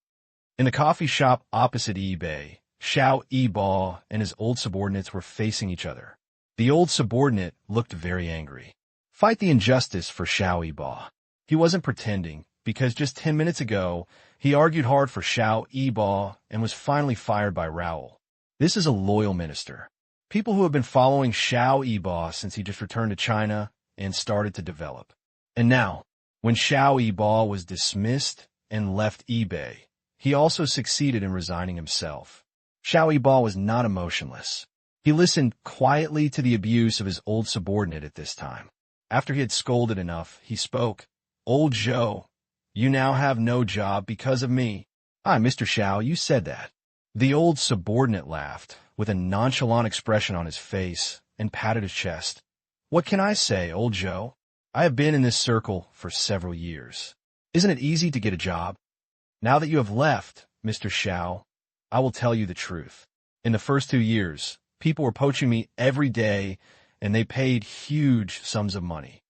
In the coffee shop opposite eBay, Xiao Yibo and his old subordinates were facing each other. The old subordinate looked very angry. Fight the injustice for Xiao Yibo. He wasn't pretending, because just 10 minutes ago, he argued hard for Xiao Yibo and was finally fired by Rowell. This is a loyal minister. People who have been following Xiao Yibo since he just returned to China and started to develop. And now, when Xiao Yibo was dismissed and left eBay, he also succeeded in resigning himself. Xiao Yibo was not emotionless. He listened quietly to the abuse of his old subordinate at this time. After he had scolded enough, he spoke. Old Joe, you now have no job because of me. Ah, Mr. Xiao, you said that. The old subordinate laughed, with a nonchalant expression on his face, and patted his chest. What can I say, old Joe? I have been in this circle for several years. Isn't it easy to get a job? Now that you have left, Mr. Xiao, I will tell you the truth. In the first 2 years, people were poaching me every day, and they paid huge sums of money.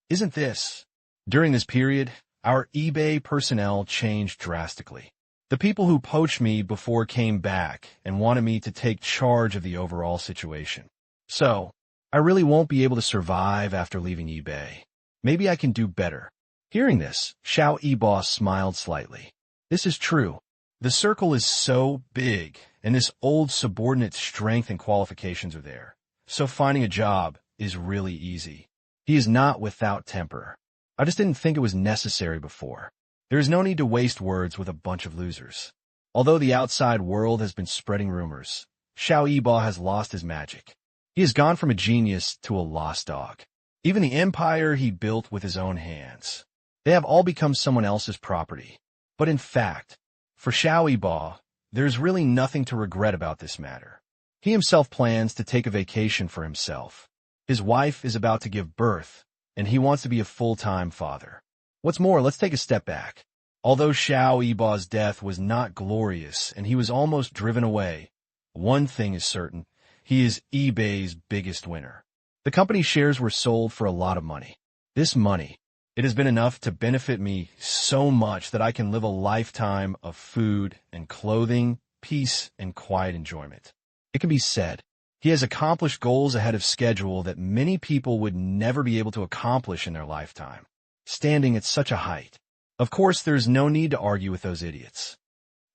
Isn't this? During this period, our eBay personnel changed drastically. The people who poached me before came back and wanted me to take charge of the overall situation. So, I really won't be able to survive after leaving eBay. Maybe I can do better. Hearing this, Xiao Yibo smiled slightly. This is true. The circle is so big, and this old subordinate's strength and qualifications are there. So finding a job is really easy. He is not without temper. I just didn't think it was necessary before. There is no need to waste words with a bunch of losers. Although the outside world has been spreading rumors, Xiao Yibo has lost his magic. He has gone from a genius to a lost dog. Even the empire he built with his own hands. They have all become someone else's property. But in fact, for Xiao Yibo, there's really nothing to regret about this matter. He himself plans to take a vacation for himself. His wife is about to give birth, and he wants to be a full-time father. What's more, let's take a step back. Although Xiao Yibo's death was not glorious and he was almost driven away, one thing is certain, he is eBay's biggest winner. The company's shares were sold for a lot of money. This money, it has been enough to benefit me so much that I can live a lifetime of food and clothing, peace, and quiet enjoyment. It can be said, he has accomplished goals ahead of schedule that many people would never be able to accomplish in their lifetime, standing at such a height. Of course, there's no need to argue with those idiots.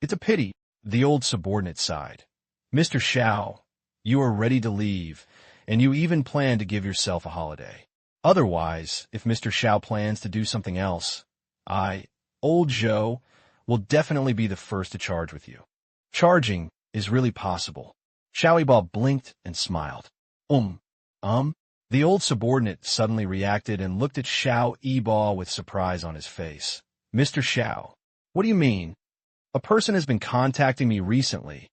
It's a pity, the old subordinate sighed. Mr. Xiao, you are ready to leave, and you even plan to give yourself a holiday. Otherwise, if Mr. Xiao plans to do something else, old Zhou, will definitely be the first to charge with you. Charging is really possible. Xiao Yibo blinked and smiled. The old subordinate suddenly reacted and looked at Xiao Yibo with surprise on his face. Mr. Xiao, what do you mean? A person has been contacting me recently,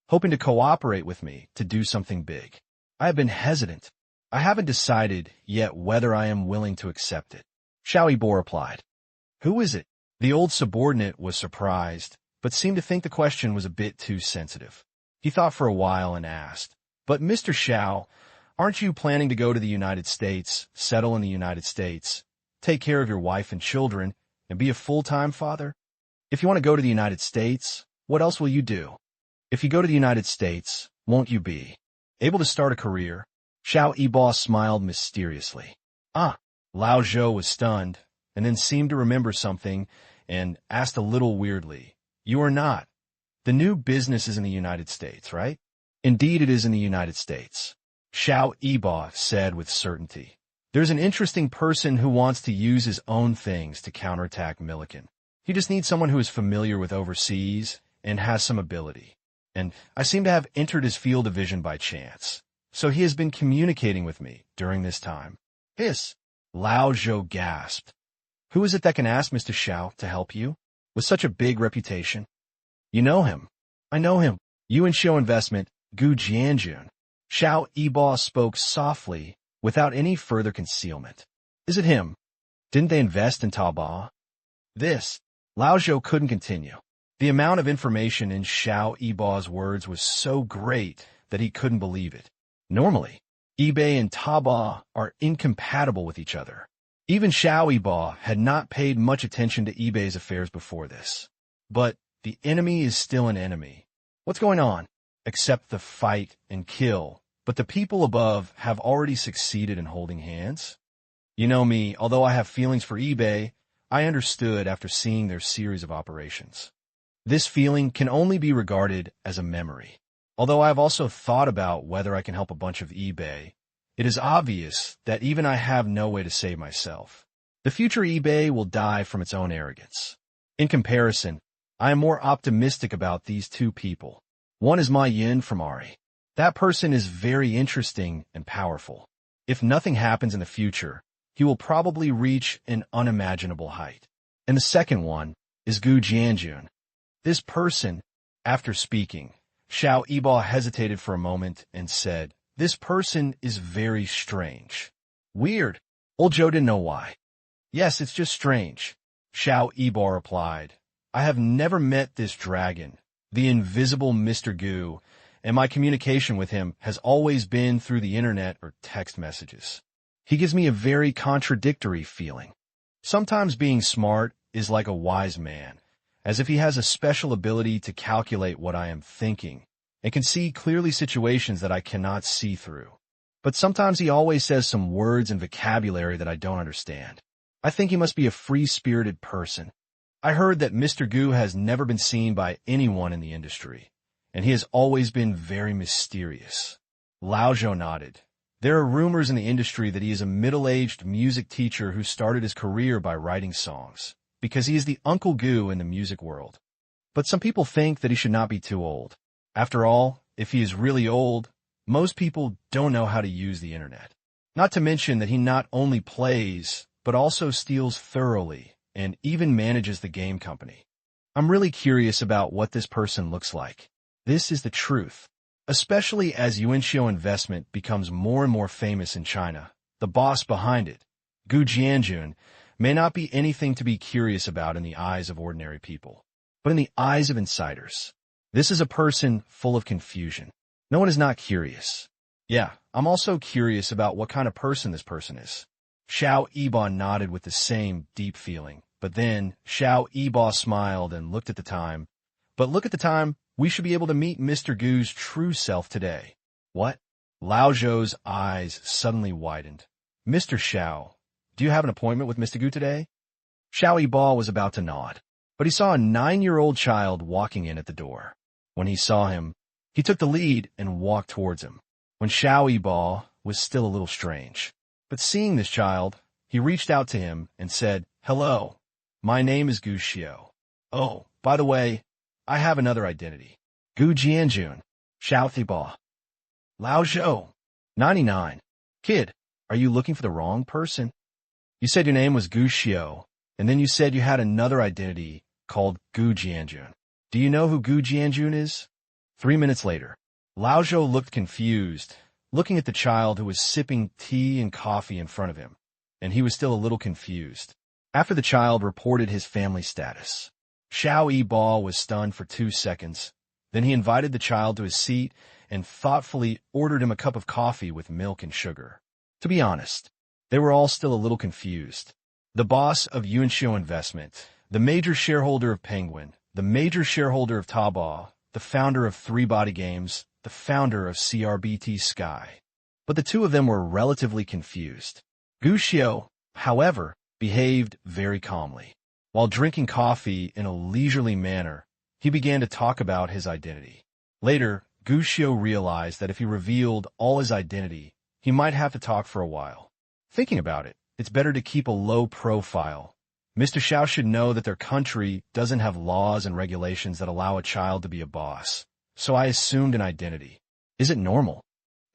hoping to cooperate with me to do something big. I have been hesitant. I haven't decided yet whether I am willing to accept it. Xiao Yibo replied. Who is it? The old subordinate was surprised, but seemed to think the question was a bit too sensitive. He thought for a while and asked, But Mr. Xiao, aren't you planning to go to the United States, settle in the United States, take care of your wife and children, and be a full-time father? If you want to go to the United States, what else will you do? If you go to the United States, won't you be able to start a career? Xiao Yibo smiled mysteriously. Lao Zhou was stunned, and then seemed to remember something, and asked a little weirdly, You are not. The new business is in the United States, right? Indeed it is in the United States. Xiao Yibo said with certainty. There's an interesting person who wants to use his own things to counterattack Milliken. He just needs someone who is familiar with overseas and has some ability. And I seem to have entered his field of vision by chance. So he has been communicating with me during this time. Lao Zhou gasped. Who is it that can ask Mr. Xiao to help you? With such a big reputation? You know him. I know him. Yuan Xiao Investment, Gu Jianjun. Xiao Yibo spoke softly, without any further concealment. Is it him? Didn't they invest in Taobao? Lao Zhou couldn't continue. The amount of information in Xiao Yibo's words was so great that he couldn't believe it. Normally, eBay and Taobao are incompatible with each other. Even Xiao Yibo had not paid much attention to eBay's affairs before this. But the enemy is still an enemy. What's going on? Except the fight and kill. But the people above have already succeeded in holding hands? You know me, although I have feelings for eBay, I understood after seeing their series of operations. This feeling can only be regarded as a memory. Although I have also thought about whether I can help a bunch of eBay, it is obvious that even I have no way to save myself. The future eBay will die from its own arrogance. In comparison, I am more optimistic about these two people. One is Ma Yin from Ari. That person is very interesting and powerful. If nothing happens in the future, he will probably reach an unimaginable height. And the second one is Gu Jianjun. This person, after speaking, Xiao Yibo hesitated for a moment and said, This person is very strange. Weird. Old Zhou didn't know why. Yes, it's just strange. Xiao Yibo replied. I have never met this dragon, the invisible Mr. Gu, and my communication with him has always been through the internet or text messages. He gives me a very contradictory feeling. Sometimes being smart is like a wise man, as if he has a special ability to calculate what I am thinking and can see clearly situations that I cannot see through. But sometimes he always says some words and vocabulary that I don't understand. I think he must be a free-spirited person. I heard that Mr. Gu has never been seen by anyone in the industry, and he has always been very mysterious. Lao Zhou nodded. There are rumors in the industry that he is a middle-aged music teacher who started his career by writing songs, because he is the Uncle Gu in the music world. But some people think that he should not be too old. After all, if he is really old, most people don't know how to use the internet. Not to mention that he not only plays, but also steals thoroughly, and even manages the game company. I'm really curious about what this person looks like. This is the truth. Especially as Yuanxiu Investment becomes more and more famous in China, the boss behind it, Gu Jianjun, may not be anything to be curious about in the eyes of ordinary people, but in the eyes of insiders. This is a person full of confusion. No one is not curious. Yeah, I'm also curious about what kind of person this person is. Xiao Yibo nodded with the same deep feeling, but then Xiao Yibo smiled and looked at the time. But look at the time, we should be able to meet Mr. Gu's true self today. What? Lao Zhou's eyes suddenly widened. Mr. Xiao, do you have an appointment with Mr. Gu today? Xiao Yibo was about to nod, but he saw a 9-year-old child walking in at the door. When he saw him, he took the lead and walked towards him. When Xiao Yibo was still a little strange. But seeing this child, he reached out to him and said, "Hello, my name is Gu Xiao. Oh, by the way, I have another identity. Gu Jianjun, Xiao Yibo. Lao Zhou, 99. Kid, are you looking for the wrong person? You said your name was Gu Xiao, and then you said you had another identity called Gu Jianjun. Do you know who Gu Jianjun is?" 3 minutes later, Lao Zhou looked confused, looking at the child who was sipping tea and coffee in front of him, and he was still a little confused. After the child reported his family status, Xiao Yibo was stunned for 2 seconds. Then he invited the child to his seat and thoughtfully ordered him a cup of coffee with milk and sugar. To be honest, they were all still a little confused. The boss of Yuanxiu Investment, the major shareholder of Penguin, the major shareholder of Taobao, the founder of Three Body Games, the founder of CRBT Sky. But the two of them were relatively confused. Gu Xiao, however, behaved very calmly. While drinking coffee in a leisurely manner, he began to talk about his identity. Later, Gu Xiao realized that if he revealed all his identity, he might have to talk for a while. Thinking about it, it's better to keep a low profile. Mr. Xiao should know that their country doesn't have laws and regulations that allow a child to be a boss. So I assumed an identity. Is it normal?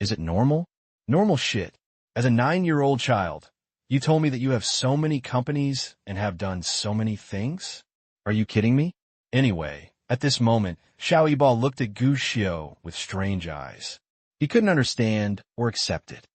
Is it normal? Normal shit. As a 9-year-old child, you told me that you have so many companies and have done so many things? Are you kidding me? Anyway, at this moment, Xiao Yibo looked at Gu Xiao with strange eyes. He couldn't understand or accept it.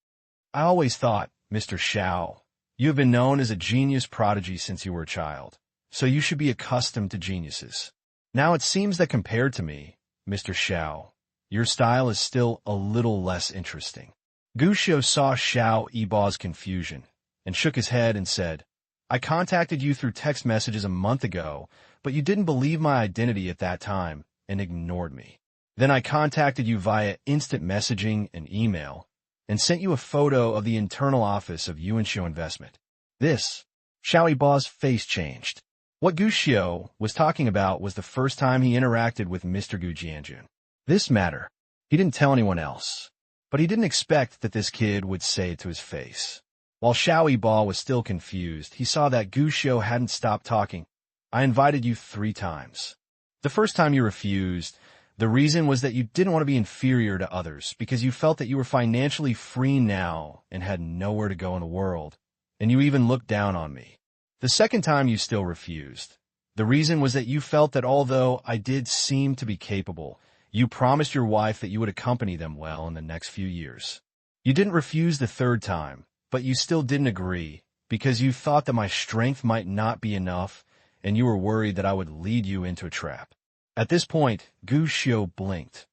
I always thought, Mr. Xiao, you have been known as a genius prodigy since you were a child, so you should be accustomed to geniuses. Now it seems that compared to me, Mr. Xiao, your style is still a little less interesting. Gu Xiao saw Xiao Yibo's confusion and shook his head and said, I contacted you through text messages a month ago, but you didn't believe my identity at that time and ignored me. Then I contacted you via instant messaging and email and sent you a photo of the internal office of Yuanxiu Investment. This, Xiao Yibo's face changed. What Gu Xiao was talking about was the first time he interacted with Mr. Gu Jianjun. This matter, he didn't tell anyone else, but he didn't expect that this kid would say it to his face. While Xiao Yibo was still confused, he saw that Gu Xiao hadn't stopped talking. I invited you 3 times. The first time you refused, the reason was that you didn't want to be inferior to others because you felt that you were financially free now and had nowhere to go in the world, and you even looked down on me. The second time you still refused. The reason was that you felt that although I did seem to be capable, you promised your wife that you would accompany them well in the next few years. You didn't refuse the third time, but you still didn't agree because you thought that my strength might not be enough and you were worried that I would lead you into a trap. At this point, Gu Xiao blinked.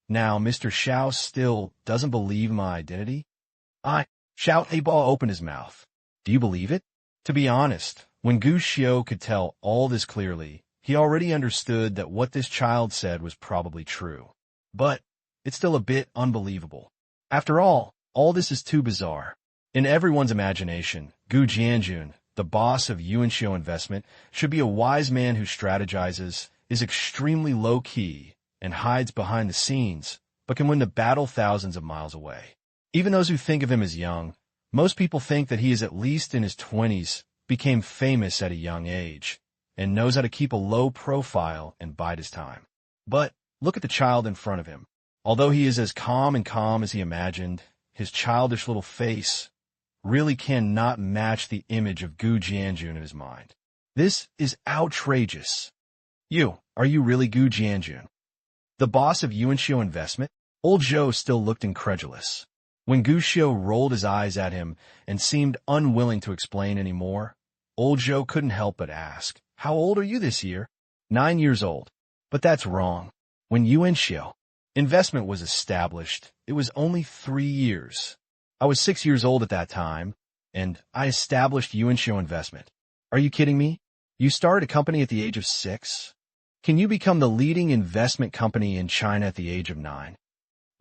Now, Mr. Xiao still doesn't believe my identity? Xiao Yibo opened his mouth. Do you believe it? To be honest, When Gu Xiu could tell all this clearly, he already understood that what this child said was probably true. But it's still a bit unbelievable. After all this is too bizarre. In everyone's imagination, Gu Jianjun, the boss of Yuanxiu Investment, should be a wise man who strategizes, is extremely low-key, and hides behind the scenes, but can win the battle thousands of miles away. Even those who think of him as young, most people think that he is at least in his 20s, became famous at a young age, and knows how to keep a low profile and bide his time. But look at the child in front of him. Although he is as calm as he imagined, his childish little face really cannot match the image of Gu Jianjun in his mind. This is outrageous. Are you really Gu Jianjun, the boss of Yuanxiu Investment? Old Zhou still looked incredulous. When Gu Xiu rolled his eyes at him and seemed unwilling to explain any more, Old Zhou couldn't help but ask, "How old are you this year?" 9 years old. But that's wrong. When Yuanxiu Investment was established, it was only 3 years. I was 6 years old at that time, and I established Yuanxiu Investment. Are you kidding me? You started a company at the age of 6? Can you become the leading investment company in China at the age of 9?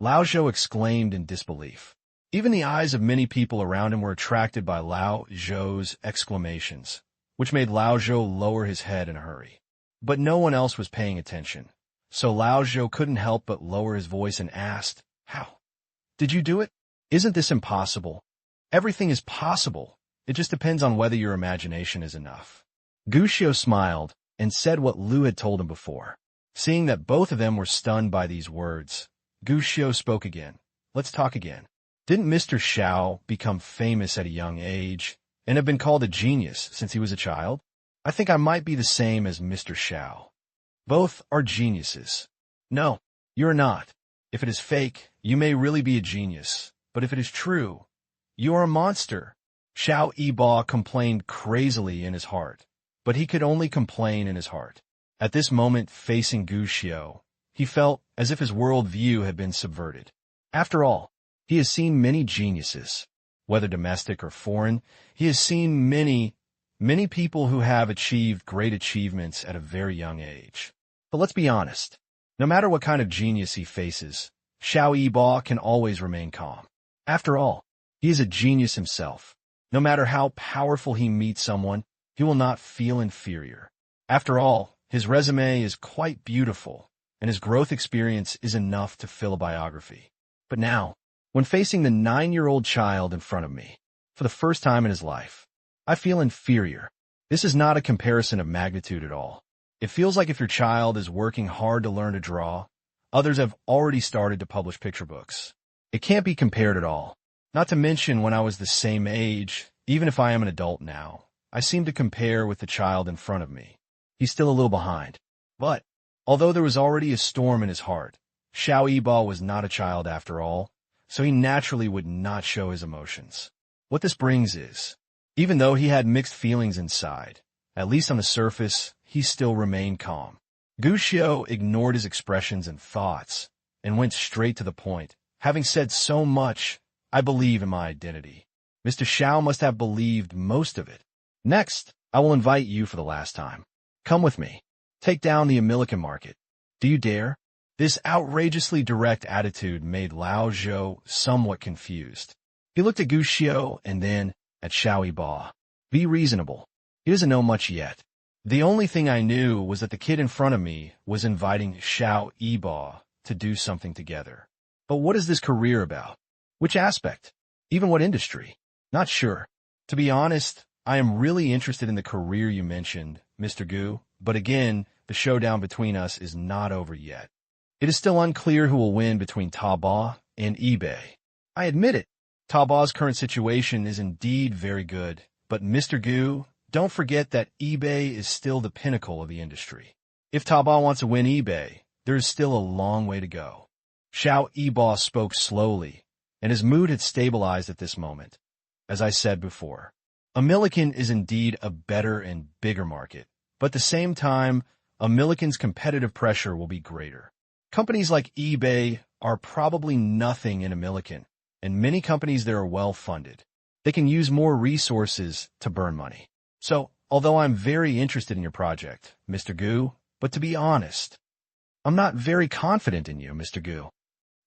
Lao Zhou exclaimed in disbelief. Even the eyes of many people around him were attracted by Lao Zhou's exclamations, which made Lao Zhou lower his head in a hurry. But no one else was paying attention, so Lao Zhou couldn't help but lower his voice and asked, "How did you do it? Isn't this impossible?" "Everything is possible. It just depends on whether your imagination is enough." Gu Xiu smiled and said what Lu had told him before. Seeing that both of them were stunned by these words, Gu Xiu spoke again. "Let's talk again. Didn't Mr. Xiao become famous at a young age and have been called a genius since he was a child? I think I might be the same as Mr. Xiao. Both are geniuses." "No, you're not. If it is fake, you may really be a genius. But if it is true, you are a monster." Xiao Yibo complained crazily in his heart, but he could only complain in his heart. At this moment, facing Gu Xiu, he felt as if his world view had been subverted. After all, he has seen many geniuses. Whether domestic or foreign, he has seen many people who have achieved great achievements at a very young age. But let's be honest. No matter what kind of genius he faces, Xiao Yibo can always remain calm. After all, he is a genius himself. No matter how powerful he meets someone, he will not feel inferior. After all, his resume is quite beautiful, and his growth experience is enough to fill a biography. But now, when facing the 9-year-old child in front of me, for the first time in his life, I feel inferior. This is not a comparison of magnitude at all. It feels like if your child is working hard to learn to draw, others have already started to publish picture books. It can't be compared at all. Not to mention when I was the same age, even if I am an adult now, I seem to compare with the child in front of me. He's still a little behind. But, although there was already a storm in his heart, Xiao Yibo was not a child after all, so he naturally would not show his emotions. What this brings is, even though he had mixed feelings inside, at least on the surface, he still remained calm. Gu Xiu ignored his expressions and thoughts, and went straight to the point. "Having said so much, I believe in my identity. Mr. Xiao must have believed most of it. Next, I will invite you for the last time. Come with me. Take down the American market. Do you dare?" This outrageously direct attitude made Lao Zhou somewhat confused. He looked at Gu Xiu and then at Xiao Yibo. "Be reasonable. He doesn't know much yet. The only thing I knew was that the kid in front of me was inviting Xiao Yibo to do something together. But what is this career about? Which aspect? Even what industry? Not sure. To be honest, I am really interested in the career you mentioned, Mr. Gu, but again, the showdown between us is not over yet. It is still unclear who will win between Taobao and eBay. I admit it. Taobao's current situation is indeed very good, but Mr. Gu, don't forget that eBay is still the pinnacle of the industry. If Taobao wants to win eBay, there is still a long way to go." Xiao Yibo spoke slowly, and his mood had stabilized at this moment. As I said before, American is indeed a better and bigger market, but at the same time, American's competitive pressure will be greater. Companies like eBay are probably nothing in American, and many companies there are well-funded. They can use more resources to burn money. So, although I'm very interested in your project, Mr. Gu, but to be honest, I'm not very confident in you, Mr. Gu.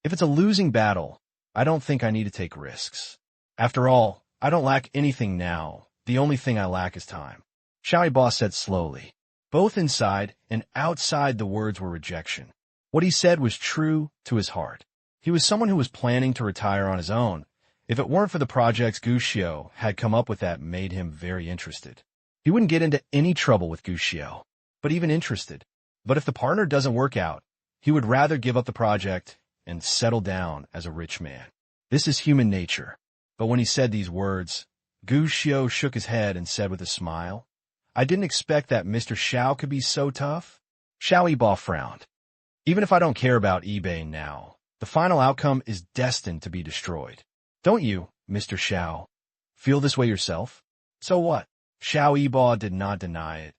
If it's a losing battle, I don't think I need to take risks. After all, I don't lack anything now. The only thing I lack is time. Xiao Ba said slowly. Both inside and outside the words were rejection. What he said was true to his heart. He was someone who was planning to retire on his own. If it weren't for the projects Gu Xiao had come up with that made him very interested. He wouldn't get into any trouble with Gu Xiao, but even interested. But if the partner doesn't work out, he would rather give up the project and settle down as a rich man. This is human nature. But when he said these words, Gu Xiao shook his head and said with a smile, I didn't expect that Mr. Xiao could be so tough. Xiao Ba frowned. Even if I don't care about eBay now, the final outcome is destined to be destroyed. Don't you, Mr. Xiao, feel this way yourself? So what? Xiao Ba did not deny it.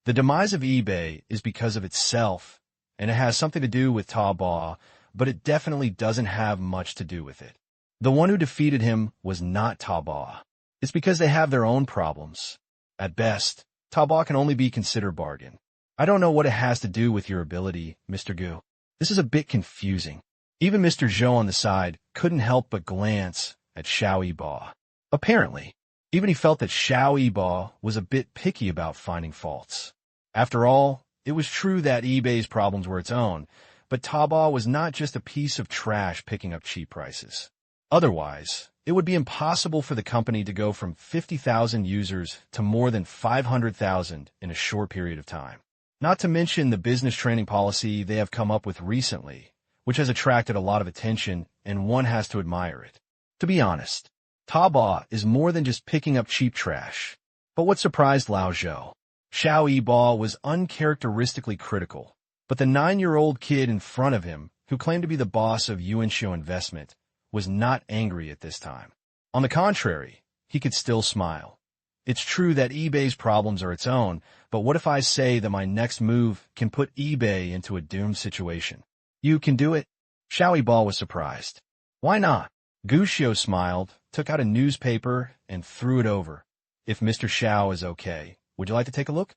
The demise of eBay is because of itself, and it has something to do with Taobao, but it definitely doesn't have much to do with it. The one who defeated him was not Taobao. It's because they have their own problems. At best, Taobao can only be considered bargain. I don't know what it has to do with your ability, Mr. Gu. This is a bit confusing. Even Mr. Zhou on the side couldn't help but glance at Xiao Ba. Apparently, even he felt that Xiao Ba was a bit picky about finding faults. After all, it was true that eBay's problems were its own, but Taobao was not just a piece of trash picking up cheap prices. Otherwise, it would be impossible for the company to go from 50,000 users to more than 500,000 in a short period of time. Not to mention the business training policy they have come up with recently, which has attracted a lot of attention, and one has to admire it. To be honest, Taobao is more than just picking up cheap trash. But what surprised Lao Zhou? Xiao Ba was uncharacteristically critical, but the 9-year-old kid in front of him, who claimed to be the boss of Yuanxiu Investment, was not angry at this time. On the contrary, he could still smile. It's true that eBay's problems are its own, but what if I say that my next move can put eBay into a doomed situation? You can do it? Xiao Ba was surprised. Why not? Gu Xiao smiled, took out a newspaper, and threw it over. If Mr. Xiao is okay, would you like to take a look?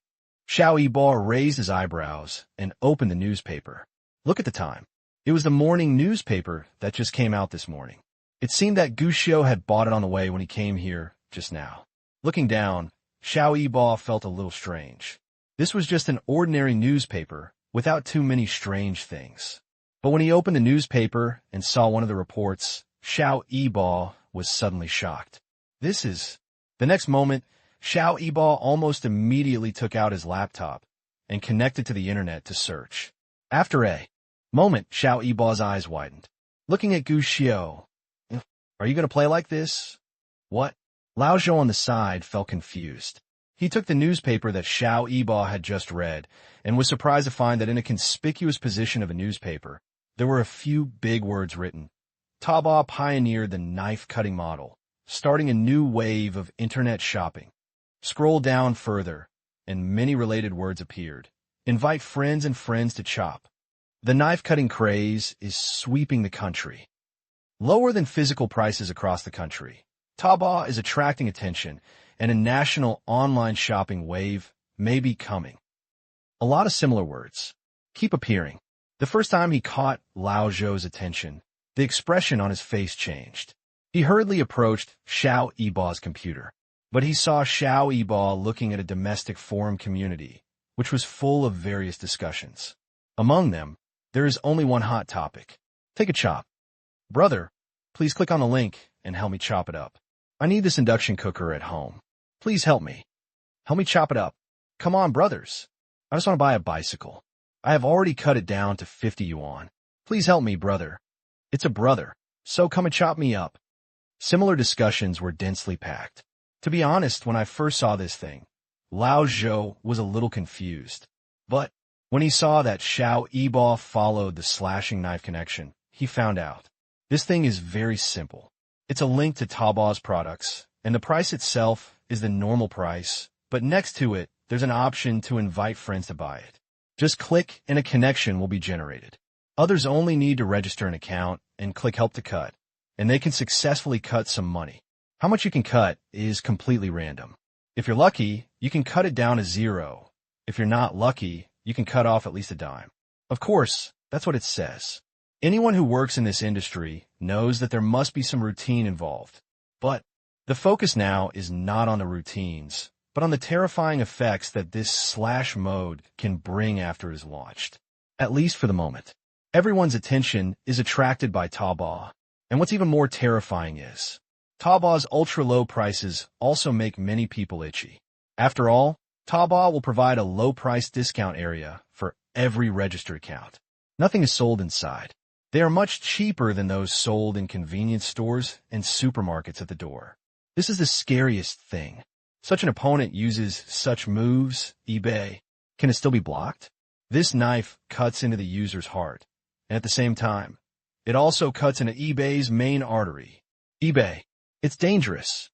Xiao Ba raised his eyebrows and opened the newspaper. Look at the time. It was the morning newspaper that just came out this morning. It seemed that Gu Xiao had bought it on the way when he came here just now. Looking down, Xiao Ba felt a little strange. This was just an ordinary newspaper without too many strange things. But when he opened the newspaper and saw one of the reports, Xiao Ba was suddenly shocked. The next moment, Xiao Ba almost immediately took out his laptop and connected to the internet to search. After a moment, Xiao Ba's eyes widened. Looking at Gu Xiao, are you going to play like this? What? Lao Zhou on the side felt confused. He took the newspaper that Xiao Ba had just read and was surprised to find that in a conspicuous position of a newspaper, there were a few big words written. Taobao pioneered the knife-cutting model, starting a new wave of internet shopping. Scroll down further, and many related words appeared. Invite friends and friends to shop. The knife-cutting craze is sweeping the country. Lower than physical prices across the country, Taobao is attracting attention, and a national online shopping wave may be coming. A lot of similar words keep appearing. The first time he caught Lao Zhou's attention, the expression on his face changed. He hurriedly approached Xiao Ba's computer, but he saw Xiao Ba looking at a domestic forum community, which was full of various discussions. Among them, there is only one hot topic. Take a chop. Brother, please click on the link and help me chop it up. I need this induction cooker at home. Please help me. Help me chop it up. Come on, brothers. I just want to buy a bicycle. I have already cut it down to 50 yuan. Please help me, brother. It's a brother, so come and chop me up. Similar discussions were densely packed. To be honest, when I first saw this thing, Lao Zhou was a little confused. But when he saw that Xiao Ba followed the slashing knife connection, he found out. This thing is very simple. It's a link to Taobao's products, and the price itself is the normal price, but next to it, there's an option to invite friends to buy it. Just click and a connection will be generated. Others only need to register an account and click Help to Cut, and they can successfully cut some money. How much you can cut is completely random. If you're lucky, you can cut it down to 0. If you're not lucky, you can cut off at least a dime. Of course, that's what it says. Anyone who works in this industry knows that there must be some routine involved. But the focus now is not on the routines, but on the terrifying effects that this slash mode can bring after it is launched. At least for the moment. Everyone's attention is attracted by Taobao. And what's even more terrifying is, Taobao's ultra-low prices also make many people itchy. After all, Taobao will provide a low-price discount area for every registered account. Nothing is sold inside. They are much cheaper than those sold in convenience stores and supermarkets at the door. This is the scariest thing. Such an opponent uses such moves, eBay. Can it still be blocked? This knife cuts into the user's heart, and at the same time, it also cuts into eBay's main artery. eBay. It's dangerous.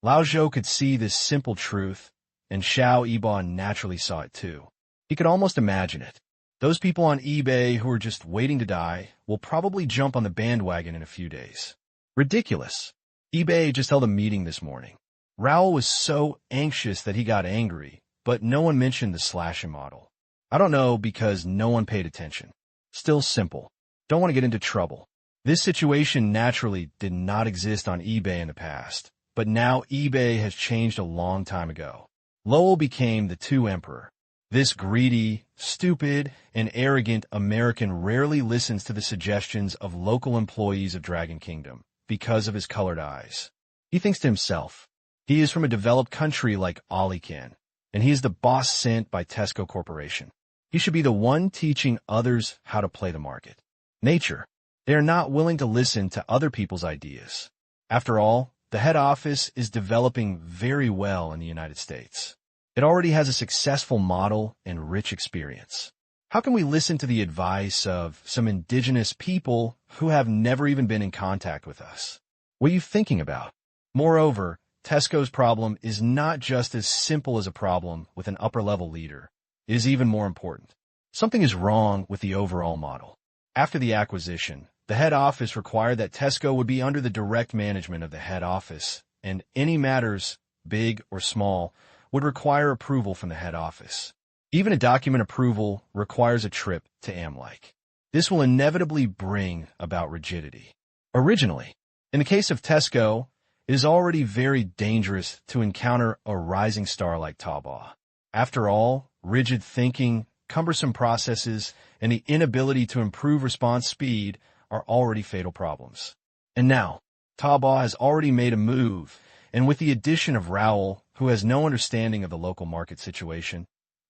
Lao Zhou could see this simple truth, and Xiao Yiban naturally saw it too. He could almost imagine it. Those people on eBay who are just waiting to die will probably jump on the bandwagon in a few days. Ridiculous. eBay just held a meeting this morning. Raoul was so anxious that he got angry, but no one mentioned the slashing model. I don't know because no one paid attention. Still simple. Don't want to get into trouble. This situation naturally did not exist on eBay in the past, but now eBay has changed a long time ago. Lowell became the two emperor. This greedy, stupid, and arrogant American rarely listens to the suggestions of local employees of Dragon Kingdom because of his colored eyes. He thinks to himself, he is from a developed country like Alican, and he is the boss sent by Tesco Corporation. He should be the one teaching others how to play the market. Nature. They are not willing to listen to other people's ideas. After all, the head office is developing very well in the United States. It already has a successful model and rich experience. How can we listen to the advice of some indigenous people who have never even been in contact with us? What are you thinking about? Moreover, Tesco's problem is not just as simple as a problem with an upper-level leader. It is even more important. Something is wrong with the overall model. After the acquisition, the head office required that Tesco would be under the direct management of the head office, and any matters, big or small, would require approval from the head office. Even a document approval requires a trip to Amlike. This will inevitably bring about rigidity. Originally, in the case of Tesco, it is already very dangerous to encounter a rising star like Taobao. After all, rigid thinking, cumbersome processes, and the inability to improve response speed are already fatal problems. And now, Taobao has already made a move, and with the addition of Raoul, who has no understanding of the local market situation,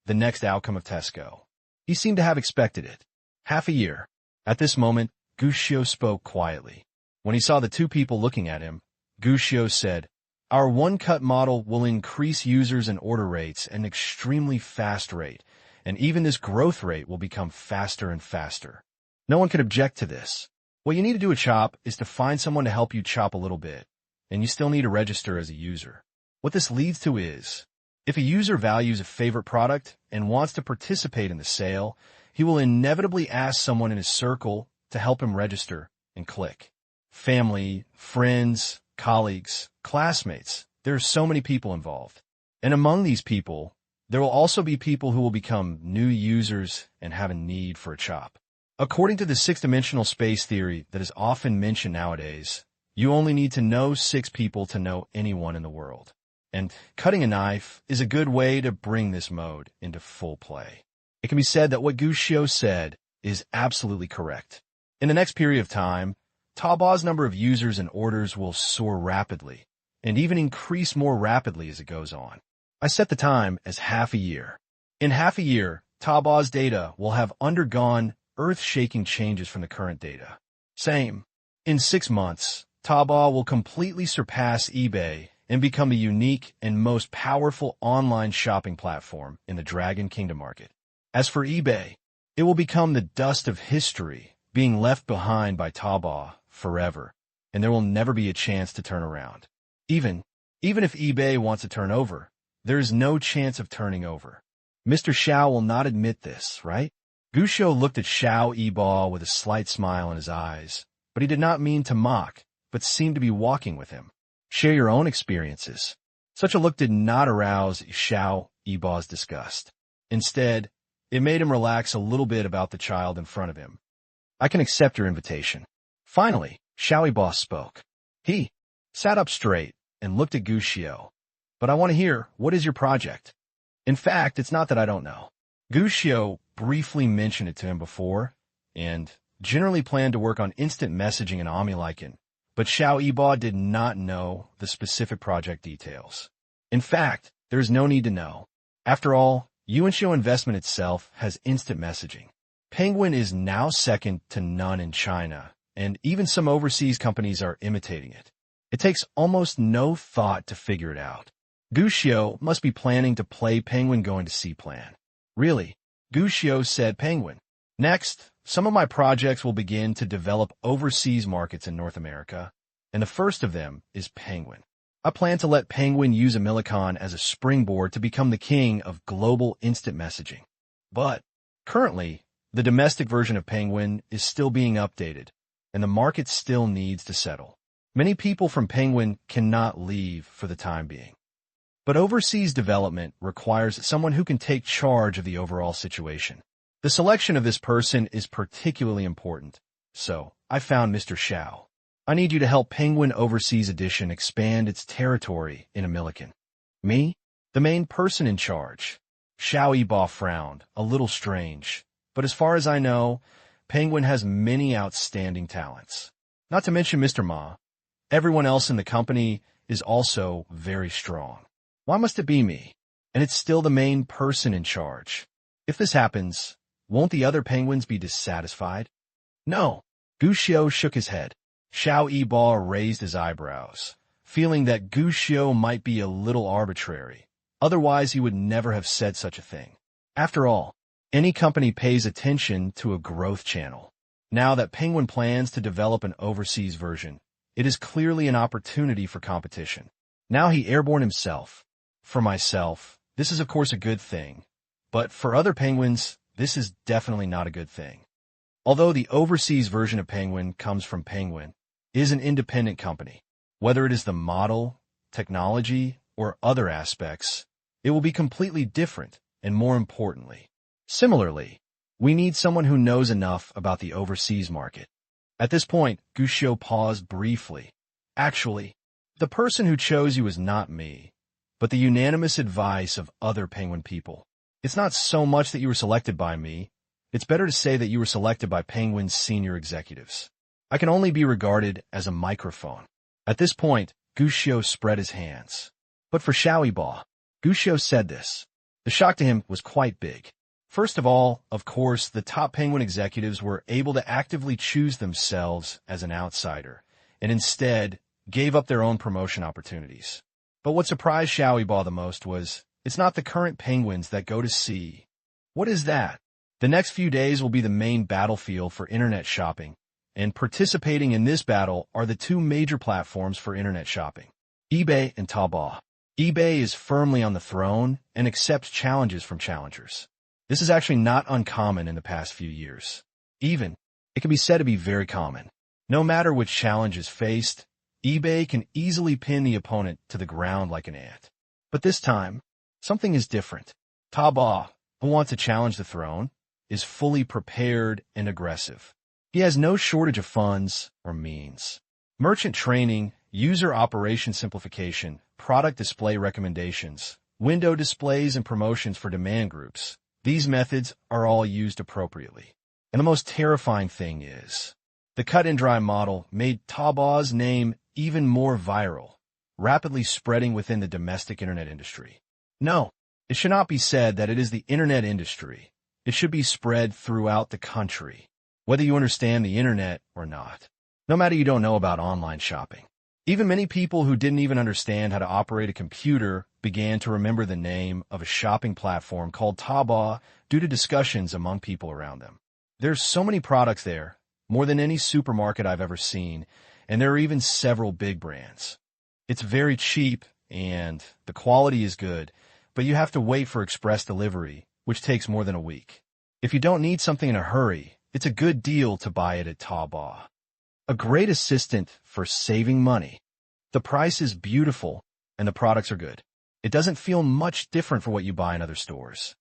the next outcome of Tesco. He seemed to have expected it. Half a year. At this moment, Gushio spoke quietly. When he saw the two people looking at him, Gushio said, "Our one-cut model will increase users and order rates at an extremely fast rate, and even this growth rate will become faster and faster." No one could object to this. What you need to do a chop is to find someone to help you chop a little bit, and you still need to register as a user. What this leads to is, if a user values a favorite product and wants to participate in the sale, he will inevitably ask someone in his circle to help him register and click. Family, friends, colleagues, classmates, there are so many people involved. And among these people, there will also be people who will become new users and have a need for a chop. According to the six-dimensional space theory that is often mentioned nowadays, you only need to know 6 people to know anyone in the world. And cutting a knife is a good way to bring this mode into full play. It can be said that what Gushio said is absolutely correct. In the next period of time, Taobao's number of users and orders will soar rapidly, and even increase more rapidly as it goes on. I set the time as half a year. In half a year, Taobao's data will have undergone earth-shaking changes from the current data. Same. In 6 months, Taobao will completely surpass eBay and become a unique and most powerful online shopping platform in the Dragon Kingdom market. As for eBay, it will become the dust of history, being left behind by Taobao forever, and there will never be a chance to turn around. Even if eBay wants to turn over, there is no chance of turning over. Mr. Xiao will not admit this, right? Gushio looked at Xiao Yibo with a slight smile in his eyes, but he did not mean to mock, but seemed to be walking with him. Share your own experiences. Such a look did not arouse Xiao Yibao's disgust. Instead, it made him relax a little bit about the child in front of him. I can accept your invitation. Finally, Xiao Yibao spoke. He sat up straight and looked at Gu Xiao. But I want to hear, what is your project? In fact, it's not that I don't know. Gu Xiao briefly mentioned it to him before, and generally planned to work on instant messaging and Omnilicon, but Xiao Yibao did not know the specific project details. In fact, there is no need to know. After all, Yuanxiu Investment itself has instant messaging. Penguin is now second to none in China, and even some overseas companies are imitating it. It takes almost no thought to figure it out. Gu Xiao must be planning to play Penguin going to sea plan. Really, Gu Xiao said Penguin. Next, some of my projects will begin to develop overseas markets in North America, and the first of them is Penguin. I plan to let Penguin use Omnilicon as a springboard to become the king of global instant messaging. But currently, the domestic version of Penguin is still being updated, and the market still needs to settle. Many people from Penguin cannot leave for the time being. But overseas development requires someone who can take charge of the overall situation. The selection of this person is particularly important, so I found Mr. Xiao. I need you to help Penguin Overseas Edition expand its territory in Omnilicon. Me? The main person in charge. Xiao Yibao frowned, a little strange. But as far as I know, Penguin has many outstanding talents. Not to mention Mr. Ma. Everyone else in the company is also very strong. Why must it be me? And it's still the main person in charge. If this happens, won't the other penguins be dissatisfied? No. Gu Xiao shook his head. Xiao Yibao raised his eyebrows, feeling that Gu Xiao might be a little arbitrary. Otherwise, he would never have said such a thing. After all, any company pays attention to a growth channel. Now that Penguin plans to develop an overseas version, it is clearly an opportunity for competition. Now he airborne himself. For myself, this is of course a good thing, but for other penguins, this is definitely not a good thing. Although the overseas version of Penguin comes from Penguin, it is an independent company. Whether it is the model, technology, or other aspects, it will be completely different, and more importantly. Similarly, we need someone who knows enough about the overseas market. At this point, Gu Xiao paused briefly. Actually, the person who chose you is not me, but the unanimous advice of other penguin people. It's not so much that you were selected by me. It's better to say that you were selected by Penguin's senior executives. I can only be regarded as a microphone. At this point, Gu Xiao spread his hands. But for Xiao Yibao, Gu Xiao said this. The shock to him was quite big. First of all, of course, the top Penguin executives were able to actively choose themselves as an outsider, and instead gave up their own promotion opportunities. But what surprised Xiao Yibao the most was, it's not the current penguins that go to sea. What is that? The next few days will be the main battlefield for internet shopping, and participating in this battle are the two major platforms for internet shopping, eBay and Taobao. eBay is firmly on the throne and accepts challenges from challengers. This is actually not uncommon in the past few years. Even, it can be said to be very common. No matter which challenge is faced, eBay can easily pin the opponent to the ground like an ant. But this time, something is different. Taobao, who wants to challenge the throne, is fully prepared and aggressive. He has no shortage of funds or means. Merchant training, user operation simplification, product display recommendations, window displays and promotions for demand groups. These methods are all used appropriately. And the most terrifying thing is, the cut-and-dry model made Taobao's name even more viral, rapidly spreading within the domestic internet industry. No, it should not be said that it is the internet industry. It should be spread throughout the country, whether you understand the internet or not. No matter you don't know about online shopping. Even many people who didn't even understand how to operate a computer began to remember the name of a shopping platform called Taobao due to discussions among people around them. There's so many products there, more than any supermarket I've ever seen, and there are even several big brands. It's very cheap, and the quality is good, but you have to wait for express delivery, which takes more than a week. If you don't need something in a hurry, it's a good deal to buy it at Taobao. A great assistant for saving money. The price is beautiful, and the products are good. It doesn't feel much different from what you buy in other stores.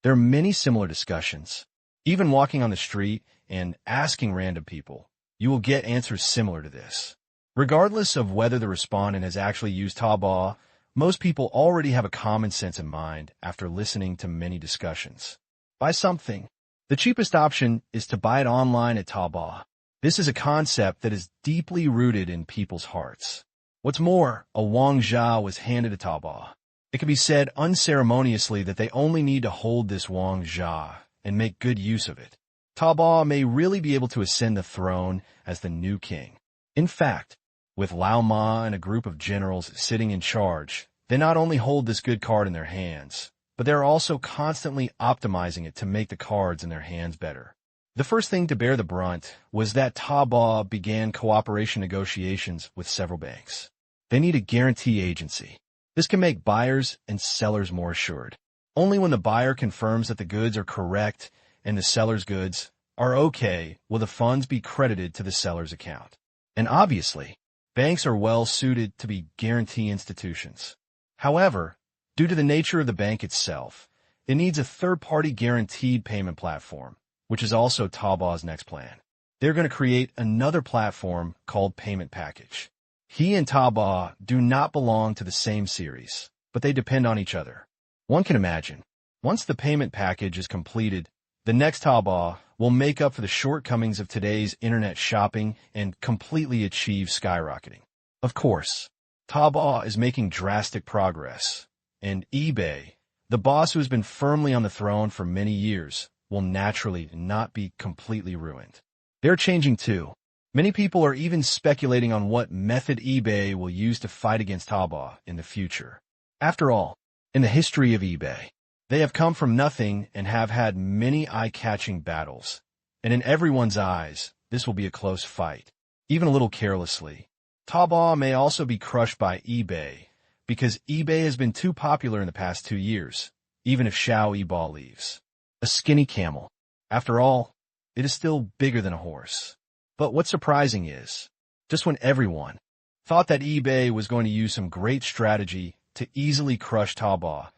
There are many similar discussions. Even walking on the street and asking random people, you will get answers similar to this. Regardless of whether the respondent has actually used Taobao, most people already have a common sense in mind after listening to many discussions. Buy something. The cheapest option is to buy it online at Taobao. This is a concept that is deeply rooted in people's hearts. What's more, a Wang Jia was handed to Taobao. It can be said unceremoniously that they only need to hold this Wang Jia and make good use of it. Taobao may really be able to ascend the throne as the new king. In fact, with Lao Ma and a group of generals sitting in charge, they not only hold this good card in their hands, but they're also constantly optimizing it to make the cards in their hands better. The first thing to bear the brunt was that Taobao began cooperation negotiations with several banks. They need a guarantee agency. This can make buyers and sellers more assured. Only when the buyer confirms that the goods are correct and the seller's goods are okay will the funds be credited to the seller's account. And obviously, banks are well suited to be guarantee institutions. However, due to the nature of the bank itself, it needs a third-party guaranteed payment platform, which is also Taobao's next plan. They're going to create another platform called Payment Package. He and Taobao do not belong to the same series, but they depend on each other. One can imagine, once the payment package is completed, the next Taobao will make up for the shortcomings of today's internet shopping and completely achieve skyrocketing. Of course, Taobao is making drastic progress, and eBay, the boss who has been firmly on the throne for many years, will naturally not be completely ruined. They're changing too. Many people are even speculating on what method eBay will use to fight against Taobao in the future. After all, in the history of eBay, they have come from nothing and have had many eye-catching battles. And in everyone's eyes, this will be a close fight, even a little carelessly. Taobao may also be crushed by eBay, because eBay has been too popular in the past 2 years, even if Xiao Yibao leaves. A skinny camel. After all, it is still bigger than a horse. But what's surprising is, just when everyone thought that eBay was going to use some great strategy to easily crush Taobao,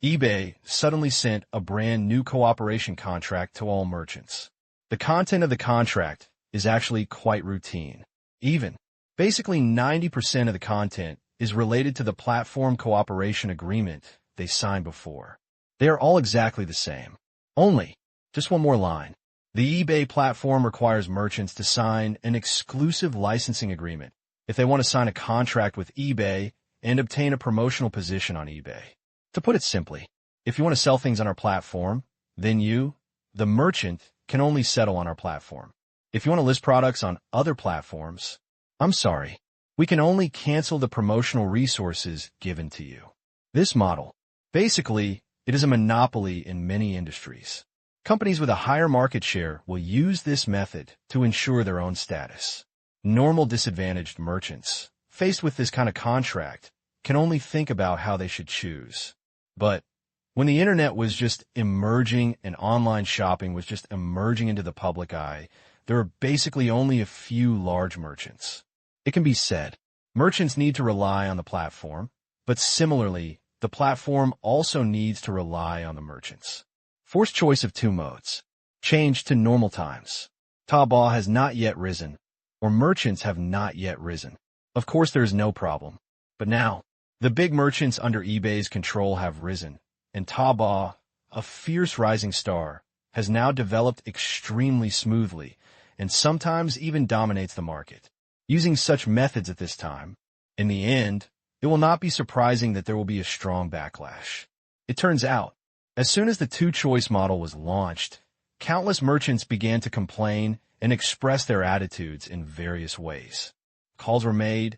eBay suddenly sent a brand new cooperation contract to all merchants. The content of the contract is actually quite routine. Basically 90% of the content is related to the platform cooperation agreement they signed before. They are all exactly the same. Only, just one more line. The eBay platform requires merchants to sign an exclusive licensing agreement if they want to sign a contract with eBay and obtain a promotional position on eBay. To put it simply, if you want to sell things on our platform, then you, the merchant, can only settle on our platform. If you want to list products on other platforms, I'm sorry, we can only cancel the promotional resources given to you. This model, basically, it is a monopoly in many industries. Companies with a higher market share will use this method to ensure their own status. Normal disadvantaged merchants, faced with this kind of contract, can only think about how they should choose. But when the internet was just emerging and online shopping was just emerging into the public eye, there are basically only a few large merchants. It can be said, merchants need to rely on the platform, but similarly, the platform also needs to rely on the merchants. Forced choice of 2 modes. Change to normal times. Taobao has not yet risen, or merchants have not yet risen. Of course, there is no problem. But now, the big merchants under eBay's control have risen, and Taobao, a fierce rising star, has now developed extremely smoothly and sometimes even dominates the market. Using such methods at this time, in the end, it will not be surprising that there will be a strong backlash. It turns out, as soon as the two-choice model was launched, countless merchants began to complain and express their attitudes in various ways. Calls were made,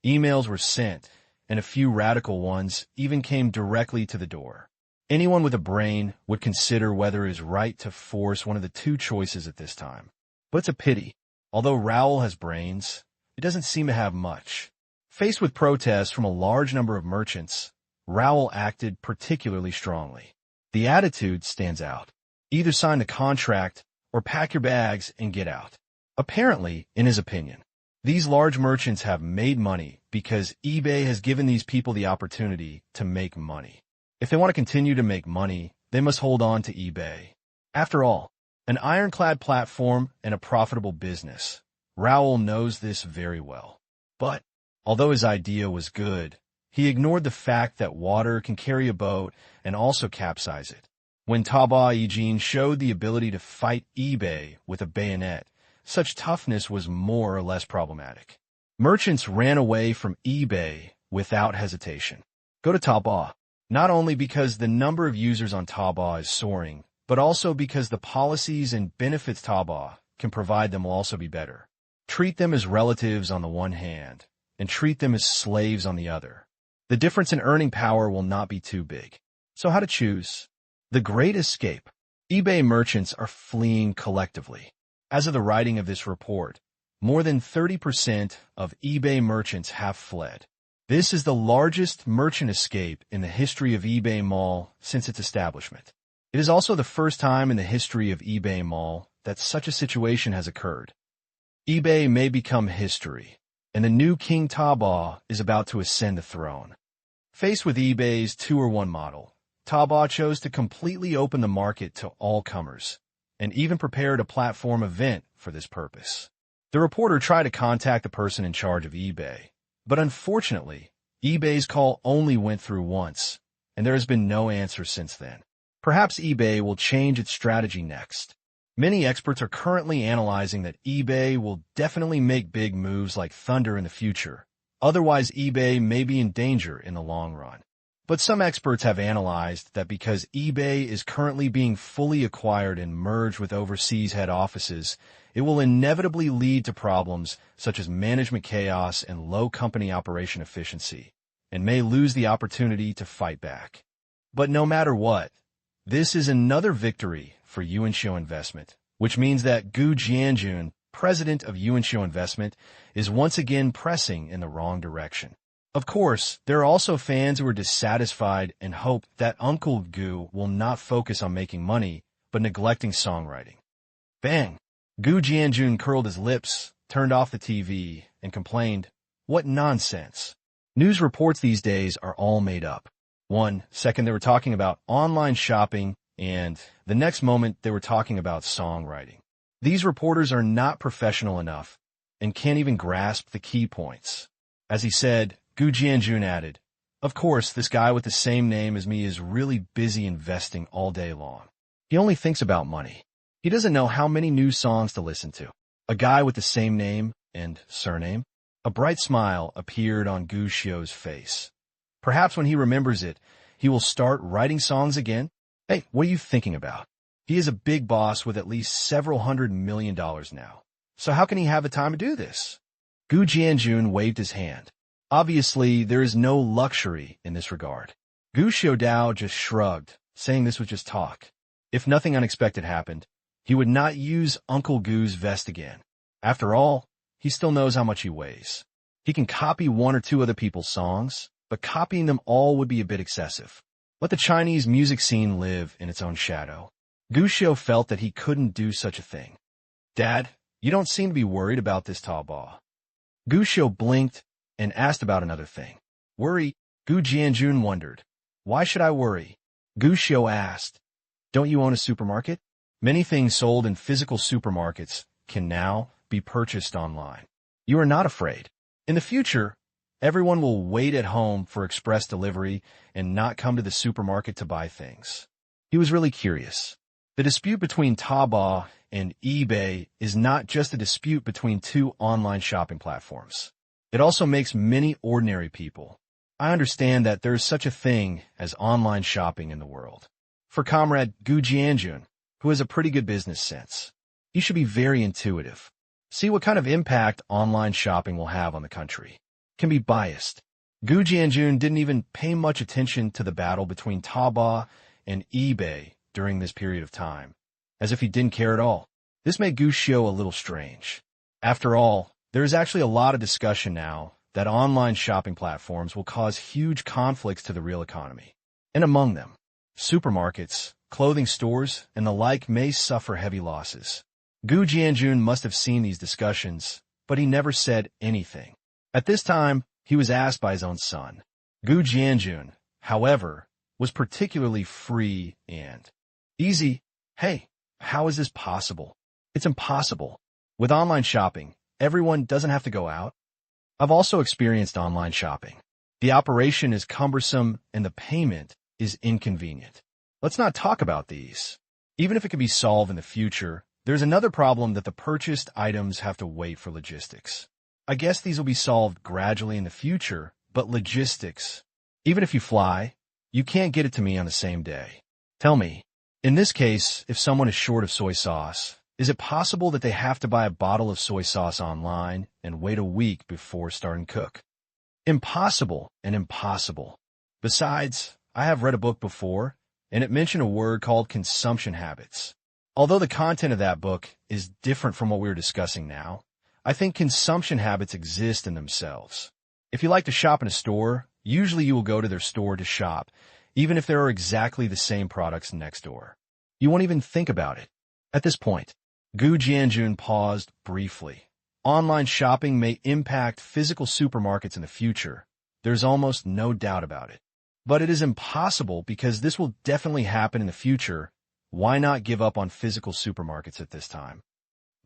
emails were sent, and a few radical ones even came directly to the door. Anyone with a brain would consider whether it is right to force one of the 2 choices at this time. But it's a pity. Although Raoul has brains, it doesn't seem to have much. Faced with protests from a large number of merchants, Raoul acted particularly strongly. The attitude stands out. Either sign the contract or pack your bags and get out. Apparently, in his opinion, These large merchants have made money because eBay has given these people the opportunity to make money. If they want to continue to make money, they must hold on to eBay. After all, an ironclad platform and a profitable business. Raoul knows this very well. But, although his idea was good, he ignored the fact that water can carry a boat and also capsize it. When Taobao showed the ability to fight eBay with a bayonet, such toughness was more or less problematic. Merchants ran away from eBay without hesitation. Go to Taobao, not only because the number of users on Taobao is soaring, but also because the policies and benefits Taobao can provide them will also be better. Treat them as relatives on the one hand, and treat them as slaves on the other. The difference in earning power will not be too big. So how to choose? The Great Escape. eBay merchants are fleeing collectively. As of the writing of this report, more than 30% of eBay merchants have fled. This is the largest merchant escape in the history of eBay Mall since its establishment. It is also the first time in the history of eBay Mall that such a situation has occurred. eBay may become history, and the new King Taobao is about to ascend the throne. Faced with eBay's 2-or-1 model, Taobao chose to completely open the market to all comers, and even prepared a platform event for this purpose. The reporter tried to contact the person in charge of eBay, but unfortunately, eBay's call only went through once, and there has been no answer since then. Perhaps eBay will change its strategy next. Many experts are currently analyzing that eBay will definitely make big moves like thunder in the future. Otherwise, eBay may be in danger in the long run. But some experts have analyzed that because eBay is currently being fully acquired and merged with overseas head offices, it will inevitably lead to problems such as management chaos and low company operation efficiency, and may lose the opportunity to fight back. But no matter what, this is another victory for Yuanxiu Investment, which means that Gu Jianjun, president of Yuanxiu Investment, is once again pressing in the wrong direction. Of course, there are also fans who are dissatisfied and hope that Uncle Gu will not focus on making money, but neglecting songwriting. Bang! Gu Jianjun curled his lips, turned off the TV, and complained, "What nonsense." News reports these days are all made up. One second they were talking about online shopping, and the next moment they were talking about songwriting. These reporters are not professional enough and can't even grasp the key points. As he said, Gu Jianjun added, "Of course, this guy with the same name as me is really busy investing all day long. He only thinks about money. He doesn't know how many new songs to listen to. A guy with the same name and surname?" A bright smile appeared on Gu Xiu's face. Perhaps when he remembers it, he will start writing songs again? Hey, what are you thinking about? He is a big boss with at least several $100 million now. So how can he have the time to do this? Gu Jianjun waved his hand. Obviously, there is no luxury in this regard. Gu Xiaodao just shrugged, saying this was just talk. If nothing unexpected happened, he would not use Uncle Gu's vest again. After all, he still knows how much he weighs. He can copy 1 or 2 other people's songs, but copying them all would be a bit excessive. Let the Chinese music scene live in its own shadow. Gu Xiu felt that he couldn't do such a thing. "Dad, you don't seem to be worried about this Taobao." Gu Xiu blinked and asked about another thing. "Worry?" Gu Jianjun wondered. "Why should I worry?" Gu Xiu asked. "Don't you own a supermarket? Many things sold in physical supermarkets can now be purchased online. You are not afraid. In the future, everyone will wait at home for express delivery and not come to the supermarket to buy things." He was really curious. The dispute between Taobao and eBay is not just a dispute between 2 online shopping platforms. It also makes many ordinary people. I understand that there is such a thing as online shopping in the world. For Comrade Gu Jianjun, who has a pretty good business sense, he should be very intuitive. See what kind of impact online shopping will have on the country. Can be biased. Gu Jianjun didn't even pay much attention to the battle between Taobao and eBay during this period of time, as if he didn't care at all. This made Gu Xiu a little strange. After all, there is actually a lot of discussion now that online shopping platforms will cause huge conflicts to the real economy. And among them, supermarkets, clothing stores, and the like may suffer heavy losses. Gu Jianjun must have seen these discussions, but he never said anything. At this time, he was asked by his own son. Gu Jianjun, however, was particularly free and easy. Hey, how is this possible? It's impossible. With online shopping, everyone doesn't have to go out. I've also experienced online shopping. The operation is cumbersome and the payment is inconvenient. Let's not talk about these. Even if it can be solved in the future, there's another problem that the purchased items have to wait for logistics. I guess these will be solved gradually in the future, but logistics, even if you fly, you can't get it to me on the same day. Tell me, in this case, if someone is short of soy sauce, is it possible that they have to buy a bottle of soy sauce online and wait a week before starting to cook? Impossible and impossible. Besides, I have read a book before, and it mentioned a word called consumption habits. Although the content of that book is different from what we're discussing now, I think consumption habits exist in themselves. If you like to shop in a store, usually you will go to their store to shop, even if there are exactly the same products next door. You won't even think about it. At this point, Gu Jianjun paused briefly. Online shopping may impact physical supermarkets in the future. There's almost no doubt about it. But it is impossible because this will definitely happen in the future. Why not give up on physical supermarkets at this time?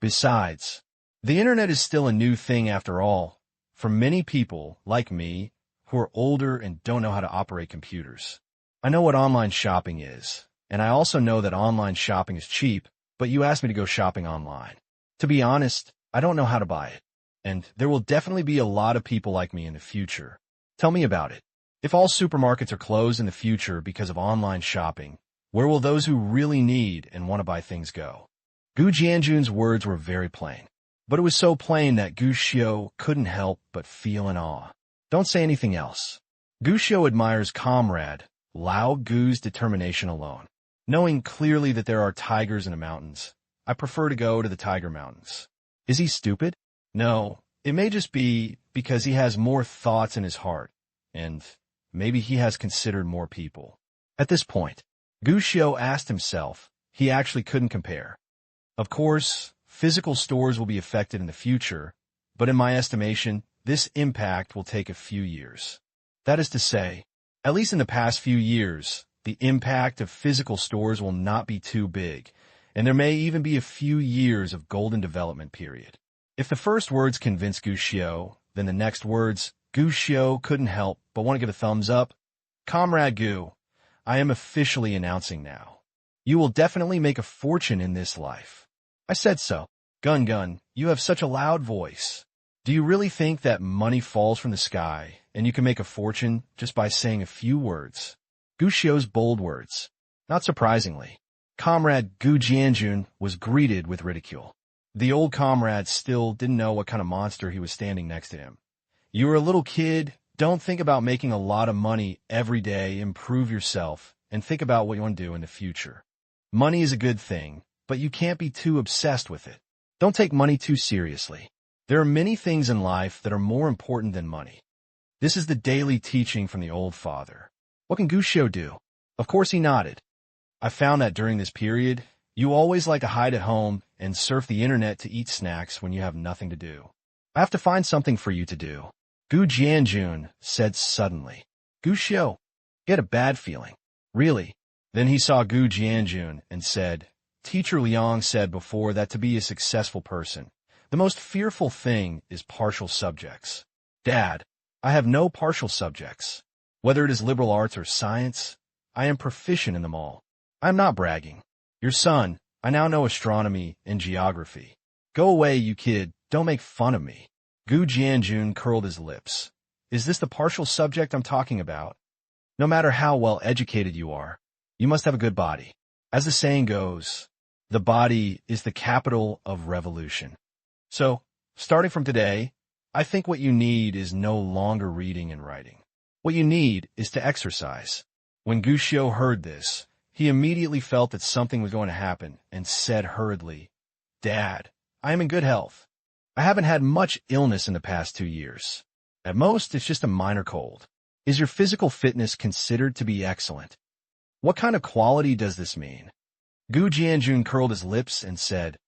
Besides, the internet is still a new thing after all. For many people, like me, who are older and don't know how to operate computers. I know what online shopping is, and I also know that online shopping is cheap, but you asked me to go shopping online. To be honest, I don't know how to buy it, and there will definitely be a lot of people like me in the future. Tell me about it. If all supermarkets are closed in the future because of online shopping, where will those who really need and want to buy things go? Gu Jianjun's words were very plain, but it was so plain that Gu Xiu couldn't help but feel in awe. Don't say anything else. Gu Xiu admires comrade Lao Gu's determination alone. Knowing clearly that there are tigers in the mountains, I prefer to go to the Tiger Mountains. Is he stupid? No, it may just be because he has more thoughts in his heart, and maybe he has considered more people. At this point, Gu Xiu asked himself, he actually couldn't compare. Of course, physical stores will be affected in the future, but in my estimation, this impact will take a few years. That is to say, at least in the past few years, the impact of physical stores will not be too big, and there may even be a few years of golden development period. If the first words convinced Gu Xiu, then the next words, Gu Xiu couldn't help but want to give a thumbs up. Comrade Gu, I am officially announcing now. You will definitely make a fortune in this life. I said so. Gun, you have such a loud voice. Do you really think that money falls from the sky and you can make a fortune just by saying a few words? Gu Xiu's bold words. Not surprisingly, Comrade Gu Jianjun was greeted with ridicule. The old comrade still didn't know what kind of monster he was standing next to him. You were a little kid. Don't think about making a lot of money every day. Improve yourself and think about what you want to do in the future. Money is a good thing, but you can't be too obsessed with it. Don't take money too seriously. There are many things in life that are more important than money. This is the daily teaching from the old father. What can Gu Xiu do? Of course he nodded. I found that during this period, you always like to hide at home and surf the internet to eat snacks when you have nothing to do. I have to find something for you to do. Gu Jianjun said suddenly. Gu Xiu, he had a bad feeling. Really? Then he saw Gu Jianjun and said, Teacher Liang said before that to be a successful person, the most fearful thing is partial subjects. Dad, I have no partial subjects. Whether it is liberal arts or science, I am proficient in them all. I am not bragging. Your son, I now know astronomy and geography. Go away, you kid, don't make fun of me. Gu Jianjun curled his lips. Is this the partial subject I'm talking about? No matter how well educated you are, you must have a good body. As the saying goes, the body is the capital of revolution. So, starting from today, I think what you need is no longer reading and writing. What you need is to exercise. When Gu Xiu heard this, he immediately felt that something was going to happen and said hurriedly, Dad, I am in good health. I haven't had much illness in the past 2 years. At most, it's just a minor cold. Is your physical fitness considered to be excellent? What kind of quality does this mean? Gu Jianjun curled his lips and said,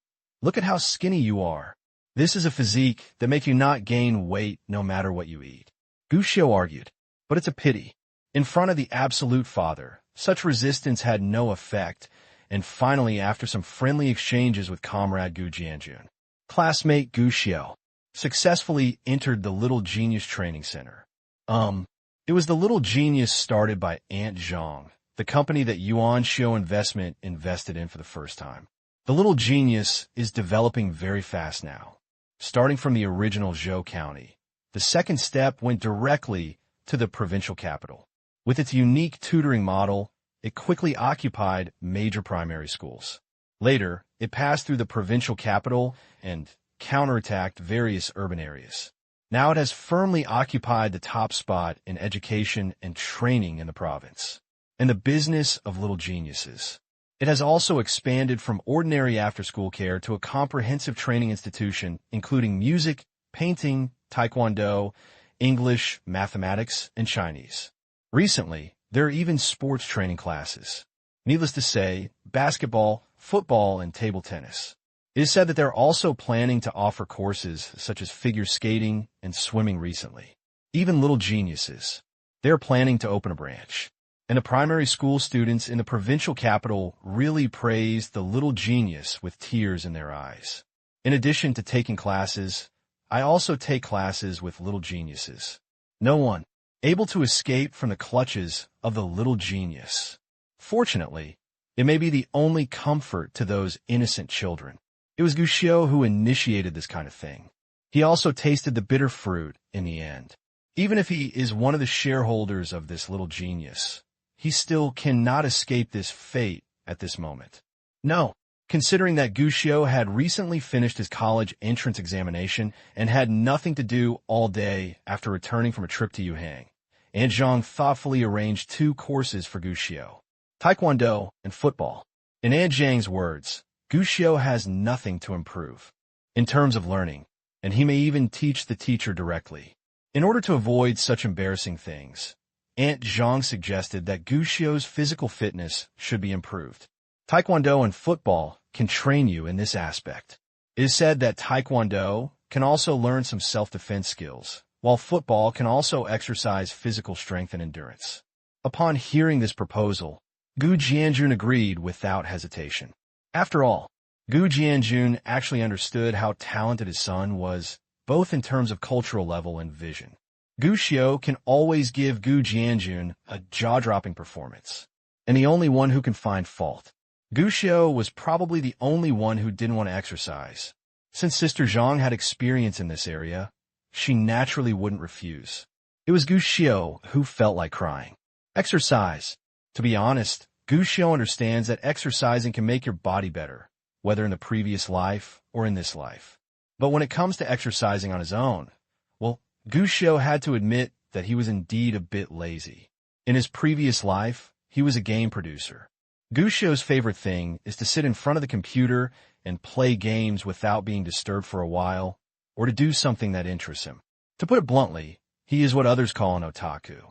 Look at how skinny you are. This is a physique that makes you not gain weight no matter what you eat. Gu Xiu argued, but it's a pity. In front of the absolute father, such resistance had no effect, and finally, after some friendly exchanges with comrade Gu Jianjun, classmate Gu Xiu successfully entered the Little Genius Training Center. It was the Little Genius started by Aunt Zhang, the company that Yuan Xiu Investment invested in for the first time. The Little Genius is developing very fast now. Starting from the original Zhou County, the second step went directly to the provincial capital. With its unique tutoring model, it quickly occupied major primary schools. Later, it passed through the provincial capital and counterattacked various urban areas. Now it has firmly occupied the top spot in education and training in the province, and the business of little geniuses. It has also expanded from ordinary after-school care to a comprehensive training institution, including music, painting, taekwondo, English, mathematics, and Chinese. Recently, there are even sports training classes. Needless to say, basketball, football, and table tennis. It is said that they're also planning to offer courses such as figure skating and swimming recently. Even little geniuses. They're planning to open a branch. And the primary school students in the provincial capital really praised the little genius with tears in their eyes. In addition to taking classes, I also take classes with little geniuses. No one able to escape from the clutches of the little genius. Fortunately, it may be the only comfort to those innocent children. It was Gu Xiu who initiated this kind of thing. He also tasted the bitter fruit in the end. Even if he is one of the shareholders of this little genius, he still cannot escape this fate at this moment. No, considering that Gu Xiu had recently finished his college entrance examination and had nothing to do all day after returning from a trip to Yuhang, Aunt Zhang thoughtfully arranged 2 courses for Gu Xiu, taekwondo and football. In Aunt Zhang's words, Gu Xiu has nothing to improve in terms of learning, and he may even teach the teacher directly. In order to avoid such embarrassing things, Aunt Zhang suggested that Gu Xiu's physical fitness should be improved. Taekwondo and football can train you in this aspect. It is said that Taekwondo can also learn some self-defense skills, while football can also exercise physical strength and endurance. Upon hearing this proposal, Gu Jianjun agreed without hesitation. After all, Gu Jianjun actually understood how talented his son was, both in terms of cultural level and vision. Gu Xiu can always give Gu Jianjun a jaw-dropping performance, and the only one who can find fault. Gu Xiu was probably the only one who didn't want to exercise. Since Sister Zhang had experience in this area, she naturally wouldn't refuse. It was Gu Xiu who felt like crying. Exercise. To be honest, Gu Xiu understands that exercising can make your body better, whether in the previous life or in this life. But when it comes to exercising on his own, well, Gu Xiu had to admit that he was indeed a bit lazy. In his previous life, he was a game producer. Gu Xiu's favorite thing is to sit in front of the computer and play games without being disturbed for a while, or to do something that interests him. To put it bluntly, he is what others call an otaku.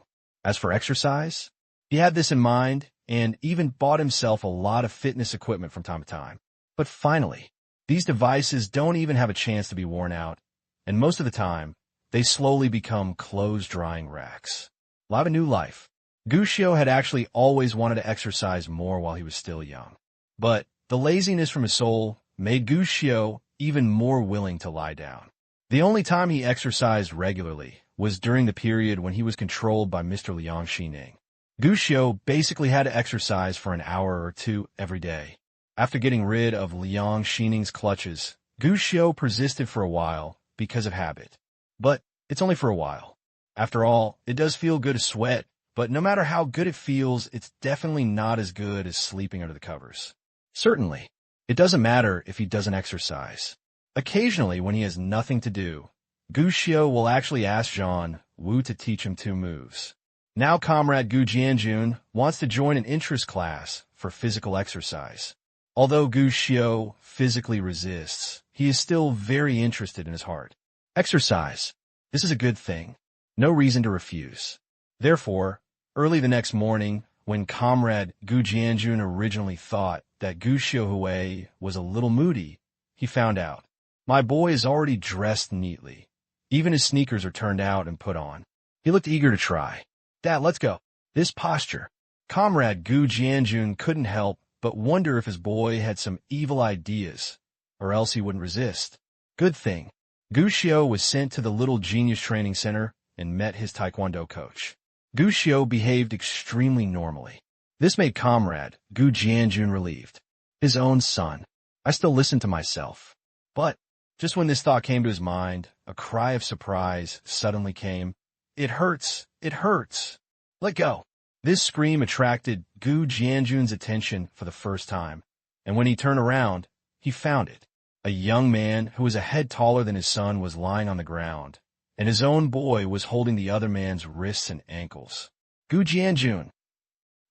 As for exercise, he had this in mind and even bought himself a lot of fitness equipment from time to time. But finally, these devices don't even have a chance to be worn out, and most of the time, they slowly become clothes-drying racks. Live a new life. Gu Xiu had actually always wanted to exercise more while he was still young. But the laziness from his soul made Gu Xiu even more willing to lie down. The only time he exercised regularly was during the period when he was controlled by Mr. Liang Xining. Gu Xiu basically had to exercise for an hour or 2 every day. After getting rid of Liang Xining's clutches, Gu Xiu persisted for a while because of habit. But it's only for a while. After all, it does feel good to sweat, but no matter how good it feels, it's definitely not as good as sleeping under the covers. Certainly, it doesn't matter if he doesn't exercise. Occasionally, when he has nothing to do, Gu Xiu will actually ask Zhang Wu to teach him 2 moves. Now comrade Gu Jianjun wants to join an interest class for physical exercise. Although Gu Xiu physically resists, he is still very interested in his heart. Exercise. This is a good thing. No reason to refuse. Therefore, early the next morning, when comrade Gu Jianjun originally thought that Gu Xiuhui was a little moody, he found out. My boy is already dressed neatly. Even his sneakers are turned out and put on. He looked eager to try. Dad, let's go. This posture. Comrade Gu Jianjun couldn't help but wonder if his boy had some evil ideas, or else he wouldn't resist. Good thing. Gu Xiao was sent to the Little Genius Training Center and met his Taekwondo coach. Gu Xiao behaved extremely normally. This made Comrade Gu Jianjun relieved. His own son. I still listened to myself. But, just when this thought came to his mind, a cry of surprise suddenly came. It hurts! It hurts! Let go! This scream attracted Gu Jianjun's attention for the first time, and when he turned around, he found it. A young man who was a head taller than his son was lying on the ground, and his own boy was holding the other man's wrists and ankles. Gu Jianjun!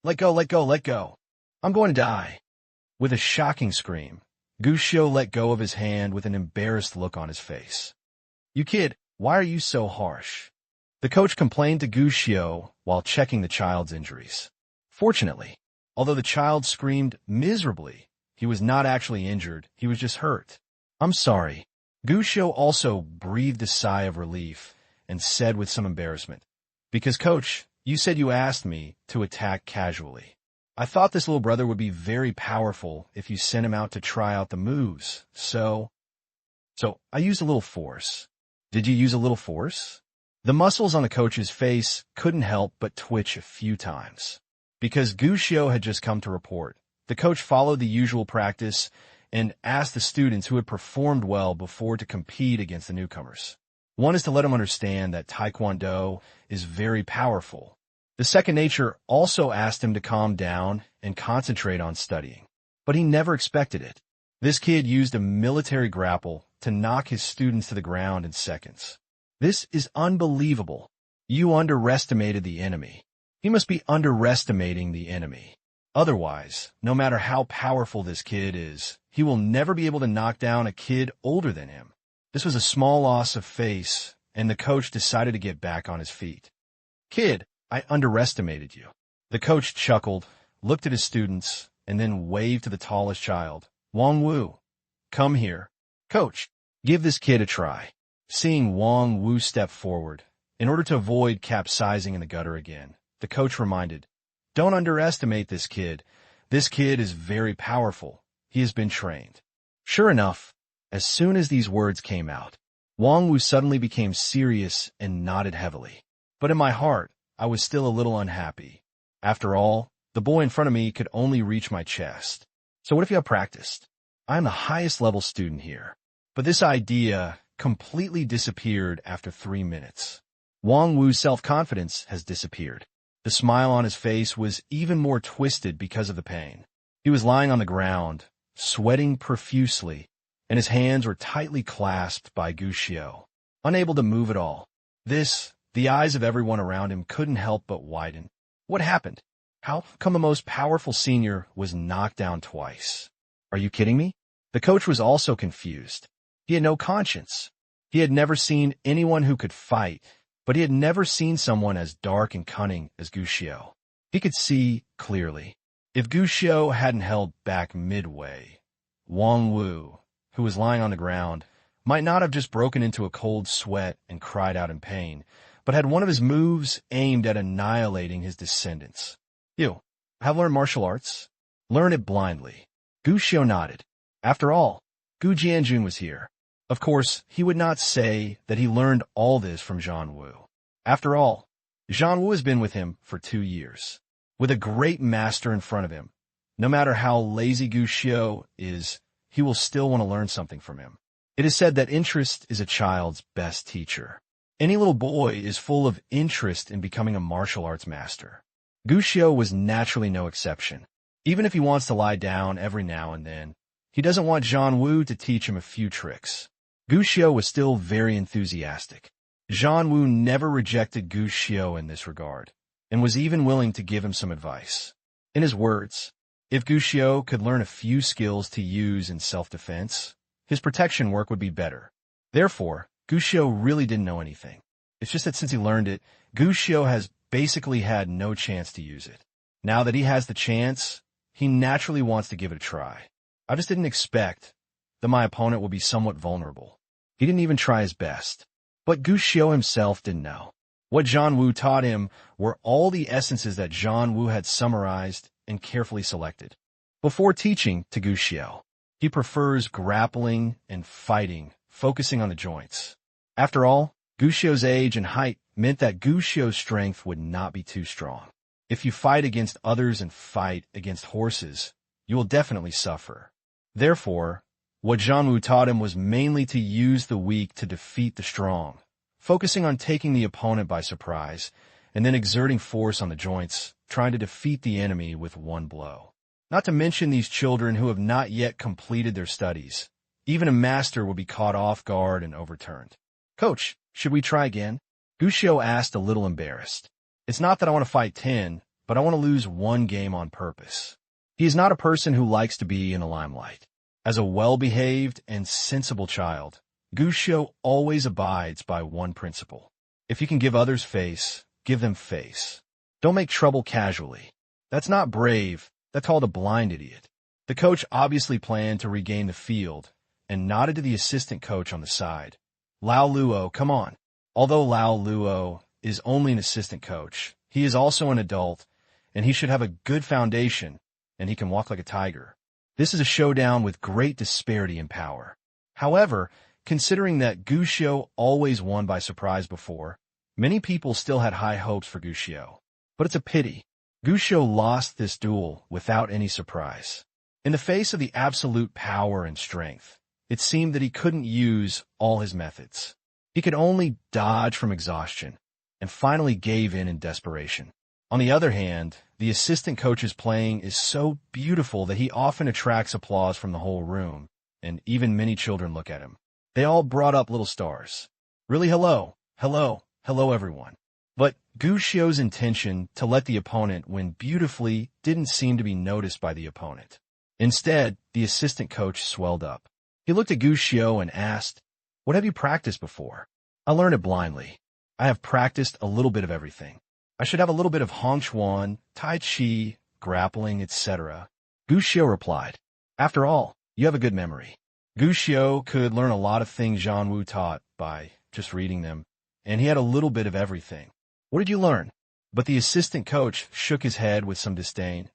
Let go, let go, let go! I'm going to die! With a shocking scream, Gu Xiao let go of his hand with an embarrassed look on his face. You kid, why are you so harsh? The coach complained to Gu Xiao while checking the child's injuries. Fortunately, although the child screamed miserably, he was not actually injured, he was just hurt. I'm sorry. Gu Xiao also breathed a sigh of relief and said with some embarrassment, because coach, you said you asked me to attack casually. I thought this little brother would be very powerful if you sent him out to try out the moves, so I used a little force. Did you use a little force? The muscles on the coach's face couldn't help but twitch a few times. Because Gu Xiao had just come to report, the coach followed the usual practice and asked the students who had performed well before to compete against the newcomers. One is to let them understand that Taekwondo is very powerful. The second nature also asked him to calm down and concentrate on studying. But he never expected it. This kid used a military grapple to knock his students to the ground in seconds. This is unbelievable. You underestimated the enemy. He must be underestimating the enemy. Otherwise, no matter how powerful this kid is, he will never be able to knock down a kid older than him. This was a small loss of face, and the coach decided to get back on his feet. Kid, I underestimated you. The coach chuckled, looked at his students, and then waved to the tallest child. Wang Wu, come here. Coach, give this kid a try. Seeing Wang Wu step forward, in order to avoid capsizing in the gutter again, the coach reminded, don't underestimate this kid. This kid is very powerful. He has been trained. Sure enough, as soon as these words came out, Wang Wu suddenly became serious and nodded heavily. But in my heart, I was still a little unhappy. After all, the boy in front of me could only reach my chest. So what if you have practiced? I am the highest level student here. But this idea completely disappeared after 3 minutes. Wang Wu's self-confidence has disappeared. The smile on his face was even more twisted because of the pain. He was lying on the ground, sweating profusely, and his hands were tightly clasped by Gu Xiao, unable to move at all. The eyes of everyone around him couldn't help but widen. What happened? How come the most powerful senior was knocked down twice? Are you kidding me? The coach was also confused. He had no conscience. He had never seen anyone who could fight, but he had never seen someone as dark and cunning as Gu Xiao. He could see clearly. If Gu Xiao hadn't held back midway, Wang Wu, who was lying on the ground, might not have just broken into a cold sweat and cried out in pain, but had one of his moves aimed at annihilating his descendants. You have learned martial arts? Learn it blindly. Gu Xiao nodded. After all, Gu Jianjun was here. Of course, he would not say that he learned all this from Zhan Wu. After all, Zhan Wu has been with him for 2 years. With a great master in front of him, no matter how lazy Gu Xiao is, he will still want to learn something from him. It is said that interest is a child's best teacher. Any little boy is full of interest in becoming a martial arts master. Gu Xiao was naturally no exception. Even if he wants to lie down every now and then, he doesn't want Zhan Wu to teach him a few tricks. Gu Xiao was still very enthusiastic. Zhan Wu never rejected Gu Xiao in this regard, and was even willing to give him some advice. In his words, if Gu Xiao could learn a few skills to use in self-defense, his protection work would be better. Therefore, Gu Xiao really didn't know anything. It's just that since he learned it, Gu Xiao has basically had no chance to use it. Now that he has the chance, he naturally wants to give it a try. I just didn't expect that my opponent will be somewhat vulnerable. He didn't even try his best. But Gu Xiu himself didn't know. What Zhang Wu taught him were all the essences that Zhang Wu had summarized and carefully selected. Before teaching to Gu Xiu, he prefers grappling and fighting, focusing on the joints. After all, Gu Xiu's age and height meant that Gu Xiu's strength would not be too strong. If you fight against others and fight against horses, you will definitely suffer. Therefore, what Zhang Wu taught him was mainly to use the weak to defeat the strong, focusing on taking the opponent by surprise, and then exerting force on the joints, trying to defeat the enemy with one blow. Not to mention these children who have not yet completed their studies. Even a master will be caught off guard and overturned. Coach, should we try again? Gu Xiu asked, a little embarrassed. It's not that I want to fight 10, but I want to lose one game on purpose. He is not a person who likes to be in the limelight. As a well-behaved and sensible child, Gu Xiu always abides by one principle. If you can give others face, give them face. Don't make trouble casually. That's not brave, that's called a blind idiot. The coach obviously planned to regain the field and nodded to the assistant coach on the side. Lao Luo, come on. Although Lao Luo is only an assistant coach, he is also an adult, and he should have a good foundation, and he can walk like a tiger. This is a showdown with great disparity in power. However, considering that Gu Xiu always won by surprise before, many people still had high hopes for Gu Xiu. But it's a pity. Gu Xiu lost this duel without any surprise. In the face of the absolute power and strength, it seemed that he couldn't use all his methods. He could only dodge from exhaustion, and finally gave in desperation. On the other hand, the assistant coach's playing is so beautiful that he often attracts applause from the whole room, and even many children look at him. They all brought up little stars. Really, hello, everyone. But Gu Xiu's intention to let the opponent win beautifully didn't seem to be noticed by the opponent. Instead, the assistant coach swelled up. He looked at Gu Xiu and asked, "What have you practiced before?" "I learned it blindly. I have practiced a little bit of everything. I should have a little bit of Hong Chuan, Tai Chi, grappling, etc." Gu Xiu replied, "After all, you have a good memory." Gu Xiu could learn a lot of things Zhang Wu taught by just reading them, and he had a little bit of everything. "What did you learn?" But the assistant coach shook his head with some disdain.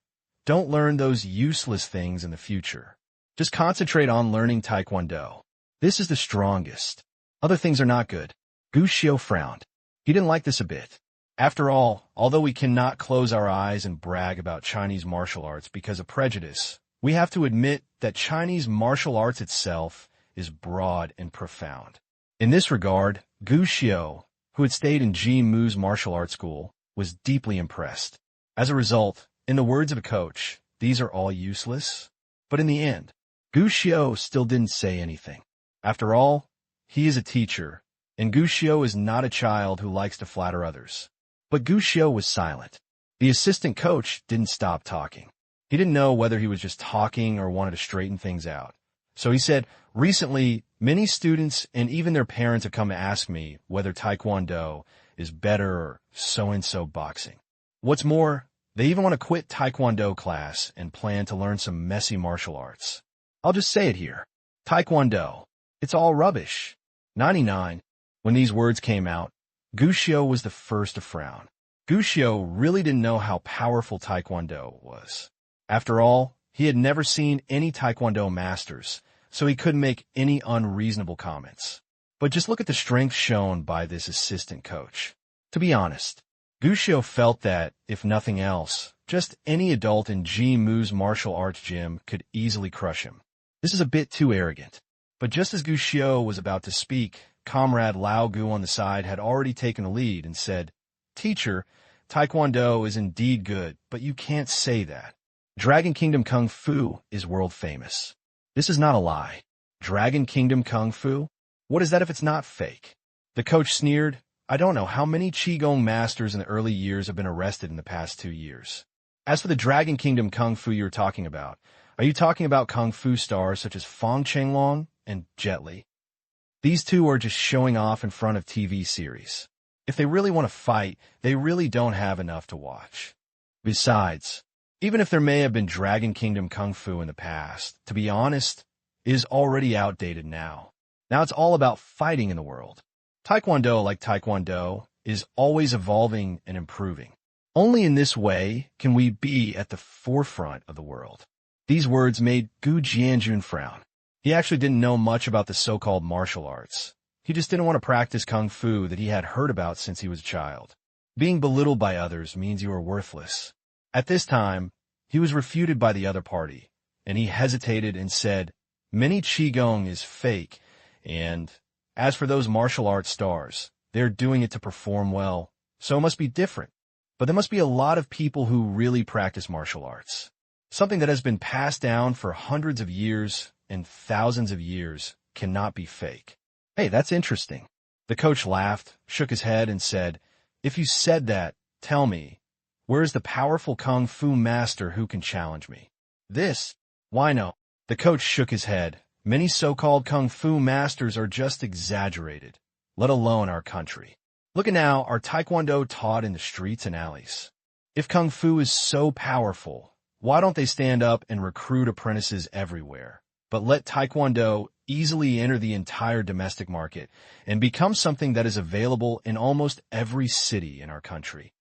"Don't learn those useless things in the future. Just concentrate on learning Taekwondo. This is the strongest. Other things are not good." Gu Xiu frowned. He didn't like this a bit. After all, although we cannot close our eyes and brag about Chinese martial arts because of prejudice, we have to admit that Chinese martial arts itself is broad and profound. In this regard, Gu Xiu, who had stayed in Ji Mu's martial arts school, was deeply impressed. As a result, in the words of a coach, these are all useless. But in the end, Gu Xiu still didn't say anything. After all, he is a teacher, and Gu Xiu is not a child who likes to flatter others. But Gu Xiu was silent. The assistant coach didn't stop talking. He didn't know whether he was just talking or wanted to straighten things out. So he said, "Recently, many students and even their parents have come to ask me whether Taekwondo is better or so-and-so boxing. What's more, they even want to quit Taekwondo class and plan to learn some messy martial arts. I'll just say it here. Taekwondo. It's all rubbish." 99. When these words came out, Gu Xiu was the first to frown. Gu Xiu really didn't know how powerful Taekwondo was. After all, he had never seen any Taekwondo masters, so he couldn't make any unreasonable comments. But just look at the strength shown by this assistant coach. To be honest, Gu Xiu felt that, if nothing else, just any adult in Ji Mu's martial arts gym could easily crush him. This is a bit too arrogant. But just as Gu Xiu was about to speak, Comrade Lao Gu on the side had already taken the lead and said, "Teacher, Taekwondo is indeed good, but you can't say that. Dragon Kingdom Kung Fu is world famous. This is not a lie. Dragon Kingdom Kung Fu? What is that if it's not fake?" The coach sneered, "I don't know how many Qigong masters in the early years have been arrested in the past 2 years. As for the Dragon Kingdom Kung Fu you're talking about, are you talking about Kung Fu stars such as Fong Chenglong and Jet Li? These two are just showing off in front of TV series. If they really want to fight, they really don't have enough to watch. Besides, even if there may have been Dragon Kingdom Kung Fu in the past, to be honest, is already outdated now. Now it's all about fighting in the world. Taekwondo, like Taekwondo, is always evolving and improving. Only in this way can we be at the forefront of the world. These words made Gu Jianjun frown. He actually didn't know much about the so-called martial arts. He just didn't want to practice kung fu that he had heard about since he was a child. Being belittled by others means you are worthless. At this time, he was refuted by the other party, and he hesitated and said, "Many Qigong is fake, and as for those martial arts stars, they're doing it to perform well, so it must be different. But there must be a lot of people who really practice martial arts. Something that has been passed down for hundreds of years and thousands of years cannot be fake." Hey, that's interesting. The coach laughed, shook his head, and said, "If you said that, tell me, where is the powerful kung fu master who can challenge me?" This? Why no? The coach shook his head. Many so-called kung fu masters are just exaggerated, let alone our country. Look at now, our Taekwondo taught in the streets and alleys. If kung fu is so powerful, why don't they stand up and recruit apprentices everywhere, but let Taekwondo easily enter the entire domestic market and become something that is available in almost every city in our country?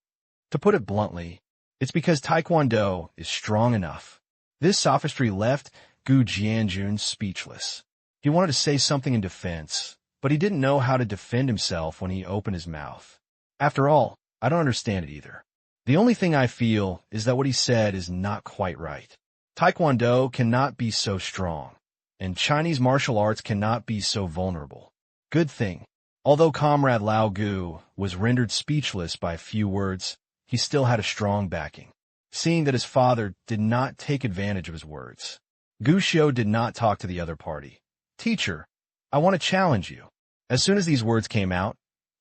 To put it bluntly, it's because Taekwondo is strong enough. This sophistry left Gu Jianjun speechless. He wanted to say something in defense, but he didn't know how to defend himself when he opened his mouth. After all, I don't understand it either. The only thing I feel is that what he said is not quite right. Taekwondo cannot be so strong, and Chinese martial arts cannot be so vulnerable. Good thing. Although Comrade Lao Gu was rendered speechless by a few words, he still had a strong backing, seeing that his father did not take advantage of his words. Gu Xiu did not talk to the other party. "Teacher, I want to challenge you." As soon as these words came out,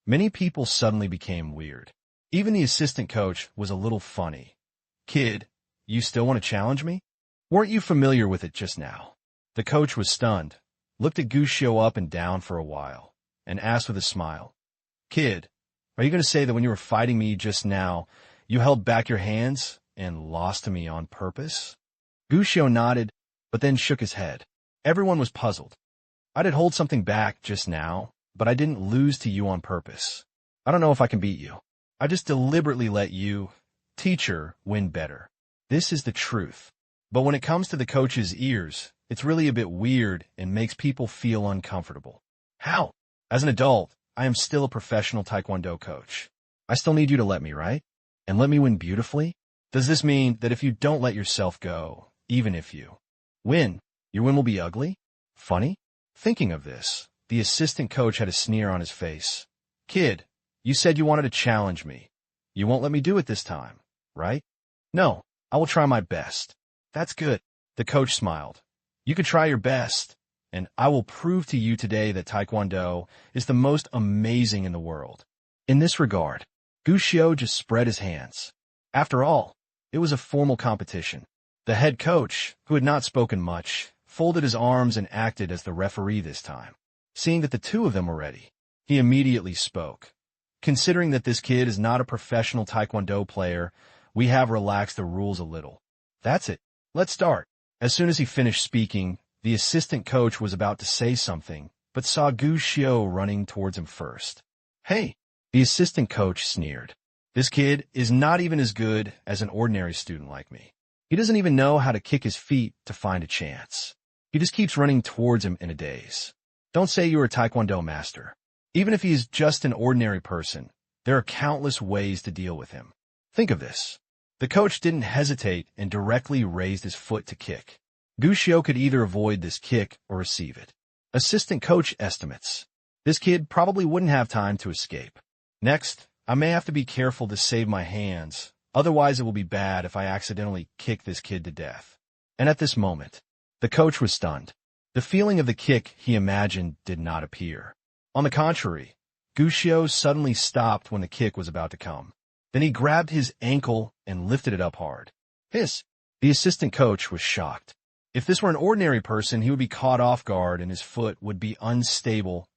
many people suddenly became weird. Even the assistant coach was a little funny. "Kid, you still want to challenge me? Weren't you familiar with it just now?" The coach was stunned, looked at Gu Xiu up and down for a while, and asked with a smile, "Kid, are you going to say that when you were fighting me just now, you held back your hands and lost to me on purpose?" Gu Xiu nodded, but then shook his head. Everyone was puzzled. "I did hold something back just now, but I didn't lose to you on purpose. I don't know if I can beat you. I just deliberately let you, teacher, win better. This is the truth." But when it comes to the coach's ears, it's really a bit weird and makes people feel uncomfortable. How? As an adult, I am still a professional Taekwondo coach. I still need you to let me, right? And let me win beautifully? Does this mean that if you don't let yourself go, even if you win, your win will be ugly? Funny? Thinking of this, the assistant coach had a sneer on his face. "Kid, you said you wanted to challenge me. You won't let me do it this time, right?" "No, I will try my best." "That's good." The coach smiled. "You could try your best, and I will prove to you today that Taekwondo is the most amazing in the world." In this regard, Gu Xiu just spread his hands. After all, it was a formal competition. The head coach, who had not spoken much, folded his arms and acted as the referee this time. Seeing that the two of them were ready, he immediately spoke. "Considering that this kid is not a professional Taekwondo player, we have relaxed the rules a little. That's it. Let's start." As soon as he finished speaking, the assistant coach was about to say something, but saw Gu Xiu running towards him first. "Hey!" The assistant coach sneered. "This kid is not even as good as an ordinary student like me. He doesn't even know how to kick his feet to find a chance. He just keeps running towards him in a daze. Don't say you're a Taekwondo master. Even if he is just an ordinary person, there are countless ways to deal with him. Think of this." The coach didn't hesitate and directly raised his foot to kick. Gu Xiu could either avoid this kick or receive it. Assistant coach estimates. This kid probably wouldn't have time to escape. Next, I may have to be careful to save my hands, otherwise it will be bad if I accidentally kick this kid to death. And at this moment, the coach was stunned. The feeling of the kick he imagined did not appear. On the contrary, Gu Xiu suddenly stopped when the kick was about to come. Then he grabbed his ankle and lifted it up hard. Hiss! The assistant coach was shocked. If this were an ordinary person, he would be caught off guard and his foot would be unstable,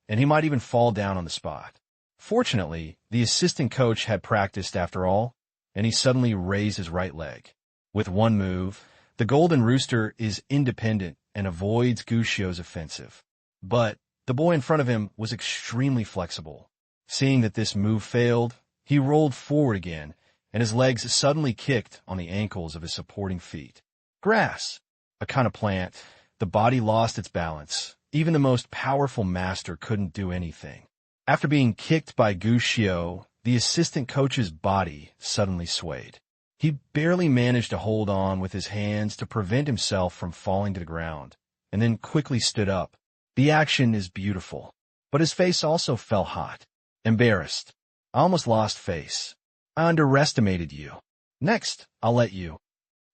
and he might even fall down on the spot. Fortunately, the assistant coach had practiced after all, and he suddenly raised his right leg. With one move, The golden rooster is independent and avoids Gushio's offensive. But the boy in front of him was extremely flexible. Seeing that this move failed, he rolled forward again, and his legs suddenly kicked on the ankles of his supporting feet. Grass, a kind of plant, the body lost its balance. Even the most powerful master couldn't do anything. After being kicked by Gushio, the assistant coach's body suddenly swayed. He barely managed to hold on with his hands to prevent himself from falling to the ground, and then quickly stood up. The action is beautiful, but his face also fell hot. Embarrassed. I almost lost face. I underestimated you. Next, I'll let you.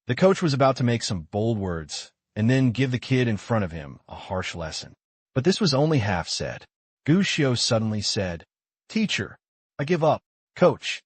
The coach was about to make some bold words, and then give the kid in front of him a harsh lesson. But this was only half said. Gushio suddenly said, "Teacher, I give up. Coach."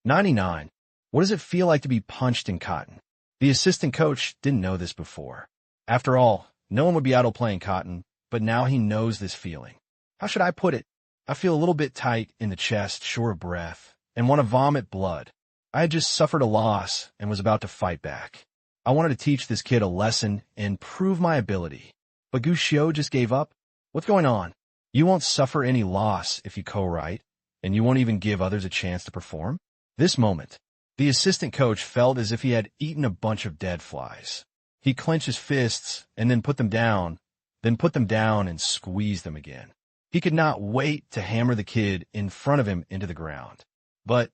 99. What does it feel like to be punched in cotton? The assistant coach didn't know this before. After all, no one would be idle playing cotton, but now he knows this feeling. How should I put it? I feel a little bit tight in the chest, short of breath, and want to vomit blood. I had just suffered a loss and was about to fight back. I wanted to teach this kid a lesson and prove my ability. But Gushio just gave up? What's going on? You won't suffer any loss if you co-write, and you won't even give others a chance to perform? This moment, the assistant coach felt as if he had eaten a bunch of dead flies. He clenched his fists and then put them down and squeezed them again. He could not wait to hammer the kid in front of him into the ground. But,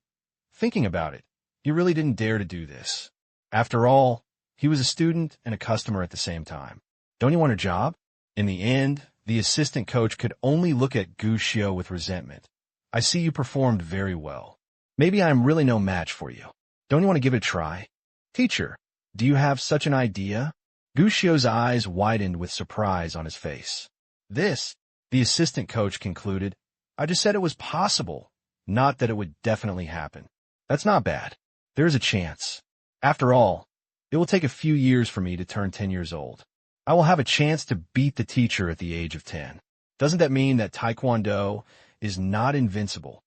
thinking about it, he really didn't dare to do this. After all, he was a student and a customer at the same time. Don't you want a job? In the end, the assistant coach could only look at Gushio with resentment. I see you performed very well. Maybe I'm really no match for you. Don't you want to give it a try? Teacher, do you have such an idea? Gushio's eyes widened with surprise on his face. This, the assistant coach concluded, I just said it was possible, not that it would definitely happen. That's not bad. There is a chance. After all, it will take a few years for me to turn 10 years old. I will have a chance to beat the teacher at the age of 10. Doesn't that mean that Taekwondo is not invincible?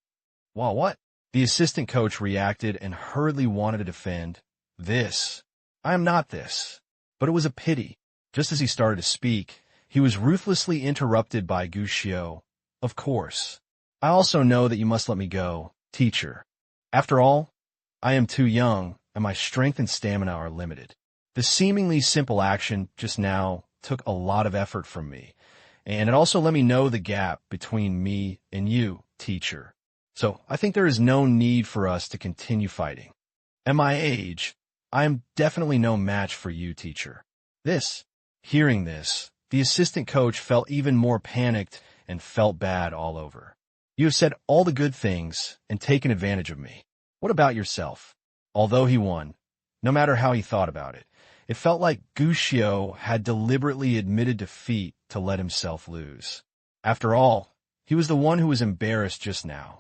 Well, what? The assistant coach reacted and hurriedly wanted to defend. This. I am not this. But it was a pity. Just as he started to speak, he was ruthlessly interrupted by Gushio. Of course. I also know that you must let me go, teacher. After all, I am too young, and my strength and stamina are limited. The seemingly simple action just now took a lot of effort from me, and it also let me know the gap between me and you, teacher. So I think there is no need for us to continue fighting. At my age, I am definitely no match for you, teacher. Hearing this, the assistant coach felt even more panicked and felt bad all over. You have said all the good things and taken advantage of me. What about yourself? Although he won, no matter how he thought about it, it felt like Gushio had deliberately admitted defeat to let himself lose. After all, he was the one who was embarrassed just now,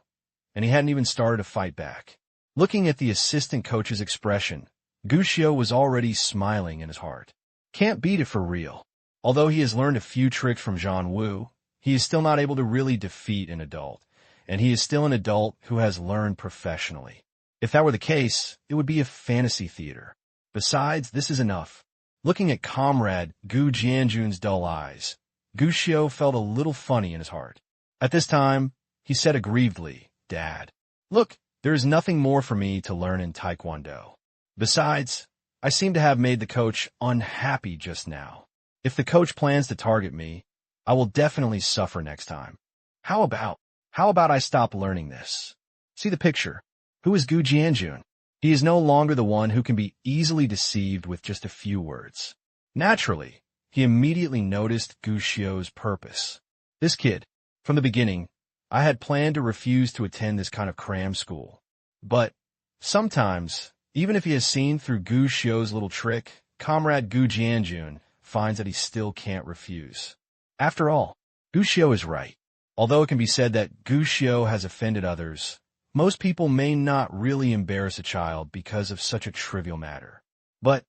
and he hadn't even started to fight back. Looking at the assistant coach's expression, Gushio was already smiling in his heart. Can't beat it for real. Although he has learned a few tricks from Zhang Wu, he is still not able to really defeat an adult, and he is still an adult who has learned professionally. If that were the case, it would be a fantasy theater. Besides, this is enough. Looking at comrade Gu Jianjun's dull eyes, Gushio felt a little funny in his heart. At this time, he said aggrievedly, Dad, look, there is nothing more for me to learn in Taekwondo. Besides, I seem to have made the coach unhappy just now. If the coach plans to target me, I will definitely suffer next time. How about I stop learning this? See the picture. Who is Gu Jianjun? He is no longer the one who can be easily deceived with just a few words. Naturally, he immediately noticed Gushio's purpose. This kid, from the beginning, I had planned to refuse to attend this kind of cram school. But sometimes, even if he has seen through Gushio's little trick, comrade Gu Jianjun finds that he still can't refuse. After all, Gushio is right. Although it can be said that Gushio has offended others, most people may not really embarrass a child because of such a trivial matter. But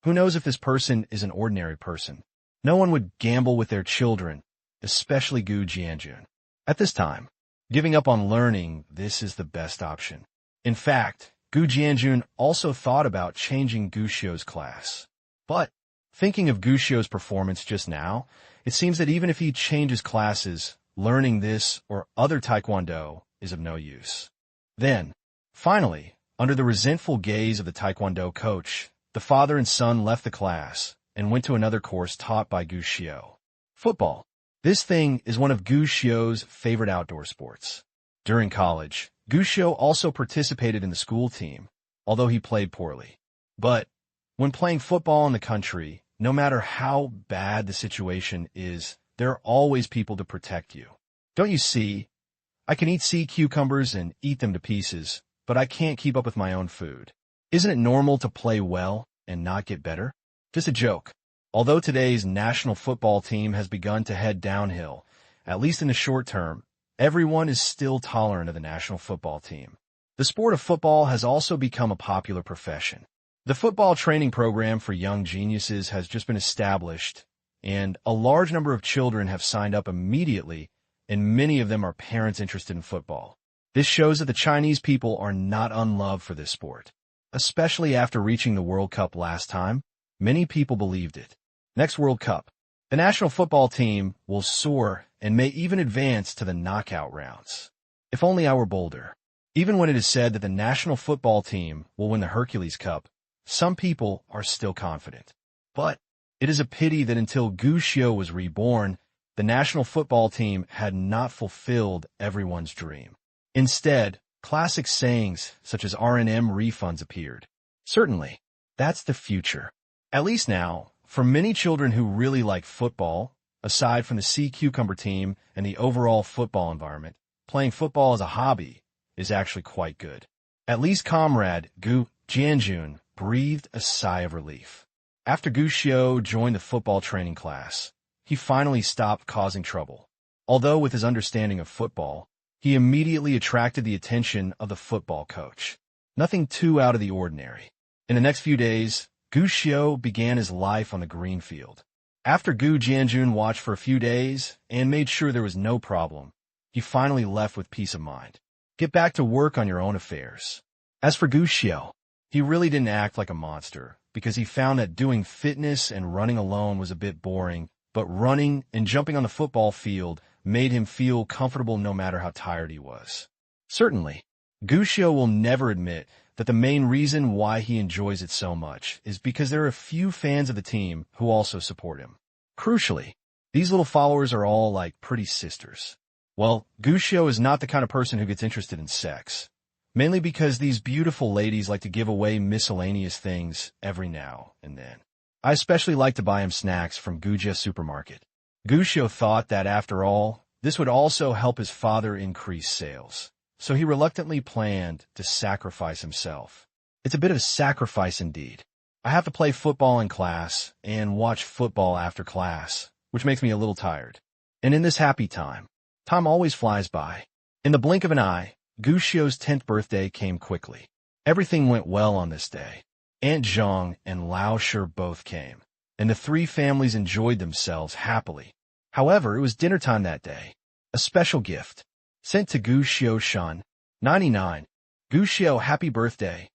who knows if this person is an ordinary person? No one would gamble with their children, especially Gu Jianjun. At this time, giving up on learning, this is the best option. In fact, Gu Jianjun also thought about changing Gushio's class. But thinking of Gushio's performance just now, it seems that even if he changes classes, learning this or other taekwondo is of no use. Then, finally, under the resentful gaze of the taekwondo coach, the father and son left the class and went to another course taught by Gushio. Football. This thing is one of Gushio's favorite outdoor sports. During college, Gushio also participated in the school team, although he played poorly. But when playing football in the country, no matter how bad the situation is, there are always people to protect you. Don't you see? I can eat sea cucumbers and eat them to pieces, but I can't keep up with my own food. Isn't it normal to play well and not get better? Just a joke. Although today's national football team has begun to head downhill, at least in the short term, everyone is still tolerant of the national football team. The sport of football has also become a popular profession. The football training program for young geniuses has just been established, and a large number of children have signed up immediately, and many of them are parents interested in football. This shows that the Chinese people are not unloved for this sport. Especially after reaching the World Cup last time, many people believed it. Next World Cup, the national football team will soar and may even advance to the knockout rounds. If only I were bolder. Even when it is said that the national football team will win the Hercules Cup, some people are still confident. But it is a pity that until Gushio was reborn, the national football team had not fulfilled everyone's dream. Instead, classic sayings such as R&M refunds appeared. Certainly, that's the future. At least now, for many children who really like football, aside from the sea cucumber team and the overall football environment, playing football as a hobby is actually quite good. At least comrade Gu Jianjun breathed a sigh of relief. After Gushio joined the football training class, he finally stopped causing trouble. Although with his understanding of football, he immediately attracted the attention of the football coach. Nothing too out of the ordinary. In the next few days, Gushio began his life on the green field. After Gu Jianjun watched for a few days and made sure there was no problem, he finally left with peace of mind. Get back to work on your own affairs. As for Gushio, he really didn't act like a monster because he found that doing fitness and running alone was a bit boring, but running and jumping on the football field made him feel comfortable no matter how tired he was. Certainly, Gushio will never admit that the main reason why he enjoys it so much is because there are a few fans of the team who also support him. Crucially, these little followers are all like pretty sisters. Well, Gushio is not the kind of person who gets interested in sex, mainly because these beautiful ladies like to give away miscellaneous things every now and then. I especially like to buy him snacks from Gujia's supermarket. Gushio thought that, after all, this would also help his father increase sales, so he reluctantly planned to sacrifice himself. It's a bit of a sacrifice indeed. I have to play football in class and watch football after class, which makes me a little tired. And in this happy time always flies by. In the blink of an eye, Gushio's 10th birthday came quickly. Everything went well on this day. Aunt Zhang and Lao Shi both came, and the three families enjoyed themselves happily. However, it was dinner time that day. A special gift sent to Gushio Shan, 99. Gushio, happy birthday.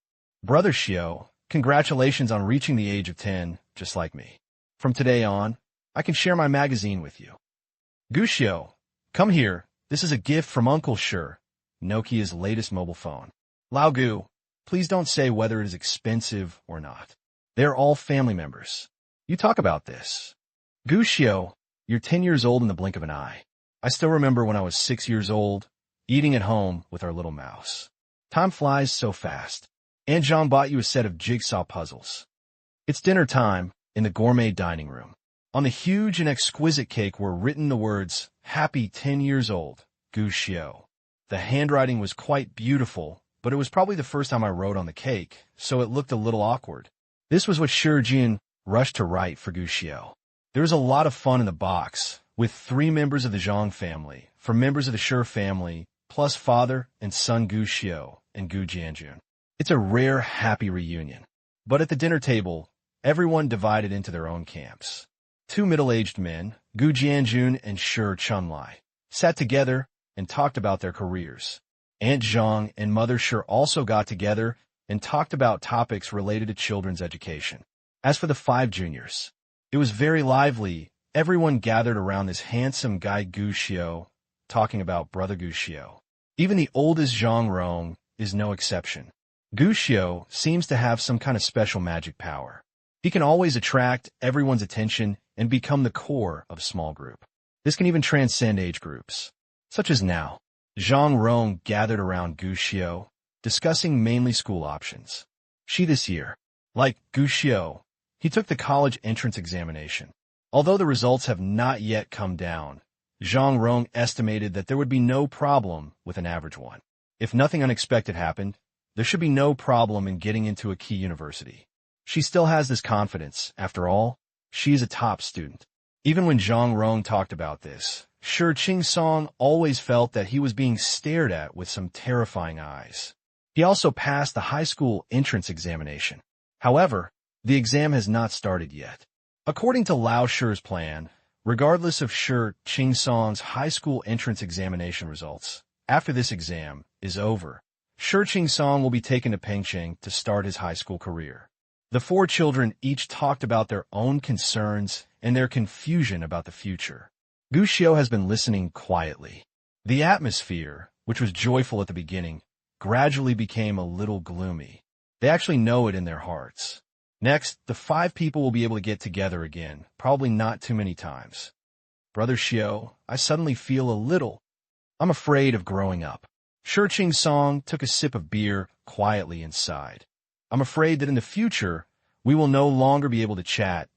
Brother Shio, congratulations on reaching the age of 10, just like me. From today on, I can share my magazine with you. Gushio, come here. This is a gift from Uncle Shi, Nokia's latest mobile phone. Lao Gu, please don't say whether it is expensive or not. They're all family members. You talk about this. Gushio, you're 10 years old in the blink of an eye. I still remember when I was 6 years old, eating at home with our little mouse. Time flies so fast. Aunt Zhang bought you a set of jigsaw puzzles. It's dinner time in the gourmet dining room. On the huge and exquisite cake were written the words, "Happy 10 years old, Gushio." The handwriting was quite beautiful, but it was probably the first time I wrote on the cake, so it looked a little awkward. This was what Shi Jin rushed to write for Gushio. There was a lot of fun in the box, with 3 members of the Zhang family, from members of the Shi family, plus father and son Gushio and Gu Jianjun. It's a rare, happy reunion. But at the dinner table, everyone divided into their own camps. 2 middle-aged men, Gu Jianjun and Shi Chunlai, sat together and talked about their careers. Aunt Zhang and Mother Shi also got together and talked about topics related to children's education. As for the 5 juniors, it was very lively. Everyone gathered around this handsome guy Gu Xiao, talking about brother Gu Xiao. Even the oldest Zhang Rong is no exception. Gu Xiao seems to have some kind of special magic power. He can always attract everyone's attention and become the core of a small group. This can even transcend age groups. Such as now, Zhang Rong gathered around Gu Xiao, discussing mainly school options. This year, like Gu Xiao, he took the college entrance examination. Although the results have not yet come down, Zhang Rong estimated that there would be no problem with an average one. If nothing unexpected happened, there should be no problem in getting into a key university. She still has this confidence. After all, she is a top student. Even when Zhang Rong talked about this, Shi Qingsong always felt that he was being stared at with some terrifying eyes. He also passed the high school entrance examination. However, the exam has not started yet. According to Lao Shi's plan, regardless of Shi Qingsong's high school entrance examination results, after this exam is over, Shi Qingsong will be taken to Pengcheng to start his high school career. The 4 children each talked about their own concerns and their confusion about the future. Gu Xiao has been listening quietly. The atmosphere, which was joyful at the beginning, gradually became a little gloomy. They actually know it in their hearts. Next, the 5 people will be able to get together again, probably not too many times. Brother Xiao, I suddenly feel I'm afraid of growing up. Shi Qingsong took a sip of beer quietly and sighed. I'm afraid that in the future, we will no longer be able to chat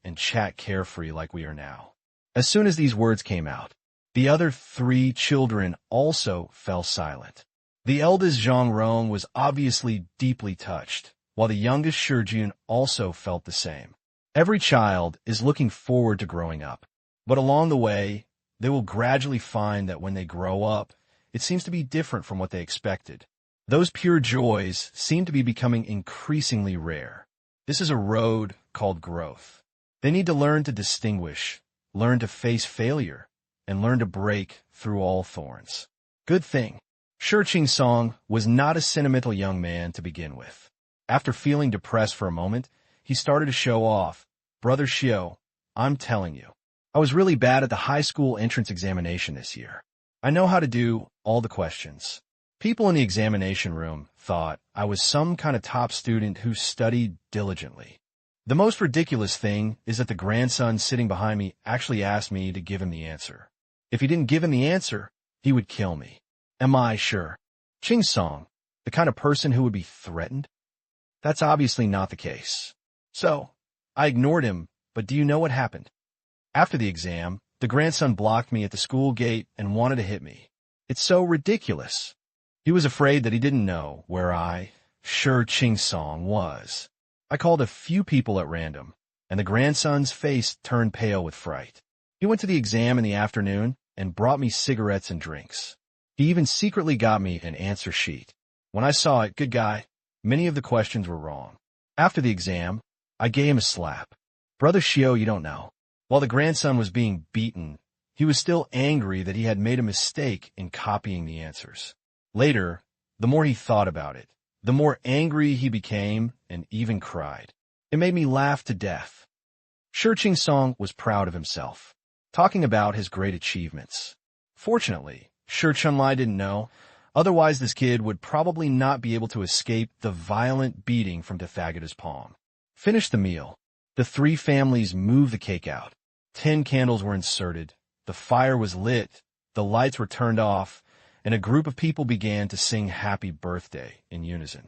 carefree like we are now. As soon as these words came out, the other 3 children also fell silent. The eldest Zhang Rong was obviously deeply touched, while the youngest Shi Jun also felt the same. Every child is looking forward to growing up, but along the way, they will gradually find that when they grow up, it seems to be different from what they expected. Those pure joys seem to be becoming increasingly rare. This is a road called growth. They need to learn to distinguish, learn to face failure, and learn to break through all thorns. Good thing, Shi Qingsong was not a sentimental young man to begin with. After feeling depressed for a moment, he started to show off. Brother Xiao, I'm telling you, I was really bad at the high school entrance examination this year. I know how to do all the questions. People in the examination room thought I was some kind of top student who studied diligently. The most ridiculous thing is that the grandson sitting behind me actually asked me to give him the answer. If he didn't give him the answer, he would kill me. Am I sure? Qingsong, the kind of person who would be threatened? That's obviously not the case. So, I ignored him, but do you know what happened? After the exam, the grandson blocked me at the school gate and wanted to hit me. It's so ridiculous. He was afraid that he didn't know where Shi Qingsong was. I called a few people at random, and the grandson's face turned pale with fright. He went to the exam in the afternoon and brought me cigarettes and drinks. He even secretly got me an answer sheet. When I saw it, good guy, many of the questions were wrong. After the exam, I gave him a slap. Brother Xiao, you don't know. While the grandson was being beaten, he was still angry that he had made a mistake in copying the answers. Later, the more he thought about it, the more angry he became and even cried. It made me laugh to death. Shi Qingsong was proud of himself, talking about his great achievements. Fortunately, Shi Chunlai didn't know, otherwise this kid would probably not be able to escape the violent beating from Tathagata's palm. Finished the meal. The 3 families moved the cake out. 10 candles were inserted. The fire was lit. The lights were turned off. And a group of people began to sing Happy Birthday in unison.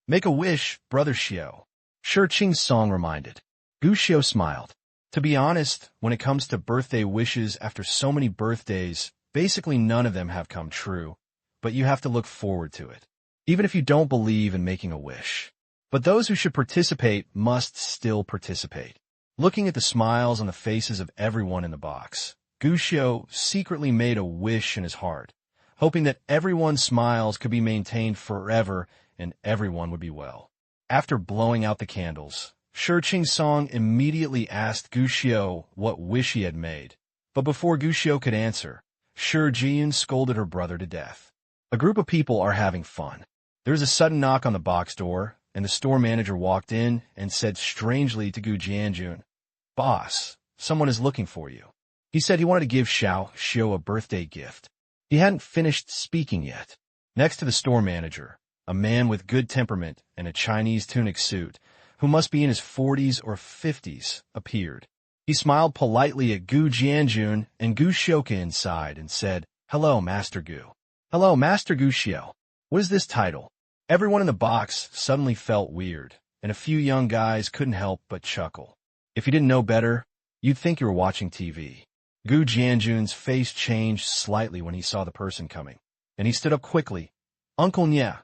Make a wish, Brother Xiao. Shi Qingsong reminded. Gu Xiao smiled. To be honest, when it comes to birthday wishes after so many birthdays, basically none of them have come true, but you have to look forward to it, even if you don't believe in making a wish. But those who should participate must still participate. Looking at the smiles on the faces of everyone in the box, Gu Xiao secretly made a wish in his heart, hoping that everyone's smiles could be maintained forever and everyone would be well. After blowing out the candles, Shi Qingsong immediately asked Gu Xiao what wish he had made. But before Gu Xiao could answer, Shi Jian scolded her brother to death. A group of people are having fun. There is a sudden knock on the box door. and the store manager walked in and said strangely to Gu Jianjun, "Boss, someone is looking for you." He said he wanted to give Xiao a birthday gift. He hadn't finished speaking yet. Next to the store manager, a man with good temperament and a Chinese tunic suit, who must be in his 40s or 50s, appeared. He smiled politely at Gu Jianjun and Gu Shouke inside and said, "Hello, Master Gu." "Hello, Master Gu Xiao. What is this title?" Everyone in the box suddenly felt weird, and a few young guys couldn't help but chuckle. If you didn't know better, you'd think you were watching TV. Gu Jianjun's face changed slightly when he saw the person coming, and he stood up quickly. "Uncle Nya,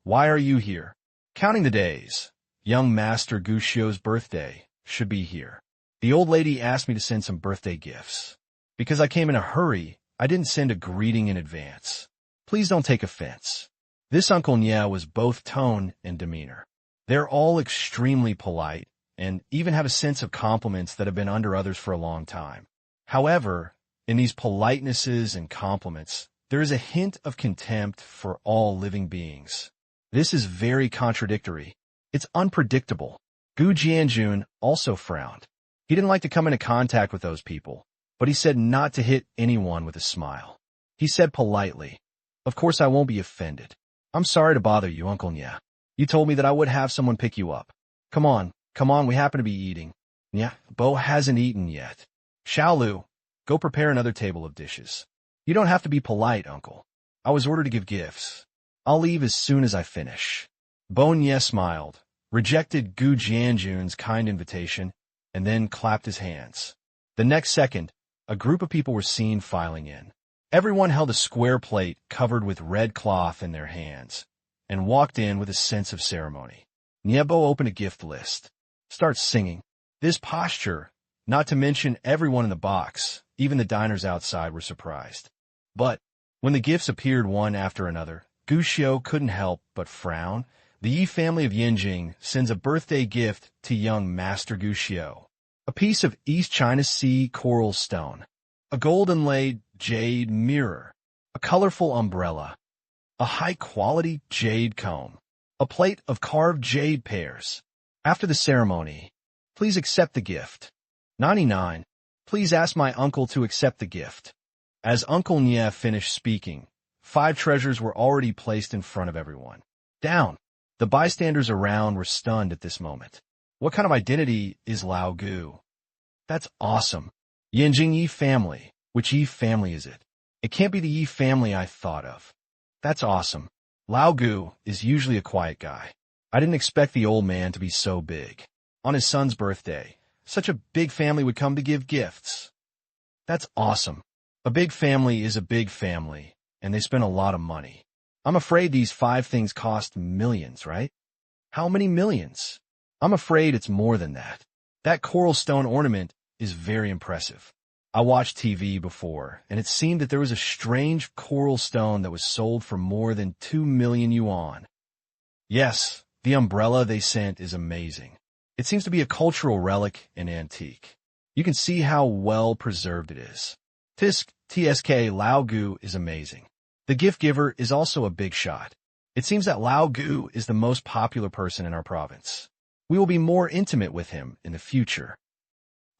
why are you here?" "Counting the days. Young Master Gu Xiao's birthday should be here. The old lady asked me to send some birthday gifts. Because I came in a hurry, I didn't send a greeting in advance. Please don't take offense." This Uncle Nya was both tone and demeanor. They're all extremely polite and even have a sense of compliments that have been under others for a long time. However, in these politenesses and compliments, there is a hint of contempt for all living beings. This is very contradictory. It's unpredictable. Gu Jianjun also frowned. He didn't like to come into contact with those people, but he said not to hit anyone with a smile. He said politely, "Of course I won't be offended. I'm sorry to bother you, Uncle Nya. You told me that I would have someone pick you up. Come on, we happen to be eating." "Nya, Bo hasn't eaten yet." "Xiaolu, go prepare another table of dishes." "You don't have to be polite, Uncle. I was ordered to give gifts. I'll leave as soon as I finish." Bo Nya smiled, rejected Gu Jianjun's kind invitation, and then clapped his hands. The next second, a group of people were seen filing in. Everyone held a square plate covered with red cloth in their hands and walked in with a sense of ceremony. Niebo opened a gift list, starts singing. This posture, not to mention everyone in the box, even the diners outside, were surprised. But when the gifts appeared one after another, Gu Xiao couldn't help but frown. The Yi family of Yinjing sends a birthday gift to young Master Gu Xiao. A piece of East China Sea coral stone, a gold-inlaid jade mirror, a colorful umbrella, a high-quality jade comb, a plate of carved jade pears. After the ceremony, "Please accept the gift." 99. "Please ask my uncle to accept the gift." As Uncle Nya finished speaking, 5 treasures were already placed in front of everyone. Down. The bystanders around were stunned at this moment. What kind of identity is Lao Gu? That's awesome. Yinjing Yi family. Which Yi family is it? It can't be the Yi family I thought of. That's awesome. Lao Gu is usually a quiet guy. I didn't expect the old man to be so big. On his son's birthday, such a big family would come to give gifts. That's awesome. A big family is a big family, and they spend a lot of money. I'm afraid these 5 things cost millions, right? How many millions? I'm afraid it's more than that. That coral stone ornament is very impressive. I watched TV before, and it seemed that there was a strange coral stone that was sold for more than 2 million yuan. Yes, the umbrella they sent is amazing. It seems to be a cultural relic and antique. You can see how well preserved it is. TSK Lao Gu is amazing. The gift giver is also a big shot. It seems that Lao Gu is the most popular person in our province. We will be more intimate with him in the future.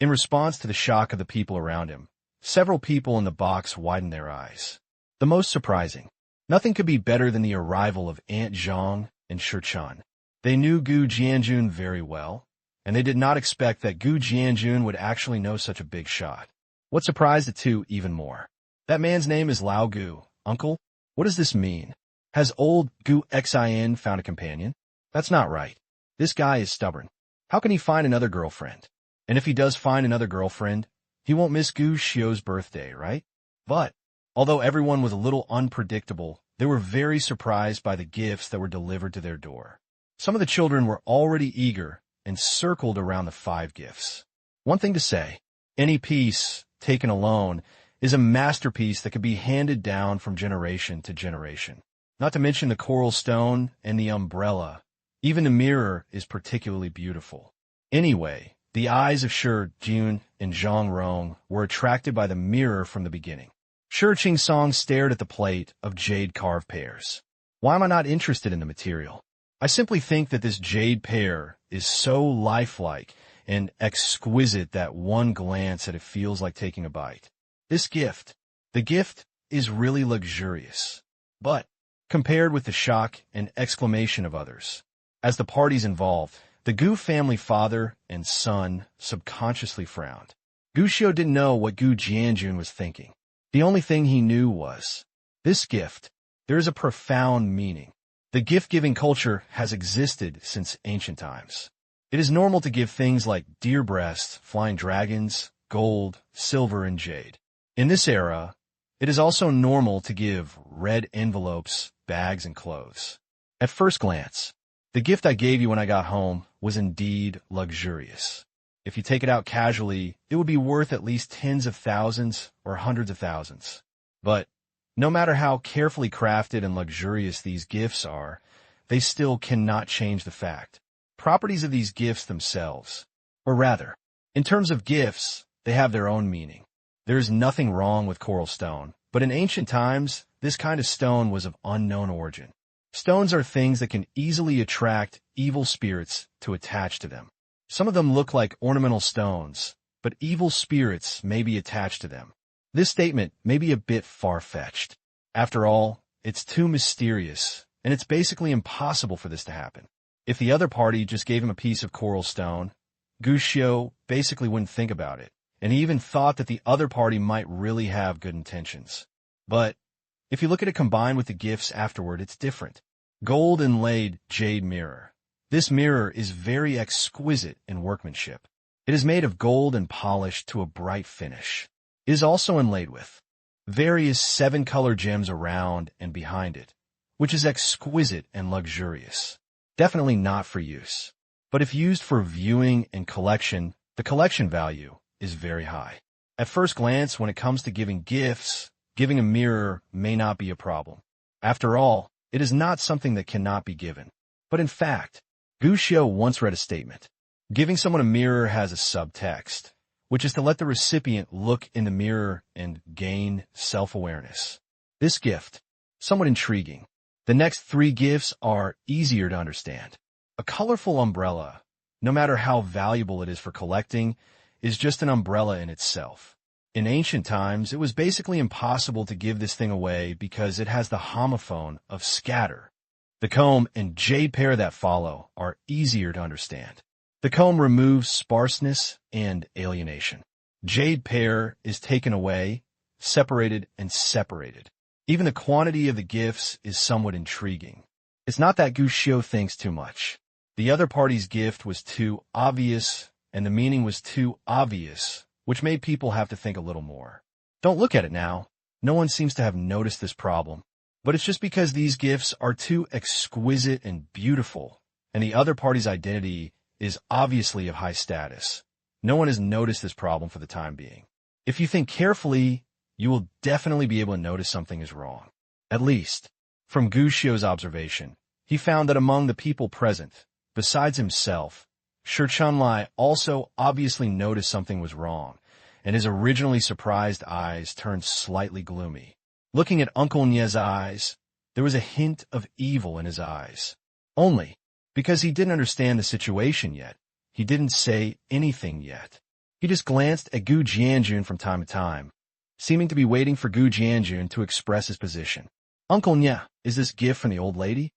In response to the shock of the people around him, several people in the box widened their eyes. The most surprising. Nothing could be better than the arrival of Aunt Zhang and Shichun. They knew Gu Jianjun very well, and they did not expect that Gu Jianjun would actually know such a big shot. What surprised the two even more? That man's name is Lao Gu. Uncle, what does this mean? Has old Gu Xin found a companion? That's not right. This guy is stubborn. How can he find another girlfriend? And if he does find another girlfriend, he won't miss Gu Xiao's birthday, right? But, although everyone was a little unpredictable, they were very surprised by the gifts that were delivered to their door. Some of the children were already eager and circled around the 5 gifts. One thing to say, any piece, taken alone, is a masterpiece that could be handed down from generation to generation. Not to mention the coral stone and the umbrella. Even the mirror is particularly beautiful. Anyway, the eyes of Shi Jun and Zhang Rong were attracted by the mirror from the beginning. Shi Qingsong stared at the plate of jade carved pears. Why am I not interested in the material? I simply think that this jade pear is so lifelike and exquisite that one glance at it feels like taking a bite. The gift is really luxurious, but compared with the shock and exclamation of others. As the parties involved, the Gu family father and son subconsciously frowned. Gu Xiu didn't know what Gu Jianjun was thinking. The only thing he knew was, this gift, there is a profound meaning. The gift-giving culture has existed since ancient times. It is normal to give things like deer breasts, flying dragons, gold, silver, and jade. In this era, it is also normal to give red envelopes, bags, and clothes. At first glance, the gift I gave you when I got home was indeed luxurious. If you take it out casually, it would be worth at least tens of thousands or hundreds of thousands. But no matter how carefully crafted and luxurious these gifts are, they still cannot change the fact. Properties of these gifts themselves, or rather, in terms of gifts, they have their own meaning. There is nothing wrong with coral stone, but in ancient times, this kind of stone was of unknown origin. Stones are things that can easily attract evil spirits to attach to them. Some of them look like ornamental stones, but evil spirits may be attached to them. This statement may be a bit far-fetched. After all, it's too mysterious, and it's basically impossible for this to happen. If the other party just gave him a piece of coral stone, Gu Xiu basically wouldn't think about it, and he even thought that the other party might really have good intentions. But if you look at it combined with the gifts afterward, it's different. Gold inlaid jade mirror. This mirror is very exquisite in workmanship. It is made of gold and polished to a bright finish. It is also inlaid with various 7-color gems around and behind it, which is exquisite and luxurious. Definitely not for use. But if used for viewing and collection, the collection value is very high. At first glance, when it comes to giving gifts, giving a mirror may not be a problem. After all, it is not something that cannot be given. But in fact, Gu Xiu once read a statement. Giving someone a mirror has a subtext, which is to let the recipient look in the mirror and gain self-awareness. This gift, somewhat intriguing. The next 3 gifts are easier to understand. A colorful umbrella, no matter how valuable it is for collecting, is just an umbrella in itself. In ancient times, it was basically impossible to give this thing away because it has the homophone of scatter. The comb and jade pear that follow are easier to understand. The comb removes sparseness and alienation. Jade pear is taken away, separated, and separated. Even the quantity of the gifts is somewhat intriguing. It's not that Gu Xiu thinks too much. The other party's gift was too obvious, and the meaning was too obvious, which made people have to think a little more. Don't look at it now. No one seems to have noticed this problem. But it's just because these gifts are too exquisite and beautiful, and the other party's identity is obviously of high status. No one has noticed this problem for the time being. If you think carefully, you will definitely be able to notice something is wrong. At least, from Gu Xiu's observation, he found that among the people present, besides himself, Shi Chunlai also obviously noticed something was wrong, and his originally surprised eyes turned slightly gloomy. Looking at Uncle Nie's eyes, there was a hint of evil in his eyes. Only, because he didn't understand the situation yet, he didn't say anything yet. He just glanced at Gu Jianjun from time to time, seeming to be waiting for Gu Jianjun to express his position. Uncle Nie, is this gift from the old lady?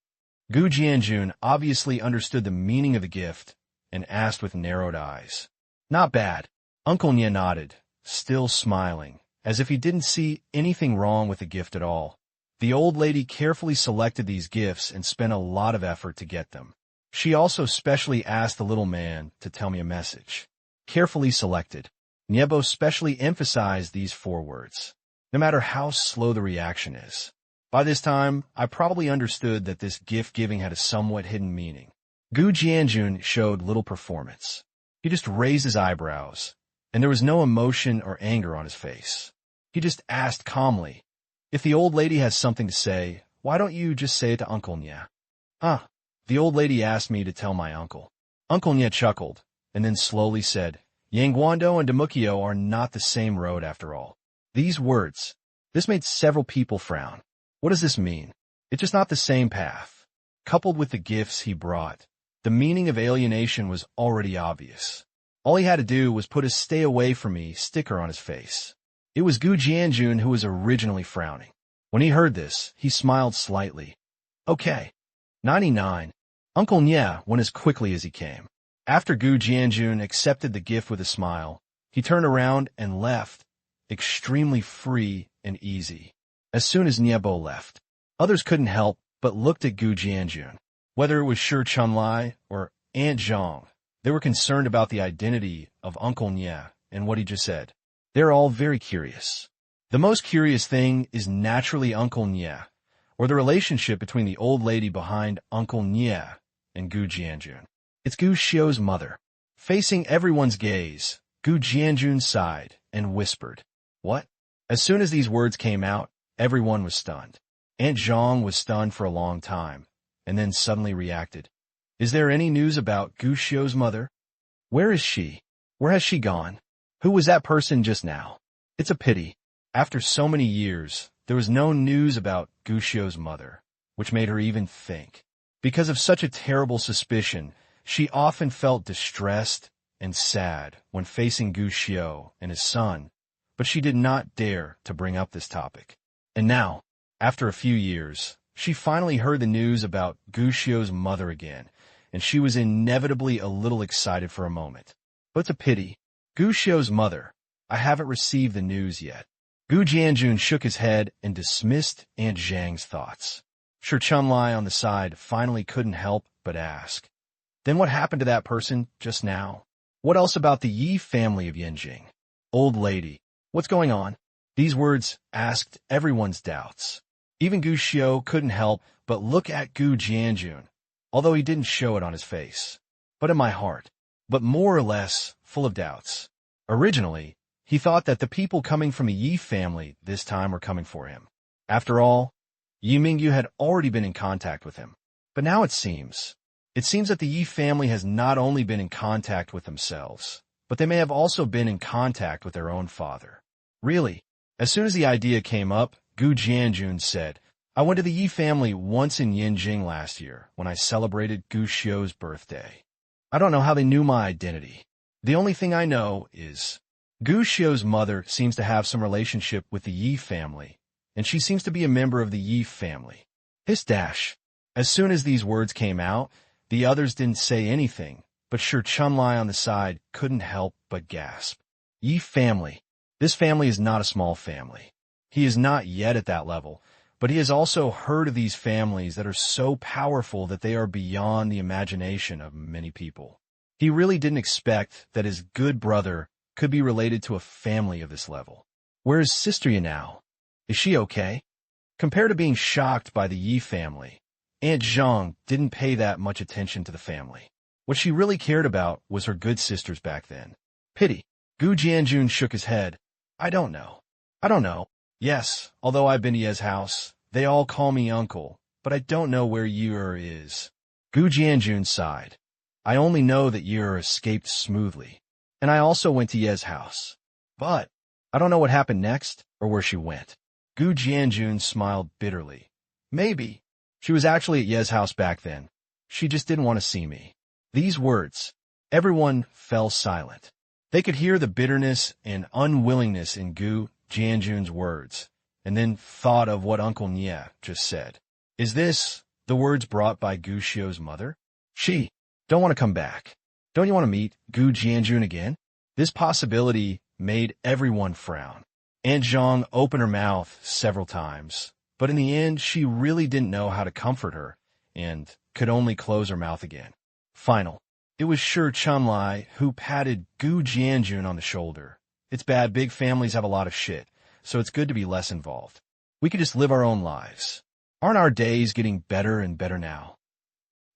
Gu Jianjun obviously understood the meaning of the gift and asked with narrowed eyes. Not bad. Uncle Nie nodded, still smiling, as if he didn't see anything wrong with the gift at all. The old lady carefully selected these gifts and spent a lot of effort to get them. She also specially asked the little man to tell me a message. Carefully selected. Niebo specially emphasized these 4 words, no matter how slow the reaction is. By this time, I probably understood that this gift-giving had a somewhat hidden meaning. Gu Jianjun showed little performance. He just raised his eyebrows, and there was no emotion or anger on his face. He just asked calmly, "If the old lady has something to say, why don't you just say it to Uncle Nie?" The old lady asked me to tell my uncle. Uncle Nie chuckled, and then slowly said, "Yangguando and Demukio are not the same road after all." These words, this made several people frown. What does this mean? It's just not the same path. coupled with the gifts he brought, the meaning of alienation was already obvious. All he had to do was put a "stay away from me" sticker on his face. It was Gu Jianjun who was originally frowning. When he heard this, he smiled slightly. Okay. 99. Uncle Nya went as quickly as he came. After Gu Jianjun accepted the gift with a smile, he turned around and left, extremely free and easy. As soon as Niebo left, others couldn't help but looked at Gu Jianjun. Whether it was Shi Chunlai or Aunt Zhang, they were concerned about the identity of Uncle Nya and what he just said. They're all very curious. The most curious thing is naturally Uncle Nya, or the relationship between the old lady behind Uncle Nya and Gu Jianjun. It's Gu Xiu's mother. Facing everyone's gaze, Gu Jianjun sighed and whispered, "What?" As soon as these words came out, everyone was stunned. Aunt Zhang was stunned for a long time, and then suddenly reacted. "Is there any news about Gu Xiu's mother? Where is she? Where has she gone? Who was that person just now? It's a pity." After so many years, there was no news about Gu Xiu's mother, which made her even think. Because of such a terrible suspicion, she often felt distressed and sad when facing Gu Xiu and his son, but she did not dare to bring up this topic. And now, after a few years, she finally heard the news about Gu Xiu's mother again, and she was inevitably a little excited for a moment. But it's a pity. Gu Xiu's mother. I haven't received the news yet. Gu Jianjun shook his head and dismissed Aunt Zhang's thoughts. Shi Chunlai on the side finally couldn't help but ask. Then what happened to that person just now? What else about the Yi family of Yanjing? Old lady, what's going on? These words asked everyone's doubts. Even Gu Xiu couldn't help but look at Gu Jianjun, although he didn't show it on his face, but in my heart, but more or less full of doubts. Originally, he thought that the people coming from the Yi family this time were coming for him. After all, Yi Mingyu had already been in contact with him. But now it seems that the Yi family has not only been in contact with themselves, but they may have also been in contact with their own father. Really, as soon as the idea came up, Gu Jianjun said, "I went to the Yi family once in Yanjing last year when I celebrated Gu Xiu's birthday. I don't know how they knew my identity. The only thing I know is Gu Xiu's mother seems to have some relationship with the Yi family, and she seems to be a member of the Yi family." Hiss dash. As soon as these words came out, the others didn't say anything, but Shi Chunlai on the side couldn't help but gasp. Yi family. This family is not a small family. He is not yet at that level, but he has also heard of these families that are so powerful that they are beyond the imagination of many people. He really didn't expect that his good brother could be related to a family of this level. Where is Sister Yi now? Is she okay? Compared to being shocked by the Yi family, Aunt Zhang didn't pay that much attention to the family. What she really cared about was her good sisters back then. Pity. Gu Jianjun shook his head. I don't know. Yes, although I've been to Ye's house, they all call me uncle, but I don't know where Yer is. Gu Jianjun sighed. I only know that Yer escaped smoothly, and I also went to Ye's house. But I don't know what happened next or where she went. Gu Jianjun smiled bitterly. Maybe she was actually at Ye's house back then. She just didn't want to see me. These words, everyone fell silent. They could hear the bitterness and unwillingness in Gu Jianjun's words, and then thought of what Uncle Nya just said. Is this the words brought by Gu Xiu's mother? She don't want to come back. Don't you want to meet Gu Jianjun again? This possibility made everyone frown. Aunt Zhang opened her mouth several times, but in the end she really didn't know how to comfort her, and could only close her mouth again. Final. It was Shi Chunlai who patted Gu Jianjun on the shoulder. It's bad big families have a lot of shit, so it's good to be less involved. We could just live our own lives. Aren't our days getting better and better now?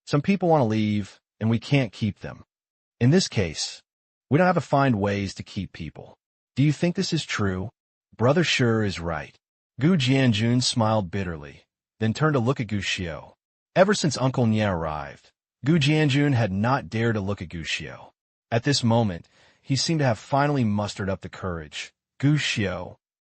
Some people want to leave, and we can't keep them. In this case, we don't have to find ways to keep people. Do you think this is true? Brother Shi is right. Gu Jianjun smiled bitterly, then turned to look at Gu Xiu. Ever since Uncle Nya arrived, Gu Jianjun had not dared to look at Gu Xiu. At this moment, he seemed to have finally mustered up the courage. Gu Xiu,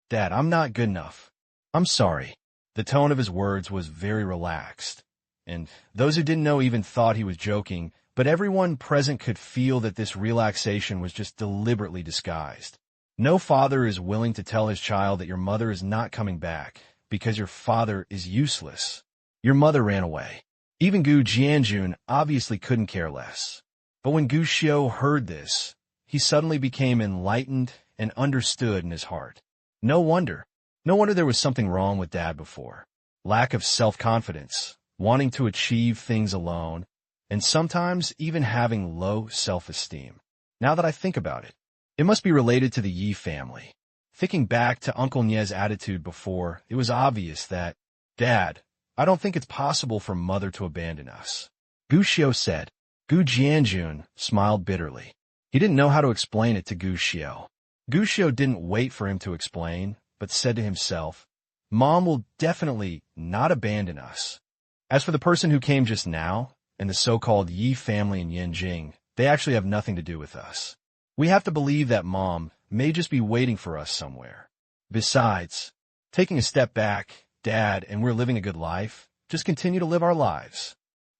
Dad, I'm not good enough. I'm sorry. The tone of his words was very relaxed, and those who didn't know even thought he was joking, but everyone present could feel that this relaxation was just deliberately disguised. No father is willing to tell his child that your mother is not coming back because your father is useless. Your mother ran away. Even Gu Jianjun obviously couldn't care less. But when Gu Xiu heard this, he suddenly became enlightened and understood in his heart. No wonder there was something wrong with Dad before. Lack of self-confidence, wanting to achieve things alone, and sometimes even having low self-esteem. Now that I think about it, it must be related to the Yi family. Thinking back to Uncle Nie's attitude before, it was obvious that, Dad, I don't think it's possible for Mother to abandon us. Gu Xiu said. Gu Jianjun smiled bitterly. He didn't know how to explain it to Gu Xiu. Gu Xiu didn't wait for him to explain, but said to himself, Mom will definitely not abandon us. As for the person who came just now, and the so-called Yi family in Yanjing, they actually have nothing to do with us. We have to believe that Mom may just be waiting for us somewhere. Besides, taking a step back, Dad and we're living a good life, just continue to live our lives.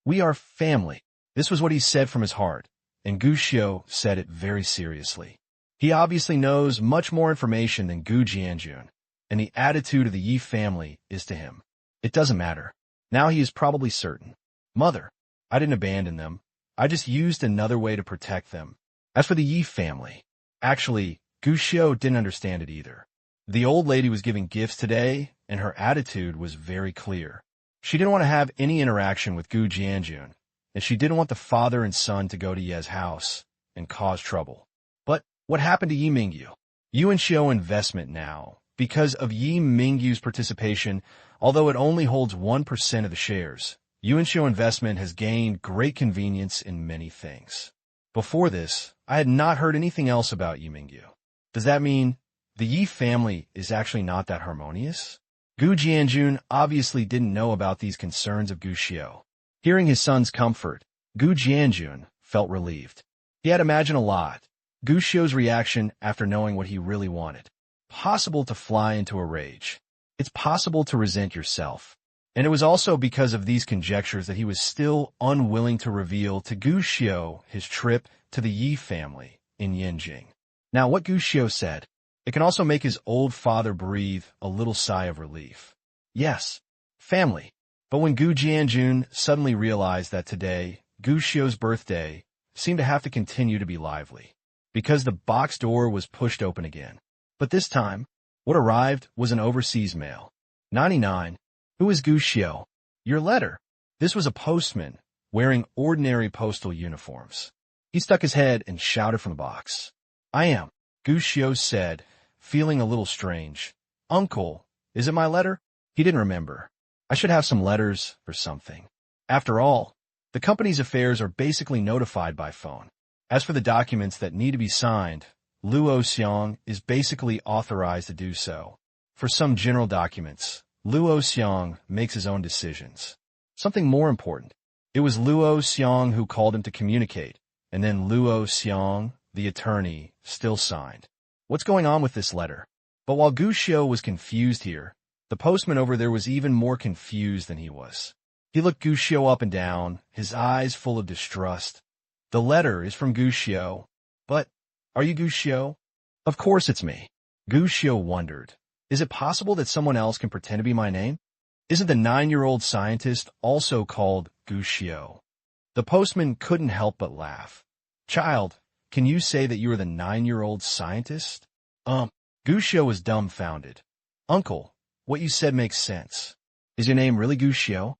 We are family. This was what he said from his heart, and Gu Xiu said it very seriously. He obviously knows much more information than Gu Jianjun, and the attitude of the Yi family is to him. It doesn't matter. Now he is probably certain. Mother, I didn't abandon them. I just used another way to protect them. As for the Yi family, actually, Gu Xiu didn't understand it either. The old lady was giving gifts today, and her attitude was very clear. She didn't want to have any interaction with Gu Jianjun, and she didn't want the father and son to go to Ye's house and cause trouble. But what happened to Yi Mingyu? Yuan Xiu investment now, because of Yi Mingyu's participation, although it only holds 1% of the shares, Yuan Xiu investment has gained great convenience in many things. Before this, I had not heard anything else about Yi Mingyu. Does that mean the Yi family is actually not that harmonious? Gu Jianjun obviously didn't know about these concerns of Gu Xiu. Hearing his son's comfort, Gu Jianjun felt relieved. He had imagined a lot. Gu Xiu's reaction after knowing what he really wanted. Possible to fly into a rage. It's possible to resent yourself. And it was also because of these conjectures that he was still unwilling to reveal to Gu Xiu his trip to the Yi family in Yanjing. Now, what Gu Xiu said, it can also make his old father breathe a little sigh of relief. Yes, family. But when Gu Jianjun suddenly realized that today, Gu Xiu's birthday, seemed to have to continue to be lively, because the box door was pushed open again. But this time, what arrived was an overseas mail. 99. Who is Gu Xiu? Your letter. This was a postman, wearing ordinary postal uniforms. He stuck his head and shouted from the box. I am, Gu Xiu said, feeling a little strange. Uncle, is it my letter? He didn't remember. I should have some letters or something. After all, the company's affairs are basically notified by phone. As for the documents that need to be signed, Luo Xiang is basically authorized to do so. For some general documents, Luo Xiang makes his own decisions. Something more important. It was Luo Xiang who called him to communicate, and then Luo Xiang, the attorney, still signed. What's going on with this letter? But while Gu Xiu was confused here, the postman over there was even more confused than he was. He looked Gu Xiu up and down, his eyes full of distrust. The letter is from Gu Xiu. But, are you Gu Xiu? Of course it's me. Gu Xiu wondered. Is it possible that someone else can pretend to be my name? Isn't the 9-year-old scientist also called Gu Xiu? The postman couldn't help but laugh. Child, can you say that you are the 9-year-old scientist? Gu Xiu was dumbfounded. Uncle, what you said makes sense. Is your name really Gu Xiu?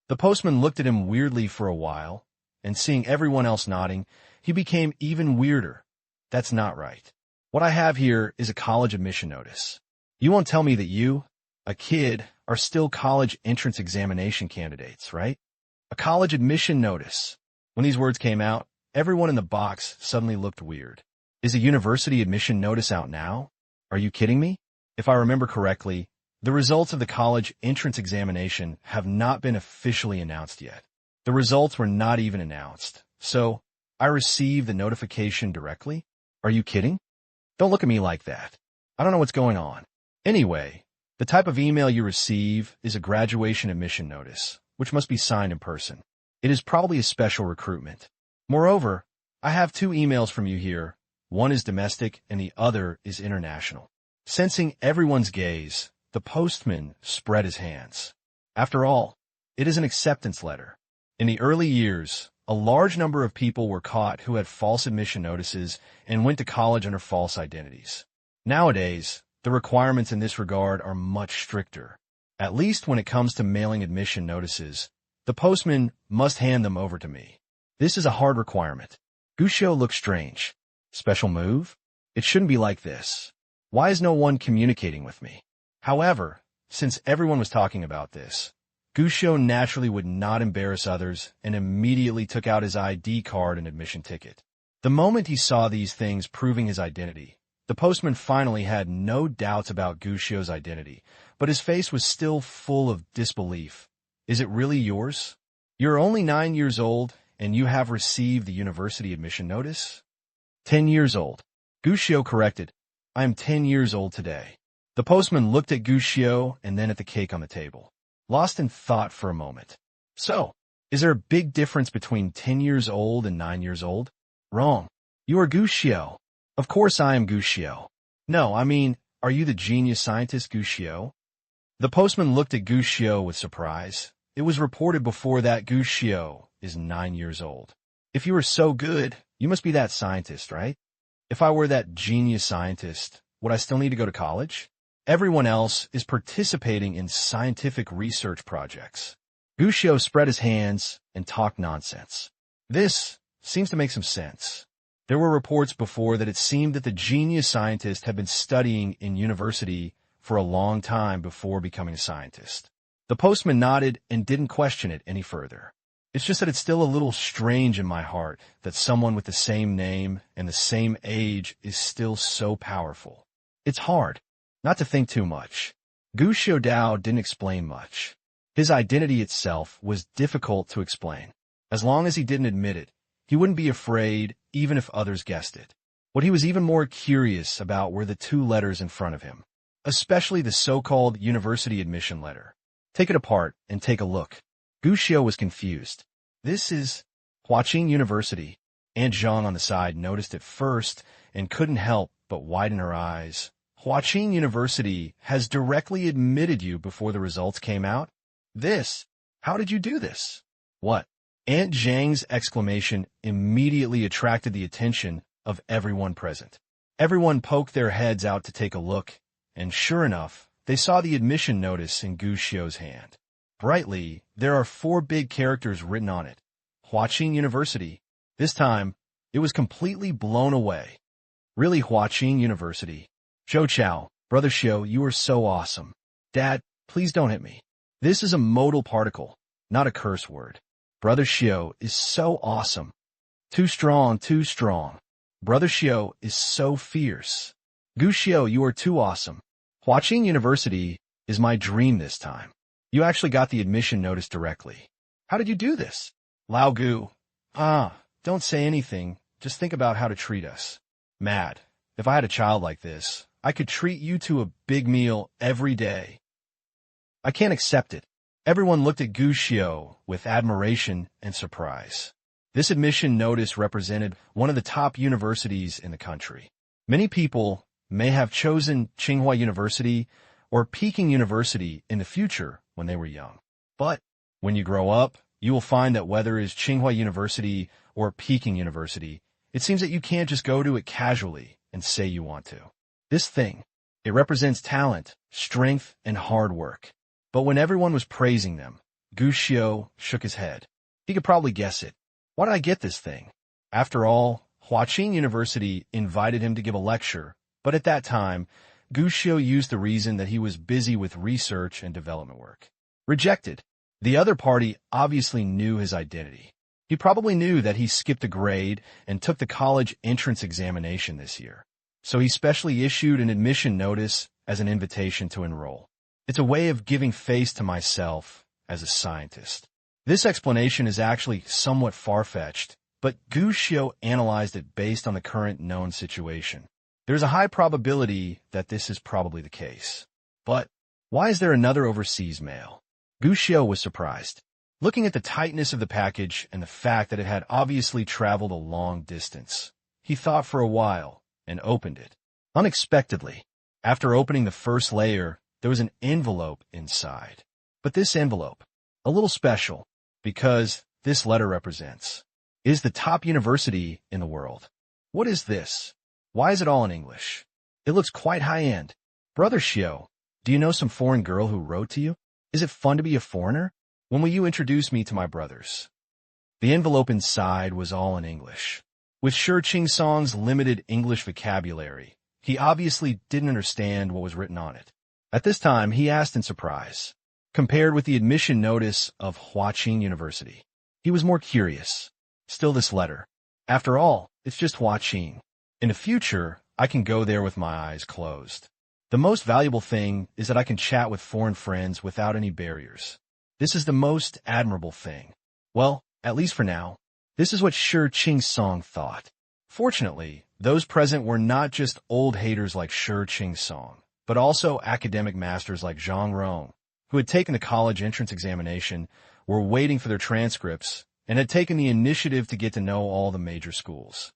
The postman looked at him weirdly for a while, and seeing everyone else nodding, he became even weirder. That's not right. What I have here is a college admission notice. You won't tell me that you, a kid, are still college entrance examination candidates, right? A college admission notice. When these words came out, everyone in the box suddenly looked weird. Is a university admission notice out now? Are you kidding me? If I remember correctly, the results of the college entrance examination have not been officially announced yet. The results were not even announced, so I received the notification directly? Are you kidding? Don't look at me like that. I don't know what's going on. Anyway, the type of email you receive is a graduation admission notice, which must be signed in person. It is probably a special recruitment. Moreover, I have 2 emails from you here. One is domestic and the other is international. Sensing everyone's gaze, the postman spread his hands. After all, it is an acceptance letter. In the early years, a large number of people were caught who had false admission notices and went to college under false identities. Nowadays, the requirements in this regard are much stricter. At least when it comes to mailing admission notices, the postman must hand them over to me. This is a hard requirement. Gushio looked strange. Special move? It shouldn't be like this. Why is no one communicating with me? However, since everyone was talking about this, Gushio naturally would not embarrass others and immediately took out his ID card and admission ticket. The moment he saw these things proving his identity, the postman finally had no doubts about Gushio's identity, but his face was still full of disbelief. Is it really yours? You're only 9 years old, and you have received the university admission notice? 10 years old. Gushio corrected. I am 10 years old today. The postman looked at Gushio and then at the cake on the table, lost in thought for a moment. So, is there a big difference between 10 years old and 9 years old? Wrong. You are Gushio. Of course I am Gushio. No, I mean, are you the genius scientist Gushio? The postman looked at Gushio with surprise. It was reported before that Gushio is 9 years old. If you are so good, you must be that scientist, right? If I were that genius scientist, would I still need to go to college? Everyone else is participating in scientific research projects. Gushio spread his hands and talked nonsense. This seems to make some sense. There were reports before that it seemed that the genius scientist had been studying in university for a long time before becoming a scientist. The postman nodded and didn't question it any further. It's just that it's still a little strange in my heart that someone with the same name and the same age is still so powerful. It's hard not to think too much. Gushio Dao didn't explain much. His identity itself was difficult to explain. As long as he didn't admit it, he wouldn't be afraid even if others guessed it. What he was even more curious about were the 2 letters in front of him, especially the so-called university admission letter. Take it apart and take a look. Gushio was confused. This is Huaqing University. Aunt Zhang on the side noticed it first and couldn't help but widen her eyes. Huaqing University has directly admitted you before the results came out? How did you do this? What? Aunt Zhang's exclamation immediately attracted the attention of everyone present. Everyone poked their heads out to take a look, and sure enough, they saw the admission notice in Gushio's hand. Brightly, there are 4 big characters written on it. Huaqing University. This time, it was completely blown away. Really, Huaqing University? Zhou Chao, Brother Xiu, you are so awesome. Dad, please don't hit me. This is a modal particle, not a curse word. Brother Xiu is so awesome. Too strong, too strong. Brother Xiu is so fierce. Gushio, you are too awesome. Huaqing University is my dream this time. You actually got the admission notice directly. How did you do this? Lao Gu. Don't say anything. Just think about how to treat us. Mad. If I had a child like this, I could treat you to a big meal every day. I can't accept it. Everyone looked at Gushio with admiration and surprise. This admission notice represented one of the top universities in the country. Many people may have chosen Tsinghua University or Peking University in the future when they were young. But when you grow up, you will find that whether it is Tsinghua University or Peking University, it seems that you can't just go to it casually and say you want to. This thing, it represents talent, strength, and hard work. But when everyone was praising them, Gushio shook his head. He could probably guess it. Why did I get this thing? After all, Huaqing University invited him to give a lecture, but at that time, Gushio used the reason that he was busy with research and development work. Rejected. The other party obviously knew his identity. He probably knew that he skipped a grade and took the college entrance examination this year. So he specially issued an admission notice as an invitation to enroll. It's a way of giving face to myself as a scientist. This explanation is actually somewhat far-fetched, but Gushio analyzed it based on the current known situation. There's a high probability that this is probably the case. But why is there another overseas mail? Gushio was surprised. Looking at the tightness of the package and the fact that it had obviously traveled a long distance, he thought for a while and opened it. Unexpectedly, after opening the first layer, there was an envelope inside. But this envelope, a little special, because this letter represents, is the top university in the world. What is this? Why is it all in English? It looks quite high-end. Brother Shio, do you know some foreign girl who wrote to you? Is it fun to be a foreigner? When will you introduce me to my brothers? The envelope inside was all in English. With Shi Qing-song's limited English vocabulary, he obviously didn't understand what was written on it. At this time, he asked in surprise. Compared with the admission notice of Huaqing University, he was more curious. Still this letter. After all, it's just Huaqing. In the future, I can go there with my eyes closed. The most valuable thing is that I can chat with foreign friends without any barriers. This is the most admirable thing. Well, at least for now. This is what Shi Qing-song thought. Fortunately, those present were not just old haters like Shi Qing-song, but also academic masters like Zhang Rong, who had taken the college entrance examination, were waiting for their transcripts, and had taken the initiative to get to know all the major schools.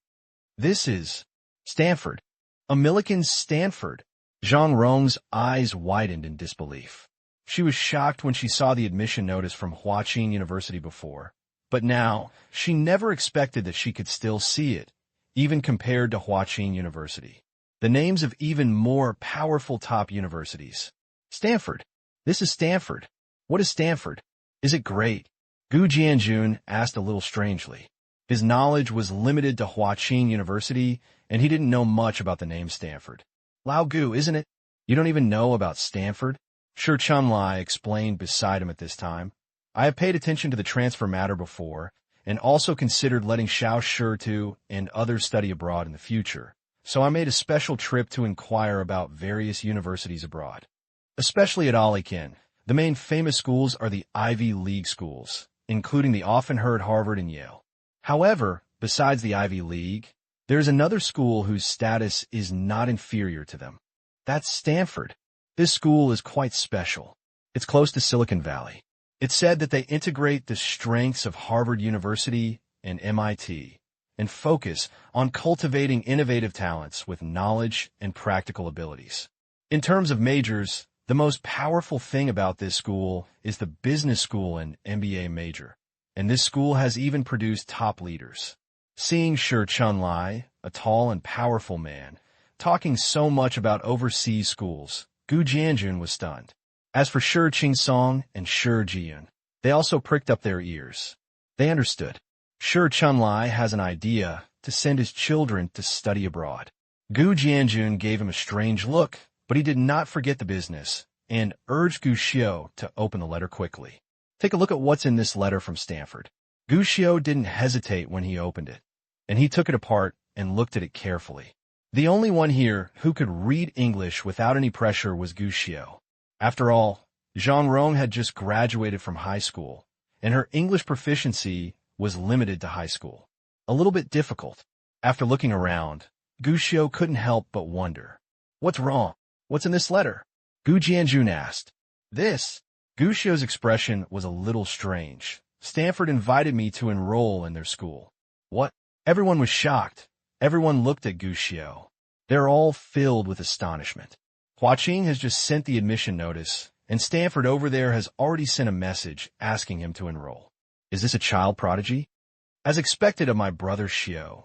This is Stanford. A Milliken's Stanford. Zhang Rong's eyes widened in disbelief. She was shocked when she saw the admission notice from Huaqing University before, but now she never expected that she could still see it, even compared to Huaqing University. The names of even more powerful top universities. Stanford. This is Stanford. What is Stanford? Is it great? Gu Jianjun asked a little strangely. His knowledge was limited to Huaqing University, and he didn't know much about the name Stanford. Lao Gu, isn't it? You don't even know about Stanford? Shi Chunlai explained beside him at this time. I have paid attention to the transfer matter before, and also considered letting Xiao Shi and others study abroad in the future, so I made a special trip to inquire about various universities abroad. Especially at Alekin, the main famous schools are the Ivy League schools, including the often heard Harvard and Yale. However, besides the Ivy League, there is another school whose status is not inferior to them. That's Stanford. This school is quite special. It's close to Silicon Valley. It's said that they integrate the strengths of Harvard University and MIT and focus on cultivating innovative talents with knowledge and practical abilities. In terms of majors, the most powerful thing about this school is the business school and MBA major, and this school has even produced top leaders. Seeing Shi Chunlai, a tall and powerful man, talking so much about overseas schools, Gu Jianjun was stunned. As for Shi Qing-song and Shi Jiyun, they also pricked up their ears. They understood. Shi Chunlai has an idea to send his children to study abroad. Gu Jianjun gave him a strange look, but he did not forget the business and urged Gu Xiu to open the letter quickly. Take a look at what's in this letter from Stanford. Gu Xiu didn't hesitate when he opened it, and he took it apart and looked at it carefully. The only one here who could read English without any pressure was Gu Xiu. After all, Zhang Rong had just graduated from high school, and her English proficiency was limited to high school. A little bit difficult. After looking around, Gu Xiu couldn't help but wonder. What's wrong? What's in this letter? Gu Jianjun asked. This? Gu Xiu's expression was a little strange. Stanford invited me to enroll in their school. What? Everyone was shocked. Everyone looked at Gu Xiu. They're all filled with astonishment. Huaqing has just sent the admission notice, and Stanford over there has already sent a message asking him to enroll. Is this a child prodigy? As expected of my brother Xiu.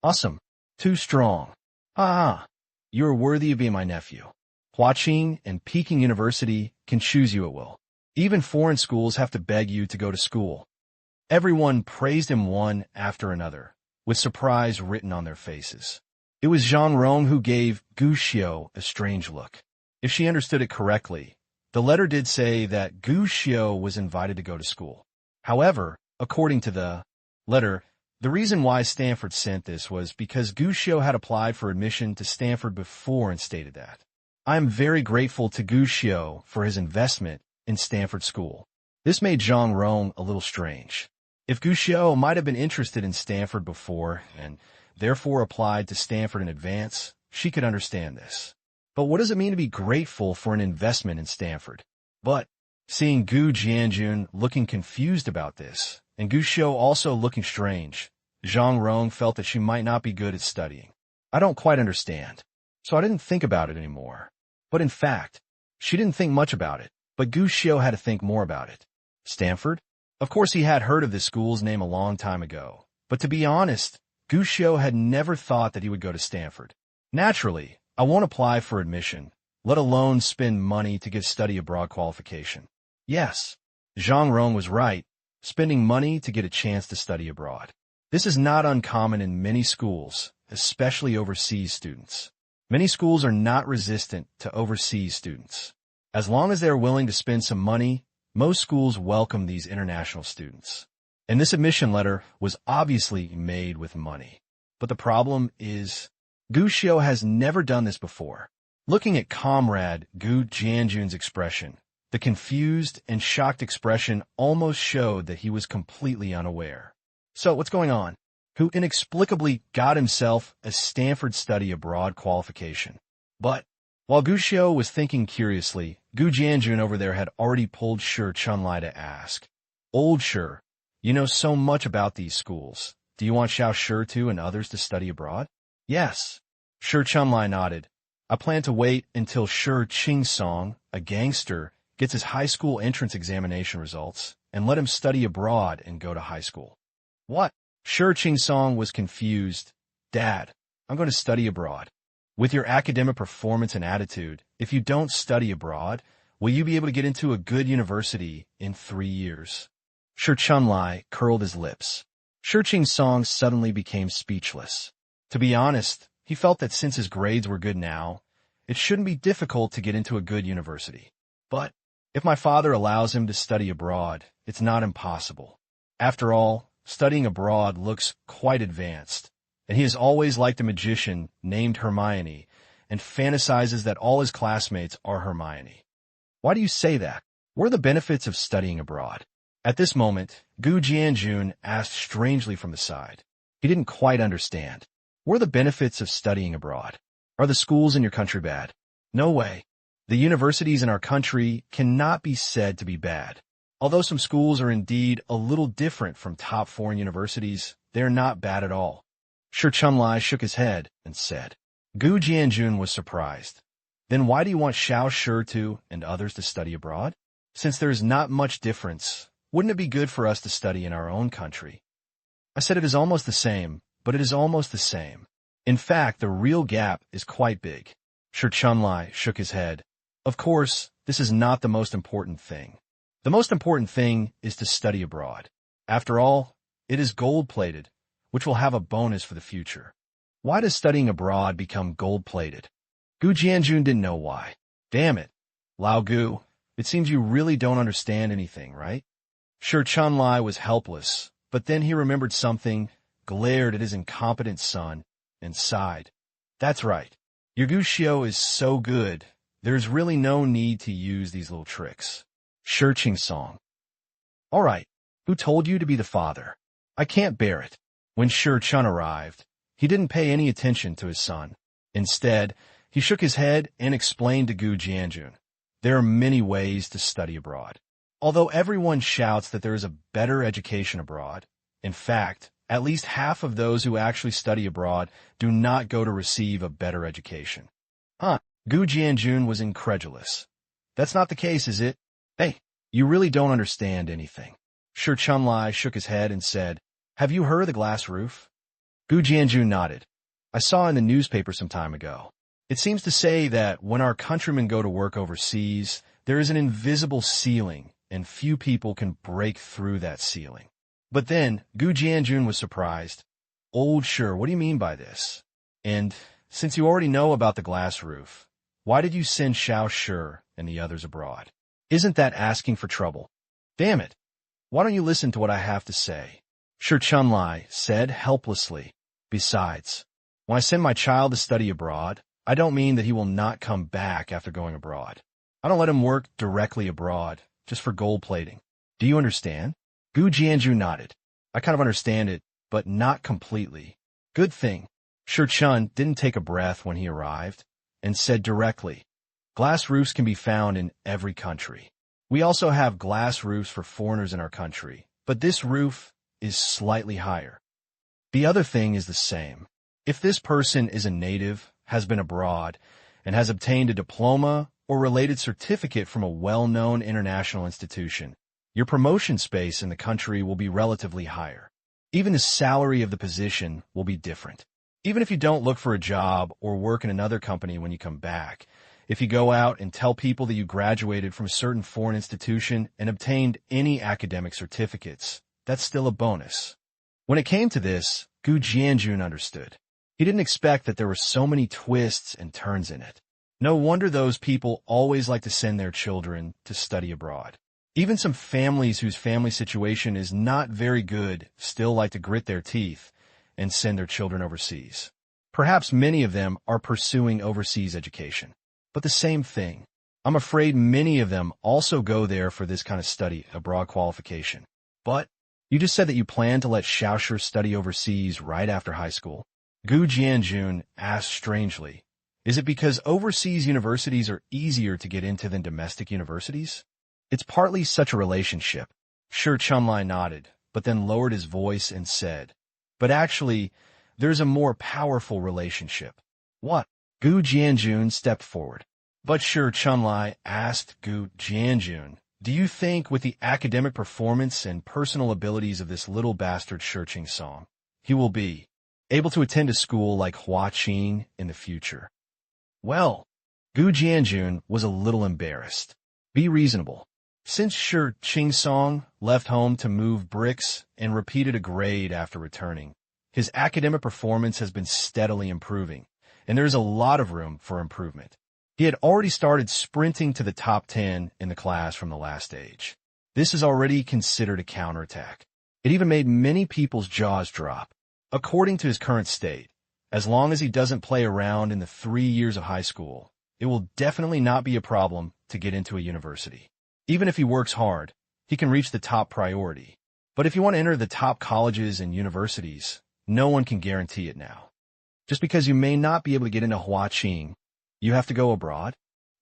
Awesome. Too strong. Ah, you are worthy of being my nephew. Huaqing and Peking University can choose you at will. Even foreign schools have to beg you to go to school. Everyone praised him one after another, with surprise written on their faces. It was Zhang Rong who gave Gu Xiu a strange look. If she understood it correctly, the letter did say that Gu Xiu was invited to go to school. However, according to the letter, the reason why Stanford sent this was because Gu Xiu had applied for admission to Stanford before and stated that. I am very grateful to Gu Xiu for his investment in Stanford School. This made Zhang Rong a little strange. If Gu Xiu might have been interested in Stanford before and therefore applied to Stanford in advance, she could understand this. But what does it mean to be grateful for an investment in Stanford? But Seeing Gu Jianjun looking confused about this, and Gu Xiu also looking strange, Zhang Rong felt that she might not be good at studying. I don't quite understand, so I didn't think about it anymore. But in fact, she didn't think much about it, but Gu Xiu had to think more about it. Stanford? Of course he had heard of this school's name a long time ago, but to be honest, Gu Xiu had never thought that he would go to Stanford. Naturally, I won't apply for admission, let alone spend money to get study abroad qualification. Yes, Zhang Rong was right, spending money to get a chance to study abroad. This is not uncommon in many schools, especially overseas students. Many schools are not resistant to overseas students. As long as they are willing to spend some money, most schools welcome these international students. And this admission letter was obviously made with money. But the problem is, Gu Xiu has never done this before. Looking at comrade Gu Jianjun's expression, the confused and shocked expression almost showed that he was completely unaware. So, what's going on? Who inexplicably got himself a Stanford study abroad qualification. But, while Gu Xiu was thinking curiously, Gu Jianjun over there had already pulled Shi Chunlai to ask, "Old Shi, you know so much about these schools. Do you want Xiao Shi too and others to study abroad?" "Yes." Shi Chunlai nodded. "I plan to wait until Shi Qingsong, a gangster, gets his high school entrance examination results, and let him study abroad and go to high school." "What?" Shi Qingsong was confused. "Dad, I'm going to study abroad. With your academic performance and attitude, if you don't study abroad, will you be able to get into a good university in 3 years?" Shi Chunlai curled his lips. Shi Qingsong suddenly became speechless. To be honest, he felt that since his grades were good now, it shouldn't be difficult to get into a good university. But if my father allows him to study abroad, it's not impossible. After all, studying abroad looks quite advanced, and he has always liked a magician named Hermione and fantasizes that all his classmates are Hermione. "Why do you say that? What are the benefits of studying abroad?" At this moment, Gu Jianjun asked strangely from the side. He didn't quite understand. "What are the benefits of studying abroad? Are the schools in your country bad?" "No way. The universities in our country cannot be said to be bad. Although some schools are indeed a little different from top foreign universities, they are not bad at all." Shi Chunlai shook his head and said. Gu Jianjun was surprised. "Then why do you want Xiao Shi too and others to study abroad? Since there is not much difference, wouldn't it be good for us to study in our own country?" I said it is almost the same, but it is almost the same. In fact, the real gap is quite big. Shi Chunlai shook his head. "Of course, this is not the most important thing. The most important thing is to study abroad. After all, it is gold-plated, which will have a bonus for the future." "Why does studying abroad become gold-plated?" Gu Jianjun didn't know why. "Damn it, Lao Gu, it seems you really don't understand anything, right?" Shi Chunlai was helpless, but then he remembered something, glared at his incompetent son, and sighed. "That's right. Your Gu Xiu is so good, there's really no need to use these little tricks." Shi Qingsong. "All right, who told you to be the father? I can't bear it." When Shi Chun arrived, he didn't pay any attention to his son. Instead, he shook his head and explained to Gu Jianjun, "There are many ways to study abroad. Although everyone shouts that there is a better education abroad, in fact, at least half of those who actually study abroad do not go to receive a better education." "Huh?" Gu Jianjun was incredulous. "That's not the case, is it?" "Hey, you really don't understand anything." Shi Chunlai shook his head and said, "Have you heard of the glass roof?" Gu Jianjun nodded. "I saw in the newspaper some time ago. It seems to say that when our countrymen go to work overseas, there is an invisible ceiling, and few people can break through that ceiling." But then, Gu Jianjun was surprised. "Old Shi, what do you mean by this? And, since you already know about the glass roof, why did you send Xiao Shi and the others abroad? Isn't that asking for trouble? Damn it! Why don't you listen to what I have to say?" Shi Chunlai said helplessly. "Besides, when I send my child to study abroad, I don't mean that he will not come back after going abroad. I don't let him work directly abroad, just for gold plating. Do you understand?" Gu Jianju nodded. "I kind of understand it, but not completely." "Good thing." Shi Chun didn't take a breath when he arrived, and said directly, "Glass roofs can be found in every country. We also have glass roofs for foreigners in our country, but this roof is slightly higher. The other thing is the same. If this person is a native, has been abroad, and has obtained a diploma or related certificate from a well-known international institution, your promotion space in the country will be relatively higher. Even the salary of the position will be different. Even if you don't look for a job or work in another company when you come back, if you go out and tell people that you graduated from a certain foreign institution and obtained any academic certificates, that's still a bonus. When it came to this, Gu Jianjun understood. He didn't expect that there were so many twists and turns in it. No wonder those people always like to send their children to study abroad. Even some families whose family situation is not very good still like to grit their teeth and send their children overseas. Perhaps many of them are pursuing overseas education. But the same thing. I'm afraid many of them also go there for this kind of study abroad qualification. But you just said that you plan to let Xiaoshi study overseas right after high school. Gu Jianjun asked strangely, is it because overseas universities are easier to get into than domestic universities? It's partly such a relationship. Shi Chunlai nodded, but then lowered his voice and said, but actually, there's a more powerful relationship. What? Gu Jianjun stepped forward. But Shi Chunlai asked Gu Jianjun, do you think with the academic performance and personal abilities of this little bastard Shi Qingsong, he will be able to attend a school like Huaqing in the future? Well, Gu Jianjun was a little embarrassed. Be reasonable. Since Shi Qingsong left home to move bricks and repeated a grade after returning, his academic performance has been steadily improving, and there is a lot of room for improvement. He had already started sprinting to the top 10 in the class from the last stage. This is already considered a counterattack. It even made many people's jaws drop. According to his current state, as long as he doesn't play around in the 3 years of high school, it will definitely not be a problem to get into a university. Even if he works hard, he can reach the top priority. But if you want to enter the top colleges and universities, no one can guarantee it now. Just because you may not be able to get into Huaqing, you have to go abroad?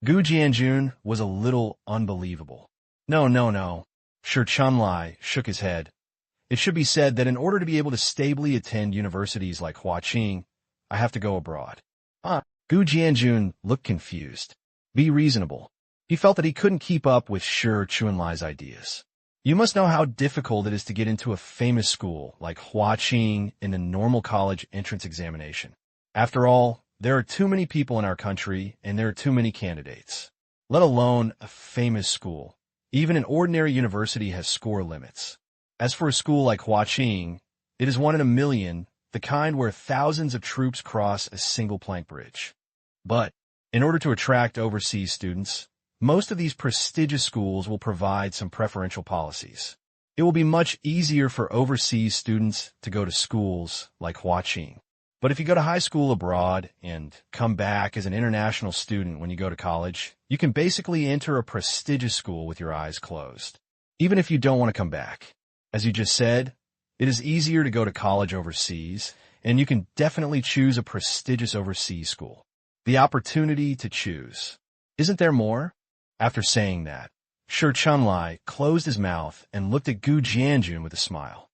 Gu Jianjun was a little unbelievable. No. Shi Chunlai shook his head. It should be said that in order to be able to stably attend universities like Huaqing, I have to go abroad. Gu Jianjun looked confused. Be reasonable. He felt that he couldn't keep up with Shi Chunlai's ideas. You must know how difficult it is to get into a famous school like Huaqing in the normal college entrance examination. After all, there are too many people in our country and there are too many candidates. Let alone a famous school. Even an ordinary university has score limits. As for a school like Huaqing, it is one in a million, the kind where thousands of troops cross a single plank bridge. But in order to attract overseas students, most of these prestigious schools will provide some preferential policies. It will be much easier for overseas students to go to schools like Huaqing. But if you go to high school abroad and come back as an international student when you go to college, you can basically enter a prestigious school with your eyes closed. Even if you don't want to come back. As you just said, it is easier to go to college overseas, and you can definitely choose a prestigious overseas school. The opportunity to choose. Isn't there more? After saying that, Shi Chunlai closed his mouth and looked at Gu Jianjun with a smile.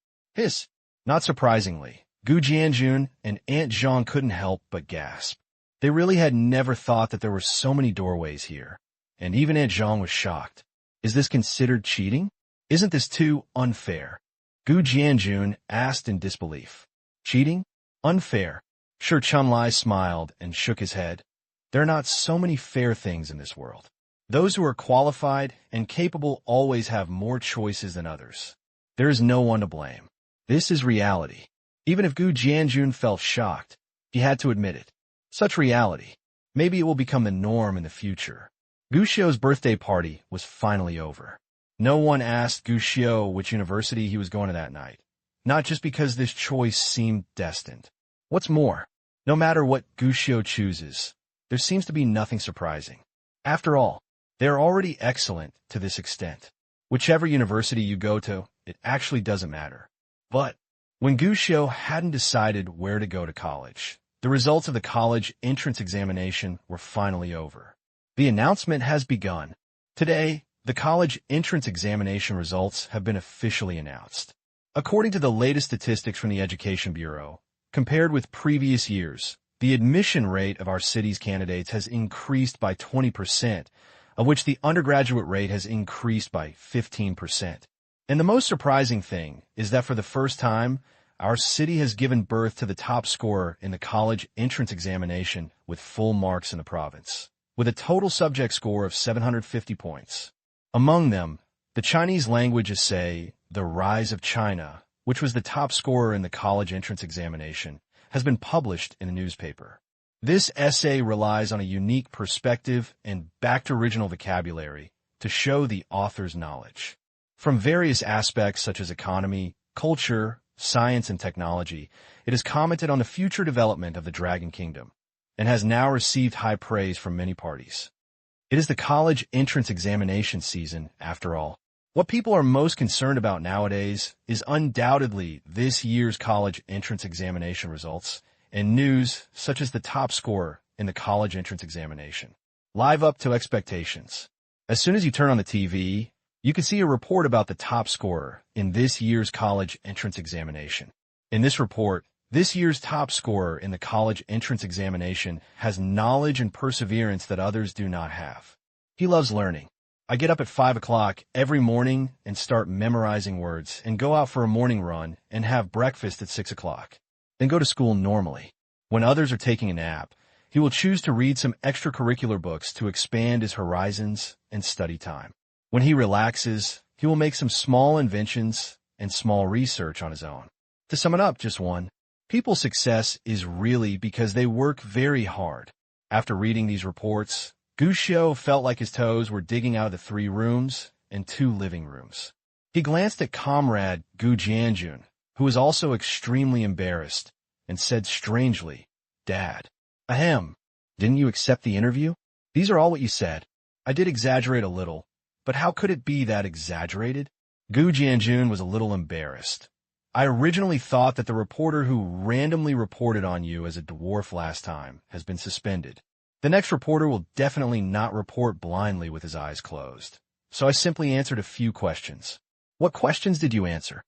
Not surprisingly, Gu Jianjun and Aunt Zhang couldn't help but gasp. They really had never thought that there were so many doorways here, and even Aunt Zhang was shocked. Is this considered cheating? Isn't this too unfair? Gu Jianjun asked in disbelief. Cheating? Unfair? Shi Chunlai smiled and shook his head. There are not so many fair things in this world. Those who are qualified and capable always have more choices than others. There is no one to blame. This is reality. Even if Gu Jianjun felt shocked, he had to admit it. Such reality. Maybe it will become the norm in the future. Gu Xiu's birthday party was finally over. No one asked Gu Xiu which university he was going to that night. Not just because this choice seemed destined. What's more, no matter what Gu Xiu chooses, there seems to be nothing surprising. After all, they are already excellent to this extent. Whichever university you go to, it actually doesn't matter. But when Gu Xiu hadn't decided where to go to college, the results of the college entrance examination were finally over. The announcement has begun. Today, The college entrance examination results have been officially announced. According to the latest statistics from the Education Bureau, compared with previous years, the admission rate of our city's candidates has increased by 20%, of which the undergraduate rate has increased by 15%. And the most surprising thing is that for the first time, our city has given birth to the top scorer in the college entrance examination with full marks in the province, with a total subject score of 750 points. Among them, the Chinese language essay, The Rise of China, which was the top scorer in the college entrance examination, has been published in a newspaper. This essay relies on a unique perspective and back-to-original vocabulary to show the author's knowledge. From various aspects such as economy, culture, science, and technology, it has commented on the future development of the Dragon Kingdom and has now received high praise from many parties. It is the college entrance examination season, after all. What people are most concerned about nowadays is undoubtedly this year's college entrance examination results and news such as the top scorer in the college entrance examination. Live up to expectations. As soon as you turn on the TV, you can see a report about the top scorer in this year's college entrance examination. In this report, this year's top scorer in the college entrance examination has knowledge and perseverance that others do not have. He loves learning. I get up at 5 o'clock every morning and start memorizing words and go out for a morning run and have breakfast at 6 o'clock. Then go to school normally. When others are taking a nap, he will choose to read some extracurricular books to expand his horizons and study time. When he relaxes, he will make some small inventions and small research on his own. To sum it up, just one. People's success is really because they work very hard. After reading these reports, Gu Xiu felt like his toes were digging out of the 3 rooms and 2 living rooms. He glanced at comrade Gu Jianjun, who was also extremely embarrassed, and said strangely, "Dad, ahem, didn't you accept the interview? These are all what you said. I did exaggerate a little, but how could it be that exaggerated?" Gu Jianjun was a little embarrassed. "I originally thought that the reporter who randomly reported on you as a dwarf last time has been suspended. The next reporter will definitely not report blindly with his eyes closed. So I simply answered a few questions." "What questions did you answer?"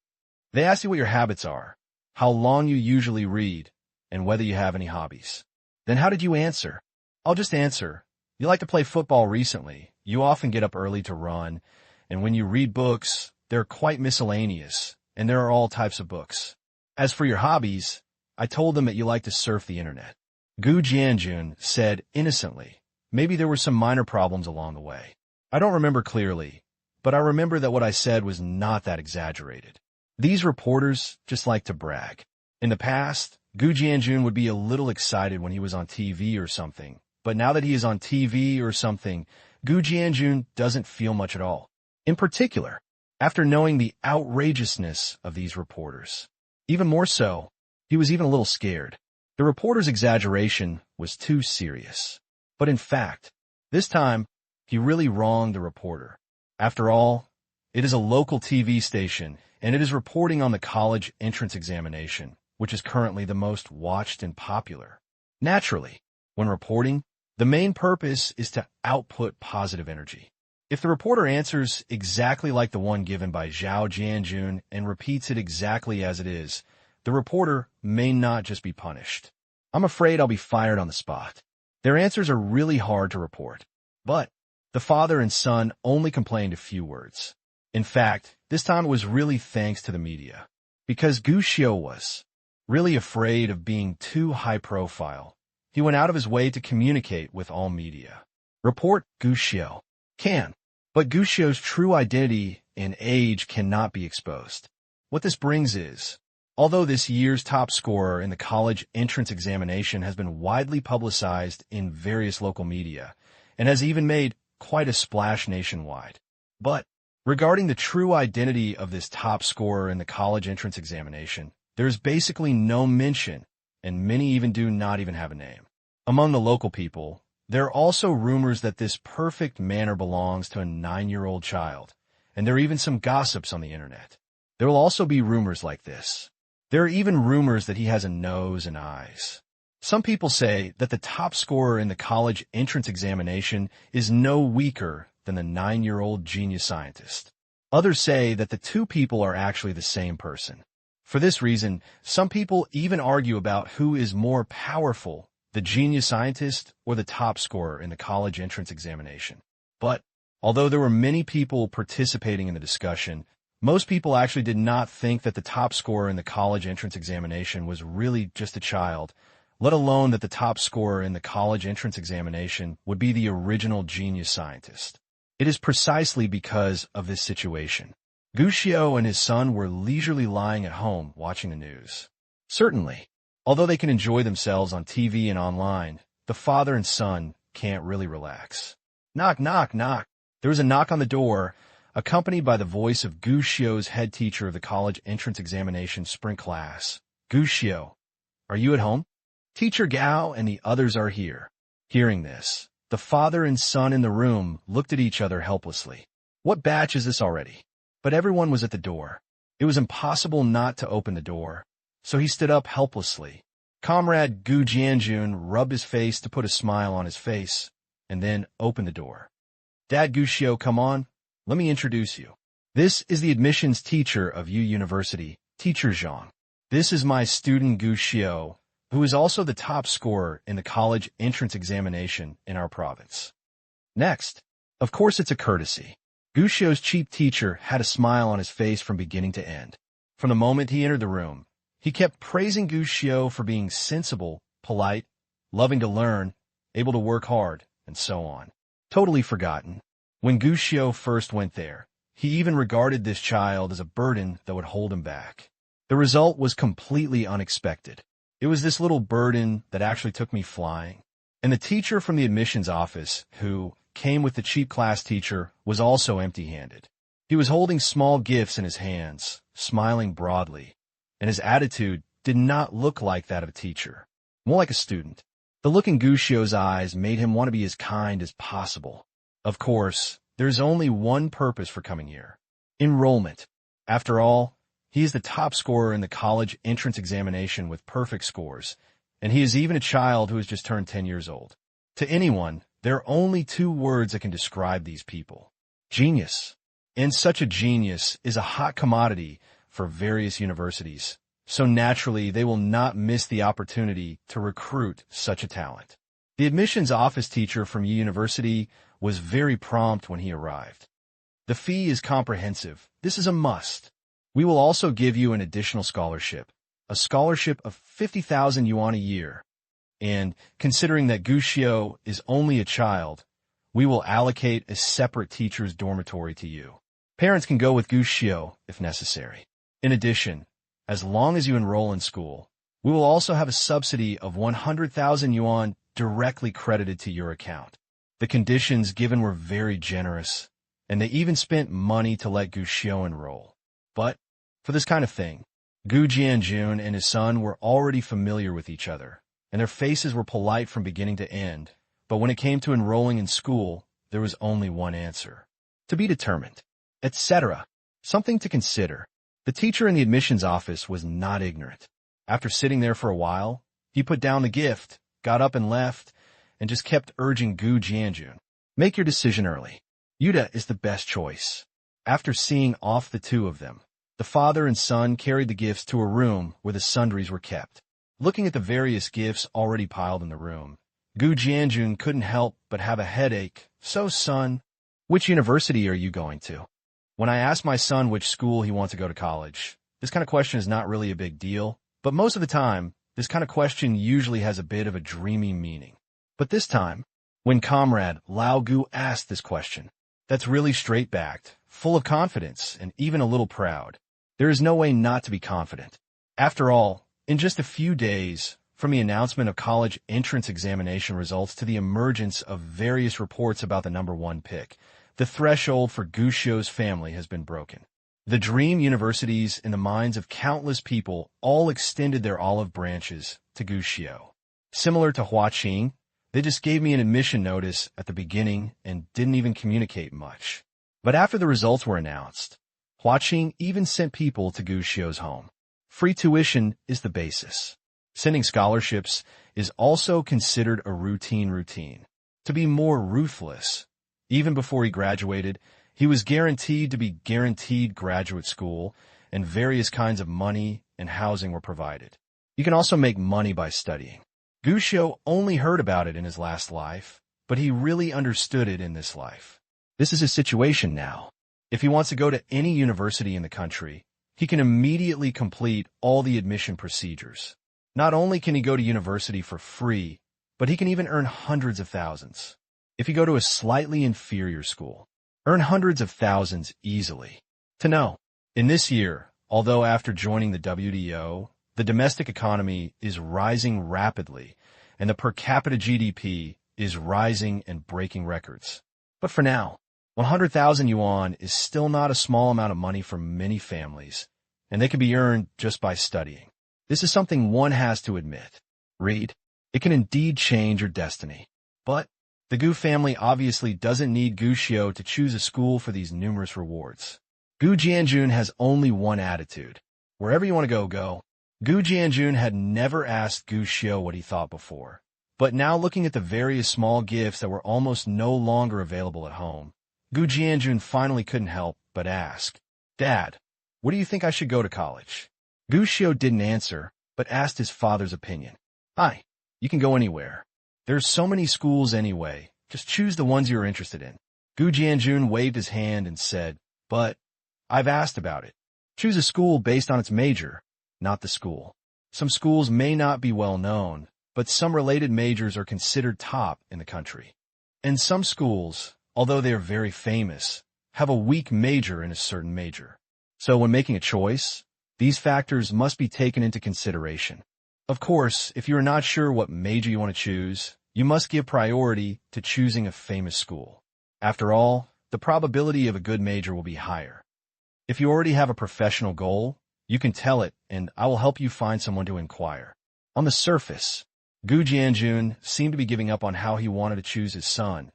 "They asked you what your habits are, how long you usually read, and whether you have any hobbies." "Then how did you answer?" "I'll just answer. You like to play football recently. You often get up early to run, and when you read books, they're quite miscellaneous, and there are all types of books. As for your hobbies, I told them that you like to surf the internet." Gu Jianjun said innocently, "Maybe there were some minor problems along the way. I don't remember clearly, but I remember that what I said was not that exaggerated." These reporters just like to brag. In the past, Gu Jianjun would be a little excited when he was on TV or something, but now that he is on TV or something, Gu Jianjun doesn't feel much at all. In particular, after knowing the outrageousness of these reporters. Even more so, he was even a little scared. The reporter's exaggeration was too serious. But in fact, this time, he really wronged the reporter. After all, it is a local TV station, and it is reporting on the college entrance examination, which is currently the most watched and popular. Naturally, when reporting, the main purpose is to output positive energy. If the reporter answers exactly like the one given by Zhao Jianjun and repeats it exactly as it is, the reporter may not just be punished. I'm afraid I'll be fired on the spot. Their answers are really hard to report. But the father and son only complained a few words. In fact, this time it was really thanks to the media. Because Gu Xiu was really afraid of being too high profile, he went out of his way to communicate with all media. Report Gu Xiu can, but Gu Xiu's true identity and age cannot be exposed. What this brings is, although this year's top scorer in the college entrance examination has been widely publicized in various local media and has even made quite a splash nationwide, but regarding the true identity of this top scorer in the college entrance examination, there is basically no mention, and many even do not even have a name. Among the local people, there are also rumors that this perfect manner belongs to a 9-year-old child, and there are even some gossips on the internet. There will also be rumors like this. There are even rumors that he has a nose and eyes. Some people say that the top scorer in the college entrance examination is no weaker than the 9-year-old genius scientist. Others say that the two people are actually the same person. For this reason, some people even argue about who is more powerful, the genius scientist or the top scorer in the college entrance examination. But although there were many people participating in the discussion, most people actually did not think that the top scorer in the college entrance examination was really just a child, let alone that the top scorer in the college entrance examination would be the original genius scientist. It is precisely because of this situation. Gu Xiao and his son were leisurely lying at home watching the news. Certainly, although they can enjoy themselves on TV and online, the father and son can't really relax. Knock, knock, knock. There was a knock on the door, accompanied by the voice of Gu Xiao's head teacher of the college entrance examination sprint class. Gu Xiao, are you at home? Teacher Gao and the others are here. Hearing this, the father and son in the room looked at each other helplessly. What batch is this already? But everyone was at the door. It was impossible not to open the door, so he stood up helplessly. Comrade Gu Jianjun rubbed his face to put a smile on his face, and then opened the door. Dad Gu Xiao, come on. Let me introduce you. This is the admissions teacher of Yu University, Teacher Zhang. This is my student Gu Xiao, who is also the top scorer in the college entrance examination in our province. Next, of course it's a courtesy. Gu Xiao's chief teacher had a smile on his face from beginning to end. From the moment he entered the room, he kept praising Gu Xiao for being sensible, polite, loving to learn, able to work hard, and so on. Totally forgotten. When Gu Xiao first went there, he even regarded this child as a burden that would hold him back. The result was completely unexpected. It was this little burden that actually took me flying. And the teacher from the admissions office, who came with the cheap class teacher, was also empty-handed. He was holding small gifts in his hands, smiling broadly, and his attitude did not look like that of a teacher, more like a student. The look in Gu Xiao's eyes made him want to be as kind as possible. Of course, there's only one purpose for coming here: enrollment. After all, he is the top scorer in the college entrance examination with perfect scores, and he is even a child who has just turned 10 years old. To anyone, there are only two words that can describe these people: genius. And such a genius is a hot commodity for various universities, so naturally they will not miss the opportunity to recruit such a talent. The admissions office teacher from Yu University was very prompt when he arrived. The fee is comprehensive. This is a must. We will also give you an additional scholarship, a scholarship of 50,000 yuan a year. And considering that Gu Xiao is only a child, we will allocate a separate teacher's dormitory to you. Parents can go with Gu Xiao if necessary. In addition, as long as you enroll in school, we will also have a subsidy of 100,000 yuan directly credited to your account. The conditions given were very generous, and they even spent money to let Gu Xiao enroll. But for this kind of thing, Gu Jianjun and his son were already familiar with each other, and their faces were polite from beginning to end. But when it came to enrolling in school, there was only one answer: to be determined, etc. Something to consider. The teacher in the admissions office was not ignorant. After sitting there for a while, he put down the gift, got up and left, and just kept urging Gu Jianjun, make your decision early. Yuda is the best choice. After seeing off the two of them, the father and son carried the gifts to a room where the sundries were kept. Looking at the various gifts already piled in the room, Gu Jianjun couldn't help but have a headache. So, son, which university are you going to? When I ask my son which school he wants to go to college, this kind of question is not really a big deal, but most of the time, this kind of question usually has a bit of a dreamy meaning. But this time, when Comrade Lao Gu asked this question, that's really straight-backed, full of confidence, and even a little proud, there is no way not to be confident. After all, in just a few days, from the announcement of college entrance examination results to the emergence of various reports about the number one pick, the threshold for Gu Xiao's family has been broken. The dream universities in the minds of countless people all extended their olive branches to Gu Xiao. Similar to Hua Qing, they just gave me an admission notice at the beginning and didn't even communicate much. But after the results were announced, Hua Qing even sent people to Gu Xiao's home. Free tuition is the basis. Sending scholarships is also considered a routine. To be more ruthless, Even before he graduated, he was guaranteed to be guaranteed graduate school, and various kinds of money and housing were provided. You can also make money by studying. Gu Xiu only heard about it in his last life, but he really understood it in this life. This is his situation now. If he wants to go to any university in the country, he can immediately complete all the admission procedures. Not only can he go to university for free, but he can even earn hundreds of thousands. If you go to a slightly inferior school, earn hundreds of thousands easily. To know, in this year, although after joining the WTO, the domestic economy is rising rapidly, and the per capita GDP is rising and breaking records. But for now, 100,000 yuan is still not a small amount of money for many families, and they can be earned just by studying. This is something one has to admit. Read. It can indeed change your destiny. But the Gu family obviously doesn't need Gu Xiu to choose a school for these numerous rewards. Gu Jianjun has only one attitude. Wherever you want to go, go. Gu Jianjun had never asked Gu Xiu what he thought before. But now looking at the various small gifts that were almost no longer available at home, Gu Jianjun finally couldn't help but ask, "Dad, where do you think I should go to college?" Gu Xiu didn't answer, but asked his father's opinion. "Hi, you can go anywhere. There's so many schools anyway. Just choose the ones you're interested in." Gu Jianjun waved his hand and said, "But I've asked about it. Choose a school based on its major, not the school. Some schools may not be well known, but some related majors are considered top in the country. And some schools, although they are very famous, have a weak major in a certain major. So when making a choice, these factors must be taken into consideration. Of course, if you are not sure what major you want to choose, you must give priority to choosing a famous school. After all, the probability of a good major will be higher. If you already have a professional goal, you can tell it, and I will help you find someone to inquire." On the surface, Gu Jianjun seemed to be giving up on how he wanted to choose his son,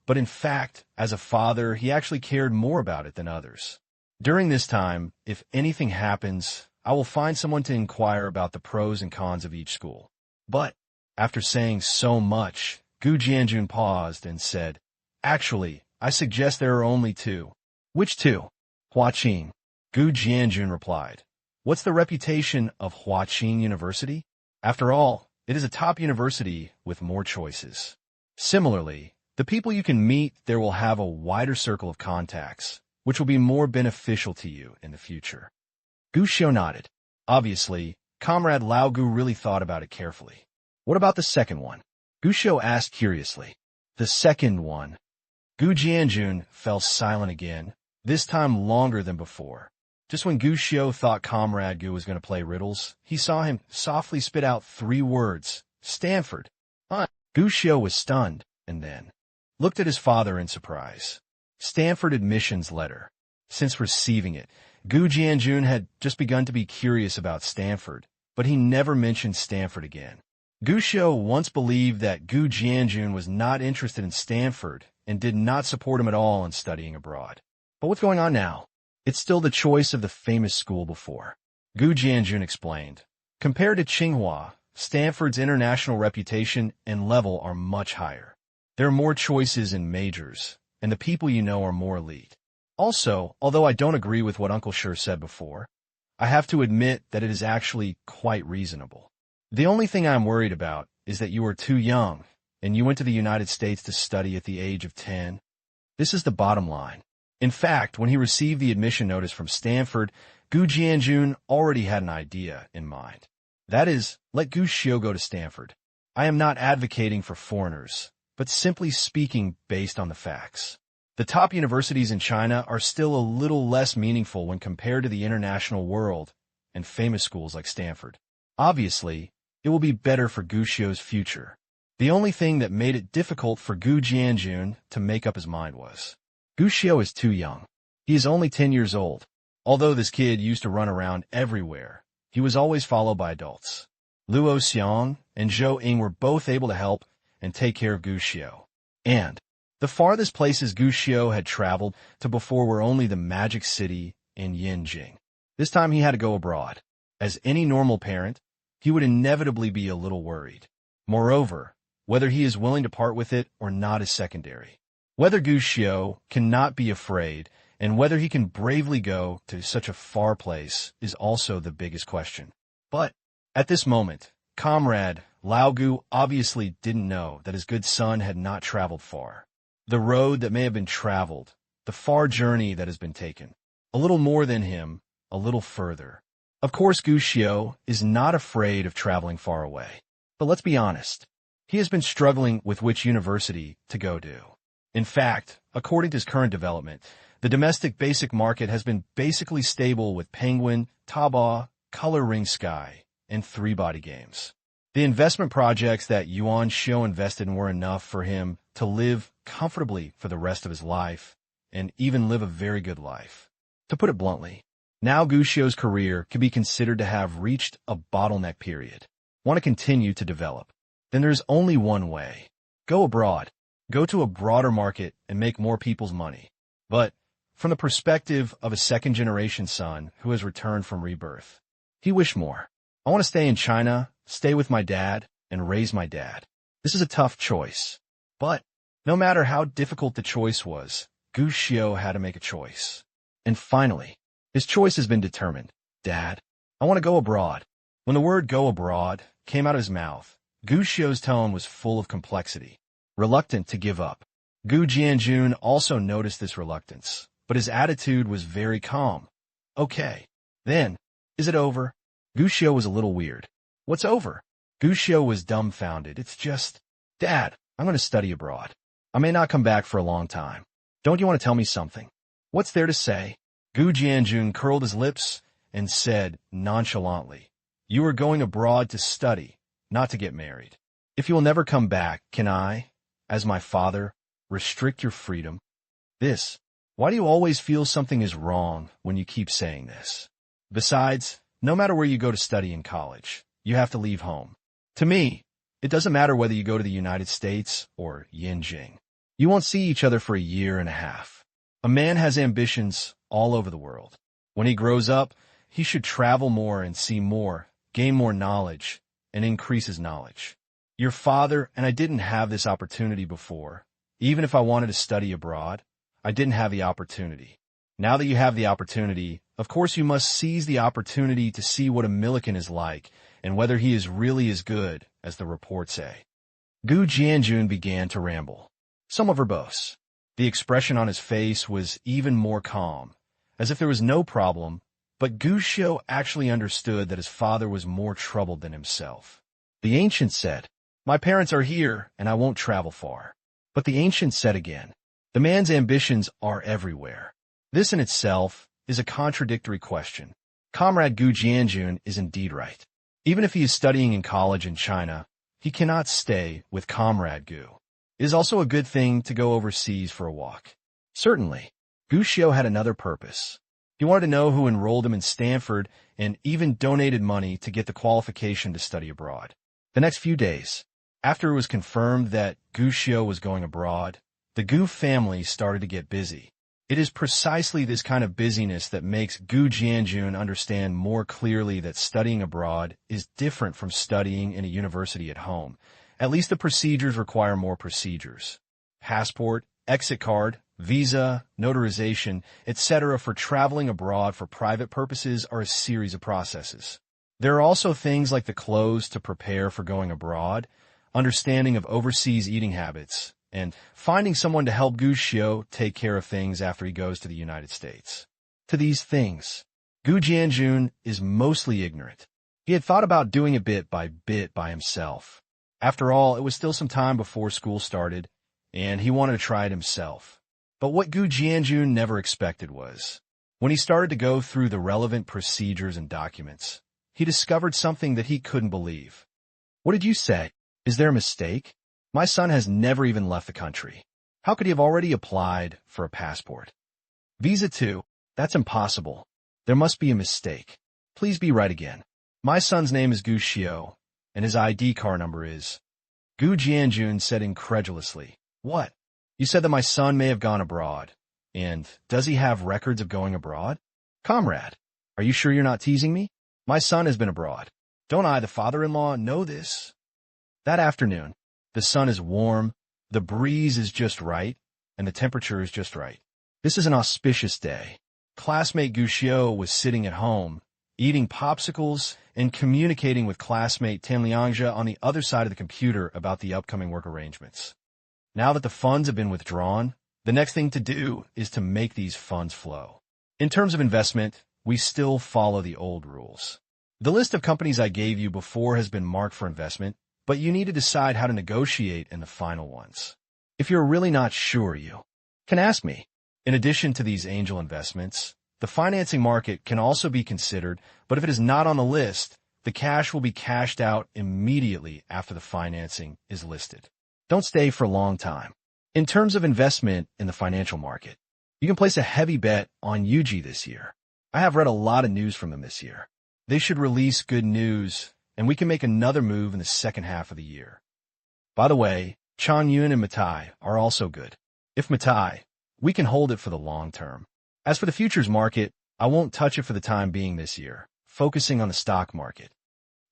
but in fact, as a father, he actually cared more about it than others. During this time, if anything happens, I will find someone to inquire about the pros and cons of each school. But, after saying so much, Gu Jianjun paused and said, "Actually, I suggest there are only two." "Which two?" "Huaqing." Gu Jianjun replied. "What's the reputation of Huaqing University? After all, it is a top university with more choices. Similarly, the people you can meet there will have a wider circle of contacts, which will be more beneficial to you in the future." Gu Xiu nodded. Obviously, Comrade Lao Gu really thought about it carefully. "What about the second one?" Gu Xiu asked curiously. "The second one?" Gu Jianjun fell silent again, this time longer than before. Just when Gu Xiu thought Comrade Gu was going to play riddles, he saw him softly spit out 3 words, "Stanford." Gu Xiu was stunned, and then looked at his father in surprise. Stanford admissions letter. Since receiving it, Gu Jianjun had just begun to be curious about Stanford, but he never mentioned Stanford again. Gu Xiu once believed that Gu Jianjun was not interested in Stanford and did not support him at all in studying abroad. But what's going on now? It's still the choice of the famous school before. Gu Jianjun explained. Compared to Tsinghua, Stanford's international reputation and level are much higher. There are more choices in majors, and the people you know are more elite. Also, although I don't agree with what Uncle Sher said before, I have to admit that it is actually quite reasonable. The only thing I'm worried about is that you are too young, and you went to the United States to study at the age of 10. This is the bottom line. In fact, when he received the admission notice from Stanford, Gu Jianjun already had an idea in mind. That is, let Gu Xiu go to Stanford. I am not advocating for foreigners, but simply speaking based on the facts. The top universities in China are still a little less meaningful when compared to the international world and famous schools like Stanford. Obviously, it will be better for Gu Xiu's future. The only thing that made it difficult for Gu Jianjun to make up his mind was, Gu Xiu is too young. He is only 10 years old. Although this kid used to run around everywhere, he was always followed by adults. Luo Xiang and Zhou Ying were both able to help and take care of Gu Xiu. And the farthest places Gu Xiu had traveled to before were only the Magic City and Yinjing. This time he had to go abroad. As any normal parent, he would inevitably be a little worried. Moreover, whether he is willing to part with it or not is secondary. Whether Gu Xiu cannot be afraid and whether he can bravely go to such a far place is also the biggest question. But at this moment, Comrade Lao Gu obviously didn't know that his good son had not traveled far. The road that may have been traveled, the far journey that has been taken, a little more than him, a little further. Of course, Gu Xiu is not afraid of traveling far away. But let's be honest, he has been struggling with which university to go to. In fact, according to his current development, the domestic basic market has been basically stable with Penguin, Taobao, Color Ring Sky, and 3-body games. The investment projects that Yuan Xiu invested in were enough for him to live comfortably for the rest of his life, and even live a very good life. To put it bluntly, now Gu Xiu's career can be considered to have reached a bottleneck period. Want to continue to develop? Then there's only one way. Go abroad. Go to a broader market and make more people's money. But from the perspective of a second-generation son who has returned from rebirth, he wished more. I want to stay in China, stay with my dad, and raise my dad. This is a tough choice. But no matter how difficult the choice was, Gu Xiu had to make a choice. And finally, his choice has been determined. Dad, I want to go abroad. When the word go abroad came out of his mouth, Gu Xiu's tone was full of complexity, reluctant to give up. Gu Jianjun also noticed this reluctance, but his attitude was very calm. Okay. Then, is it over? Gu Xiu was a little weird. What's over? Gu Xiu was dumbfounded. It's just, Dad, I'm going to study abroad. I may not come back for a long time. Don't you want to tell me something? What's there to say? Gu Jianjun curled his lips and said nonchalantly, You are going abroad to study, not to get married. If you will never come back, can I, as my father, restrict your freedom? Why do you always feel something is wrong when you keep saying this? Besides, no matter where you go to study in college, you have to leave home. To me, it doesn't matter whether you go to the United States or Yinjing. You won't see each other for a year and a half. A man has ambitions all over the world. When he grows up, he should travel more and see more, gain more knowledge, and increase his knowledge. Your father and I didn't have this opportunity before. Even if I wanted to study abroad, I didn't have the opportunity. Now that you have the opportunity, of course you must seize the opportunity to see what a Millikan is like and whether he is really as good as the reports say. Gu Jianjun began to ramble, somewhat verbose. The expression on his face was even more calm, as if there was no problem, but Gu Xiu actually understood that his father was more troubled than himself. The ancient said, My parents are here, and I won't travel far. But the ancient said again, The man's ambitions are everywhere. This in itself is a contradictory question. Comrade Gu Jianjun is indeed right. Even if he is studying in college in China, he cannot stay with Comrade Gu. It is also a good thing to go overseas for a walk. Certainly, Gu Xiu had another purpose. He wanted to know who enrolled him in Stanford and even donated money to get the qualification to study abroad. The next few days, after it was confirmed that Gu Xiu was going abroad, the Gu family started to get busy. It is precisely this kind of busyness that makes Gu Jianjun understand more clearly that studying abroad is different from studying in a university at home. At least the procedures require more procedures. Passport, exit card, visa, notarization, etc. for traveling abroad for private purposes are a series of processes. There are also things like the clothes to prepare for going abroad, understanding of overseas eating habits, and finding someone to help Gu Xiu take care of things after he goes to the United States. To these things, Gu Jianjun is mostly ignorant. He had thought about doing it bit by himself. After all, it was still some time before school started, and he wanted to try it himself. But what Gu Jianjun never expected was, when he started to go through the relevant procedures and documents, he discovered something that he couldn't believe. What did you say? Is there a mistake? My son has never even left the country. How could he have already applied for a passport? Visa too? That's impossible. There must be a mistake. Please be right again. My son's name is Gu Xiu, and his ID card number is... Gu Jianjun said incredulously, What? You said that my son may have gone abroad. And does he have records of going abroad? Comrade, are you sure you're not teasing me? My son has been abroad. Don't I, the father-in-law, know this? That afternoon, the sun is warm, the breeze is just right, and the temperature is just right. This is an auspicious day. Classmate Gu Xiao was sitting at home, eating popsicles and communicating with classmate Tan Liangzhe on the other side of the computer about the upcoming work arrangements. Now that the funds have been withdrawn, the next thing to do is to make these funds flow. In terms of investment, we still follow the old rules. The list of companies I gave you before has been marked for investment, but you need to decide how to negotiate in the final ones. If you're really not sure, you can ask me. In addition to these angel investments, the financing market can also be considered, but if it is not on the list, the cash will be cashed out immediately after the financing is listed. Don't stay for a long time. In terms of investment in the financial market, you can place a heavy bet on UG this year. I have read a lot of news from them this year. They should release good news, and we can make another move in the second half of the year. By the way, Changyun and Matai are also good. If Matai, we can hold it for the long term. As for the futures market, I won't touch it for the time being this year, focusing on the stock market.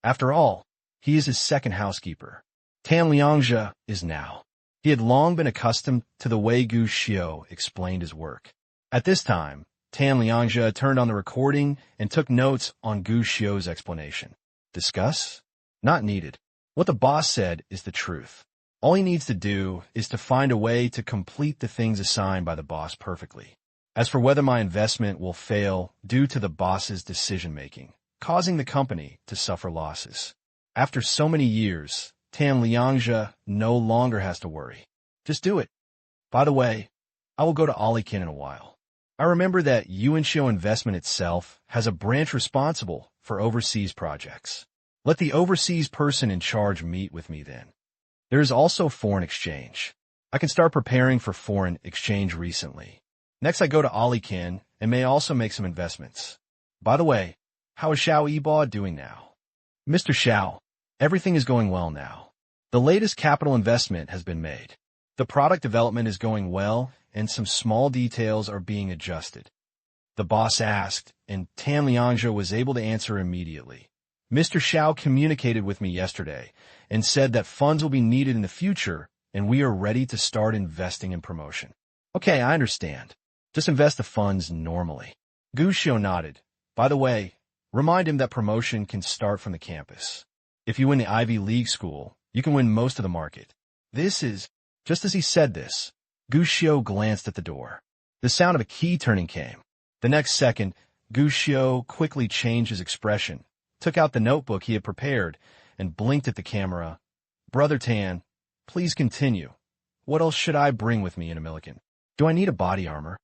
After all, he is his second housekeeper. Tan Liangzhe is now. He had long been accustomed to the way Gu Xiao explained his work. At this time, Tan Liangzhe turned on the recording and took notes on Gu Xiao's explanation. Discuss? Not needed. What the boss said is the truth. All he needs to do is to find a way to complete the things assigned by the boss perfectly. As for whether my investment will fail due to the boss's decision-making, causing the company to suffer losses. After so many years, Tan Liangzhe no longer has to worry. Just do it. By the way, I will go to Olikin in a while. I remember that Yuanxiu Investment itself has a branch responsible for overseas projects. Let the overseas person in charge meet with me then. There is also foreign exchange. I can start preparing for foreign exchange recently. Next, I go to Olikin and may also make some investments. By the way, how is Xiao Yibo doing now? Mr. Xiao, everything is going well now. The latest capital investment has been made. The product development is going well, and some small details are being adjusted. The boss asked, and Tan Liangzhe was able to answer immediately. Mr. Xiao communicated with me yesterday and said that funds will be needed in the future, and we are ready to start investing in promotion. Okay, I understand. Just invest the funds normally. Gu Xiao nodded. By the way, remind him that promotion can start from the campus. If you win the Ivy League school, you can win most of the market. This is... Just as he said this, Gu Xiao glanced at the door. The sound of a key turning came. The next second, Gu Xiao quickly changed his expression, took out the notebook he had prepared, and blinked at the camera. Brother Tan, please continue. What else should I bring with me in a Milliken? Do I need a body armor?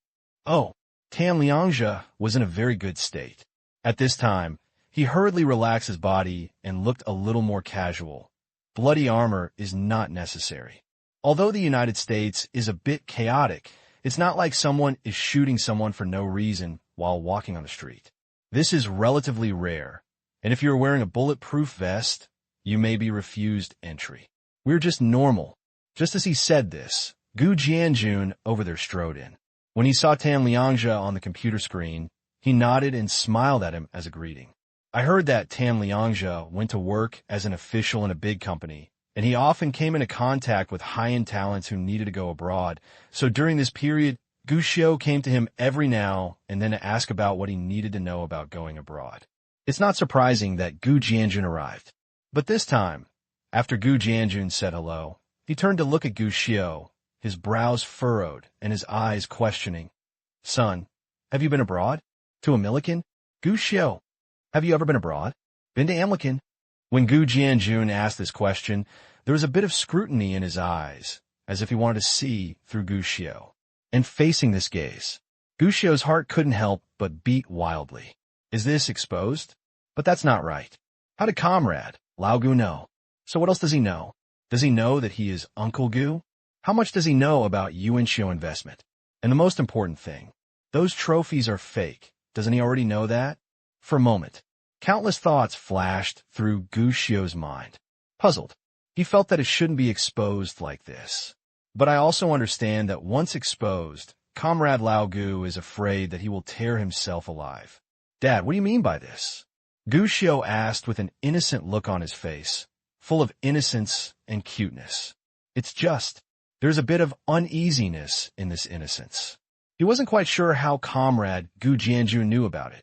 Oh, Tan Liangzhe was in a very good state. At this time, he hurriedly relaxed his body and looked a little more casual. Bloody armor is not necessary. Although the United States is a bit chaotic, it's not like someone is shooting someone for no reason while walking on the street. This is relatively rare, and if you're wearing a bulletproof vest, you may be refused entry. We're just normal. Just as he said this, Gu Jianjun over there strode in. When he saw Tan Liangzhe on the computer screen, he nodded and smiled at him as a greeting. I heard that Tan Liangzhe went to work as an official in a big company, and he often came into contact with high-end talents who needed to go abroad. So during this period, Gu Xiao came to him every now and then to ask about what he needed to know about going abroad. It's not surprising that Gu Jianjun arrived. But this time, after Gu Jianjun said hello, he turned to look at Gu Xiao, his brows furrowed and his eyes questioning. Son, have you been abroad? To a Milliken? Gu Xiao, have you ever been abroad? Been to Amlikin? When Gu Jianjun asked this question, there was a bit of scrutiny in his eyes, as if he wanted to see through Gu Xiao. And facing this gaze, Gu Xiao's heart couldn't help but beat wildly. Is this exposed? But that's not right. How did Comrade Lao Gu know? So what else does he know? Does he know that he is Uncle Gu? How much does he know about Yuanxiu Investment? And the most important thing, those trophies are fake. Doesn't he already know that? For a moment, countless thoughts flashed through Gu Xiao's mind. Puzzled, he felt that it shouldn't be exposed like this. But I also understand that once exposed, Comrade Lao Gu is afraid that he will tear himself alive. Dad, what do you mean by this? Gu Xiao asked with an innocent look on his face, full of innocence and cuteness. It's just There's a bit of uneasiness in this innocence. He wasn't quite sure how Comrade Gu Jianjun knew about it,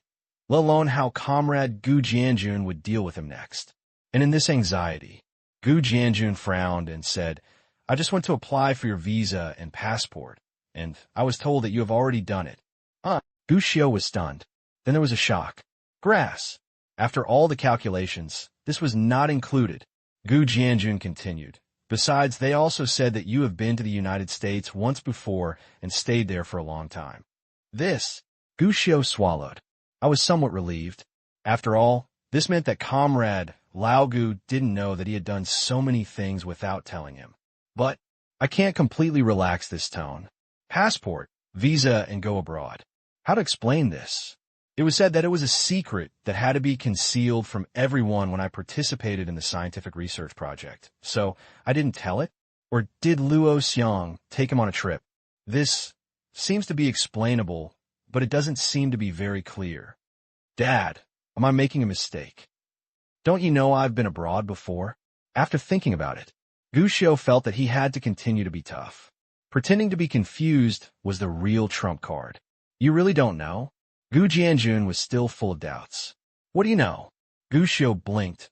let alone how Comrade Gu Jianjun would deal with him next. And in this anxiety, Gu Jianjun frowned and said, I just went to apply for your visa and passport, and I was told that you have already done it. Gu Xiu was stunned. Then there was a shock. Grass. After all the calculations, this was not included. Gu Jianjun continued. Besides, they also said that you have been to the United States once before and stayed there for a long time. This, Gu Xiu swallowed. I was somewhat relieved. After all, this meant that Comrade Lao Gu didn't know that he had done so many things without telling him. But I can't completely relax this tone. Passport, visa, and go abroad. How to explain this? It was said that it was a secret that had to be concealed from everyone when I participated in the scientific research project. So I didn't tell it? Or did Luo Xiang take him on a trip? This seems to be explainable, but it doesn't seem to be very clear. Dad, am I making a mistake? Don't you know I've been abroad before? After thinking about it, Gu Xiu felt that he had to continue to be tough. Pretending to be confused was the real trump card. You really don't know? Gu Jianjun was still full of doubts. What do you know? Gu Xiu blinked.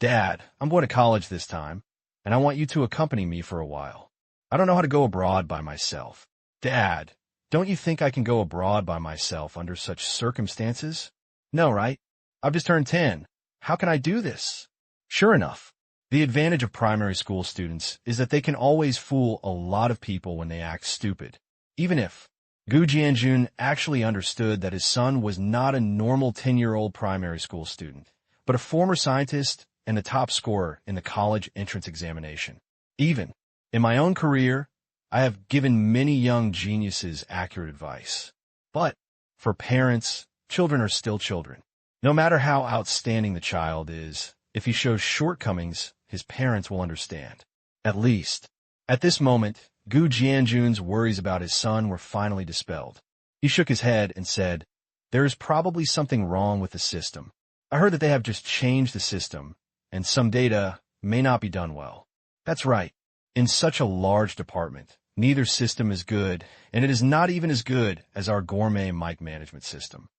Dad, I'm going to college this time, and I want you to accompany me for a while. I don't know how to go abroad by myself. Dad, don't you think I can go abroad by myself under such circumstances? No, right? I've just turned 10. How can I do this? Sure enough, the advantage of primary school students is that they can always fool a lot of people when they act stupid. Even if Gu Jianjun actually understood that his son was not a normal 10-year-old primary school student, but a former scientist and the top scorer in the college entrance examination. Even in my own career, I have given many young geniuses accurate advice. But for parents, children are still children. No matter how outstanding the child is, if he shows shortcomings, his parents will understand. At least, at this moment, Gu Jianjun's worries about his son were finally dispelled. He shook his head and said, There is probably something wrong with the system. I heard that they have just changed the system, and some data may not be done well. That's right. In such a large department, neither system is good, and it is not even as good as our gourmet mic management system.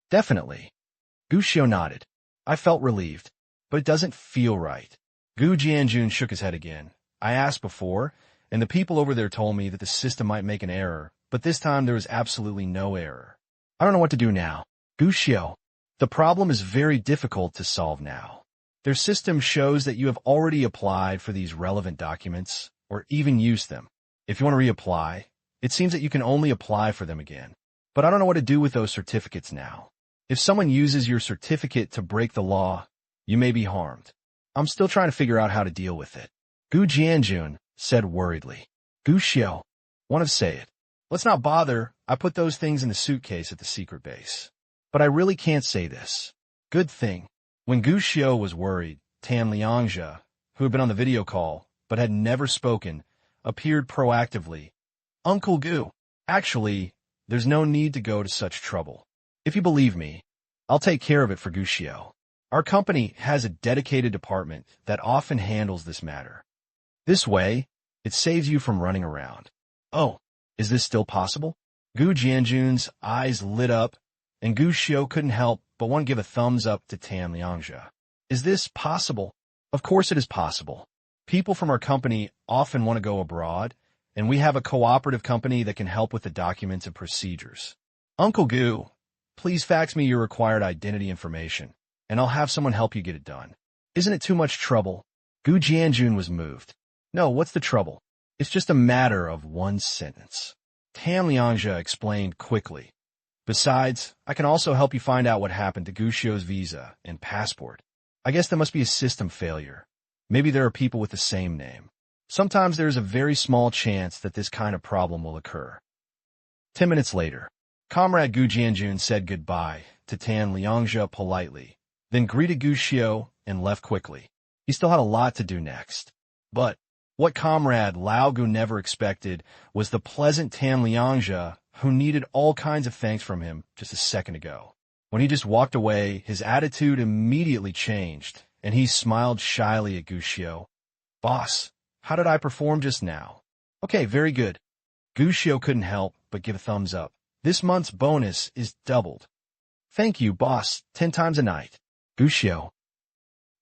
Definitely. Gu Xiu nodded. I felt relieved, but it doesn't feel right. Gu Jianjun shook his head again. I asked before, and the people over there told me that the system might make an error, but this time there was absolutely no error. I don't know what to do now. Gu Xiu, the problem is very difficult to solve now. Their system shows that you have already applied for these relevant documents, or even used them. If you want to reapply, it seems that you can only apply for them again. But I don't know what to do with those certificates now. If someone uses your certificate to break the law, you may be harmed. I'm still trying to figure out how to deal with it. Gu Jianjun said worriedly. Gu Xiu, want to say it. Let's not bother. I put those things in the suitcase at the secret base. But I really can't say this. Good thing. When Gu Xiu was worried, Tan Liangzhe, who had been on the video call but had never spoken, appeared proactively. Uncle Gu, actually, there's no need to go to such trouble. If you believe me, I'll take care of it for Gu Xiu. Our company has a dedicated department that often handles this matter. This way, it saves you from running around. Oh, is this still possible? Gu Jianjun's eyes lit up, and Gu Xiu couldn't help but want to give a thumbs up to Tan Liangzhe. Is this possible? Of course it is possible. People from our company often want to go abroad, and we have a cooperative company that can help with the documents and procedures. Uncle Gu, please fax me your required identity information, and I'll have someone help you get it done. Isn't it too much trouble? Gu Jianjun was moved. No, what's the trouble? It's just a matter of one sentence. Tan Liangzhe explained quickly. Besides, I can also help you find out what happened to Gu Xiu's visa and passport. I guess there must be a system failure. Maybe there are people with the same name. Sometimes there is a very small chance that this kind of problem will occur. 10 minutes later, Comrade Gu Jianjun said goodbye to Tan Liangzhe politely, then greeted Gu Xiu and left quickly. He still had a lot to do next. But what Comrade Lao Gu never expected was the pleasant Tan Liangzhe who needed all kinds of thanks from him just a second ago. When he just walked away, his attitude immediately changed, and he smiled shyly at Gu Xiu. Boss, how did I perform just now? Okay, very good. Gushio couldn't help but give a thumbs up. This month's bonus is doubled. Thank you, boss, 10 times a night. Gushio.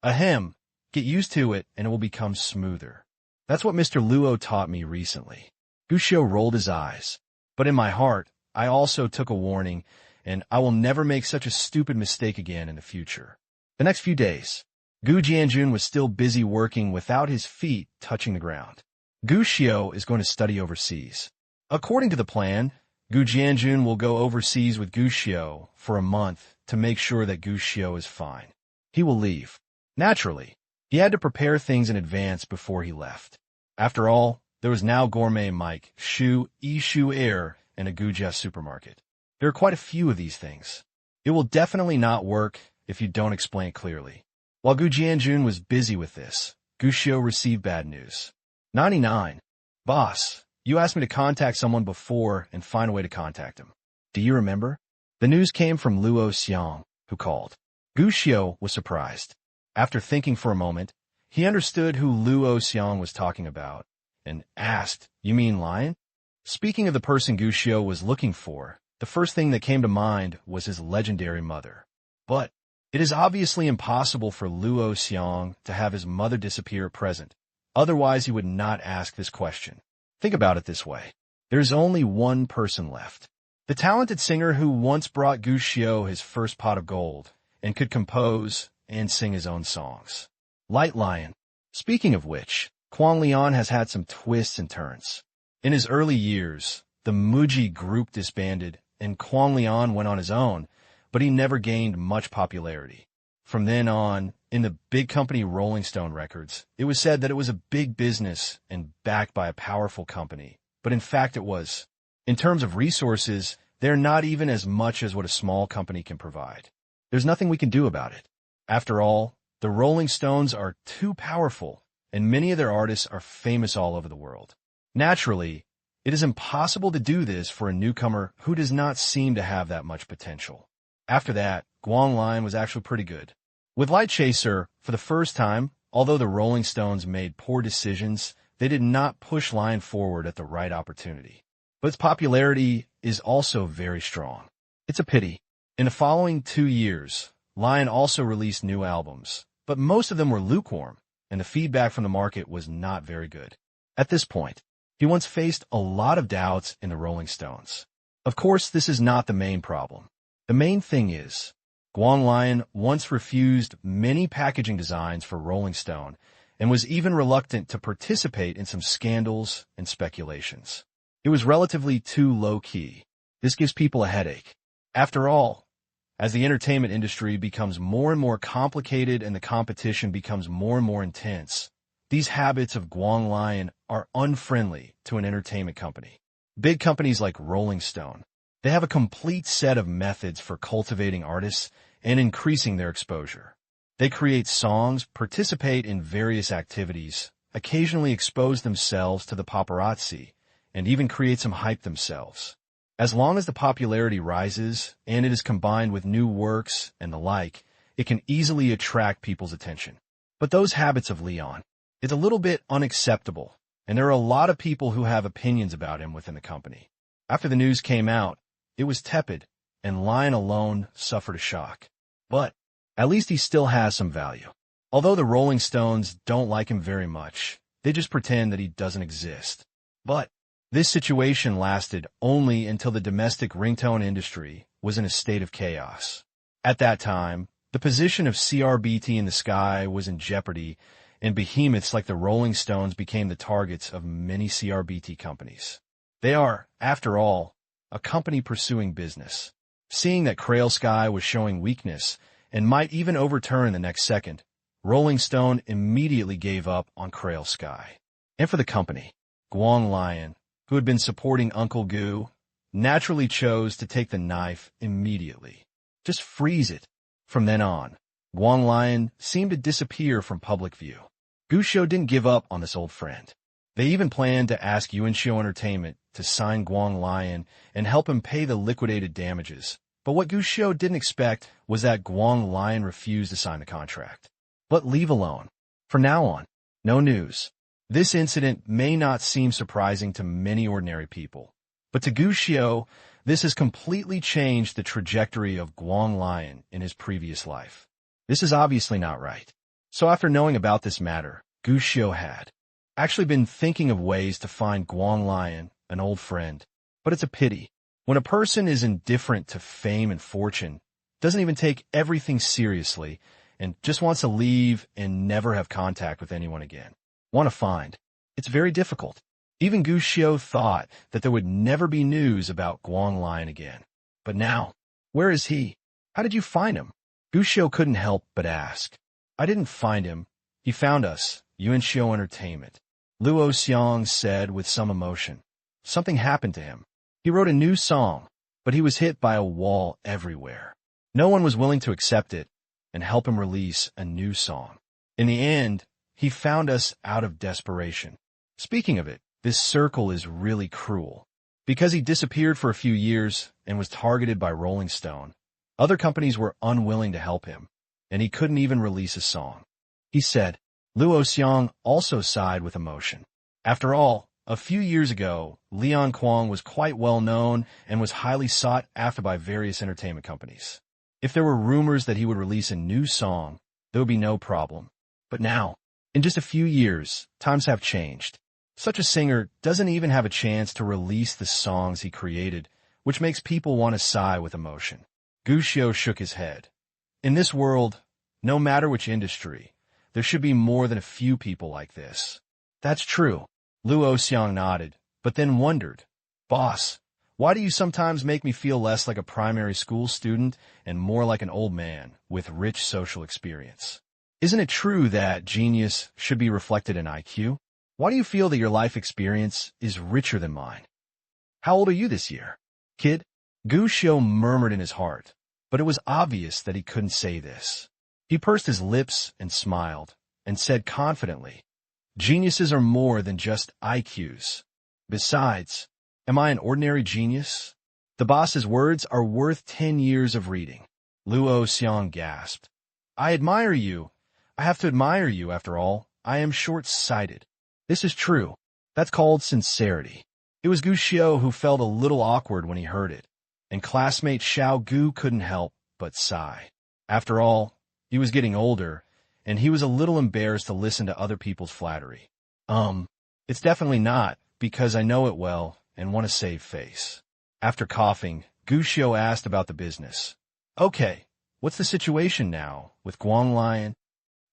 Ahem. Get used to it and it will become smoother. That's what Mr. Luo taught me recently. Gushio rolled his eyes. But in my heart, I also took a warning, and I will never make such a stupid mistake again in the future. The next few days, Gu Jianjun was still busy working without his feet touching the ground. Gu Xiao is going to study overseas. According to the plan, Gu Jianjun will go overseas with Gu Xiao for a month to make sure that Gu Xiao is fine. He will leave. Naturally, he had to prepare things in advance before he left. After all, there was now Gourmet Mike, Shu, Shu Air, and a Gujia supermarket. There are quite a few of these things. It will definitely not work if you don't explain it clearly. While Gu Jianjun was busy with this, Gu Xiao received bad news. 99. Boss, you asked me to contact someone before and find a way to contact him. Do you remember? The news came from Luo Xiang, who called. Gu Xiao was surprised. After thinking for a moment, he understood who Luo Xiang was talking about and asked, "You mean Lion?" Speaking of the person Gu Xiao was looking for, the first thing that came to mind was his legendary mother. But it is obviously impossible for Luo Xiang to have his mother disappear at present. Otherwise, he would not ask this question. Think about it this way. There's only one person left. The talented singer who once brought Gu Xiao his first pot of gold and could compose and sing his own songs. Light Lion. Speaking of which, Kuang Lian has had some twists and turns. In his early years, the Muji group disbanded and Kuang Lian went on his own, but he never gained much popularity. From then on, in the big company Rolling Stone Records, it was said that it was a big business and backed by a powerful company, but in fact it was. In terms of resources, they're not even as much as what a small company can provide. There's nothing we can do about it. After all, the Rolling Stones are too powerful, and many of their artists are famous all over the world. Naturally, it is impossible to do this for a newcomer who does not seem to have that much potential. After that, Guang Lion was actually pretty good. With Light Chaser, for the first time, although the Rolling Stones made poor decisions, they did not push Lion forward at the right opportunity. But its popularity is also very strong. It's a pity. In the following 2 years, Lion also released new albums, but most of them were lukewarm, and the feedback from the market was not very good. At this point, he once faced a lot of doubts in the Rolling Stones. Of course, this is not the main problem. The main thing is, Guang Lion once refused many packaging designs for Rolling Stone and was even reluctant to participate in some scandals and speculations. It was relatively too low-key. This gives people a headache. After all, as the entertainment industry becomes more and more complicated and the competition becomes more and more intense, these habits of Guang Lion are unfriendly to an entertainment company. Big companies like Rolling Stone, they have a complete set of methods for cultivating artists and increasing their exposure. They create songs, participate in various activities, occasionally expose themselves to the paparazzi, and even create some hype themselves. As long as the popularity rises and it is combined with new works and the like, it can easily attract people's attention. But those habits of Leon, it's a little bit unacceptable, and there are a lot of people who have opinions about him within the company. After the news came out, it was tepid, and Lion alone suffered a shock. But at least he still has some value. Although the Rolling Stones don't like him very much, they just pretend that he doesn't exist. But this situation lasted only until the domestic ringtone industry was in a state of chaos. At that time, the position of CRBT in the sky was in jeopardy, and behemoths like the Rolling Stones became the targets of many CRBT companies. They are, after all, a company pursuing business. Seeing that Crail Sky was showing weakness and might even overturn the next second, Rolling Stone immediately gave up on Crail Sky. And for the company, Guang Lion, who had been supporting Uncle Gu, naturally chose to take the knife immediately. Just freeze it. From then on, Guang Lion seemed to disappear from public view. Gu Xiao didn't give up on this old friend. They even planned to ask Yuan Xiao Entertainment to sign Guang Lion and help him pay the liquidated damages. But what Gu Xiao didn't expect was that Guang Lion refused to sign the contract. But leave alone. From now on, no news. This incident may not seem surprising to many ordinary people, but to Gu Xiao, this has completely changed the trajectory of Guang Lion in his previous life. This is obviously not right. So after knowing about this matter, Gu Xiao had actually been thinking of ways to find Guang Lion, an old friend. But it's a pity. When a person is indifferent to fame and fortune, doesn't even take everything seriously, and just wants to leave and never have contact with anyone again. Want to find. It's very difficult. Even Gu Xiao thought that there would never be news about Guang Lion again. But now, where is he? How did you find him? Gu Xiao couldn't help but ask. I didn't find him. He found us, Yuan Xiao Entertainment. Luo Xiang said with some emotion. Something happened to him. He wrote a new song, but he was hit by a wall everywhere. No one was willing to accept it and help him release a new song. In the end, he found us out of desperation. Speaking of it, this circle is really cruel. Because he disappeared for a few years and was targeted by Rolling Stone, other companies were unwilling to help him, and he couldn't even release a song. He said. Luo Xiang also sighed with emotion. After all, a few years ago, Lian Kuang was quite well known and was highly sought after by various entertainment companies. If there were rumors that he would release a new song, there would be no problem. But now, in just a few years, times have changed. Such a singer doesn't even have a chance to release the songs he created, which makes people want to sigh with emotion. Gu Xiao shook his head. In this world, no matter which industry, there should be more than a few people like this. That's true. Luo Xiang nodded, but then wondered, Boss, why do you sometimes make me feel less like a primary school student and more like an old man with rich social experience? Isn't it true that genius should be reflected in IQ? Why do you feel that your life experience is richer than mine? How old are you this year? Kid? Gu Xiao murmured in his heart, but it was obvious that he couldn't say this. He pursed his lips and smiled, and said confidently, Geniuses are more than just IQs. Besides, am I an ordinary genius? The boss's words are worth 10 years of reading. Luo Xiang gasped. I admire you. I have to admire you, after all. I am short-sighted. This is true. That's called sincerity. It was Gu Xiao who felt a little awkward when he heard it, and classmate Xiao Gu couldn't help but sigh. After all, he was getting older, and he was a little embarrassed to listen to other people's flattery. It's definitely not, because I know it well and want to save face. After coughing, Gu Xiao asked about the business. Okay, what's the situation now with Guang Lion?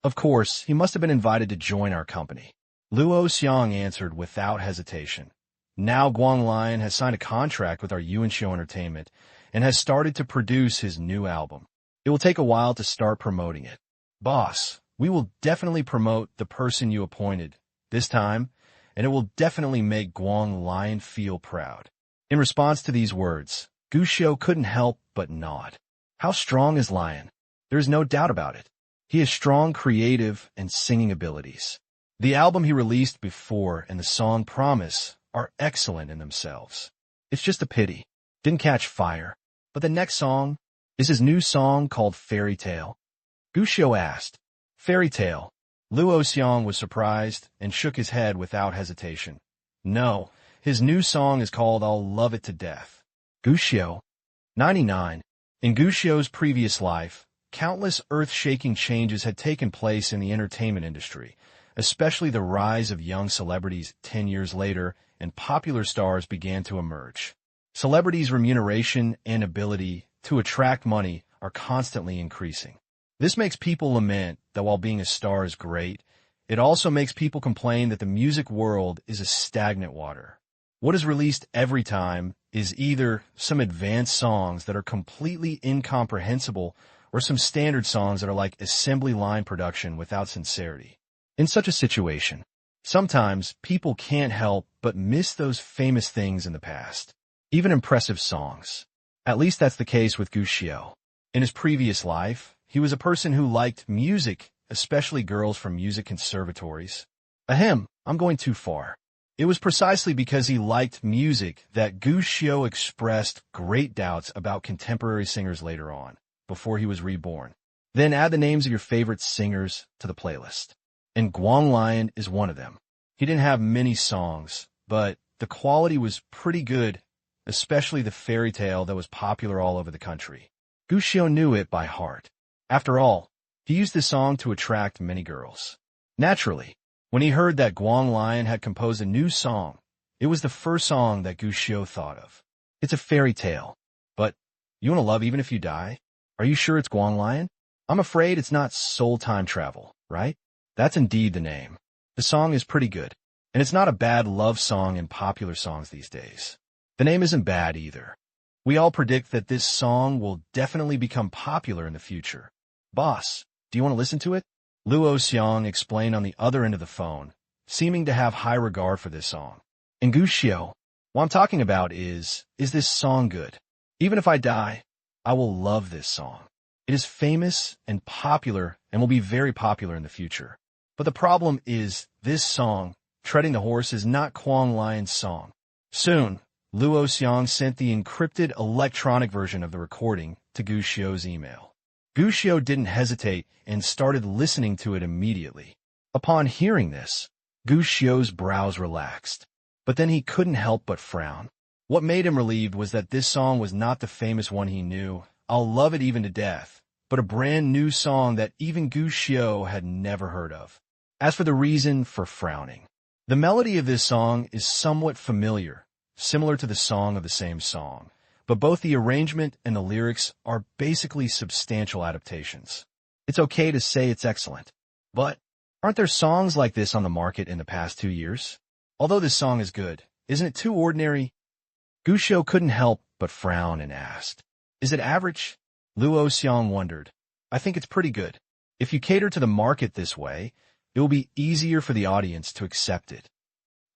Of course, he must have been invited to join our company. Luo Xiang answered without hesitation. Now Guang Lion has signed a contract with our Yuan Xiao Entertainment and has started to produce his new album. It will take a while to start promoting it. Boss, we will definitely promote the person you appointed this time, and it will definitely make Guang Lion feel proud. In response to these words, Gu Xiao couldn't help but nod. How strong is Lion? There is no doubt about it. He has strong creative and singing abilities. The album he released before and the song Promise are excellent in themselves. It's just a pity. Didn't catch fire. But the next song is his new song called Fairy Tale. Gu Xiao asked. Fairy Tale. Luo Xiang was surprised and shook his head without hesitation. No, his new song is called I'll Love It to Death. Gu Xiao. 99. In Gu Xiao's previous life, countless earth-shaking changes had taken place in the entertainment industry, especially the rise of young celebrities 10 years later, and popular stars began to emerge. Celebrities' remuneration and ability to attract money are constantly increasing. This makes people lament that while being a star is great, it also makes people complain that the music world is a stagnant water. What is released every time is either some advanced songs that are completely incomprehensible or some standard songs that are like assembly line production without sincerity. In such a situation, sometimes people can't help but miss those famous things in the past, even impressive songs. At least that's the case with Gu Xiao. In his previous life, he was a person who liked music, especially girls from music conservatories. Ahem, I'm going too far. It was precisely because he liked music that Gu Xiao expressed great doubts about contemporary singers later on, before he was reborn. Then add the names of your favorite singers to the playlist. And Guang Lion is one of them. He didn't have many songs, but the quality was pretty good, especially the fairy tale that was popular all over the country. Gu Xiu knew it by heart. After all, he used this song to attract many girls. Naturally, when he heard that Guang Lion had composed a new song, it was the first song that Gu Xiu thought of. It's a fairy tale, but you want to love even if you die? Are you sure it's Guang Lion? I'm afraid it's not Soul Time Travel, right? That's indeed the name. The song is pretty good, and it's not a bad love song in popular songs these days. The name isn't bad either. We all predict that this song will definitely become popular in the future. Boss, do you want to listen to it? Luo Xiang explained on the other end of the phone, seeming to have high regard for this song. And Gu Xiu, what I'm talking about is this song good? Even if I die, I will love this song. It is famous and popular and will be very popular in the future. But the problem is this song, Treading the Horse, is not Guang Lion's song. Soon, Luo Xiang sent the encrypted electronic version of the recording to Gu Xiu's email. Gu Xiu didn't hesitate and started listening to it immediately. Upon hearing this, Gu Xiu's brows relaxed, but then he couldn't help but frown. What made him relieved was that this song was not the famous one he knew, I'll Love It Even to Death, but a brand new song that even Gu Xiu had never heard of. As for the reason for frowning, the melody of this song is somewhat familiar, similar to the song of the same song, but both the arrangement and the lyrics are basically substantial adaptations. It's okay to say it's excellent, but aren't there songs like this on the market in the past 2 years? Although this song is good, isn't it too ordinary? Gu Xiu couldn't help but frown and asked, is it average? Luo Xiang wondered. I think it's pretty good. If you cater to the market this way, it will be easier for the audience to accept it.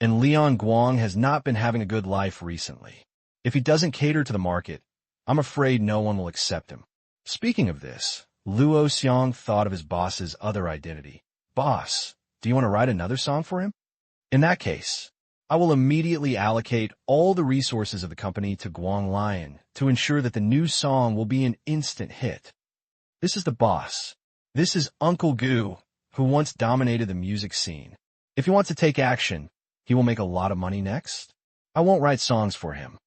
And Lian Guang has not been having a good life recently. If he doesn't cater to the market, I'm afraid no one will accept him. Speaking of this, Luo Xiang thought of his boss's other identity. Boss, do you want to write another song for him? In that case, I will immediately allocate all the resources of the company to Guang Lion to ensure that the new song will be an instant hit. This is the boss. This is Uncle Gu, who once dominated the music scene. If he wants to take action, he will make a lot of money next. I won't write songs for him.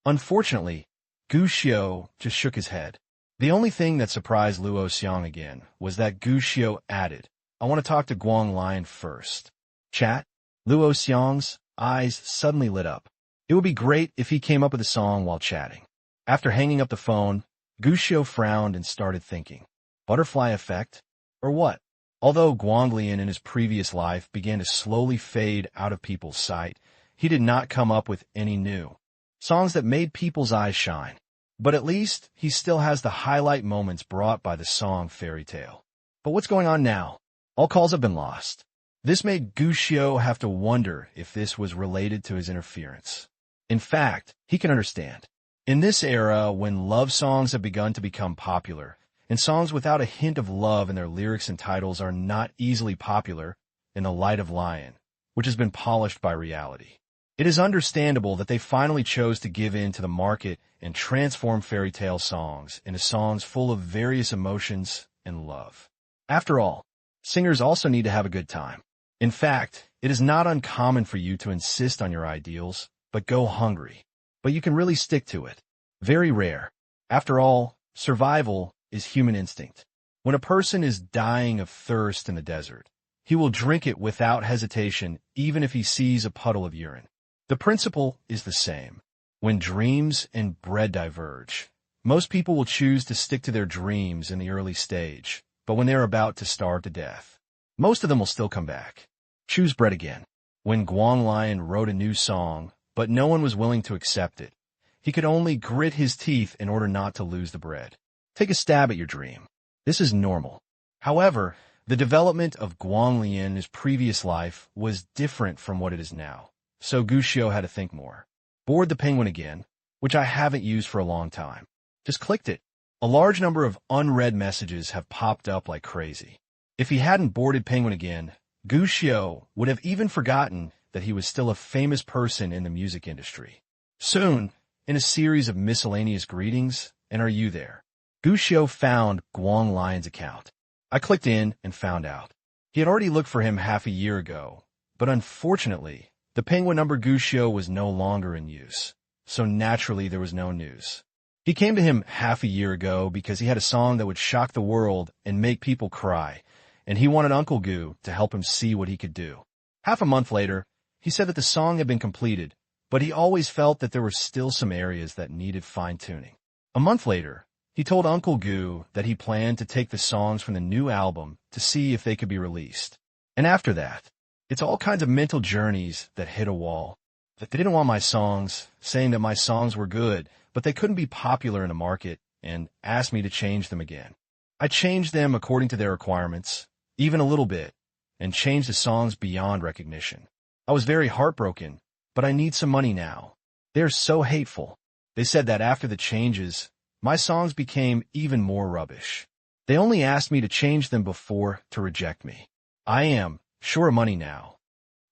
Unfortunately, Gu Xiu just shook his head. The only thing that surprised Luo Xiang again was that Gu Xiu added, I want to talk to Guang Lion first. Chat? Luo Xiang's eyes suddenly lit up. It would be great if he came up with a song while chatting. After hanging up the phone, Gu Xiu frowned and started thinking. Butterfly effect? Or what? Although Guang Lian in his previous life began to slowly fade out of people's sight, he did not come up with any new songs that made people's eyes shine. But at least he still has the highlight moments brought by the song Fairy Tale. But what's going on now? All calls have been lost. This made Gu Xiu have to wonder if this was related to his interference. In fact, he can understand. In this era, when love songs have begun to become popular, and songs without a hint of love in their lyrics and titles are not easily popular in the light of Lion, which has been polished by reality, it is understandable that they finally chose to give in to the market and transform fairy tale songs into songs full of various emotions and love. After all, singers also need to have a good time. In fact, it is not uncommon for you to insist on your ideals, but go hungry. But you can really stick to it. Very rare. After all, survival is human instinct. When a person is dying of thirst in the desert, he will drink it without hesitation even if he sees a puddle of urine. The principle is the same. When dreams and bread diverge, most people will choose to stick to their dreams in the early stage, but when they're about to starve to death, most of them will still come back. Choose bread again. When Guang Lion wrote a new song, but no one was willing to accept it, he could only grit his teeth in order not to lose the bread. Take a stab at your dream. This is normal. However, the development of Guang Lian in his previous life was different from what it is now, so Gu Xiu had to think more. Board the penguin again, which I haven't used for a long time. Just clicked it. A large number of unread messages have popped up like crazy. If he hadn't boarded penguin again, Gu Xiu would have even forgotten that he was still a famous person in the music industry. Soon, in a series of miscellaneous greetings, and are you there? Gu Xiu found Guang Lion's account. I clicked in and found out. He had already looked for him half a year ago, But unfortunately, the penguin number Gushio was no longer in use, so naturally there was no news. He came to him half a year ago because he had a song that would shock the world and make people cry, and he wanted Uncle Gu to help him see what he could do. Half a month later, he said that the song had been completed, but he always felt that there were still some areas that needed fine-tuning. A month later, he told Uncle Gu that he planned to take the songs from the new album to see if they could be released. And after that, it's all kinds of mental journeys that hit a wall. That they didn't want my songs, saying that my songs were good, but they couldn't be popular in the market, and asked me to change them again. I changed them according to their requirements, even a little bit, and changed the songs beyond recognition. I was very heartbroken, but I need some money now. They're so hateful. They said that after the changes, my songs became even more rubbish. They only asked me to change them before to reject me. I am sure of money now.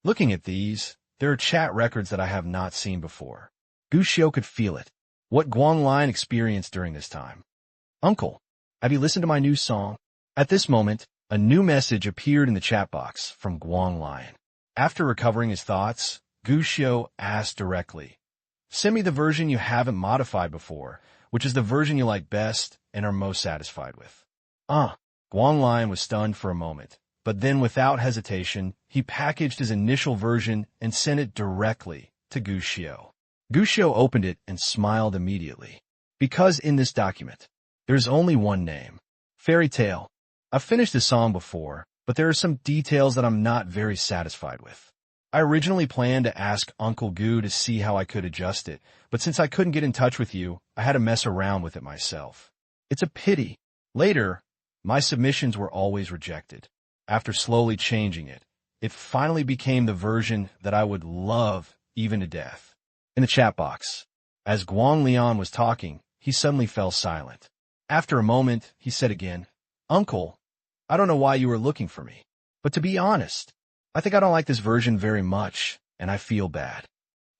Looking at these, there are chat records that I have not seen before. Gushio could feel it. What Guang Lion experienced during this time. Uncle, have you listened to my new song? At this moment, a new message appeared in the chat box from Guang Lion. After recovering his thoughts, Gushio asked directly, "Send me the version you haven't modified before, which is the version you like best and are most satisfied with." Guang Lion was stunned for a moment, but then without hesitation, he packaged his initial version and sent it directly to Gushio. Gushio opened it and smiled immediately. Because in this document, there's only one name. Fairy Tale. I've finished the song before, but there are some details that I'm not very satisfied with. I originally planned to ask Uncle Gu to see how I could adjust it, but since I couldn't get in touch with you, I had to mess around with it myself. It's a pity. Later, my submissions were always rejected. After slowly changing it, it finally became the version that I would love even to death. In the chat box, as Guang Lian was talking, he suddenly fell silent. After a moment, he said again, "Uncle, I don't know why you were looking for me, but to be honest, I think I don't like this version very much, and I feel bad.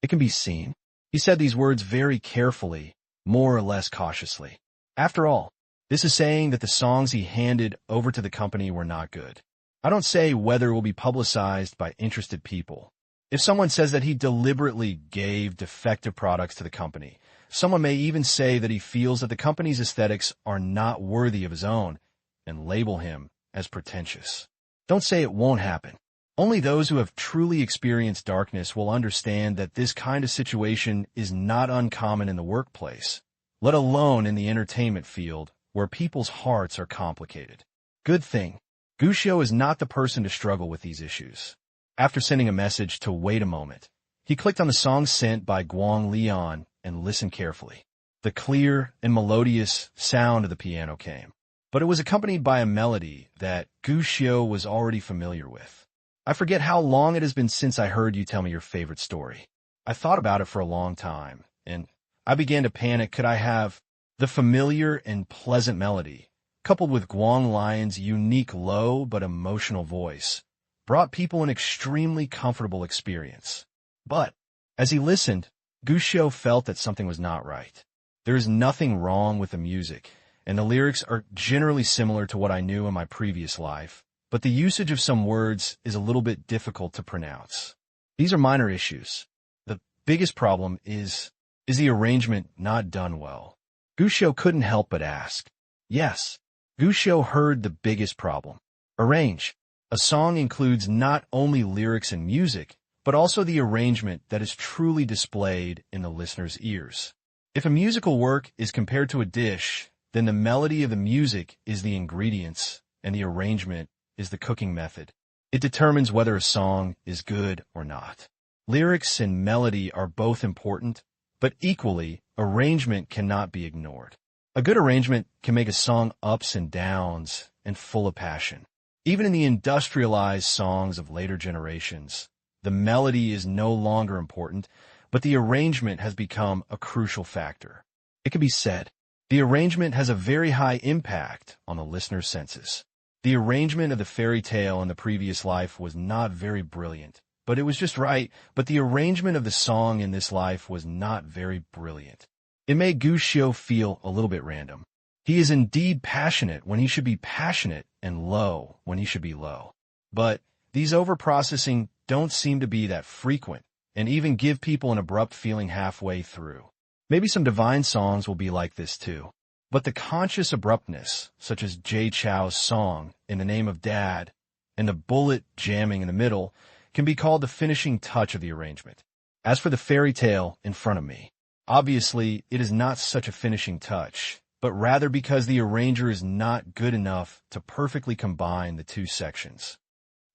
It can be seen." He said these words very carefully, more or less cautiously. After all, this is saying that the songs he handed over to the company were not good. I don't say whether it will be publicized by interested people. If someone says that he deliberately gave defective products to the company, someone may even say that he feels that the company's aesthetics are not worthy of his own and label him as pretentious. Don't say it won't happen. Only those who have truly experienced darkness will understand that this kind of situation is not uncommon in the workplace, let alone in the entertainment field where people's hearts are complicated. Good thing, Gushio is not the person to struggle with these issues. After sending a message to wait a moment, he clicked on the song sent by Guang Lian and listened carefully. The clear and melodious sound of the piano came, but it was accompanied by a melody that Gushio was already familiar with. I forget how long it has been since I heard you tell me your favorite story. I thought about it for a long time, and I began to panic. Could I have the familiar and pleasant melody, coupled with Guang Lian's unique low but emotional voice, brought people an extremely comfortable experience. But, as he listened, Gushio felt that something was not right. There is nothing wrong with the music, and the lyrics are generally similar to what I knew in my previous life, but the usage of some words is a little bit difficult to pronounce. These are minor issues. The biggest problem is the arrangement not done well? Gushio couldn't help but ask. Yes, Gushio heard the biggest problem. Arrange. A song includes not only lyrics and music, but also the arrangement that is truly displayed in the listener's ears. If a musical work is compared to a dish, then the melody of the music is the ingredients, and the arrangement is the cooking method. It determines whether a song is good or not. Lyrics and melody are both important, but equally, arrangement cannot be ignored. A good arrangement can make a song ups and downs and full of passion. Even in the industrialized songs of later generations, the melody is no longer important, but the arrangement has become a crucial factor. It can be said, the arrangement has a very high impact on the listener's senses. The arrangement of the fairy tale in the previous life was not very brilliant, but it was just right, but the arrangement of the song in this life was not very brilliant. It made Gushio feel a little bit random. He is indeed passionate when he should be passionate and low when he should be low. But these overprocessing don't seem to be that frequent, and even give people an abrupt feeling halfway through. Maybe some divine songs will be like this too. But the conscious abruptness, such as Jay Chou's song, In the Name of Dad, and the bullet jamming in the middle, can be called the finishing touch of the arrangement. As for the fairy tale in front of me, obviously it is not such a finishing touch, but rather because the arranger is not good enough to perfectly combine the two sections.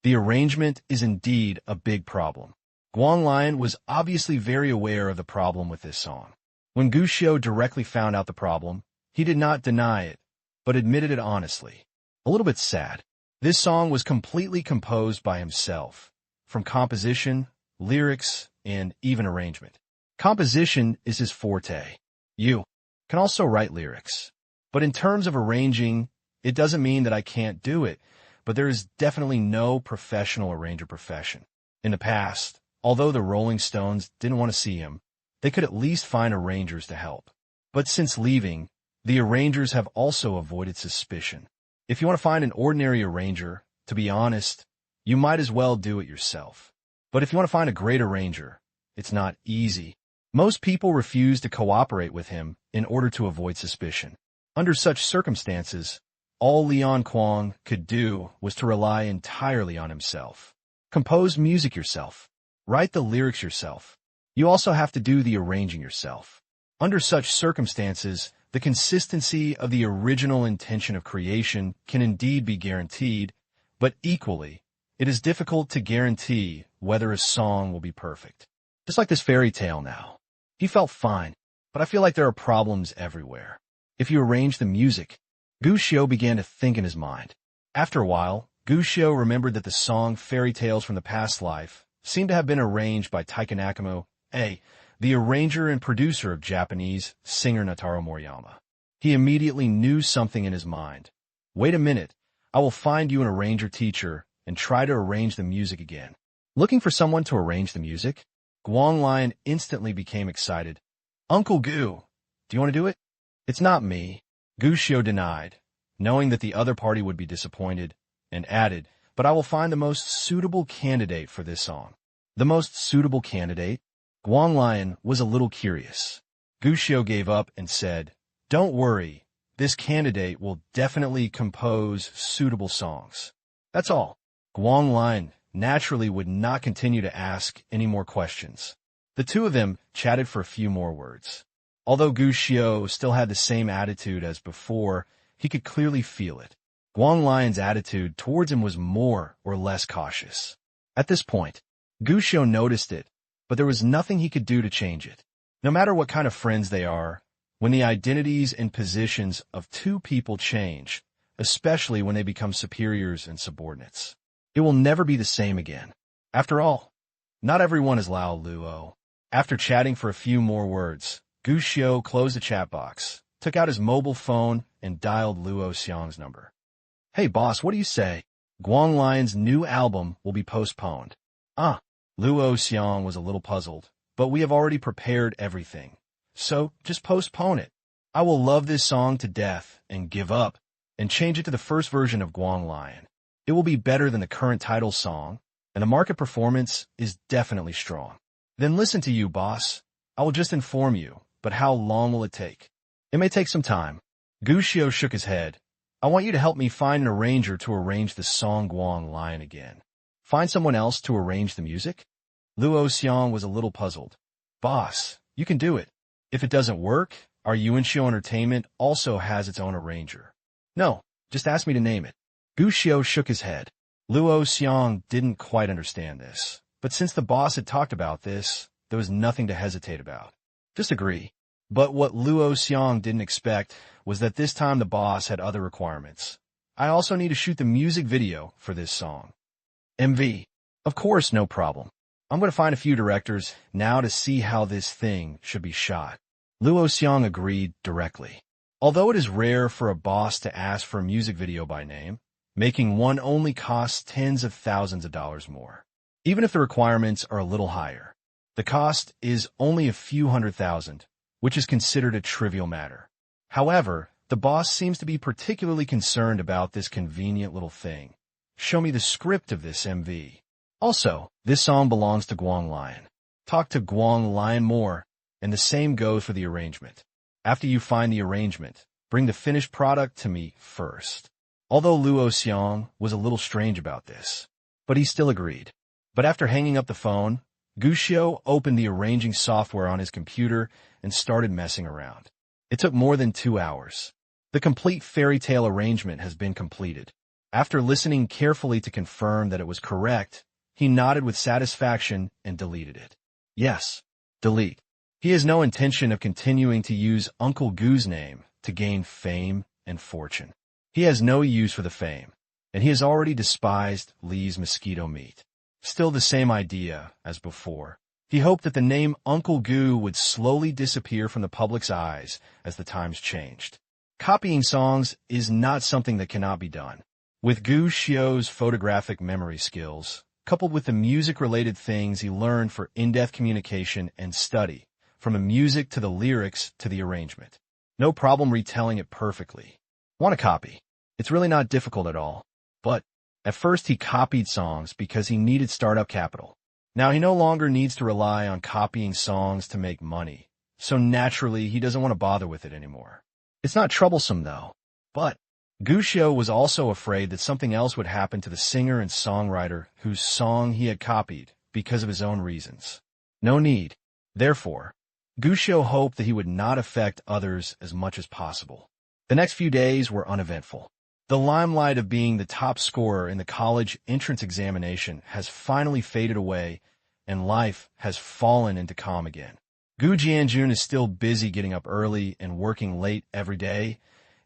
The arrangement is indeed a big problem. Guanglian was obviously very aware of the problem with this song. When Guxiu directly found out the problem, he did not deny it, but admitted it honestly. A little bit sad. This song was completely composed by himself, from composition, lyrics, and even arrangement. Composition is his forte. You can also write lyrics. But in terms of arranging, it doesn't mean that I can't do it, but there is definitely no professional arranger profession. In the past, although the Rolling Stones didn't want to see him, they could at least find arrangers to help. But since leaving, the arrangers have also avoided suspicion. If you want to find an ordinary arranger, to be honest, you might as well do it yourself. But if you want to find a great arranger, it's not easy. Most people refuse to cooperate with him in order to avoid suspicion. Under such circumstances, all Leon Kwong could do was to rely entirely on himself. Compose music yourself. Write the lyrics yourself. You also have to do the arranging yourself. Under such circumstances, the consistency of the original intention of creation can indeed be guaranteed, but equally, it is difficult to guarantee whether a song will be perfect. Just like this fairy tale now. He felt fine, but I feel like there are problems everywhere. If you arrange the music, Guxiu began to think in his mind. After a while, Guxiu remembered that the song Fairy Tales from the Past Life seemed to have been arranged by Taika Nakamo, the arranger and producer of Japanese singer Nataro Moriyama. He immediately knew something in his mind. Wait a minute, I will find you an arranger teacher and try to arrange the music again. Looking for someone to arrange the music? Guanglian instantly became excited. Uncle Gu, do you want to do it? It's not me, Guxiu denied, knowing that the other party would be disappointed, and added, but I will find the most suitable candidate for this song. The most suitable candidate? Guanglian was a little curious. Guxiu gave up and said, don't worry, this candidate will definitely compose suitable songs. That's all. Guanglian naturally would not continue to ask any more questions. The two of them chatted for a few more words. Although Guxiu still had the same attitude as before, he could clearly feel it. Guanglian's attitude towards him was more or less cautious. At this point, Guxiu noticed it, but there was nothing he could do to change it. No matter what kind of friends they are, when the identities and positions of two people change, especially when they become superiors and subordinates, it will never be the same again. After all, not everyone is Lao Luo. After chatting for a few more words, Guxiu closed the chat box, took out his mobile phone, and dialed Luo Xiang's number. Hey boss, what do you say? Guanglian's new album will be postponed. Luo Xiang was a little puzzled, but we have already prepared everything. So, just postpone it. I will love this song to death and give up, and change it to the first version of Guanglian. It will be better than the current title song, and the market performance is definitely strong. Then listen to you, boss. I will just inform you, but how long will it take? It may take some time. Guxiu shook his head. I want you to help me find an arranger to arrange the song Guanglian again. Find someone else to arrange the music? Luo Xiang was a little puzzled. Boss, you can do it. If it doesn't work, our Yuanxiu Entertainment also has its own arranger. No, just ask me to name it. Guxiu shook his head. Luo Xiang didn't quite understand this, but since the boss had talked about this, there was nothing to hesitate about. Just agree. But what Luo Xiang didn't expect was that this time the boss had other requirements. I also need to shoot the music video for this song. MV. Of course, no problem. I'm going to find a few directors now to see how this thing should be shot. Luo Xiang agreed directly. Although it is rare for a boss to ask for a music video by name, making one only costs tens of thousands of dollars more. Even if the requirements are a little higher, the cost is only a few $100,000, which is considered a trivial matter. However, the boss seems to be particularly concerned about this convenient little thing. Show me the script of this MV. Also, this song belongs to Guang Lion. Talk to Guang Lion more, and the same goes for the arrangement. After you find the arrangement, bring the finished product to me first. Although Luo Xiang was a little strange about this, but he still agreed. But after hanging up the phone, Gu Xiu opened the arranging software on his computer and started messing around. It took more than 2 hours. The complete fairy tale arrangement has been completed. After listening carefully to confirm that it was correct, he nodded with satisfaction and deleted it. Yes, delete. He has no intention of continuing to use Uncle Gu's name to gain fame and fortune. He has no use for the fame, and he has already despised Li's mosquito meat. Still the same idea as before. He hoped that the name Uncle Gu would slowly disappear from the public's eyes as the times changed. Copying songs is not something that cannot be done. With Gu Xiu's photographic memory skills, coupled with the music-related things he learned for in-depth communication and study, from the music to the lyrics to the arrangement. No problem retelling it perfectly. Want a copy? It's really not difficult at all. But at first he copied songs because he needed startup capital. Now he no longer needs to rely on copying songs to make money, so naturally he doesn't want to bother with it anymore. It's not troublesome though. But Gu Xiu was also afraid that something else would happen to the singer and songwriter whose song he had copied because of his own reasons. No need. Therefore, Gu Xiu hoped that he would not affect others as much as possible. The next few days were uneventful. The limelight of being the top scorer in the college entrance examination has finally faded away, and life has fallen into calm again. Gu Jianjun is still busy getting up early and working late every day,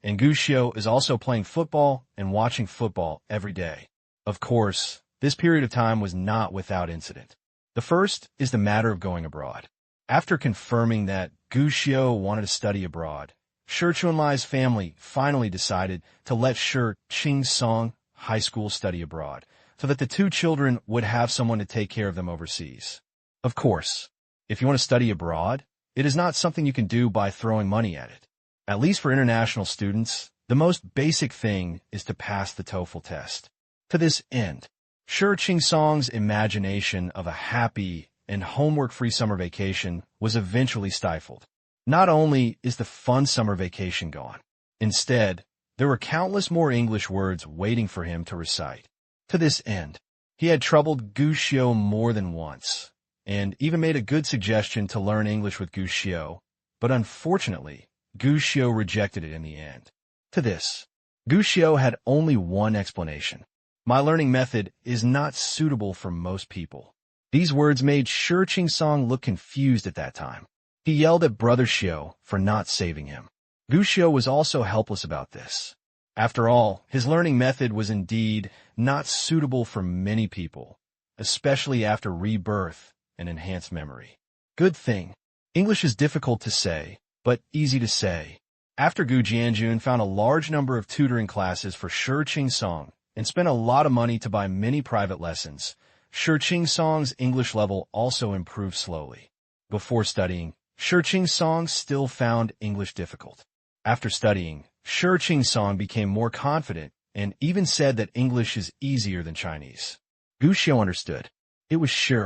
and Gu Xiu is also playing football and watching football every day. Of course, this period of time was not without incident. The first is the matter of going abroad. After confirming that Gu Xiu wanted to study abroad, Shi Chunlai's family finally decided to let Shi Qingsong High School study abroad, so that the two children would have someone to take care of them overseas. Of course, if you want to study abroad, it is not something you can do by throwing money at it. At least for international students, the most basic thing is to pass the TOEFL test. To this end, Shi Qingsong's imagination of a happy and homework-free summer vacation was eventually stifled. Not only is the fun summer vacation gone, instead, there were countless more English words waiting for him to recite. To this end, he had troubled Gu Xiu more than once, and even made a good suggestion to learn English with Gu Xiu, but unfortunately, Gu Xiu rejected it in the end. To this, Gu Xiu had only one explanation. My learning method is not suitable for most people. These words made Shi Qingsong look confused at that time. He yelled at Brother Xiu for not saving him. Gu Xiu was also helpless about this. After all, his learning method was indeed not suitable for many people, especially after rebirth and enhanced memory. Good thing. English is difficult to say, but easy to say. After Gu Jianjun found a large number of tutoring classes for Shi Qingsong and spent a lot of money to buy many private lessons, Shi Qingsong's English level also improved slowly. Before studying, Shi Qingsong still found English difficult. After studying, Shi Qingsong became more confident and even said that English is easier than Chinese. Gu Xiu understood. It was Shi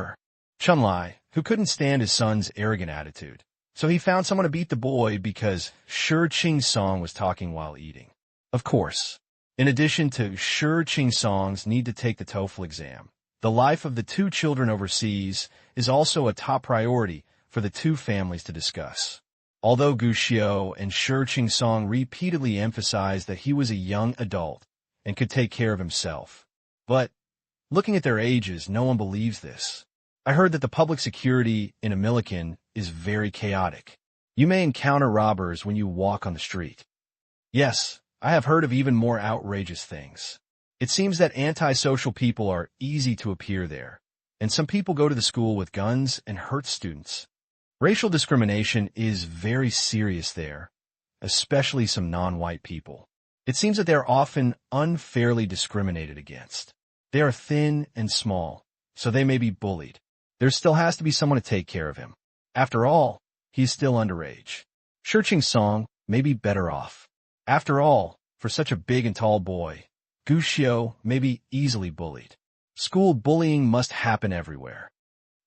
Chunlai who couldn't stand his son's arrogant attitude, so he found someone to beat the boy because Shi Qingsong was talking while eating. Of course, in addition to Shi Qingsong's need to take the TOEFL exam, the life of the two children overseas is also a top priority for the two families to discuss. Although Gu Xiu and Shi Qingsong repeatedly emphasized that he was a young adult and could take care of himself. But, looking at their ages, no one believes this. I heard that the public security in American is very chaotic. You may encounter robbers when you walk on the street. Yes, I have heard of even more outrageous things. It seems that antisocial people are easy to appear there, and some people go to the school with guns and hurt students. Racial discrimination is very serious there, especially some non-white people. It seems that they are often unfairly discriminated against. They are thin and small, so they may be bullied. There still has to be someone to take care of him. After all, he is still underage. Shi Qingsong may be better off. After all, for such a big and tall boy, Gu Xiu may be easily bullied. School bullying must happen everywhere.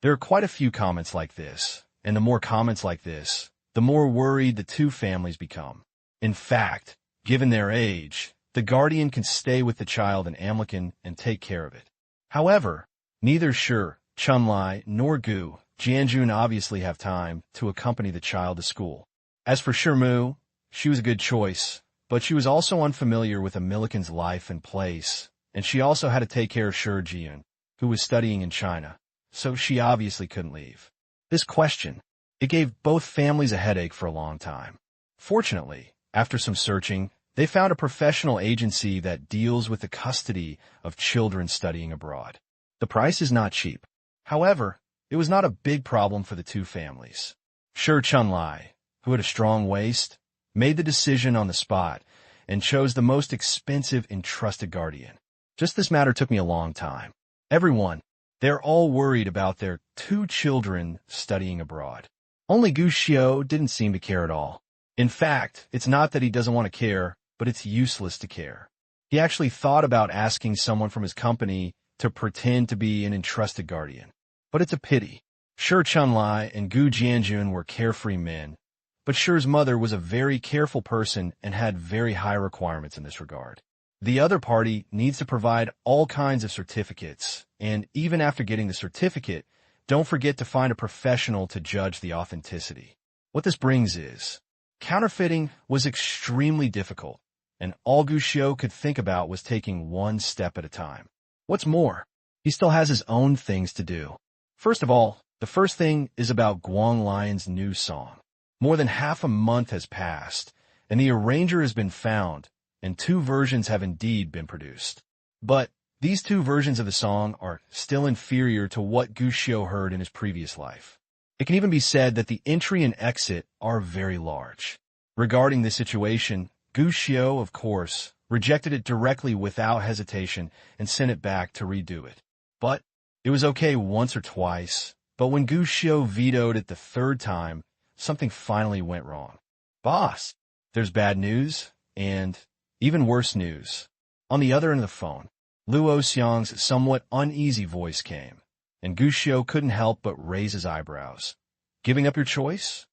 There are quite a few comments like this, and the more comments like this, the more worried the two families become. In fact, given their age, the guardian can stay with the child in Amlikin and take care of it. However, neither Shi, Chunlai, nor Gu Jianjun obviously have time to accompany the child to school. As for Shirmu, she was a good choice, but she was also unfamiliar with Amilikan's life and place, and she also had to take care of Shi Jian, who was studying in China, so she obviously couldn't leave. This question, it gave both families a headache for a long time. Fortunately, after some searching, they found a professional agency that deals with the custody of children studying abroad. The price is not cheap. However, it was not a big problem for the two families. Shi Chunlai, who had a strong waist, made the decision on the spot and chose the most expensive and trusted guardian. Just this matter took me a long time. Everyone, they're all worried about their two children studying abroad. Only Gu Xiu didn't seem to care at all. In fact, it's not that he doesn't want to care, but it's useless to care. He actually thought about asking someone from his company to pretend to be an entrusted guardian. But it's a pity. Shi Chunlai and Gu Jianjun were carefree men, but Shi's mother was a very careful person and had very high requirements in this regard. The other party needs to provide all kinds of certificates, and even after getting the certificate, don't forget to find a professional to judge the authenticity. What this brings is, counterfeiting was extremely difficult, and all Gu Xiu could think about was taking one step at a time. What's more, he still has his own things to do. First of all, the first thing is about Guang Lion's new song. More than half a month has passed, and the arranger has been found, and two versions have indeed been produced. But these two versions of the song are still inferior to what Gu Xiu heard in his previous life. It can even be said that the entry and exit are very large. Regarding this situation, Gu Xiu, of course, rejected it directly without hesitation and sent it back to redo it. But it was okay once or twice, but when Gu Xiu vetoed it the third time, something finally went wrong. Boss, there's bad news, and even worse news. On the other end of the phone, Luo Xiang's somewhat uneasy voice came, and Gu Xiu couldn't help but raise his eyebrows. Giving up your choice?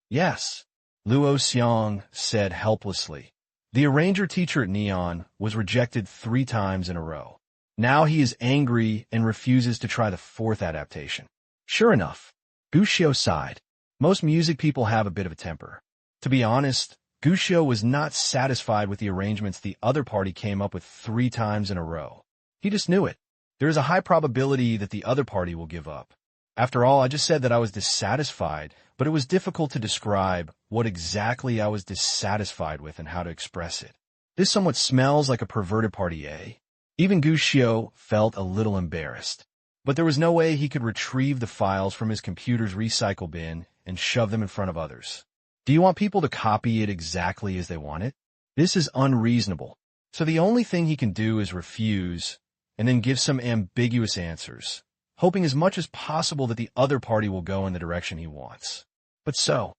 Yes, Luo Xiang said helplessly. The arranger teacher at Neon was rejected 3 times in a row. Now he is angry and refuses to try the 4th adaptation. Sure enough, Gu Xiu sighed. Most music people have a bit of a temper. To be honest, Gu Xiu was not satisfied with the arrangements the other party came up with 3 times in a row. He just knew it. There is a high probability that the other party will give up. After all, I just said that I was dissatisfied, but it was difficult to describe what exactly I was dissatisfied with and how to express it. This somewhat smells like a perverted party, eh? Even Gu Xiu felt a little embarrassed. But there was no way he could retrieve the files from his computer's recycle bin and shove them in front of others. Do you want people to copy it exactly as they want it? This is unreasonable. So the only thing he can do is refuse and then give some ambiguous answers, hoping as much as possible that the other party will go in the direction he wants. But still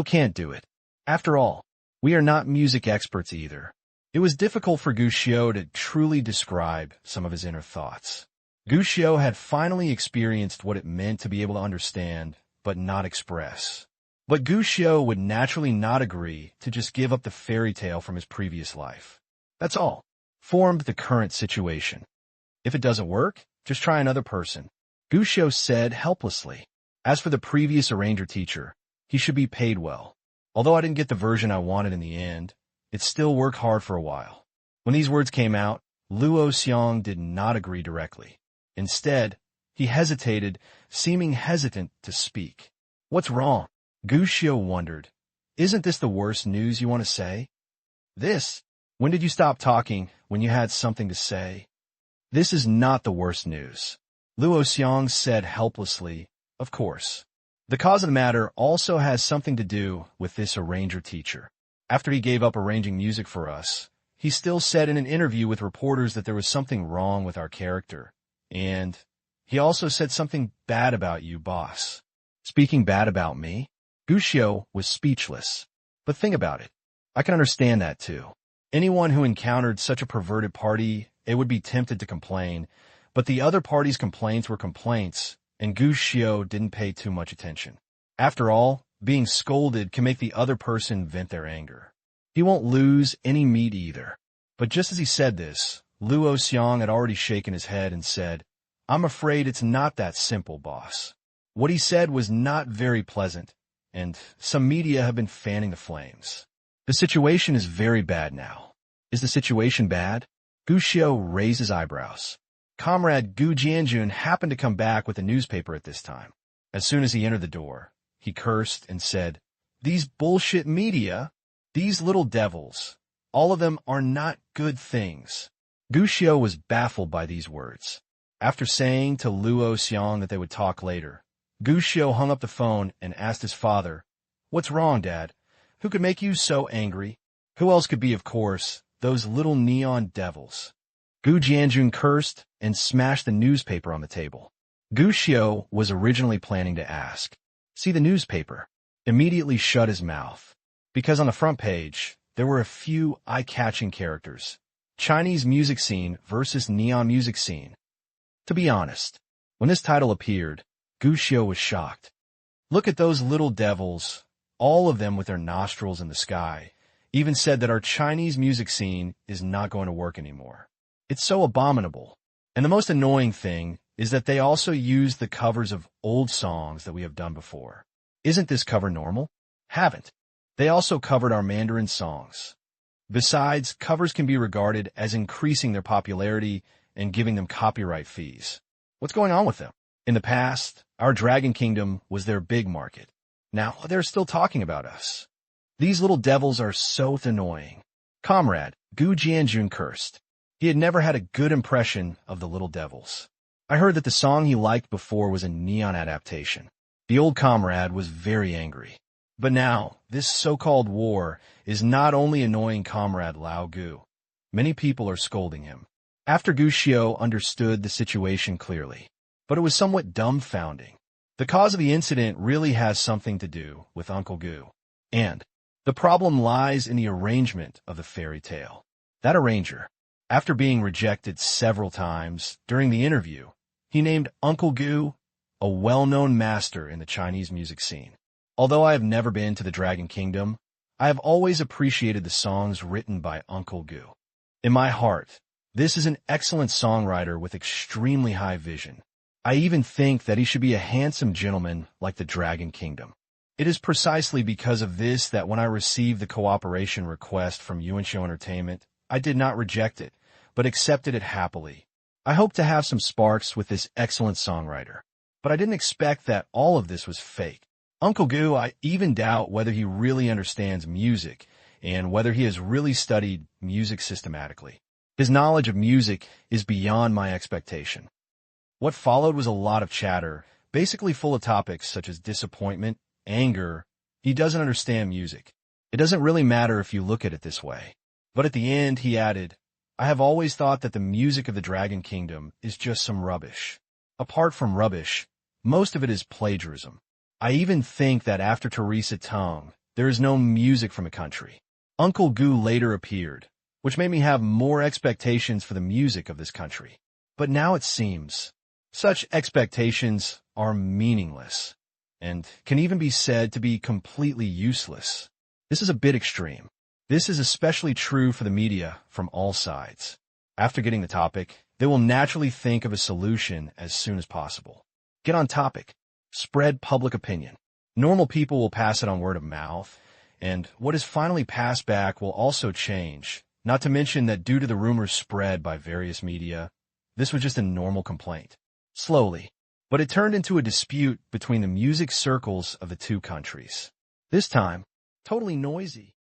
can't do it. After all, we are not music experts either. It was difficult for Gu Xiu to truly describe some of his inner thoughts. Gu Xiu had finally experienced what it meant to be able to understand, but not express. But Gu Xiu would naturally not agree to just give up the fairy tale from his previous life. That's all. Formed the current situation. If it doesn't work, just try another person, Gu Xiu said helplessly. As for the previous arranger teacher, he should be paid well. Although I didn't get the version I wanted in the end, it still worked hard for a while. When these words came out, Luo Xiang did not agree directly. Instead, he hesitated, seeming hesitant to speak. What's wrong? Gu Xiu wondered. Isn't this the worst news you want to say? This? When did you stop talking when you had something to say? This is not the worst news. Luo Xiang said helplessly, of course. The cause of the matter also has something to do with this arranger teacher. After he gave up arranging music for us, he still said in an interview with reporters that there was something wrong with our character. And he also said something bad about you, boss. Speaking bad about me? Gu Xiu was speechless. But think about it. I can understand that too. Anyone who encountered such a perverted party, it would be tempted to complain, But the other party's complaints were complaints, and Gu Xiao didn't pay too much attention. After all, being scolded can make the other person vent their anger. He won't lose any meat either. But just as he said this, Luo Xiang had already shaken his head and said, "I'm afraid it's not that simple, boss." What he said was not very pleasant, and some media have been fanning the flames. The situation is very bad now. Is the situation bad? Gu Xiao raised his eyebrows. Comrade Gu Jianjun happened to come back with a newspaper at this time. As soon as he entered the door, he cursed and said, "These bullshit media, these little devils, all of them are not good things." Gu Xiao was baffled by these words. After saying to Luo Xiang that they would talk later, Gu Xiao hung up the phone and asked his father, "What's wrong, Dad? Who could make you so angry?" Who else could be, of course, those little neon devils. Gu Jianjun cursed and smashed the newspaper on the table. Gu Xiao was originally planning to ask, "See the newspaper?" Immediately shut his mouth. Because on the front page, there were a few eye-catching characters. Chinese music scene versus neon music scene. To be honest, when this title appeared, Gu Xiao was shocked. Look at those little devils, all of them with their nostrils in the sky, even said that our Chinese music scene is not going to work anymore. It's so abominable. And the most annoying thing is that they also use the covers of old songs that we have done before. Isn't this cover normal? Haven't. They also covered our Mandarin songs. Besides, covers can be regarded as increasing their popularity and giving them copyright fees. What's going on with them? In the past, our Dragon Kingdom was their big market. Now they're still talking about us. These little devils are so annoying. Comrade Gu Jianjun cursed. He had never had a good impression of the little devils. I heard that the song he liked before was a neon adaptation. The old comrade was very angry. But now, this so-called war is not only annoying Comrade Lao Gu. Many people are scolding him. After Gu Xiao understood the situation clearly, but it was somewhat dumbfounding. The cause of the incident really has something to do with Uncle Gu. And the problem lies in the arrangement of the fairy tale. That arranger, after being rejected several times during the interview, he named Uncle Gu a well-known master in the Chinese music scene. Although I have never been to the Dragon Kingdom, I have always appreciated the songs written by Uncle Gu. In my heart, this is an excellent songwriter with extremely high vision. I even think that he should be a handsome gentleman like the Dragon Kingdom. It is precisely because of this that when I received the cooperation request from Yuanxiu Entertainment, I did not reject it, but accepted it happily. I hope to have some sparks with this excellent songwriter. But I didn't expect that all of this was fake. Uncle Gu, I even doubt whether he really understands music and whether he has really studied music systematically. His knowledge of music is beyond my expectation. What followed was a lot of chatter, basically full of topics such as disappointment, anger. He doesn't understand music. It doesn't really matter if you look at it this way. But at the end, he added, "I have always thought that the music of the Dragon Kingdom is just some rubbish. Apart from rubbish, most of it is plagiarism. I even think that after Teresa Tong, there is no music from a country." Uncle Gu later appeared, which made me have more expectations for the music of this country. But now it seems such expectations are meaningless and can even be said to be completely useless. This is a bit extreme. This is especially true for the media from all sides. After getting the topic, they will naturally think of a solution as soon as possible. Get on topic. Spread public opinion. Normal people will pass it on word of mouth, and what is finally passed back will also change, not to mention that due to the rumors spread by various media, this was just a normal complaint. Slowly, but it turned into a dispute between the music circles of the two countries. This time, totally noisy.